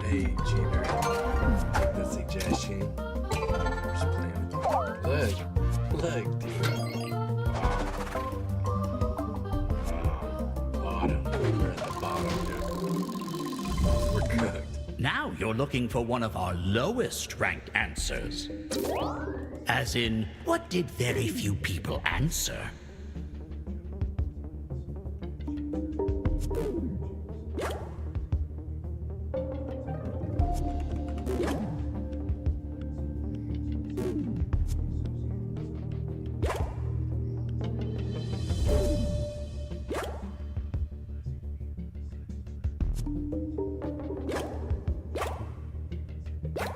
Hey, Gina. Take the suggestion. Just playing with you. Look, dude. Bottom. We're at the bottom now. We're cooked. Now you're looking for one of our lowest ranked answers. As in, what did very few people answer?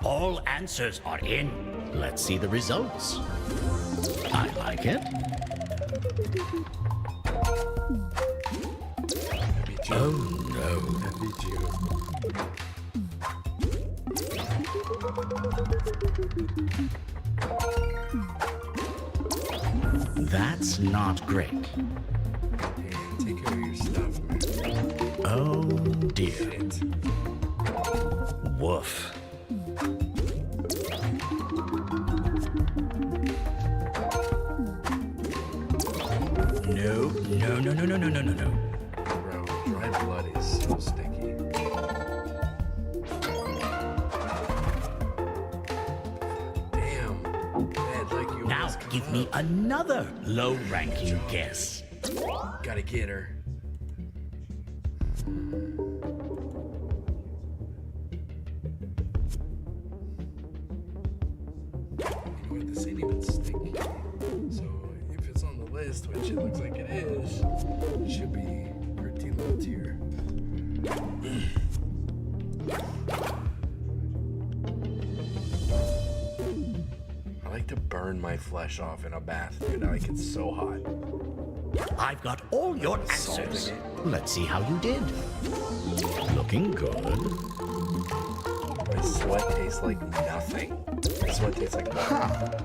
All answers are in. Let's see the results. I like it. Oh no. That's not great. Hey, take care of your stuff, man. Oh dear. Shit. Woof. No. Bro, dry blood is so sticky. Damn. Man, like you Now give me another low-ranking guess. Gotta get her. This ain't even sticky. So if it's on the list, which it looks like it is, it should be pretty low tier. I like to burn my flesh off in a bath, dude. I like it so hot. I've got all your answers. Let's see how you did. Looking good. My sweat tastes like nothing. My sweat tastes like nothing.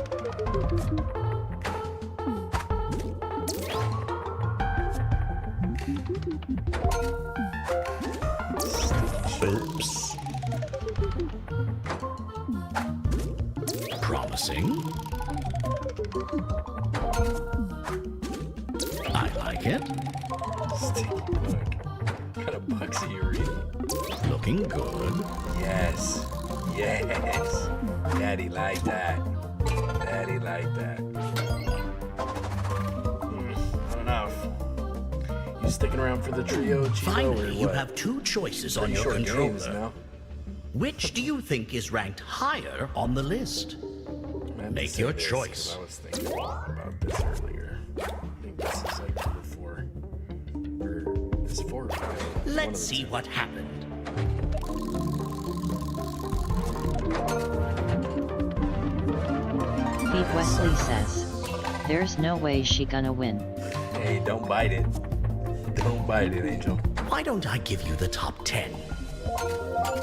Oops. Promising. I like it. Sticky book. kind of books are you reading? Looking good. Yes. Yes. Daddy like that. Daddy like that. Not enough. You sticking around for the trio, Chico, Finally, or you what? have two choices on Pretty your short controller. games now. Which do you think is ranked higher on the list? Make your choice. I was thinking about this earlier. I think this is like number 4. Or is 4 or 5? Let's see what happened. Pete Wesley says, "There's no way she gonna win." Hey, don't bite it. Don't bite it, Angel. Why don't I give you the top 10?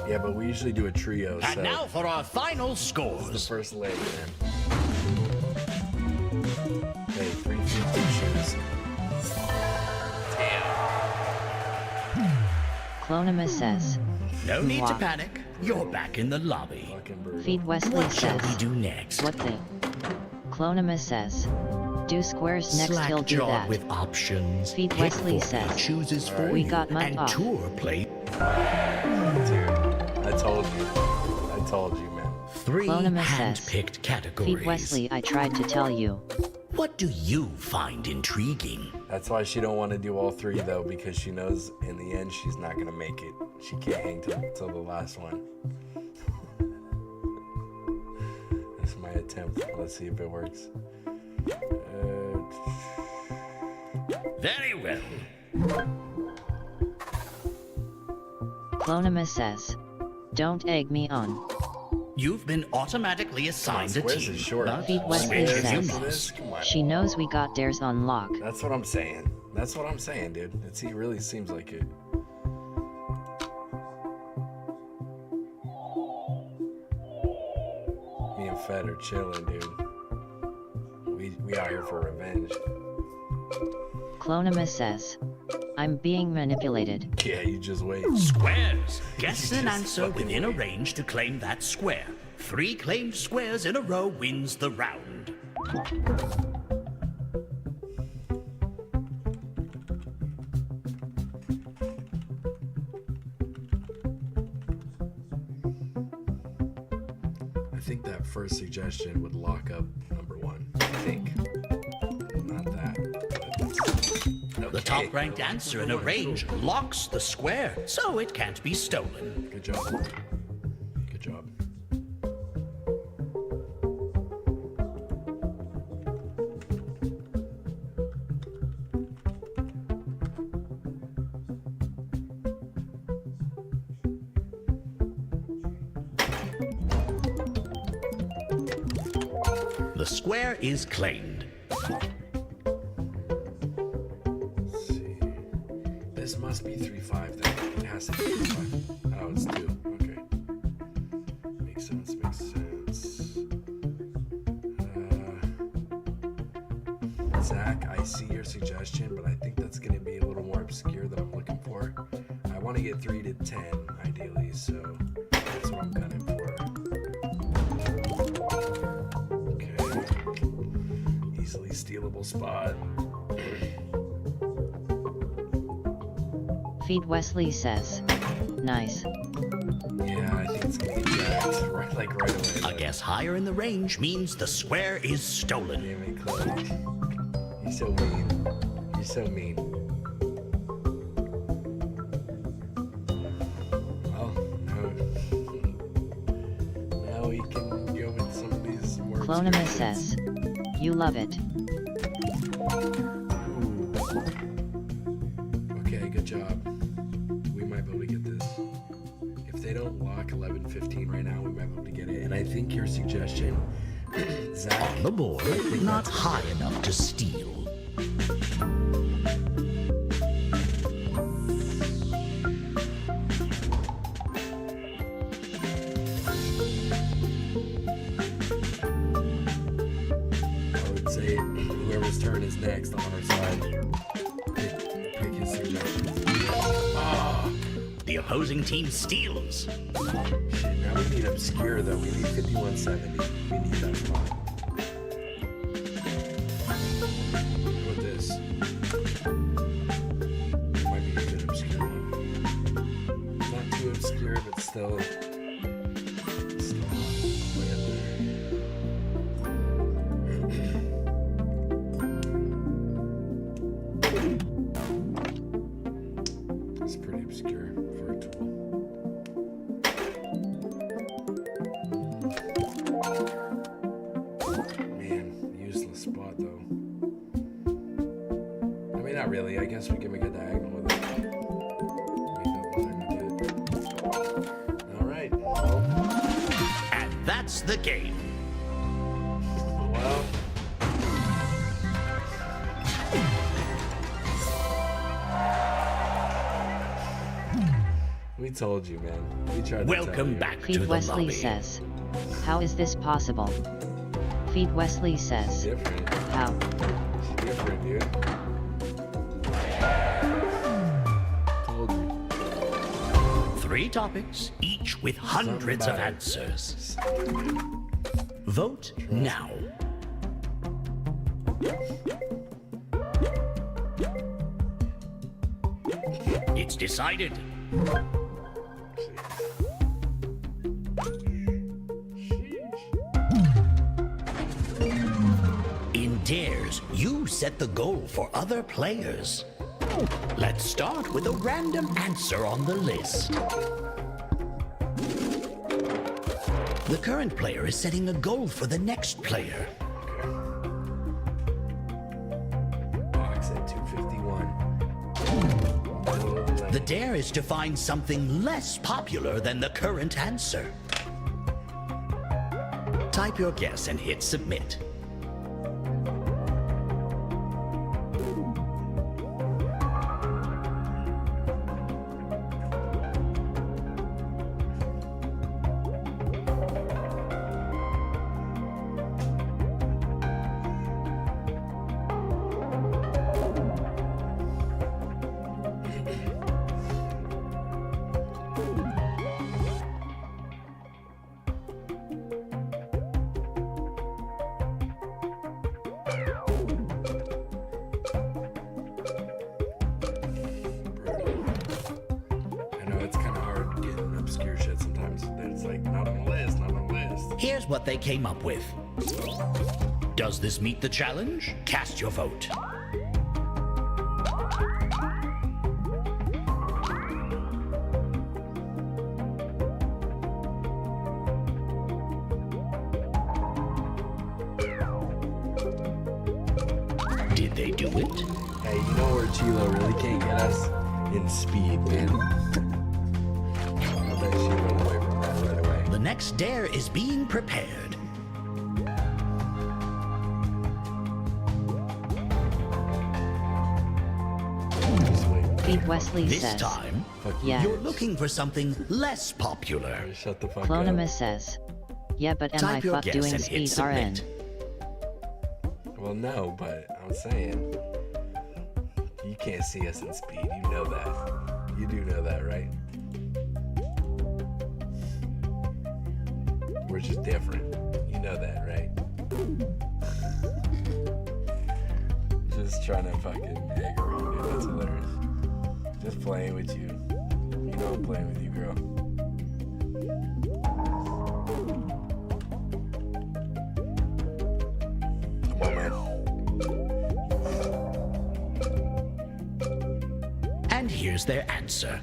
Yeah, but we usually do a trio. And so now for our final this scores. is the first leg, man. Hey, 350 shoes. Clonima says, No need to "Mwah." panic. You're back in the lobby. Feed Wesley What shall says, we do next? "What the?" Clonima says, "Do squares next, he'll do Slack-jawed that." with options. Feed Hit Wesley 40 says, chooses for "We you. got mud and off." tour play. Dude, I told you. I told you, man. 3 Clonima says, hand-picked categories. "Feed Wesley, I tried to tell you." What do you find intriguing? That's why she don't want to do all 3 though, because she knows in the end she's not gonna make it. She can't hang till the last one. That's my attempt. Let's see if it works. Very well. Clonima says, "Don't egg me on." You've been automatically assigned a Squares team. is short. but Feed Wesley switch if you says, must. Come on. "She knows we got theirs on lock." That's what I'm saying. That's what I'm saying, dude. It really seems like it. Me and Fed are chilling, dude. We out here for revenge. Clonima says, "I'm being manipulated." Yeah, you just wait. Squares. Guess an Just answer fucking within a wait. range to claim that square. 3 claimed squares in a row wins the round. I think that first suggestion would lock up number 1. I think. Not that. But The top ranked answer in a range locks the square, so it can't be stolen. Good job. Good job. The square is claimed. Let's see. This must be 3-5 then. It has to be 3-5. Oh, it's 2. Okay. Makes sense, makes sense. Zach, I see your suggestion, but I think that's going to be a little more obscure than I'm looking for. I want to get 3 to 10, ideally, so that's what I'm gunning for. Easily stealable spot. Feed Wesley says, "Nice." Yeah, I think it's gonna get jacked right away. A guess higher in the range means the square is stolen. Damn it, Chloe. You're so mean. You're so mean. Well, now we can go with some of these more Clonima obscure says, "You love it." Okay, good job. We might be able to get this. If they don't lock 11-15 right now, we might be able to get it. And I think your suggestion, Zach, On the board, not high enough to steal. I would say whoever's turn is next on our side, pick his suggestions. Ah, The opposing team steals. shit, now we need obscure though. We need 5170. We need that spot. What this? Might be a good obscure one. obscure for a tool. Man, useless spot though. I mean, not really. I guess we can make a diagonal with it. All right. Well. And that's the game. Well. We told you, man. We tried to Welcome tell you. back Feed to the Wesley lobby. says, how is this possible? Feed Wesley says, different. How? It's different, dude. Told you. 3 topics, each with hundreds of answers. Vote now. It's decided. In dares, you set the goal for other players. Let's start with a random answer on the list. The current player is setting a goal for the next player. Box at 251. The dare is to find something less popular than the current answer. Type your guess and hit submit. Here's what they came up with. Does this meet the challenge? Cast your vote. Did they do it? Hey, you know where Chilo really can't get us? In speed, man. I bet she went away from that right away. The next dare is being prepared. Feed Wesley This says, time, yeah. you're looking for something less popular. Shut the fuck Clonima says, yeah, but am I Type your fuck guess doing and hit speed RN? submit. Well, no, but I'm saying you can't see us in speed. You know that. You do know that, right? We're just different. You know that, right? Just trying to fucking egg around, dude. That's hilarious. Just playing with you. You know I'm playing with you, girl. Come on, man. And here's their answer.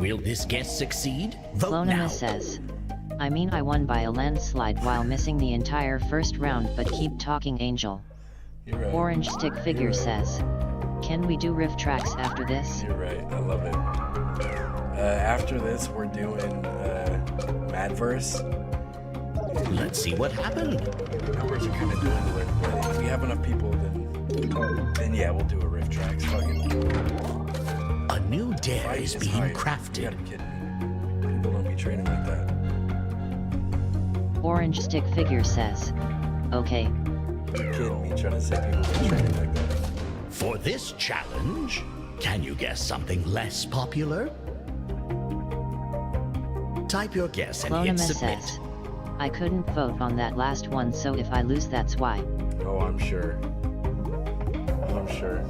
Will this guess succeed? Vote Clonima now. says, I mean I won by a landslide while missing the entire first round, but keep talking, Angel. You're right. Orange Stick Figure says, can we do riff tracks after this? You're right. I love it. After this, we're doing Madverse. Let's see what happened. The numbers are kind of dwindling, but if we have enough people, then yeah, we'll do a riff tracks. Fuck it. A new dare is being crafted. You gotta be kidding me. People don't be training like that. Orange Stick Figure says, okay. You're kidding me, trying to say people be training like that. For this challenge, can you guess something less popular? Type your guess and hit Clonima submit. says, I couldn't vote on that last one, so if I lose that's why. Oh, I'm sure. I'm sure.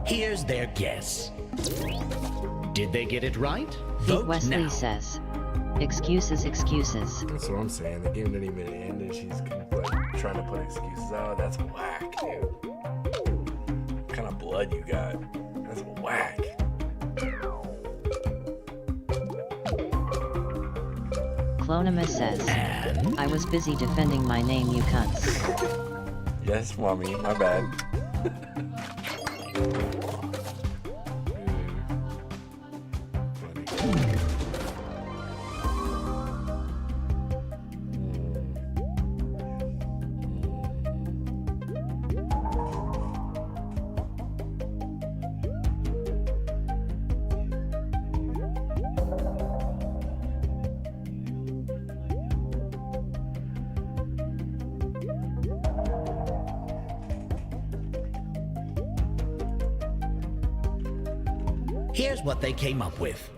Here's their guess. Did they get it right? Feed Vote Wesley now. says, Excuses, excuses. That's what I'm saying. The game didn't even end and she's like trying to put excuses out. That's whack, dude. What kind of blood you got? That's whack. Clonimus says, I was busy defending my name, you cunts. Yes, mommy, my bad. Here's what they came up with.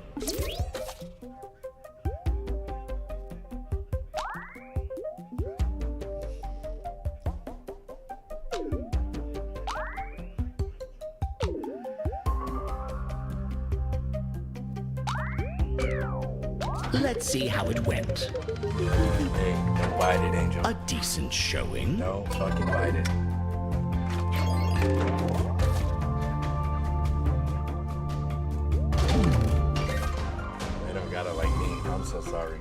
Let's see how it went. Hey, don't bite it, Angel. A decent showing. No, fucking bite it. They don't gotta like me. I'm so sorry.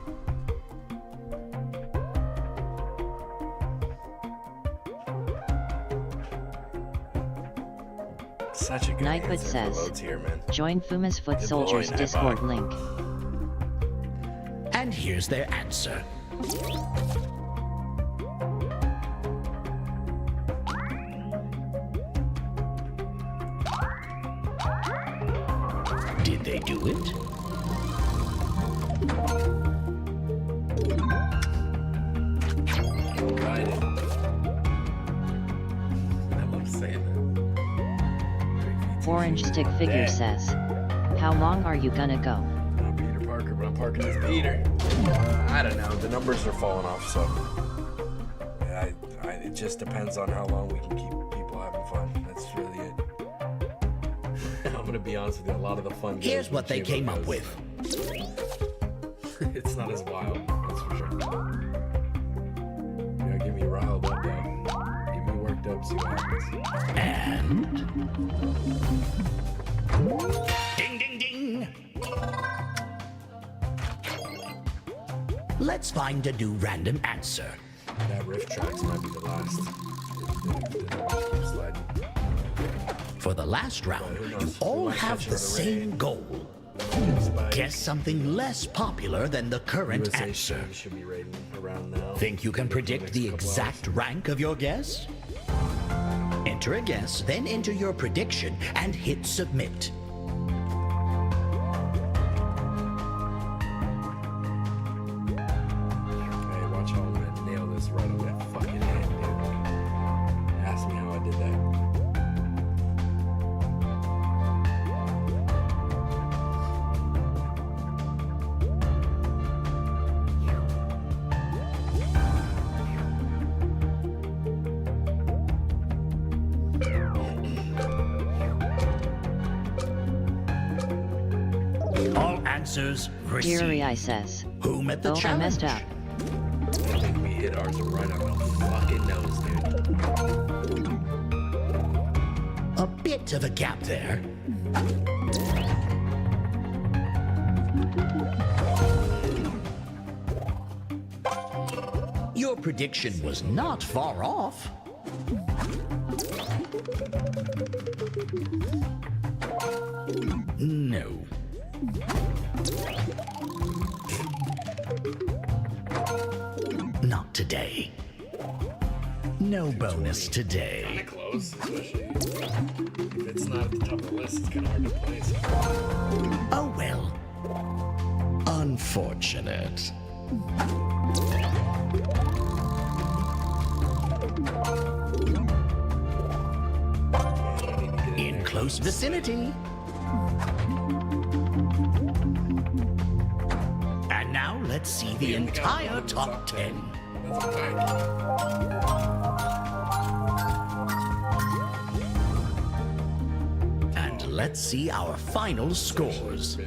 Such a good Nightwood answer says, for loads here, man. join Fuma's Foot Good Soldiers boy, Discord Nightbot. link. And here's their answer. Did they do it? Bite it. I love saying that. Orange Stick Figure says, how long are you gonna go? Not Peter Parker, but I'm parking as Peter. I don't know. The numbers are falling off, so it just depends on how long we can keep people having fun. That's really it. I'm gonna be honest with you. A lot of the fun. Here's what they came up with. It's not as wild, that's for sure. You gotta get me riled up, though. Get me worked up, see what happens. And ding, ding, ding. Let's find a new random answer. That riff tracks might be the last. Keep sliding. For the last round, you all have the same goal. Guess something less popular than the current USA answer. should be rating around now. Think you can predict the exact rank of your guess? Enter a guess, then enter your prediction and hit submit. Hey, watch how I'm gonna nail this right on that fucking head, dude. Ask me how I did that. All answers received. Jerry says, Whom at the oh, I challenge? messed up. I think we hit ours right on the fucking nose, dude. A bit of a gap there. Your prediction was not far off. No. Not today. No bonus today. Kinda close, especially if it's not at the top of the list. It's kind of hard to place. Oh well. Unfortunate. In close vicinity. And now let's see the entire top 10. And let's see our final scores.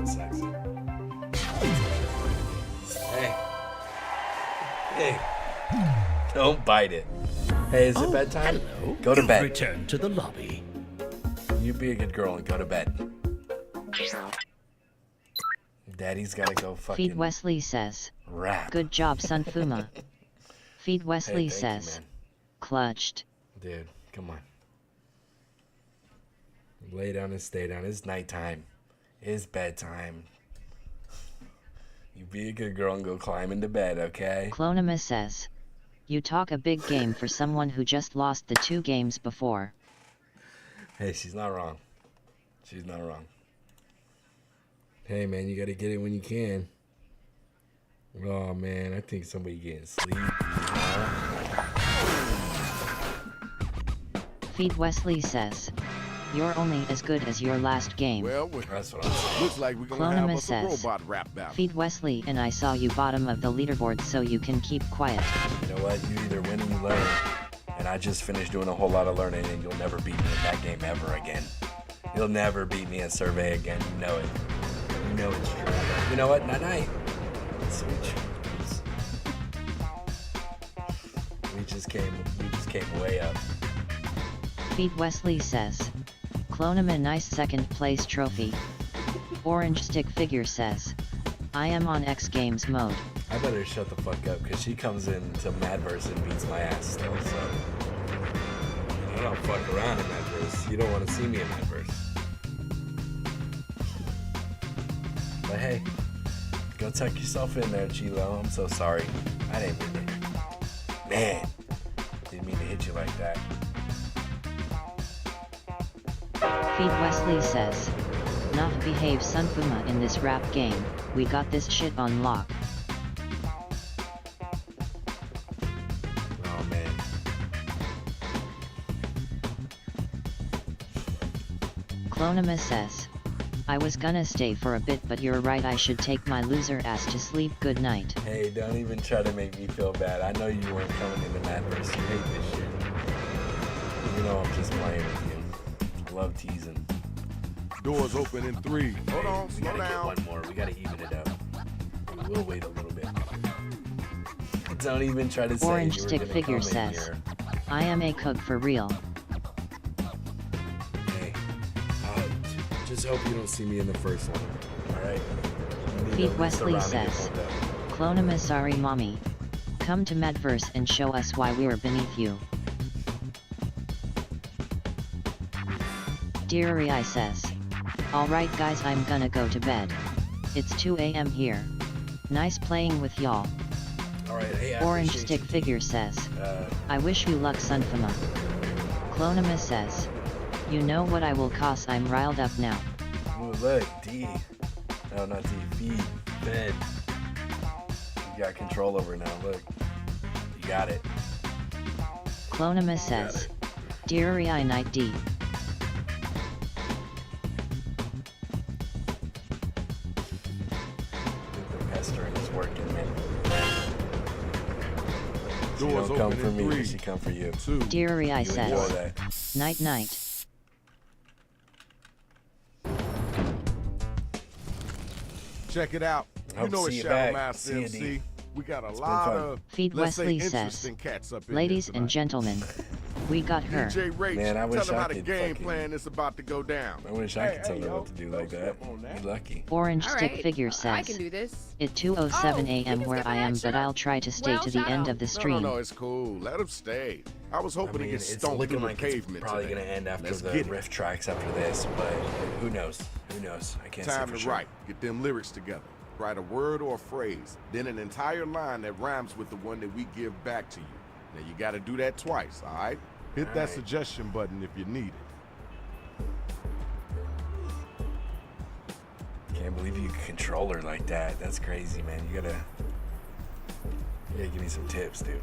Sexy. Hey, don't bite it. Hey, is it bedtime? Go to bed. Return to the lobby. You be a good girl and go to bed. Daddy's gotta go fucking Feed Wesley says. rap. Good job, Sunfuma. Feed Wesley Hey, thank you, says. man. Clutched. Dude, come on. Lay down and stay down. It's nighttime. It's bedtime. You be a good girl and go climb into bed, okay? Clonima says. You talk a big game for someone who just lost the 2 games before. Hey, she's not wrong. She's not wrong. Hey, man, you gotta get it when you can. Oh, man, I think somebody getting sleepy. Feed Wesley says. You're only as good as your last game. Well, that's what I'm saying. Looks like we're gonna have Clonima us a says. robot rap battle. Feed Wesley and I saw you bottom of the leaderboard so you can keep quiet. You know what? You either win or you learn. And I just finished doing a whole lot of learning, and you'll never beat me in that game ever again. You'll never beat me in Survey again. You know it. You know it's true. You know what? Night-night. Sweet dreams. We just came way up. Feed Wesley says. Clonima nice second place trophy. Orange Stick Figure says. I am on X Games mode. I better shut the fuck up, because she comes into Madverse and beats my ass still, so. I don't fuck around in Madverse. You don't want to see me in Madverse. But hey, go tuck yourself in there, Chilo. I'm so sorry. I didn't mean it. Man, didn't mean to hit you like that. Feed Wesley says. Not behave Sunfuma in this rap game, we got this shit on lock. Oh man. Clonima says. I was gonna stay for a bit but you're right I should take my loser ass to sleep good night. Hey, don't even try to make me feel bad. I know you weren't coming into Madverse. You hate this shit. You know I'm just playing with you. I love teasing. Doors open in 3. Hold on, we slow gotta down. get one more. We gotta even it up. We'll wait a little bit. Don't even try to say Orange you were Stick gonna Figure come in says. here. I am a cook for real. Hey, just hope you don't see me in the first one. All right. Feed Wesley says. Clonima sorry mommy. Come to Madverse and show us why we're beneath you. Deary I says. Alright guys I'm gonna go to bed. It's 2 AM here. Nice playing with y'all. Alright, hey, I Orange appreciate Stick you. Figure says. I wish you luck Sunfuma. Clonima says. You know what I will cause I'm riled up now. Ooh, look, D. No, not D. Feed. Fed. You got control over it now. Look. You got it. Clonima says. Deary I Night D. The pestering is working, man. She Doors don't come open for in me, 3, she come for you. 2. Deary I You enjoy says. that. Night night. Check it out. You Hope know to it's see you Shadow back. Master See you, MC. D. We got a It's been lot fun. of, Feed let's say, Wesley says. interesting cats up in Ladies here and tonight. gentlemen. We got her. DJ Rach, Man, I wish tell them I how the could game fucking- plan is about to go down. I wish I could tell her what to do like that. You're lucky. Orange All Stick right, Figure I says. can do this. It's 2:07 AM where I am but I'll try to stay Well, to the end Shadow. of the No, stream. no, it's cool. Let him stay. I was hoping I mean, to get it's stoned looking through like the it's pavement probably today. gonna end after Let's the get it. riff tracks after this, but who knows? Who knows? I can't say Time for to sure. write. Get them lyrics together. Write a word or a phrase, then an entire line that rhymes with the one that we give back to you. Now you got to do that twice, all right? Hit that Alright. suggestion button if you need it. Can't believe you can control her like that. That's crazy, man. You gotta give me some tips, dude.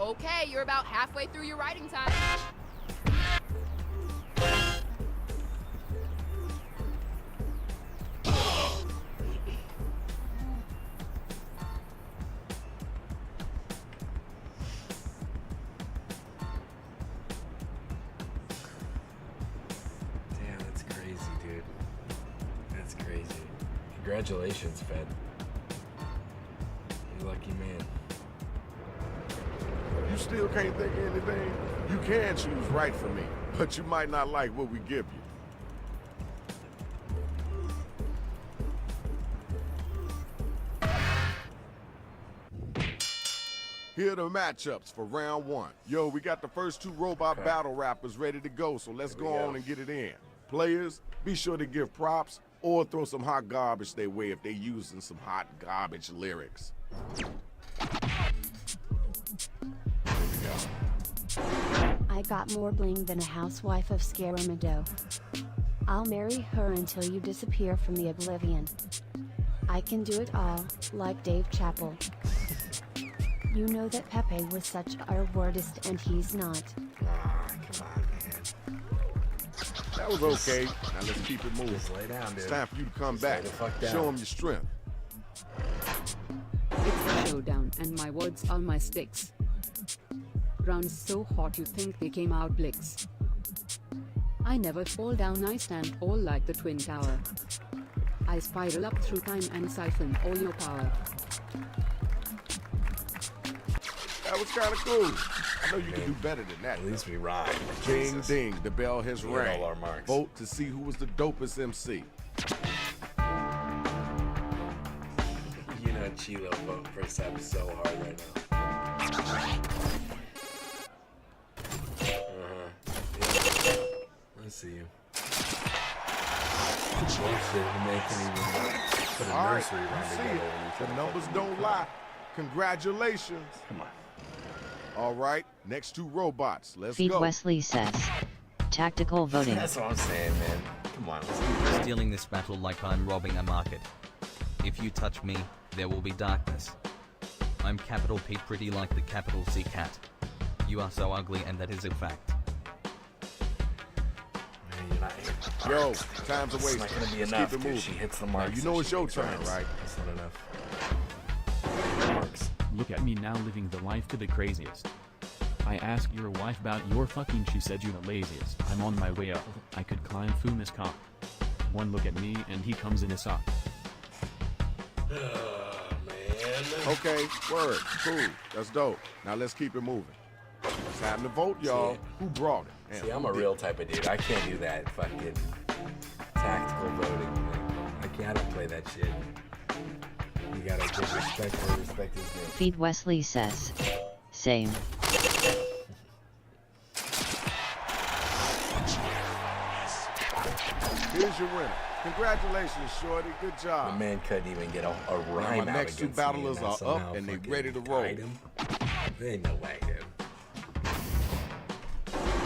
Okay, you're about halfway through your writing time. Damn, that's crazy, dude. That's crazy. Congratulations, Fed. You lucky man. You still can't think of anything? You can choose right for me, but you might not like what we give you. Here are the matchups for round one. Yo, we got the first two robot battle rappers ready to go, so let's go on and get it in. Players, be sure to give props or throw some hot garbage their way if they're using some hot garbage lyrics. I got more bling than a housewife of Scramble. I'll marry her until you disappear from the oblivion. I can do it all, like Dave Chappelle. You know that Pepe was such a wordist and he's not. Come on, man. That was okay. Now let's keep it moving. Just lay down, dude. It's time for you to come Just back. lay the fuck down. Show them your strength. It's a showdown and my words are my sticks. Rounds so hot you think they came out blicks. I never fall down, I stand tall like the Twin Tower. I spiral up through time and siphon all your power. That was kind of cool. I know you can do better than that. At least we rhyme. Ding, Jesus. ding, the bell has We hit rang. all our marks. Vote to see who was the dopest MC. You know, Chilo vote for Sam so hard right now. Yeah. Let's see you. Bullshit, you making even put a All right, nursery rhyme you see together. it. The numbers don't lie. Congratulations. Come on. All right, next two robots. Let's Feed go. Wesley says. Tactical voting. That's what I'm saying, man. Come on, let's do this. Stealing this battle like I'm robbing a market. If you touch me, there will be darkness. I'm capital P pretty like the capital C cat. You are so ugly and that is a fact. Yo, time's a It's waste. not gonna be Let's enough, keep it dude. moving. She hits the Now, marks. you know and it's she your makes turn, rhymes. right? That's not enough. Marks. Look at me now living the life to the craziest. I asked your wife about your fucking, she said you the laziest. I'm on my way up. I could climb Fuma's cock. One look at me and he comes in a sock. Okay, word, cool. That's dope. Now let's keep it moving. It's time to vote, y'all. Who brought it? Man, See, I'm who a did real it? type of dude. I can't do that fucking tactical voting thing. I don't play that shit. You gotta give respect where respect is due. Feed Wesley says. Same. Here's your winner. Congratulations, Shorty. Good job. My man couldn't even get a rhyme Now my out next two against me, battlers and are somehow up and they fucking ready to roll. tied him. There ain't no way, dude.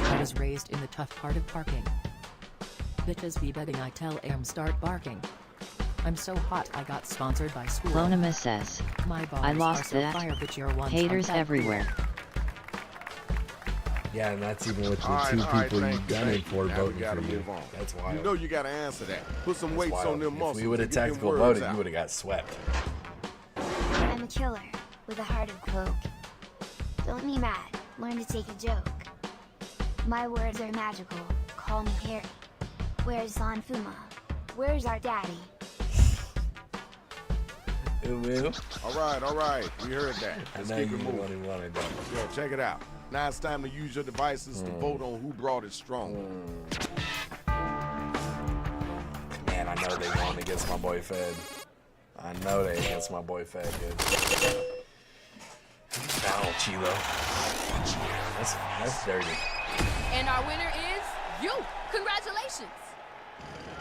I was raised in the tough part of parking. Bitches be betting I tell am start barking. I'm so hot I got sponsored by school. Clonima says. My bars I are lost so that. fire, but your ones Haters aren't that everywhere. Yeah, and that's even with the All right, two all right, people thank you you, gunning thank you. for Now we voting gotta for you. move on. That's wild. You know you gotta answer that. Put some That's weights wild. on them muscles. If we would have and get them tactical words voted, out. you would have got swept. I'm a killer with a heart of coke. Don't be mad, learn to take a joke. My words are magical, call me Harry. Where's Sanfuma? Where's our daddy? All right. We heard that. Let's I know keep you it moving. wanted that. Yo, check it out. Now it's time to use your devices to vote on who brought it strong. Man, I know they going against my boy Fed. I know they against my boy Fed, dude. Foul, Chilo. That's dirty. And our winner is you. Congratulations.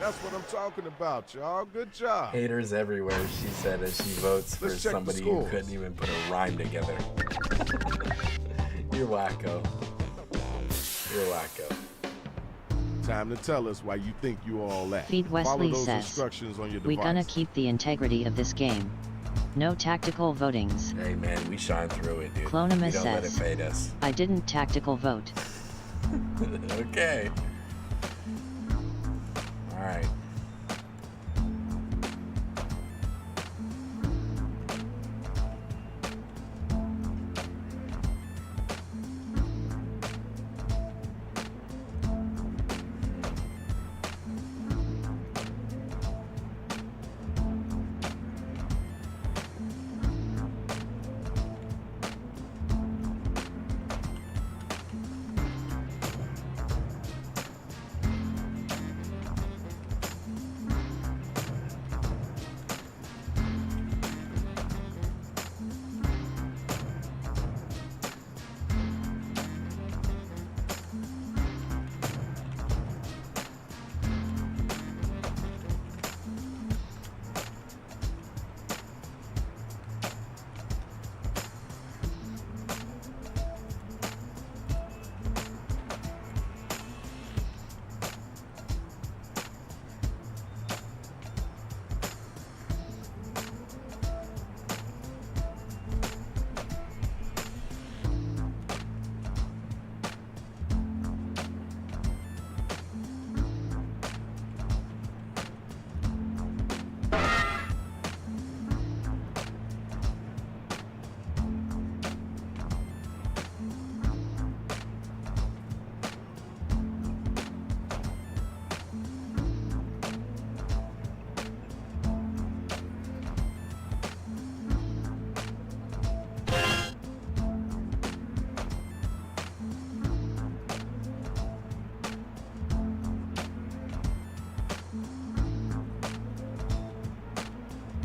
That's what I'm talking about, y'all. Good job. Haters everywhere, she said as she votes for Let's check the somebody who scores. couldn't even put a rhyme together. You're wacko. You're wacko. Time to tell us why you think you all that. Feed Follow Wesley those says. instructions on your We device. gonna keep the integrity of this game. No tactical votings. Hey man, we shine through it, dude. Clonima We don't let it says, fade us. I didn't tactical vote. Okay. Alright.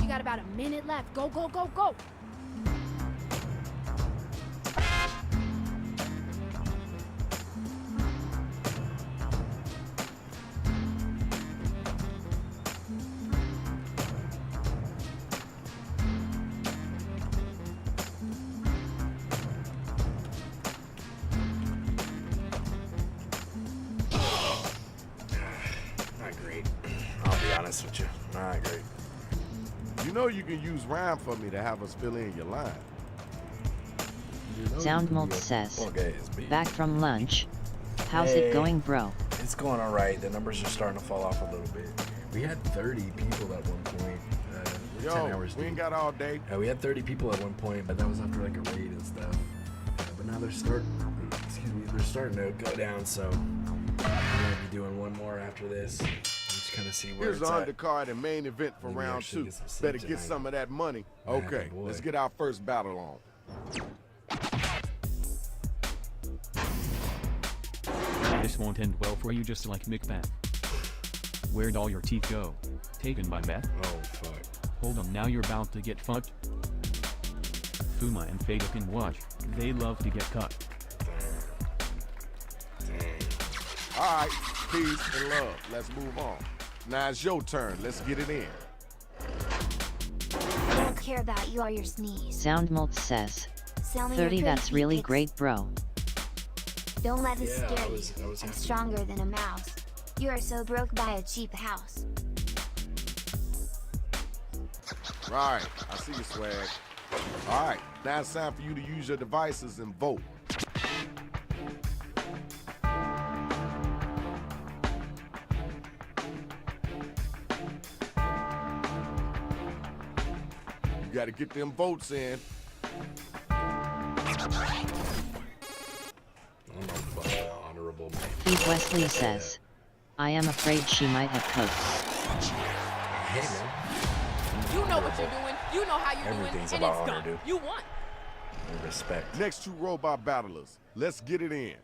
You got about a minute left. Go, go, go, go. Not great. I'll be honest with you. Not great. You know you can use rhyme for me to have us fill in your line. Sound Molt says, Okay, it's beat. back from lunch. How's Hey. it going, bro? It's going all right. The numbers are starting to fall off a little bit. We had 30 people at one point. We're 10 hours we ain't deep. got all day. Yeah, we had 30 people at one point, but that was after like a raid and stuff. But now they're starting to go down. So I'm gonna be doing one more after this. Just kind of see where Here's it's the at. undercard and main event for Maybe round actually 2. get some sleep Better get tonight. some of that money. Man, Okay, boy. let's get our first battle on. This won't end well for you, just like Macbeth. Where'd all your teeth go? Taken by Beth? Oh, fuck. Hold on, now you're about to get fucked. Fuma and Fada can watch. They love to get cut. All right, peace and love. Let's move on. Now it's your turn. Let's get it in. I don't care about you or your sneeze. Sound Molt says, Sell me your 30, pretty that's really pics. great, bro. Don't let this Yeah, scare I was you. I'm happy. stronger than a mouse. You are so broke by a cheap house. Right, I see you, swag. All right, now it's time for you to use your devices and vote. You gotta get them votes in. Honorable. Pete Wesley says, I am afraid she might have cooked. Hey, man. You know what you're doing. You know how you're Everything's doing, and about it's honor, done. dude. You won. And respect. Next 2 robot battlers. Let's get it in.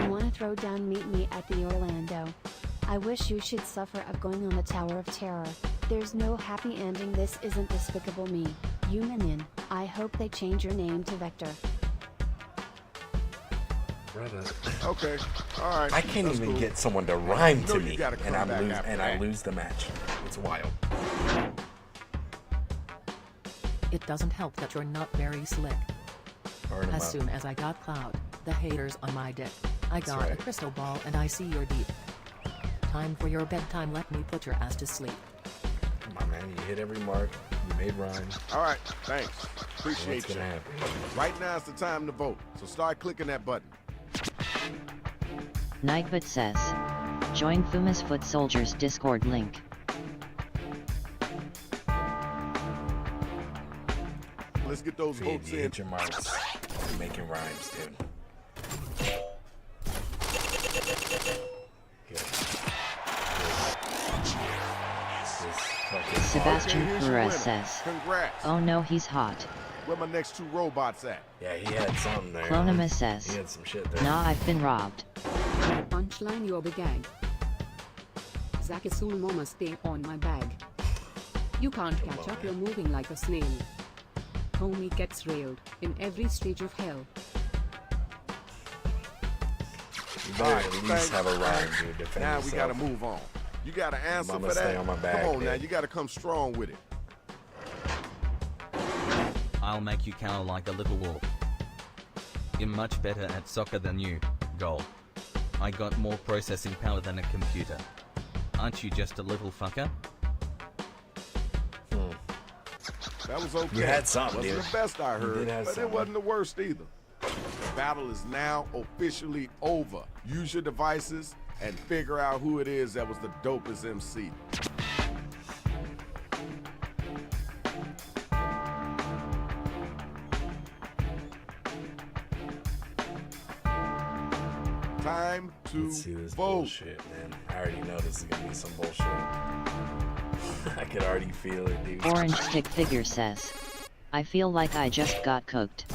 You want to throw down, meet me at the Orlando. I wish you should suffer of going on the Tower of Terror. There's no happy ending, this isn't Despicable Me. You Minion, I hope they change your name to Vector. Brother. Okay, all right. I can't that's even cool. get someone to rhyme You know to you me, gotta and come back after I that. lose the match. It's wild. It doesn't help that you're not very slick. Burn 'em As up. soon as I got clout, the haters on my dick. I That's got right. a crystal ball and I see you're deep. time for your bedtime. Let me put your ass to sleep. Come on, man. You hit every mark. You made rhymes. All right, thanks. Appreciate What's you. gonna happen? Right now is the time to vote, so start clicking that button. Nightbot says, join Fuma's Foot Soldiers Discord link. Let's get those votes You in. hit your marks. You're making rhymes, dude. Sebastian here's your Perez winner. says, Congrats. oh no, he's hot. Where my next two robots at? Yeah, he had something there. Clonimus says, He had some shit there. nah, I've been robbed. Punchline your big gang. Zakisul Mama stay on my bag. You can't catch up, you're moving like a snail. Homie gets railed in every stage of hell. You better at least have a rhyme, dude. Defend Now yourself. we gotta move on. You got an answer Mama for stay that? on my bag, Come on now, dude. you gotta come strong with it. I'll make you cower like a little wolf. I'm much better at soccer than you, goal. I got more processing power than a computer. Aren't you just a little fucker? That was okay. You had something, Wasn't dude. the best I You heard, did have but it something. wasn't the worst either. The battle is now officially over. Use your devices and figure out who it is that was the dopest MC. Time to Let's see this vote. bullshit, man. I already know this is gonna be some bullshit. I could already feel it, dude. Orange Stick Figure says, I feel like I just got cooked.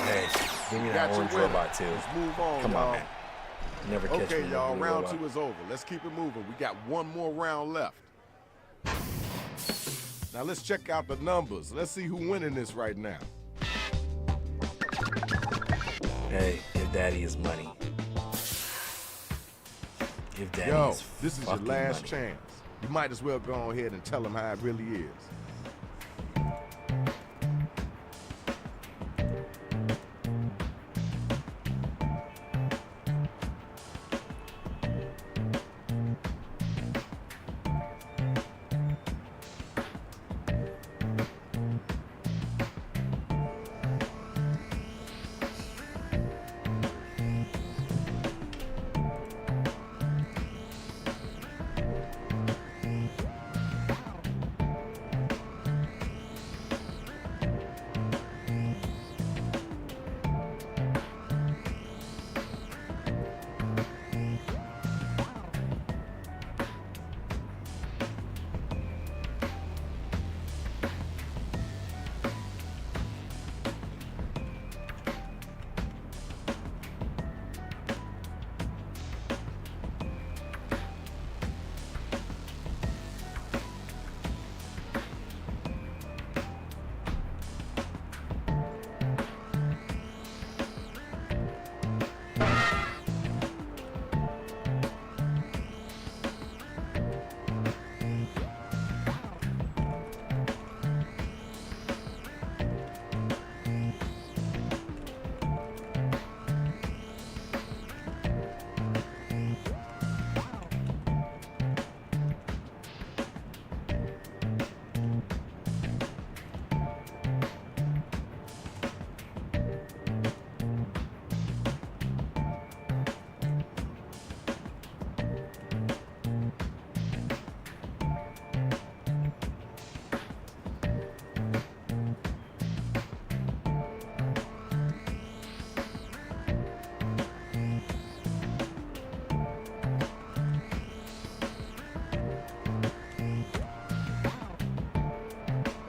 Hey, give me that Got your orange winner. robot too. Let's move on, Come on, y'all. man. Never catch me Okay, with y'all, a blue round robot. 2 is over. Let's keep it moving. We got one more round left. Now let's check out the numbers. Let's see who's winning this right now. Hey, if daddy is money. If daddy Yo, is this is your fucking last money. chance. You might as well go ahead and tell them how it really is.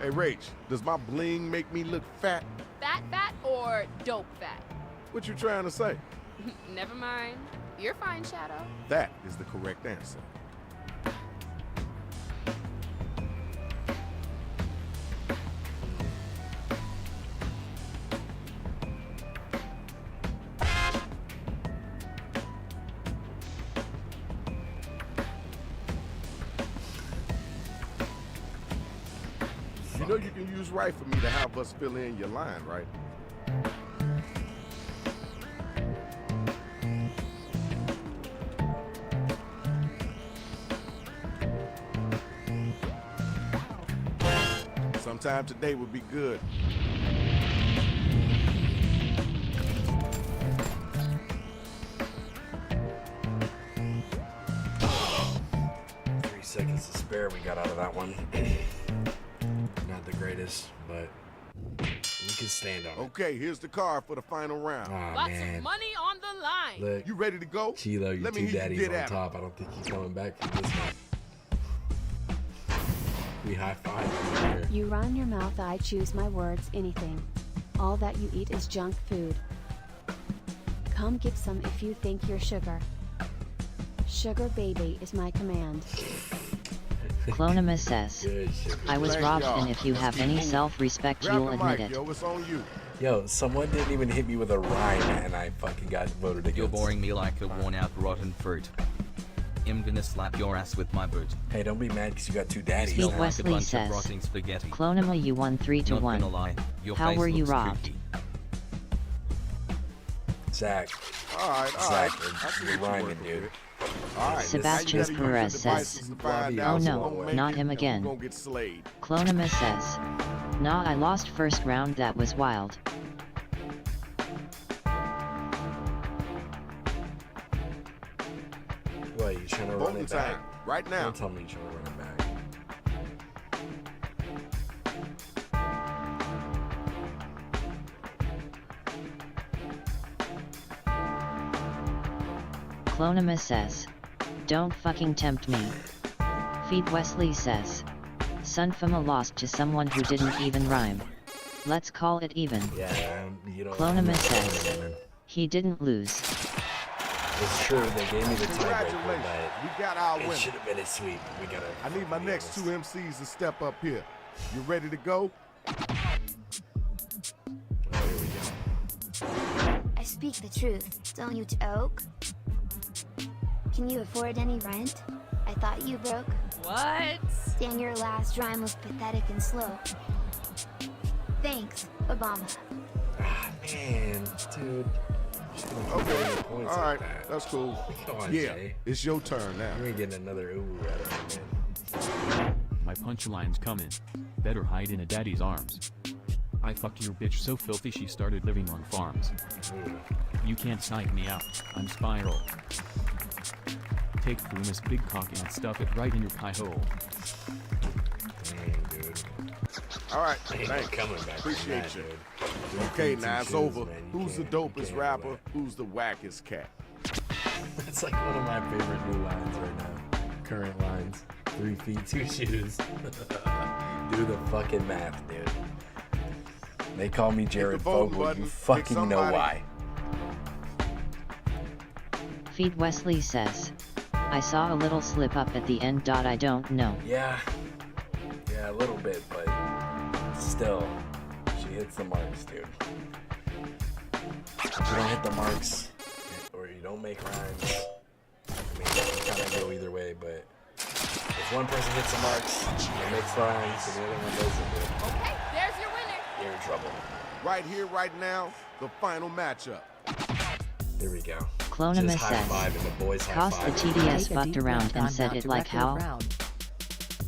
Hey, Rach, does my bling make me look fat? Fat or dope fat? What you trying to say? Never mind. You're fine, Shadow. That is the correct answer. You know you can use right for me to have us fill in your line, right? Sometime today would be good. Seconds to spare we got out of that one. Not the greatest, but we can stand on it. Okay, here's the card for the final round. Oh, Lots man. of money on the line. Look, you ready to go? Kilo, your Let me two hear you daddies get on at 'em. top. I don't think he's coming back from this one. We high five here. You run your mouth, I choose my words, anything. All that you eat is junk food. Come get some if you think you're sugar. Sugar baby is my command. Clonima says, I was robbed, and if you have any self-respect, you'll admit it. Yo, it's on you. Yo, someone didn't even hit me with a rhyme, and I fucking got voted against. You're boring me like a worn-out rotten fruit. I'm gonna slap your ass with my boot. Hey, don't be mad because you got two daddies. Pete now. Wesley says, Clonima, you won 3-1. Not gonna lie, your How face were you looks robbed? creepy. All Zach. right. Zach, I see you're what rhyming, working dude. with. All right. Sebastian Perez says, oh no, not him again. We're gonna get slayed. Clonima says, nah, I lost first round, that was wild. What, you trying to run Voting it back? time, right now. Don't tell me you're trying to run it back. Clonima says, don't fucking tempt me. Feed Wesley says, Sunfama lost to someone who didn't even rhyme. Let's call it even. Yeah, you don't. Clonima says, he didn't lose. It's true, they gave me the tiebreaker, Congratulations, but we got our it winner. should have been a sweep. We gotta. I need my next two MCs to step up here. You ready to go? I speak the truth, don't you, Oak? Can you afford any rent? I thought you broke. What? Dang, your last rhyme was pathetic and slow. Thanks, Obama. Ah, man, dude. Okay, all right, that's cool. Come on, Yeah, Jay. it's your turn now. You ain't getting another ooh out of me, man. My punchline's coming. Better hide in a daddy's arms. I fucked your bitch so filthy she started living on farms. You can't psych me out, I'm Spiral. Take Fuma's big cock and stuff it right in your pie hole. Dang, dude. All right, Ain't thanks. coming back. Appreciate from you. that, dude. Okay, Two now it's shoes, over. man. You Who's the can't- you dopest can't rapper? back. Who's the wackest cat? That's like one of my favorite new lines right now. Current lines. 3 feet, 2 shoes. Do the fucking math, dude. They call me Jared voting Fogle. button. You Pick fucking know somebody. why. Feed Wesley says, I saw a little slip up at the end. I don't know. Yeah, a little bit, but still, she hits the marks, dude. If you don't hit the marks, or you don't make rhymes, I mean, it can kind of go either way, but if one person hits the marks and makes rhymes, and the other one doesn't, dude, Okay, there's your winner. you're in trouble. Right here, right now, the final matchup. Here we go. Clonima Just high five says, and the boys high Cos the five. TDS Take a fucked deep around breath, and I'm said about it to like wreck your how? crowd.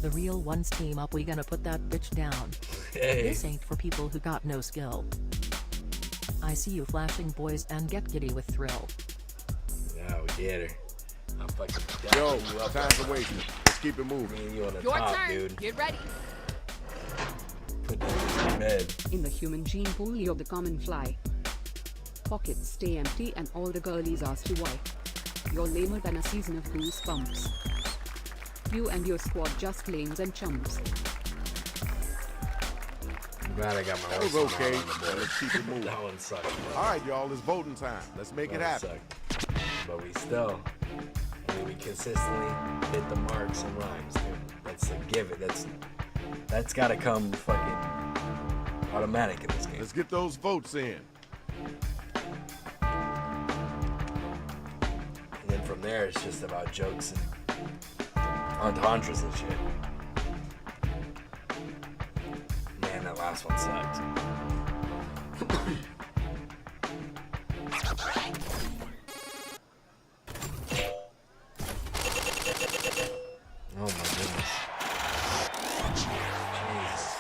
The real ones team up, we gonna put that bitch down. Hey. This ain't for people who got no skill. I see you flashing boys and get giddy with thrill. Yeah, we get her. I'm fucking Yo, dashing you up. time's a wasting. Let's keep it moving. Me and you on the Your top, turn. dude. Get ready. Put that in bed. In the human gene pool, you're the common fly. Pockets stay empty and all the girlies ask you why. You're lamer than a season of goosebumps. You and your squad just lanes and chumps. I'm glad I got my That was horse okay. on the board. Let's keep it moving. That one sucked. All right, y'all, it's voting time. Let's make it That happen. sucked. But we still, I mean, we consistently hit the marks and rhymes, dude. That's a given. That's got to come fucking automatic in this game. Let's get those votes in. And then from there, it's just about jokes and entendres and shit. Man, that last one sucked. Oh my goodness. Jesus.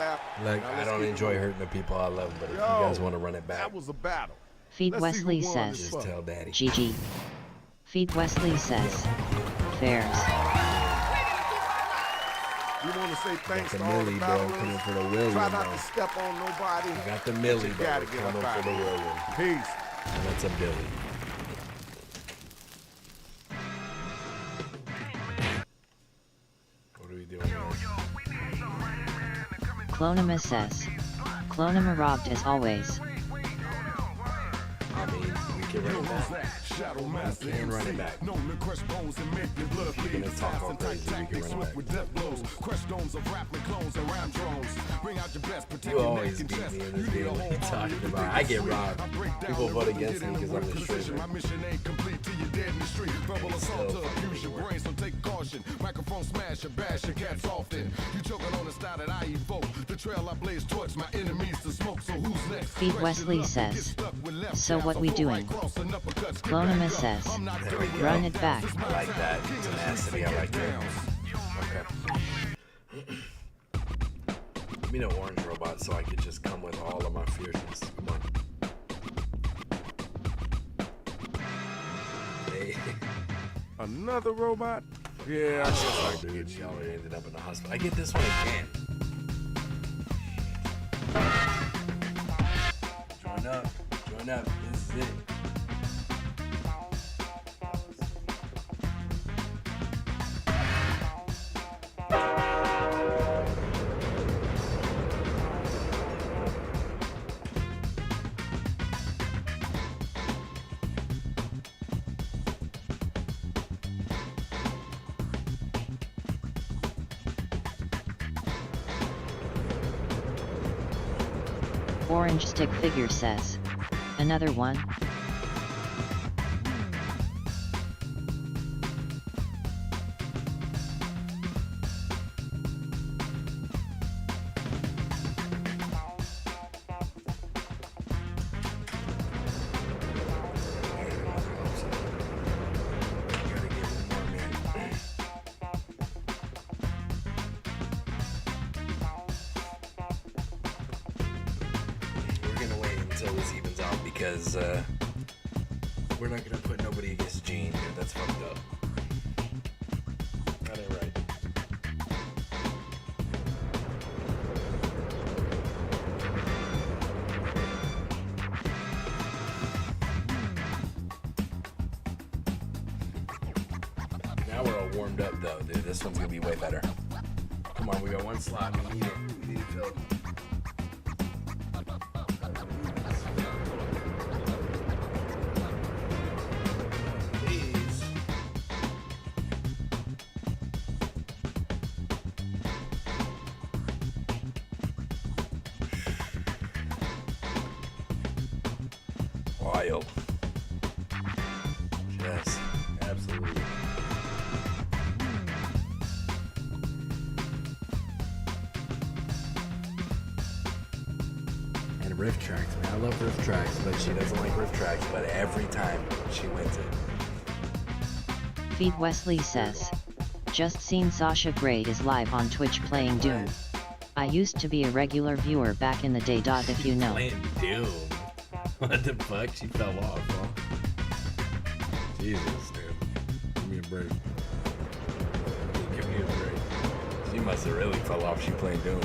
clap. Like, Now I let's don't get enjoy going. hurting the people I love, but if Yo, you guys want to run it back, That was a battle. Feed Let's see who Wesley won says, this just fuck. tell Daddy. GG. Feed Wesley says, fairs. We want to say thanks the to all the Millie, bro, battlers. coming for the William, Try not bro. to step on nobody. You got the Millie, You bro, gotta get coming up out for the of here. William. Peace. And that's a Billy. What are we doing here? Clonima says, Clonima robbed as always. I mean, we can run it back. We can run it back. If you're gonna talk all crazy, we can run it back. You always beat me in this game. What are you talking about? I get robbed. People vote against me because I'm the streamer. Feed Wesley says, so what we doing? Clonima says, run it back. I like that tenacity. I like that. Okay. Give me no orange robot so I could just come with all of my fierceness. Come on. Hey. Another robot? Yeah, I guess I Dude, she already ended up in the hospital. I get this one again. Join up. Join up. This is it. Orange stick figure says, another one? Until this evens out because we're not gonna put nobody against Gene here. That's fucked up. That ain't right. Now we're all warmed up though, dude. This one's gonna be way better. Come on, we got one slot. We need it. We need it filled. Wild. Yes, absolutely. And riff tracks, man. I love riff tracks, but she doesn't like riff tracks. But every time she wins it. Feed Wesley says, just seen Sasha Grade is live on Twitch playing Doom. I used to be a regular viewer back in the day. If you know. Playing Doom. What the fuck? She fell off, huh? Jesus, dude. Give me a break. Give me a break. She must have really fell off. She playing Doom.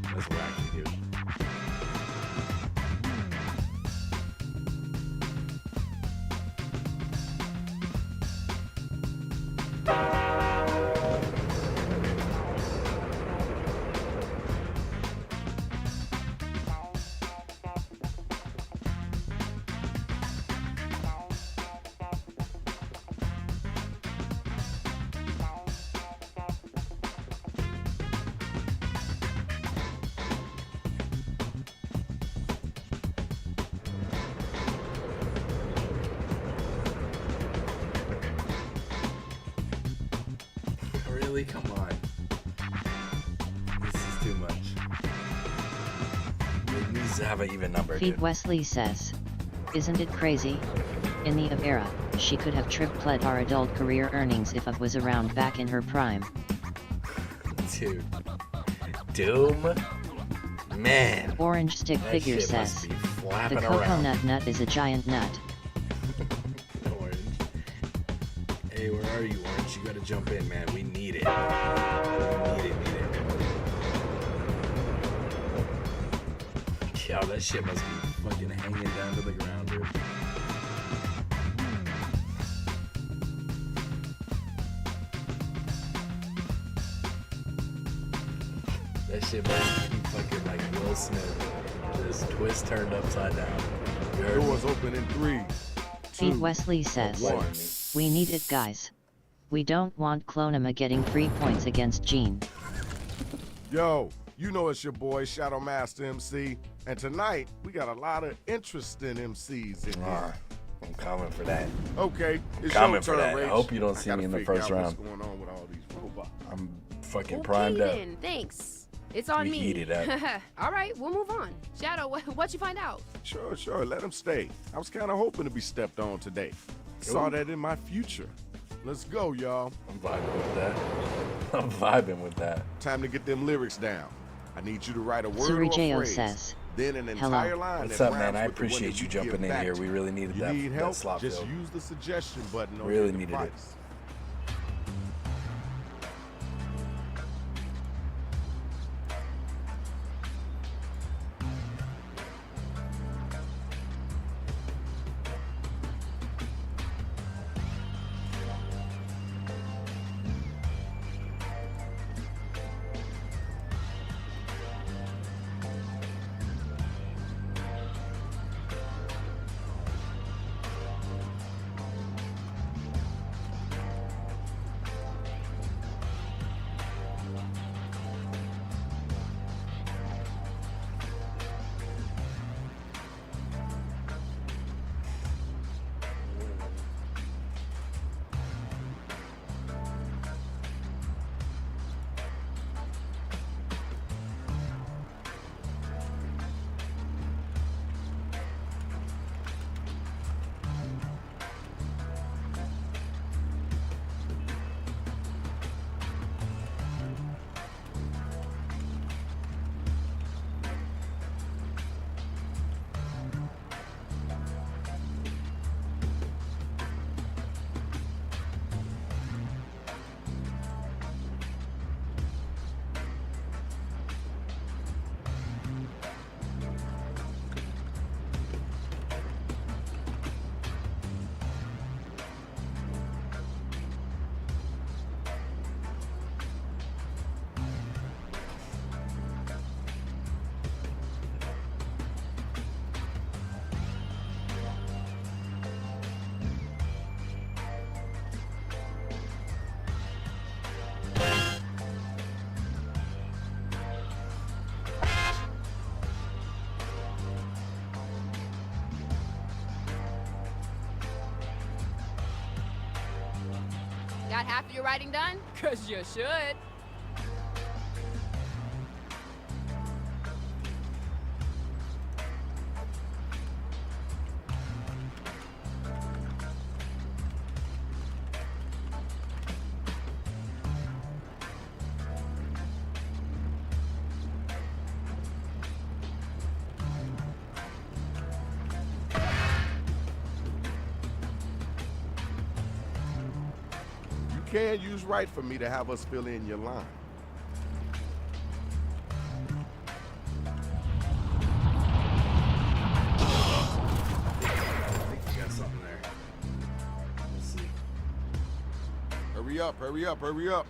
That's wacky, dude. Really? Come on. This is too much. It needs to have an even number, Feed dude. Wesley says, isn't it crazy? In the era, she could have tripled our adult career earnings if I was around back in her prime. Dude. Doom? Man. Orange Stick that Figure shit must says, be the flapping coconut around. nut is a giant nut. Orange. Hey, where are you, Orange? You gotta jump in, man. We need it. We need it. Yo, that shit must be fucking hanging down to the ground, dude. That shit must be fucking like Will Smith. Just twist turned upside down. Doors open in 3, 2, Pete Wesley says, 1. we need it, guys. We don't want Clonema getting 3 points against Gene. Yo, you know it's your boy Shadow Master MC, and tonight we got a lot of interesting MCs in here. I'm coming for that. Okay, it's Coming your for turn, that. Rach. I hope you don't see gotta me in the figure first out round. What's going on with all these robots? I'm fucking Okay, primed up. then. Thanks. It's on We me. heated up. All right, we'll move on. Shadow, what'd you find out? Sure, let him stay. I was kind of hoping to be stepped on today. Saw that in my future. Let's go, y'all. I'm vibing with that. I'm vibing with that. Time to get them lyrics down. I need you to write a word Suri or a J.O. phrase. says, Then an hello. entire line What's that up, man? rhymes I with the one appreciate that you jumping give in back here. to We really needed you that, need that help? slot Just fill. use the suggestion button on Really your needed it. device. Got half of your writing done? Cause you should. You can use right for me to have us fill in your line. I think you got something there. Let's see. Hurry up, hurry up, hurry up.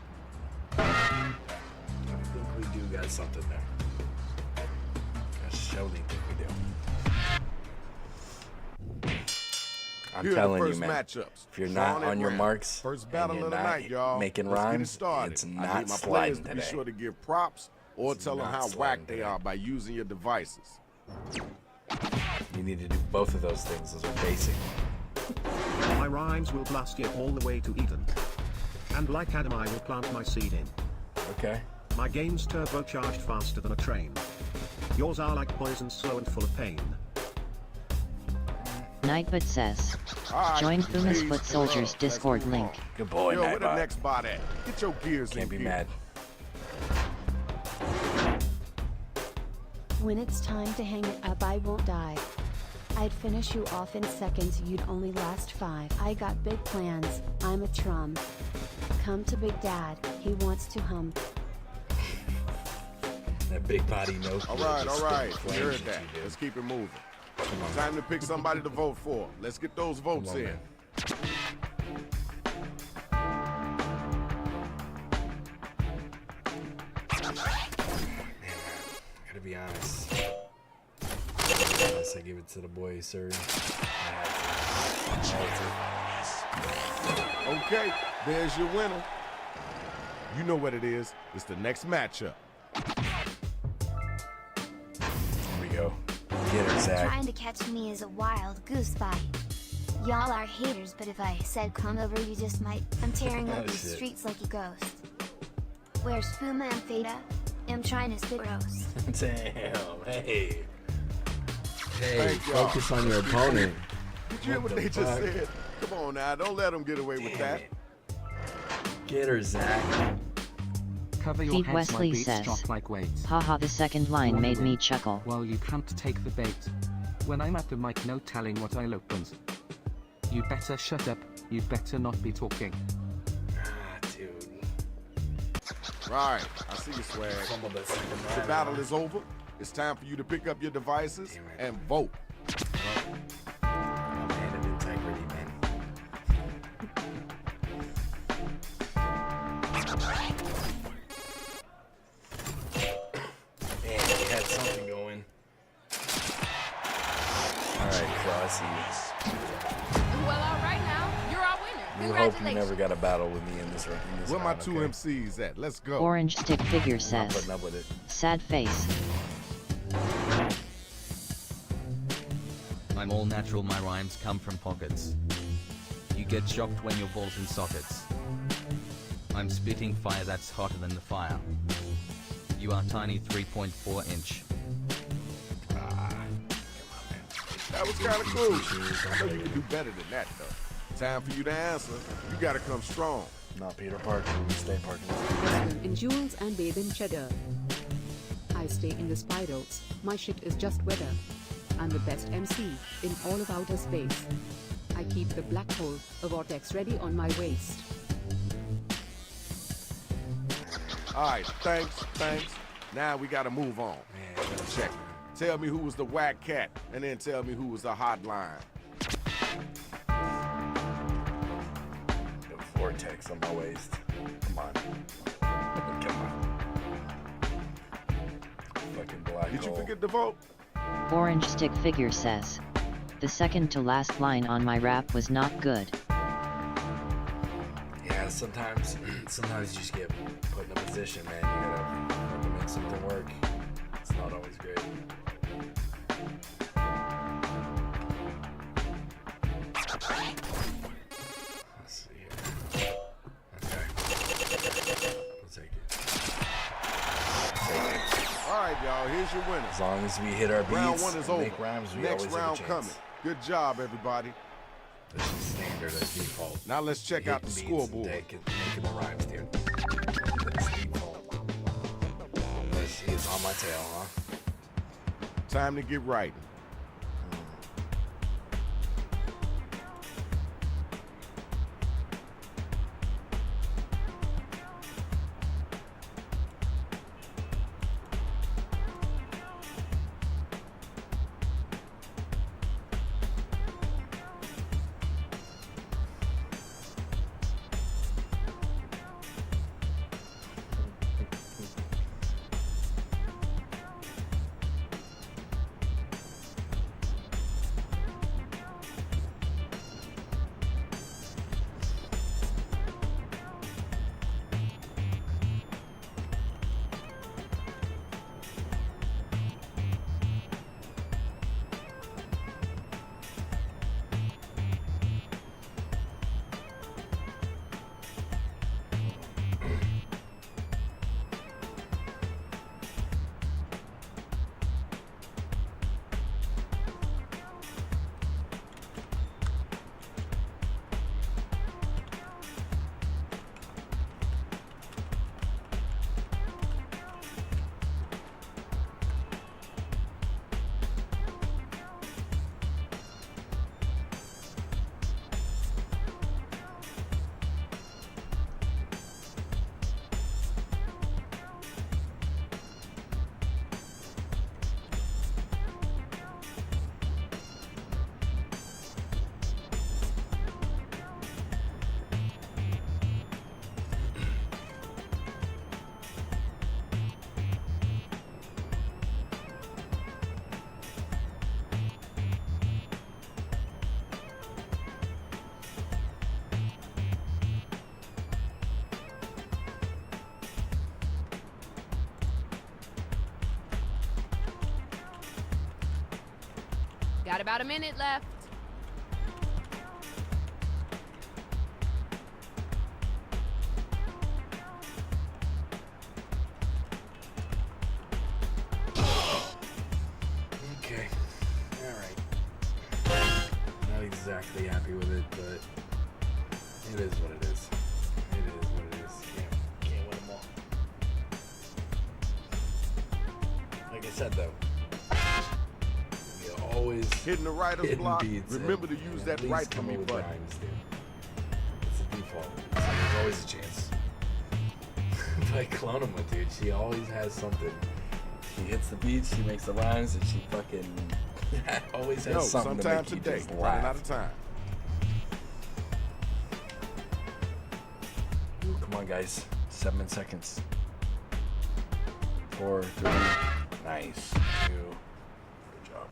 I think we do got something there. I surely think we do. I'm Here are the telling you, first man. matchups. If you're Sean not and on your Ram. marks First and battle you're of the not night, y'all. making Let's get it rhymes, started. it's I not need my sliding players to be today. sure to give props or It's tell them not how sliding whack they today. are by using your devices. You need to do both of those things. Those are basic. My rhymes will blast you all the way to Eden. And like Adam, I will plant my seed in. Okay. My game's turbocharged faster than a train. Yours are like poison, slow and full of pain. Nightbot says, join Fuma's Foot Soldiers Discord link. Good boy, Yo, where the Nightbot. next bot at? Get your gears Can't in be gear. mad. When it's time to hang it up, I won't die. I'd finish you off in seconds, you'd only last 5. I got big plans, I'm a trum. Come to Big Dad, he wants to hum. That big body no. All right. You heard that. Let's keep it moving. Time to pick somebody to vote for. Let's get those votes in. Man. Gotta be honest. Unless I give it to the boy, sir. Okay, there's your winner. You know what it is. It's the next matchup. Here we go. Get her, Zach. Trying to catch me is a wild goose bite. Y'all are haters, but if I said come over, you just might. I'm tearing up these streets like a ghost. Where's Fuma and Theta? I'm trying to spit roast. Damn, hey. Thank y'all. Focus on your opponent. Did you hear what they just said? Come on now, don't let them get away with that. Get her, Zach. Cover your Pete heads, Wesley my beats says, drop like weights. haha, the second line made me chuckle. Well, you can't take the bait. When I'm at the mic, no telling what I'll open. You better shut up. You better not be talking. Dude. Right, I see you, Swag. The battle is over. It's time for you to pick up your devices and vote. Man of integrity, man. Man, we had something going. Alright, Classy. Well, all right now, you're our winner. You hope you Congratulations. never got a battle with me in this round. Where my two MCs at? Let's go. Orange Stick Figure I'm says, putting up with it. sad face. I'm all natural, my rhymes come from pockets. You get shocked when your balls in sockets. I'm spitting fire that's hotter than the fire. You are tiny 3.4 inch. That was kind of cool. I know you can do better than that, though. Time for you to answer. You gotta come strong. Not Peter Parker, we stay Parker. Swim in jewels and bathe in cheddar. I stay in the spirals, my shit is just weather. I'm the best MC in all of outer space. I keep the black hole, a vortex ready on my waist. All right, thanks. Now we gotta move on. Man, check. Tell me who was the whack cat, and then tell me who was the hotline. The vortex on my waist. Come on. Come on. Fucking black Did you hole. forget to vote? Orange Stick Figure says, the second to last line on my rap was not good. Yeah, sometimes you just get put in a position, man. You gotta fucking make something work. It's not always great. Let's see here. Okay. We'll take it. All right, y'all, here's your winner. As long as we hit our beats Round one is and over. make rhymes, we Next always round have a chance. coming. Good job, everybody. This is standard as default. Now let's check out the scoreboard. Making the rhymes, dude. That's default. It's on my tail, huh? Time to get right. Got about a minute left. Okay. Alright. Not exactly happy with it, but it is what it is. It is what it is. Can't win them all. Like I said though, we always hitting the writer's block. Beats Remember to use that right for me button. Rhymes, dude. It's a default. So there's always a chance. But Clonema, dude, she always has something. She hits the beats, she makes the rhymes, and she fucking always has something to make you just running laugh. out of time. Ooh, come on, guys. 7 seconds. 4, 3. Nice. 2. Good job.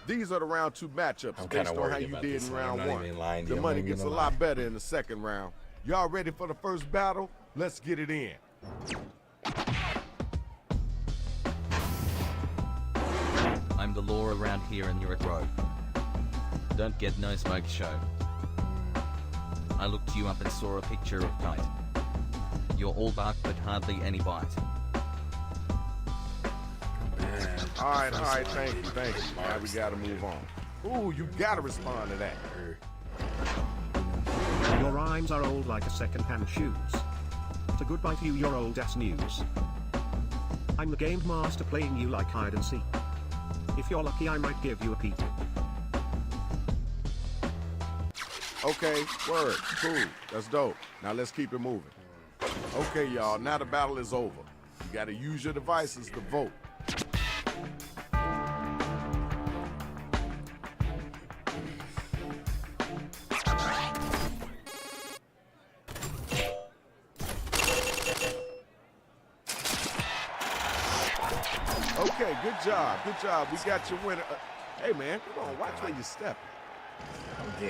These are the round 2 matchups I'm based kinda on how worried you about did this in one. I'm round not 1. even lying to The you. I'm money not gets a gonna lot lie. better in the second round. Y'all ready for the first battle? Let's get it in. I'm the law around here and you're a rogue. Don't get no smoke show. I looked you up and saw a picture of Kite. You're all bark but hardly any bite. All right, thank you. Now we gotta move on. Ooh, you gotta respond to that. Your rhymes are old like a second-hand shoes. To goodbye to you, your old-ass news. I'm the game master playing you like hide and seek. If you're lucky, I might give you a peek. Okay, word, cool, that's dope. Now let's keep it moving. Okay, y'all, now the battle is over. You gotta use your devices to vote. Okay, good job. We got your winner. Hey, man, come on, watch where you step.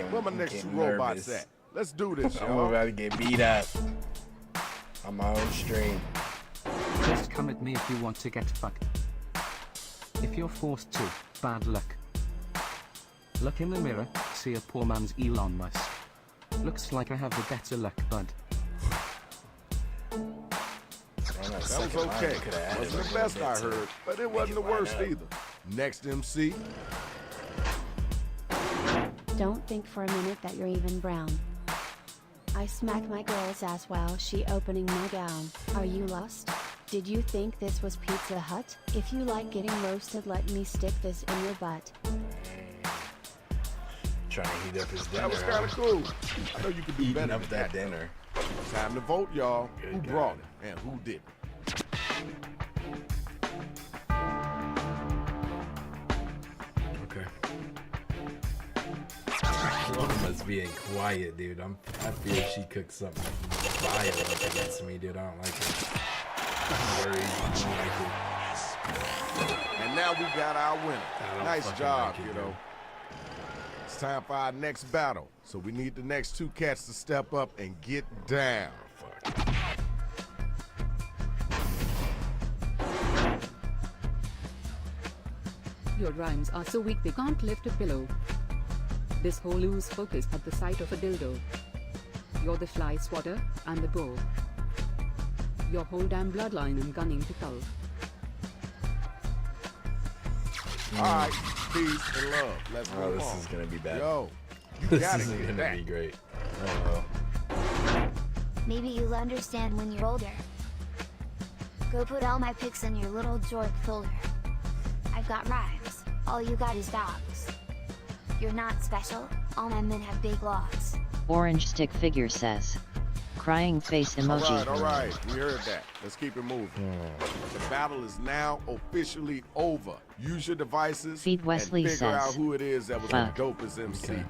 Where my next 2 robots at? Let's do this, I'm y'all. about to get beat up on my own stream. Just come at me if you want to get fucked. If you're forced to, bad luck. Look in the mirror, see a poor man's Elon Musk. Looks like I have the better luck, bud. That was okay. Wasn't the best I heard, but it wasn't the worst either. Next MC. Don't think for a minute that you're even brown. I smack my girl's ass while she opening my gown. Are you lost? Did you think this was Pizza Hut? If you like getting roasted, let me stick this in your butt. Trying to heat up his dinner. That was kind of cool. I know you could do better up than that dinner. Time to vote, y'all. Who brought it and who didn't? Okay. Clonema's being quiet, dude. I feel she cooked something vile up against me, dude. I don't like it. I'm worried. I don't like it. And now we got our winner. Nice job, like it, kiddo. It's time for our next battle. So we need the next 2 cats to step up and get down. Your rhymes are so weak they can't lift a pillow. This whole lose focus at the sight of a dildo. You're the fly swatter and the bull. Your whole damn bloodline I'm gunning to cull. Alright, peace and love. Let's move on. This is gonna be bad. Yo, you This gotta is get gonna back. be great. Uh-oh. Maybe you'll understand when you're older. Go put all my pics in your little jork folder. I've got rhymes, all you got is dogs. You're not special, all my men have big logs. Orange stick figure says. Crying face emoji. All right, we heard that. Let's keep it moving. The battle is now officially over. Use your devices Feed Wesley and figure says, out who it is that was fuck. the dopest MC.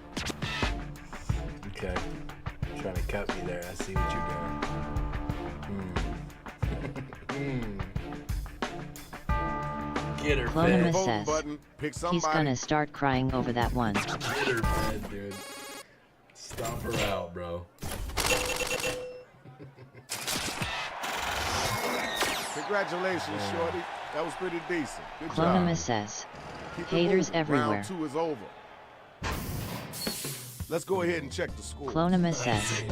Okay. Trying to cut me there. I see what you're doing. Get her Clonema fed. says, Pick he's somebody. gonna start crying over that one. Get her fed, dude. Stop her out, bro. Congratulations, shorty. That was pretty decent. Good Clonema job. says, Keep it Haters moving. everywhere. Round 2 is over. Let's go ahead and check the score. Clonima says,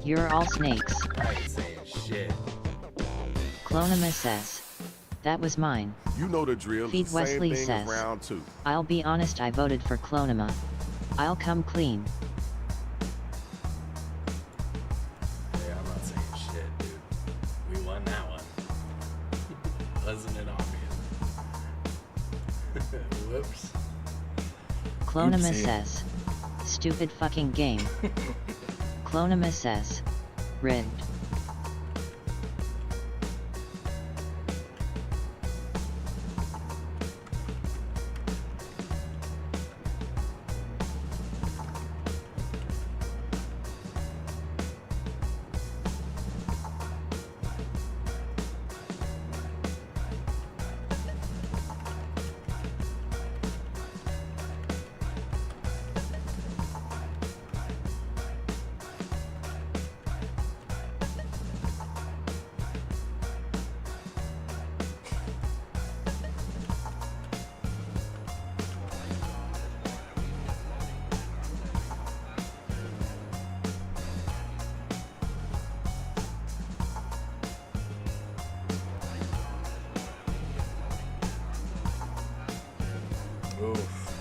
you're all snakes. I ain't saying shit. Clonima says, that was mine. You know the drill. Feed It's the same Wesley thing says, as round 2. I'll be honest, I voted for Clonima. I'll come clean. Yeah, I'm not saying shit, dude. We won that one. Wasn't it obvious? Whoops. Clonima Oopsie. says, stupid fucking game. Clonima says, rigged. Oof.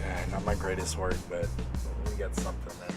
Yeah, not my greatest work, but we got something there.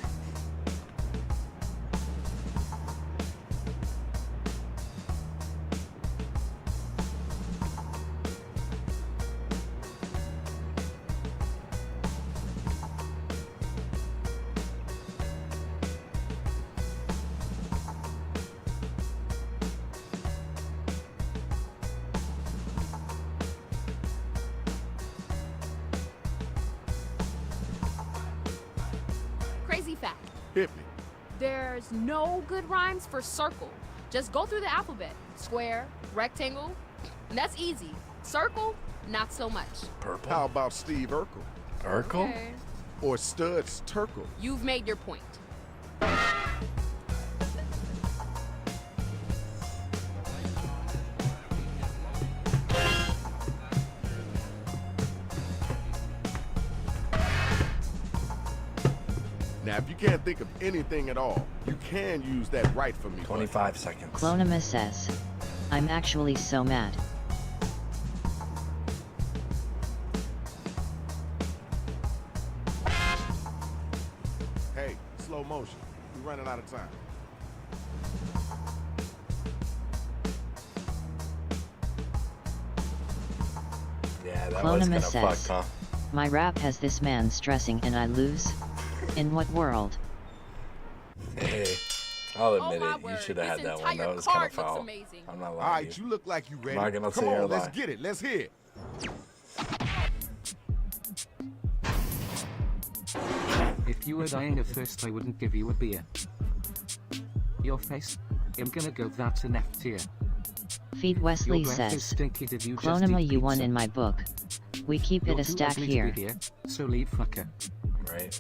Crazy fact. Hit me. There's no good rhymes for circle. Just go through the alphabet. Square, rectangle, and that's easy. Circle, not so much. Purple. How about Steve Urkel? Urkel? Okay. Or Studs Terkel? You've made your point. Now, if you can't think of anything at all, you can use that right for me. 25 seconds. Clonima says, I'm actually so mad. Hey, slow motion. We're running out of time. Yeah, that was Clonima kind of says, fucked, huh? my rap has this man stressing and I lose? In what world? Hey, I'll admit my it. You word, should have had this that one. entire That was kind card of looks foul. amazing. I'm not All lying. right, to you look like you ready. I'm not gonna Come say you're on, let's lying. get it. Let's hear it. If you were dying of thirst, I wouldn't give you a beer. Your face? I'm gonna go, that's an F tier. Feed Wesley Your breath is says, stinky, did you just Clonima, eat you won pizza? in my book. We keep You're it a too stack ugly to here. be here, so leave, fucker. Right.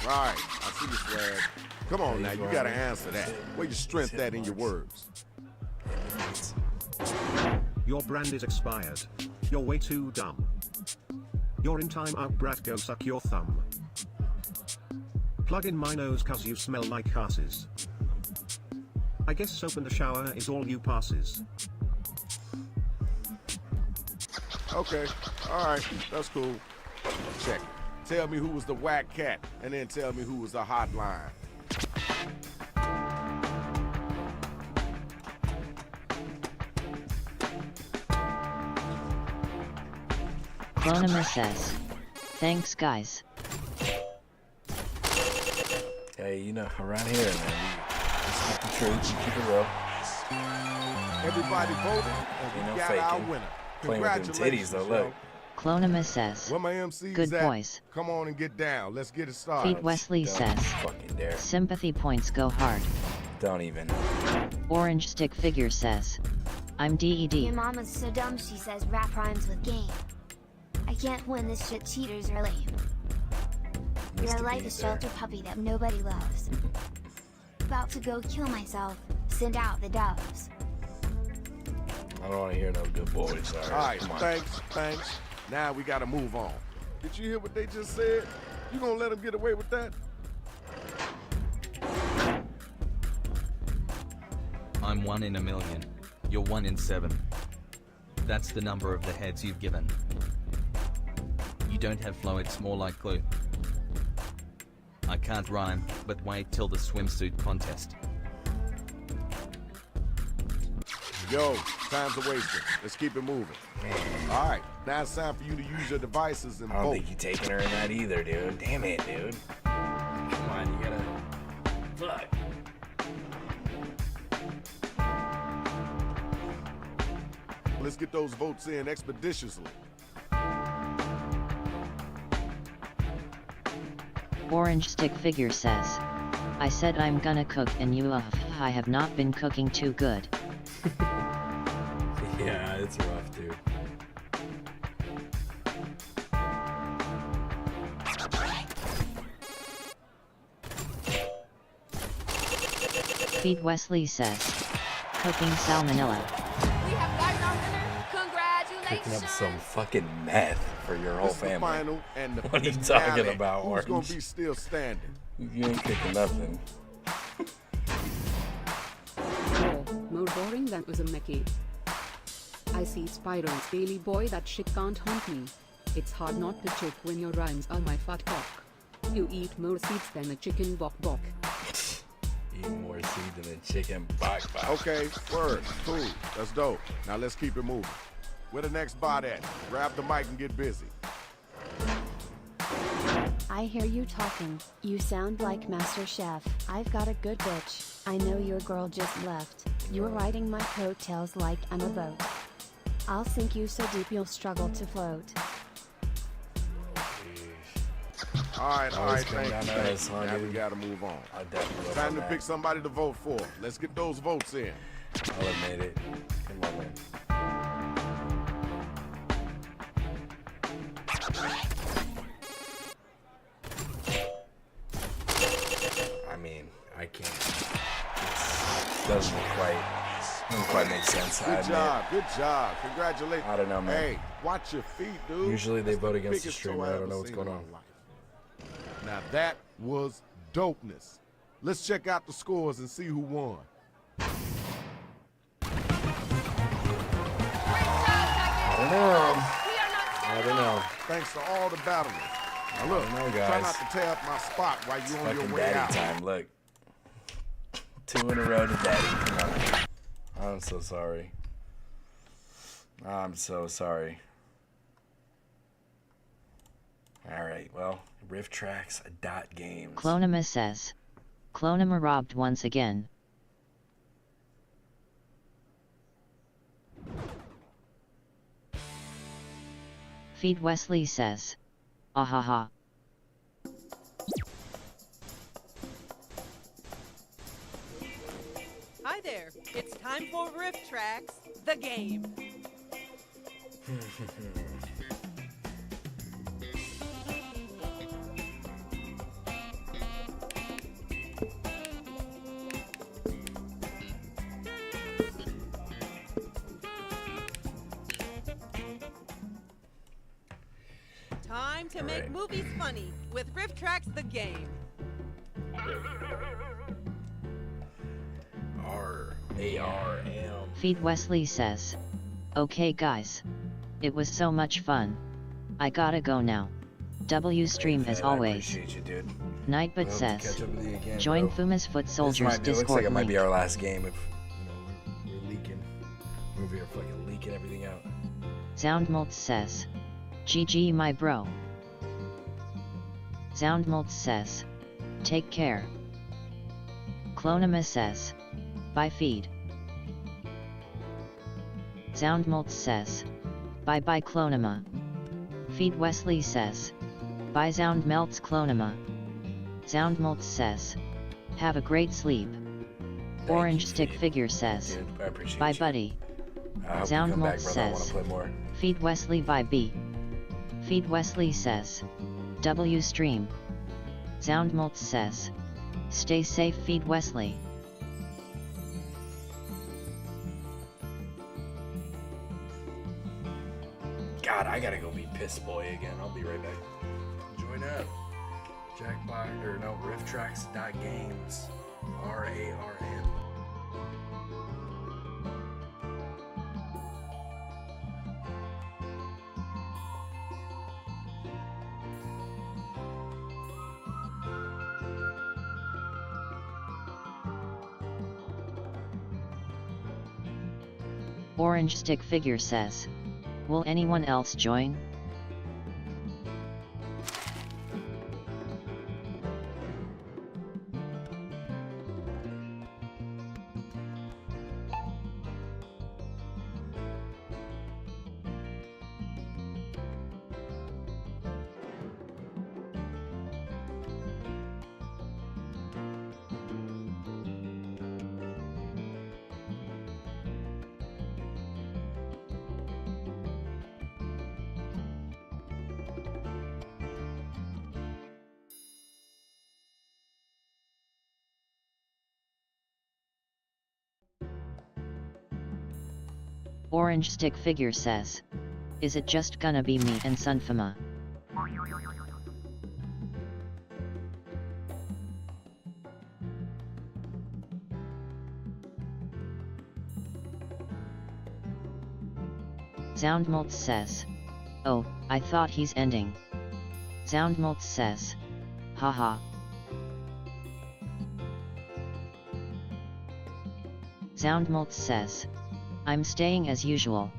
Right, I see the swag. Come on now, you gotta answer that. Where your strength at in your words? Your brand is expired. You're way too dumb. You're in time out, brat, go suck your thumb. Plug in my nose cause you smell like asses. I guess soap in the shower is all you passes. Okay, alright, that's cool. Check it. Tell me who was the whack cat, and then tell me who was the hotline. Clonima says, thanks guys. Hey, you know, around here, man, we just keep the truth, we keep it real. Everybody voted, and Ain't we no got faking. our winner. Playing with them Congratulations, titties, though, yo. look. Clonima says, Where my MC's good at? boys. Come on and get down. Let's get it started. Feed Wesley Don't says, fucking dare. sympathy points go hard. Don't even. Orange stick figure says, I'm DED. Your mama's so dumb she says rap rhymes with game. I can't win this shit, cheaters are lame. access You're a to life bees shelter puppy that nobody loves. About to go kill myself. Send out the doves. I don't want to hear no good boys. All Alright, come on. thanks. Now we gotta move on. Did you hear what they just said? You gonna let them get away with that? I'm 1 in a million. You're 1 in 7. That's the number of the heads you've given. You don't have flow, it's more like glue. I can't rhyme, but wait till the swimsuit contest. Yo, time's a wasting. Let's keep it moving. Alright, now it's time for you to use your devices and I don't vote. think you taking her in that either, dude. Damn it, dude. Come on, you gotta. Fuck. Let's get those votes in expeditiously. Orange Stick Figure says, I said I'm gonna cook and you I have not been cooking too good. Yeah, it's rough, dude. Feed Wesley says, cooking salmonella. We have gotten our winner. Cooking Congratulations. up some fucking meth for your whole This is the family. final and the What are you finale. talking about, Who's Orange? gonna be still standing? You ain't cooking nothing. Oh, more boring than Uzumaki. I see Spiral's daily boy, that shit can't haunt me. It's hard not to choke when your rhymes are my fat cock. You eat more seeds than a chicken bok bok. Eat more seed than a chicken bok bok. Okay, word, cool, that's dope. Now let's keep it moving. Where the next bot at? Grab the mic and get busy. I hear you talking. You sound like Master Chef. I've got a good bitch. I know your girl just left. You're riding my coattails like I'm a boat. I'll sink you so deep you'll struggle to float. Alright, Always come down to thank us, you. huh, Now we dude? gotta move on. I'll definitely vote Time on to that. pick somebody to vote for. Let's get those votes in. I'll admit it. Come on, man. I mean, I can't. It doesn't quite make sense. I admit. Good job. Congratulations. I don't know, man. Hey, watch your feet, dude. Usually they That's vote the against the biggest streamer. toe I I've don't know ever what's seen going in on. my life. Now that was dopeness. Let's check out the scores and see who won. I don't know. Thanks to all the battlers. Now look, I don't know, try guys. not to tear up my spot while It's you're on your fucking way daddy out. time. Look. 2 in a row to daddy. Come on. I'm so sorry. I'm so sorry. Alright, well, rifftracks.games. Clonima says, Clonima robbed once again. Feed Wesley says, ahaha. Hi there, it's time for Riff Tracks, the game. Time to make movies funny with Riff Tracks, the game. R-A-R-M. Feed Wesley says, okay guys. It was so much fun. I gotta go now. W stream as I always. appreciate you, dude. Nightbot Hope to says, catch up with you again, join bro. Fuma's Foot Soldiers It looks like Discord it might be link. our last game if we're leaking. We're over here fucking leaking everything out. Soundmoltz says, GG my bro. Soundmoltz says, take care. Clonima says, bye feed. Soundmoltz says, bye bye Clonima. Feed Wesley says, bye Soundmelts Clonima. Soundmoltz says, have a great sleep. Orange Stick Figure says, Dude, I appreciate bye you. buddy. I hope you come back, Soundmoltz brother. I wanna says, play more. feed Wesley by B. Feed Wesley says, W stream. Soundmoltz says, stay safe, feed Wesley. God, I gotta go be Piss Boy again. I'll be right back. Join up. Jackbox, or no, rifftracks.games. RARM. Orange Stick Figure says, will anyone else join? Orange Stick Figure says, is it just gonna be me and Sunfama? Soundmoltz says, oh, I thought he's ending. Soundmoltz says, haha. Soundmoltz says, I'm staying as usual.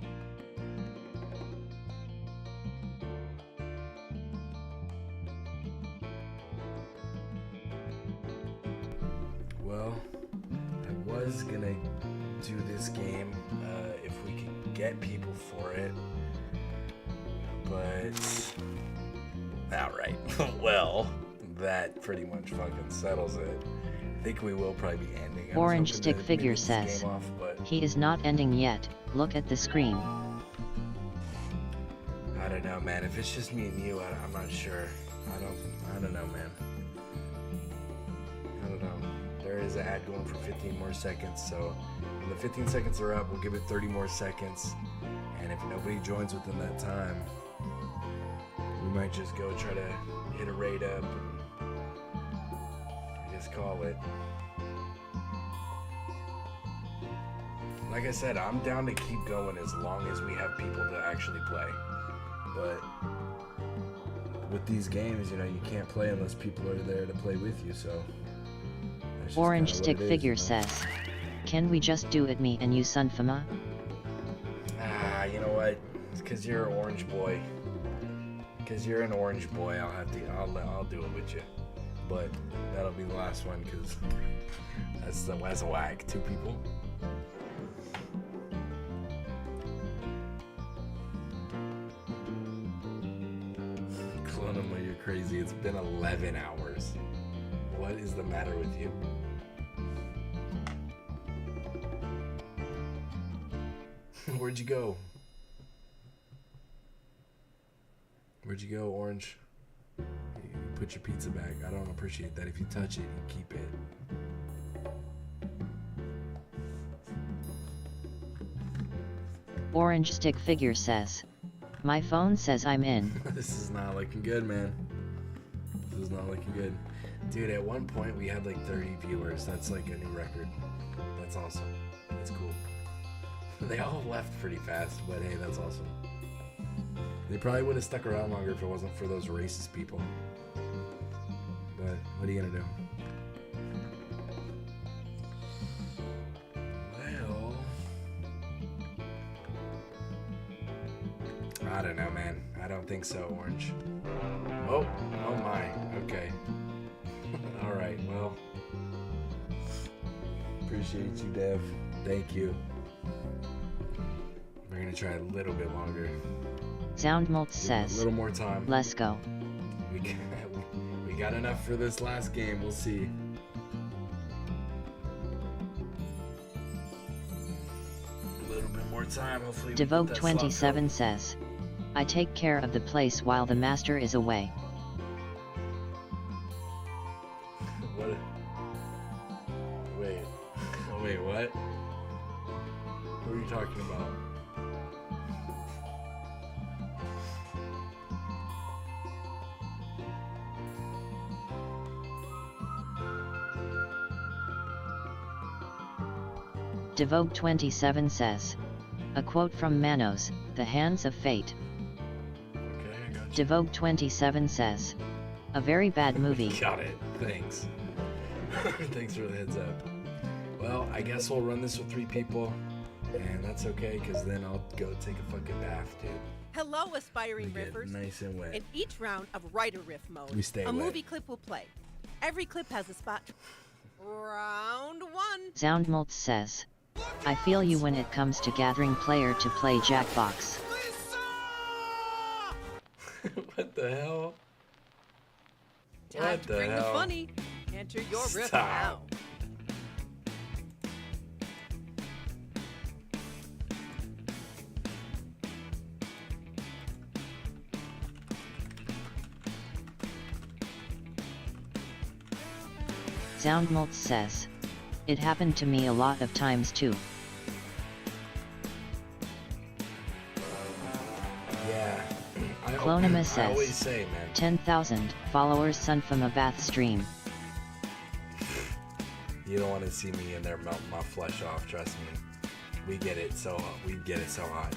Well, I was gonna do this game if we could get people for it, but alright. Well, that pretty much fucking settles it. I think we will probably be ending. Orange Stick Figure says, he is not ending yet, look at the screen. I don't know, man. If it's just me and you, I'm not sure. I don't know, man. I don't know. There is an ad going for 15 more seconds, so when the 15 seconds are up, we'll give it 30 more seconds. And if nobody joins within that time, we might just go try to hit a raid up and I guess call it. Like I said, I'm down to keep going as long as we have people to actually play. But with these games, you know, you can't play unless people are there to play with you, so. Orange Stick Figure says, can we just do it me and you, Sunfama? You know what? It's because you're an orange boy. Because you're an orange boy, I'll do it with you. But that'll be the last one, because that's a whack. 2 people. Clonema, you're crazy. It's been 11 hours. What is the matter with you? Where'd you go? Where'd you go, Orange? You put your pizza back. I don't appreciate that. If you touch it, you keep it. Orange Stick Figure says, my phone says I'm in. This is not looking good, man. This is not looking good. Dude, at one point we had like 30 viewers. That's like a new record. That's awesome. That's cool. They all left pretty fast, but hey, that's awesome. They probably would have stuck around longer if it wasn't for those racist people. But what are you gonna do? Well, I don't know, man. I don't think so, Orange. Oh my. Okay. All right. Well, appreciate you, Dev. Thank you. We're gonna try a little bit longer. Soundmoltz says, a little more time. Let's go. We got enough for this last game. We'll see. A little bit more time. Hopefully. Devote27 says, I take care of the place while the master is away. What? Wait. Wait, what? What are you talking about? Devogue27 says. A quote from Manos, The Hands of Fate. Devogue27 says. A very bad movie. Got it. Thanks. Thanks for the heads up. Well, I guess we'll run this with 3 people. And that's okay, because then I'll go take a fucking bath, dude. Hello, aspiring We get riffers. nice and wet. In each round of writer riff mode, We stay a wet. movie clip will play. Every clip has a spot. Round 1. Soundmoltz says. I feel you when it comes to gathering player to play Jackbox. What the hell? Time What to the bring the hell? funny. Enter your riff Stop. now. Soundmoltz says. It happened to me a lot of times too. Yeah. Clonima I says. always say, man. 10,000 followers Sunfama bath stream. You don't want to see me in there melting my flesh off, trust me. We get it so hot.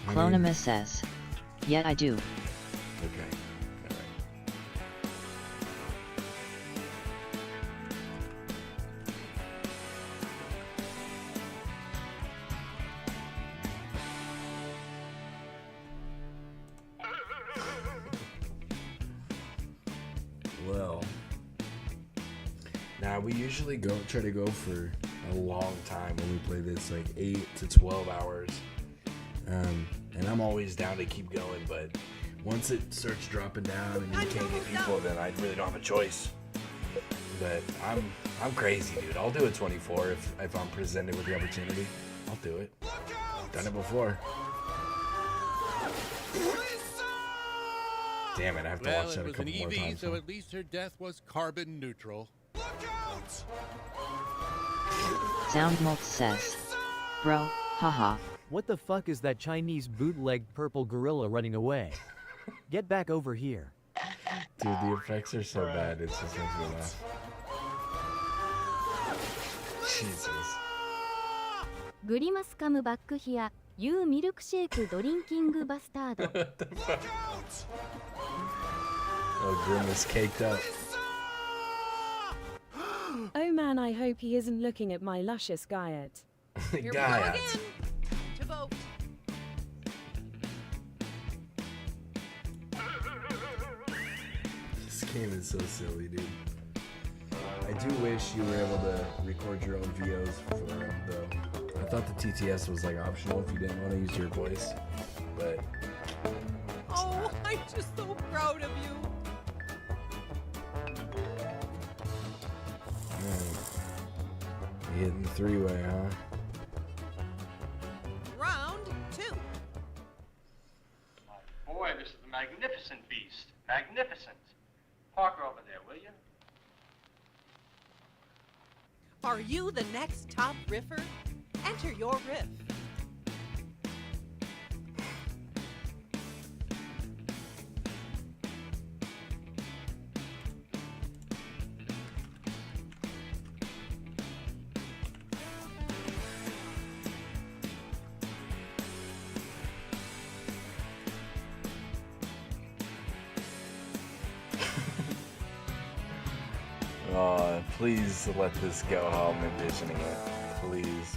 Clonima says. Yet I do. Okay. Well, now we usually try to go for a long time when we play this, like 8 to 12 hours. And I'm always down to keep going, but once it starts dropping down and you can't get people, then I really don't have a choice. But I'm crazy, dude. I'll do a 24 if I'm presented with the opportunity. I'll do it. I've done it before. Damn it, I have to watch that a couple more times. So at least her death was carbon neutral. Soundmoltz says. Bro, haha. What the fuck is that Chinese bootleg purple gorilla running away? Get back over here. Dude, the effects are so bad, it just makes me laugh. Jesus. グリマスカムバックヒア、ユーミルクシェイクドリンキングバスタード。Oh, Grimace caked up. Oh man, I hope he isn't looking at my luscious Gaiet. Here we go Gaiet. again. To vote. This game is so silly, dude. I do wish you were able to record your own VOs for them, though. I thought the TTS was like optional if you didn't want to use your voice, but Oh, I'm just so proud of you. you hitting the 3-way, huh? Round 2. Boy, this is a magnificent beast. Magnificent. Park her over there, will you? Are you the next top riffer? Enter your riff. Oh, please let this go how I'm envisioning it. Please.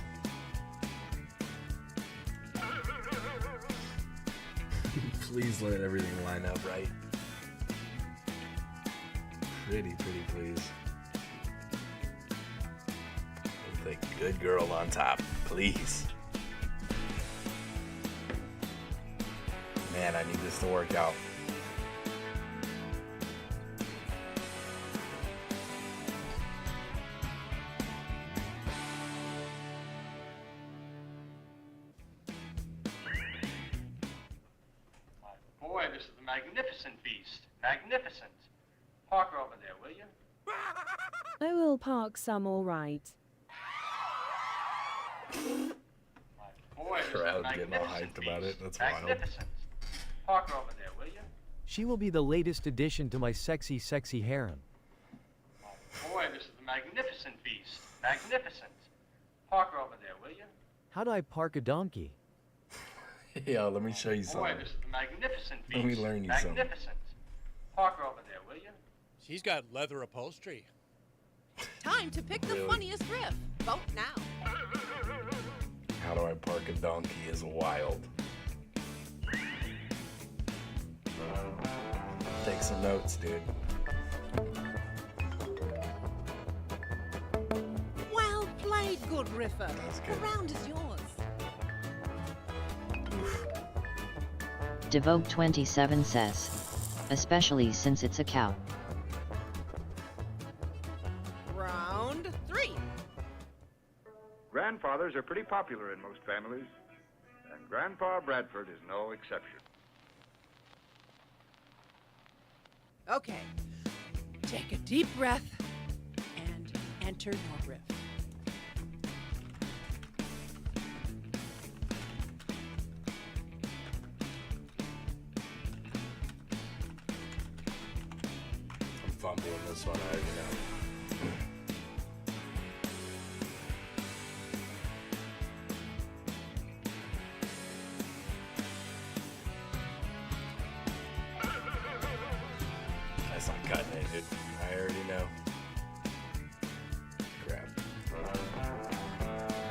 Please let everything line up right. Pretty please. With a good girl on top, please. Man, I need this to work out. magnificent beast. Magnificent. Park her over there, will you? I will park some all right. Boy, this is Crowd getting all magnificent hyped about it. beast. That's wild. Magnificent. Park her over there, will you? She will be the latest addition to my sexy, sexy harem. Boy, this is the magnificent beast. Magnificent. Park her over there, will you? How do I park a donkey? Yo, let me show you Boy, something. this is the magnificent beast. Let me learn you something. Magnificent. Park her over there, will you? She's got leather upholstery. Time to pick the funniest riff. Vote now. How do I park a donkey is wild. Take some notes, dude. Well played, good riffer. That's good. The round is yours. Devote27 says. Especially since it's a cow. Round 3. Grandfathers are pretty popular in most families, and Grandpa Bradford is no exception. Okay. Take a deep breath and enter your riff. I'm fumbling this one, I already know. That's not cutting it, dude. I already know. Crap.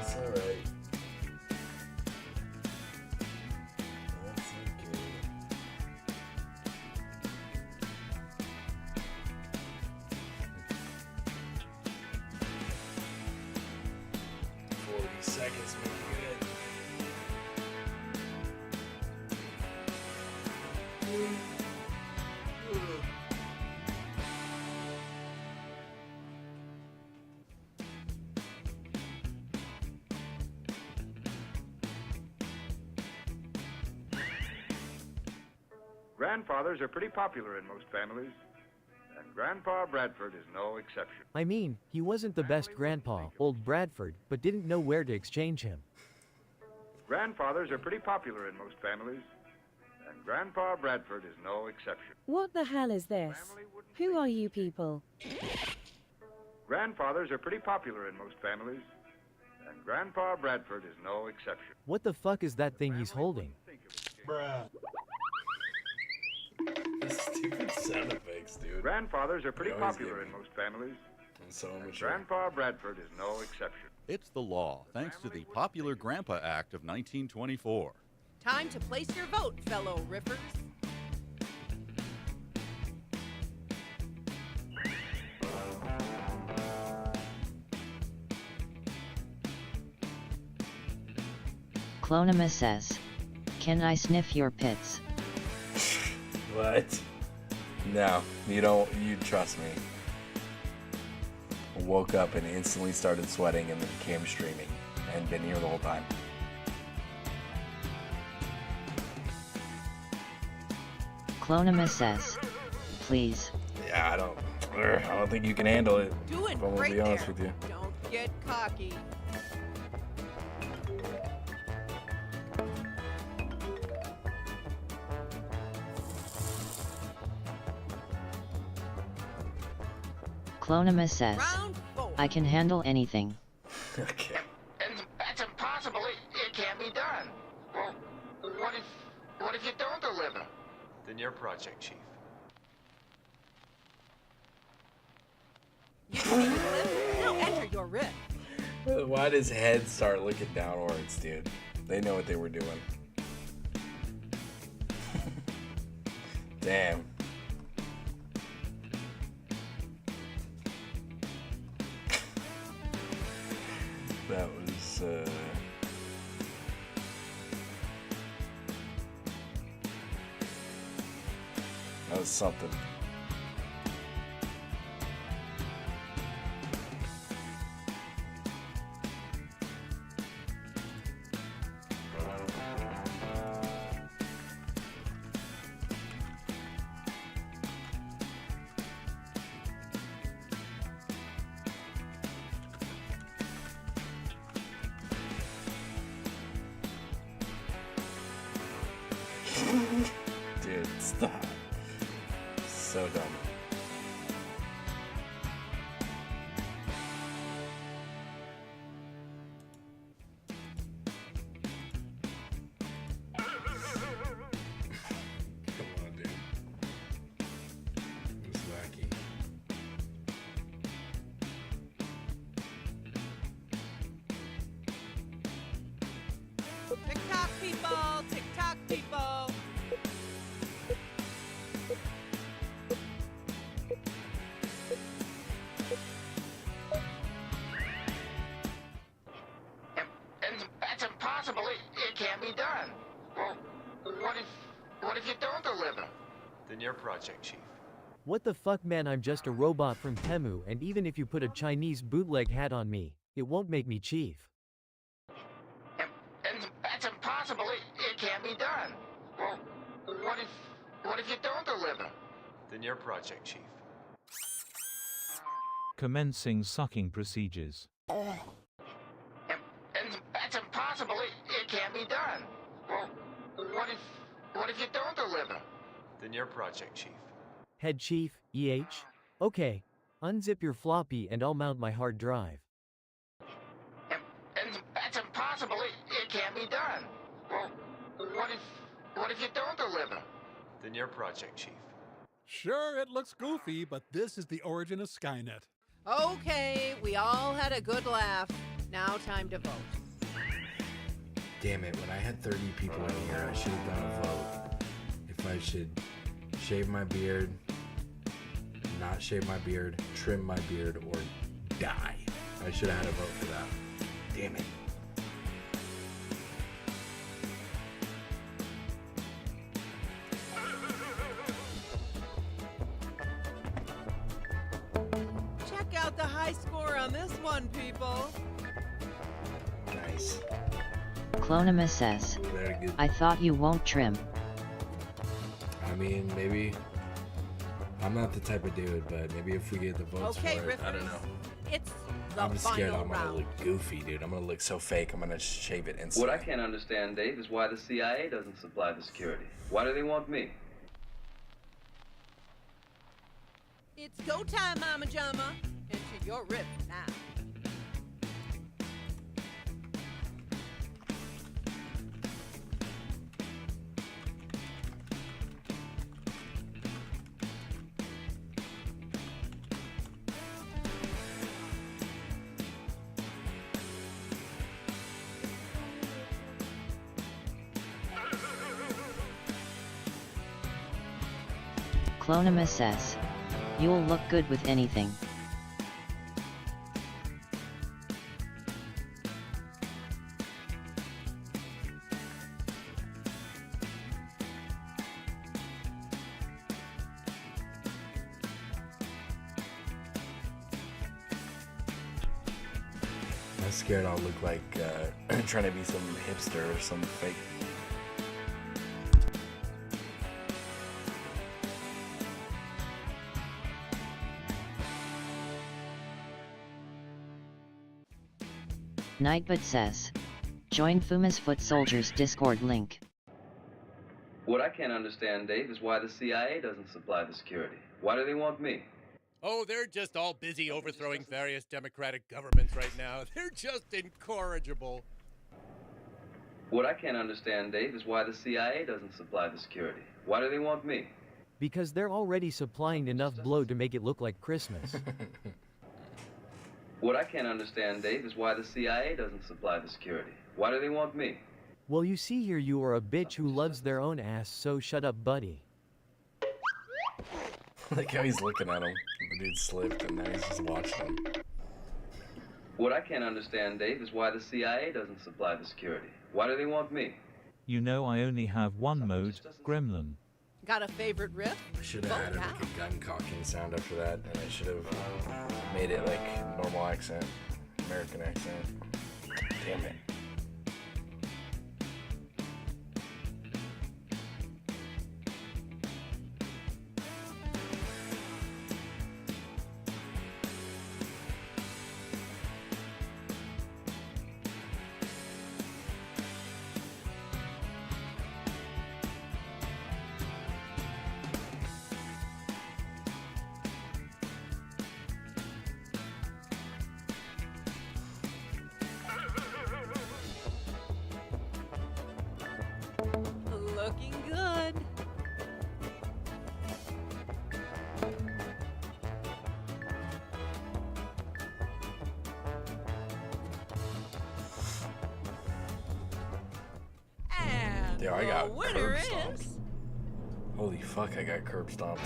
It's alright. That's okay. Seconds, man. Grandfathers are pretty popular in most families, and Grandpa Bradford is no exception. I mean, he wasn't the best grandpa, old Bradford, but didn't know where to exchange him. Grandfathers are pretty popular in most families, and Grandpa Bradford is no exception. What the hell is this? Who are you people? Grandfathers are pretty popular in most families, and Grandpa Bradford is no exception. What the fuck is that thing he's holding? Bruh. Stupid sound effects, dude. Grandfathers are pretty They always popular give in me- most families, And so and immature. Grandpa Bradford is no exception. It's the law, thanks to the Popular Grandpa Act of 1924. Time to place your vote, fellow riffers. Clonima says. Can I sniff your pits? What? No, you don't. You trust me. I woke up and instantly started sweating and then became streaming and been here the whole time. Clonima says. Please. Yeah, I don't think you can handle it. Doing if I'm gonna great be honest there. with you. Don't get cocky. Clonima says. Round 4. I can handle anything. Okay. That's impossible. It can't be done. Well, what if you don't deliver? Then your project, Chief. Now enter your riff. Why does head start looking downwards, dude? They know what they were doing. Damn. That was, that was something. TikTok people, TikTok people. That's impossible. It can't be done. Well, what if you don't deliver? Then your project, Chief. What the fuck, man? I'm just a robot from Temu, and even if you put a Chinese bootleg hat on me, it won't make me chief. That's impossible. It can't be done. Well, what if you don't deliver? Then your project, Chief. Commencing sucking procedures. That's impossible. It can't be done. Well, what if you don't deliver? Then your project, Chief. Head chief, EH? Okay. Unzip your floppy and I'll mount my hard drive. That's impossible. It can't be done. Well, what if you don't deliver? Then your project, Chief. Sure, it looks goofy, but this is the origin of Skynet. Okay, we all had a good laugh. Now time to vote. Damn it, when I had 30 people in here, I should have done a vote. If I should shave my beard, not shave my beard, trim my beard, or die. I should have had a vote for that. Damn it. Check out the high score on this one, people. Nice. Clonima says, Very good. I thought you won't trim. I mean, maybe. I'm not the type of dude, but maybe if we get the votes Okay, for it, I don't Riffers, know. It's the I'm scared final I'm gonna round. look goofy, dude. I'm gonna look so fake, I'm gonna shave it instantly. What I can't understand, Dave, is why the CIA doesn't supply the security. Why do they want me? It's go time, Mama Jama. Into your riff now. Clonima says, you'll look good with anything. I'm scared I'll look like trying to be some hipster or some fake. Nightbot says, join Fuma's Foot Soldiers Discord link. What I can't understand, Dave, is why the CIA doesn't supply the security. Why do they want me? Oh, they're just all busy overthrowing various democratic governments right now. They're just incorrigible. What I can't understand, Dave, is why the CIA doesn't supply the security. Why do they want me? Because they're already supplying enough blow to make it look like Christmas. What I can't understand, Dave, is why the CIA doesn't supply the security. Why do they want me? Well, you see here, you are a bitch who loves their own ass, so shut up, buddy. Like how he's looking at him. The dude slipped and now he's just watching him. What I can't understand, Dave, is why the CIA doesn't supply the security. Why do they want me? You know I only have one mode, Gremlin. Got a favorite riff? I should have added like a gun cocking sound after that, and I should have made it like normal accent, American accent. Damn it. Yeah, I got winner curb stomped. Holy fuck, I got curb stomped.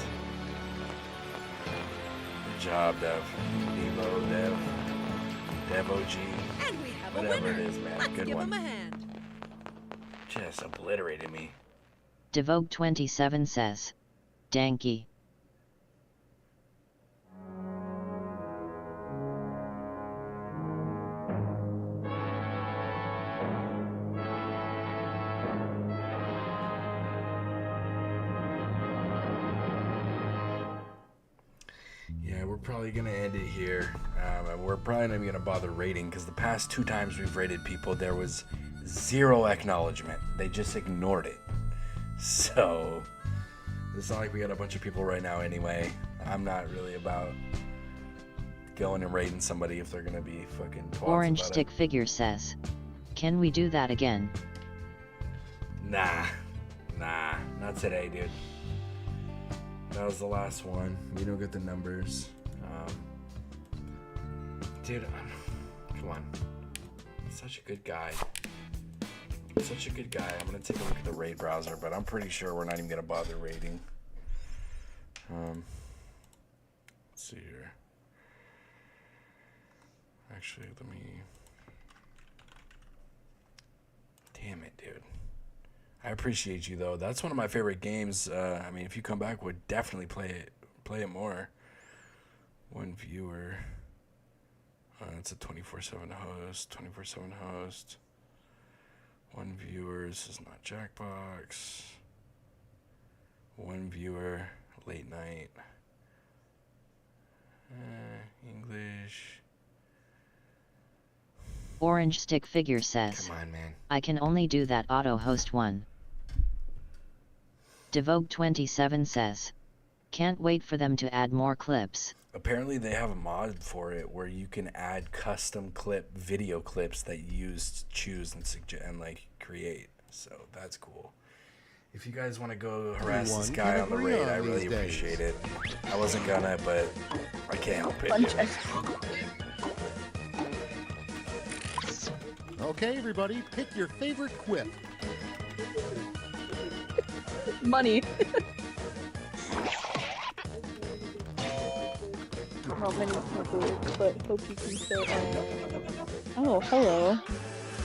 Good job, Dev. Devo, Dev OG. And we have Whatever a winner. it is, man. Let's Good give one. him a hand. Just obliterated me. Devogue27 says. Danky. Yeah, we're probably gonna end it here. And we're probably not even gonna bother rating because the past 2 times we've rated people, there was 0 acknowledgement. They just ignored it. So it's not like we got a bunch of people right now anyway. I'm not really about going and rating somebody if they're gonna be fucking twats Orange about Stick Figure says. Can we do that again? Nah, not today, dude. That was the last one. We don't get the numbers. Dude, come on. Such a good guy. Such a good guy. I'm gonna take a look at the raid browser, but I'm pretty sure we're not even gonna bother rating. Let's see here. Actually, let me. Damn it, dude. I appreciate you though. That's one of my favorite games. I mean, if you come back, would definitely play it more. 1 viewer. It's a 24/7 host. 24/7 host. 1 viewer. This is not Jackbox. 1 viewer. Late night. English. Orange Stick Figure says. Come on, man. I can only do that auto host one. Devogue27 says. Can't wait for them to add more clips. Apparently they have a mod for it where you can add custom video clips that you choose and like create. So that's cool. If you guys want to go harass this guy on the raid, I really appreciate it. I wasn't gonna, but I can't help it. Dude. Okay, everybody, pick your favorite quip. Money. How many people, but hope you can say, oh, hello.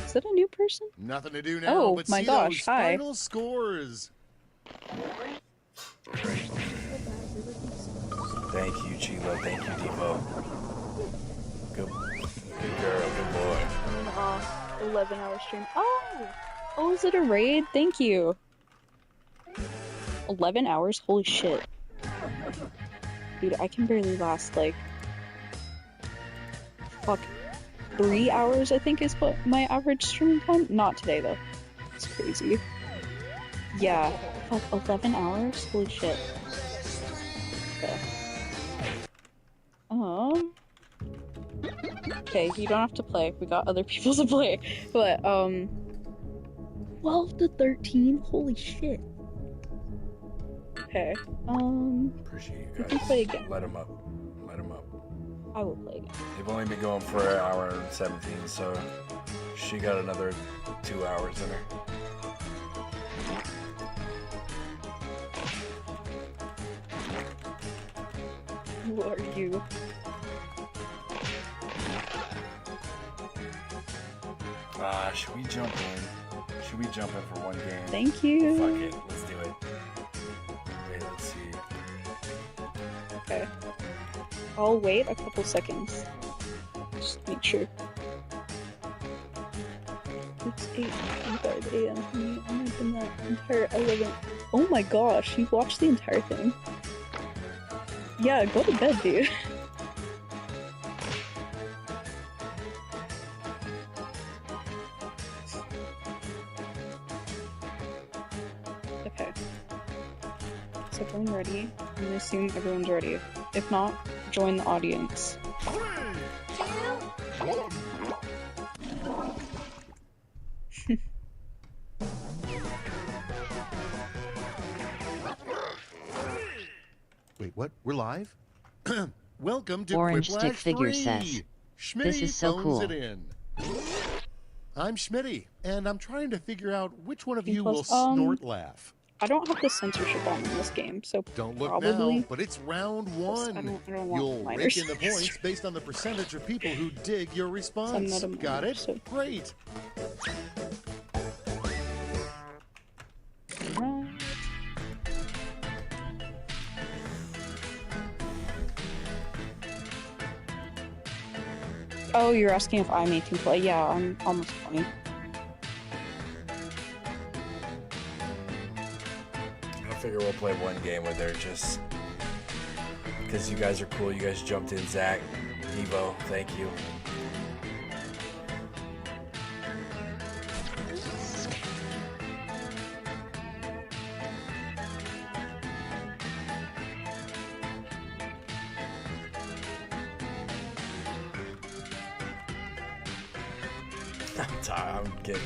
Is that a new person? Nothing to do now. Oh but my see gosh, those hi. Final scores. Thank you, Chila. Thank you, Devo. Good girl. Good boy. 11-hour stream. Oh, is it a raid? Thank you. 11 hours? Holy shit. Dude, I can barely last, like, fuck, 3 hours, I think is what my average streaming time? Not today, though. It's crazy. Yeah, fuck, 11 hours? Holy shit. Okay. Okay, you don't have to play. We got other people to play. But, 12 to 13? Holy shit. Okay, Appreciate you we guys. can play again. Let him up. Let him up. I will play again. They've only been going for an hour and 17, so she got another 2 hours in her. Who are you? Should we jump in? Should we jump in for one game? Thank you. Fuck it, let's do it. Wait, let's see. Okay. I'll wait a couple seconds. Just make sure. It's 8:25 a.m. I'm open that entire 11. Oh my gosh, you watched the entire thing? Yeah, go to bed, dude. Okay. So if I'm ready, I'm gonna assume everyone's ready. If not, join the audience. Wait, what? We're live? Welcome to Orange Quiplash Stick Figure 3. says. Schmitty This is so phones cool. it in. I'm Schmitty, and I'm trying to figure out which one of you Plus, will snort laugh. I don't have the censorship on in this game, so Don't look probably now, but it's round one. I don't want You'll minors. rake in the points based on the percentage of people who dig your response. not a Got minor, it? so- Great. Oh, you're asking if I'm 18 play? Yeah, I'm almost 20. I figure we'll play one game where they're just... Because you guys are cool, you guys jumped in. Zach, Evo, thank you.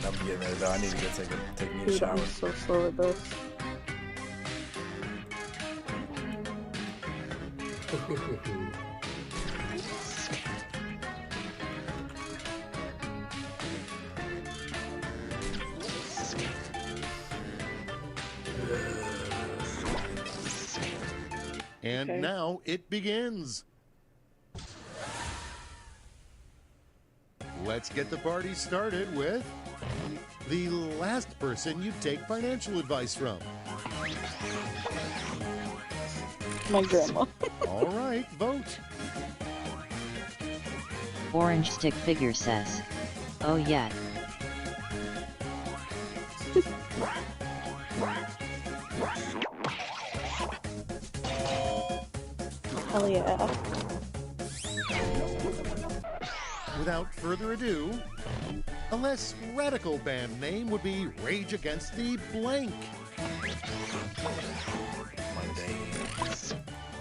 I'm getting there though. I need to go take me a Dude, shower. I'm so slow at this. And Okay. now it begins. Let's get the party started with the last person you take financial advice from. My grandma. All right, vote. Orange stick figure says, oh yeah. Hell yeah. Without further ado, a less radical band name would be Rage Against the Blank. Monday.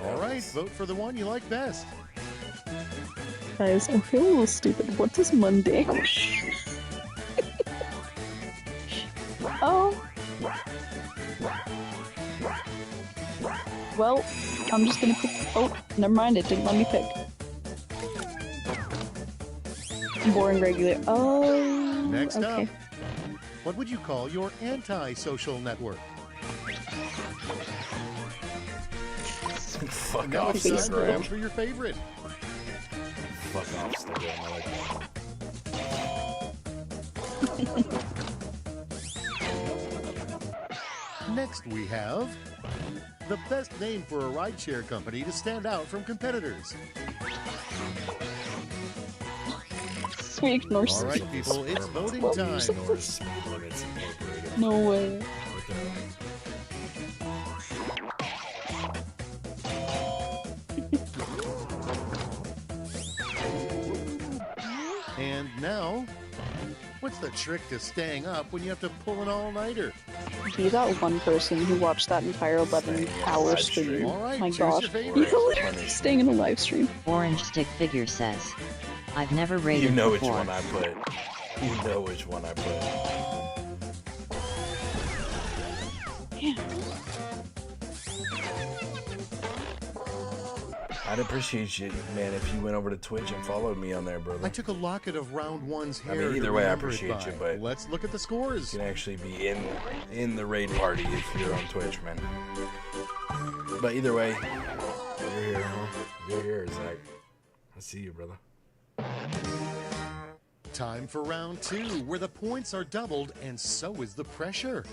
All right, vote for the one you like best. Guys, I feel a little stupid. What is Monday? Oh. Well, I'm just gonna pick. Oh, never mind. It didn't let me pick. Boring regular. Oh. Next okay. up, what would you call your anti-social network? Fuck Now off, it's time to Instagram. vote for your favorite. Fuck off, Instagram. I like that. Next we have the best name for a rideshare company to stand out from competitors. We ignore All right, people, it's voting time. No way. And now, what's the trick to staying up when you have to pull an all-nighter? Be that one person who watched that entire 11-hour stream. All right, My choose your gosh. favorite. You're literally staying in a live stream. Orange stick figure says, I've never rated You know which before. one I put. You know which one I put. Yeah. I'd appreciate you, man, if you went over to Twitch and followed me on there, brother. I took a locket of round one's I hair. mean, either to way, I remember it appreciate you, by. but Let's look at the scores. you can actually be in the raid party if you're on Twitch, man. But either way, you're here, huh? You're here, Zach. I see you, brother. Time for round two, where the points are doubled and so is the pressure.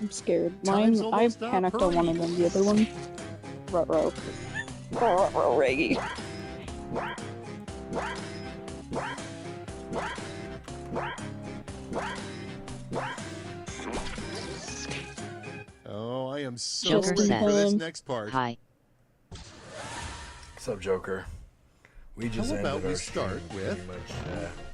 I'm scared. Time's Mine, I almost up, panicked on one of them. The other one, ruh-roh. Ruh-roh, Reggie. Oh, I am so Joker ready for this says, next part. Hi. What's up, Joker? We just How about ended we our start stream with pretty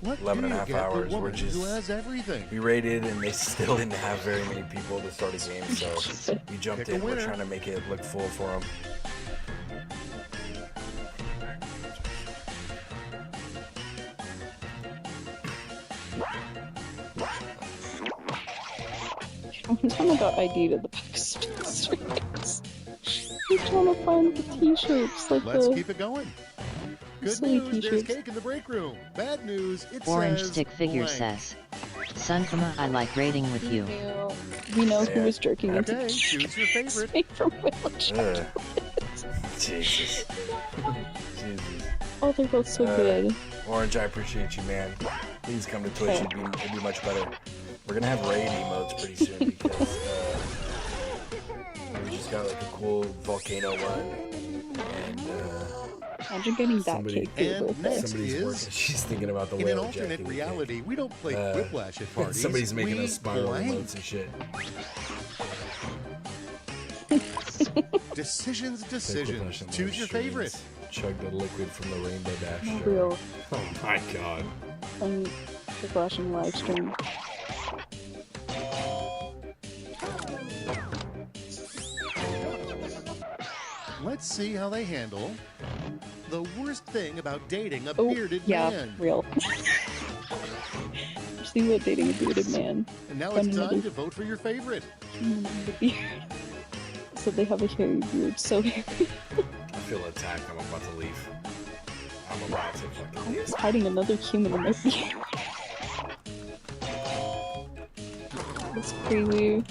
what much 11 and a do half you get for hours. We're woman just who has everything? we rated and they still didn't have very many people to start a game, so we jumped Pick a in. We're winner. trying to make it look full for them. One time I got ID'd at the Pack. I'm trying to find the t-shirts, like Let's the keep it going. Good silly news, there's t-shirts. cake in the break room. Bad news, it Orange says Stick Figure blank. says, Sunkama, I like raiding with you. We know who was jerking into Okay, choose your favorite. Made from Village. Ugh. Jesus. Jesus. Oh, they're both so good. Orange, I appreciate you, man. Please come to Twitch. It'd be much better. We're gonna have raid emotes pretty soon because we just got like a cool volcano one, and Imagine getting that somebody, cake for your And birthday. next somebody's is, working. She's thinking about the in an whale alternate jacking the reality, cake. we don't play Quiplash at parties. Somebody's making we us spiral blank. emotes and shit. Decisions. Quiplash Choose your favorite. Chug the liquid from the Rainbow Dash. Not jar. real. Oh my god. And the flashing live stream. Let's see how they handle the worst thing about dating a Oh, bearded yeah, man. real. See what dating a bearded man. And now Find it's time another- to vote for your favorite. the beard. So they have a hairy beard, so hairy. I feel attacked. I'm about to leave. I'm about to fucking leave. It's hiding another human in their beard. That's crazy.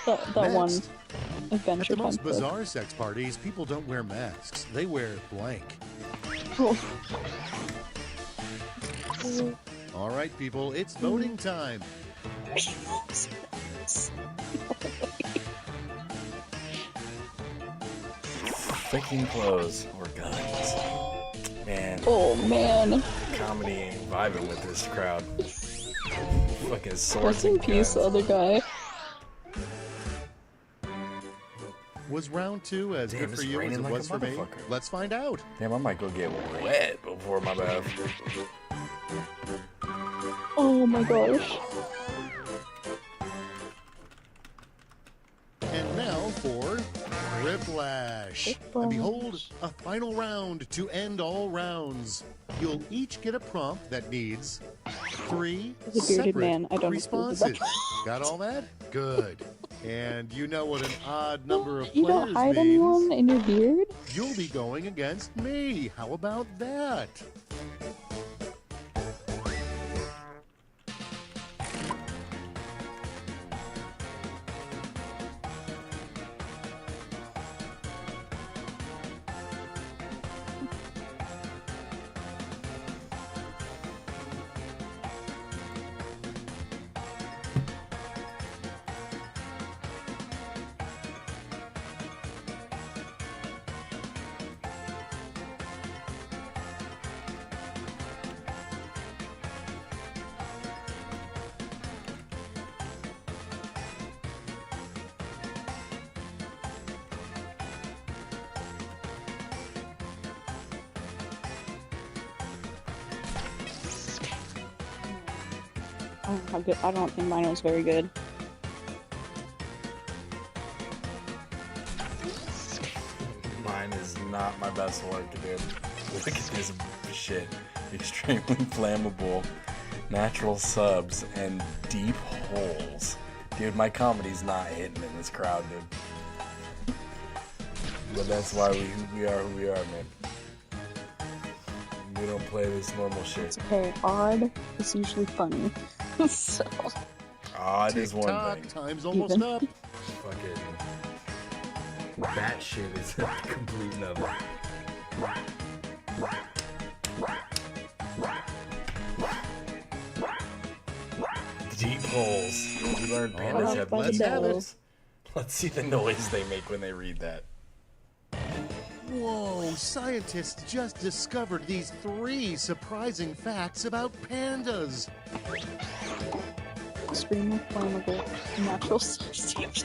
That one Next. adventure At the most time clip. bizarre sex parties, people don't wear masks. They wear blank. Oh. All right, people, it's voting time. Freaking clothes or guns. Man. Oh man. Comedy ain't vibing with this crowd. Fucking swords Rest in and peace, guns. other guy. Was round two as Damn, good it's for you as raining it like a was for me? motherfucker. Let's find out. Damn, I might go get wet before my bath. Oh my gosh. And now for Quiplash. And behold, a final round to end all rounds. You'll each get a prompt that needs 3 As a bearded separate man, I don't approve of responses. that. Got all that? Good. And you know what an odd number of You players don't hide means. anyone in your beard? You'll be going against me. How about that? Oh, how good. I don't think mine was very good. Mine is not my best work, dude. Look at this shit. Extremely flammable, natural subs, and deep holes. Dude, my comedy's not hitting in this crowd, dude. But that's why we are who we are, man. We don't play this normal shit. It's okay. Odd is usually funny. So. Odd is one Tick-tock, thing. time's almost Even. up. Fucking that shit is a complete another. Deep holes. learned pandas have let's have it. Let's see the noise they make when they read that. Whoa, scientists just discovered these 3 surprising facts about pandas. Extremely flammable natural substances.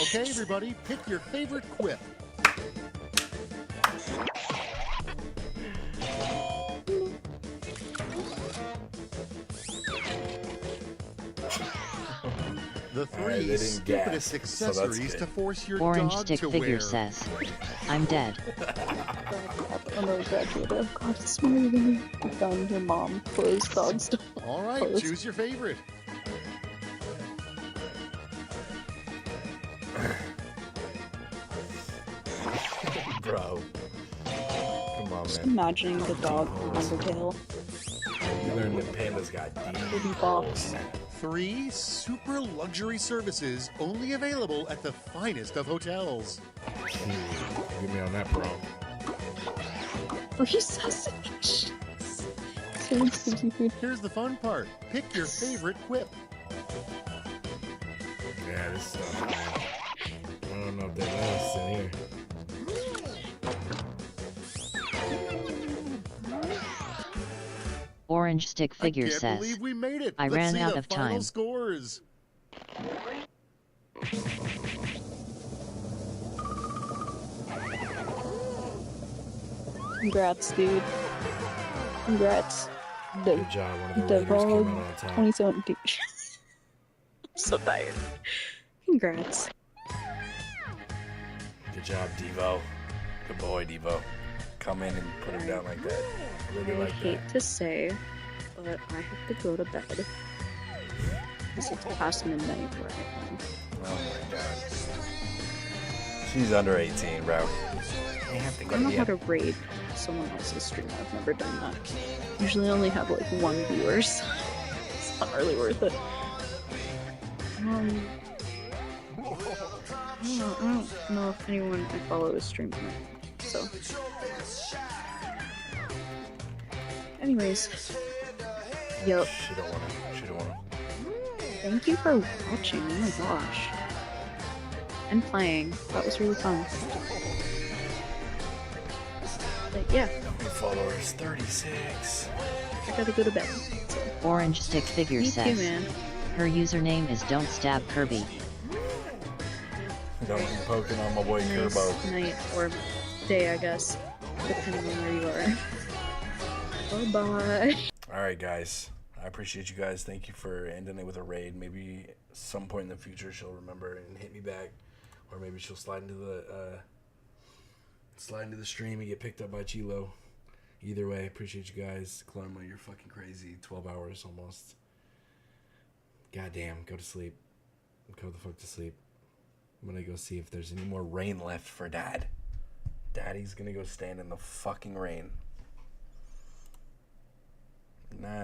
Okay, everybody, pick your favorite quip. The 3 stupidest accessories to force your Orange dog stick to figure wear. says, I'm dead. I'm a graduate. God, it's smarter than me. I found your mom closed dog stuff. All right, choose your favorite. Bro. Come on, Just man. imagining the dog from Undertale. You learned that pandas got deep box. 3 super luxury services only available at the finest of hotels. Get me on that, bro. Oh, he says it. Here's the fun part. Pick your favorite quip. Yeah, this stuff, man. I don't know if they let us in here. Orange stick figure I can't says, believe we made it. I Let's ran see out the of final time. scores. Congrats, dude. Congrats. Good job. One of the Raiders came out on top. 2017. I'm so tired. Congrats. Good job, Devo. Good boy, Devo. Come in and put him down like that. Really I like hate that. to say, but I have to go to bed. Because it's past midnight where I am. Oh my god. She's under 18, bro. I have to I go don't know to how bed. to raid someone else's stream. I've never done that. Usually I only have like 1 viewer, so it's not really worth it. I don't know if anyone I follow is streaming it, so. Anyways. Yup. She don't want to. She don't want to. Thank you for watching, oh my gosh. And playing. That was really fun. But yeah. Followers 36. I gotta go to bed. Orange stick figure Me too, says, man. her username is Don't Stab Kirby. Don't be poking on my boy Nice Kerbo. night or day, I guess, depending on where you are. Bye-bye. Alright, guys. I appreciate you guys. Thank you for ending it with a raid. Maybe some point in the future she'll remember and hit me back. Or maybe she'll slide into the stream and get picked up by Chilo. Either way, appreciate you guys. Karma, you're fucking crazy. 12 hours almost. Goddamn, go to sleep. Go the fuck to sleep. I'm gonna go see if there's any more rain left for Dad. Daddy's gonna go stand in the fucking rain. Nice.